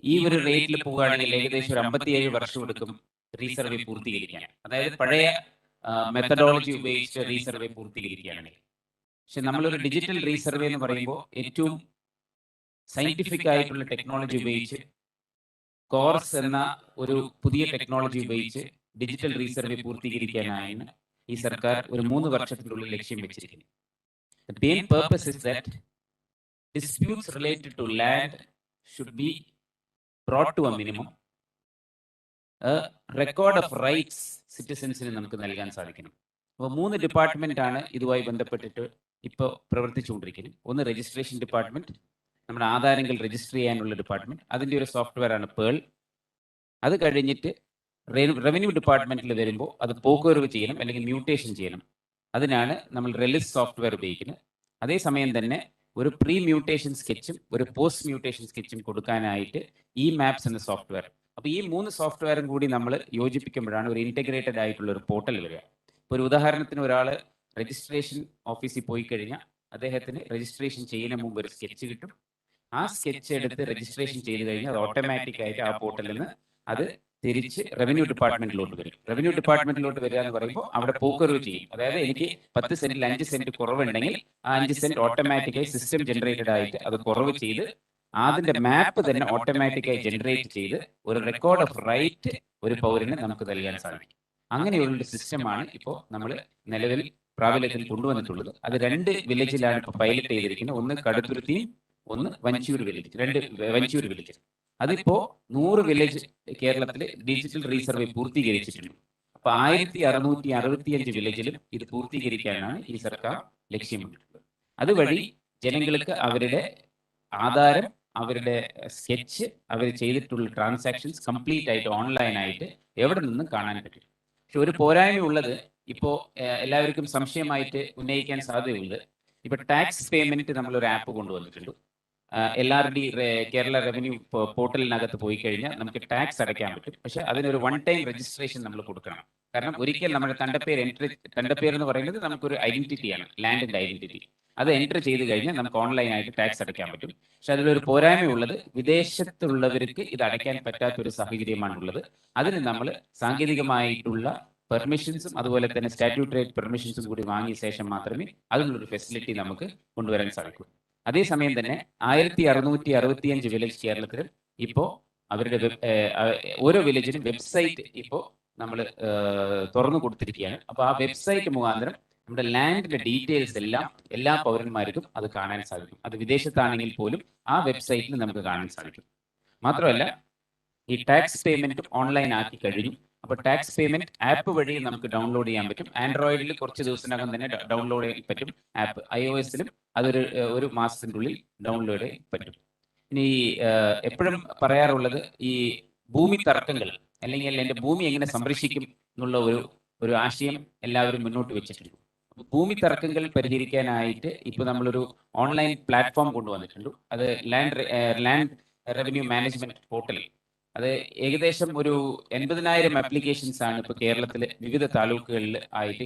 ഈ ഒരു റേറ്റിൽ പോകുകയാണെങ്കിൽ ഏകദേശം ഒരു 57 വർഷം എടുക്കും റീസർവേ പൂർത്തീകരിക്കാൻ. അതായത് പഴയ മെത്തഡോളജി ഉപയോഗിച്ച് റീസർവേ പൂർത്തീകരിക്കുകയാണെങ്കിൽ. പക്ഷെ നമ്മളൊരു ഡിജിറ്റൽ റീസർവേ എന്ന് പറയുമ്പോൾ ഏറ്റവും സയന്റിഫിക് ആയിട്ടുള്ള ടെക്നോളജി ഉപയോഗിച്ച് കോർസ് എന്ന ഒരു പുതിയ ടെക്നോളജി ഉപയോഗിച്ച് ഡിജിറ്റൽ റീസർവേ പൂർത്തീകരിക്കാനാണ് ഈ സർക്കാർ ഒരു 3 വർഷത്തിനുള്ളിൽ ലക്ഷ്യം വെച്ചിരിക്കുന്നത്. The main purpose is that disputes related to land should be brought to a minimum. A record of rights സിറ്റിസൻസിന് നമുക്ക് നൽകാൻ സാധിക്കണം. അപ്പോൾ 3 ഡിപ്പാർട്ട്മെന്റ് ആണ് ഇതുമായി ബന്ധപ്പെട്ടിട്ട് ഇപ്പോൾ പ്രവർത്തിച്ചുകൊണ്ടിരിക്കുന്നത്. ഒന്ന് രജിസ്ട്രേഷൻ ഡിപ്പാർട്ട്മെന്റ്, നമ്മുടെ ആധാരങ്ങൾ രജിസ്റ്റർ ചെയ്യാനുള്ള ഡിപ്പാർട്ട്മെന്റ്, അതിൻ്റെ ഒരു സോഫ്റ്റ്വെയർ ആണ് പേൾ. അത് കഴിഞ്ഞിട്ട് റവന്യൂ ഡിപ്പാർട്ട്മെന്റിൽ വരുമ്പോൾ അത് പോക്കുവരവ് ചെയ്യണം അല്ലെങ്കിൽ മ്യൂട്ടേഷൻ ചെയ്യണം. അതിനാണ് നമ്മൾ റെലിസ് സോഫ്റ്റ്വെയർ ഉപയോഗിക്കുന്നത്. അതേസമയം തന്നെ ഒരു പ്രീ മ്യൂട്ടേഷൻ സ്കെച്ചും ഒരു പോസ്റ്റ് മ്യൂട്ടേഷൻ സ്കെച്ചും കൊടുക്കാനായിട്ട് മാപ്സ് എന്ന സോഫ്റ്റ്വെയർ. അപ്പോൾ ഈ 3 സോഫ്റ്റ്വെയറും കൂടി നമ്മൾ യോജിപ്പിക്കുമ്പോഴാണ് ഒരു ഇൻറ്റഗ്രേറ്റഡ് ആയിട്ടുള്ള ഒരു പോർട്ടൽ വരിക. ഇപ്പോൾ ഒരു ഉദാഹരണത്തിന് ഒരാൾ രജിസ്ട്രേഷൻ ഓഫീസിൽ പോയി കഴിഞ്ഞാൽ അദ്ദേഹത്തിന് രജിസ്ട്രേഷൻ ചെയ്യുന്നതിന് മുമ്പ് ഒരു സ്കെച്ച് കിട്ടും. ആ സ്കെച്ച് എടുത്ത് രജിസ്ട്രേഷൻ ചെയ്ത് കഴിഞ്ഞാൽ അത് ഓട്ടോമാറ്റിക്കായിട്ട് ആ പോർട്ടലിൽ നിന്ന് അത് തിരിച്ച് റവന്യൂ ഡിപ്പാർട്ട്മെന്റിലോട്ട് വരും. റവന്യൂ ഡിപ്പാർട്ട്മെന്റിലോട്ട് വരിക എന്ന് പറയുമ്പോൾ അവിടെ പോക്കുവരവ് ചെയ്യും. അതായത് എനിക്ക് 10 സെന്റിൽ 5 സെന്റ് കുറവുണ്ടെങ്കിൽ ആ 5 സെന്റ് ഓട്ടോമാറ്റിക്കായി സിസ്റ്റം ജനറേറ്റഡ് ആയിട്ട് അത് കുറവ് ചെയ്ത് അതിന്റെ മാപ്പ് തന്നെ ഓട്ടോമാറ്റിക്കായി ജനറേറ്റ് ചെയ്ത് ഒരു റെക്കോർഡ് ഓഫ് റൈറ്റ് ഒരു പൗരന് നമുക്ക് നൽകാൻ സാധിക്കും. അങ്ങനെയുള്ള സിസ്റ്റമാണ് ഇപ്പോൾ നമ്മൾ നിലവിൽ പ്രാബല്യത്തിൽ കൊണ്ടുവന്നിട്ടുള്ളത്. അത് 2 വില്ലേജിലാണ് ഇപ്പോൾ പൈലറ്റ് ചെയ്തിരിക്കുന്നത്. ഒന്ന് കടുത്തുരുത്തിയും ഒന്ന് വഞ്ചിയൂർ വില്ലേജ്. 2 വഞ്ചിയൂർ വില്ലേജ്. അതിപ്പോ 100 വില്ലേജ് കേരളത്തിൽ ഡിജിറ്റൽ റീസർവേ പൂർത്തീകരിച്ചിട്ടുണ്ട്. അപ്പൊ 1665 വില്ലേജിലും ഇത് പൂർത്തീകരിക്കാനാണ് ഈ സർക്കാർ ലക്ഷ്യമിട്ടിട്ടുള്ളത്. അതുവഴി ജനങ്ങൾക്ക് അവരുടെ ആധാരം, അവരുടെ സ്കെച്ച്, അവർ ചെയ്തിട്ടുള്ള ട്രാൻസാക്ഷൻസ് കംപ്ലീറ്റ് ആയിട്ട് ഓൺലൈനായിട്ട് എവിടെ നിന്നും കാണാൻ പറ്റും. പക്ഷെ ഒരു പോരായ്മ ഉള്ളത് ഇപ്പോൾ എല്ലാവർക്കും സംശയമായിട്ട് ഉന്നയിക്കാൻ സാധ്യതയുള്ളത്, ഇപ്പൊ ടാക്സ് പേയ്മെന്റ് നമ്മളൊരു ആപ്പ് കൊണ്ടുവന്നിട്ടുണ്ട്. LRD കേരള റവന്യൂ പോർട്ടലിനകത്ത് പോയി കഴിഞ്ഞാൽ നമുക്ക് ടാക്സ് അടയ്ക്കാൻ പറ്റും. പക്ഷെ അതിനൊരു 1 ടൈം രജിസ്ട്രേഷൻ നമ്മൾ കൊടുക്കണം. കാരണം ഒരിക്കൽ നമ്മുടെ തണ്ടപ്പേര് എന്ന് പറയുന്നത് നമുക്കൊരു ഐഡന്റിറ്റിയാണ്, ലാൻഡിന്റെ ഐഡന്റിറ്റി. അത് എൻറ്റർ ചെയ്ത് കഴിഞ്ഞാൽ നമുക്ക് ഓൺലൈനായിട്ട് ടാക്സ് അടയ്ക്കാൻ പറ്റും. പക്ഷെ അതിലൊരു പോരായ്മയുള്ളത് വിദേശത്തുള്ളവർക്ക് ഇത് അടയ്ക്കാൻ പറ്റാത്തൊരു സാഹചര്യമാണുള്ളത്. അതിന് നമ്മൾ സാങ്കേതികമായിട്ടുള്ള പെർമിഷൻസും അതുപോലെ തന്നെ സ്റ്റാറ്റ്യൂട്ടറി പെർമിഷൻസും കൂടി വാങ്ങിയ ശേഷം മാത്രമേ അതിനുള്ളൊരു ഫെസിലിറ്റി നമുക്ക് കൊണ്ടുവരാൻ സാധിക്കൂ. അതേസമയം തന്നെ 1665 വില്ലേജ് കേരളത്തിൽ ഇപ്പോൾ അവരുടെ ഓരോ വില്ലേജിനും വെബ്സൈറ്റ് ഇപ്പോൾ നമ്മൾ തുറന്നു കൊടുത്തിരിക്കുകയാണ്. അപ്പോൾ ആ വെബ്സൈറ്റ് മുഖാന്തരം നമ്മുടെ ലാൻഡിന്റെ ഡീറ്റെയിൽസ് എല്ലാം എല്ലാ പൗരന്മാർക്കും അത് കാണാൻ സാധിക്കും. അത് വിദേശത്താണെങ്കിൽ പോലും ആ വെബ്സൈറ്റിൽ നമുക്ക് കാണാൻ സാധിക്കും. മാത്രമല്ല ഈ ടാക്സ് പേയ്മെന്റും ഓൺലൈൻ ആക്കി കഴിഞ്ഞു. അപ്പോൾ ടാക്സ് പേയ്മെന്റ് ആപ്പ് വഴി നമുക്ക് ഡൗൺലോഡ് ചെയ്യാൻ പറ്റും. ആൻഡ്രോയിഡിൽ കുറച്ച് ദിവസത്തിനകം തന്നെ ഡൗൺലോഡ് ചെയ്യാൻ പറ്റും ആപ്പ്. iOS-ലും അതൊരു മാസത്തിനുള്ളിൽ ഡൗൺലോഡ് ചെയ്യാൻ പറ്റും. ഇനി എപ്പോഴും പറയാറുള്ളത് ഈ ഭൂമി തർക്കങ്ങൾ അല്ലെങ്കിൽ എൻ്റെ ഭൂമി എങ്ങനെ സംരക്ഷിക്കും എന്നുള്ള ഒരു ആശയം എല്ലാവരും മുന്നോട്ട് വെച്ചിട്ടുണ്ട്. ഭൂമി തർക്കങ്ങൾ പരിഹരിക്കാനായിട്ട് ഇപ്പോൾ നമ്മളൊരു ഓൺലൈൻ പ്ലാറ്റ്ഫോം കൊണ്ടുവന്നിട്ടുണ്ട്. അത് ലാൻഡ് റവന്യൂ മാനേജ്മെന്റ് പോർട്ടൽ. അത് ഏകദേശം ഒരു 80,000 ആപ്ലിക്കേഷൻസ് ആണ് ഇപ്പോൾ കേരളത്തിലെ വിവിധ താലൂക്കുകളിൽ ആയിട്ട്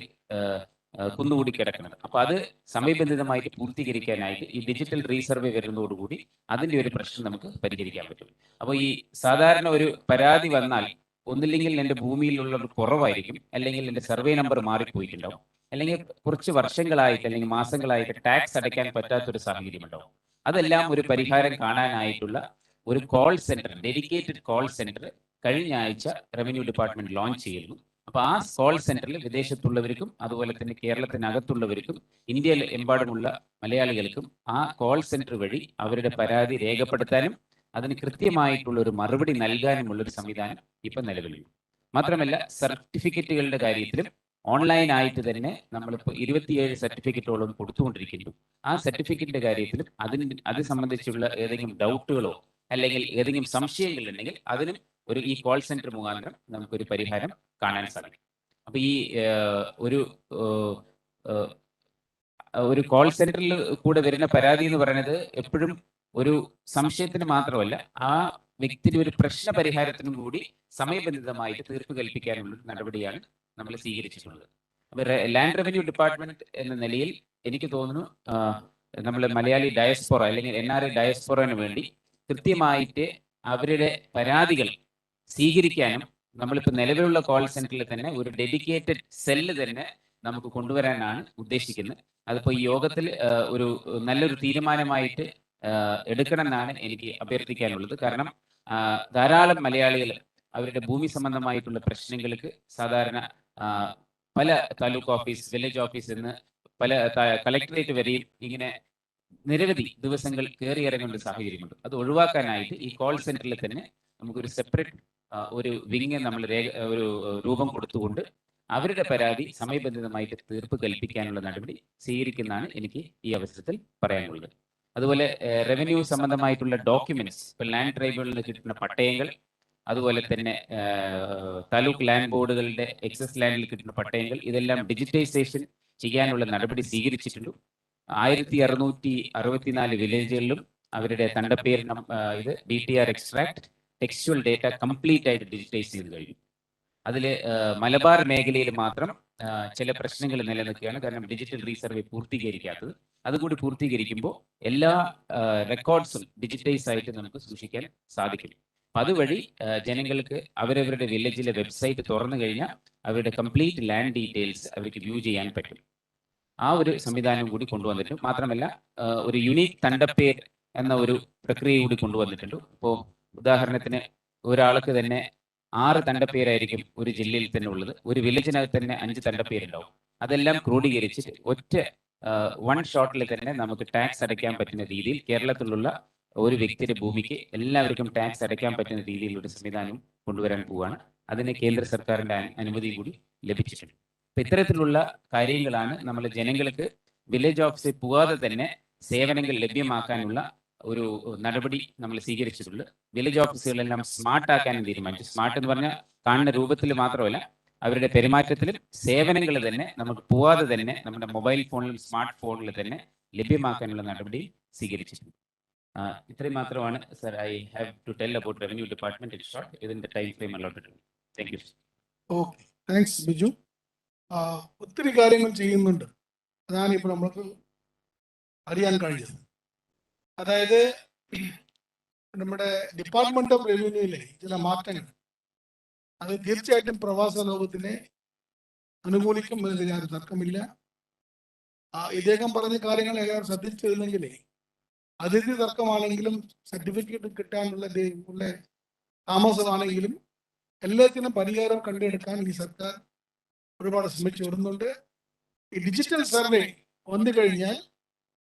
കുന്നുകൂടി കിടക്കുന്നത്. അപ്പോൾ അത് സമയബന്ധിതമായിട്ട് പൂർത്തീകരിക്കാനായിട്ട് ഈ ഡിജിറ്റൽ റീസർവേ വരുന്നതോടുകൂടി അതിൻ്റെ ഒരു പ്രശ്നം നമുക്ക് പരിഹരിക്കാൻ പറ്റും. അപ്പോൾ ഈ സാധാരണ ഒരു പരാതി വന്നാൽ ഒന്നില്ലെങ്കിൽ എൻ്റെ ഭൂമിയിലുള്ള ഒരു കുറവായിരിക്കും, അല്ലെങ്കിൽ എൻ്റെ സർവേ നമ്പർ മാറിപ്പോയിട്ടുണ്ടാവും, അല്ലെങ്കിൽ കുറച്ച് വർഷങ്ങളായിട്ട് അല്ലെങ്കിൽ മാസങ്ങളായിട്ട് ടാക്സ് അടയ്ക്കാൻ പറ്റാത്തൊരു സാഹചര്യം ഉണ്ടാവും. അതെല്ലാം ഒരു പരിഹാരം കാണാനായിട്ടുള്ള ഒരു call centre, dedicated call centre കഴിഞ്ഞ ആഴ്ച റവന്യൂ ഡിപ്പാർട്ട്മെന്റ് ലോഞ്ച് ചെയ്തിരുന്നു. അപ്പോൾ ആ കോൾ സെന്ററിൽ വിദേശത്തുള്ളവർക്കും അതുപോലെ തന്നെ കേരളത്തിനകത്തുള്ളവർക്കും ഇന്ത്യയിൽ എമ്പാടുമുള്ള മലയാളികൾക്കും ആ കോൾ സെന്റർ വഴി അവരുടെ പരാതി രേഖപ്പെടുത്താനും അതിന് കൃത്യമായിട്ടുള്ള ഒരു മറുപടി നൽകാനുമുള്ള ഒരു സംവിധാനം ഇപ്പം നിലവിലുണ്ട്. മാത്രമല്ല സർട്ടിഫിക്കറ്റുകളുടെ കാര്യത്തിലും ഓൺലൈനായിട്ട് തന്നെ നമ്മളിപ്പോൾ 27 സർട്ടിഫിക്കറ്റോളം കൊടുത്തുകൊണ്ടിരിക്കുന്നു. ആ സർട്ടിഫിക്കറ്റിന്റെ കാര്യത്തിലും അത് സംബന്ധിച്ചുള്ള ഏതെങ്കിലും ഡൗട്ടുകളോ അല്ലെങ്കിൽ ഏതെങ്കിലും സംശയങ്ങളുണ്ടെങ്കിൽ അതിനും ഈ കോൾ സെന്റർ മുഖാന്തരം നമുക്കൊരു പരിഹാരം കാണാൻ സാധിക്കും. അപ്പൊ ഈ ഒരു കോൾ സെന്ററിൽ കൂടെ വരുന്ന പരാതി എന്ന് പറയുന്നത് എപ്പോഴും ഒരു സംശയത്തിന് മാത്രമല്ല, ആ വ്യക്തിയുടെ ഒരു പ്രശ്ന പരിഹാരത്തിനും കൂടി സമയബന്ധിതമായിട്ട് തീർപ്പ് കൽപ്പിക്കാനുള്ള നടപടിയാണ് നമ്മൾ സ്വീകരിച്ചിട്ടുള്ളത്. അപ്പൊ ലാൻഡ് റവന്യൂ ഡിപ്പാർട്ട്മെന്റ് എന്ന നിലയിൽ എനിക്ക് തോന്നുന്നു നമ്മൾ മലയാളി ഡയസ്പോറ അല്ലെങ്കിൽ NRI ഡയസ്പോറന് വേണ്ടി കൃത്യമായിട്ട് അവരുടെ പരാതികൾ സ്വീകരിക്കാനും നമ്മളിപ്പോൾ നിലവിലുള്ള കോൾ സെന്ററിൽ തന്നെ ഒരു ഡെഡിക്കേറ്റഡ് സെല്ല് തന്നെ നമുക്ക് കൊണ്ടുവരാനാണ് ഉദ്ദേശിക്കുന്നത്. അതിപ്പോൾ ഈ യോഗത്തിൽ ഒരു നല്ലൊരു തീരുമാനമായിട്ട് എടുക്കണമെന്നാണ് എനിക്ക് അഭ്യർത്ഥിക്കാനുള്ളത്. കാരണം ധാരാളം മലയാളികൾ അവരുടെ ഭൂമി സംബന്ധമായിട്ടുള്ള പ്രശ്നങ്ങൾക്ക് സാധാരണ പല താലൂക്ക് ഓഫീസ്, വില്ലേജ് ഓഫീസ് എന്ന് പല കളക്ടറേറ്റ് വരെയും ഇങ്ങനെ നിരവധി ദിവസങ്ങൾ കയറിയിറങ്ങേണ്ട സാഹചര്യമുണ്ട്. അത് ഒഴിവാക്കാനായിട്ട് ഈ കോൾ സെന്ററിൽ തന്നെ നമുക്കൊരു സെപ്പറേറ്റ് ഒരു വിങ് നമ്മൾ ഒരു രൂപം കൊടുത്തുകൊണ്ട് അവരുടെ പരാതി സമയബന്ധിതമായിട്ട് തീർപ്പ് കൽപ്പിക്കാനുള്ള നടപടി സ്വീകരിക്കുന്നതാണ് എനിക്ക് ഈ അവസരത്തിൽ പറയാനുള്ളത്. അതുപോലെ റവന്യൂ സംബന്ധമായിട്ടുള്ള ഡോക്യുമെന്റ്സ്, ഇപ്പോൾ ലാൻഡ് ട്രൈബ്യൂണലിന് കിട്ടുന്ന പട്ടയങ്ങൾ, അതുപോലെ തന്നെ താലൂക്ക് ലാൻഡ് ബോർഡുകളുടെ എക്സസ് ലാൻഡിൽ കിട്ടുന്ന പട്ടയങ്ങൾ, ഇതെല്ലാം ഡിജിറ്റൈസേഷൻ ചെയ്യാനുള്ള നടപടി സ്വീകരിച്ചിട്ടുണ്ട്. 1664 വില്ലേജുകളിലും അവരുടെ തണ്ടപ്പേര് DTR extract textual data complete ആയിട്ട് ഡിജിറ്റൈസ് ചെയ്ത് കഴിഞ്ഞു. അതിൽ മലബാർ മേഖലയിൽ മാത്രം ചില പ്രശ്നങ്ങൾ നിലനിൽക്കുകയാണ്. കാരണം ഡിജിറ്റൽ റീസർവേ പൂർത്തീകരിക്കാത്തത്. അതുകൂടി പൂർത്തീകരിക്കുമ്പോൾ എല്ലാ റെക്കോർഡ്സും ഡിജിറ്റൈസ് ആയിട്ട് നമുക്ക് സൂക്ഷിക്കാൻ സാധിക്കും. അതുവഴി ജനങ്ങൾക്ക് അവരവരുടെ വില്ലേജിലെ വെബ്സൈറ്റ് തുറന്നു കഴിഞ്ഞാൽ അവരുടെ കംപ്ലീറ്റ് ലാൻഡ് ഡീറ്റെയിൽസ് അവർക്ക് വ്യൂ ചെയ്യാൻ പറ്റും. ആ ഒരു സംവിധാനം കൂടി കൊണ്ടുവന്നിട്ടുണ്ട്. മാത്രമല്ല ഒരു യുണീക്ക് തണ്ടപ്പേർ എന്ന ഒരു പ്രക്രിയ കൂടി കൊണ്ടുവന്നിട്ടുണ്ട്. ഇപ്പോൾ ഉദാഹരണത്തിന് ഒരാൾക്ക് തന്നെ 6 തണ്ടപ്പേരായിരിക്കും ഒരു ജില്ലയിൽ തന്നെ ഉള്ളത്. ഒരു വില്ലേജിനകത്ത് തന്നെ 5 തണ്ടപ്പേരുണ്ടാവും. അതെല്ലാം ക്രോഡീകരിച്ച് ഒറ്റ വൺ ഷോട്ടിൽ തന്നെ നമുക്ക് ടാക്സ് അടയ്ക്കാൻ പറ്റുന്ന രീതിയിൽ കേരളത്തിലുള്ള ഒരു വ്യക്തിയുടെ ഭൂമിക്ക് എല്ലാവർക്കും ടാക്സ് അടയ്ക്കാൻ പറ്റുന്ന രീതിയിലുള്ള സംവിധാനം കൊണ്ടുവരാൻ പോവുകയാണ്. അതിന് കേന്ദ്ര സർക്കാരിന്റെ അനുമതി കൂടി ലഭിച്ചിട്ടുണ്ട്. അപ്പൊ ഇത്തരത്തിലുള്ള കാര്യങ്ങളാണ് നമ്മൾ ജനങ്ങൾക്ക് വില്ലേജ് ഓഫീസിൽ പോകാതെ തന്നെ സേവനങ്ങൾ ലഭ്യമാക്കാനുള്ള ഒരു നടപടി നമ്മൾ സ്വീകരിച്ചിട്ടുള്ളത്. വില്ലേജ് ഓഫീസുകളെല്ലാം സ്മാർട്ട് ആക്കാനും തീരുമാനിച്ചു. സ്മാർട്ട് എന്ന് പറഞ്ഞാൽ കാണുന്ന രൂപത്തിൽ മാത്രമല്ല, അവരുടെ പെരുമാറ്റത്തിലും സേവനങ്ങൾ തന്നെ നമുക്ക് പോവാതെ തന്നെ നമ്മുടെ മൊബൈൽ ഫോണിലും സ്മാർട്ട് ഫോണിലും തന്നെ ലഭ്യമാക്കാനുള്ള നടപടി സ്വീകരിച്ചിട്ടുണ്ട്. ഇത്രയും മാത്രമാണ് sir I have to tell about revenue department in short. ഇതിന്റെ time frame allotted. Thank you.
Okay, thanks Biju. ഒത്തിരി കാര്യങ്ങൾ ചെയ്യുന്നുണ്ട്. അതാണ് ഇപ്പോൾ നമുക്ക് അറിയാൻ കഴിഞ്ഞത്. അതായത് നമ്മുടെ ഡിപ്പാർട്ട്മെന്റ് ഓഫ് റവന്യൂവിലെ ചില മാറ്റങ്ങൾ അത് തീർച്ചയായിട്ടും പ്രവാസ ലോകത്തിനെ അനുകൂലിക്കും എന്നതിൽ യാതൊരു തർക്കമില്ല. ഇദ്ദേഹം പറഞ്ഞ കാര്യങ്ങൾ എല്ലാവരും ശ്രദ്ധിച്ചിരുന്നെങ്കിൽ അതിഥി തർക്കമാണെങ്കിലും സർട്ടിഫിക്കറ്റ് കിട്ടാനുള്ള താമസമാണെങ്കിലും എല്ലാത്തിനും പരിഹാരം കണ്ടെടുക്കാൻ ഈ സർക്കാർ ഒരുപാട് ശ്രമിച്ചു വരുന്നുണ്ട്. ഈ ഡിജിറ്റൽ സർവേ വന്നു കഴിഞ്ഞാൽ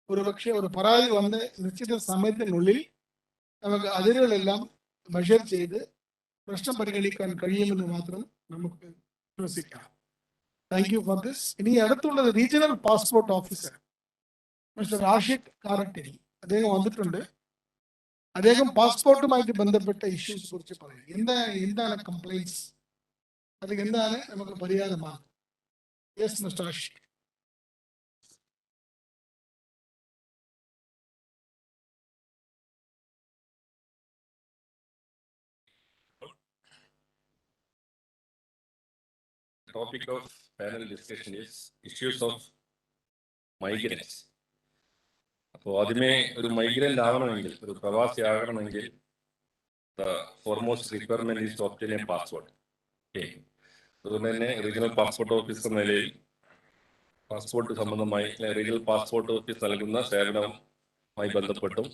ഒരുപക്ഷെ ഒരു പരാതി വന്ന് നിശ്ചിത സമയത്തിനുള്ളിൽ നമുക്ക് അതിരുകളെല്ലാം മെഷർ ചെയ്ത് പ്രശ്നം പരിഗണിക്കാൻ കഴിയുമെന്ന് മാത്രം നമുക്ക് വിശ്വസിക്കാം. Thank you for this. ഇനി അടുത്തുള്ളത് regional passport officer mister Ashiq Karattil. അദ്ദേഹം വന്നിട്ടുണ്ട്. അദ്ദേഹം പാസ്പോർട്ടുമായിട്ട് ബന്ധപ്പെട്ട ഇഷ്യൂസ് കുറിച്ച് പറയും. എന്താണ് കംപ്ലൈൻറ്റ്സ്, അത് എന്താണ് നമുക്ക് പരിഹാരമാണ്. Yes mister Ashiq.
Topic of panel discussion is issues of migrants. അപ്പോൾ ആദ്യമേ ഒരു മൈഗ്രന്റ് ആവണമെങ്കിൽ, ഒരു പ്രവാസി ആകണമെങ്കിൽ the foremost requirement is to obtain a passport. അതുകൊണ്ട് തന്നെ റീജിയണൽ പാസ്പോർട്ട് ഓഫീസർ നിലയിൽ പാസ്പോർട്ട് സംബന്ധമായി റീജിയണൽ പാസ്പോർട്ട് ഓഫീസ് നൽകുന്ന സേവനവുമായി ബന്ധപ്പെട്ടും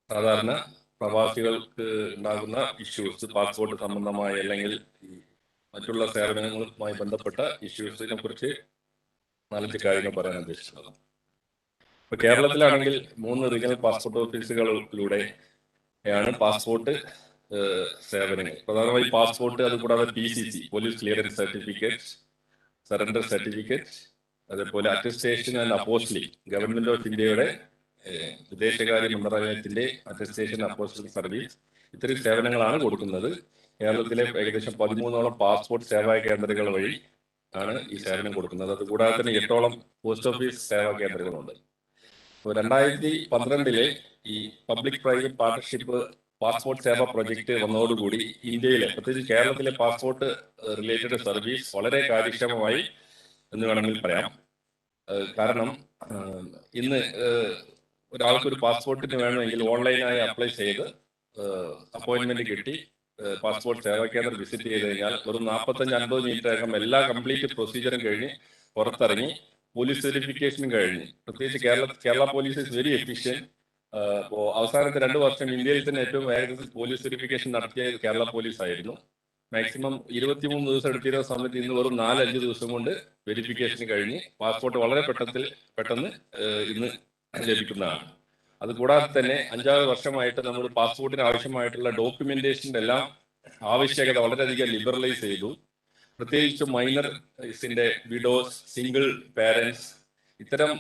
സാധാരണ പ്രവാസികൾക്ക് ഉണ്ടാകുന്ന ഇഷ്യൂസ്, പാസ്പോർട്ട് സംബന്ധമായ അല്ലെങ്കിൽ മറ്റുള്ള സേവനങ്ങളുമായി ബന്ധപ്പെട്ട ഇഷ്യൂസിനെ കുറിച്ച് 4 കാര്യങ്ങൾ പറയാൻ ഉദ്ദേശിക്കുന്നത്. ഇപ്പൊ കേരളത്തിലാണെങ്കിൽ 3 റീജിയണൽ പാസ്പോർട്ട് ഓഫീസുകളിലൂടെയാണ് പാസ്പോർട്ട് സേവനങ്ങൾ. പ്രധാനമായും പാസ്പോർട്ട്, അതുകൂടാതെ PCC, police clearance certificate, surrender certificate, അതേപോലെ അറ്റസ്റ്റേഷൻ ആൻഡ് അപ്പോസ്റ്റലിംഗ്, ഗവൺമെന്റ് ഓഫ് ഇന്ത്യയുടെ വിദേശകാര്യ മന്ത്രാലയത്തിന്റെ അറ്റസ്റ്റേഷൻ അപ്പോസ്റ്റലിംഗ് സർവീസ്, ഇത്തരം സേവനങ്ങളാണ് കൊടുക്കുന്നത്. കേരളത്തിലെ ഏകദേശം 13ഓളം പാസ്പോർട്ട് സേവാ കേന്ദ്രങ്ങൾ വഴി ആണ് ഈ സേവനം കൊടുക്കുന്നത്. അതുകൂടാതെ തന്നെ 8ഓളം പോസ്റ്റ് ഓഫീസ് സേവാ കേന്ദ്രങ്ങളുണ്ട്. 2012 ഈ പബ്ലിക് പ്രൈവറ്റ് പാർട്ണർഷിപ്പ് പാസ്പോർട്ട് സേവാ പ്രൊജക്ട് വന്നതോടുകൂടി ഇന്ത്യയിലെ, പ്രത്യേകിച്ച് കേരളത്തിലെ പാസ്പോർട്ട് റിലേറ്റഡ് സർവീസ് വളരെ കാര്യക്ഷമമായി എന്ന് വേണമെങ്കിൽ പറയാം. കാരണം ഇന്ന് ഒരാൾക്കൊരു പാസ്പോർട്ടിന് വേണമെങ്കിൽ ഓൺലൈനായി അപ്ലൈ ചെയ്ത് അപ്പോയിന്റ്മെന്റ് കിട്ടി പാസ്പോർട്ട് സേവാ കേന്ദ്രം വിസിറ്റ് ചെയ്ത് കഴിഞ്ഞാൽ വെറും 45-50 മിനിറ്റകം എല്ലാ കംപ്ലീറ്റ് പ്രൊസീജിയറും കഴിഞ്ഞ് പുറത്തിറങ്ങി പോലീസ് വെരിഫിക്കേഷനും കഴിഞ്ഞ്, പ്രത്യേകിച്ച് Kerala police is very efficient. അപ്പോൾ അവസാനത്തെ 2 വർഷം ഇന്ത്യയിൽ തന്നെ ഏറ്റവും വേഗത്തിൽ പോലീസ് വെരിഫിക്കേഷൻ നടത്തിയത് കേരള പോലീസ് ആയിരുന്നു. മാക്സിമം 23 ദിവസം എടുത്തിരുന്ന സമയത്ത് ഇന്ന് വെറും 4-5 ദിവസം കൊണ്ട് വെരിഫിക്കേഷൻ കഴിഞ്ഞ് പാസ്പോർട്ട് വളരെ പെട്ടെന്ന് ഇന്ന് ലഭിക്കുന്നതാണ്. അതുകൂടാതെ തന്നെ 5-6 വർഷമായിട്ട് നമ്മൾ പാസ്പോർട്ടിന് ആവശ്യമായിട്ടുള്ള ഡോക്യുമെന്റേഷൻ്റെ എല്ലാം ആവശ്യകത വളരെയധികം ലിബറലൈസ് ചെയ്തു. പ്രത്യേകിച്ച് മൈനർസിന്റെ, വിഡോസ്, സിംഗിൾ പാരന്റ്സ്, ഇത്തരം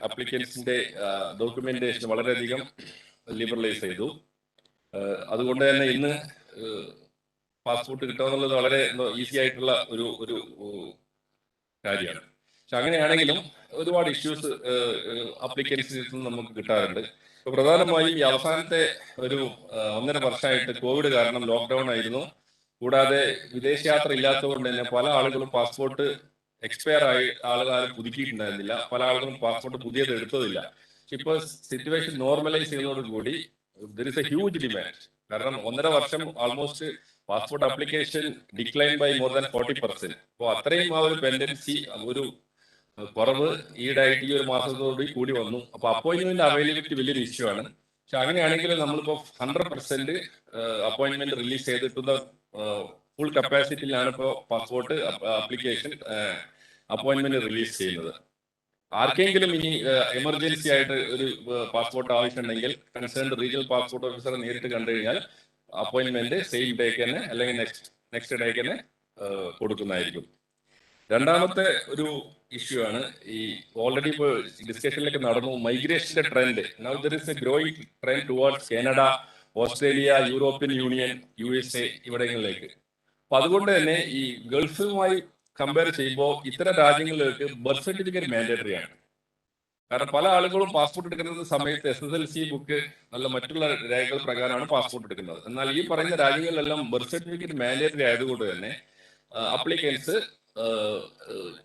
അപ്ലിക്കൻസിന്റെ ഡോക്യുമെന്റേഷൻ വളരെയധികം ലിബറലൈസ് ചെയ്തു. അതുകൊണ്ട് തന്നെ ഇന്ന് പാസ്പോർട്ട് കിട്ടുക എന്നുള്ളത് വളരെ ഈസി ആയിട്ടുള്ള ഒരു കാര്യമാണ്. പക്ഷെ അങ്ങനെയാണെങ്കിലും ഒരുപാട് ഇഷ്യൂസ് അപ്ലിക്കൻസിൽ നിന്ന് നമുക്ക് കിട്ടാറുണ്ട്. ഇപ്പൊ പ്രധാനമായും ഈ അവസാനത്തെ ഒരു 1.5 വർഷമായിട്ട് കോവിഡ് കാരണം ലോക്ക്ഡൌൺ ആയിരുന്നു. കൂടാതെ വിദേശയാത്ര ഇല്ലാത്തതുകൊണ്ട് തന്നെ പല ആളുകളും പാസ്പോർട്ട് എക്സ്പയർ ആയി ആളുകൾ പുതുക്കിയിട്ടുണ്ടായിരുന്നില്ല. പല ആളുകളും പാസ്പോർട്ട് പുതിയത് എടുത്തതില്ല. പക്ഷെ ഇപ്പോൾ സിറ്റുവേഷൻ നോർമലൈസ് ചെയ്യുന്നതോടുകൂടി there is a huge demand. കാരണം 1.5 വർഷം almost passport application decline by more than 40%. അപ്പോൾ അത്രയും ആ ഒരു പെൻഡൻസി, ഒരു കുറവ് ഈടായിട്ട് ഈ ഒരു മാസത്തോടുകൂടി കൂടി വന്നു. അപ്പോൾ അപ്പോയിന്റ്മെന്റ് അവൈലബിലിറ്റി വലിയൊരു ഇഷ്യൂ ആണ്. പക്ഷെ അങ്ങനെയാണെങ്കിൽ നമ്മളിപ്പോൾ 100% അപ്പോയിന്റ്മെന്റ് റിലീസ് ചെയ്തിട്ടുള്ള ഫുൾ കപ്പാസിറ്റിയിലാണ് ഇപ്പോൾ പാസ്പോർട്ട് ആപ്ലിക്കേഷൻ അപ്പോയിന്റ്മെന്റ് റിലീസ് ചെയ്യുന്നത്. ആർക്കെങ്കിലും ഇനി എമർജൻസി ആയിട്ട് ഒരു പാസ്പോർട്ട് ആവശ്യമുണ്ടെങ്കിൽ കൺസേൺഡ് റീജിയണൽ പാസ്പോർട്ട് ഓഫീസറെ നേരിട്ട് കണ്ടു കഴിഞ്ഞാൽ അപ്പോയിന്റ്മെന്റ് സെയിം ഡേക്ക് തന്നെ അല്ലെങ്കിൽ നെക്സ്റ്റ് ഡേക്ക് തന്നെ കൊടുക്കുന്നതായിരിക്കും. രണ്ടാമത്തെ ഒരു ഇഷ്യൂ ആണ്, ഈ ഓൾറെഡി ഇപ്പോൾ ഡിസ്കഷനിലേക്ക് നടന്നു, മൈഗ്രേഷന്റെ trend. Now there is a growing trend towards Canada, Australia, European union, USA ഇവിടങ്ങളിലേക്ക്. അപ്പൊ അതുകൊണ്ട് തന്നെ ഈ ഗൾഫുമായി കമ്പയർ ചെയ്യുമ്പോൾ ഇത്തരം രാജ്യങ്ങളിലേക്ക് ബർത്ത് സർട്ടിഫിക്കറ്റ് മാൻഡേറ്ററി ആണ്. കാരണം പല ആളുകളും പാസ്പോർട്ട് എടുക്കുന്ന സമയത്ത് SSLC ബുക്ക് നല്ല മറ്റുള്ള രേഖകൾ പ്രകാരമാണ് പാസ്പോർട്ട് എടുക്കുന്നത്. എന്നാൽ ഈ പറയുന്ന രാജ്യങ്ങളിലെല്ലാം ബർത്ത് സർട്ടിഫിക്കറ്റ് മാൻഡേറ്ററി ആയതുകൊണ്ട് തന്നെ അപ്ലിക്കൻസ്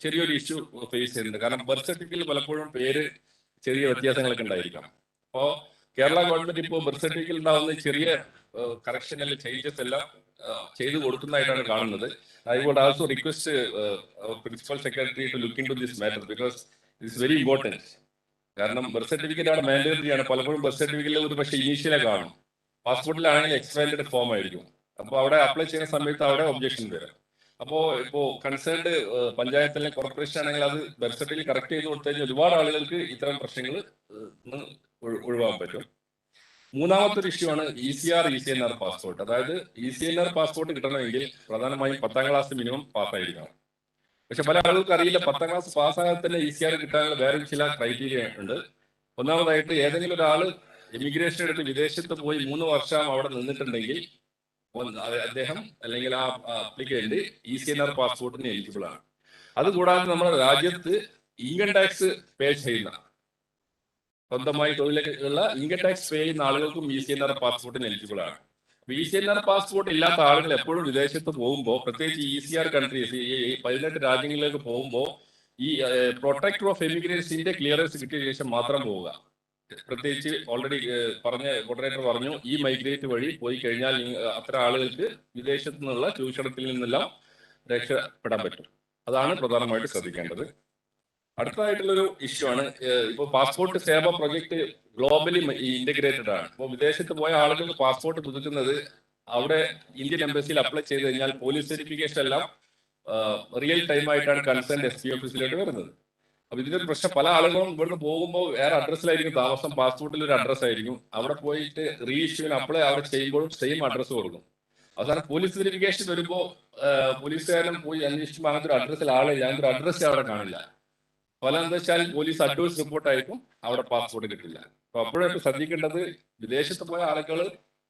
ചെറിയൊരു ഇഷ്യൂ ഫേസ് ചെയ്യുന്നുണ്ട്. കാരണം ബർത്ത് സർട്ടിഫിക്കറ്റിൽ പലപ്പോഴും പേര് ചെറിയ വ്യത്യാസങ്ങളൊക്കെ ഉണ്ടായിരിക്കാം. അപ്പോൾ കേരള ഗവൺമെന്റ് ഇപ്പോൾ ബർത്ത് സർട്ടിഫിക്കറ്റിൽ ഉണ്ടാകുന്ന ചെറിയ കറക്ഷൻ അല്ലെങ്കിൽ ചേഞ്ചസ് എല്ലാം ചെയ്തു കൊടുക്കുന്നതായിട്ടാണ് കാണുന്നത്. I would also request principal secretary to look into this matter because it's very important. കാരണം ബർത്ത് സർട്ടിഫിക്കറ്റ് ആണ് മാൻഡേറ്ററി ആണ്. പലപ്പോഴും ബർത്ത് സർട്ടിഫിക്കറ്റിൽ ഒരു പക്ഷേ ഇനീഷ്യലെ കാണും, പാസ്പോർട്ടിലാണെങ്കിൽ എക്സ്പാൻഡഡ് ഫോം ആയിരിക്കും. അപ്പോൾ അവിടെ അപ്ലൈ ചെയ്യുന്ന സമയത്ത് അവിടെ ഒബ്ജക്ഷൻ വരും. അപ്പോൾ ഇപ്പോൾ കൺസേൺഡ് പഞ്ചായത്തിലെ കോർപ്പറേഷൻ ആണെങ്കിൽ അത് ബർത്ത് സർട്ടിഫിക്കറ്റ് കറക്റ്റ് ചെയ്ത് കൊടുത്തു കഴിഞ്ഞാൽ ഒരുപാട് ആളുകൾക്ക് ഇത്തരം പ്രശ്നങ്ങൾ ഒഴിവാക്കാൻ പറ്റും. മൂന്നാമത്തെ ഒരു ഇഷ്യൂ ആണ് ECR, ECNR പാസ്പോർട്ട്. അതായത് ECNR പാസ്പോർട്ട് കിട്ടണമെങ്കിൽ പ്രധാനമായും 10ാം ക്ലാസ് മിനിമം പാസ്സായിരിക്കണം. പക്ഷെ പല ആളുകൾക്ക് അറിയില്ല 10ാം ക്ലാസ് പാസ്സാകാതെ തന്നെ ECR കിട്ടാനുള്ള വേറെ ചില ക്രൈറ്റീരിയ ഉണ്ട്. ഒന്നാമതായിട്ട് ഏതെങ്കിലും ഒരാൾ ഇമിഗ്രേഷൻ എടുത്ത് വിദേശത്ത് പോയി 3 വർഷം അവിടെ നിന്നിട്ടുണ്ടെങ്കിൽ അദ്ദേഹം അല്ലെങ്കിൽ ആ അപ്ലിക്കന്റ് ECNR പാസ്പോർട്ടിന് എലിജിബിൾ ആണ്. അതുകൂടാതെ നമ്മുടെ രാജ്യത്ത് ഇൻകം ടാക്സ് പേ ചെയ്യുന്ന, സ്വന്തമായി തൊഴിലുള്ള ഇൻകം ടാക്സ് പേ ചെയ്യുന്ന ആളുകൾക്കും ECNR പാസ്പോർട്ടിന് എലിജിബിൾ ആണ്. ECNR പാസ്പോർട്ട് ഇല്ലാത്ത ആളുകൾ എപ്പോഴും വിദേശത്ത് പോകുമ്പോൾ, പ്രത്യേകിച്ച് ECR കൺട്രീസ്, ഈ 18 രാജ്യങ്ങളിലേക്ക് പോകുമ്പോൾ ഈ പ്രൊട്ടക്ടർ ഓഫ് എമിഗ്രേഷന്റെ ക്ലിയറൻസ് കിട്ടിയ ശേഷം മാത്രം പോവുക. പ്രത്യേകിച്ച് ഓൾറെഡി മോഡറേറ്റർ പറഞ്ഞു, ഈ മൈഗ്രേറ്റ് വഴി പോയി കഴിഞ്ഞാൽ അത്തരം ആളുകൾക്ക് വിദേശത്തു നിന്നുള്ള ചൂഷണത്തിൽ നിന്നെല്ലാം രക്ഷപ്പെടാൻ പറ്റും. അതാണ് പ്രധാനമായിട്ട് ശ്രദ്ധിക്കേണ്ടത്. അടുത്തതായിട്ടുള്ളൊരു ഇഷ്യൂ ആണ് ഇപ്പോൾ പാസ്പോർട്ട് സേവ പ്രൊജക്ട് ഗ്ലോബലി ഇന്റഗ്രേറ്റഡ് ആണ്. ഇപ്പോൾ വിദേശത്ത് പോയ ആളുകൾക്ക് പാസ്പോർട്ട് പുതുക്കുന്നത് അവിടെ ഇന്ത്യൻ എംബസിയിൽ അപ്ലൈ ചെയ്ത് കഴിഞ്ഞാൽ പോലീസ് വെരിഫിക്കേഷൻ എല്ലാം റിയൽ ടൈം ആയിട്ടാണ് കൺസേൺ SP ഓഫീസിലോട്ട് വരുന്നത്. അപ്പൊ ഇതിന്റെ പ്രശ്നം പല ആളുകളും ഇവിടുന്ന് പോകുമ്പോൾ വേറെ അഡ്രസ്സിലായിരിക്കും താമസം, പാസ്പോർട്ടിൽ ഒരു അഡ്രസ് ആയിരിക്കും. അവിടെ പോയിട്ട് റീ ഇഷ്യൂവിന് അപ്ലൈ അവിടെ ചെയ്യുമ്പോഴും സെയിം അഡ്രസ്സ് കൊടുക്കും. അവസാനം പോലീസ് വെരിഫിക്കേഷൻ വരുമ്പോൾ പോലീസുകാരൻ പോയി അന്വേഷിക്കുമ്പോൾ അങ്ങനത്തെ ഒരു അഡ്രസ്സിൽ ആളില്ല, അങ്ങനത്തെ ഒരു അഡ്രസ്സ് അവിടെ കാണില്ല. ഫലം എന്താ വെച്ചാൽ പോലീസ് അഡ്വൈസ് റിപ്പോർട്ടായിരിക്കും, അവിടെ പാസ്പോർട്ട് കിട്ടില്ല. അപ്പൊ അപ്പോഴൊക്കെ ശ്രദ്ധിക്കേണ്ടത്, വിദേശത്ത് പോയ ആളുകൾ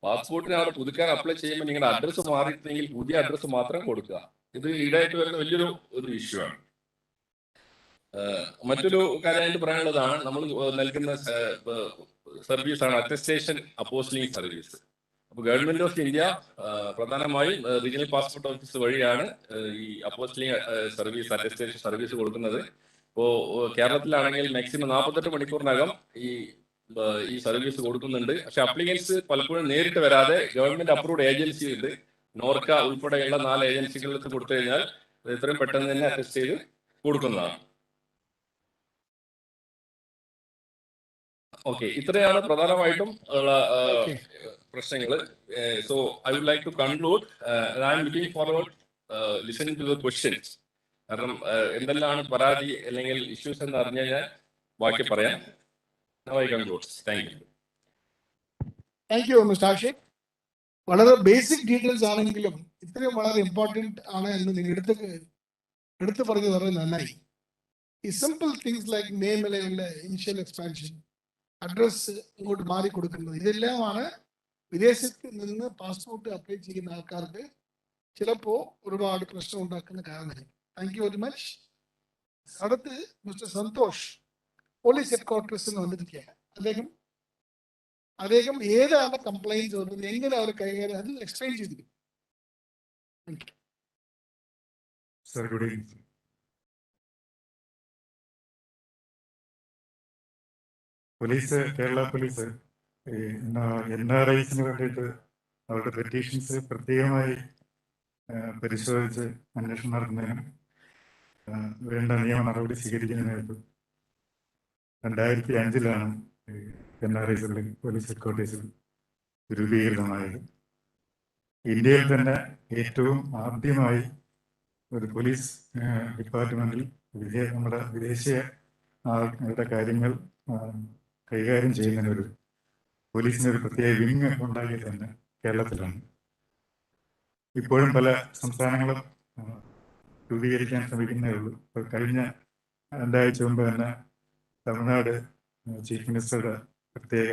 പാസ്പോർട്ടിന് അവിടെ പുതുക്കാൻ അപ്ലൈ ചെയ്യുമ്പോൾ നിങ്ങളുടെ അഡ്രസ്സ് മാറിയിട്ടെങ്കിൽ പുതിയ അഡ്രസ്സ് മാത്രം കൊടുക്കുക. ഇത് ഈടായിട്ട് വരുന്ന വലിയൊരു ഇഷ്യൂ ആണ്. മറ്റൊരു കാര്യമായിട്ട് പറയാനുള്ളതാണ്, നമ്മൾ നൽകുന്ന സർവീസാണ് അറ്റസ്റ്റേഷൻ അപ്പോസ്റ്റലിംഗ് സർവീസ്. അപ്പോൾ ഗവൺമെന്റ് ഓഫ് ഇന്ത്യ പ്രധാനമായും റീജിയണൽ പാസ്പോർട്ട് ഓഫീസ് വഴിയാണ് ഈ അപ്പോസ്റ്റലിംഗ് സർവീസ്, അറ്റസ്റ്റേഷൻ സർവീസ് കൊടുക്കുന്നത്. ഇപ്പോൾ കേരളത്തിലാണെങ്കിൽ മാക്സിമം 48 മണിക്കൂറിനകം ഈ സർവീസ് കൊടുക്കുന്നുണ്ട്. പക്ഷെ അപ്ലിക്കൻസ് പലപ്പോഴും നേരിട്ട് വരാതെ ഗവൺമെന്റ് അപ്രൂവ്ഡ് ഏജൻസി ഉണ്ട്, നോർക്ക ഉൾപ്പെടെയുള്ള 4 ഏജൻസികളിലേക്ക് കൊടുത്തു കഴിഞ്ഞാൽ എത്രയും പെട്ടെന്ന് തന്നെ അറ്റസ്റ്റ് ചെയ്ത് കൊടുക്കുന്നതാണ്. ഓക്കെ, ഇത്രയാണ് പ്രധാനമായിട്ടും ഉള്ള പ്രശ്നങ്ങൾ. So I would like to conclude. I am looking forward listening to the questions. കാരണം എന്തെല്ലാം പരാതി അല്ലെങ്കിൽ ഇഷ്യൂസ് എന്ന് അറിഞ്ഞു കഴിഞ്ഞാൽ ബാക്കി പറയാം. Now I conclude. Thank you.
Thank you, Mr. Ashik. വളരെ ബേസിക് ഡീറ്റെയിൽസ് ആണെങ്കിലും ഇത്രയും വളരെ ഇമ്പോർട്ടൻറ്റ് ആണ് എന്ന് നിങ്ങൾ എടുത്ത് പറഞ്ഞത് വളരെ നന്നായി. ഈ സിമ്പിൾ തിങ്സ് ലൈക്ക് നെയിം അല്ലെങ്കിൽ ഇനിഷ്യൽ എക്സ്പാൻഷൻ, അഡ്രസ് ഇങ്ങോട്ട് മാറി കൊടുക്കുന്നത്, ഇതെല്ലാമാണ് വിദേശത്ത് നിന്ന് പാസ്പോർട്ട് അപ്ലൈ ചെയ്യുന്ന ആൾക്കാർക്ക് ചിലപ്പോൾ ഒരുപാട് പ്രശ്നം ഉണ്ടാക്കുന്ന കാരണം. Thank you very much. അടുത്ത് മിസ്റ്റർ സന്തോഷ് പോലീസ് ഹെഡ് ക്വാർട്ടേഴ്സിൽ വന്നിരിക്കുകയാണ്. അദ്ദേഹം ഏതാണ് കംപ്ലൈൻറ്റ് വന്നത്, എങ്ങനെ അവർ കൈകാര്യം, അത് എക്സ്പ്ലെയിൻ ചെയ്തിരിക്കും.
Sir, good evening. Police, Kerala police NRIസിന് വേണ്ടിയിട്ട് അവരുടെ പെറ്റീഷൻസ് പ്രത്യേകമായി പരിശോധിച്ച് അന്വേഷണം നടത്തുന്നതിനും വേണ്ട നിയമ നടപടി സ്വീകരിക്കുന്നതിനായിട്ട് 2005 NRIസിൽ പോലീസ് ഹെഡ് ക്വാർട്ടേഴ്സിൽ രൂപീകൃതമായത്. ഇന്ത്യയിൽ തന്നെ ഏറ്റവും ആദ്യമായി ഒരു പോലീസ് ഡിപ്പാർട്ട്മെന്റിൽ നമ്മുടെ വിദേശീയ ആളുടെ കാര്യങ്ങൾ കൈകാര്യം ചെയ്യുന്നതിനൊരു പോലീസിനൊരു പ്രത്യേക വിങ് ഉണ്ടാക്കിയത് തന്നെ കേരളത്തിലാണ്. ഇപ്പോഴും പല സംസ്ഥാനങ്ങളും രൂപീകരിക്കാൻ ശ്രമിക്കുന്നേ ഉള്ളൂ. ഇപ്പോൾ കഴിഞ്ഞ 2 ആഴ്ച മുമ്പ് തന്നെ തമിഴ്നാട് ചീഫ് മിനിസ്റ്ററുടെ പ്രത്യേക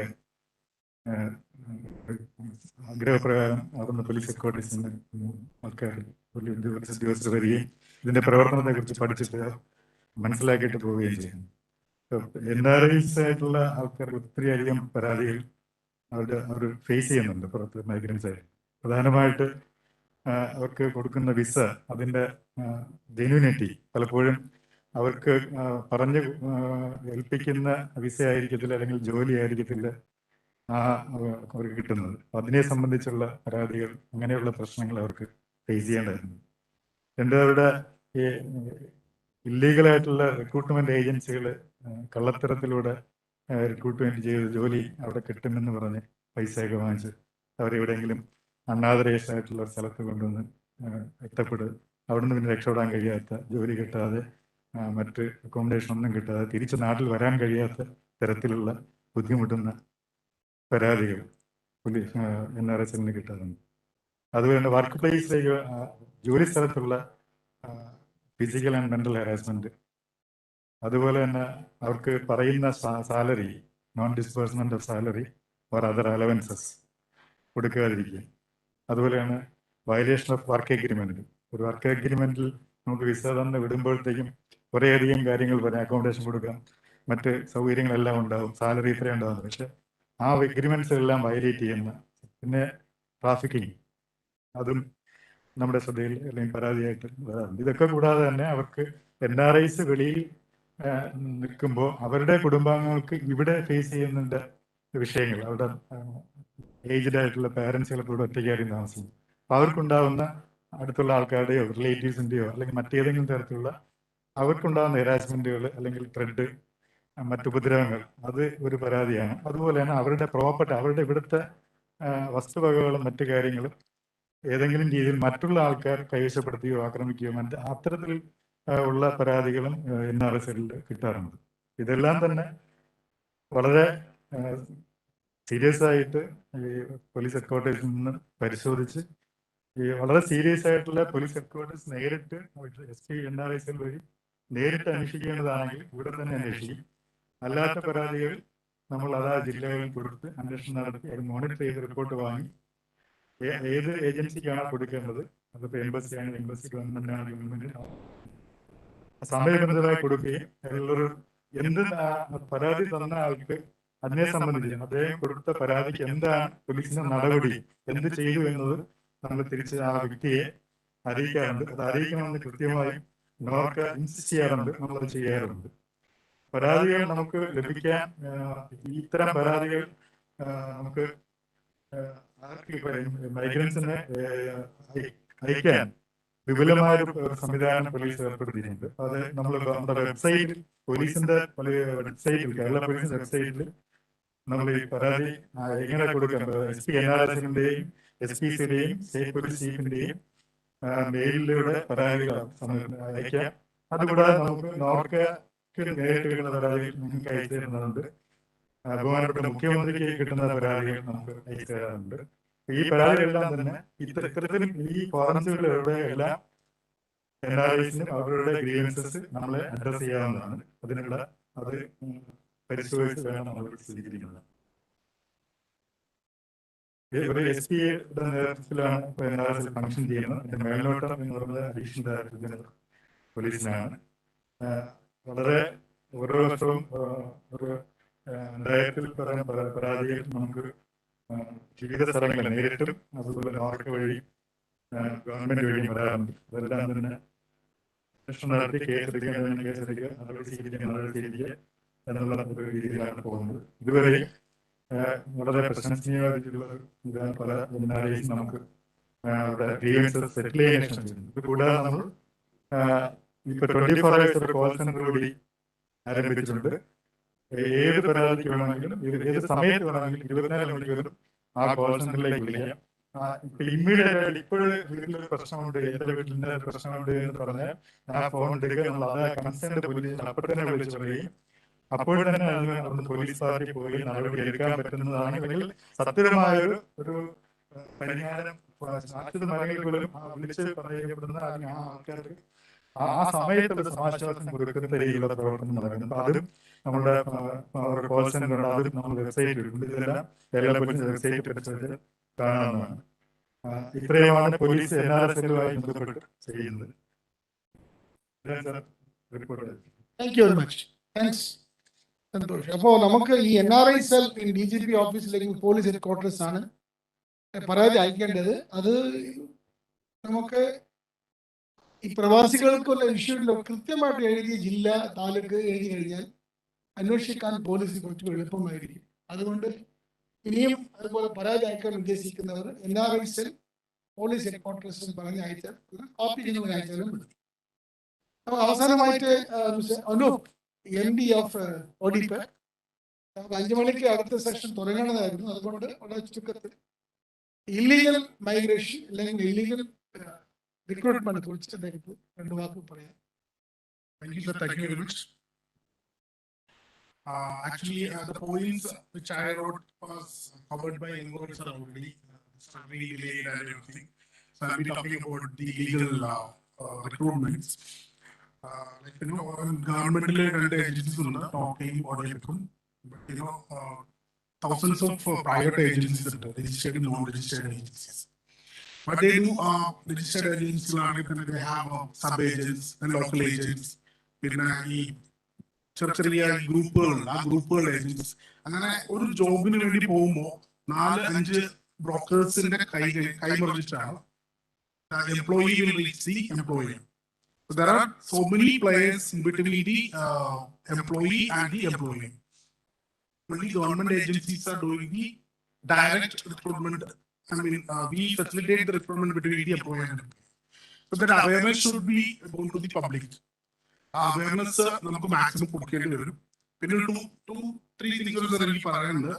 ആഗ്രഹപ്രകാരം അവിടുന്ന് പോലീസ് ഹെഡ് ക്വാർട്ടേഴ്സിൽ നിന്ന് ആൾക്കാർ ഉദ്യോഗസ്ഥർ വരികയും ഇതിന്റെ പ്രവർത്തനത്തെ കുറിച്ച് പഠിച്ചിട്ട് മനസ്സിലാക്കിയിട്ട് പോവുകയും ചെയ്യുന്നു. NRIs ആയിട്ടുള്ള ആൾക്കാർ ഒത്തിരിയധികം പരാതികൾ അവർ ഫേസ് ചെയ്യുന്നുണ്ട് പുറത്ത് മൈഗ്രൻസ് ആയിട്ട്. പ്രധാനമായിട്ട് അവർക്ക് കൊടുക്കുന്ന വിസ, അതിൻ്റെ ജെന്യൂനിറ്റി പലപ്പോഴും അവർക്ക് പറഞ്ഞ് ഏൽപ്പിക്കുന്ന വിസ ആയിരിക്കത്തില്ല, അല്ലെങ്കിൽ ജോലി ആയിരിക്കത്തില്ല അവർക്ക് കിട്ടുന്നത്. അതിനെ സംബന്ധിച്ചുള്ള പരാതികൾ, അങ്ങനെയുള്ള പ്രശ്നങ്ങൾ അവർക്ക് ഫേസ് ചെയ്യേണ്ടതായിരുന്നു. അവരുടെ ഈ ഇല്ലീഗലായിട്ടുള്ള റിക്രൂട്ട്മെന്റ് ഏജൻസികൾ കള്ളത്തരത്തിലൂടെ റിക്രൂട്ട്മെന്റ് ചെയ്ത് ജോലി അവിടെ കിട്ടുമെന്ന് പറഞ്ഞ് പൈസയൊക്കെ വാങ്ങിച്ച് അവരെവിടെയെങ്കിലും അൺആതറൈസ്ഡ് ആയിട്ടുള്ള സ്ഥലത്ത് കൊണ്ടുവന്ന് എത്തപ്പെടുക, അവിടുന്ന് പിന്നെ രക്ഷപ്പെടാൻ കഴിയാത്ത, ജോലി കിട്ടാതെ, മറ്റ് അക്കോമഡേഷൻ ഒന്നും കിട്ടാതെ തിരിച്ച് നാട്ടിൽ വരാൻ കഴിയാത്ത തരത്തിലുള്ള ബുദ്ധിമുട്ടുന്ന പരാതികൾ പോലീസ് NRSൽ കിട്ടാറുണ്ട്. അതുപോലെ തന്നെ വർക്ക് പ്ലേസിലേക്ക്, ജോലി സ്ഥലത്തുള്ള ഫിസിക്കൽ ആൻഡ് മെന്റൽ ഹാരാസ്മെന്റ്, അതുപോലെ തന്നെ അവർക്ക് പറയുന്ന salary, non disbursement of salary or other allowances കൊടുക്കാതിരിക്കുക. അതുപോലെയാണ് വയലേഷൻ ഓഫ് വർക്ക് എഗ്രിമെന്റ്. ഒരു വർക്ക് എഗ്രിമെന്റിൽ നമുക്ക് വിസ തന്നെ വിടുമ്പോഴത്തേക്കും കുറേയധികം കാര്യങ്ങൾ പറയാം, അക്കോമഡേഷൻ കൊടുക്കാം, മറ്റ് സൗകര്യങ്ങളെല്ലാം ഉണ്ടാവും, സാലറി ഇത്രയും ഉണ്ടാകും. പക്ഷെ ആ എഗ്രിമെന്റ്സ് എല്ലാം വയലേറ്റ് ചെയ്യുന്ന, പിന്നെ ട്രാഫിക്കിങ്, അതും നമ്മുടെ ശ്രദ്ധയിൽ അല്ലെങ്കിൽ പരാതിയായിട്ട് വരാറുണ്ട്. ഇതൊക്കെ കൂടാതെ തന്നെ അവർക്ക് NRIs വെളിയിൽ നിൽക്കുമ്പോൾ അവരുടെ കുടുംബാംഗങ്ങൾക്ക് ഇവിടെ ഫേസ് ചെയ്യുന്ന വിഷയങ്ങൾ, അവരുടെ ഏജ്ഡ് ആയിട്ടുള്ള പാരൻസുകളൊക്കെ ഇവിടെ ഒറ്റയ്ക്കായിരിക്കും താമസിക്കും. അപ്പോൾ അവർക്കുണ്ടാവുന്ന അടുത്തുള്ള ആൾക്കാരുടെയോ റിലേറ്റീവ്സിൻ്റെയോ അല്ലെങ്കിൽ മറ്റേതെങ്കിലും തരത്തിലുള്ള അവർക്കുണ്ടാകുന്ന ഹെറാസ്മെന്റുകൾ അല്ലെങ്കിൽ ത്രെഡ് മറ്റുപദ്രവങ്ങൾ അത് ഒരു പരാതിയാണ്. അതുപോലെ തന്നെ അവരുടെ അവരുടെ ഇവിടുത്തെ വസ്തുവകകളും മറ്റു കാര്യങ്ങളും ഏതെങ്കിലും രീതിയിൽ മറ്റുള്ള ആൾക്കാർ കൈവശപ്പെടുത്തുകയോ ആക്രമിക്കുകയോ അത്തരത്തിൽ ഉള്ള പരാതികളും NRSL കിട്ടാറുണ്ട്. ഇതെല്ലാം തന്നെ വളരെ സീരിയസ് ആയിട്ട് ഈ പോലീസ് ഹെഡ്ക്വാർട്ടേഴ്സിൽ നിന്ന് പരിശോധിച്ച് ഈ വളരെ സീരിയസ് ആയിട്ടുള്ള പോലീസ് ഹെഡ്ക്വാർട്ടേഴ്സ് നേരിട്ട് SP NRSL വഴി നേരിട്ട് അന്വേഷിക്കേണ്ടതാണെങ്കിൽ ഇവിടെ തന്നെ അന്വേഷിക്കും. അല്ലാത്ത പരാതികൾ നമ്മൾ ജില്ലകളിൽ കൊടുത്ത് അന്വേഷണം നടത്തി അത് മോണിറ്റർ ചെയ്ത് റിപ്പോർട്ട് വാങ്ങി ഏത് ഏജൻസിക്കാണോ കൊടുക്കേണ്ടത്, അതിപ്പോൾ എംബസിയാണ്, എംബസി ഗവൺമെന്റാണ്, ഗവൺമെന്റ് സമയബന്ധിതമായി കൊടുക്കുകയും എന്ത് പരാതി തന്ന ആൾക്ക് അതിനെ സംബന്ധിച്ച് അദ്ദേഹം കൊടുത്ത പരാതിക്ക് എന്താണ് പോലീസിന്റെ നടപടി, എന്ത് ചെയ്തു എന്നത് നമ്മൾ തിരിച്ച് ആ വ്യക്തിയെ അറിയിക്കാറുണ്ട്. അത് അറിയിക്കണമെന്ന് കൃത്യമായും നോർക്ക ഇൻസിസ്റ്റ് ചെയ്യാറുണ്ട്, നമ്മളത് ചെയ്യാറുണ്ട്. പരാതികൾ നമുക്ക് ലഭിക്കാൻ ഇത്തരം പരാതികൾ നമുക്ക് മൈഗ്രൻസിനെ അയക്കാൻ വിപുലമായൊരു സംവിധാനം പോലീസ് ഏർപ്പെടുത്തിയിട്ടുണ്ട്. അത് നമ്മൾ നമ്മുടെ വെബ്സൈറ്റിൽ, പോലീസിന്റെ വെബ്സൈറ്റിൽ, കേരള പോലീസിന്റെ വെബ്സൈറ്റിൽ നമ്മൾ ഈ പരാതി എങ്ങനെ കൊടുക്കാം, SP NRSLന്റെയും SPCയുടെയും സ്റ്റേറ്റ് പോലീസ് ചീഫിന്റെയും മെയിലിലൂടെ പരാതികൾ അയക്കാം. അതുകൂടാതെ നമുക്ക് നോർക്കയ്ക്ക് നേരിട്ട് കിട്ടുന്ന പരാതികൾ നിങ്ങൾക്ക് അയച്ചു തരുന്നുണ്ട്. ബഹുമാനപ്പെട്ട മുഖ്യമന്ത്രിക്ക് കിട്ടുന്ന പരാതികൾ നമുക്ക് അയച്ചു തരാറുണ്ട്. ഈ പരാതികളെല്ലാം തന്നെ ഇത്തരത്തിൽ ഈ ഫോറൻസുകളുടെ എല്ലാം NRIസിനും അവരുടെ ഗ്രീവൻസസ് നമ്മളെ അഡ്രസ് ചെയ്യാവുന്നതാണ്. അത് പരിശോധിച്ച് വേണം നമ്മൾ സ്വീകരിക്കുന്നത്. ഒരു SP-യുടെ നേതൃത്വത്തിലാണ് NRSL ഫംഗ്ഷൻ ചെയ്യുന്നത്. അതിന്റെ മേൽനോട്ടം എന്ന് പറയുന്നത് അഡീഷണൽ ഡയറക്ടർ ജനറൽ പോലീസിനാണ്. വളരെ ഓരോ വർഷവും ഒരു 1000-ൽ പരം പരാതികൾ നമുക്ക് വിവിധ സ്ഥലങ്ങളിൽ നേരിട്ടും അതുപോലെ നോർക്ക വഴി ഗവൺമെന്റ് വഴി വരാറുണ്ട്. അതെല്ലാം തന്നെ അന്വേഷണം നടത്തി കേസെടുക്കേണ്ടതിന് കേസെടുക്കുക, നടപടി സ്വീകരിക്കുക എന്നുള്ള ഒരു രീതിയിലാണ് പോകുന്നത്. ഇതുവരെ വളരെ പ്രശംസനീയമായിട്ടുള്ള പല NRIs നമുക്ക് അവിടെ ഗ്രീവൻസസ് സെറ്റിൽ ചെയ്യാൻ. ഇത് കൂടാതെ നമ്മൾ ഇപ്പൊ 24 hours ഒരു കോൾ സെന്റർ കൂടി ആരംഭിച്ചിട്ടുണ്ട്. ഏത് പരാതിക്ക് വേണമെങ്കിലും ഏത് സമയത്ത് വേണമെങ്കിലും 24 മണിക്കൂറും ആ കോൾ സെന്ററിലേക്ക് വിളിക്കാം. ഇപ്പൊ ഇമ്മീഡിയറ്റ് ആയിട്ട് ഇപ്പോഴും വീട്ടിലൊരു പ്രശ്നമുണ്ട്, എന്റെ വീട്ടിൽ പ്രശ്നമുണ്ട് എന്ന് പറഞ്ഞാൽ ആ ഫോൺ എടുക്കുക, നമ്മൾ അത് കൺസേൺഡ് പോലീസിന് അപ്പോൾ തന്നെ വിളിച്ചു പറയുകയും അപ്പോൾ തന്നെ അവിടുന്ന് പോലീസ് പാർട്ടി പോയി നടപടി എടുക്കാൻ പറ്റുന്നതാണ്. അല്ലെങ്കിൽ സത്യമായ ഒരു പരിഹാരം സാക്ഷിതമാണെങ്കിൽ പോലും വിളിച്ച് പറയപ്പെടുന്ന ആ ആൾക്കാർക്ക് ആ സമയത്ത് ഒരു സമാശ്വാസം കൊടുക്കുന്ന രീതിയിലുള്ള പ്രവർത്തനം നടക്കുന്നു. അതും നമ്മുടെ കോൾ സെന്റർ ഉണ്ട്, അതും നമ്മുടെ വെബ്സൈറ്റിലുണ്ട്. ഇതെല്ലാം കേരള പോലീസ് വെബ്സൈറ്റ് പരിശോധിച്ച് കാണാവുന്നതാണ്. ഇത്രയുമാണ് പോലീസ് NRSLുമായി ബന്ധപ്പെട്ട് ചെയ്യുന്നത്.
Thank you very much. Thanks Santhosh. അപ്പോൾ നമുക്ക് ഈ NRSL DGP ഓഫീസിലേക്ക് പോലീസ് ഹെഡ്ക്വാർട്ടേഴ്സ് ആണ് പരാതി അയക്കേണ്ടത്. അത് നമുക്ക് ഈ പ്രവാസികൾക്കുള്ള ഇഷ്യൂവിൽ കൃത്യമായിട്ട് എഴുതിയ ജില്ല, താലൂക്ക് എഴുതി കഴിഞ്ഞാൽ അന്വേഷിക്കാൻ പോലീസ് കുറച്ച് എളുപ്പമായിരിക്കും. അതുകൊണ്ട് ഇനിയും അതുപോലെ പരാതി അയക്കാൻ ഉദ്ദേശിക്കുന്നവർ NRSL പോലീസ് ഹെഡ്ക്വാർട്ടേഴ്സിൽ പറഞ്ഞ് അയച്ചാൽ കോപ്പി നിങ്ങൾ അയച്ചാലും മതി. അപ്പോൾ അവസാനമായിട്ട് അനൂപ് MD ഓഫ് ODP, നമുക്ക് 5 മണിക്ക് അടുത്ത സെഷൻ തുടങ്ങേണ്ടതായിരുന്നു. അതുകൊണ്ട് വളരെ ചുരുക്കത്തിൽ ഇല്ലീഗൽ മൈഗ്രേഷൻ അല്ലെങ്കിൽ ഇല്ലീഗൽ റിക്രൂട്ട്മെന്റ് കുറിച്ച് അദ്ദേഹത്തിന് 2 വാക്ക് പറയാം.
Thank you, sir. Thank you very much. Actually, the points which I wrote was covered by Engor sir already. Certainly delayed and everything. So I'll be talking about the legal recruitments. Like governmental agencies on the talking about, but thousands of private agencies, registered and non-registered agencies. But they do registered agencies, they have sub-agents and local agents. ചെറിയ ഗ്രൂപ്പുകളുണ്ട്, ആ ഗ്രൂപ്പുകളുടെ agencies. അങ്ങനെ ഒരു ജോബിന് വേണ്ടി പോകുമ്പോൾ 4-5 ബ്രോക്കേഴ്സിന്റെ കൈമറിച്ചിട്ടാണ് employee will reach the employer. So there are so many players in between the employee and the employee. Only government agencies are doing the direct recruitment. I mean, we facilitate the recruitment between the employer and employee. So that awareness should be going to the public. Awareness നമുക്ക് maximum കൊടുക്കേണ്ടി വരും. പിന്നെ two, three things എനിക്ക് പറയാനുണ്ട്.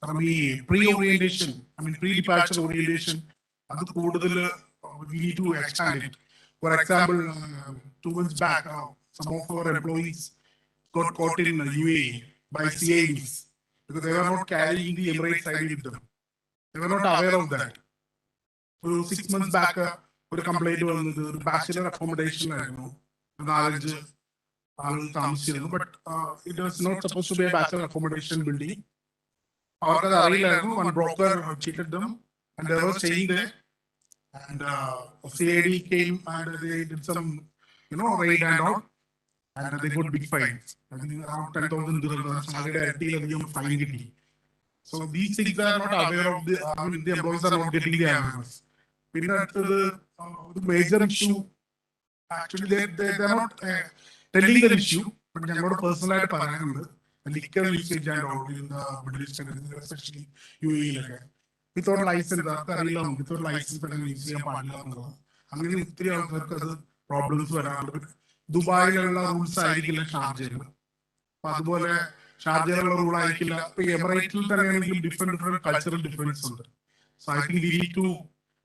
കാരണം ഈ pre orientation, pre departure orientation അത് കൂടുതൽ we need to expand it. For example, 2 months back, some of our employees got caught in UAE by CIDs because they were not carrying the Emirates ID with them. They were not aware of that. So 6 months back, ഒരു complaint വന്നത് ഒരു bachelor accommodation ആയിരുന്നു. 4-5 ആളുകൾ താമസിച്ചിരുന്നു. But it was not suppose to be a bachelor accommodation building. അവർക്കത് അറിയില്ലായിരുന്നു. One broker cheated them and they were staying there. And CID came and they did some, raid and all, and they got big fines. I think around 10,000 dirhams. Fine kitty. So these things are not aware of the employees are not getting the awareness. The major issue, actually, they are not telling the issue, but they are not personal liquor usage and all in the Middle East, especially UAE. Without license, without license, use ചെയ്യാൻ പാടില്ല എന്നുള്ളത്. അങ്ങനെ ഒത്തിരി ആൾക്കാർക്ക് അത് problems വരാറുണ്ട്. ദുബായിലുള്ള rules ആയിരിക്കില്ല ഷാർജയിൽ. അപ്പൊ അതുപോലെ ഷാർജയിലുള്ള റൂൾ ആയിരിക്കില്ല. ഇപ്പൊ എമിറേറ്റിൽ തന്നെയാണെങ്കിലും ഡിഫറെന്റ് കൾച്ചറൽ ഡിഫറൻസ് ഉണ്ട്. So I think we need to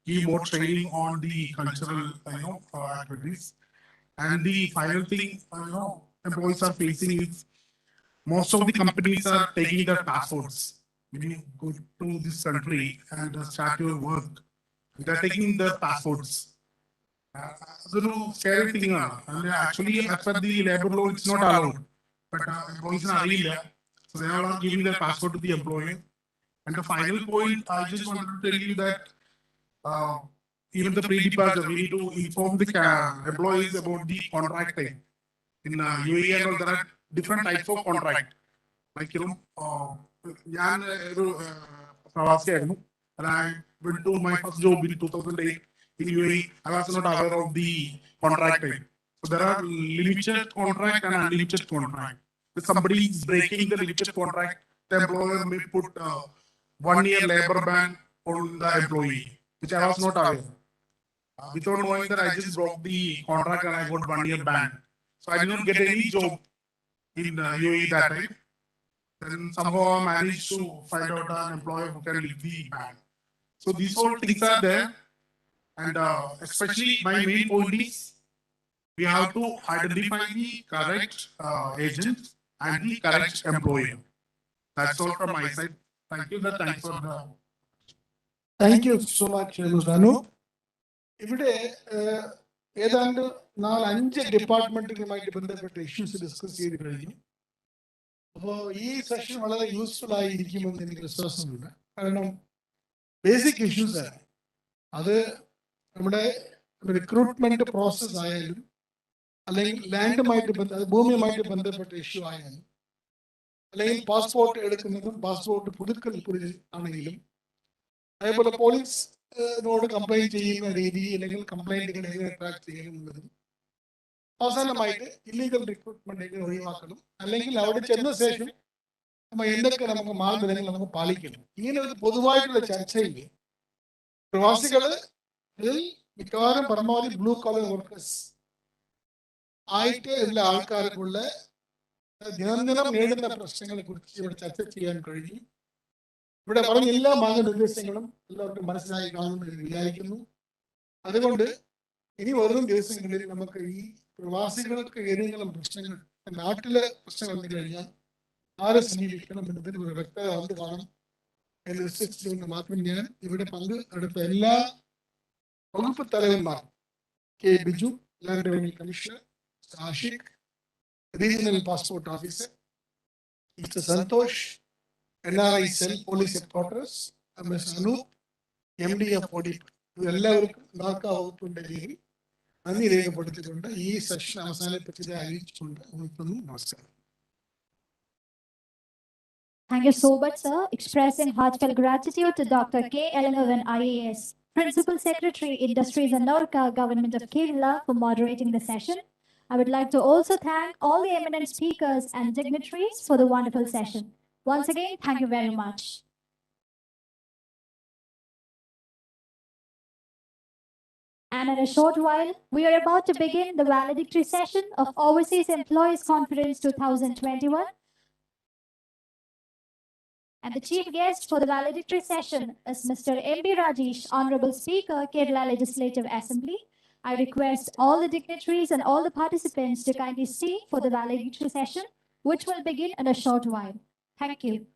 give more training on the cultural activities. And the final thing employees are facing is most of the companies are taking their passports. When you go to this country and start your work, they're taking their passports. That's a scary thing. And actually, as per the labor law, it's not allowed. But employees are illegal, so they are not giving their passport to the employee. And the final point, I just wanted to tell you that even the pre-departure, we need to inform the employees about the contract type. In UAE and all, there are different types of contract. Like, ഞാൻ ഒരു പ്രവാസിയായിരുന്നു. And I went to my first job in 2008 in UAE. I was not aware of the contract type. So there are limited contract and unlimited contract. If somebody is breaking the limited contract, the employer may put 1-year labor ban on the employee, which I was not aware. Without knowing that, I just broke the contract and I got 1-year ban. So I did not get any job in UAE that time. Then somehow I managed to find out an employer who can lift the ban. So these all things are there. And especially my main point is we have to identify the correct agent and the correct employer. That's all from my side. Thank you. Thanks for the.
Thank you so much, Ranu. ഇവിടെ ഏതാണ്ട് 4-5 ഡിപ്പാർട്ട്മെന്റുകളുമായിട്ട് ബന്ധപ്പെട്ട issues discuss ചെയ്ത് കഴിഞ്ഞു. അപ്പോൾ ഈ session വളരെ useful ആയിരിക്കുമെന്ന് എനിക്ക് വിശ്വാസമുണ്ട്. കാരണം ബേസിക് ഇഷ്യൂസ് ആണ് അത്. നമ്മുടെ റിക്രൂട്ട്മെന്റ് പ്രോസസ് ആയാലും അല്ലെങ്കിൽ ഭൂമിയുമായിട്ട് ബന്ധപ്പെട്ട ഇഷ്യൂ ആയാലും അല്ലെങ്കിൽ പാസ്പോർട്ട് എടുക്കുന്നതും പാസ്പോർട്ട് പുതുക്കൽ ആണെങ്കിലും അതേപോലെ പോലീസിനോട് കംപ്ലൈന്റ് ചെയ്യുന്ന രീതി അല്ലെങ്കിൽ കംപ്ലൈന്റുകൾ എങ്ങനെ ട്രാക്ക് ചെയ്യുന്നതും അവസാനമായിട്ട് ഇല്ലീഗൽ റിക്രൂട്ട്മെന്റ് എങ്ങനെ ഒഴിവാക്കണം അല്ലെങ്കിൽ അവിടെ ചെന്ന ശേഷം എന്തൊക്കെ നമുക്ക് മാനദണ്ഡങ്ങൾ നമുക്ക് പാലിക്കണം. ഇങ്ങനെ ഒരു പൊതുവായിട്ടുള്ള ചർച്ചയിൽ പ്രവാസികള് മിക്കവാറും പരമാവധി ബ്ലൂ കോളർ വർക്കേഴ്സ് ആയിട്ട് ഉള്ള ആൾക്കാർക്കുള്ള ദിനം നേടുന്ന പ്രശ്നങ്ങളെ കുറിച്ച് ഇവിടെ ചർച്ച ചെയ്യാൻ കഴിയും. ഇവിടെ പറഞ്ഞ എല്ലാ മാർഗനിർദ്ദേശങ്ങളും എല്ലാവർക്കും മനസ്സിലായി കാണുമെന്ന് വിചാരിക്കുന്നു. അതുകൊണ്ട് ഇനി വരും ദിവസങ്ങളിൽ നമുക്ക് ഈ പ്രവാസികൾക്ക് ഏതെങ്കിലും പ്രശ്നങ്ങൾ നാട്ടിലെ പ്രശ്നങ്ങൾ വന്നു കഴിഞ്ഞാൽ ആരെ സമീപിക്കണം എന്നതിന് ഒരു വ്യക്തത വന്ന് കാണും എന്ന് വിശ്വസിച്ചുകൊണ്ട് മാത്രം ഞാൻ ഇവിടെ പങ്കെടുത്ത എല്ലാ വകുപ്പ് തലവന്മാർ, K Biju, land revenue commissioner, Ashiq, regional passport officer, mister Santhosh, NRI cell police headquarters, Anoop, MDF audit, ഇതെല്ലാവർക്കും നാർക്കാ വകുപ്പിന്റെ കീഴിൽ നന്ദി രേഖപ്പെടുത്തിക്കൊണ്ട് ഈ സെഷൻ അവസാനിപ്പിച്ചത് അറിയിച്ചുകൊണ്ട് നിർത്തുന്നു. നമസ്കാരം.
Thank you so much, sir. Expressing heartfelt gratitude to Dr. K. Elangovan, IAS, Principal Secretary, Industries and Norca, Government of Kerala, for moderating the session. I would like to also thank all the eminent speakers and dignitaries for the wonderful session. Once again, thank you very much. And in a short while, we are about to begin the valedictory session of Overseas Employees Conference 2021. And the chief guest for the valedictory session is Mr. M.B. Rajesh, Honorable Speaker, Kerala Legislative Assembly. I request all the dignitaries and all the participants to kindly stay for the valedictory session, which will begin in a short while. Thank you.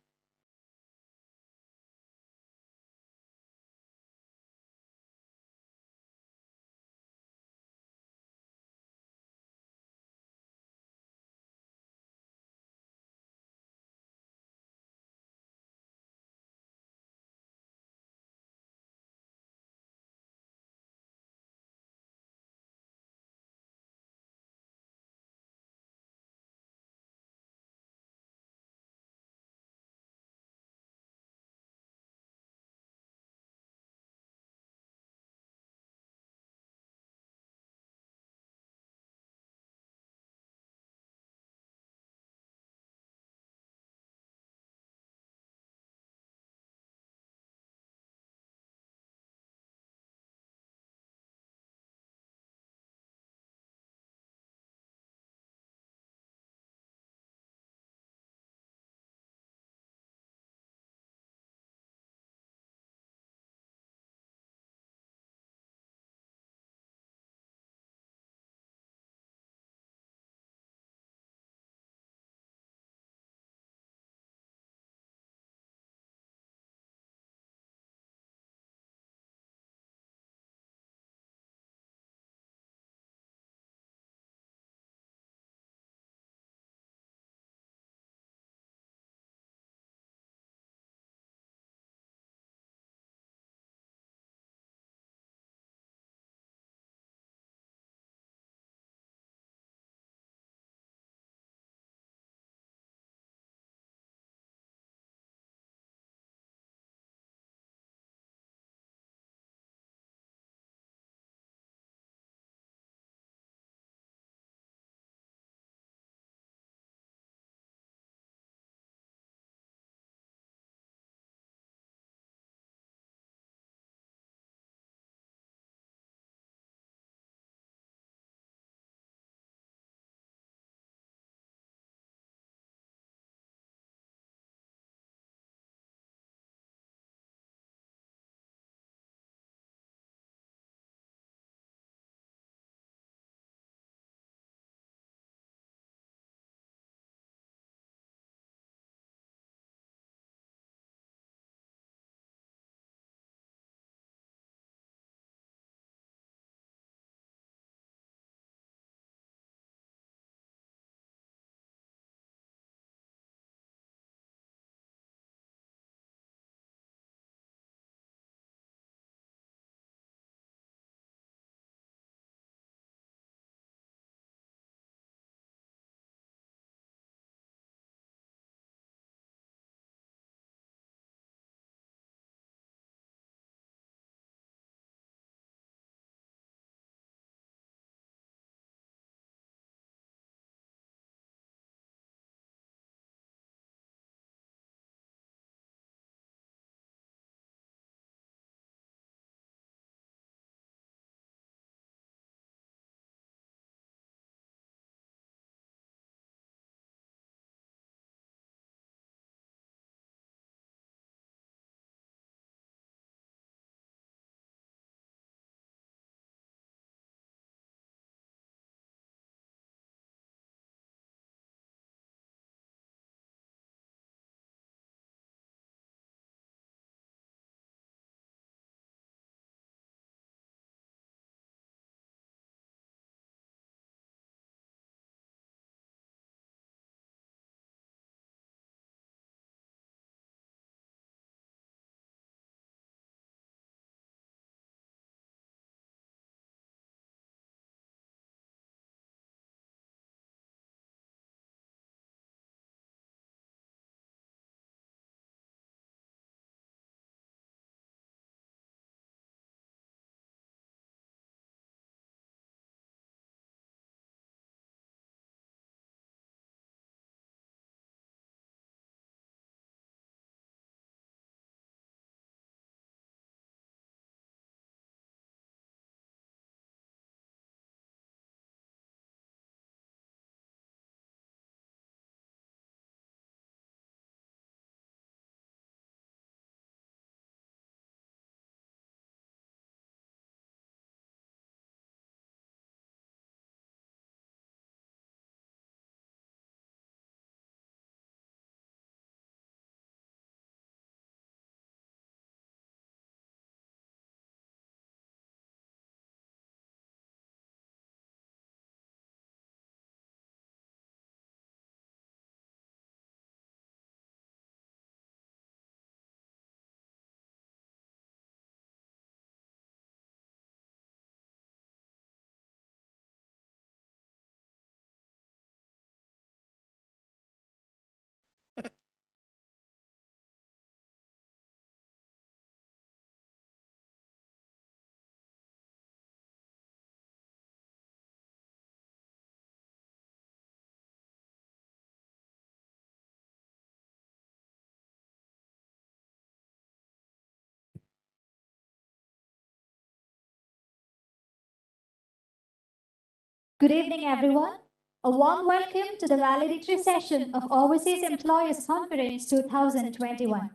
Good evening, everyone. A warm welcome to the valedictory session of Overseas Employers Conference 2021.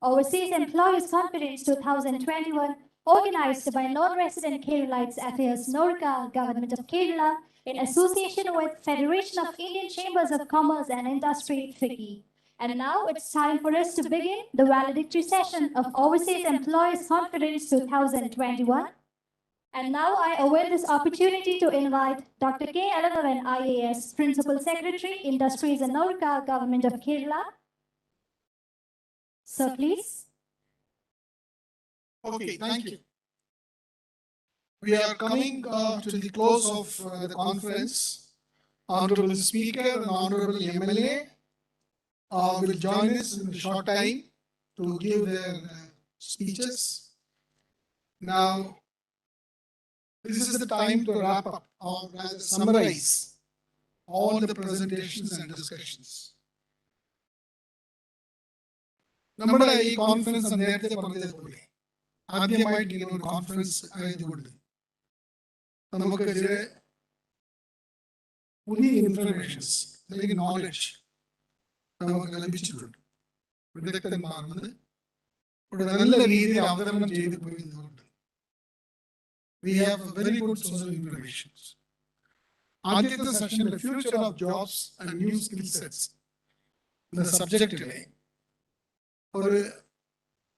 Overseas Employers Conference 2021, organized by Non-Resident Keralites Affairs NORCA, Government of Kerala, in association with Federation of Indian Chambers of Commerce and Industry, FICCI. And now it's time for us to begin the valedictory session of Overseas Employers Conference 2021. And now I await this opportunity to invite Dr. K. Elanavan, IAS, Principal Secretary, Industries and NORCA, Government of Kerala. Sir, please.
Okay, thank you. We are coming to the close of the conference. Honorable Speaker and Honorable MLA will join us in a short time to give their speeches. Now, this is the time to wrap up or rather summarize all the presentations and discussions. നമ്മുടെ ഈ conference നേരത്തെ പറഞ്ഞതുപോലെ ആദ്യമായിട്ട് ഇങ്ങനെ ഒരു conference ആയതുകൊണ്ട് നമുക്ക് ചില പുതിയ ഇൻഫർമേഷൻസ് അല്ലെങ്കിൽ നോളജ് നമുക്ക് ലഭിച്ചിട്ടുണ്ട്. വിദഗ്ധന്മാർന്ന് ഒരു നല്ല രീതിയിൽ അവതരണം ചെയ്തു പോയതുകൊണ്ട് we have very good social innovations. ആദ്യത്തെ സെഷനിൽ future of jobs and new skill sets എന്ന സബ്ജക്റ്റിലെ ഒരു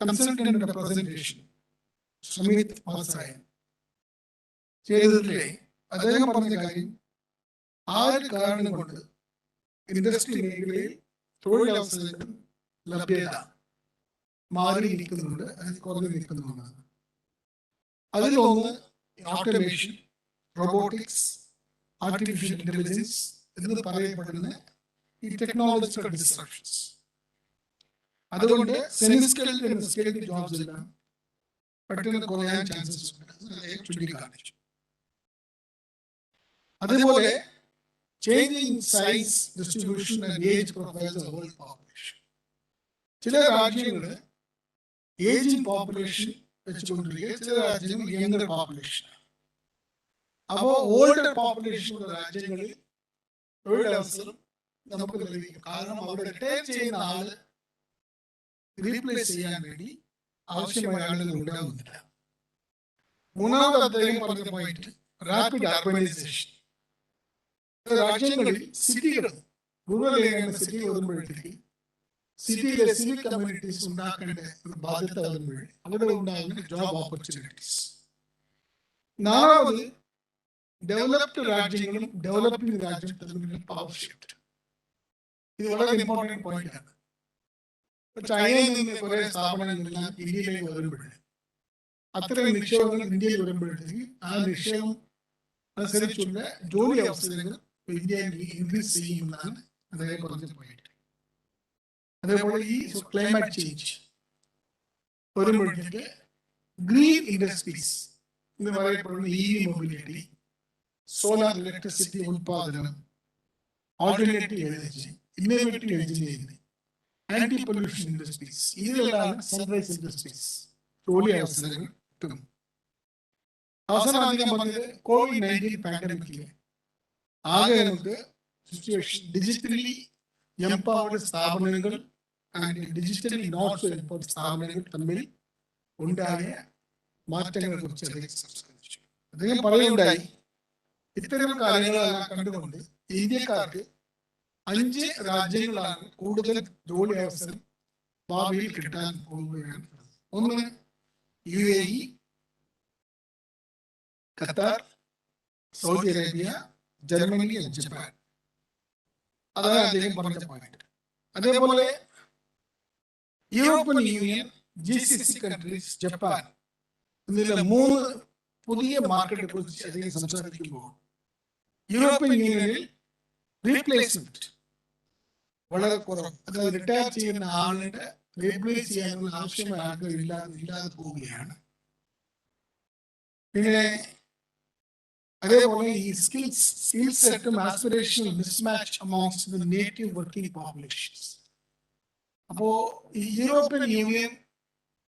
കൺസൾട്ടന്റിന്റെ പ്രസന്റേഷൻ സുമിത് പാസായൻ ചെയ്തതിലെ അദ്ദേഹം പറഞ്ഞ കാര്യം ആ ഒരു കാരണം കൊണ്ട് ഇൻഡസ്ട്രി മേഖലയിൽ തൊഴിലവസരങ്ങൾ ലഭ്യത മാറിയിരിക്കുന്നുണ്ട്, അത് കുറഞ്ഞു നിൽക്കുന്നുണ്ട്. അതിലൊന്ന് automation, robotics, artificial intelligence എന്ന് പറയപ്പെടുന്ന ഈ ടെക്നോളജിക്കൽ ഡിസ്ട്രപ്ഷൻസ്. അതുകൊണ്ട് semi skilled and skilled jobs എല്ലാം പെട്ടെന്ന് കുറയാൻ ചാൻസസ് ഉണ്ട്. ചൂണ്ടിക്കാണിച്ചു. അതേപോലെ changing size distribution and age profiles of world population. ചില രാജ്യങ്ങൾ ഏജിങ് പോപ്പുലേഷൻ വെച്ചുകൊണ്ടിരിക്കുക, ചില രാജ്യങ്ങൾ യങ്ങർ പോപ്പുലേഷൻ. അപ്പോൾ ഓൾഡർ പോപ്പുലേഷൻ ഉള്ള രാജ്യങ്ങളിൽ തൊഴിലവസരം നമുക്ക് ലഭിക്കും. കാരണം അവിടെ റിട്ടയർ ചെയ്യുന്ന ആള് റീപ്ലേസ് ചെയ്യാൻ വേണ്ടി ആവശ്യമായ ആളുകൾ ഉണ്ടാകുന്നില്ല. മൂന്നാമത് അദ്ദേഹം പറഞ്ഞ പോയിന്റ് റാപ്പിഡ് അർബനൈസേഷൻ. രാജ്യങ്ങളിൽ സിറ്റികൾ റൂറൽ ഏരിയ സിറ്റി വരുമ്പോഴത്തേക്ക് സിറ്റിയിലെ സിവിൽ കമ്മ്യൂണിറ്റീസ് ഉണ്ടാക്കേണ്ട ഒരു ബാധ്യത വരുമ്പോൾ അവിടെ ഉണ്ടാകുന്ന ജോബ് ഓപ്പർച്യൂണിറ്റീസ്. നാലാമത് ഡെവലപ്ഡ് രാജ്യങ്ങളും ഡെവലപ്പിംഗ് രാജ്യവും തമ്മിലുള്ള പവർ ഷിഫ്റ്റ്. ഇത് വളരെ ഇമ്പോർട്ടൻറ്റ് പോയിന്റ് ആണ്. ചൈനയിൽ നിന്ന് കുറെ സ്ഥാപനങ്ങളെല്ലാം ഇന്ത്യയിലേക്ക് വരുമ്പോൾ അത്തരം നിക്ഷേപങ്ങൾ ഇന്ത്യയിൽ വരുമ്പോഴത്തേക്ക് ആ നിക്ഷേപം അനുസരിച്ചുള്ള ജോലി അവസരങ്ങൾ ഇന്ത്യയിൽ ഇൻക്രീസ് ചെയ്യുമെന്നാണ് അദ്ദേഹം പറഞ്ഞ പോയിന്റ്. അതേപോലെ ഈ ക്ലൈമറ്റ് ചേഞ്ച് വരുമ്പോഴത്തേക്ക് ഗ്രീൻ ഇൻഡസ്ട്രീസ് എന്ന് പറയപ്പെടുന്ന EV മൊബിലിറ്റി, സോളാർ ഇലക്ട്രിസിറ്റി ഉൽപാദനം, alternative energy, innovative engineering, anti pollution industries, ഇതിലെല്ലാം സൺറൈസ് ഇൻഡസ്ട്രീസ് ജോലി അവസരങ്ങൾ കിട്ടും. അവസാനം അധികം പറഞ്ഞത് COVID-19 പാൻഡമിക്കില് ആകെ നമുക്ക് സിറ്റുവേഷൻ ഡിജിറ്റലി എംപവർഡ് സ്ഥാപനങ്ങൾ and digitally not so empowered സ്ഥാപനങ്ങൾ തമ്മിൽ ഉണ്ടായ മാറ്റങ്ങളെ കുറിച്ച് അദ്ദേഹം സംസാരിച്ചു. അദ്ദേഹം പറയുകയുണ്ടായി, ഇത്തരം കാര്യങ്ങളെല്ലാം കണ്ടുകൊണ്ട് ഇന്ത്യക്കാർക്ക് 5 രാജ്യങ്ങളാണ് കൂടുതൽ ജോലി അവസരം ഭാവിയിൽ കിട്ടാൻ പോവുകയാണ്. ഒന്ന് UAE, Qatar, Saudi Arabia, Germany, Japan. അതാണ് അദ്ദേഹം പറഞ്ഞ പോയിന്റ്. അതേപോലെ European union, GCC countries, Japan എന്നിങ്ങനെ 3 പുതിയ മാർക്കറ്റിനെ കുറിച്ച് അദ്ദേഹം സംസാരിക്കുമ്പോൾ യൂറോപ്യൻ യൂണിയനിൽ റീപ്ലേസ്മെന്റ് വളരെ കുറവ്. അതായത് റിട്ടയർ ചെയ്യുന്ന ആളുടെ റീപ്ലേസ് ചെയ്യാനുള്ള ആവശ്യമായ ആളുകൾ ഇല്ലാതെ പോവുകയാണ്. പിന്നെ അതേപോലെ ഈ സ്കിൽ സെറ്റും aspirational mismatch amongst the native working populations. അപ്പോ ഈ യൂറോപ്യൻ യൂണിയൻ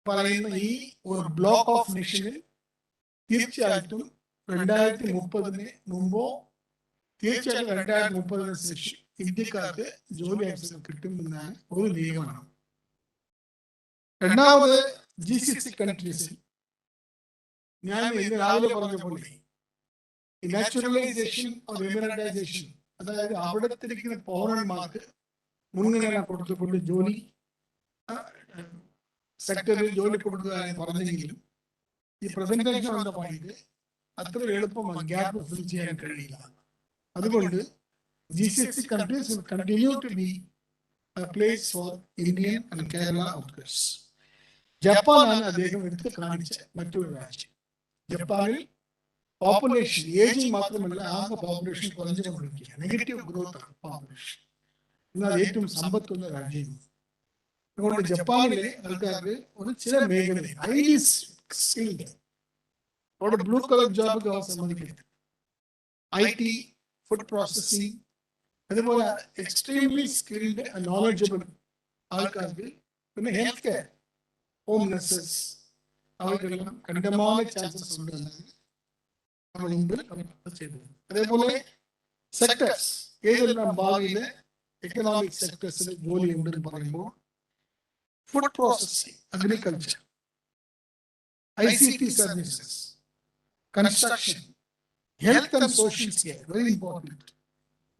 പറയുന്ന ഈ ഒരു ബ്ലോക്ക് ഓഫ് നേഷനിൽ തീർച്ചയായിട്ടും 2030 മുമ്പോ തീർച്ചയായിട്ടും 2030 ശേഷം ഇന്ത്യക്കാർക്ക് ജോലി അവസരം കിട്ടുമെന്നാണ് ഒരു നിയമമാണ്. രണ്ടാമത് GCC കൺട്രീസിൽ ഞാൻ ഇന്ന് രാവിലെ പറഞ്ഞ പോലെ നാച്ചുറലൈസേഷൻ ഓർ എമിറൈസേഷൻ, അതായത് അവിടത്തിരിക്കുന്ന പൗരന്മാർക്ക് മുൻഗണന കൊടുത്തുകൊണ്ട് ജോലി സെക്ടറിൽ ജോലി കൊടുക്കുക എന്ന് പറഞ്ഞെങ്കിലും ഈ പ്രസന്റേഷൻ എന്ന പോയിന്റ് അത്ര എളുപ്പമാണ് ഗ്യാപ്പ് ഫിൽ ചെയ്യാൻ കഴിയില്ല. അതുകൊണ്ട് GCC countries will continue to be a place for Indian and Kerala workers. ജപ്പാനാണ് അദ്ദേഹം എടുത്ത് കാണിച്ച മറ്റൊരു രാജ്യം. ജപ്പാനിൽ പോപ്പുലേഷൻ ഏജിങ് മാത്രമല്ല, ആകെ പോപ്പുലേഷൻ കുറഞ്ഞുകൊണ്ടിരിക്കുക, നെഗറ്റീവ് ഗ്രോത്ത് ആണ് പോപ്പുലേഷൻ. എന്നാൽ ഏറ്റവും സമ്പത്തുള്ള രാജ്യമാണ്. അതുകൊണ്ട് ജപ്പാനിലെ ആൾക്കാർക്ക് ഒരു ചില മേഖലയിൽ ഹൈലി സ്കിൽഡ് അവിടെ ബ്ലൂ കളർ ജോബ് സമ്മതിക്കുന്നത്, IT, ഫുഡ് പ്രോസസ്സിംഗ്, അതുപോലെ എക്സ്ട്രീംലി സ്കിൽഡ് ആൻഡ് നോളജബിൾ ആൾക്കാർക്ക്, പിന്നെ ഹെൽത്ത് കെയർ, ഹോം നഴ്സസ്, അവർക്കെല്ലാം കണ്ടമാന ചാൻസസ് ഉണ്ട് എന്നാണ് നമ്മൾ മുമ്പിൽ ചെയ്തത്. അതേപോലെ സെക്ടേഴ്സ്, ഏതെല്ലാം ഭാവിയിലെ എക്കണോമിക് സെക്ടേഴ്സിൽ ജോലി ഉണ്ടെന്ന് പറയുമ്പോൾ food processing, agriculture, ICT services, construction, health and social care, very important,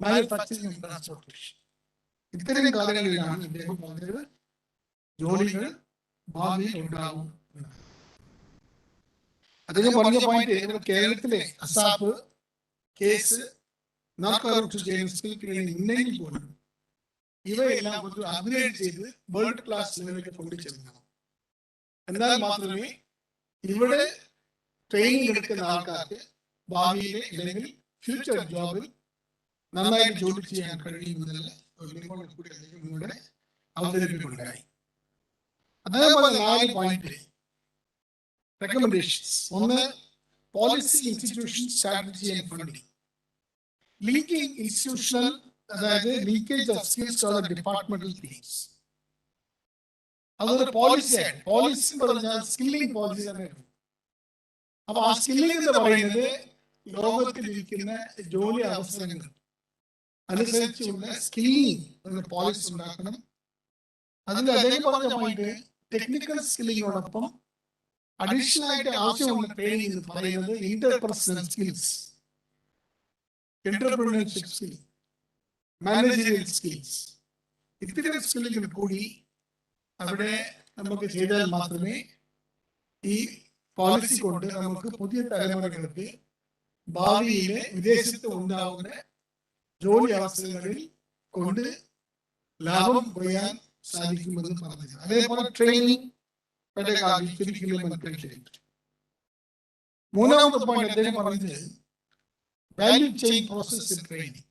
manufacturing and transportation. ഇത്തരം കാര്യങ്ങളിലാണ് അദ്ദേഹം പറഞ്ഞത് ജോലികൾ ഭാവിയിൽ ഉണ്ടാകും. അദ്ദേഹം പറഞ്ഞ പോയിന്റ് കേരളത്തിലെ അസാപ്പ് കേസ്, നാർക്കോട്ടിക്സ് ട്രെയിനിങ് ഉണ്ടെങ്കിൽ പോലും ഇവയെല്ലാം ഒരു അപ്ഗ്രേഡ് ചെയ്ത് വേൾഡ് ക്ലാസ് ലെവലിലേക്ക് കൊണ്ടുചെല്ലണം. എന്നാൽ മാത്രമേ ഇവിടെ ട്രെയിനിങ് എടുക്കുന്ന ആൾക്കാർക്ക് ഭാവിയിലെ അല്ലെങ്കിൽ ഫ്യൂച്ചർ ജോബിൽ നന്നായിട്ട് ജോലി ചെയ്യാൻ കഴിയുമെന്നുള്ള ഇവിടെ അവതരിപ്പിക്കുകയുണ്ടായി. അതേപോലെ 4 പോയിന്റ് റെക്കമെൻഡേഷൻസ്. ഒന്ന്, policy, institution, strategy and funding. Linking institutional, അതായത് linkage of skills or departmental teams. അതൊരു പോളിസിയാണ്. പോളിസി പറഞ്ഞാൽ സ്കില്ലിംഗ് പോളിസി തന്നെ. അപ്പൊ ആ സ്കില്ലിംഗ് എന്ന് പറയുന്നത് ലോകത്തിലിരിക്കുന്ന ജോലി അവസരങ്ങൾ അനുസരിച്ചുള്ള സ്കില്ലിംഗ് എന്ന പോളിസി ഉണ്ടാക്കണം. അതിൽ അദ്ദേഹം പറഞ്ഞ പോയിന്റ് ടെക്നിക്കൽ സ്കില്ലിങ്ങിനോടൊപ്പം അഡീഷണൽ ആയിട്ട് ആവശ്യമുള്ള ട്രെയിനിങ് എന്ന് പറയുന്നത് interpersonal skills, entrepreneurship skill, managerial skills. ഇത്തരം സ്കില്ലുകൾ കൂടി അവിടെ നമുക്ക് ചെയ്താൽ മാത്രമേ ഈ പോളിസി കൊണ്ട് നമുക്ക് പുതിയ തലമുറകൾക്ക് ഭാവിയിലെ വിദേശത്ത് ഉണ്ടാവുന്ന ജോലി അവസരങ്ങളിൽ കൊണ്ട് ലാഭം കൊയ്യാൻ സാധിക്കുമെന്ന് പറഞ്ഞത്. അതേപോലെ ട്രെയിനിങ്, മൂന്നാമത്തെ പോയിന്റ് അദ്ദേഹം പറഞ്ഞത് value chain process training,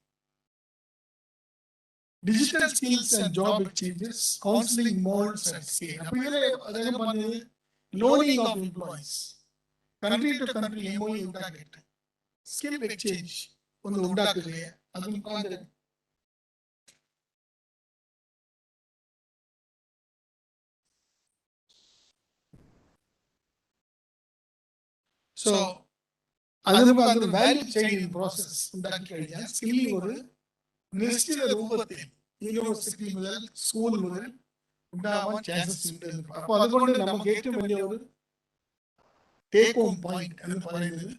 digital skills and job exchanges, counselling modes and scale. അപ്പൊ ഇതിലെ അദ്ദേഹം പറഞ്ഞത് loaning of employees, country to country MOU ഉണ്ടാക്കിയിട്ട് സ്കിൽ എക്സ്ചേഞ്ച് ഒന്ന് ഉണ്ടാക്കുകയാണ്. അതും സോ അത് വാല്യൂ ചെയിൻ പ്രോസസ് ഉണ്ടാക്കി കഴിഞ്ഞാൽ സ്കില്ലിംഗ് ഒരു നിശ്ചിത രൂപത്തിൽ യൂണിവേഴ്സിറ്റി മുതൽ സ്കൂൾ മുതൽ ഉണ്ടാവാൻ ചാൻസസ് ഉണ്ട്. അപ്പൊ അതുകൊണ്ട് നമുക്ക് ഏറ്റവും വലിയ ഒരു ടേക്ക് ഹോം പോയിന്റ് എന്ന് പറയുന്നത്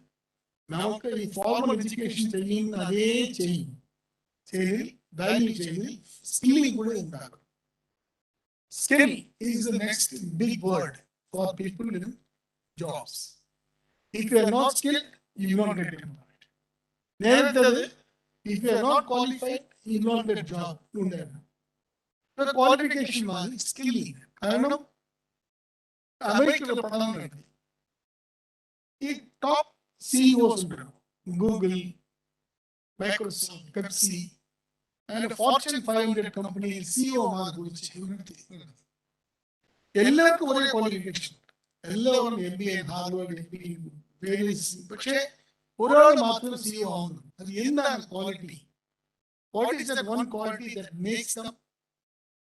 നമുക്ക് ഈ ഫോർമൽ എഡ്യൂക്കേഷൻ ചെയ്യുന്ന അതേ ചെയിനിൽ വാല്യൂ ചെയിനിൽ സ്കില്ലിംഗ് കൂടെ ഉണ്ടാകും. Skill is the next big word for people in jobs. If you are not skilled, you will not get employed. നേരത്തെ if you are not qualified, you will not get job. The qualification was skilling. കാരണം അമേരിക്കയിലെ പഠനം നടത്തി ഈ top CEOs ഉണ്ടാവും, Google, Microsoft, Pepsi, അങ്ങനെ Fortune 500 കമ്പനിയിൽ CEO-മാർ കുറിച്ച് എല്ലാവർക്കും ഒരേ ക്വാളിഫിക്കേഷൻ, എല്ലാവരും MBA, ഹാർവേഡ്, MBA, പക്ഷേ ഒരാൾ മാത്രം CEO ആവുന്നു. അത് എന്താണ് quality? What is that one quality that makes them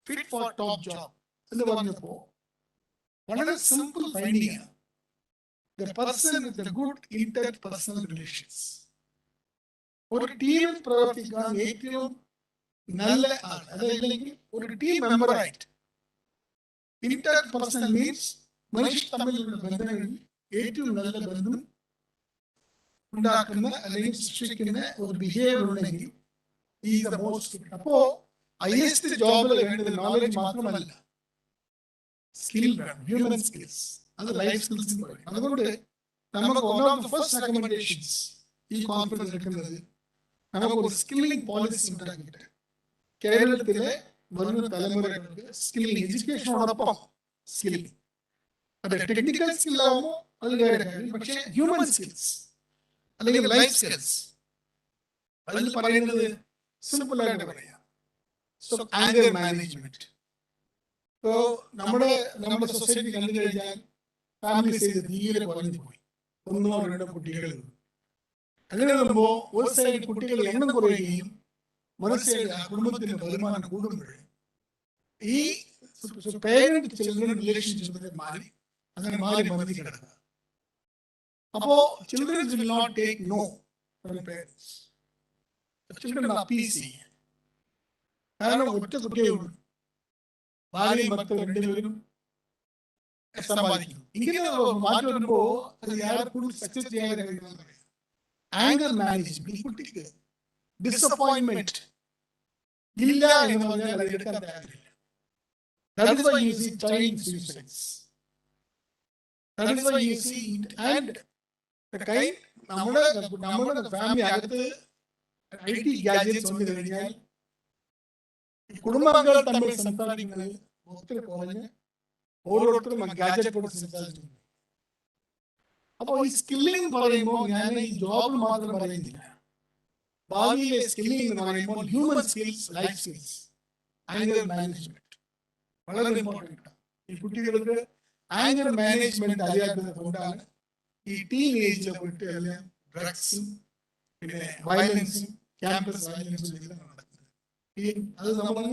fit for top job? എന്ന് പറഞ്ഞപ്പോ വളരെ സിമ്പിൾ ഫൈൻഡിങ് ആണ്. The person with the good interpersonal relations. ഒരു ടീമിൽ പ്രവർത്തിക്കാൻ ഏറ്റവും നല്ല ആൾ, അതല്ലെങ്കിൽ ഒരു ടീം മെമ്പറായിട്ട് ഇന്റർ പേഴ്സണൽ മീൻസ് മനുഷ്യ തമ്മിലുള്ള ബന്ധങ്ങളിൽ ഏറ്റവും നല്ല ബന്ധം ഉണ്ടാക്കുന്ന അല്ലെങ്കിൽ സൃഷ്ടിക്കുന്ന ഒരു ബിഹേവിയർ ഉണ്ടെങ്കിൽ ഈസ് ദ മോസ്റ്റ്. അപ്പോ ഹൈയസ്റ്റ് ജോബിൽ വേണ്ടത് നോളജ് മാത്രമല്ല, സ്കിൽ വേണം, ഹ്യൂമൻ സ്കിൽസ്, അത് ലൈഫ് സ്കിൽസ് എന്ന് പറയും. അതുകൊണ്ട് നമുക്ക് one of the first recommendations ഈ കോൺഫറൻസ് എടുക്കുന്നത് നമുക്ക് ഒരു സ്കില്ലിംഗ് പോളിസി ഉണ്ടാക്കിയിട്ട് കേരളത്തിലെ വരുന്ന തലമുറകൾക്ക് സ്കില്ലിംഗ്, എഡ്യൂക്കേഷനോടൊപ്പം സ്കില്ലിംഗ്, അത് ടെക്നിക്കൽ സ്കില്ലാകുമ്പോൾ അത് വേറെ കാര്യം, പക്ഷേ ഹ്യൂമൻ സ്കിൽസ് അല്ലെങ്കിൽ ലൈഫ് സ്കിൽസ് അതിൽ പറയുന്നത് സിമ്പിൾ ആയിട്ട് പറയാം. So anger management. സോ നമ്മുടെ സൊസൈറ്റി കണ്ടു കഴിഞ്ഞാൽ ഫാമിലി ചെയ്ത് തീരെ കുറഞ്ഞു പോയി, 1 or 2 കുട്ടികൾ. അങ്ങനെ വരുമ്പോൾ ഒരു സൈഡ് കുട്ടികൾ എണ്ണം കുറയുകയും മറുസൈഡ് കുടുംബത്തിന്റെ വരുമാനം കൂടുമ്പോൾ ഈ പേരന്റ് ചിൽഡ്രൻ റിലേഷൻഷിപ്പ് മാറി അങ്ങനെ മാറി കിടക്കുക. അപ്പോ children will not take no from parents. Children അപ്പീസ് ചെയ്യും. കാരണം ഒറ്റ കുട്ടിയേ ഉള്ളൂ, ഭാര്യയും ഭർത്താവും രണ്ടുപേരും സമ്പാദിക്കും. ഇങ്ങനെ മാറ്റി വരുമ്പോ അത് ആർക്കും സക്സസ് ചെയ്യാൻ കഴിയുന്ന ആംഗർ മാനേജ്മെന്റ്. ഈ കുട്ടിക്ക് ഡിസപ്പോയിന്റ്മെന്റ് ഇല്ല എന്ന് പറഞ്ഞാൽ അത് എടുക്കാൻ തയ്യാറില്ല. That is why you see child suicides. That is why you see it. And the kind നമ്മുടെ ഫാമിലി അകത്ത് IT ഗാഡ്ജറ്റ്സ് വന്നു കഴിഞ്ഞാൽ കുടുംബാംഗങ്ങൾ തമ്മിൽ സംസാരിക്കുന്നത് ഒത്തിരി കുറഞ്ഞ് ഓരോരുത്തരും ഗാഡ്ജറ്റ് കൊണ്ട് സംസാരിച്ചു. അപ്പോൾ ഈ സ്കില്ലിംഗ് പറയുമ്പോൾ ഞാൻ ഈ ജോബ് മാത്രം പറയുന്നില്ല. ഭാവിയിലെ സ്കില്ലിംഗ് എന്ന് പറയുമ്പോൾ human skills, life skills, anger management വളരെ ഇമ്പോർട്ടൻ്റ് ആണ്. ഈ കുട്ടികൾക്ക് ആംഗർ മാനേജ്മെന്റ് അറിയാത്തത് കൊണ്ടാണ് ഈ ടീൻ ഏജിലെ പോയിട്ട് എല്ലാം ഡ്രഗ്സും പിന്നെ വയലൻസും ക്യാമ്പസ് വയലൻസും എല്ലാം നടക്കുന്നത്. അത് നമ്മൾ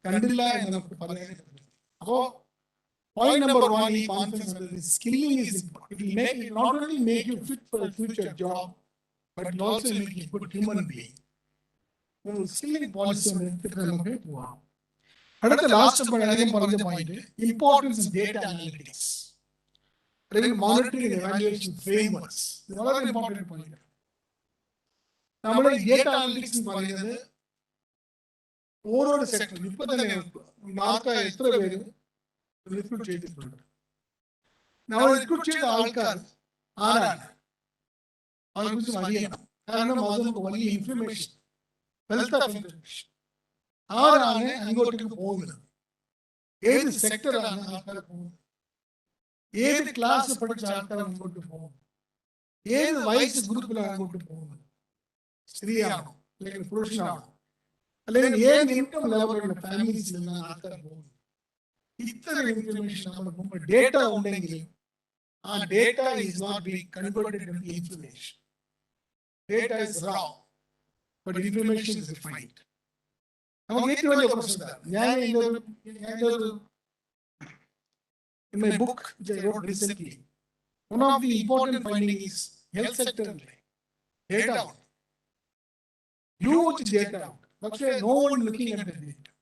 കണ്ടില്ല എന്ന് നമുക്ക് പറയാൻ പറ്റില്ല. അപ്പോ point number 1 ഈ conference skilling is important. It will make you not only make you fit for a future job, but it will also make you a good human being. Skilling policy നമുക്ക് പോവാം. അടുത്ത last പറഞ്ഞ point importance of data analytics അല്ലെങ്കിൽ monitoring and evaluation frameworks. ഇത് വളരെ important point. നമ്മുടെ data analytics എന്ന് പറയുന്നത് ഓരോ സെക്ടർ ഇപ്പൊ തന്നെ മാർക്കായ എത്ര പേര് റിക്രൂട്ട് ചെയ്തിട്ടുണ്ട്. നമ്മൾ റിക്രൂട്ട് ചെയ്ത ആൾക്കാർ ആരാണ് അതിനെക്കുറിച്ച് അറിയണം. കാരണം അത് നമുക്ക് വലിയ ഇൻഫർമേഷൻ, വെൽത്ത് ഓഫ് ഇൻഫർമേഷൻ. ആരാണ് അങ്ങോട്ടേക്ക് പോകുന്നത്, ഏത് സെക്ടറാണ് ആൾക്കാർ പോകുന്നത്, ഏത് ക്ലാസ് പഠിച്ച ആൾക്കാർ അങ്ങോട്ട് പോകുന്നത്, ഏത് വയസ്സ് ഗ്രൂപ്പിലാണ് അങ്ങോട്ട് പോകുന്നത്, സ്ത്രീയാണോ അല്ലെങ്കിൽ പുരുഷനാണോ, അല്ലെങ്കിൽ ഏത് ഇൻകം ലെവലുള്ള ഫാമിലീസിൽ നിന്നാണ് ആൾക്കാർ പോകുന്നത്. ഇത്തരം ഇൻഫർമേഷൻ നമ്മുടെ മുമ്പ് ഡേറ്റ ഉണ്ടെങ്കിലും ആ data is not being converted into information. Data is raw but information is refined. നമുക്ക് ഏറ്റവും വലിയ പ്രശ്നം ഞാൻ in my book which I wrote recently, one of the important findings is health sector data out. Huge data out. But no one looking at the data.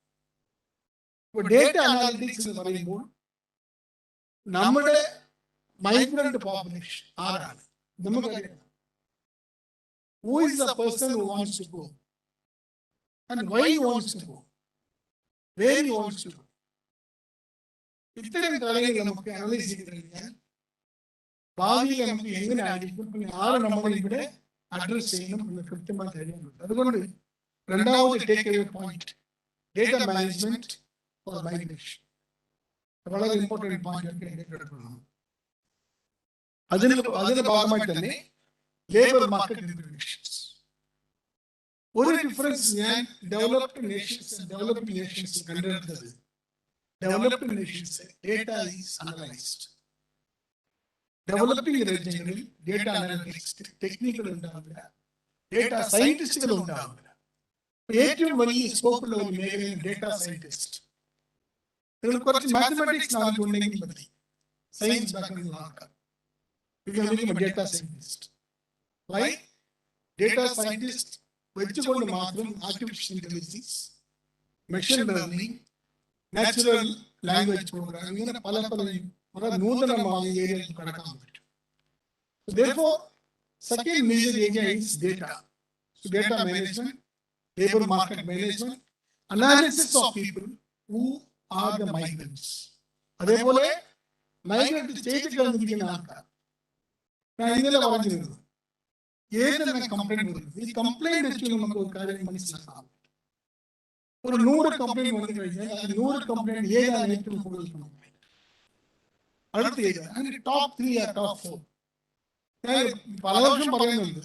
But data analytics എന്ന് പറയുമ്പോൾ നമ്മുടെ migrant population ആരാണ് നമുക്കറിയാം. Who is the person who wants to go and why he wants to go, where he wants to go. ഇത്തരം കാര്യങ്ങൾ നമുക്ക് analyse ചെയ്ത് കഴിഞ്ഞാൽ ഭാവിയിൽ നമുക്ക് എങ്ങനെ ആയിരിക്കും, പിന്നെ ആറ് നമ്മൾ ഇവിടെ അഡ്രസ് ചെയ്യണം എന്ന് കൃത്യമായി കഴിയുന്നുണ്ട്. അതുകൊണ്ട് രണ്ടാമത് take away point data management for migration വളരെ ഇമ്പോർട്ടന്റ് പോയിന്റ്. അതിന്റെ ഭാഗമായി തന്നെ ലേബർ മാർക്കറ്റ് ഇൻഫർമേഷൻസ്. ഒരു ഡിഫറൻസ് ഞാൻ ഡെവലപ്ഡ് നേഷൻസ് ഡെവലപ്പിംഗ് നേഷൻസ് കണ്ടെടുത്തത്, developed Nations data is analysed. Developing രാജ്യങ്ങളിൽ ഡേറ്റ അനലിറ്റിക്സ് ടെക്നിക്കുകൾ ഉണ്ടാവില്ല, ഡേറ്റ സയന്റിസ്റ്റുകൾ ഉണ്ടാവില്ല. ഏറ്റവും വലിയ സ്കോപ്പുള്ള ഒരു മേഖലയിൽ ഡേറ്റ സയന്റിസ്റ്റ്. നിങ്ങൾ കുറച്ച് മാത്തമാറ്റിക്സ് നോളജ് ഉണ്ടെങ്കിൽ മതി, സയൻസ് ബാക്ക്ഗ്രൗണ്ട് ആൾക്കാർ data scientist. Why? Data scientist വെച്ചുകൊണ്ട് മാത്രം artificial intelligence, machine learning, natural language programme ഇങ്ങനെ പല വളരെ നൂതനമായ ഏരിയയിൽ കടക്കാൻ പറ്റും. Therefore, second major area is data. So data management, labor market management, analysis of people who are the migrants. അതേപോലെ മൈഗ്രന്റ് ചെയ്ത് കഴിഞ്ഞിരിക്കുന്ന ആൾക്കാർ, ഞാൻ ഇന്നലെ പറഞ്ഞിരുന്നു, ഏതെല്ലാം കംപ്ലൈന്റ് വരുന്നത്, ഈ കംപ്ലൈന്റ് വെച്ച് നമുക്ക് ഒരു കാര്യം മനസ്സിലാക്കാം. ഒരു 100 കംപ്ലൈന്റ് വന്നു കഴിഞ്ഞാൽ 100 കംപ്ലൈന്റ് ഏതാണ് ഏറ്റവും കൂടുതൽ കംപ്ലൈന്റ്, അടുത്ത ഏതാണ്, അങ്ങനെ ടോപ്പ് 3 ആ ടോപ്പ് 4. ഞാൻ പല വർഷം പറയുന്നുണ്ട്,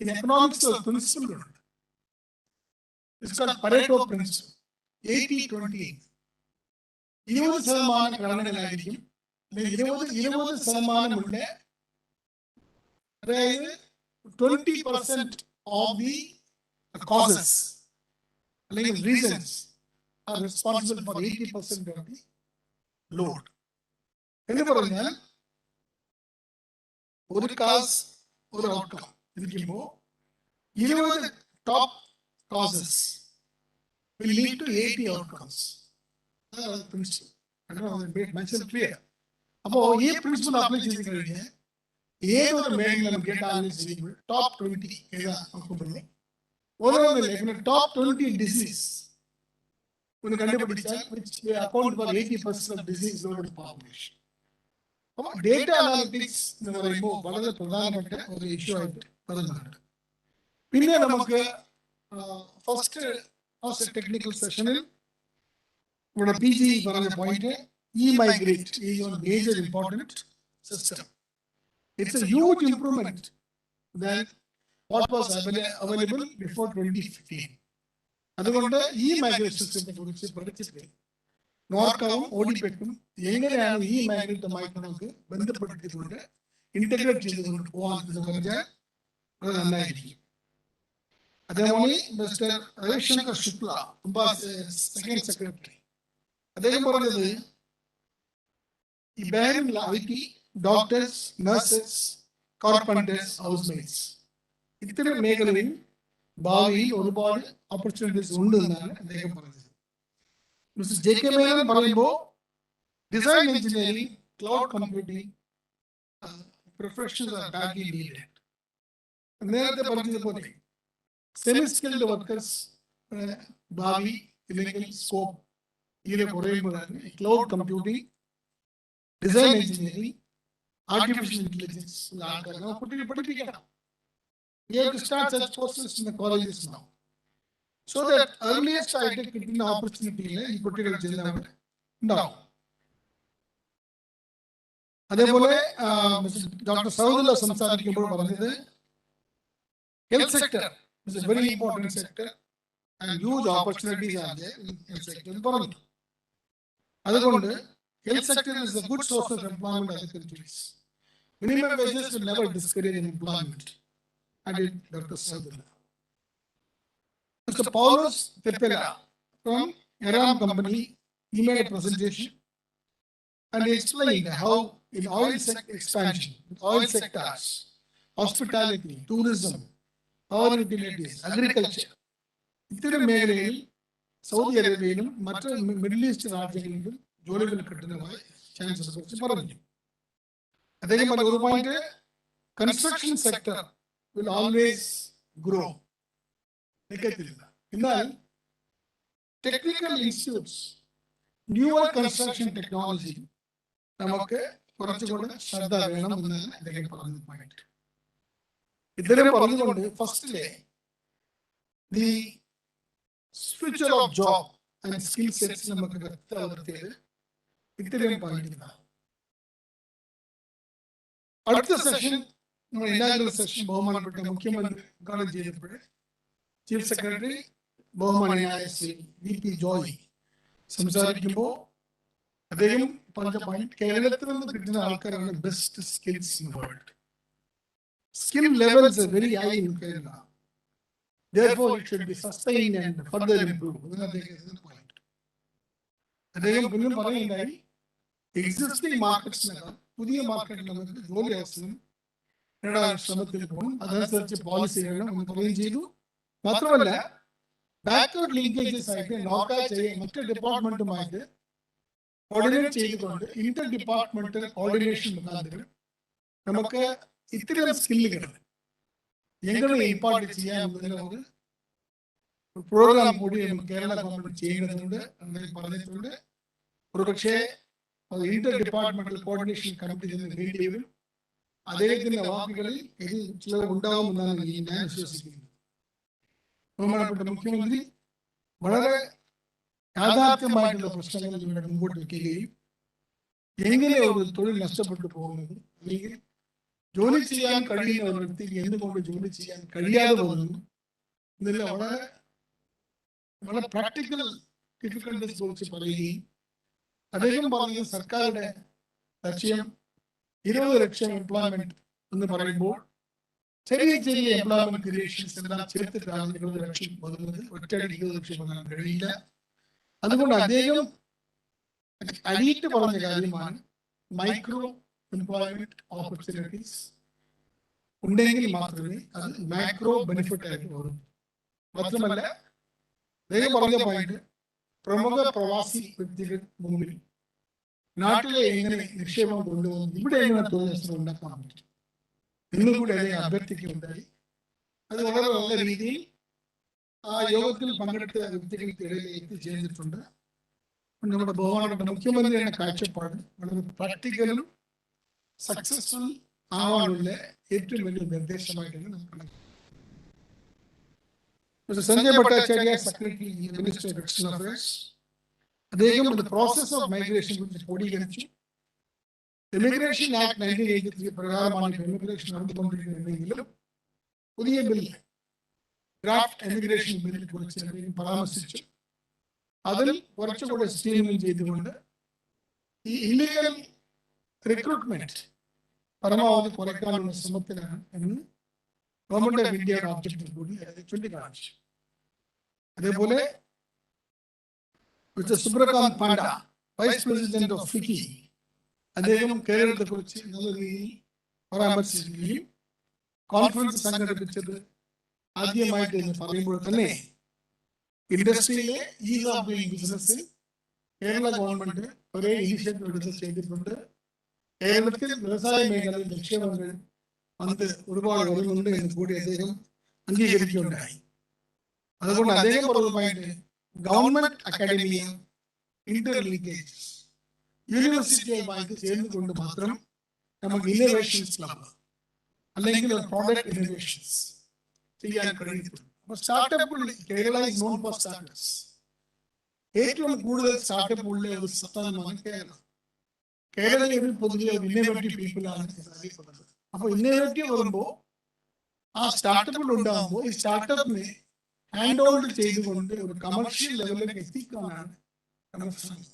in economics പ്രിൻസിപ്പിൾ ഉണ്ട്, പരേറ്റോ പ്രിൻസിപ്പിൾ 80-20. 20% ഘടനകളായിരിക്കും, 20% അതായത് 20% of the causes അല്ലെങ്കിൽ reasons are responsible for 80% of the load. എന്ന് പറഞ്ഞാൽ ഒരു കാസ് ഒരു ഔട്ട്കം ഇരിക്കുമ്പോൾ 20 top causes will lead to 80 outcomes. അപ്പോ ഈ പ്രിൻസിപ്പിൾ അപ്ലൈ ചെയ്ത് കഴിഞ്ഞാൽ ഏതൊരു മേഖല ഡേറ്റ അനലിസിസ് ചെയ്യുമ്പോൾ ടോപ്പ് 20 ഏതാ നോക്കുമ്പോൾ ഓരോന്നിലെ ടോപ്പ് 20 ഡിസീസ് ഒന്ന് കണ്ടുപിടിച്ചാൽ account for 80% of disease load population. അപ്പോൾ ഡേറ്റ അനാലിറ്റിക്സ് എന്ന് പറയുമ്പോൾ വളരെ പ്രധാനപ്പെട്ട ഒരു ഇഷ്യൂ ആയിട്ട് വരുന്നുണ്ട്. പിന്നെ നമുക്ക് ഫസ്റ്റ് ടെക്നിക്കൽ സെഷനിൽ ഇവിടെ PG പറഞ്ഞ point, e-migrate is one major important system. It's a huge improvement than what was available before 2015. അതുകൊണ്ട് ഈ മൈഗ്രേറ്റ് സിസ്റ്റത്തെ കുറിച്ച് പഠിച്ചിട്ട് നോർക്കാവും ഓഡിപെക്കും എങ്ങനെയാണ് ഈ മൈഗ്രേറ്റുമായി നമുക്ക് ബന്ധപ്പെടുത്തിക്കൊണ്ട് ഇന്റഗ്രേറ്റ് ചെയ്തുകൊണ്ട് പോകാൻ എന്ന് പറഞ്ഞാൽ അത് നന്നായിരിക്കും. അതേപോലെ mister Ravishankar Shukla, second secretary, അദ്ദേഹം പറഞ്ഞത് ഈ ബാങ്കിലെ IT, doctors, nurses, carpenters, house maids ഇത്തരം മേഖലയിൽ ഭാവിയിൽ ഒരുപാട് ഓപ്പർച്യൂണിറ്റീസ് ഉണ്ട് എന്നാണ് അദ്ദേഹം പറഞ്ഞത്. മിസ്റ്റർ JK മേനോൻ പറയുമ്പോൾ design engineering, cloud computing professionals are badly needed. നേരത്തെ പറഞ്ഞതുപോലെ സെമി സ്കിൽഡ് വർക്കേഴ്സ് ഭാവി ഇല്ലെങ്കിൽ സ്കോപ്പ് ഇതിനെ കുറയുമ്പോഴാണ് cloud computing, design engineering, artificial intelligence ആൾക്കാരെ നമുക്ക് കുട്ടികളെ പഠിപ്പിക്കണം. We have to start such courses in the colleges now, so that earliest ആയിട്ട് കിട്ടുന്ന ഓപ്പർച്യൂണിറ്റിയിൽ ഈ കുട്ടികൾ ചെയ്യുന്നവർ ഉണ്ടാവും. അതേപോലെ ഡോക്ടർ സൗദുല്ല സംസാരിക്കുമ്പോൾ പറഞ്ഞത് health sector is a very important sector and huge opportunities are there in health sector എന്ന് പറഞ്ഞു. അതുകൊണ്ട് health sector is a good source of employment in other countries. Minimum wages will never discourage employment. Added Dr. Saudullah. Mr. Paulos Pepela from Aram Company, he made a presentation and he explained how in oil expansion, oil sectors, hospitality, tourism, power utilities, agriculture, ഇത്തരം മേഖലയിൽ Saudi അറേബ്യയിലും മറ്റ് middle east രാജ്യങ്ങളിലും ജോലികൾ കിട്ടുന്നതായ chances കുറിച്ച് പറഞ്ഞു. അദ്ദേഹം പറഞ്ഞ ഒരു point, construction sector will always grow. എന്നാൽ technical institutes, newer construction technology നമുക്ക് കുറച്ചുകൂടെ ശ്രദ്ധ വേണം എന്നാണ് അദ്ദേഹം പറഞ്ഞ പോയിന്റ്. ഇദ്ദേഹം പറഞ്ഞുകൊണ്ട് ഫസ്റ്റിലെ the future of job and skill sets നമുക്ക് വ്യക്തമാക്കിയത് ഇത്രയും പോയിന്റുകളാണ്. അടുത്ത സെഷൻ ഇനാഗുറൽ സെഷൻ ബഹുമാനപ്പെട്ട മുഖ്യമന്ത്രി ഉദ്ഘാടനം ചെയ്തപ്പോൾ ചീഫ് സെക്രട്ടറി ബഹുമാനായ ശ്രീ VP ജോയ് സംസാരിക്കുമ്പോൾ അദ്ദേഹം പറഞ്ഞ പോയിന്റ്, കേരളത്തിൽ നിന്ന് കിട്ടുന്ന ആൾക്കാരാണ് best skills in world. Skill levels are very high in Kerala. Therefore, it should be sustained and further improved. അദ്ദേഹം പിന്നും പറയുകയുണ്ടായി, എക്സിസ്റ്റിംഗ് മാർക്കറ്റ്സിനേക്കാൾ പുതിയ മാർക്കറ്റിൽ നമുക്ക് ജോലി അവസരം നേടാൻ ശ്രമത്തിൽ പോകും. അതനുസരിച്ച് പോളിസികളും നമ്മൾ പറയുകയും ചെയ്തു. മാത്രമല്ല ബാക്ക്വേർഡ് ലിങ്കേജസ് ആയിട്ട് മറ്റു ഡിപ്പാർട്ട്മെന്റുമായിട്ട് കോർഡിനേറ്റ് ചെയ്തുകൊണ്ട് ഇന്റർ ഡിപ്പാർട്ട്മെന്റൽ കോർഡിനേഷൻ മുഖാന്തരം നമുക്ക് ഇത്തരം സ്കില്ലുകൾ എങ്ങനെ ഇമ്പാർട്ട് ചെയ്യാമെന്നതിന് ഒരു പ്രോഗ്രാം കൂടി കേരള ഗവൺമെന്റ് ചെയ്യുന്നതുകൊണ്ട് അങ്ങനെ പറഞ്ഞിട്ടുണ്ട്. ഒരുപക്ഷെ ഇന്റർ ഡിപ്പാർട്ട്മെന്റൽ കോർഡിനേഷൻ കമ്മിറ്റി വേണ്ടി വരും. അദ്ദേഹത്തിന്റെ വാക്കുകളിൽ ഇത് ചിലവ് ഉണ്ടാവുമെന്നാണ് ഞാൻ വിശ്വസിക്കുന്നത്. ബഹുമാനപ്പെട്ട മുഖ്യമന്ത്രി വളരെ യാഥാർത്ഥ്യമായിട്ടുള്ള പ്രശ്നങ്ങൾ ഇവിടെ മുമ്പോട്ട് വയ്ക്കുകയും എങ്ങനെ ഒരു തൊഴിൽ നഷ്ടപ്പെട്ടു പോകുന്നത് അല്ലെങ്കിൽ ജോലി ചെയ്യാൻ കഴിയുന്ന ഒരു വ്യക്തിക്ക് എന്തുകൊണ്ട് ജോലി ചെയ്യാൻ കഴിയാതെ പോകുന്നു ഇതെല്ലാം വളരെ പ്രാക്ടിക്കൽ ഡിഫിക്കൽട്ടീസ് കുറിച്ച് പറയുകയും അദ്ദേഹം പറഞ്ഞത് സർക്കാരുടെ ലക്ഷ്യം 20 ലക്ഷം എംപ്ലോയ്മെന്റ് എന്ന് പറയുമ്പോൾ ചെറിയ ചെറിയ എംപ്ലോയ്മെന്റ് ക്രിയേഷൻസ് എല്ലാം ചേർത്തിട്ടാണ് 20 ലക്ഷം വരുന്നത്. ഒറ്റയടി 20 ലക്ഷം വരാൻ കഴിയില്ല. അതുകൊണ്ട് അദ്ദേഹം അടിയിട്ട് പറഞ്ഞ കാര്യമാണ് മൈക്രോ എംപ്ലോയ്മെന്റ് ഓപ്പർച്യൂണിറ്റീസ് ഉണ്ടെങ്കിൽ മാത്രമേ അത് മാക്രോ ബെനിഫിറ്റ് ആയിട്ട് വരൂ. മാത്രമല്ല അദ്ദേഹം പറഞ്ഞ പോയിന്റ് പ്രമുഖ പ്രവാസി വ്യക്തികൾ മുമ്പിൽ നാട്ടിലെ എങ്ങനെ നിക്ഷേപം കൊണ്ടുപോകുന്നു, ഇവിടെ എങ്ങനെ തൊഴിലവസരം ഉണ്ടാക്കാൻ പറ്റും എന്നും കൂടി അദ്ദേഹം അഭ്യർത്ഥിക്കുകയുണ്ടായി. അത് വളരെ നല്ല രീതിയിൽ ആ യോഗത്തിൽ പങ്കെടുത്ത വ്യക്തികൾക്കിടയിൽ എത്തിച്ചേർന്നിട്ടുണ്ട്. നമ്മുടെ ബഹുമാനപ്പെട്ട മുഖ്യമന്ത്രിയുടെ കാഴ്ചപ്പാട് വളരെ പ്രാക്ടിക്കലും സക്സസ്ഫുൾ ആവാനുള്ള ഏറ്റവും വലിയ നിർദ്ദേശമായിട്ടാണ് നമുക്ക് Sanjay Bhattacharya, secretary minister of external affairs, അദ്ദേഹം പ്രോസസ് ഓഫ് മൈഗ്രേഷൻ കുറിച്ച് ക്രോഡീകരിച്ചു. ഇമിഗ്രേഷൻ ആക്ട് 1983 പ്രകാരമാണ് ഇമിഗ്രേഷൻ നടന്നുകൊണ്ടിരിക്കുന്നതെങ്കിലും പുതിയ ബില്ല് ഡ്രാഫ്റ്റ് ഇമിഗ്രേഷൻ ബില്ലിനെ കുറിച്ച് അദ്ദേഹം പരാമർശിച്ചു. അതിൽ കുറച്ചുകൂടെ സ്ട്രീമിംഗ് ചെയ്തുകൊണ്ട് ഈ ഇല്ലീഗൽ റിക്രൂട്ട്മെന്റ് പരമാവധി കുറയ്ക്കാനുള്ള ശ്രമത്തിലാണ് എന്ന് ഗവൺമെന്റ് ഓഫ് ഇന്ത്യയുടെ ഓബ്ജക്റ്റീവ് കൂടി ചൂണ്ടിക്കാണിച്ചു. അതേപോലെ mister Subrakant Panda, vice president of FICCI, അദ്ദേഹം കേരളത്തെ കുറിച്ച് നല്ല രീതിയിൽ പരാമർശിക്കുകയും കോൺഫറൻസ് സംഘടിപ്പിച്ചത് ആദ്യമായിട്ട് എന്ന് പറയുമ്പോൾ തന്നെ ഇൻഡസ്ട്രിയിലെ ഈസ് ഓഫ് ഡൂയിങ് ബിസിനസ്സിൽ കേരള ഗവൺമെന്റ് ഒരേ ഇനിഷ്യേറ്റീവ് എടുത്ത് ചെയ്തിട്ടുണ്ട്. കേരളത്തിൽ വ്യവസായ മേഖലയിൽ നിക്ഷേപങ്ങൾ വന്ന് ഒരുപാട് വരുന്നുണ്ട് എന്ന് കൂടി അദ്ദേഹം അംഗീകരിക്കുകയുണ്ടായി. അതുകൊണ്ട് അദ്ദേഹം പറഞ്ഞതുമായിട്ട് ഗവൺമെന്റ് അക്കാഡമിയ ഇന്റർ ലിങ്കേജ് യൂണിവേഴ്സിറ്റിയുമായിട്ട് ചേർന്നുകൊണ്ട് മാത്രം നമുക്ക് ഇന്നോവേഷൻസ് ക്ലബ് അല്ലെങ്കിൽ പ്രോഡക്റ്റ് ഇന്നോവേഷൻസ് ചെയ്യാൻ കഴിയുന്നു. അപ്പൊ സ്റ്റാർട്ടപ്പുകൾ Kerala is known for startups. ഏറ്റവും കൂടുതൽ സ്റ്റാർട്ടപ്പ് ഉള്ള ഒരു സംസ്ഥാനമാണ് കേരളം. കേരളത്തിൽ പൊതുവെ ഇന്നോവേറ്റീവ് പീപ്പിൾ ആണ് അറിയപ്പെടുന്നത്. അപ്പൊ ഇന്നോവേറ്റീവ് വരുമ്പോൾ ആ സ്റ്റാർട്ടപ്പുകൾ ഉണ്ടാകുമ്പോൾ ഈ സ്റ്റാർട്ടപ്പിനെ ഹാൻഡ് ഓൾഡ് ചെയ്തുകൊണ്ട് ഒരു കമേഴ്ഷ്യൽ ലെവലിലേക്ക് എത്തിക്കാനാണ് നമ്മുടെ ശ്രമം.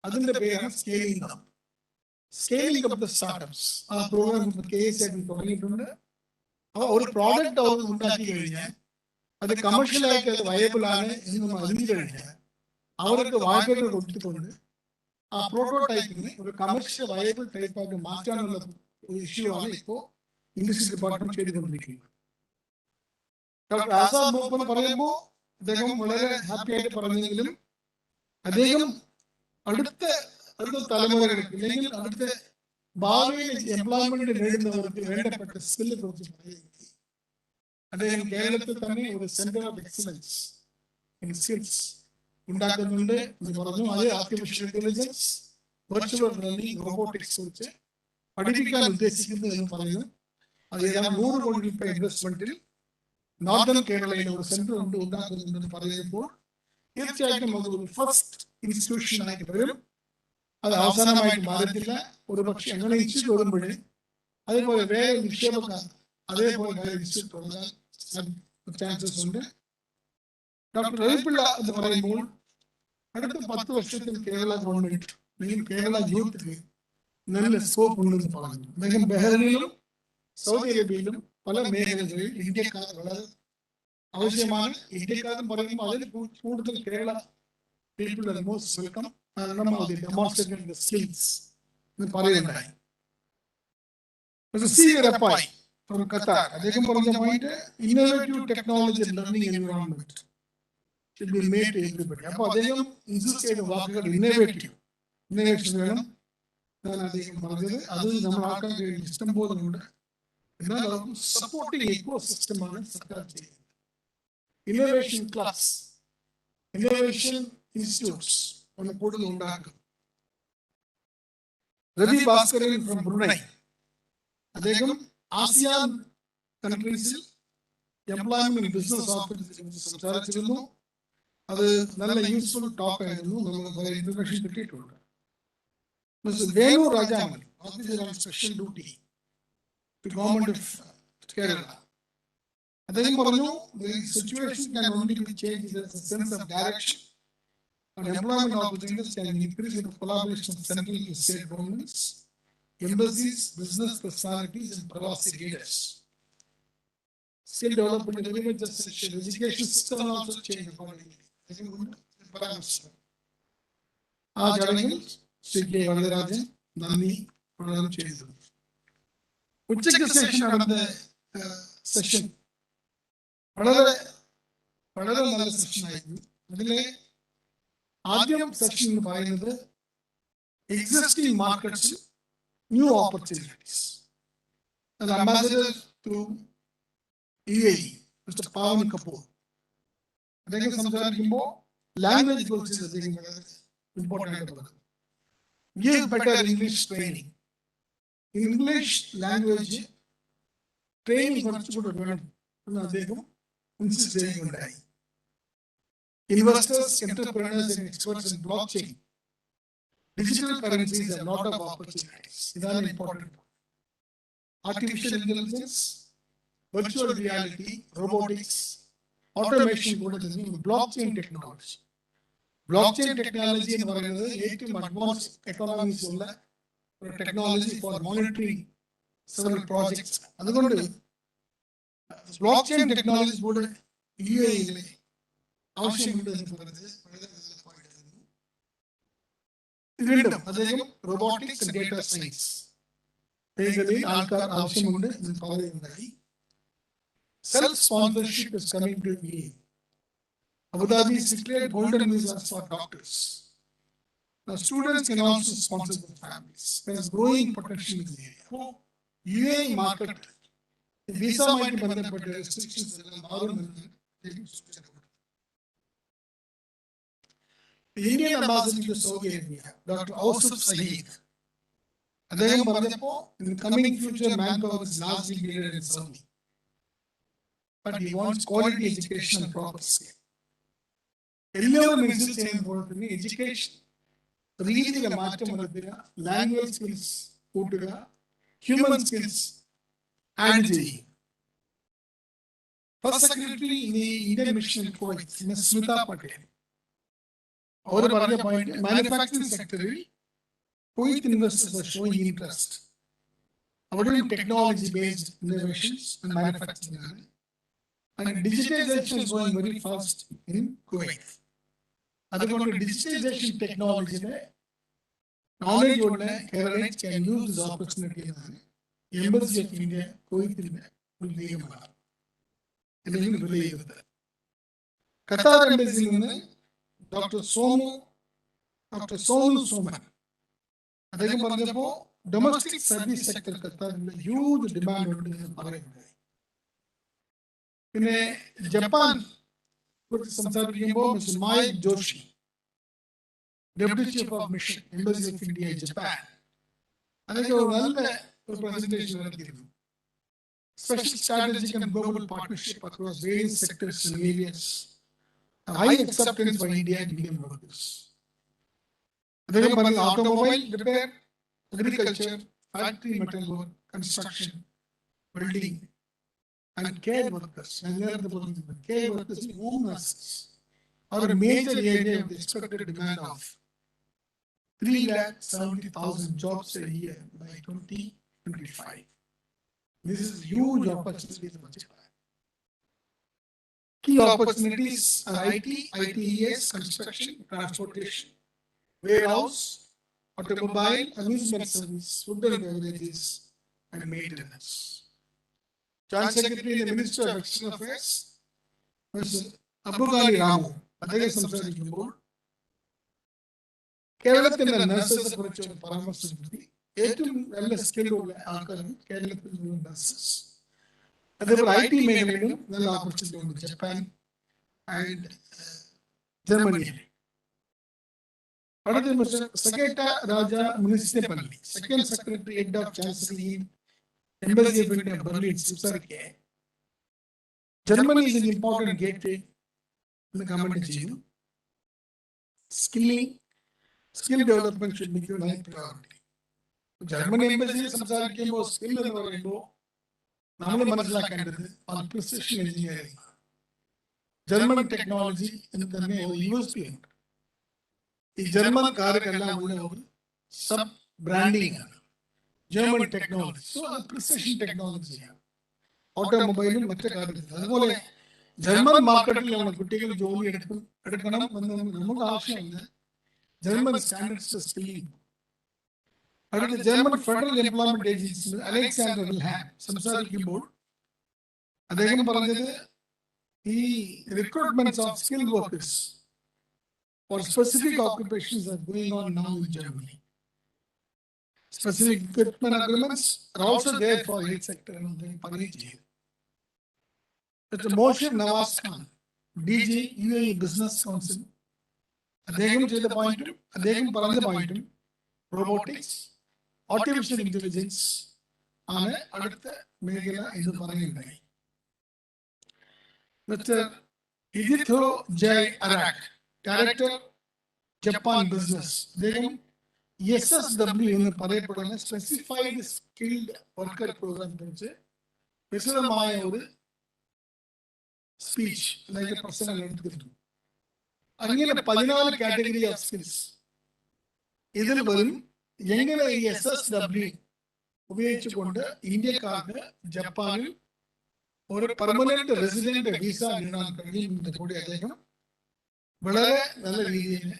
അതിന്റെ പേരാണ് scaling up. Scaling up the startups. ആ പ്രോഗ്രാം KSAID തുടങ്ങിയിട്ടുണ്ട്. അപ്പൊ ഒരു പ്രോഡക്റ്റ് അവർ ഉണ്ടാക്കി കഴിഞ്ഞാൽ അത് കമേഴ്ഷ്യലായിട്ട് അത് വയബിൾ ആണ് എന്ന് നമ്മൾ അറിഞ്ഞു കഴിഞ്ഞാൽ അവർക്ക് വായ്പകൾ കൊടുത്തുകൊണ്ട് ആ പ്രോട്ടോടൈപ്പിനെ ഒരു കമേഴ്ഷ്യൽ വയബിൾ ടൈപ്പായിട്ട് മാറ്റാനുള്ള ഒരു ഇഷ്യൂ ആണ് ഇപ്പോൾ ഇൻഡസ്ട്രി ഡിപ്പാർട്ട്മെന്റ് ചെയ്തുകൊണ്ടിരിക്കുന്നത്. ഡോക്ടർ ആസാദ് മൂപ്പൻ പറയുമ്പോൾ അദ്ദേഹം വളരെ ഹാപ്പി ആയിട്ട് പറഞ്ഞെങ്കിലും അദ്ദേഹം അടുത്ത തലമുറകൾക്ക് അല്ലെങ്കിൽ അടുത്ത ഭാവിയിൽ എംപ്ലോയ്മെന്റ് നേടുന്നവർക്ക് വേണ്ടപ്പെട്ട സ്കില്ല് കുറിച്ച് പറയുന്നത് അദ്ദേഹം കേരളത്തിൽ തന്നെ ഒരു centre of excellence in skills ഉണ്ടാക്കുന്നുണ്ട് എന്ന് പറഞ്ഞു. അത് artificial intelligence, virtual learning, robotics കുറിച്ച് പഠിപ്പിക്കാൻ ഉദ്ദേശിക്കുന്നു എന്ന് പറയുന്നു. അത് ഏതാണ്ട് 100 കോടി രൂപ ഇൻവെസ്റ്റ്മെന്റിൽ നോർത്തേൺ കേരളയിൽ ഒരു സെന്റർ ഉണ്ടാക്കുന്നുണ്ടെന്ന് പറയുമ്പോൾ തീർച്ചയായിട്ടും അത് ഒരു ഫസ്റ്റ് ഇൻസ്റ്റിറ്റ്യൂഷൻ ആയിട്ട് വരും. അത് അവസാനമായിട്ട് മാറത്തില്ല. ഒരു പക്ഷെ അങ്ങനെ ഇൻസ്റ്റിറ്റ്യൂട്ട് വരുമ്പോഴേ അതേപോലെ വേറെ നിക്ഷേപക്കാർ അതേപോലെ വേറെ ഇൻസ്റ്റിറ്റ്യൂട്ട് തുടങ്ങാൻ ചാൻസസ് ഉണ്ട്. ഡോക്ടർ രവിപിള്ള എന്ന് പറയുമ്പോൾ അടുത്ത 10 വർഷത്തിൽ കേരള ഗവൺമെന്റ് അല്ലെങ്കിൽ കേരള യൂത്തിന് നല്ല സ്കോപ്പ് ഉണ്ടെന്ന് പറഞ്ഞു. അദ്ദേഹം ബഹ്റൈനിലും സൗദി അറേബ്യയിലും പല മേഖലകളിൽ ഇന്ത്യക്കാർ വളരെ ആവശ്യമാണ്. ഇന്ത്യക്കാരെന്ന് പറയുമ്പോൾ അതിൽ കൂടുതൽ Kerala people are most welcome. Demonstrating the skills എന്ന് പറയുന്നുണ്ടായി. Mr. C. Rapai from Qatar. അദ്ദേഹം പറഞ്ഞ point, innovative technology and learning environment should be made to everybody. അപ്പോൾ അദ്ദേഹം ഇൻസിസ്റ്റ് ചെയ്ത വാക്കുകൾ innovative. Innovation വേണം എന്നാണ് അദ്ദേഹം പറഞ്ഞത്. അത് നമ്മൾ ആക്കാൻ കഴിയും ഇഷ്ടം പോലെ ഉണ്ട്. എന്നാൽ സപ്പോർട്ടിങ് ഇക്കോ സിസ്റ്റമാണ് സർക്കാർ ചെയ്യുന്നത്. ഇന്നോവേഷൻ ക്ലബ്സ്, ഇന്നോവേഷൻ ഇൻസ്റ്റിറ്റ്യൂട്ട്സ് ഒന്ന് കൂടുതൽ ഉണ്ടാക്കും. രവി ഭാസ്കരൻ ഫ്രം ബ്രുണൈ, അദ്ദേഹം ആസിയാൻ കൺട്രീസിൽ എംപ്ലോയ്മെന്റ് ബിസിനസ് ഓപ്പർച്യൂണിറ്റീസ് സംസാരിച്ചിരുന്നു. അത് നല്ല യൂസ്ഫുൾ ടോക്ക് ആയിരുന്നു. നമ്മൾ കുറെ ഇൻഫർമേഷൻ കിട്ടിയിട്ടുണ്ട്. Mister Venu Rajaman, officer on special duty to government of Kerala. അദ്ദേഹം പറഞ്ഞു, the situation can only be changed in a sense of direction and employment opportunities can increase in collaboration of central and state governments, embassies, business personalities and Pravasi leaders. Skill development and element essential. Education system also change accordingly. ആ ചടങ്ങിൽ Shri K Varadarajan നന്ദി പ്രകടനം ചെയ്തു. ഉച്ചയ്ക്ക് session നടന്ന session വളരെ വളരെ നല്ല സെഷനായിരുന്നു. അതിലെ ആദ്യം സെഷൻ എന്ന് പറയുന്നത് existing markets new opportunities. Ambassador to UAE mister Pavan Kapoor അദ്ദേഹം സംസാരിക്കുമ്പോൾ ലാംഗ്വേജ് കോഴ്സസ് അദ്ദേഹം വളരെ ഇമ്പോർട്ടൻ്റ് ആയിട്ട് പറഞ്ഞു. Give better English training. English language training കുറച്ചുകൂടെ വേണം എന്ന് അദ്ദേഹം ഇൻസിസ്റ്റ് ചെയ്യുകയുണ്ടായി. Investors, entrepreneurs and experts in block chain, digital currencies and lot of opportunities. ഇതാണ് important. Artificial intelligence, virtual reality, robotics, automation കൂടെ block chain technology. Block chain technology എന്ന് പറയുന്നത് ഏറ്റവും അഡ്വാൻസ് എക്കണോമിക്സ് ഉള്ള ഒരു technology for monitoring several projects. അതുകൊണ്ട് block chain technology കൂടെ UAE ആവശ്യമുണ്ട് എന്ന് പറയുന്നത് വളരെ നല്ല പോയിന്റ് ആയിരുന്നു. വീണ്ടും അദ്ദേഹം റോബോട്ടിക്സ് ആൻഡ് ഡേറ്റ സയൻസ് മേഖലയിൽ ആൾക്കാർ ആവശ്യമുണ്ട് എന്ന് പറയുകയുണ്ടായി. Self sponsorship is coming to UAE. Abu Dhabi has declared golden visas for doctors. Now, students can also sponsor their families. There is growing potential in the area. So, UAE market, the visa might be but the restrictions are the Indian ambassador to Saudi Arabia, Dr. Ausaf Saeed, അദ്ദേഹം പറഞ്ഞപ്പോൾ in the coming future manpower is largely needed in Saudi, but he wants quality education and proper skill. എല്ലാവരും insist ചെയ്യുന്ന പോലെ തന്നെ education രീതിയിലെ മാറ്റം വരുത്തുക, language skills കൂട്ടുക, ഹ്യൂമൻ സ്കിൽസ് ആഡ് ചെയ്യുക. First secretary in the Indian mission in Kuwait Ms Smita Patel അവർ പറഞ്ഞ പോയിന്റ്, മാനുഫാക്ചറിംഗ് സെക്ടറിൽ Kuwait investors are showing interest. അവിടെയും technology based innovations and manufacturing ആണ്. And digitization is going very fast in Kuwait. അതുകൊണ്ട് digitisation ടെക്നോളജിയുടെ knowledge ഉള്ള Keralis can use this opportunity എന്നാണ് embassy of India കുവൈറ്റിന്റെ ഒരു നിയമമാണ് അല്ലെങ്കിൽ വിലയിരുത്തൽ. ഖത്താർ എംബസിയിൽ നിന്ന് ഡോക്ടർ സോമു സോമൻ അദ്ദേഹം പറഞ്ഞപ്പോൾ ഡൊമസ്റ്റിക് സർവീസ് സെക്ടർ ഖത്താറിന്റെ ഹ്യൂജ് ഡിമാൻഡ് ഉണ്ട് എന്ന് പറയുന്നത്. പിന്നെ ജപ്പാൻ കുറിച്ച് സംസാരിക്കുമ്പോൾ mister Mike Joshi, deputy chief of mission embassy of India Japan, അതൊക്കെ നല്ല ഒരു പ്രസന്റേഷൻ നടത്തിയിരുന്നു. Special strategic and global partnership across various sectors and areas, high acceptance for India and Indian workers. അദ്ദേഹം പറഞ്ഞത് automobile repair, agriculture, factory metal work, construction, building and care workers, care workers and home nurses are a major area of the expected demand of 3,70,000 jobs a year by 2025. This is huge opportunity for Japan. Key opportunities are IT, ITES, construction, transportation, warehouse, automobile, amusement service, food and beverages, and maintenance. Joint Secretary in the Ministry of External Affairs, Mr. Abbugali Ramu, അദ്ദേഹം സംസാരിക്കുമ്പോൾ കേരളത്തിലെ നഴ്സസിനെ കുറിച്ച് ഒരു പരാമർശം നടത്തി. ഏറ്റവും നല്ല സ്കില്ലുള്ള ആൾക്കാരാണ് കേരളത്തിൽ നിന്നുള്ള നഴ്സസ്. അതേപോലെ IT മേഖലയിലും നല്ല ഓപ്പർച്യൂണിറ്റി ഉണ്ട് ജപ്പാൻ ആൻഡ് ജർമ്മനിയിൽ. അടുത്ത മിസ്റ്റർ സകേട്ട രാജ മുനിസിപ്പലി, second secretary head of chancery embassy of India Berlin സംസാരിക്കെ Germany is an important gateway എന്ന് കമന്റ് ചെയ്യുന്നു. Skill development should be given high priority. Germany എംബസിയിൽ സംസാരിക്കുമ്പോൾ സ്കിൽ എന്ന് പറയുമ്പോൾ നമ്മൾ മനസ്സിലാക്കേണ്ടത് പ്രിസിഷൻ എഞ്ചിനീയറിംഗ്, ജർമ്മൻ ടെക്നോളജി എന്ന് തന്നെ ഒരു USP ഉണ്ട്. ഈ ജർമ്മൻകാർക്കെല്ലാം ഉള്ള ഒരു സബ് ബ്രാൻഡിങ് ആണ് ജർമ്മൻ ടെക്നോളജി. സോ അത് പ്രിസിഷൻ ടെക്നോളജിയാണ് ഓട്ടോമൊബൈലും മറ്റു കാര്യത്തിലും. അതുപോലെ ജർമ്മൻ മാർക്കറ്റിലുള്ള കുട്ടികൾ ജോലി എടുക്കണം എന്ന് നമുക്ക് ആവശ്യമില്ല. German standards skilling. അടുത്ത German federal employment agency Alexander Wilhelm സംസാരിക്കുമ്പോൾ അദ്ദേഹം പറഞ്ഞത് ഈ recruitment of skilled workers for specific occupations are going on now in Germany. Specific equipment agreements are also there for health sector and the Pariji. Mr. Moshe Nawaz Khan, DG UAE Business Council, അദ്ദേഹം ചെയ്ത പോയിന്റും അദ്ദേഹം പറഞ്ഞ പോയിന്റും robotics, artificial intelligence ആണ് അടുത്ത മേഖല എന്ന് പറയുന്നുണ്ടായി. മിസ്റ്റർ ഇജിത്തോ ജയ് അരാക്, ഡയറക്ടർ ജപ്പാൻ ബിസിനസ്, അദ്ദേഹം SSW എന്ന് പറയപ്പെടുന്ന സ്പെസിഫൈഡ് സ്കിൽഡ് വർക്കർ പ്രോഗ്രാം കുറിച്ച് വിശദമായ ഒരു സ്പീച്ച് അല്ലെങ്കിൽ പ്രസംഗം എടുത്തിട്ടുണ്ട്. അങ്ങനെ 14 കാറ്റഗറി ഓഫ് സ്കിൽസ് ഇതിൽ വരും. എങ്ങനെ ഈ SSW ഉപയോഗിച്ചുകൊണ്ട് ഇന്ത്യക്കാർക്ക് ജപ്പാനിൽ ഒരു പെർമനന്റ് റെസിഡന്റ് വിസ നേടാൻ കഴിയുമെന്ന് കൂടി അദ്ദേഹം വളരെ നല്ല രീതിയിൽ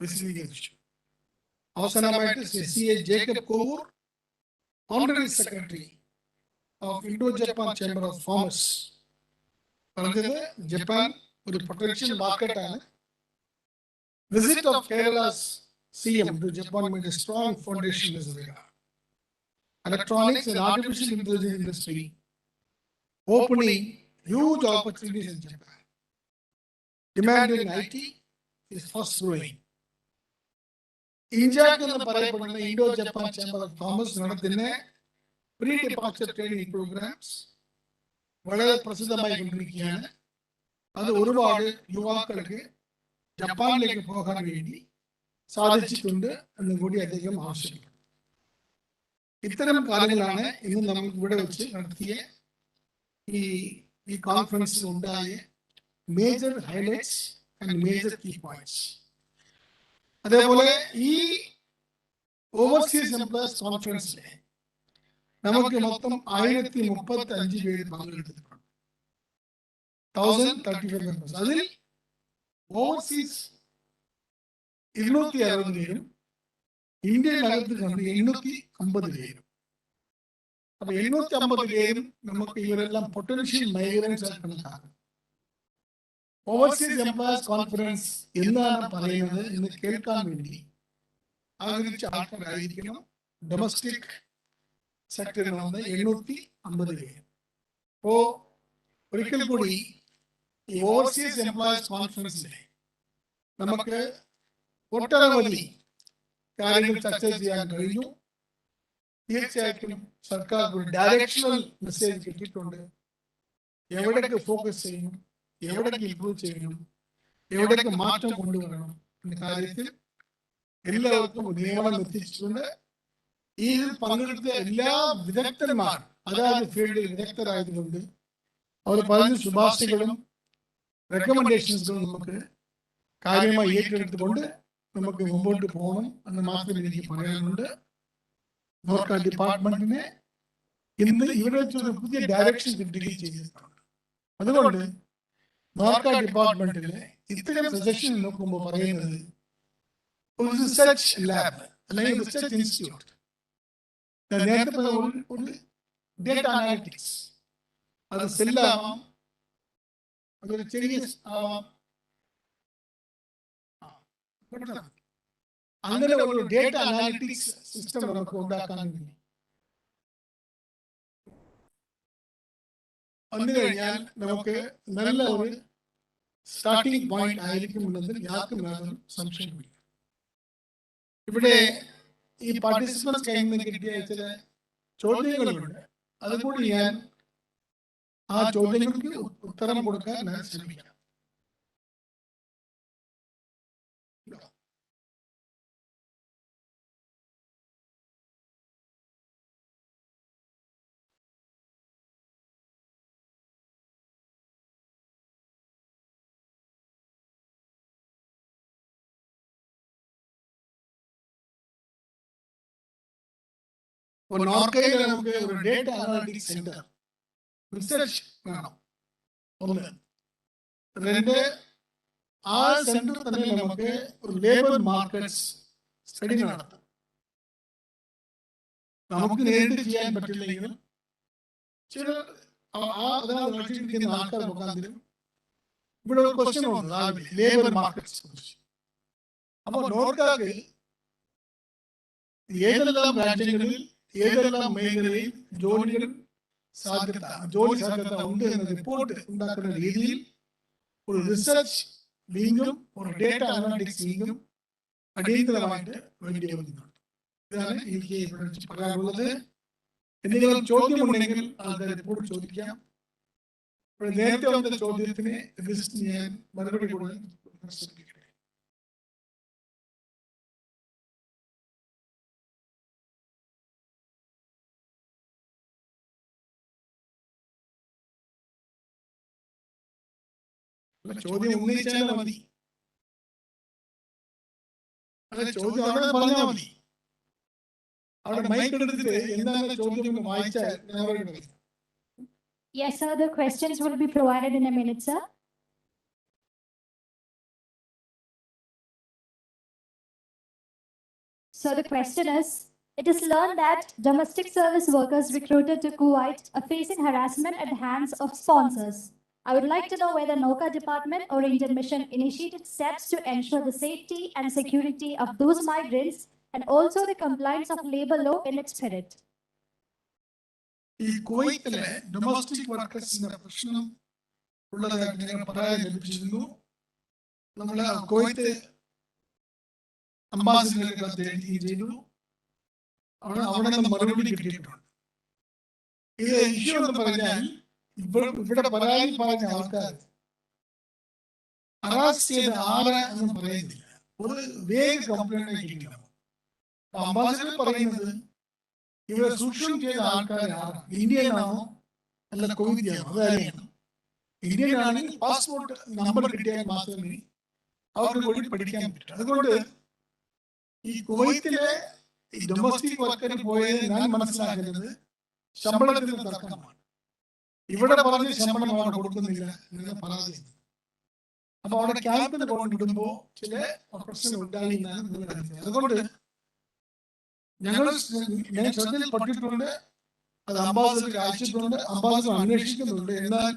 വിശദീകരിച്ചു. അവസാനമായിട്ട് CA Jacob Kovoor, honorary secretary of Indo Japan chamber of commerce, പറഞ്ഞത് ജപ്പാൻ ഒരു പൊട്ടൻഷ്യൽ മാർക്കറ്റാണ്. Visit of Kerala's CM to Japan made a strong foundation in this regard. Electronics and artificial intelligence industry opening huge opportunities in Japan. Demand in IT is fast growing. India എന്ന് പറയപ്പെടുന്ന Indo Japan chamber of commerce നടത്തുന്ന pre departure training programmes വളരെ പ്രസിദ്ധമായി കൊണ്ടിരിക്കുകയാണ്. അത് ഒരുപാട് യുവാക്കൾക്ക് ജപ്പാനിലേക്ക് പോകാൻ വേണ്ടി സാധിച്ചിട്ടുണ്ട് എന്ന് കൂടി അദ്ദേഹം ആവശ്യപ്പെട്ടു. ഇത്തരം കാര്യങ്ങളാണ് ഇന്ന് നമ്മൾ ഇവിടെ വെച്ച് നടത്തിയ ഈ കോൺഫറൻസിൽ ഉണ്ടായ major highlights and major key points. അതേപോലെ ഈ ഓവർസീസ് എംപ്ലോയീസ് കോൺഫറൻസിൽ നമുക്ക് മൊത്തം 1035 പേര് പങ്കെടുത്തിട്ടുണ്ട്. 1035 മെമ്പേഴ്സ്. അതിൽ ഓവർസീസ് 260 പേരും ഇന്ത്യയിലകത്ത് കണ്ട് 850 പേരും. അപ്പൊ 850 പേരും നമുക്ക് ഇവരെല്ലാം പൊട്ടൻഷ്യൽ മൈഗ്രൻസ് ആയി കണക്കാക്കും. ഓവർസീസ് എംപ്ലോയീസ് കോൺഫറൻസ് എന്നാണ് പറയുന്നത് എന്ന് കേൾക്കാൻ വേണ്ടി ആഗ്രഹിച്ച ആൾക്കാരായിരിക്കണം. ഡൊമസ്റ്റിക് സെക്ടറിൽ വന്ന് 850 പേര്. അപ്പോ ഒരിക്കൽ കൂടി ഈ ഓവർസീസ് എംപ്ലോയീസ് കോൺഫറൻസിൽ നമുക്ക് ഒട്ടനവധി കാര്യങ്ങൾ ചർച്ച ചെയ്യാൻ കഴിഞ്ഞു. തീർച്ചയായിട്ടും സർക്കാർ ഒരു ഡയറക്ഷണൽ മെസ്സേജ് കിട്ടിയിട്ടുണ്ട്. എവിടേക്ക് ഫോക്കസ് ചെയ്യണം, എവിടേക്ക് ഇംപ്രൂവ് ചെയ്യണം, എവിടേക്ക് മാറ്റം കൊണ്ടുവരണം എന്ന കാര്യത്തിൽ എല്ലാവർക്കും നിയമനം എത്തിച്ചിട്ടുണ്ട്. ഇതിൽ പങ്കെടുത്ത എല്ലാ വിദഗ്ധന്മാർ അതായത് ഫീൽഡിൽ വിദഗ്ധരായതുകൊണ്ട് അവർ പറഞ്ഞ ശുപാർശകളും റെക്കമെൻഡേഷൻസുകളും നമുക്ക് കാര്യമായി ഏറ്റെടുത്തുകൊണ്ട് നമുക്ക് മുമ്പോട്ട് പോകണം എന്ന് മാത്രം എനിക്ക് പറയാനുണ്ട്. നോർക്ക ഡിപ്പാർട്ട്മെന്റിനെ ഇന്ന് ഇവിടെ വെച്ചൊരു പുതിയ ഡയറക്ഷൻ കിട്ടുകയും ചെയ്തിട്ടുണ്ട്. അതുകൊണ്ട് നോർക്ക ഡിപ്പാർട്ട്മെന്റിലെ ഇത്തരം സജഷൻ നോക്കുമ്പോൾ പറയുന്നത് ഒരു റിസർച്ച് ലാബ് അല്ലെങ്കിൽ റിസർച്ച് ഇൻസ്റ്റിറ്റ്യൂട്ട് നേരത്തെ പറഞ്ഞ ഡേറ്റ അനാലിറ്റിക്സ്, അത് സെല്ലാവാം, അതൊരു ചെറിയ ആവാം, അങ്ങനെ ഒരു ഡേറ്റ അനാലിറ്റിക്സ് സിസ്റ്റം നമുക്ക് ഉണ്ടാക്കാൻ വേണ്ടി വന്നു കഴിഞ്ഞാൽ നമുക്ക് നല്ല ഒരു സ്റ്റാർട്ടിംഗ് പോയിന്റ് ആയിരിക്കുമെന്നതിൽ യാതൊരു സംശയമില്ല. ഇവിടെ ഈ പാർട്ടിസിപ്പൻസ് കയ്യിൽ നിന്ന് കിട്ടിയ ചില ചോദ്യങ്ങളുണ്ട്, അതുകൂടി ഞാൻ ആ ചോദ്യങ്ങൾക്ക് ഉത്തരം കൊടുക്കാൻ ഞാൻ ശ്രമിക്കാം. നോർക്കയിൽ നമുക്ക് ഒരു ഡേറ്റ അനാലിറ്റിക്സ് സെന്റർ റിസർച്ച് വേണം. ഒന്ന്. രണ്ട്, ആ സെന്റർ തന്നെ നമുക്ക് ഒരു ലേബർ മാർക്കറ്റ്സ് സ്റ്റഡി നടത്താം. നമുക്ക് നേരിട്ട് ചെയ്യാൻ പറ്റില്ലെങ്കിലും ചില അതിനകത്ത് ആൾക്കാർ മുഖാന്തരം ഇവിടെ ഒരു ക്വസ്റ്റ്യൻ വന്നു രാവിലെ ലേബർ മാർക്കറ്റ്സ് കുറിച്ച്. അപ്പോൾ നോർക്കാക്ക് ഏതെല്ലാം രാജ്യങ്ങളിൽ ഏതെല്ലാം മേഖലയിൽ ജോലി സാധ്യത ഉണ്ട് എന്ന റിപ്പോർട്ട് ഉണ്ടാക്കുന്ന രീതിയിൽ ഒരു റിസർച്ച് വിങ്ങും ഒരു ഡേറ്റ അനാലിറ്റിക്സ് വിങ്ങും അടിയന്തരമായിട്ട് വേണ്ടി വരുന്നുണ്ട്. ഇതാണ് എനിക്ക് ഇവിടെ പറയാനുള്ളത്. എന്തെങ്കിലും ചോദ്യമുണ്ടെങ്കിൽ ആൾക്കാർ റിപ്പോർട്ട് ചോദിക്കാം. നേരത്തെ വന്ന ചോദ്യത്തിന് ഞാൻ മറുപടി കൊടുക്കാൻ ശ്രമിക്കട്ടെ. ചോദ്യം ഉന്നയിച്ചാൽ മതി, അതെ ചോദ്യം അവിടെ പറഞ്ഞാൽ മതി. അവിടെ മൈക്ക് എടുത്തിട്ട് എന്താണ് ചോദ്യം വായിച്ചാൽ ഞാൻ പറയുന്നത്.
Yes, sir. The questions will be provided in a minute, sir. So the question is, it is learned that domestic service workers recruited to Kuwait are facing harassment at the hands of sponsors. I would like to know whether NORCA department or Indian mission initiated steps to ensure the safety and security of those migrants and also the compliance of labor law in its spirit.
ഈ കുവൈത്തിലെ domestic വർക്കേഴ്സിന്റെ പ്രശ്നം ഉള്ളതായിട്ട് ഞങ്ങൾ പറയാൻ ലഭിച്ചിരുന്നു. നമ്മൾ Kuwait അംബാസിഡറെ എഴുതുകയും ചെയ്തു. അവിടെ നിന്ന് മറുപടി കിട്ടിയിട്ടുണ്ട്. ഇത് ഇഷ്യൂ എന്ന് പറഞ്ഞാൽ ഇവിടെ പരാതി പറഞ്ഞ ആൾക്കാർ അറസ്റ്റ് ചെയ്ത ആളെ ഒന്നും പറയുന്നില്ല, ഒരു വേഗ കംപ്ലൈന്റ് കിട്ടിക്കണം. അംബാസിഡർ പറയുന്നത് ഇവരെ സൂക്ഷ്മം ചെയ്ത ആൾക്കാരാണ്, ഇന്ത്യയിലാണോ അല്ല കുവൈത്തിയാണോ അതറിയണം. ഇന്ത്യൻ ആണെങ്കിൽ പാസ്പോർട്ട് നമ്പർ കിട്ടിയാൽ മാത്രമേ അവർക്ക് കൂടി പഠിക്കാൻ പറ്റൂ. അതുകൊണ്ട് ഈ കുവൈത്തിലെ ഈ ഡൊമസ്റ്റിക് വർക്കർ പോയത് ഞാൻ മനസ്സിലാക്കുന്നത് ശമ്പളത്തിന് തർക്കമാണ്. ഇവിടെ പറഞ്ഞ് ശമ്പളം അവിടെ കൊടുക്കുന്നില്ല എന്ന് പരാതി. അപ്പൊ അവിടെ ക്യാമ്പിന് കൊണ്ടിടുമ്പോൾ ചില പ്രശ്നം ഉണ്ടായി എന്നാണ് നിങ്ങൾ അറിയുന്നത്. അതുകൊണ്ട് ഞാൻ ശ്രദ്ധയിൽപ്പെട്ടിട്ടുണ്ട്, അത് അംബാസിഡർക്ക് അയച്ചിട്ടുണ്ട്, അംബാസിഡർ അന്വേഷിക്കുന്നുണ്ട്. എന്നാൽ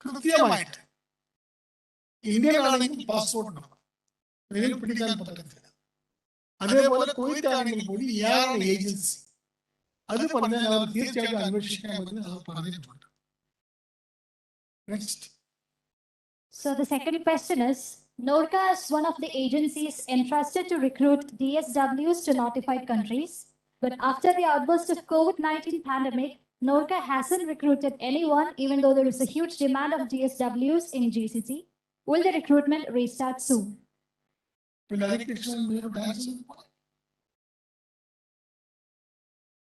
കൃത്യമായിട്ട് ഇന്ത്യയിലാണെങ്കിൽ പാസ്പോർട്ട് വേഗം പിടിക്കാൻ പറ്റത്തില്ല. അതേപോലെ കുവൈത്താണെങ്കിൽ കൂടി ഇയാളുടെ ഏജൻസി അത് പറഞ്ഞാൽ അവർ തീർച്ചയായിട്ടും അന്വേഷിക്കാമെന്ന് അവർ പറഞ്ഞിട്ടുണ്ട്. Next.
So the second question is, NORCA is one of the agencies entrusted to recruit DSWs to notified countries. But after the outburst of COVID-19 pandemic, NORCA hasn't recruited anyone, even though there is a huge demand of DSWs in GCC. Will the recruitment restart soon?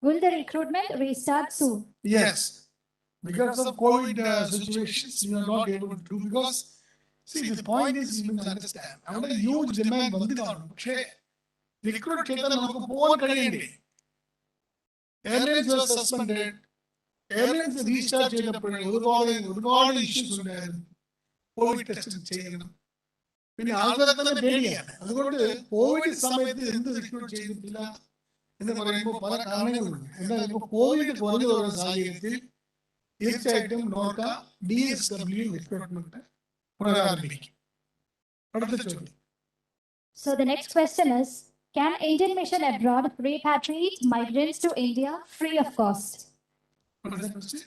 Will the recruitment restart soon?
Yes. Because of COVID situations, we are not able to do. Because, see, the point is, you must understand, our huge demand on the recruit airlines were suspended, airlines restart issues COVID testing ചെയ്യണം. പിന്നെ ആൾക്കാരെ തന്നെ പേടിയാണ്. അതുകൊണ്ട് Covid സമയത്ത് എന്ത് recruit ചെയ്തിട്ടില്ല എന്ന് പറയുമ്പോൾ പല കാരണങ്ങളുണ്ട്. എന്നാൽ ഇപ്പോൾ കോവിഡ് കുറഞ്ഞു വരുന്ന സാഹചര്യത്തിൽ തീർച്ചയായിട്ടും നോർക്ക DSW റിക്രൂട്ട്മെന്റ് പുനരാരംഭിക്കും. അടുത്ത ചോദ്യം.
So the next question is, can Indian mission abroad repatriate migrants to India free of cost?
What is the question?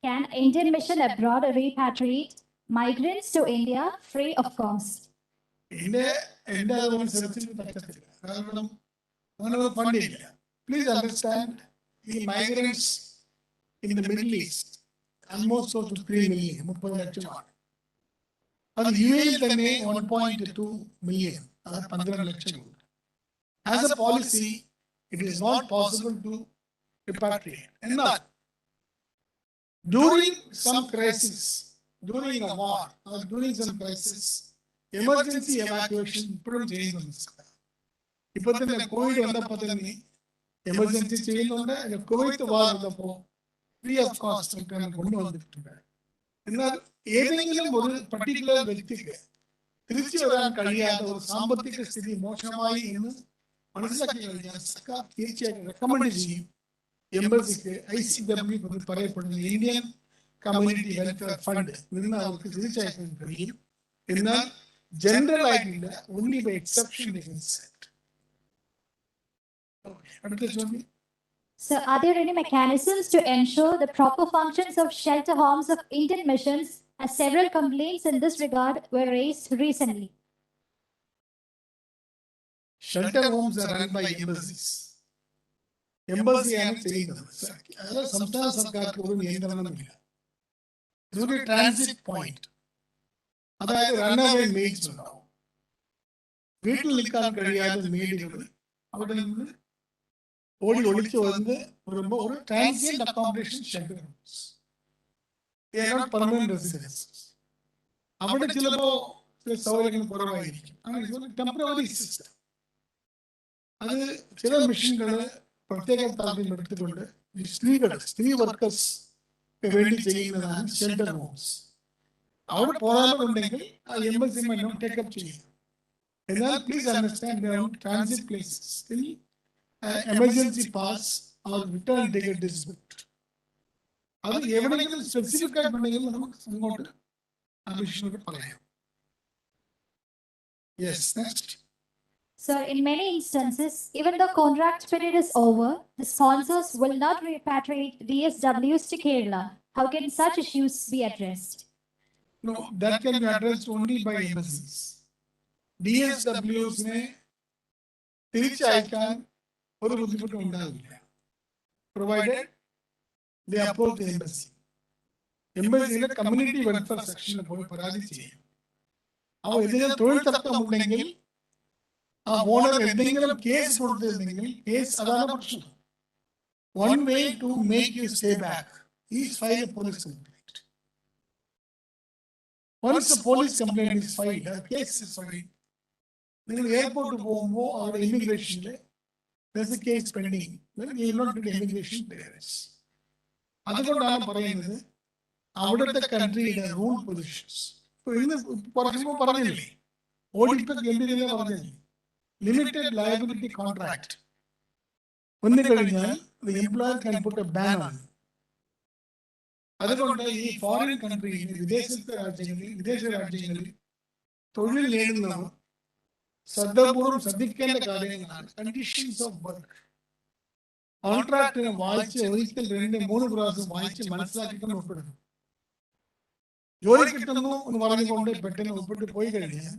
Can Indian mission abroad repatriate migrants to India free of cost?
എൻ്റെ അനുസരിച്ച് പറ്റത്തില്ല. കാരണം അങ്ങനെ ഫണ്ടില്ല. Please understand, the migrants in the Middle East almost close to 3 million, 30 ലക്ഷമാണ്. അത് UAE തന്നെ 1.2 million, അത് 12 ലക്ഷമുണ്ട്. As a policy, it is not possible to repatriate. എന്നാൽ during some crisis, during a war or during some crisis, emergency evacuation ഇപ്പോഴും ചെയ്യുന്നുണ്ട്. ഇപ്പൊ തന്നെ Covid വന്നപ്പോൾ തന്നെ എമർജൻസി ചെയ്യുന്നുണ്ട്. കുവൈത്ത് വാർ വന്നപ്പോൾ ഫ്രീ ഓഫ് കോസ്റ്റ് കൊണ്ടുവന്നിട്ടുണ്ട്. എന്നാൽ ഏതെങ്കിലും ഒരു പർട്ടിക്കുലർ വ്യക്തിക്ക് തിരിച്ചു വരാൻ കഴിയാത്ത ഒരു സാമ്പത്തിക സ്ഥിതി മോശമായി എന്ന് മനസ്സിലാക്കി കഴിഞ്ഞാൽ സർക്കാർ തീർച്ചയായിട്ടും റെക്കമെൻഡ് ചെയ്യും എംബസിക്ക് ICW പറയപ്പെടുന്ന ഇന്ത്യൻ കമ്മ്യൂണിറ്റി വെൽഫെയർ ഫണ്ട് നിന്ന് അവർക്ക് തിരിച്ചയക്കാൻ കഴിയും. എന്നാൽ ജനറൽ ആയിട്ടില്ല, only by exception they can set. അടുത്ത ചോദ്യം.
So are there any mechanisms to ensure the proper functions of shelter homes of Indian missions, as several complaints in this regard were raised recently?
Shelter homes are run by embassies. എംബസിയാണ് ചെയ്യുന്നത്. അത് സംസ്ഥാന സർക്കാർക്ക് ഒരു നിയന്ത്രണമില്ല. ഇതൊരു transit point, അതായത് റൺഅവേ maid's ഉണ്ടാവും. വീട്ടിൽ നിൽക്കാൻ കഴിയാതെ മെയ്ഡുകൾ അവിടെ നിന്ന് ഓടി ഒളിച്ചു വന്ന് വരുമ്പോൾ ഒരു transient accommodation shelter house, permanent residences. അവിടെ ചിലപ്പോ ചില സൗകര്യങ്ങൾ കുറവായിരിക്കും. Temporary system. അത് ചില മിഷനുകൾ പ്രത്യേക താല്പര്യം എടുത്തുകൊണ്ട് സ്ത്രീ വർക്കേഴ്സ് വേണ്ടി ചെയ്യുന്നതാണ് ഷെൽട്ടർ ഹോംസ്. അവിടെ പോരാളുണ്ടെങ്കിൽ ആ എംബസി ടേക്കപ്പ് ചെയ്യും. എന്നാൽ please understand transit places emergency pass or return ticket is booked. അത് എവിടെയെങ്കിലും സ്പെസിഫിക് ആയിട്ടുണ്ടെങ്കിൽ നമുക്ക് അങ്ങോട്ട് ആ മിഷനോട് പറയാം. Yes, next.
So in many instances, even though contract period is over, the sponsors will not repatriate DSWs to Kerala. How can such issues be addressed?
No, that can be addressed only by embassies. DSWs ne തിരിച്ചയക്കാൻ ഒരു ബുദ്ധിമുട്ടും ഉണ്ടാവില്ല, provided they approach the embassy. എംബസിയിലെ community welfare സെക്ഷനിൽ പോയി പരാതി ചെയ്യും. അപ്പോൾ ഇതിന് തൊഴിൽ തർക്കമുണ്ടെങ്കിൽ ആ ഓണർ എന്തെങ്കിലും കേസ് കൊടുത്തിരുന്നെങ്കിൽ കേസ് അതാണ് പ്രശ്നം. One way to make you stay back is file a police complaint. Once a police complaint is filed, a case is filed, നിങ്ങൾ എയർപോർട്ടിൽ പോകുമ്പോൾ അവിടെ ഇമിഗ്രേഷനിൽ there's a case pending, then you will not get immigration clearance. അതുകൊണ്ടാണ് പറയുന്നത് അവിടുത്തെ കൺട്രിയുടെ rule positions. ഇന്ന് പറയുമ്പോൾ പറഞ്ഞില്ലേ, ഓഡിറ്റ് ഗംഭീരത പറഞ്ഞില്ലേ, ലിമിറ്റഡ് ലയബിലിറ്റി കോൺട്രാക്ട് വന്നു കഴിഞ്ഞാൽ the employer can put a ban on. അതുകൊണ്ട് ഈ ഫോറിൻ കൺട്രിയിൽ വിദേശ രാജ്യങ്ങളിൽ തൊഴിൽ നേടുന്നവർ ശ്രദ്ധാപൂർവ്വം ശ്രദ്ധിക്കേണ്ട കാര്യങ്ങളാണ് കണ്ടീഷൻസ് ഓഫ് വർക്ക്. കോൺട്രാക്ടിനെ വായിച്ച് ഒരിക്കൽ 2-3 പ്രാവശ്യം വായിച്ച് മനസ്സിലാക്കിക്കൊണ്ട് ഒപ്പിടുന്നു. ജോലി കിട്ടുന്നു എന്ന് പറഞ്ഞുകൊണ്ട് പെട്ടെന്ന് ഒപ്പിട്ട് പോയി കഴിഞ്ഞാൽ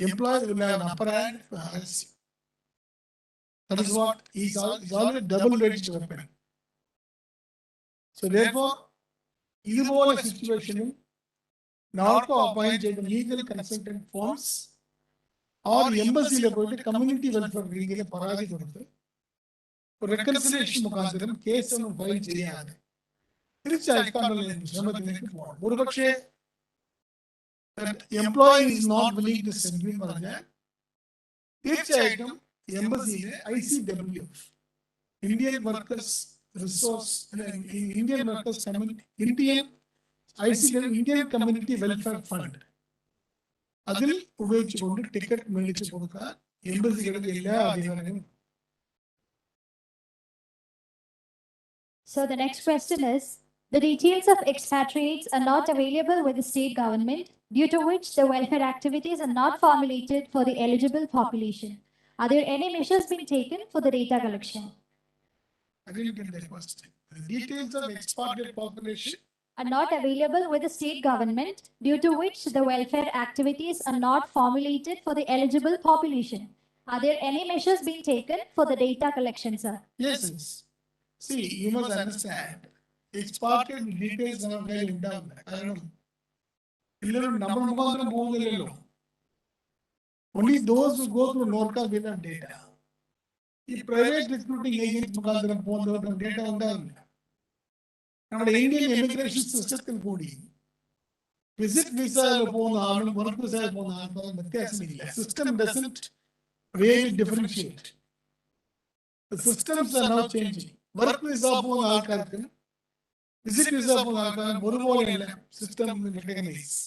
employer will have an upper hand to harass you. That is what is always a double-edged weapon. So therefore, ഇതുപോലെ സിറ്റുവേഷനിൽ നാർക്കോ അപ്പോയിന്റ് ചെയ്ത ലീഗൽ കൺസൾട്ടന്റ് ഫോംസ് ഓർ എംബസിയിൽ പോയിട്ട് കമ്മ്യൂണിറ്റി വെൽഫെയർ ലീഗിൽ പരാതി കൊടുത്ത് റെക്കൺസിലേഷൻ മുഖാന്തരം കേസ് ഒന്നും ഫയൽ ചെയ്യാതെ തിരിച്ചയക്കാനുള്ള ശ്രമത്തിലേക്ക് പോകണം. ഒരുപക്ഷെ employee is not willing to send in പറഞ്ഞാൽ തീർച്ചയായിട്ടും എംബസിയിലെ ICW, Indian workers resource, Indian workers Indian community welfare fund, അതിൽ ഉപയോഗിച്ചുകൊണ്ട് ടിക്കറ്റ് മേടിച്ചു കൊടുക്കാൻ എംബസികളുടെ എല്ലാ അധികാരങ്ങളും.
So the next question is, the details of expatriates are not available with the state government, due to which the welfare activities are not formulated for the eligible population. Are there any measures being taken for the data collection?
I didn't get that question. The details of expatriate population
Are not available with the state government, due to which the welfare activities are not formulated for the eligible population. Are there any measures being taken for the data collection, sir?
Yes, yes. See, you must understand, expatriate details are very important. Only those who go through NORCA will have data. The private recruiting agents data ഉണ്ടാവില്ല. നമ്മുടെ Indian immigration സിസ്റ്റത്തിൽ കൂടി visit വിസയിൽ പോകുന്ന ആളും work വിസയിൽ പോകുന്ന ആളും വ്യത്യാസമില്ല. System doesn't really differentiate. The systems are now changing. Work visa പോകുന്ന ആൾക്കാർക്കും വിസിറ്റ് വിസ പോകുന്ന ആൾക്കാർക്കും ഒരുപോലെയല്ല സിസ്റ്റം റെക്കഗ്നൈസ്.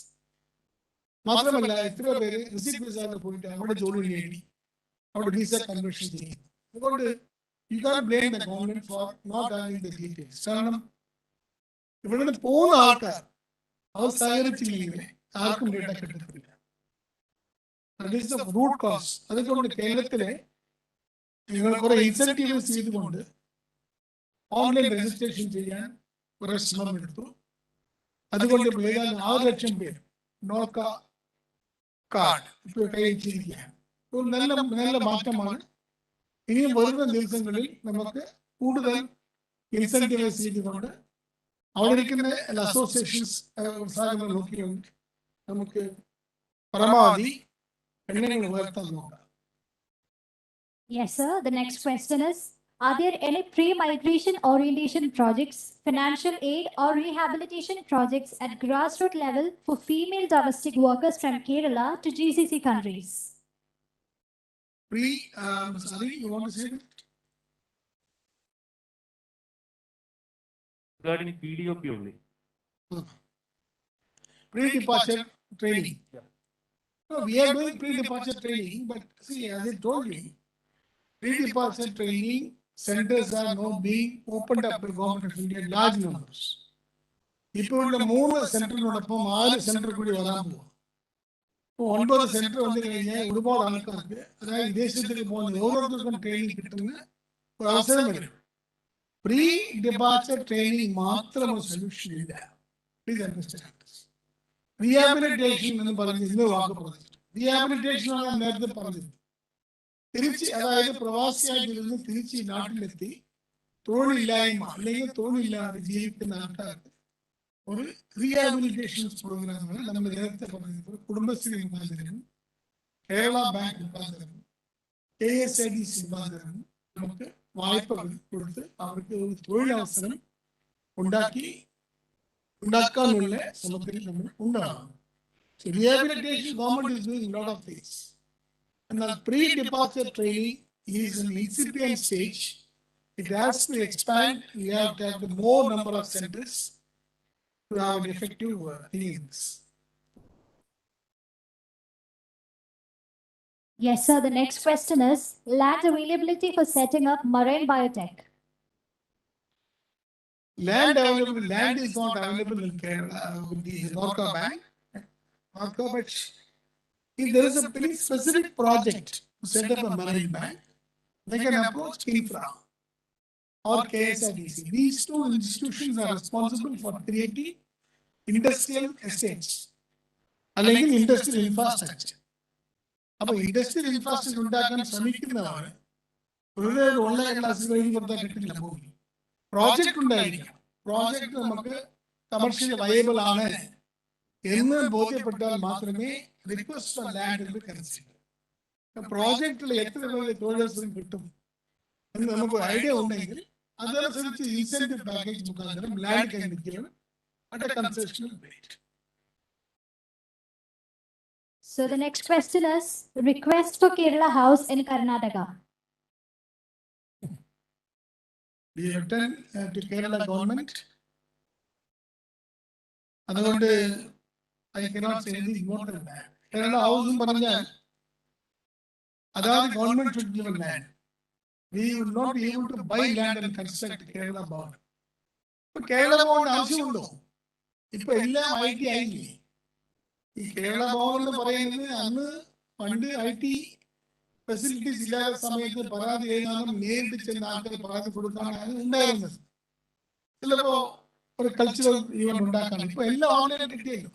മാത്രമല്ല എത്ര പേര് വിസിറ്റ് വിസയിൽ പോയിട്ട് അവിടെ ജോലി നേടി അവിടെ വിസ കൺവേർഷൻ ചെയ്യും. അതുകൊണ്ട് you can't blame the government for not having the details. കാരണം ഇവിടെ നിന്ന് പോകുന്ന ആൾക്കാർ അവർ സഹകരിച്ചില്ലെങ്കിൽ ആർക്കും ഡേറ്റ കിട്ടത്തില്ല. Root cause. അതുകൊണ്ട് കേരളത്തിലെ നിങ്ങൾ കുറെ ഇൻസെന്റീവ്സ് ചെയ്തുകൊണ്ട് ഓൺലൈൻ രജിസ്ട്രേഷൻ ചെയ്യാൻ കുറെ ശ്രമം എടുത്തു. അതുകൊണ്ട് 6 ലക്ഷം പേര് നോർക്ക കാർഡ് ഇപ്പോൾ കൈവച്ചിരിക്കുകയാണ്. ഒരു നല്ല മാറ്റമാണ്. ഇനിയും വരുന്ന ദിവസങ്ങളിൽ നമുക്ക് കൂടുതൽ ഇൻസെന്റീവൈസ് ചെയ്തുകൊണ്ട് അവിടെ ഇരിക്കുന്ന അസോസിയേഷൻസ് സാധനങ്ങൾ നോക്കിയുണ്ട് നമുക്ക് പരമാവധി എണ്ണങ്ങൾ ഉയർത്താൻ നോക്കാം.
Yes, sir. The next question is, are there any pre-migration orientation projects, financial aid or rehabilitation projects at grassroots level for female domestic workers from Kerala to GCC countries?
Sorry, you want to say that?
Regarding PDOP only.
Pre-departure training. No, we are doing pre-departure training, but see, as I told you, pre-departure training centers are now being opened up by Government of India in large numbers. ഇപ്പോൾ 3 സെന്ററിനോടൊപ്പം 6 centre കൂടി വരാൻ പോകും. 9 centre വന്നു കഴിഞ്ഞാൽ ഒരുപാട് ആൾക്കാർക്ക്, അതായത് വിദേശത്തേക്ക് പോകുന്ന ഓരോരുത്തർക്കും ട്രെയിനിങ് കിട്ടുന്ന ഒരു അവസരം വരും. പ്രീ ഡിപാർച്ചർ ട്രെയിനിങ് മാത്രം ഒരു സൊല്യൂഷൻ ഇല്ല. Please understand. റീഹാബിലിറ്റേഷൻ എന്ന് പറഞ്ഞ് ഇന്ന് വാക്ക് പറഞ്ഞിട്ടുണ്ട്. റീഹാബിലിറ്റേഷൻ ആണ് നേരത്തെ പറഞ്ഞത്. തിരിച്ച്, അതായത് പ്രവാസിയായിട്ടിരുന്ന് തിരിച്ച് നാട്ടിലെത്തി തൊഴിലില്ലായ്മ അല്ലെങ്കിൽ തൊഴിലില്ലാതെ ജീവിക്കുന്ന ആൾക്കാർക്ക് ഒരു റീഹാബിലിറ്റേഷൻ പ്രോഗ്രാമാണ് നമ്മൾ നേരത്തെ പറഞ്ഞത്. കുടുംബശ്രീ മുഖാന്തരം, കേരള ബാങ്ക് മുഖാന്തരം, KSIDC മുഖാന്തരം നമുക്ക് വായ്പകൾ കൊടുത്ത് അവർക്ക് ഒരു തൊഴിലവസരം ഉണ്ടാക്കാനുള്ള ശ്രമത്തിൽ നമ്മൾ ഉണ്ടാകും. Rehabilitation government is doing a lot of things. എന്നാൽ pre departure training is an incipient stage. It has to expand. We have to have more number of centers to have an effective things.
Yes, sir. The next question is, land availability for setting up marine biotech.
Land is not available in Kerala with the NORCA Bank. NORCA, but if there is a very specific project to set up a marine bank, they can approach Infra or KSIDC. These two institutions are responsible for creating industrial estates, അല്ലെങ്കിൽ industrial infrastructure. അപ്പൊ industrial infrastructure ഉണ്ടാക്കാൻ ശ്രമിക്കുന്നവർ വെറുതെ online class കഴിഞ്ഞ് കൊടുത്താൽ കിട്ടില്ല. ഭൂമി project ഉണ്ടായിരിക്കണം. Project നമുക്ക് കമേഴ്ഷ്യൽ വയബിൾ ആണ് എന്ന് ബോധ്യപ്പെട്ടാൽ മാത്രമേ റിക്വസ്റ്റ് ഫോർ ലാൻഡ് കൺസിഡർ. പ്രോജക്റ്റിൽ എത്ര തൊഴിലവസരം കിട്ടും എന്ന് നമുക്ക് ഐഡിയ ഉണ്ടെങ്കിൽ അതനുസരിച്ച് ഇൻസെന്റീവ് പാക്കേജ് മുഖാന്തരം ലാൻഡ് കൈവരിക്കണം at a concessional rate.
So the next question is, request for Kerala House in Karnataka.
We return to Kerala government. അതുകൊണ്ട് I cannot say anything more than that. Kerala House എന്ന് പറഞ്ഞാൽ അതായത് government should give land. We will not be able to buy land and construct Kerala border. ഇപ്പൊ കേരള ഭവൻ ആവശ്യമുണ്ടോ? ഇപ്പൊ എല്ലാം IT ആയില്ലേ? ഈ കേരള ഭവൻ എന്ന് പറയുന്നത് അന്ന് പണ്ട് IT ഫെസിലിറ്റീസ് ഇല്ലാത്ത സമയത്ത് പരാതി എഴുതാനും നേരിട്ട് ചെന്ന ആൾക്കാർ പരാതി കൊടുക്കാനാണ് ഉണ്ടായിരുന്നത്. ചിലപ്പോ ഒരു കൾച്ചറൽ ഈവന്റ് ഉണ്ടാക്കാൻ. ഇപ്പൊ എല്ലാം ഓൺലൈൻ കിട്ടിയല്ലോ.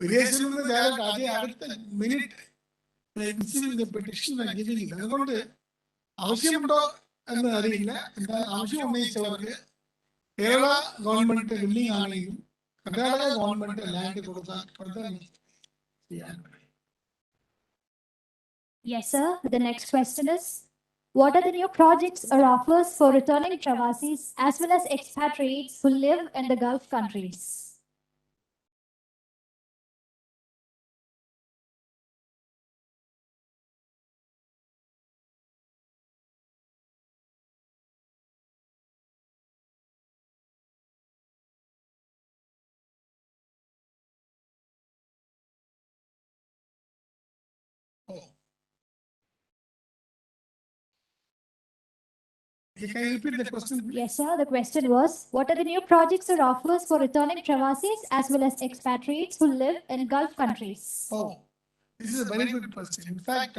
വിദേശത്ത് നിന്ന് ഡയറക്റ്റ് അതേ അടുത്ത മിനിറ്റ് പെട്ടിഷൻ നൽകിയില്ല. അതുകൊണ്ട് ആവശ്യമുണ്ടോ എന്ന് അറിയില്ല. എന്നാൽ ആവശ്യം ഉന്നയിച്ചവർക്ക് കേരള ഗവൺമെന്റ് വില്ലിംഗ് ആണെങ്കിലും കർണാടക ഗവൺമെന്റ് ലാൻഡ് കൊടുക്കാൻ ചെയ്യാൻ.
Yes, sir. The next question is, what are the new projects or offers for returning Travasis as well as expatriates who live in the Gulf countries?
Can you repeat the question?
Yes, sir. The question was, what are the new projects or offers for returning Travasis as well as expatriates who live in Gulf countries?
Oh, this is a very good question. In fact,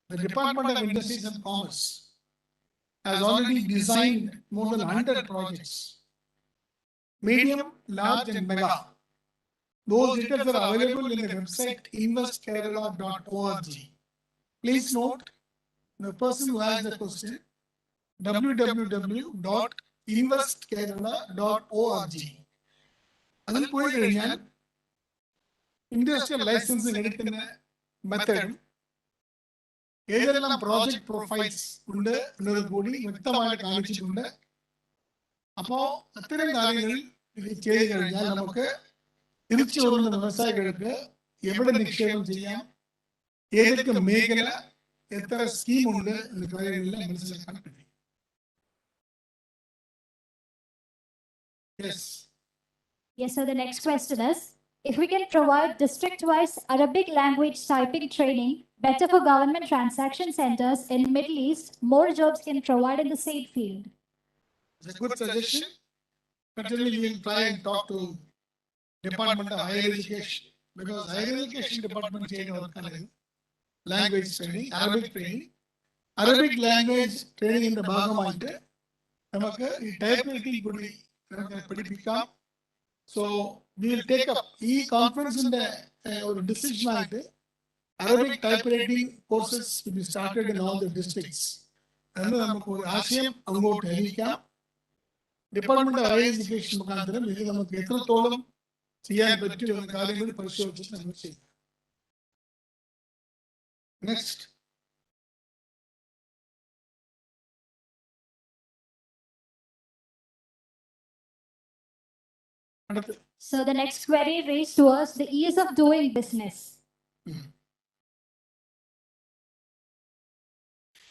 the Department of Industries and Commerce has already designed more than 100 projects, medium, large, and mega. Those details are available in the website investkerala.org. Please note, the person who has the question, www.investkerala.org. അതിൽ പോയി കഴിഞ്ഞാൽ industrial licensing എടുക്കുന്ന മെത്തേഡും ഏതെല്ലാം project profiles ഉണ്ട് എന്നത് കൂടി വ്യക്തമായി കാണിച്ചിട്ടുണ്ട്. അപ്പോ അത്തരം കാര്യങ്ങൾ ചെയ്തു കഴിഞ്ഞാൽ നമുക്ക് തിരിച്ചു വരുന്ന വ്യവസായികൾക്ക് എവിടെ നിക്ഷേപം ചെയ്യാം, ഏതൊക്കെ മേഖല, എത്ര സ്കീമുണ്ട് എന്ന കാര്യങ്ങളെല്ലാം മനസ്സിലാക്കാൻ കഴിയും. Yes.
Yes, sir. The next question is, if we can provide district-wise Arabic language typing training better for government transaction centers in Middle East, more jobs can provide in the same field.
It's a good suggestion. Certainly, we will try and talk to Department of Higher Education, because Higher Education Department training language training, Arabic training, Arabic language training in the ഭാഗമായിട്ട് നമുക്ക് ഈ type writing കൂടി പഠിപ്പിക്കാം. So we will take up ഈ കോൺഫറൻസിന്റെ ഒരു decision ആയിട്ട് Arabic typewriting courses to be started in all the districts. എന്ന് നമുക്ക് ഒരു ആശയം അങ്ങോട്ട് അറിയിക്കാം. ഡിപ്പാർട്ട്മെന്റ് ഓഫ് ഹയർ എഡ്യൂക്കേഷൻ മുഖാന്തരം ഇത് നമുക്ക് എത്രത്തോളം ചെയ്യാൻ പറ്റും എന്ന കാര്യങ്ങൾ പരിശോധിച്ച് നമ്മൾ ചെയ്യും. Next.
So the next query raised to us, the ease of doing business.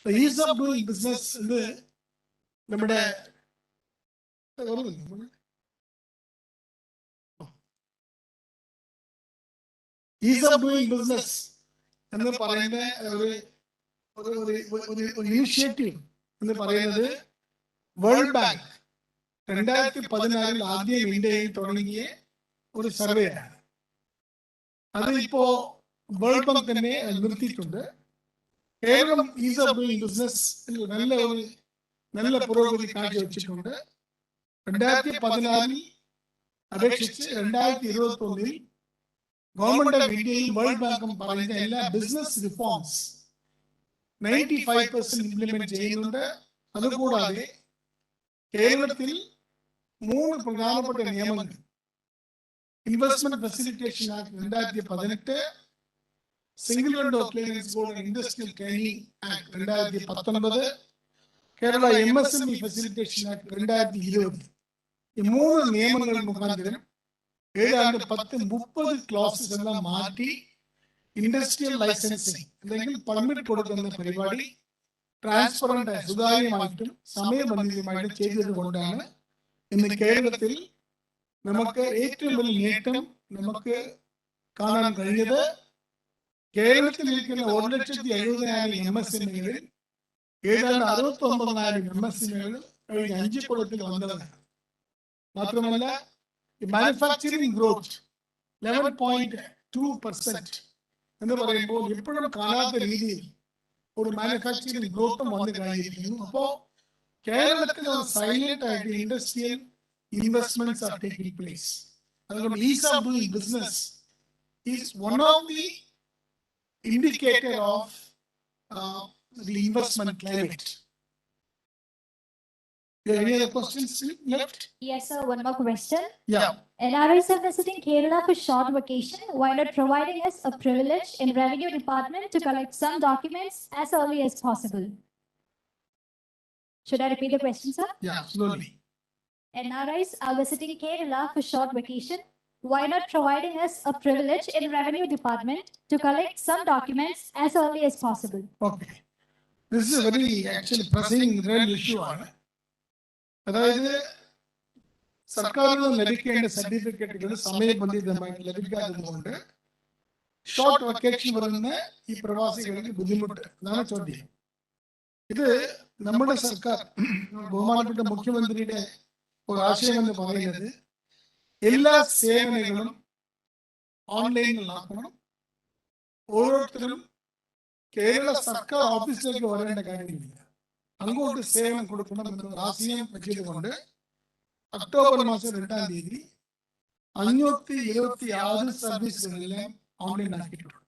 The ease of doing business ഇത് നമ്മുടെ ease of doing business എന്ന് പറയുന്ന ഒരു ഇനിഷ്യേറ്റീവ് എന്ന് പറയുന്നത് വേൾഡ് ബാങ്ക് 2016 ആദ്യം ഇന്ത്യയിൽ തുടങ്ങിയ ഒരു സർവേ ആണ്. അത് ഇപ്പോ വേൾഡ് ബാങ്ക് തന്നെ നിർത്തിയിട്ടുണ്ട്. Keralam ease of doing business നല്ല പുരോഗതി കാഴ്ചവെച്ചിട്ടുണ്ട്. 2016 അപേക്ഷിച്ച് 2021 ഗവൺമെന്റ് ഓഫ് ഇന്ത്യയും വേൾഡ് ബാങ്കും പറയുന്ന എല്ലാ ബിസിനസ് റിഫോംസ് 95% ഇംപ്ലിമെന്റ് ചെയ്യുന്നുണ്ട്. അതുകൂടാതെ കേരളത്തിൽ 3 പ്രധാനപ്പെട്ട നിയമങ്ങൾ, investment facilitation act 2018, single window clearance board industrial training act 2019, Kerala MSME facilitation act 2020, ഈ 3 നിയമങ്ങൾ മുഖാന്തരം ഏതാണ്ട് 30 ക്ലോസസ് എല്ലാം മാറ്റി ഇൻഡസ്ട്രിയൽ ലൈസൻസിങ് അല്ലെങ്കിൽ പെർമിറ്റ് കൊടുക്കുന്ന പരിപാടി ട്രാൻസ്പെറന്റ് സുതാര്യമായിട്ടും സമയബന്ധിതമായിട്ടും ചെയ്തത് കൊണ്ടാണ് ഇന്ന് കേരളത്തിൽ നമുക്ക് ഏറ്റവും വലിയ നേട്ടം നമുക്ക് കാണാൻ കഴിഞ്ഞത്. കേരളത്തിൽ ഇരിക്കുന്ന 1,70,000 MSMEകളിൽ ഏതാണ്ട് 69,000 MSMEകൾ കഴിഞ്ഞ 5 കൊല്ലത്തിൽ വന്നതാണ്. മാത്രമല്ല മാനുഫാക്ചറിംഗ് ഗ്രോത്ത് 11.2% എന്ന് പറയുമ്പോൾ ഇപ്പോഴും കാണാത്ത രീതിയിൽ ഒരു മാനുഫാക്ചറിംഗ് ഗ്രോത്തും വന്നു കഴിഞ്ഞിരിക്കുന്നു. അപ്പോൾ കേരളത്തിൽ ഒരു സൈലന്റ് ആയിട്ട് industrial investments are taking place. അതുകൊണ്ട് ease of doing business is one of the indicator of the investment climate. Any other questions left?
Yes, sir. One more question.
Yeah.
NRIs are visiting Kerala for short vacation. Why not providing us a privilege in Revenue Department to collect some documents as early as possible? Should I repeat the question, sir?
Yeah, slowly.
NRIs are visiting Kerala for short vacation. Why not providing us a privilege in Revenue Department to collect some documents as early as possible?
Okay. This is a very actually pressing real issue. അതായത് സർക്കാരിൽ നിന്ന് ലഭിക്കേണ്ട സർട്ടിഫിക്കറ്റുകൾ സമയബന്ധിതമായിട്ട് ലഭിക്കാത്തതുകൊണ്ട് short vacation വരുന്ന ഈ പ്രവാസികൾക്ക് ബുദ്ധിമുട്ട്. അതാണ് ചോദ്യം. ഇത് നമ്മുടെ സർക്കാർ ബഹുമാനപ്പെട്ട മുഖ്യമന്ത്രിയുടെ ഒരു ആശയം എന്ന് പറയുന്നത് എല്ലാ സേവനങ്ങളും ഓൺലൈനിലാക്കണം. ഓരോരുത്തരും കേരള സർക്കാർ ഓഫീസിലേക്ക് വരേണ്ട കാര്യമില്ല, അങ്ങോട്ട് സേവനം കൊടുക്കണം എന്നൊരു ആശയം വെച്ചതുകൊണ്ട് ഒക്ടോബർ മാസം 2-ാം തീയതി 576 സർവീസുകളെല്ലാം ഓൺലൈൻ ആക്കിയിട്ടുണ്ട്.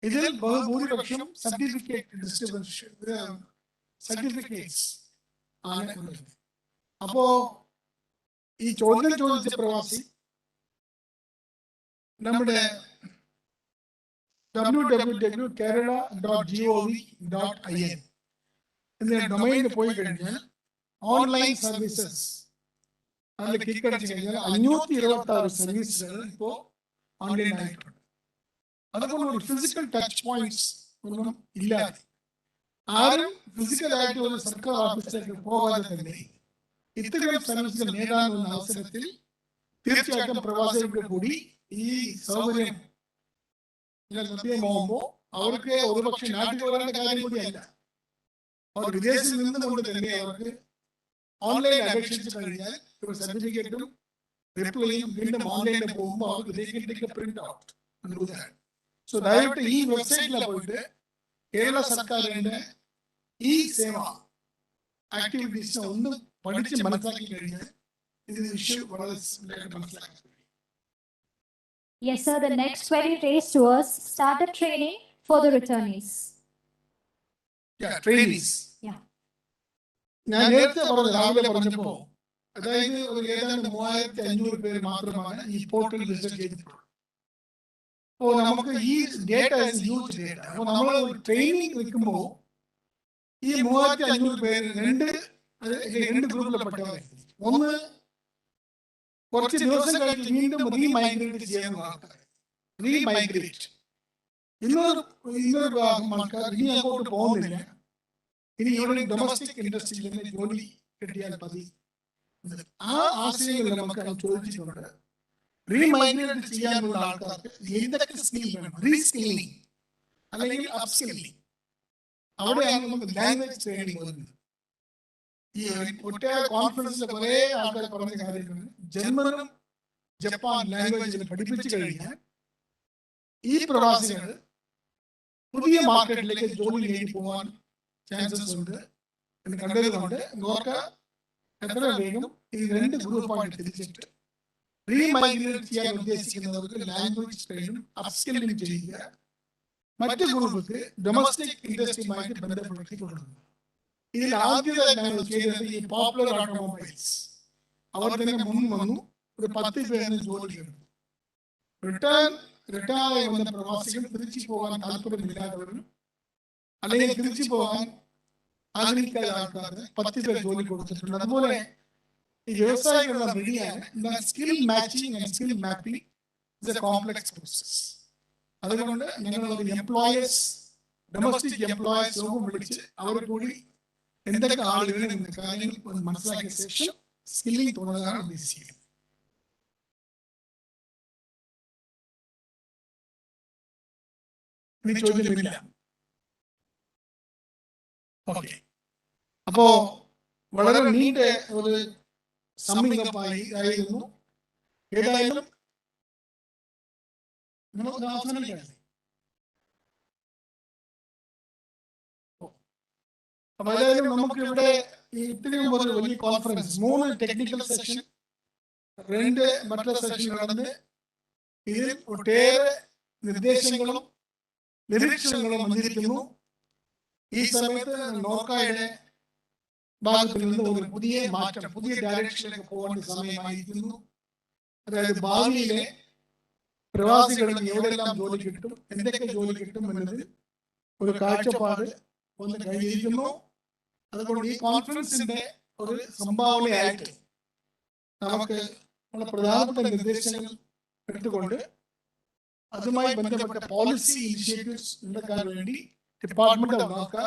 ഇതിൽ ബഹുഭൂരിപക്ഷം സർട്ടിഫിക്കറ്റ്സ് ആണ് ഉള്ളത്. അപ്പോ ഈ ചോദ്യം ചോദിച്ച പ്രവാസി നമ്മുടെ www.kerala.gov.in എന്ന ഡൊമൈനിൽ പോയി കഴിഞ്ഞാൽ ഓൺലൈൻ സർവീസസ് അതിൽ ക്ലിക്ക് അടിച്ചു കഴിഞ്ഞാൽ 526 സർവീസുകൾ ഇപ്പോൾ ഓൺലൈൻ ആയിട്ടുണ്ട്. അതുകൊണ്ട് ഒരു ഫിസിക്കൽ ടച്ച് പോയിന്റ്സ് ഒന്നും ഇല്ലാതെ ആരും ഫിസിക്കലായിട്ട് ഒരു സർക്കാർ ഓഫീസിലേക്ക് പോകാതെ തന്നെ ഇത്തരം സർവീസുകൾ നേടാനുള്ള അവസരത്തിൽ തീർച്ചയായിട്ടും പ്രവാസികൾക്ക് കൂടി ഈ സൗകര്യം ലഭ്യമാകുമ്പോൾ അവർക്ക് ഒരുപക്ഷെ നാട്ടിൽ വരേണ്ട കാര്യം കൂടിയല്ല, അവർ വിദേശത്ത് നിന്നുകൊണ്ട് തന്നെ അവർക്ക് ഓൺലൈൻ അപേക്ഷിച്ച് കഴിഞ്ഞാൽ ഒരു സർട്ടിഫിക്കറ്റും റിപ്ലൈയും വീണ്ടും ഓൺലൈനിൽ പോകുമ്പോൾ അവർക്ക് പ്രിന്റ് ഔട്ട്. സോ ദയവായിട്ട് ഈ വെബ്സൈറ്റിൽ പോയിട്ട് കേരള സർക്കാരിന്റെ ഈ സേവ ആക്ടിവിറ്റീസിനെ ഒന്ന് പഠിച്ച് മനസ്സിലാക്കി കഴിഞ്ഞാൽ ഇതിന് ഇഷ്യൂ വളരെ മനസ്സിലാക്കി.
Yes, sir. The next query raised to us, startup training for the returnees.
Yeah, trainees.
Yeah.
ഞാൻ നേരത്തെ രാവിലെ പറഞ്ഞപ്പോ അതായത് ഒരു ഏതാണ്ട് 3500 പേര് മാത്രമാണ് ഈ പോർട്ടൽ രജിസ്റ്റർ ചെയ്തിട്ടുള്ളത്. അപ്പോൾ നമുക്ക് ഈ ഡേറ്റ യൂസ് ഡേറ്റ. അപ്പോൾ നമ്മൾ ട്രെയിനിങ് വെക്കുമ്പോൾ ഈ 3500 പേര് രണ്ട് ഗ്രൂപ്പിൽപ്പെട്ടവരായിരുന്നു. ഒന്ന് കുറച്ച് ദിവസം കഴിഞ്ഞ് വീണ്ടും റീമൈഗ്രേറ്റ് ചെയ്യുന്ന ആൾക്കാർ, റീമൈഗ്രേറ്റ്. ഇന്നൊരു ആൾക്കാർ ഇനി അങ്ങോട്ട് പോകുന്നില്ല, ഇനി ഇവിടെ ഡൊമസ്റ്റിക് ഇൻഡസ്ട്രിയിൽ നിന്ന് ജോലി കിട്ടിയാൽ മതി. ആ ആശയങ്ങൾ നമുക്ക് ചോദിച്ചിട്ടുണ്ട്. റീമൈഗ്രേറ്റ് ചെയ്യാനുള്ള ആൾക്കാർക്ക് എന്തൊക്കെ സ്കിൽ വേണം, റീസ്കില്ലിംഗ് അല്ലെങ്കിൽ അപ്സ്കില്ലിംഗ്. അവിടെയാണ് നമുക്ക് ലാംഗ്വേജ് ട്രെയിനിങ് വരുന്നത്. ഈ ഒറ്റ കോൺഫറൻസിൽ കുറെ ആൾക്കാർ പറഞ്ഞ കാര്യങ്ങൾ ജർമ്മനും ജപ്പാൻ ലാംഗ്വേജിൽ പഠിപ്പിച്ചു കഴിഞ്ഞാൽ ഈ പ്രവാസികൾ പുതിയ മാർക്കറ്റിലേക്ക് ജോലി നേടി പോകാൻ ചാൻസസ് ഉണ്ട് എന്ന് കണ്ടതുകൊണ്ട് ഗോർക്ക എത്ര വേഗം ഈ രണ്ട് ഗ്രൂപ്പായിട്ട് തിരിച്ചിട്ട് റീമൈഗ്രേറ്റ് ചെയ്യാൻ ഉദ്ദേശിക്കുന്നവർക്ക് ലാംഗ്വേജ് ട്രെയിനും അപ്സ്കില്ലിംഗ് ചെയ്യുക, മറ്റു ഗ്രൂപ്പുകൾക്ക് ഡൊമസ്റ്റിക് ഇൻഡസ്ട്രിയുമായിട്ട് ബന്ധപ്പെടുത്തി കൊടുക്കുന്നു. ഇതിൽ ആദ്യമായി ഞങ്ങൾ ചെയ്തത് ഈ പോപ്പുലർ ഓട്ടോമൊബൈൽസ് അവർ തന്നെ മുൻ വന്നു ഒരു 10 പേരിന് ജോലി എടുത്തു. റിട്ടയറായി വന്ന പ്രവാസികൾ തിരിച്ചു പോകാൻ താല്പര്യമില്ലാത്തവരും അല്ലെങ്കിൽ തിരിച്ചു പോകാൻ ആഗ്രഹിക്കാത്ത ആൾക്കാർക്ക് 10 പേർ ജോലി കൊടുത്തിട്ടുണ്ട്. അതുപോലെ ഈ വ്യവസായികളുടെ റെഡിയാണ്. Skill matching and skill mapping is A complex process. അതുകൊണ്ട് ഞങ്ങൾ ഒരു എംപ്ലോയേഴ്സ് ഡൊമസ്റ്റിക് എംപ്ലോയേഴ്സ് യോഗം വിളിച്ച് അവർ കൂടി എന്തൊക്കെ ആളുകൾ എന്ന കാര്യങ്ങൾ മനസ്സിലാക്കിയ ശേഷം സ്കില്ലിംഗ് തുടങ്ങാനാണ് ഉദ്ദേശിക്കുന്നത്. ഇനി ചോദ്യമില്ല. ഓക്കെ, അപ്പോ വളരെ നീണ്ട ഒരു സമ്മിങ് അപ്പ് ആയിരുന്നു. ഏതായാലും നമുക്ക് അവസാനം കഴിഞ്ഞു. അപ്പൊ ഏതായാലും നമുക്ക് ഇവിടെ ഇത്രയും ഒരു വലിയ കോൺഫറൻസ്, 3 ടെക്നിക്കൽ സെഷൻ, 2 മറ്റുള്ള സെഷൻ നടന്ന് ഇതിൽ ഒട്ടേറെ നിർദ്ദേശങ്ങളും നിരീക്ഷണങ്ങളും വന്നിരിക്കുന്നു. ഈ സമയത്ത് നോർക്കയുടെ ഭാഗത്തിൽ നിന്ന് ഒരു പുതിയ മാറ്റം, പുതിയ ഡയറക്ഷനിലേക്ക് പോകേണ്ട സമയമായിരിക്കുന്നു. അതായത് ഭാവിയിലെ പ്രവാസികളിൽ എവിടെയെല്ലാം ജോലി കിട്ടും, എന്തൊക്കെ ജോലി കിട്ടും എന്നതിൽ ഒരു കാഴ്ചപ്പാട് ഒന്ന് കഴിഞ്ഞിരിക്കുന്നു. അതുകൊണ്ട് ഈ കോൺഫറൻസിന്റെ ഒരു സംഭാവനയായിട്ട് നമുക്ക് വളരെ പ്രധാനപ്പെട്ട നിർദ്ദേശങ്ങൾ എടുത്തുകൊണ്ട് അതുമായി ബന്ധപ്പെട്ട പോളിസി ഇനിഷ്യേറ്റീവ്സ് ഉണ്ടാക്കാൻ വേണ്ടി ഡിപ്പാർട്ട്മെന്റ് ഓഫ് നോർക്ക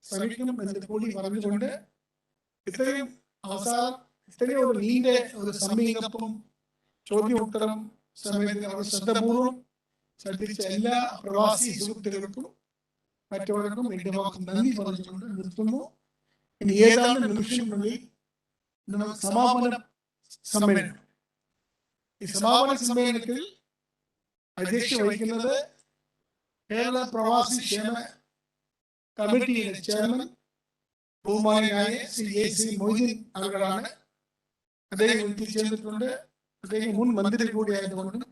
ശ്രമിക്കും എന്ന് കൂടി പറഞ്ഞുകൊണ്ട് ഇത്രയും ഒരു നീണ്ട ഒരു സമ്മേളനവും ചോദ്യോത്തരം സമയത്ത് അവർ ശ്രദ്ധപൂർവ്വം ശ്രദ്ധിച്ച എല്ലാ പ്രവാസി സുഹൃത്തുക്കൾക്കും മറ്റവർക്കും എന്റെ വാക്ക് നന്ദി പറഞ്ഞുകൊണ്ട് നിർത്തുന്നു. ഇനി ഏതാണ്ട് നിമിഷങ്ങളിൽ സമാപന സമ്മേളനം. ഈ സമാപന സമ്മേളനത്തിൽ അധ്യക്ഷ വഹിക്കുന്നത് കേരള പ്രവാസി ക്ഷേമ കമ്മിറ്റിയുടെ ചെയർമാൻ ബഹുമാനായ ശ്രീ AC മൊയ്തീൻ അവர்களാണ്. അദ്ദേഹം എത്തിച്ചേർന്നിട്ടുണ്ട്. അദ്ദേഹം മുൻ മന്ത്രി കൂടിയായതുകൊണ്ട്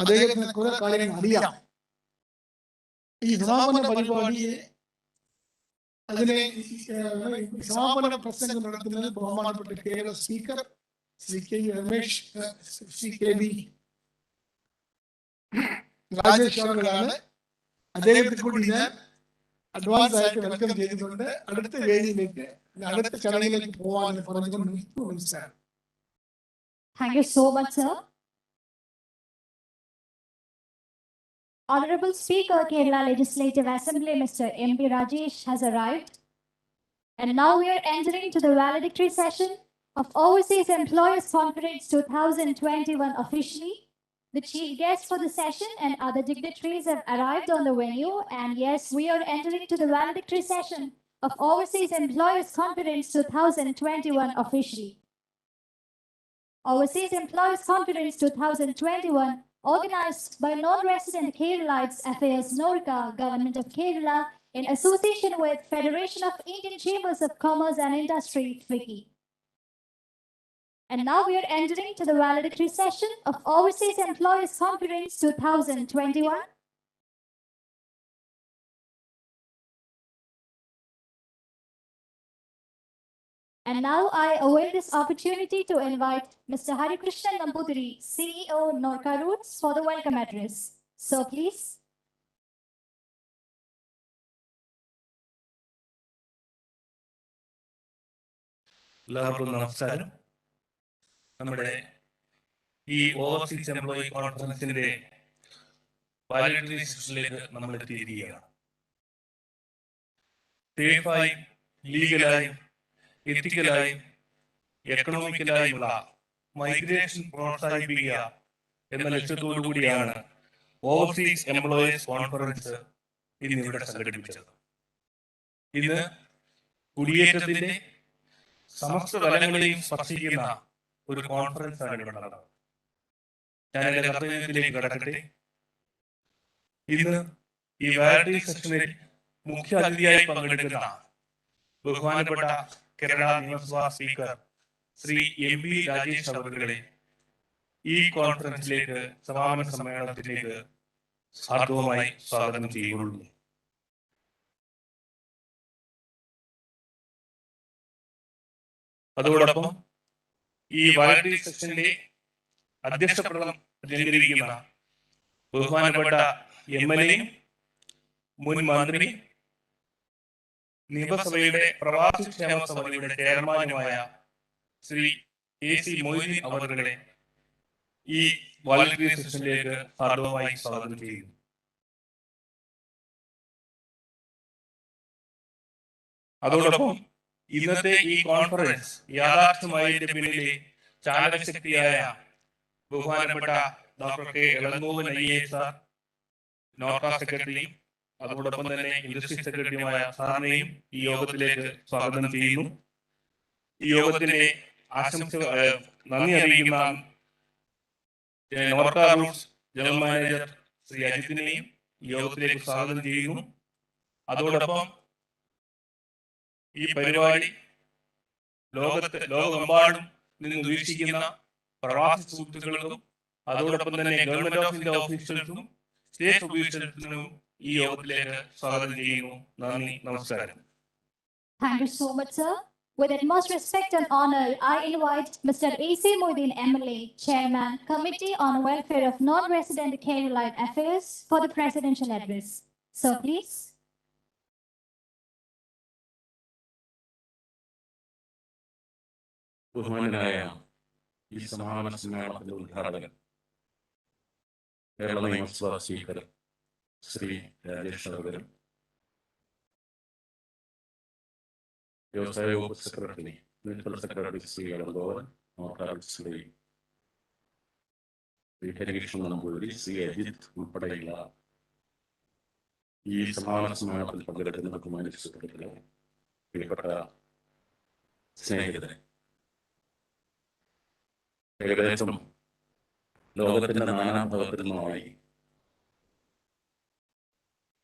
അദ്ദേഹത്തിന് കുറെ കാര്യങ്ങൾ അറിയാം. ഈ സമാപന പരിപാടിയെ സമാപന പ്രസംഗം നടത്തുന്നത് ബഹുമാനപ്പെട്ട Kerala speaker Shri KV Ramesh, Shri KV Rajesh അവர்களാണ്. അദ്ദേഹത്തെ കൂടി ഞാൻ അഡ്വാൻസ് ആയിട്ട് വെൽക്കം ചെയ്തിട്ടുണ്ട്. അടുത്ത വേദിയിലേക്ക്, അടുത്ത ചടങ്ങിലേക്ക് പോകാൻ പറഞ്ഞുകൊണ്ട് മനസ്സിലാക്കാം.
Thank you so much, sir. Honorable Speaker, Kerala Legislative Assembly, Mr. MP Rajesh has arrived. And now we are entering to the valedictory session of Overseas Employers Conference 2021 officially. The chief guests for the session and other dignitaries have arrived on the venue. And yes, we are entering to the valedictory session of Overseas Employers Conference 2021 officially. Overseas Employers Conference 2021, organized by Non-Resident Keralites Affairs Norca, Government of Kerala, in association with Federation of Indian Chambers of Commerce and Industry, FICCI. And now we are entering to the valedictory session of Overseas Employers Conference 2021. And now I avail this opportunity to invite Mr. Harikrishnan Nambudiri, CEO Norca Roots, for the welcome address. So please.
എല്ലാവർക്കും നമസ്കാരം. നമ്മുടെ ഈ overseas employee കോൺഫറൻസിന്റെ വാലണ്ടറി സെഷനിലേക്ക് നമ്മൾ എത്തിയിരിക്കുകയാണ്. സേഫായും ലീഗലായും എത്തിക്കലായും എക്കണോമിക്കലായുമുള്ള migration പ്രോത്സാഹിപ്പിക്കുക എന്ന ലക്ഷ്യത്തോടു കൂടിയാണ് ഓവർസീസ് എംപ്ലോയേഴ്സ് കോൺഫറൻസ് ഇന്ന് ഇവിടെ സംഘടിപ്പിച്ചത്. ഇന്ന് കുടിയേറ്റത്തിന്റെ സമസ്ത തലങ്ങളെയും സ്പർശിക്കുന്ന ഒരു കോൺഫറൻസ് ആണ് ഇവിടെ നടന്നത്. ഞാൻ എന്റെ കർത്തവ്യത്തിലേക്ക് കടക്കട്ടെ. ഇന്ന് ഈ വാലണ്ടറി സെഷനിൽ മുഖ്യ അതിഥിയായി പങ്കെടുക്കുന്ന ബഹുമാനപ്പെട്ട കേരള നിയമസഭാ സ്പീക്കർ ശ്രീ MP രാജേഷ് അവരുടെ ഈ കോൺഫറൻസിലേക്ക്, സമാപന സമ്മേളനത്തിലേക്ക് ഹാർദവമായി സ്വാഗതം ചെയ്യുന്നു. അതോടൊപ്പം ഈ വാലണ്ടറി സെഷന്റെ അധ്യക്ഷപദം അലങ്കരിക്കുന്ന ബഹുമാനപ്പെട്ട MLA, മുൻ മന്ത്രി, നിയമസഭയുടെ പ്രവാസി ക്ഷേമ സമിതിയുടെ ചെയർമാനുമായ ശ്രീ AC മൊയ്തീൻ അവരുടെ ഈ വാലണ്ടറി സെഷനിലേക്ക് ഹാർദവമായി സ്വാഗതം ചെയ്യുന്നു. അതോടൊപ്പം ഇന്നത്തെ ഈ കോൺഫറൻസ് യാഥാർത്ഥ്യമായതിന്റെ പിന്നിലെ ചാലകശക്തിയായ ബഹുമാനപ്പെട്ട doctor K. Elangovan IAS sir, Norka secretary, അതോടൊപ്പം തന്നെ ഇൻഡസ്ട്രി സെക്രട്ടറിയുമായ സാറിനെയും ഈ യോഗത്തിലേക്ക് സ്വാഗതം ചെയ്യുന്നു. ഈ യോഗത്തിന്റെ നന്ദി അറിയിക്കുന്ന Norka Roots general manager Shri അജിത്തിനെയും യോഗത്തിലേക്ക് സ്വാഗതം ചെയ്യുന്നു. അതോടൊപ്പം ഈ പരിപാടി ലോകമെമ്പാടും നിന്ന് വീക്ഷിക്കുന്ന പ്രവാസി സുഹൃത്തുക്കൾക്കും അതോടൊപ്പം തന്നെ ഗവൺമെന്റ് ഓഫ് ഇന്ത്യ ഓഫീഷ്യൽസും സ്റ്റേറ്റ് ഓഫീഷ്യൽസിനും ഈ യോഗത്തിലേക്ക് സ്വാഗതം ചെയ്യുന്നു. നന്ദി, നമസ്കാരം.
Thank you so much, sir. With utmost respect and honor, I invite Mr. A.C. Moideen MLA, Chairman, Committee on Welfare of Non-Resident Keralite Affairs, for the presidential address. Sir, please.
ബഹുമാനായ ഈ സമാപന സമ്മേളനത്തിന്റെ ഉദ്ഘാടകൻ കേരള നിയമസഭാ സ്പീക്കർ ശ്രീ രാജേഷ് അവരും, വ്യവസായ വകുപ്പ് secretary principal secretary Shri Elangovan, Shri Harikrishnan Namboothiri, Shri Ajith ഉൾപ്പെടെയുള്ള ഈ സമാപന സമ്മേളനത്തിൽ പങ്കെടുക്കുന്ന ബഹുമാന്യ സുഹൃത്തുക്കളെ, പ്രിയപ്പെട്ട സ്നേഹിതരെ, ഏകദേശം ലോകത്തിന്റെ നാനാഭാഗത്തു നിന്നുമായി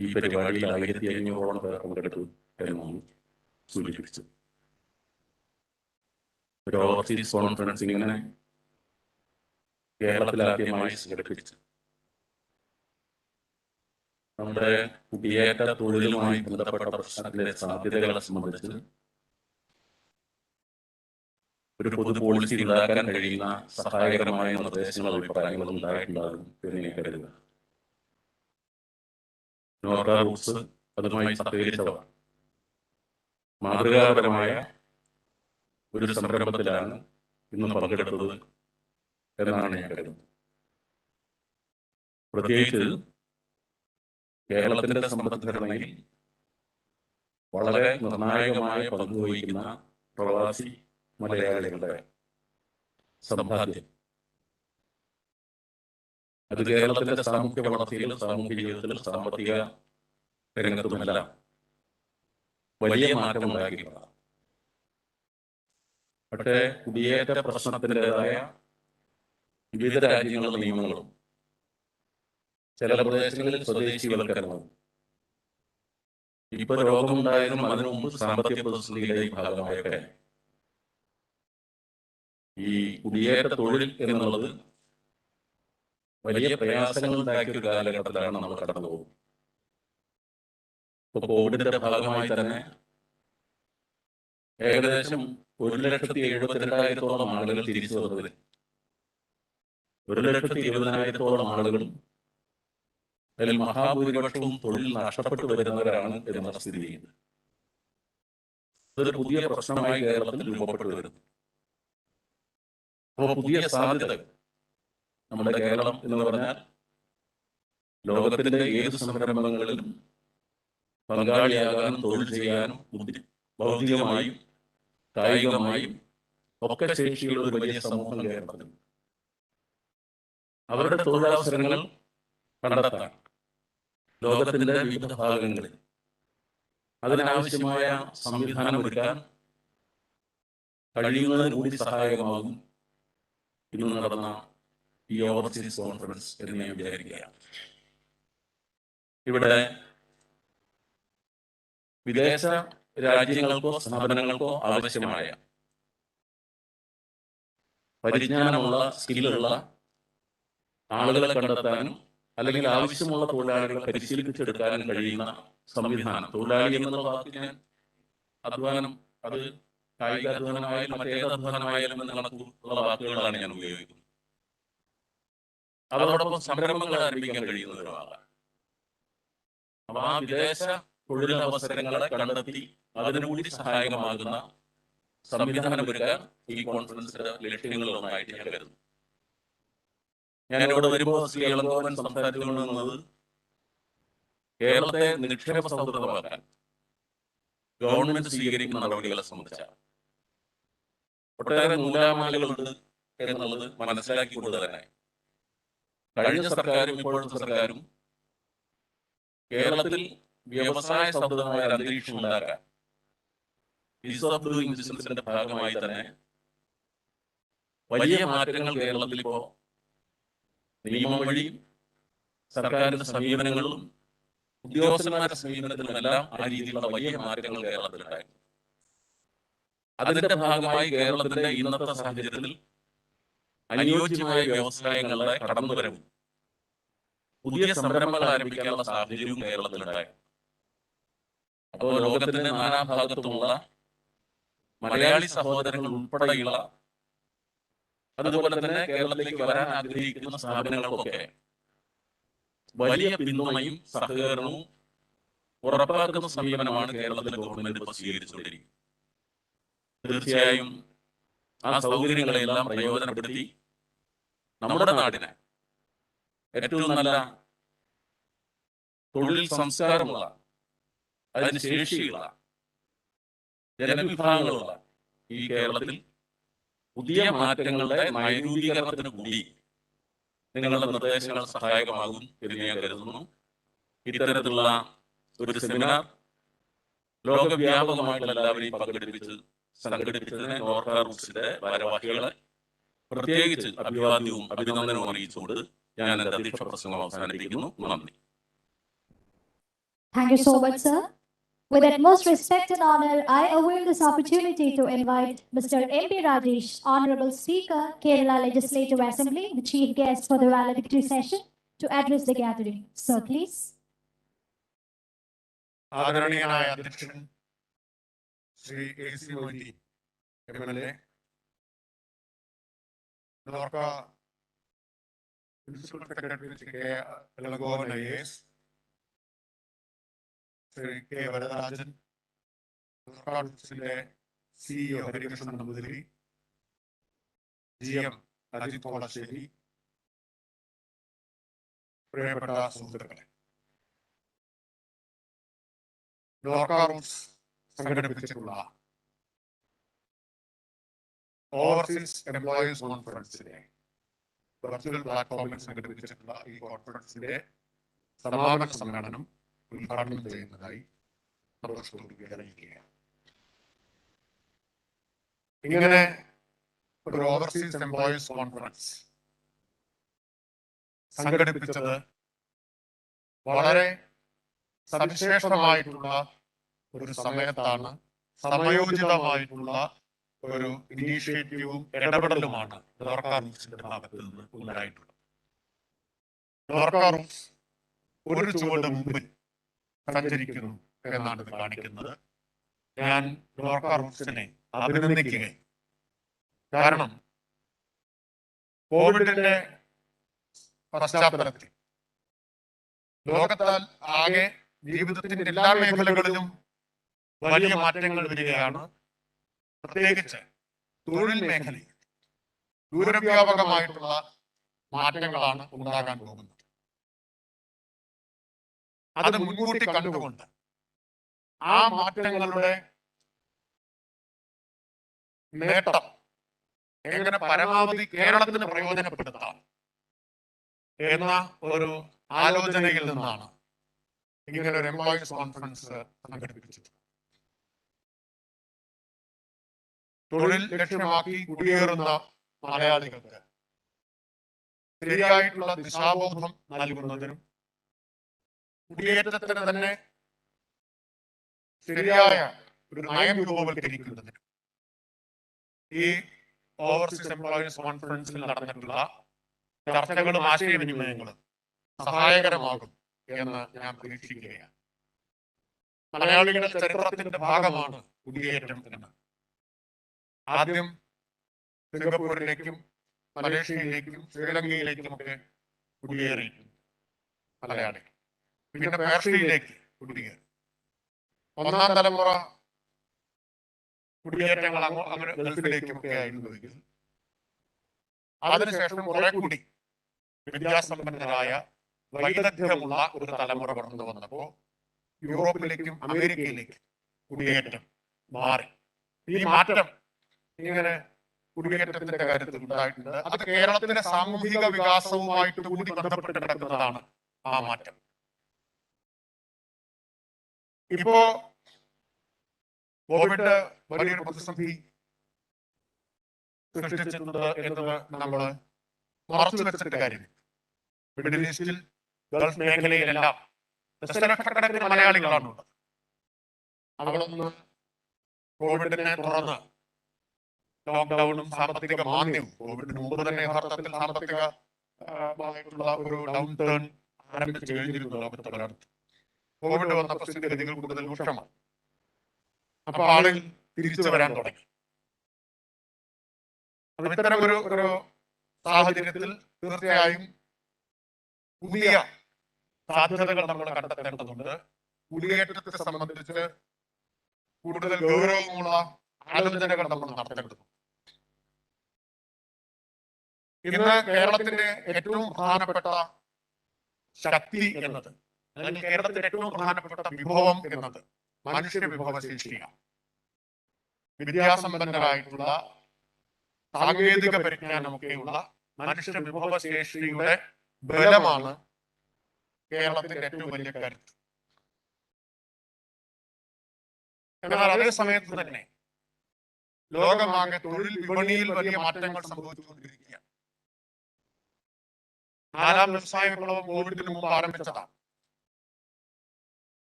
ഈ പരിപാടിയിൽ 1500-ഓളം പേർ പങ്കെടുത്തു എന്നാണ് സൂചിപ്പിച്ചത്. ഒരു ഓവർസീസ് കോൺഫറൻസ് ഇങ്ങനെ കേരളത്തിലാദ്യമായി സംഘടിപ്പിച്ചു. നമ്മുടെ കുടിയേറ്റ തൊഴിലുമായി ബന്ധപ്പെട്ട പ്രശ്നത്തിലെ സാധ്യതകളെ സംബന്ധിച്ച് ഒരു പൊതു പോളിസി ഉണ്ടാക്കാൻ കഴിയുന്ന സഹായകരമായ നിർദ്ദേശങ്ങളും അഭിപ്രായങ്ങളും ഉണ്ടായിട്ടുണ്ടാകും എന്ന് ഞാൻ കരുതുക. നോർക്ക റൂട്ട്സ് അതുമായി സഹകരിച്ചവർ മാതൃകാപരമായ ഒരു സംരംഭത്തിലാണ് ഇന്ന് പങ്കെടുത്തത് എന്നാണ് ഞാൻ കരുതുന്നത്. പ്രത്യേകിച്ച് കേരളത്തിന്റെ സമ്പദ്ഘടനയിൽ വളരെ നിർണായകമായ പങ്കുവഹിക്കുന്ന പ്രവാസി മലയാളികളുടെ സമ്പാദ്യം അത് കേരളത്തിന്റെ സാമൂഹ്യ വളർച്ചയിലും സാമൂഹ്യ ജീവിതത്തിലും സാമ്പത്തിക രംഗത്തുമെല്ലാം വലിയ മാറ്റം ഉണ്ടാക്കിയിട്ടുള്ളതാണ്. പക്ഷേ കുടിയേറ്റ പ്രശ്നത്തിൻ്റെതായ വിവിധ രാജ്യങ്ങളുടെ നിയമങ്ങളും ചില പ്രദേശങ്ങളിൽ സ്വദേശിവൽക്കരണവും ഇപ്പൊ രോഗമുണ്ടായതും അതിനു മുമ്പ് സാമ്പത്തിക പ്രതിസന്ധിയുടെ ഭാഗമായൊക്കെ ഈ കുടിയേറ്റ തൊഴിൽ എന്നുള്ളത് വലിയ പ്രയാസങ്ങൾ ഉണ്ടാക്കിയ ഒരു കാലഘട്ടത്തിലാണ് നമ്മൾ കടന്നു പോകുന്നത്. ഇപ്പൊ കോവിഡിന്റെ ഭാഗമായി തന്നെ ഏകദേശം 1,72,000-ഓളം ആളുകൾ തിരിച്ചു വന്നതിൽ 1,20,000-ഓളം ആളുകളും അതിൽ മഹാഭൂരിപക്ഷവും തൊഴിൽ നഷ്ടപ്പെട്ടു വരുന്നവരാണ് എന്ന സ്ഥിതി ചെയ്യുന്നത്. ഇതൊരു പുതിയ പ്രശ്നമായി കേരളത്തിൽ രൂപപ്പെട്ടു വരുന്നു. അപ്പോൾ പുതിയ സാധ്യതകൾ നമ്മുടെ കേരളം എന്ന് പറഞ്ഞാൽ ലോകത്തിന്റെ ഏത് സംരംഭങ്ങളിലും പങ്കാളിയാകാനും തൊഴിൽ ചെയ്യാനും ഭൗതികമായും കായികമായും ഒക്കെ ശേഷിയുള്ള ഒരു വലിയ സമൂഹം കേരളത്തിൽ. അവരുടെ തൊഴിലവസരങ്ങൾ കണ്ടെത്താൻ ലോകത്തിന്റെ വിവിധ ഭാഗങ്ങളിൽ അതിനാവശ്യമായ സംവിധാനം ഒരുക്കാൻ കഴിയുന്നതിന് കൂടി സഹായകമാകും ഇന്ന് നടന്ന ഈ ഓവർസീസ് കോൺഫറൻസ് എന്ന് ഞാൻ വിചാരിക്കുകയാണ്. ഇവിടെ വിദേശ രാജ്യങ്ങൾക്കോ സ്ഥാപനങ്ങൾക്കോ ആവശ്യമായ പരിജ്ഞാനമുള്ള സ്കില്ലുള്ള ആളുകളെ കണ്ടെത്താനും അല്ലെങ്കിൽ ആവശ്യമുള്ള തൊഴിലാളികളെ പരിശീലിപ്പിച്ചെടുക്കാനും കഴിയുന്ന സംവിധാനം. തൊഴിലാളി എന്നുള്ള വാക്ക് ഞാൻ അധ്വാനം, അത് കായികാധ്വാനമായാലും മറ്റേത് അധ്വാനമായാലും എന്നുള്ള വാക്കുകളാണ് ഞാൻ ഉപയോഗിക്കുന്നത്. അതോടൊപ്പം സംരംഭങ്ങൾ ആരംഭിക്കാൻ കഴിയുന്ന ഒരാളാണ്. അപ്പൊ ആ വിദേശ തൊഴിലവസരങ്ങളെ കണ്ടെത്തി അതിനുകൂടി സഹായകമാകുന്ന സംവിധാനം ഒരുക്കാൻ ഈ കോൺഫറൻസിന്റെ ലക്ഷ്യങ്ങളിലൊന്നായിട്ട് ഞാൻ കരുതുന്നു. ഞാൻ ഇവിടെ വരുമ്പോൾ ശ്രീ ഇളങ്കോവൻ സംസാരിച്ചുകൊണ്ടിരുന്നത് കേരളത്തെ നിക്ഷേപ സൗഹൃദമാക്കാൻ ഗവൺമെന്റ് സ്വീകരിക്കുന്ന നടപടികളെ സംബന്ധിച്ചാണ്. ഒട്ടേറെ നൂലാമാലകളുണ്ട് എന്നുള്ളത് മനസ്സിലാക്കിക്കൊണ്ട് തന്നെ കഴിഞ്ഞ സർക്കാരും ഇപ്പോഴത്തെ സർക്കാരും കേരളത്തിൽ വ്യവസായ സൗഹൃദമായ ഒരു അന്തരീക്ഷം ഉണ്ടാക്കാൻ ഈസ് ഓഫ് ഡൂയിങ് ബിസിനസിന്റെ ഭാഗമായി തന്നെ വലിയ മാറ്റങ്ങൾ കേരളത്തിൽ ഇപ്പോൾ നിയമം വഴിയും സർക്കാരിന്റെ സമീപനങ്ങളിലും ഉദ്യോഗസ്ഥന്മാരുടെ സമീപനത്തിലുമെല്ലാം ആ രീതിയിലുള്ള വലിയ മാറ്റങ്ങൾ കേരളത്തിലുണ്ടായി. അതിന്റെ ഭാഗമായി കേരളത്തിന്റെ ഇന്നത്തെ സാഹചര്യത്തിൽ അനുയോജ്യമായ വ്യവസായങ്ങളുടെ കടന്നുവരവും പുതിയ സംരംഭങ്ങൾ ആരംഭിക്കാനുള്ള സാഹചര്യവും കേരളത്തിലുണ്ടായി. അപ്പോൾ ലോകത്തിന്റെ നാനാഭാഗത്തുമുള്ള മലയാളി സഹോദരങ്ങൾ ഉൾപ്പെടെയുള്ള അതുപോലെ തന്നെ കേരളത്തിലേക്ക് വരാൻ ആഗ്രഹിക്കുന്ന സ്ഥാപനങ്ങൾക്കൊക്കെ വലിയ പിന്തുണയും സഹകരണവും ഉറപ്പാക്കുന്ന സമീപനമാണ് കേരളത്തിലെ ഗവൺമെന്റ് ഇപ്പോൾ സ്വീകരിച്ചുകൊണ്ടിരിക്കുന്നത്. തീർച്ചയായും ആ സൗകര്യങ്ങളെല്ലാം പ്രയോജനപ്പെടുത്തി നമ്മുടെ നാടിനെ ഏറ്റവും നല്ല തൊഴിൽ സംസ്കാരമുള്ള, അതിന് ശേഷിയുള്ള ജനവിഭാഗങ്ങളുള്ള ഈ കേരളത്തിൽ പുതിയ മാറ്റങ്ങളുടെ നൈരൂപീകരണത്തിന് കൂടി നിങ്ങളുടെ നിർദ്ദേശങ്ങൾ സഹായകമാകും എന്ന് ഞാൻ കരുതുന്നു. ഇത്തരത്തിലുള്ള ഒരു സെമിനാർ ലോകവ്യാപകമായിട്ടുള്ള എല്ലാവരെയും പങ്കെടുപ്പിച്ച് സംഘടിപ്പിച്ചതിന് നോർക്ക റൂട്ട്സിന്റെ ഭാരവാഹികളെ പ്രത്യേകിച്ച് അഭിവാദ്യവും അഭിനന്ദനവും അറിയിച്ചുകൊണ്ട് ഞാൻ എന്റെ അധ്യക്ഷ പ്രസംഗം അവസാനിപ്പിക്കുന്നു. നന്ദി.
Thank you so much, sir. With utmost respect and honor, I avail this opportunity to invite Mr. M.P. Rajesh, Honorable Speaker, Kerala Legislative Assembly, the chief guest for the valedictory session, to address the gathering. Sir, please.
ആദരണീയനായ അധ്യക്ഷൻ Shri AC Moidi MLA, Norka principal secretary Shri K. Elangovan IAS, Shri K. Varadarajan, Norka റൂട്ട്സിന്റെ CEO Harikrishnan Namboothiri, GM Ajith Kolassery, പ്രിയപ്പെട്ട സുഹൃത്തുക്കളെ, Norka Roots സംഘടിപ്പിച്ചിട്ടുള്ള overseas employees കോൺഫറൻസിന്റെ virtual പ്ലാറ്റ്ഫോമിൽ സംഘടിപ്പിച്ചിട്ടുള്ള ഈ കോൺഫറൻസിന്റെ സമാപന സമ്മേളനം ഉദ്ഘാടനം ചെയ്യുന്നതായി സന്തോഷത്തോടെ അറിയിക്കുകയാണ്. ഇങ്ങനെ ഒരു ഓവർസീസ് എംപ്ലോയീസ് കോൺഫറൻസ് സംഘടിപ്പിച്ചത് വളരെ സവിശേഷമായിട്ടുള്ള ഒരു സമയത്താണ്, സമയോചിതമായിട്ടുള്ള ഒരു ഇനീഷ്യേറ്റീവും ഇടപെടലുമാണ് നോർക്ക റൂട്ട്സിന്റെ ഭാഗത്ത് നിന്ന് ഉണ്ടായിട്ടുള്ളത്. നോർക്ക റൂട്ട്സ് ഒരു ചുവട് മുമ്പിൽ സഞ്ചരിക്കുന്നു എന്നാണ് ഇത് കാണിക്കുന്നത്. ഞാൻ നോർക്ക റൂട്ട്സിനെ അഭിനന്ദിക്കുകയും, കാരണം കോവിഡിന്റെ പശ്ചാത്തലത്തിൽ ലോകത്താൽ ആകെ ജീവിതത്തിന്റെ എല്ലാ മേഖലകളിലും വലിയ മാറ്റങ്ങൾ വരികയാണ്. പ്രത്യേകിച്ച് തൊഴിൽ മേഖലയിൽ ദൂരവ്യാപകമായിട്ടുള്ള മാറ്റങ്ങളാണ് ഉണ്ടാകാൻ പോകുന്നത്. അത് മുൻകൂട്ടി കണ്ടുകൊണ്ട് ആ മാറ്റങ്ങളുടെ നേട്ടം എങ്ങനെ പരമാവധി കേരളത്തിന് പ്രയോജനപ്പെടുത്താം എന്ന ഒരു ആലോചനയിൽ നിന്നാണ് ഇങ്ങനെ ഒരു എംപ്ലോയീസ് കോൺഫറൻസ് സംഘടിപ്പിച്ചത്. തൊഴിൽ ലക്ഷ്യമാക്കി കുടിയേറുന്ന മലയാളികൾക്ക് ശരിയായിട്ടുള്ള ദിശാബോധം നൽകുന്നതിനും കുടിയേറ്റത്തിന് തന്നെ ശരിയായ ഒരു നയം രൂപവൽക്കരിക്കുന്നതിനും ഈ ഓവർസീസ് എംപ്ലോയീസ് കോൺഫറൻസിൽ നടന്നിട്ടുള്ള ചർച്ചകളും ആശയവിനിമയങ്ങളും സഹായകരമാകും എന്ന് ഞാൻ പ്രതീക്ഷിക്കുകയാണ്. മലയാളികളുടെ ചരിത്രത്തിന്റെ ഭാഗമാണ് കുടിയേറ്റം എന്ന്. ആദ്യം സിംഗപ്പൂരിലേക്കും മലേഷ്യയിലേക്കും ശ്രീലങ്കയിലേക്കും ഒക്കെ കുടിയേറിയിട്ടുണ്ട് മലയാളി. പിന്നെ പേർഷ്യയിലേക്ക് കുടിയേറി. ഒന്നാം തലമുറ കുടിയേറ്റങ്ങൾ അങ്ങനെ ഗൾഫിലേക്കുമൊക്കെ ആയിരുന്നുവെങ്കിൽ അതിനുശേഷം കുറെ കൂടി വിദ്യാസമ്പന്നരായ വൈദഗ്ധ്യമുള്ള ഒരു തലമുറ കടന്നു വന്നപ്പോൾ യൂറോപ്പിലേക്കും അമേരിക്കയിലേക്കും കുടിയേറ്റം മാറി. ഈ മാറ്റം ഇങ്ങനെ കുടിയേറ്റത്തിന്റെ കാര്യത്തിൽ ഉണ്ടായിട്ടുണ്ട്. അത് കേരളത്തിന്റെ സാമൂഹിക വികാസവുമായിട്ട് കൂടി ബന്ധപ്പെട്ട് കിടക്കുന്നതാണ് ആ മാറ്റം. ഇപ്പോ കോവിഡ് വലിയൊരു പ്രതിസന്ധി സൃഷ്ടിച്ചിട്ടുണ്ട് എന്നത് നമ്മൾ മറച്ചു വെച്ചിട്ട് കാര്യം. മിഡിൽ ഈസ്റ്റിൽ, ഗൾഫ് മേഖലയിലെല്ലാം ദശലക്ഷക്കണക്കിന് മലയാളികളാണുള്ളത്. അവിടെ നിന്ന് കോവിഡിനെ തുടർന്ന് ലോക്ക്ഡൌണും സാമ്പത്തിക മാന്ദ്യവും, കോവിഡിന് മുമ്പ് തന്നെ യഥാർത്ഥത്തിൽ സാമ്പത്തികമായിട്ടുള്ള ഒരു ഡൗൺ ടേൺ ആരംഭിച്ചു കഴിഞ്ഞിരുന്നു ലോകത്ത് പലയിടത്ത്. കോവിഡ് വന്നപ്പോൾ സ്ഥിതിഗതികൾ കൂടുതൽ രൂക്ഷമാണ്. അപ്പൊ ആളുകൾ തിരിച്ചു വരാൻ തുടങ്ങി. അപ്പൊ ഇത്തരം ഒരു സാഹചര്യത്തിൽ തീർച്ചയായും പുതിയ സാധ്യതകൾ നമ്മൾ കണ്ടെത്തേണ്ടതുണ്ട്. കുടിയേറ്റത്തെ സംബന്ധിച്ച് കൂടുതൽ ഗൗരവമുള്ള ആലോചനകൾ നമ്മൾ നടത്തേണ്ടതുണ്ട്. ഇന്ന് കേരളത്തിന്റെ ഏറ്റവും പ്രധാനപ്പെട്ട ശക്തി എന്നത്, അല്ലെങ്കിൽ കേരളത്തിന്റെ ഏറ്റവും പ്രധാനപ്പെട്ട വിഭവം എന്നത് മനുഷ്യ വിഭവശേഷിയാണ്. വിദ്യാസമ്പന്നരായിട്ടുള്ള, സാങ്കേതിക പരിജ്ഞാനമൊക്കെയുള്ള മനുഷ്യ വിഭവശേഷിയുടെ ബലമാണ് കേരളത്തിന്റെ ഏറ്റവും വലിയ കരുത്ത്. എന്നാൽ അതേ സമയത്ത് തന്നെ ലോകമാകെ തൊഴിൽ വിപണിയിൽ വലിയ മാറ്റങ്ങൾ സംഭവിച്ചുകൊണ്ടിരിക്കുകയാണ്. 4ാം വ്യവസായ വിപ്ലവം കോവിഡിന് മുമ്പ് ആരംഭിച്ചതാണ്.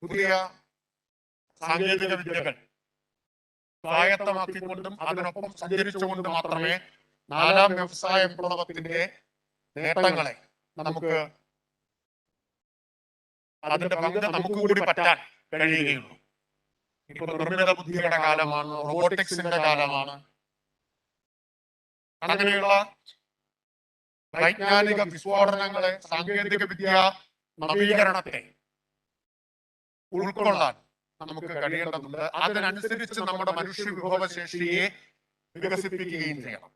പുതിയ സാങ്കേതിക വിദ്യകൾ സ്വായത്തമാക്കിക്കൊണ്ടും അതിനൊപ്പം സഞ്ചരിച്ചുകൊണ്ട് മാത്രമേ 4ാം വ്യവസായ വിപ്ലവത്തിന്റെ നേട്ടങ്ങളെ നമുക്ക്, അതിന്റെ പങ്ക് നമുക്ക് കൂടി പറ്റാൻ കഴിയുകയുള്ളൂ. ഇപ്പൊ നിർമ്മിത ബുദ്ധിയുടെ കാലമാണ്, റോബോട്ടിക്സിന്റെ കാലമാണ്. അങ്ങനെയുള്ള വൈജ്ഞാനിക വിസ്ഫോടനങ്ങളെ, സാങ്കേതിക വിദ്യ നവീകരണത്തെ ഉൾക്കൊള്ളാൻ നമുക്ക് കഴിയേണ്ടതുണ്ട്. അതിനനുസരിച്ച് നമ്മുടെ മനുഷ്യ വിഭവശേഷിയെ വികസിപ്പിക്കുകയും ചെയ്യണം.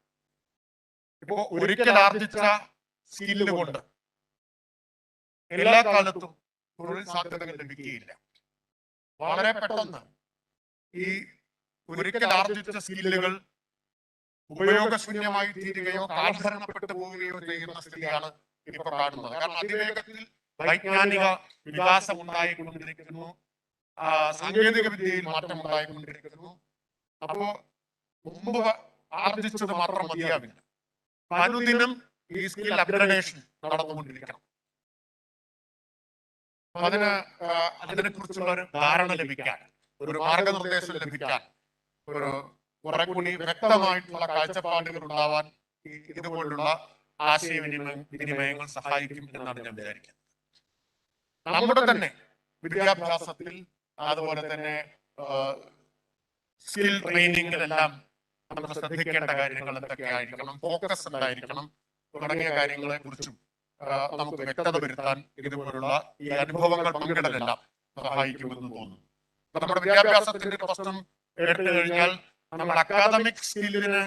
ഇപ്പോ ഒരിക്കൽ ആർജിച്ച സ്കില്ല് കൊണ്ട് എല്ലാ കാലത്തും തൊഴിൽ സാധ്യതകൾ ലഭിക്കുകയില്ല. വളരെ പെട്ടെന്ന് ഈ ഒരിക്കൽ ആർജിച്ച സ്കില്ലുകൾ ഉപയോഗശൂന്യമായി തീരുകയോ കാലഹരണപ്പെട്ടു പോവുകയോ ചെയ്യുന്ന സ്ഥിതിയാണ് ഇപ്പോൾ കാണുന്നത്. കാരണം അതിവേഗത്തിൽ വൈജ്ഞാനിക വികാസം ഉണ്ടായിക്കൊണ്ടിരിക്കുന്നു, സാങ്കേതിക വിദ്യയിൽ മാറ്റം ഉണ്ടായിക്കൊണ്ടിരിക്കുന്നു. അപ്പോ മുമ്പ് ആർജിച്ചത് മാത്രം മതിയാവില്ല. അനുദിനം ഈ സ്കിൽ അപ്ഗ്രഡേഷൻ നടന്നുകൊണ്ടിരിക്കണം. അതിനെ കുറിച്ചുള്ള ഒരു ധാരണ ലഭിക്കാൻ, ഒരു മാർഗനിർദ്ദേശം ലഭിക്കാൻ, ഒരു കുറെ കൂടി വ്യക്തമായിട്ടുള്ള കാഴ്ചപ്പാടുകൾ ഉണ്ടാവാൻ ഇതുപോലുള്ള ആശയവിനിമയങ്ങൾ സഹായിക്കും എന്നാണ് ഞാൻ വിചാരിക്കുന്നത്. നമ്മുടെ തന്നെ വിദ്യാഭ്യാസത്തിൽ, അതുപോലെ തന്നെ സ്കിൽ ട്രെയിനിങ്ങിലെല്ലാം നമ്മൾ ശ്രദ്ധിക്കേണ്ട കാര്യങ്ങൾ എന്തൊക്കെ ആയിരിക്കണം, ഫോക്കസ് എന്തായിരിക്കണം തുടങ്ങിയ കാര്യങ്ങളെ കുറിച്ചും നമുക്ക് വ്യക്തത വരുത്താൻ ഇതുപോലുള്ള ഈ അനുഭവങ്ങൾ പങ്കിടലെല്ലാം സഹായിക്കുമെന്ന് തോന്നുന്നു. നമ്മുടെ വിദ്യാഭ്യാസത്തിന്റെ പ്രശ്നം എടുത്തു കഴിഞ്ഞാൽ നമ്മൾ അക്കാദമിക് സ്കില്ലിന്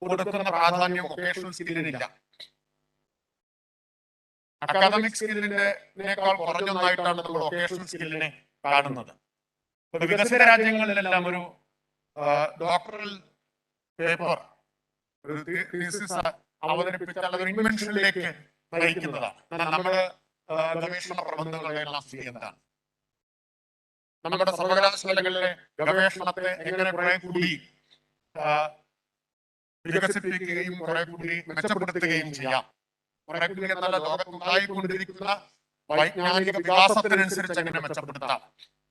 കൊടുക്കുന്ന പ്രാധാന്യം വൊക്കേഷണൽ സ്കില്ലിനില്ല. അക്കാദമിക് സ്കില്ലിനേക്കാൾ കുറഞ്ഞൊന്നായിട്ടാണ് നമ്മൾ വൊക്കേഷണൽ സ്കില്ലിനെ കാണുന്നത്. വികസിത രാജ്യങ്ങളിലെല്ലാം ഒരു ഡോക്ടറൽ പേപ്പർ, ഒരു തീസിസ് അവതരിപ്പിച്ചാൽ അതൊരു ഇൻവെൻഷനിലേക്ക് നയിക്കുന്നതാണ്. നമ്മുടെ ഗവേഷണ പ്രബന്ധങ്ങളെല്ലാം ചെയ്യുന്നതാണ്. നമ്മുടെ സർവകലാശാലകളിലെ ഗവേഷണത്തെ എങ്ങനെ കുറെ കൂടി വികസിപ്പിക്കുകയും കുറെ കൂടി മെച്ചപ്പെടുത്തുകയും ചെയ്യാം, കുറെ കൂടി എന്നല്ല, ലോകത്തുണ്ടായിക്കൊണ്ടിരിക്കുന്ന വൈജ്ഞാനിക വികാസത്തിനനുസരിച്ച് എങ്ങനെ മെച്ചപ്പെടുത്താം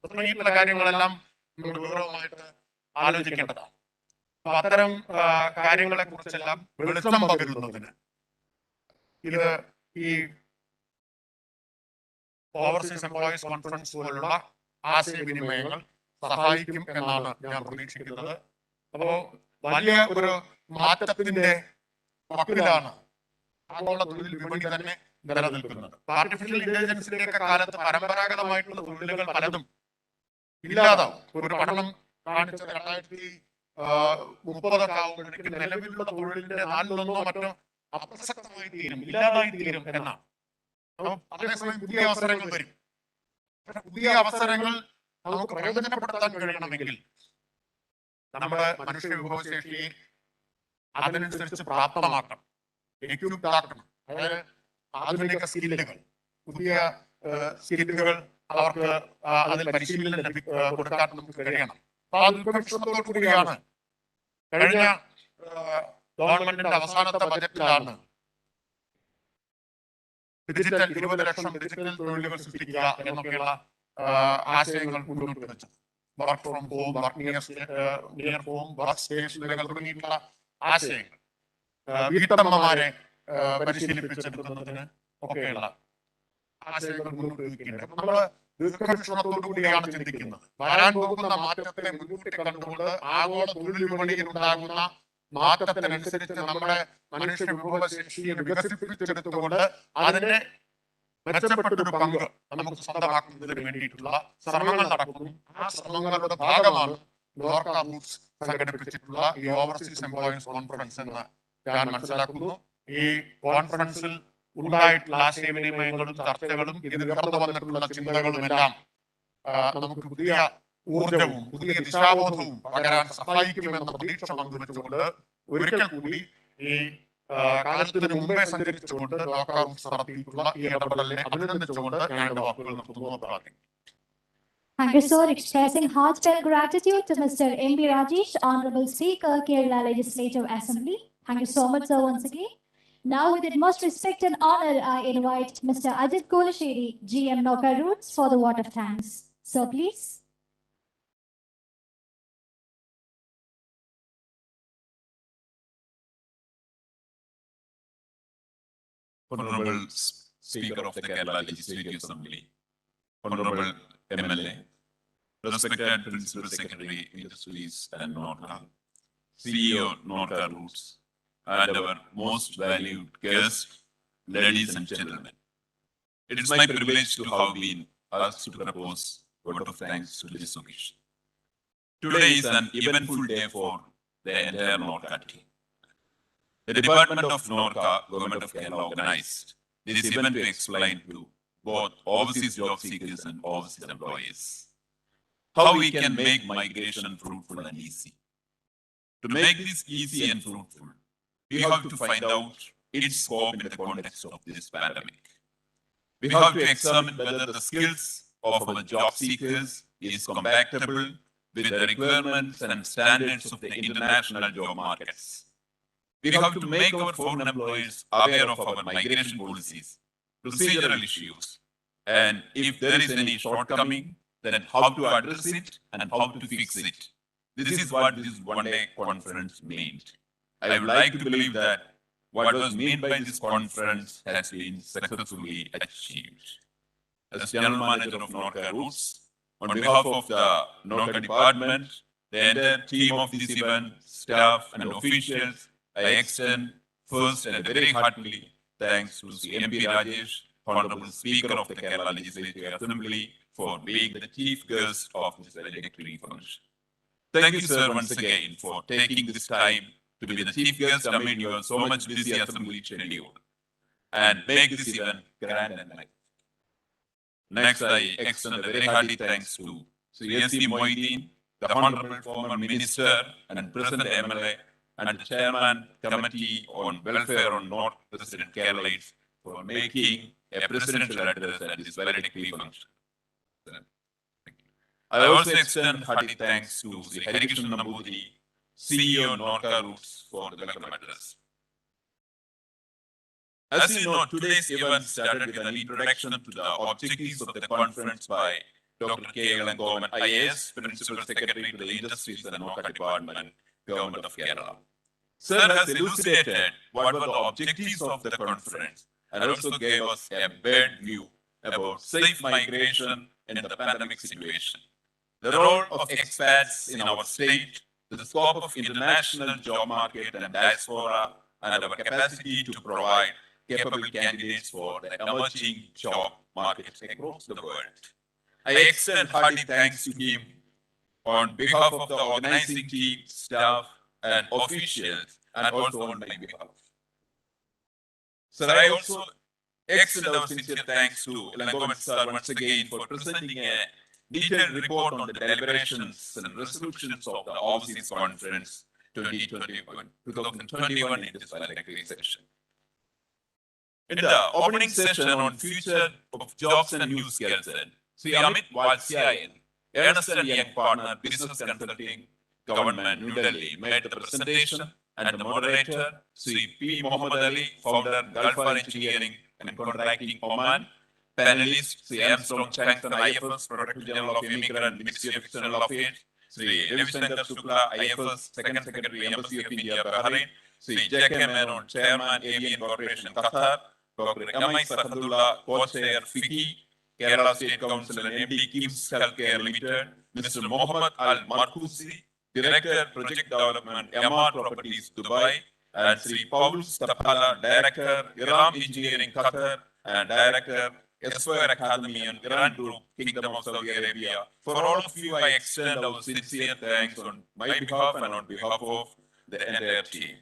തുടങ്ങിയിട്ടുള്ള കാര്യങ്ങളെല്ലാം നമ്മൾ ഗൗരവമായിട്ട് ആലോചിക്കേണ്ടതാണ്. അപ്പൊ അത്തരം കാര്യങ്ങളെ കുറിച്ചെല്ലാം വെളിച്ചം പകരുന്നതിന് ഇത് ഈ ഓവർസീസ് എംപ്ലോയീസ് കോൺഫറൻസ് പോലുള്ള ആശയവിനിമയങ്ങൾ സഹായിക്കും എന്നാണ് ഞാൻ പ്രതീക്ഷിക്കുന്നത്. അപ്പോ വലിയ ഒരു മാറ്റത്തിന്റെ വക്കിലാണ് ആഗോള തൊഴിൽ വിപണി തന്നെ നിലനിൽക്കുന്നത്. ആർട്ടിഫിഷ്യൽ ഇന്റലിജൻസിന്റെയൊക്കെ കാലത്ത് പരമ്പരാഗതമായിട്ടുള്ള തൊഴിലുകൾ പലതും ഇല്ലാതാവും. ഒരു പഠനം കാണിച്ചത് 2030 ആവുമ്പോഴേക്കും നിലവിലുള്ള തൊഴിലിന്റെ 4/1 മറ്റോ അപ്രസക്തമായി തീരും, ഇല്ലാതായി തീരും എന്നാണ്. അതേസമയം പുതിയ അവസരങ്ങൾ വരും. പുതിയ അവസരങ്ങൾ നമുക്ക് പ്രയോജനപ്പെടുത്താൻ കഴിയണമെങ്കിൽ നമ്മുടെ മനുഷ്യ വിഭവശേഷിയെ അതിനനുസരിച്ച് പ്രാപ്തമാക്കണം, എക്വിപ്ഡ് ആക്കണം. അതായത് ആധുനിക സ്കില്ലുകൾ, പുതിയ സ്കില്ലുകൾ അവർക്ക് അതിൽ പരിശീലനം കൊടുക്കാൻ നമുക്ക് കഴിയണം. ആ ദുർഭക്ഷണത്തോടു കൂടിയാണ് കഴിഞ്ഞ ഗവൺമെന്റിന്റെ അവസാനത്തെ ബജറ്റിലാണ് ഡിജിറ്റൽ 20 ലക്ഷം ഡിജിറ്റൽ തൊഴിലുകൾ സൃഷ്ടിക്കുക എന്നൊക്കെയുള്ള ആശയങ്ങൾ മുന്നോട്ട് വെച്ചത്. Work from home, work near home, work സ്റ്റേഷനുകൾ തുടങ്ങിയിട്ടുള്ള ആശയങ്ങൾ, വീട്ടമ്മമാരെ പരിശീലിപ്പിച്ചെടുക്കുന്നതിന് ഒക്കെയുള്ള ആശയങ്ങൾ മുന്നോട്ട് വയ്ക്കേണ്ടത്. നമ്മള് ദീർഘവീക്ഷണത്തോടു കൂടിയാണ് ചിന്തിക്കുന്നത്. വരാൻ പോകുന്ന മാറ്റത്തെ മുൻകൂട്ടി കണ്ടുകൊണ്ട് ആഗോള തൊഴിൽ വിപണിയിൽ ഉണ്ടാകുന്ന മാറ്റത്തിനനുസരിച്ച് നമ്മുടെ മനുഷ്യ വിഭവശേഷിയെ വികസിപ്പിച്ചെടുത്തുകൊണ്ട് അതിന്റെ മെച്ചപ്പെട്ടൊരു പങ്ക് നമുക്ക് സ്വന്തമാക്കുന്നതിന് വേണ്ടിയിട്ടുള്ള ശ്രമങ്ങൾ നടക്കുന്നു. ആ ശ്രമങ്ങളുടെ ഭാഗമാണ് നോർക്ക റൂട്ട്സ് സംഘടിപ്പിച്ചിട്ടുള്ള ഈ ഓവർസീസ് എംപ്ലോയീസ് കോൺഫറൻസ് എന്ന് ഞാൻ മനസ്സിലാക്കുന്നു. ഈ കോൺഫറൻസിൽ ഉണ്ടായിട്ടുള്ള ആശയവിനിമയങ്ങളും ചർച്ചകളും ഇതിൽ കടന്നു വന്നിട്ടുള്ള ചിന്തകളും എല്ലാം നമുക്ക് പുതിയ ഊർജവും പുതിയ ദിശാബോധവും പകരാൻ സഹായിക്കുമെന്ന പ്രതീക്ഷ പങ്കുവെച്ചുകൊണ്ട് ഒരിക്കൽ കൂടി ഈ കാലത്തിന് മുമ്പേ സഞ്ചരിച്ചുകൊണ്ട് നോർക്ക റൂട്ട്സ് നടത്തിയിട്ടുള്ള ഈ ഇടപെടലിനെ അഭിനന്ദിച്ചുകൊണ്ട് ഞാൻ വാക്കുകൾ നിർത്തുന്നു. പ്രാർത്ഥിക്കുന്നു.
Thank you, sir. Expressing heartfelt gratitude to Mr. M.B. Rajesh, Honorable Speaker, Kerala Legislative Assembly. Thank you so much, sir, once again. Now, with utmost respect and honor, I invite Mr. Ajit Kolasheri, GM Norka Roots, for the vote of thanks. Sir, please.
Honorable Speaker of the Kerala Legislative Assembly, Honorable MLA, respected Principal Secretary, Industries and Norca, CEO Norca Roots, and our most valued guests, ladies and gentlemen. It is my privilege to have been asked to propose a vote of thanks to this occasion. Today is an eventful day for the entire Norca team. The Department of Norca, Government of Kerala, organized this event to explain to both overseas job seekers and overseas employees how we can make migration fruitful and easy. To make this easy and fruitful, we have to find out its scope in the context of this pandemic. We have to examine whether the skills of our job seekers is compatible with the requirements and standards of the international job markets. We have to make our foreign employees aware of our migration policies, procedural issues, and if there is any shortcoming, then how to address it and how to fix it. This is what this one-day conference meant. I would like to believe that what was meant by this conference has been successfully achieved. As General Manager of Norca Roots, on behalf of the Norca Department, the entire team of this event, staff and officials, I extend first and very heartily thanks to M.P. Rajesh, Honorable Speaker of the Kerala Legislative Assembly, for being the chief guest of this valedictory function. Thank you, sir, once again for taking this time to be the chief guest amid your so much busy assembly schedule and make this event grand and nice. Next, I extend a very hearty thanks to Sri S.C. Moideen, the Honorable former Minister and present MLA, and the Chairman Committee on Welfare on North President Keralites for making a presidential address at this valedictory function. I also extend hearty thanks to Sri Harikrishnan Namboothiri, CEO Norca Roots, for the welcome address. As you know, today's event started with an introduction to the objectives of the conference by Dr. K. Elangovan, IAS, Principal Secretary to the Industries and Norca Department, Government of Kerala. Sir has elucidated what were the objectives of the conference and also gave us a broad view about safe migration in the pandemic situation, the role of expats in our state, the scope of international job market and diaspora, and our capacity to provide capable candidates for the emerging job markets across the world. I extend hearty thanks to him on behalf of the organizing team, staff, and officials, and also on my behalf. Sir, I also extend our sincere thanks to Elangovan sir once again for presenting a detailed report on the deliberations and resolutions of the Overseas Conference 2021 in this valedictory session. In the opening session on future of jobs and new skills, Sri Amit Valsyayan, Ernst & Young Partner Business Consulting, Government, New Delhi, made the presentation and the moderator, Sri P. Muhammad Ali, founder, Gulfar Engineering and Contracting, Oman. Panelist, Sri Armstrong Changston, IFS, Director General of Immigrant, Ministry of External Affairs. Sri Ravi Shankar Shukla, IFS, Second Secretary, Embassy of India, Bahrain. Sri J.K. Menon, Chairman, Avian Corporation, Qatar. Dr. M.I. Sahadullah, Co-Chair, FICCI, Kerala State Council and MD, KIMS Healthcare Limited. Mr. Mohammed Al Markousi, Director, Project Development, MR Properties, Dubai. And Sri Paul Stapala, Director, Iram Engineering, Qatar. And Director, Aspire Academy and Grand Group, Kingdom of Saudi Arabia. For all of you, I extend our sincere thanks on my behalf and on behalf of the entire team.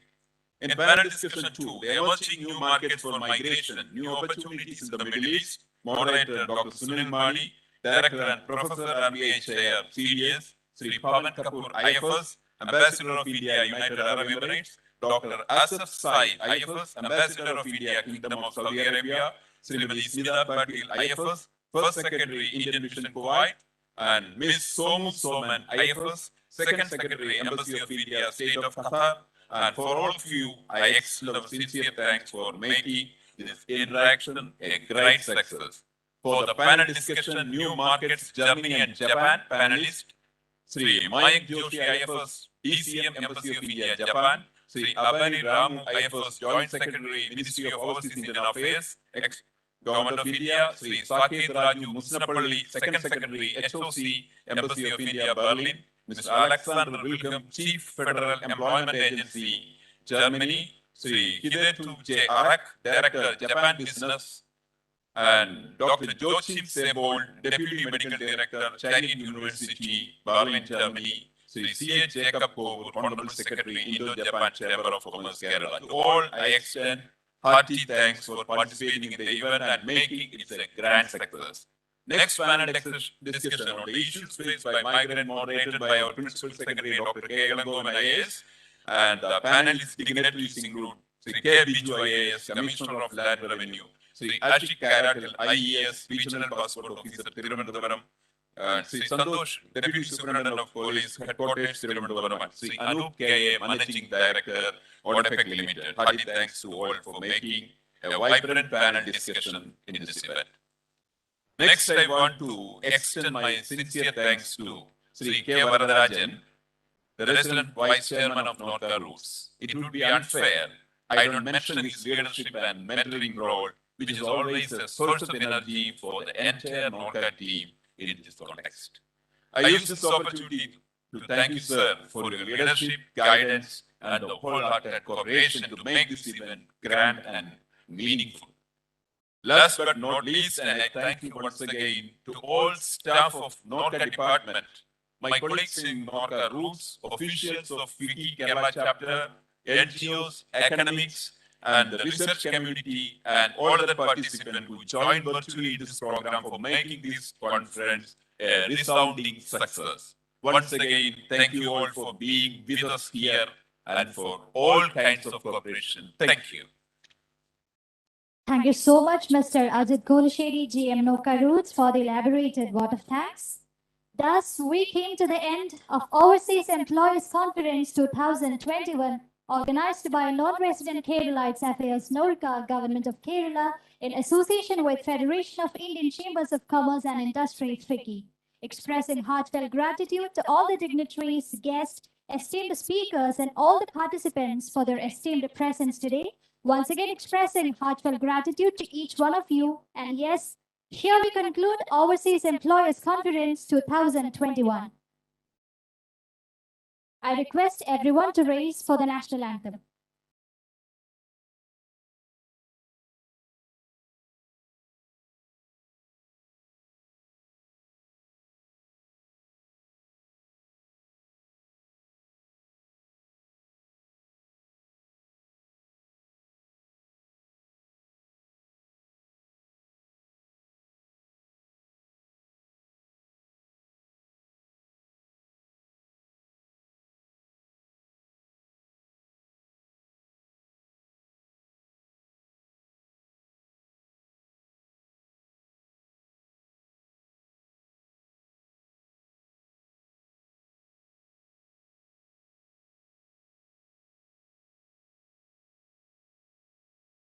In panel discussion 2, the emerging new markets for migration, new opportunities in the Middle East, moderator Dr. Sunil Mani, Director and Professor RBI Chair, CDS, Sri Pavan Kapoor, IFS, Ambassador of India, United Arab Emirates, Dr. Asaf Sai, IFS, Ambassador of India, Kingdom of Saudi Arabia, Srimati Smita Patil, IFS, First Secretary, Indian Mission Kuwait, and Ms. Somu Soman, IFS, Second Secretary, Embassy of India, State of Qatar. And for all of you, I extend our sincere thanks for making this interaction a great success. For the panel discussion, New Markets, Germany and Japan, panelist, Sri Mayank Joshi, IFS, DCM, Embassy of India, Japan. Sri Abani Ramu, IFS, Joint Secretary, Ministry of Overseas Indian Affairs, Government of India. Sri Saket Raju Musnapalli, Second Secretary, HOC, Embassy of India, Berlin. Mr. Alexander Wilhelm, Chief Federal Employment Agency, Germany. Sri Hidetu J. Arak, Director, Japan Business. And Dr. Joachim Sebold, Deputy Medical Director, Chinese University, Berlin, Germany. Sri C.A. Jacob Kogur, Honorable Secretary, Indo-Japan Chamber of Commerce, Kerala. To all, I extend hearty thanks for participating in the event and making it a grand success. Next panel discussion on the issues faced by migrant, moderated by our Principal Secretary, Dr. K. Elangovan, IAS, and the panelist dignitaries include Sri K. Biju, IAS, Commissioner of Land Revenue, Sri Ashik Karatil, IES, Regional Passport Officer, Thiruvananthapuram, Sri Santosh, Deputy Superintendent of Police, Headquarters, Thiruvananthapuram, Sri Anup K.A., Managing Director, Odefec Limited. Hearty thanks to all for making a vibrant panel discussion in this event. Next, I want to extend my sincere thanks to Sri K. Varadarajan, the resident Vice Chairman of Norca Roots. It would be unfair I don't mention his leadership and mentoring role, which is always a source of energy for the entire Norca team in this context. I use this opportunity to thank you, sir, for your leadership, guidance, and the wholehearted cooperation to make this event grand and meaningful. Last but not least, and I thank you once again to all staff of Norca Department, my colleagues in Norca Roots, officials of FICCI Kerala Chapter, NGOs, academics, and the research community, and all other participants who joined virtually in this program for making this conference a resounding success. Once again, thank you all for being with us here and for all kinds of cooperation. Thank you.
Thank you so much, Mr. Ajit Kolasheri, GM Norca Roots, for the elaborated vote of thanks. Thus, we came to the end of Overseas Employees Conference 2021, organized by Non-Resident Keralites Affairs Norca, Government of Kerala, in association with Federation of Indian Chambers of Commerce and Industry, FICCI, expressing heartfelt gratitude to all the dignitaries, guests, esteemed speakers, and all the participants for their esteemed presence today. Once again, expressing heartfelt gratitude to each one of you. And yes, here we conclude Overseas Employees Conference 2021. I request everyone to raise for the national anthem.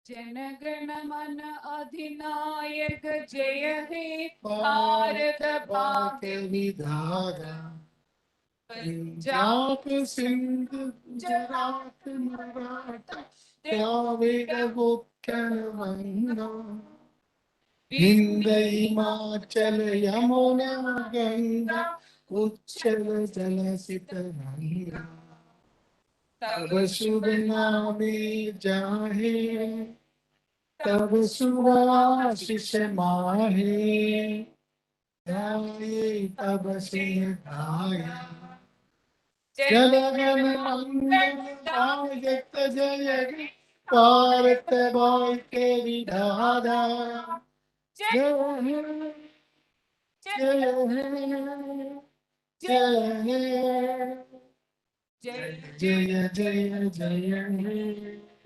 जनगण मन अधिनायक जय हे भारत भाग्य विधाता
पंजाब सिंध गुजरात मराठा द्राविड उत्कल बंगा विंध्य हिमाचल यमुना गंगा उच्चल जलसित गंगा तब शुभ नामे जाहे तब शुभ आशीष माहे गाये तब से गाया जनगण मंगल दायक जय हे भारत भाग्य विधाता जय हे जय हे जय हे जय जय जय जय हे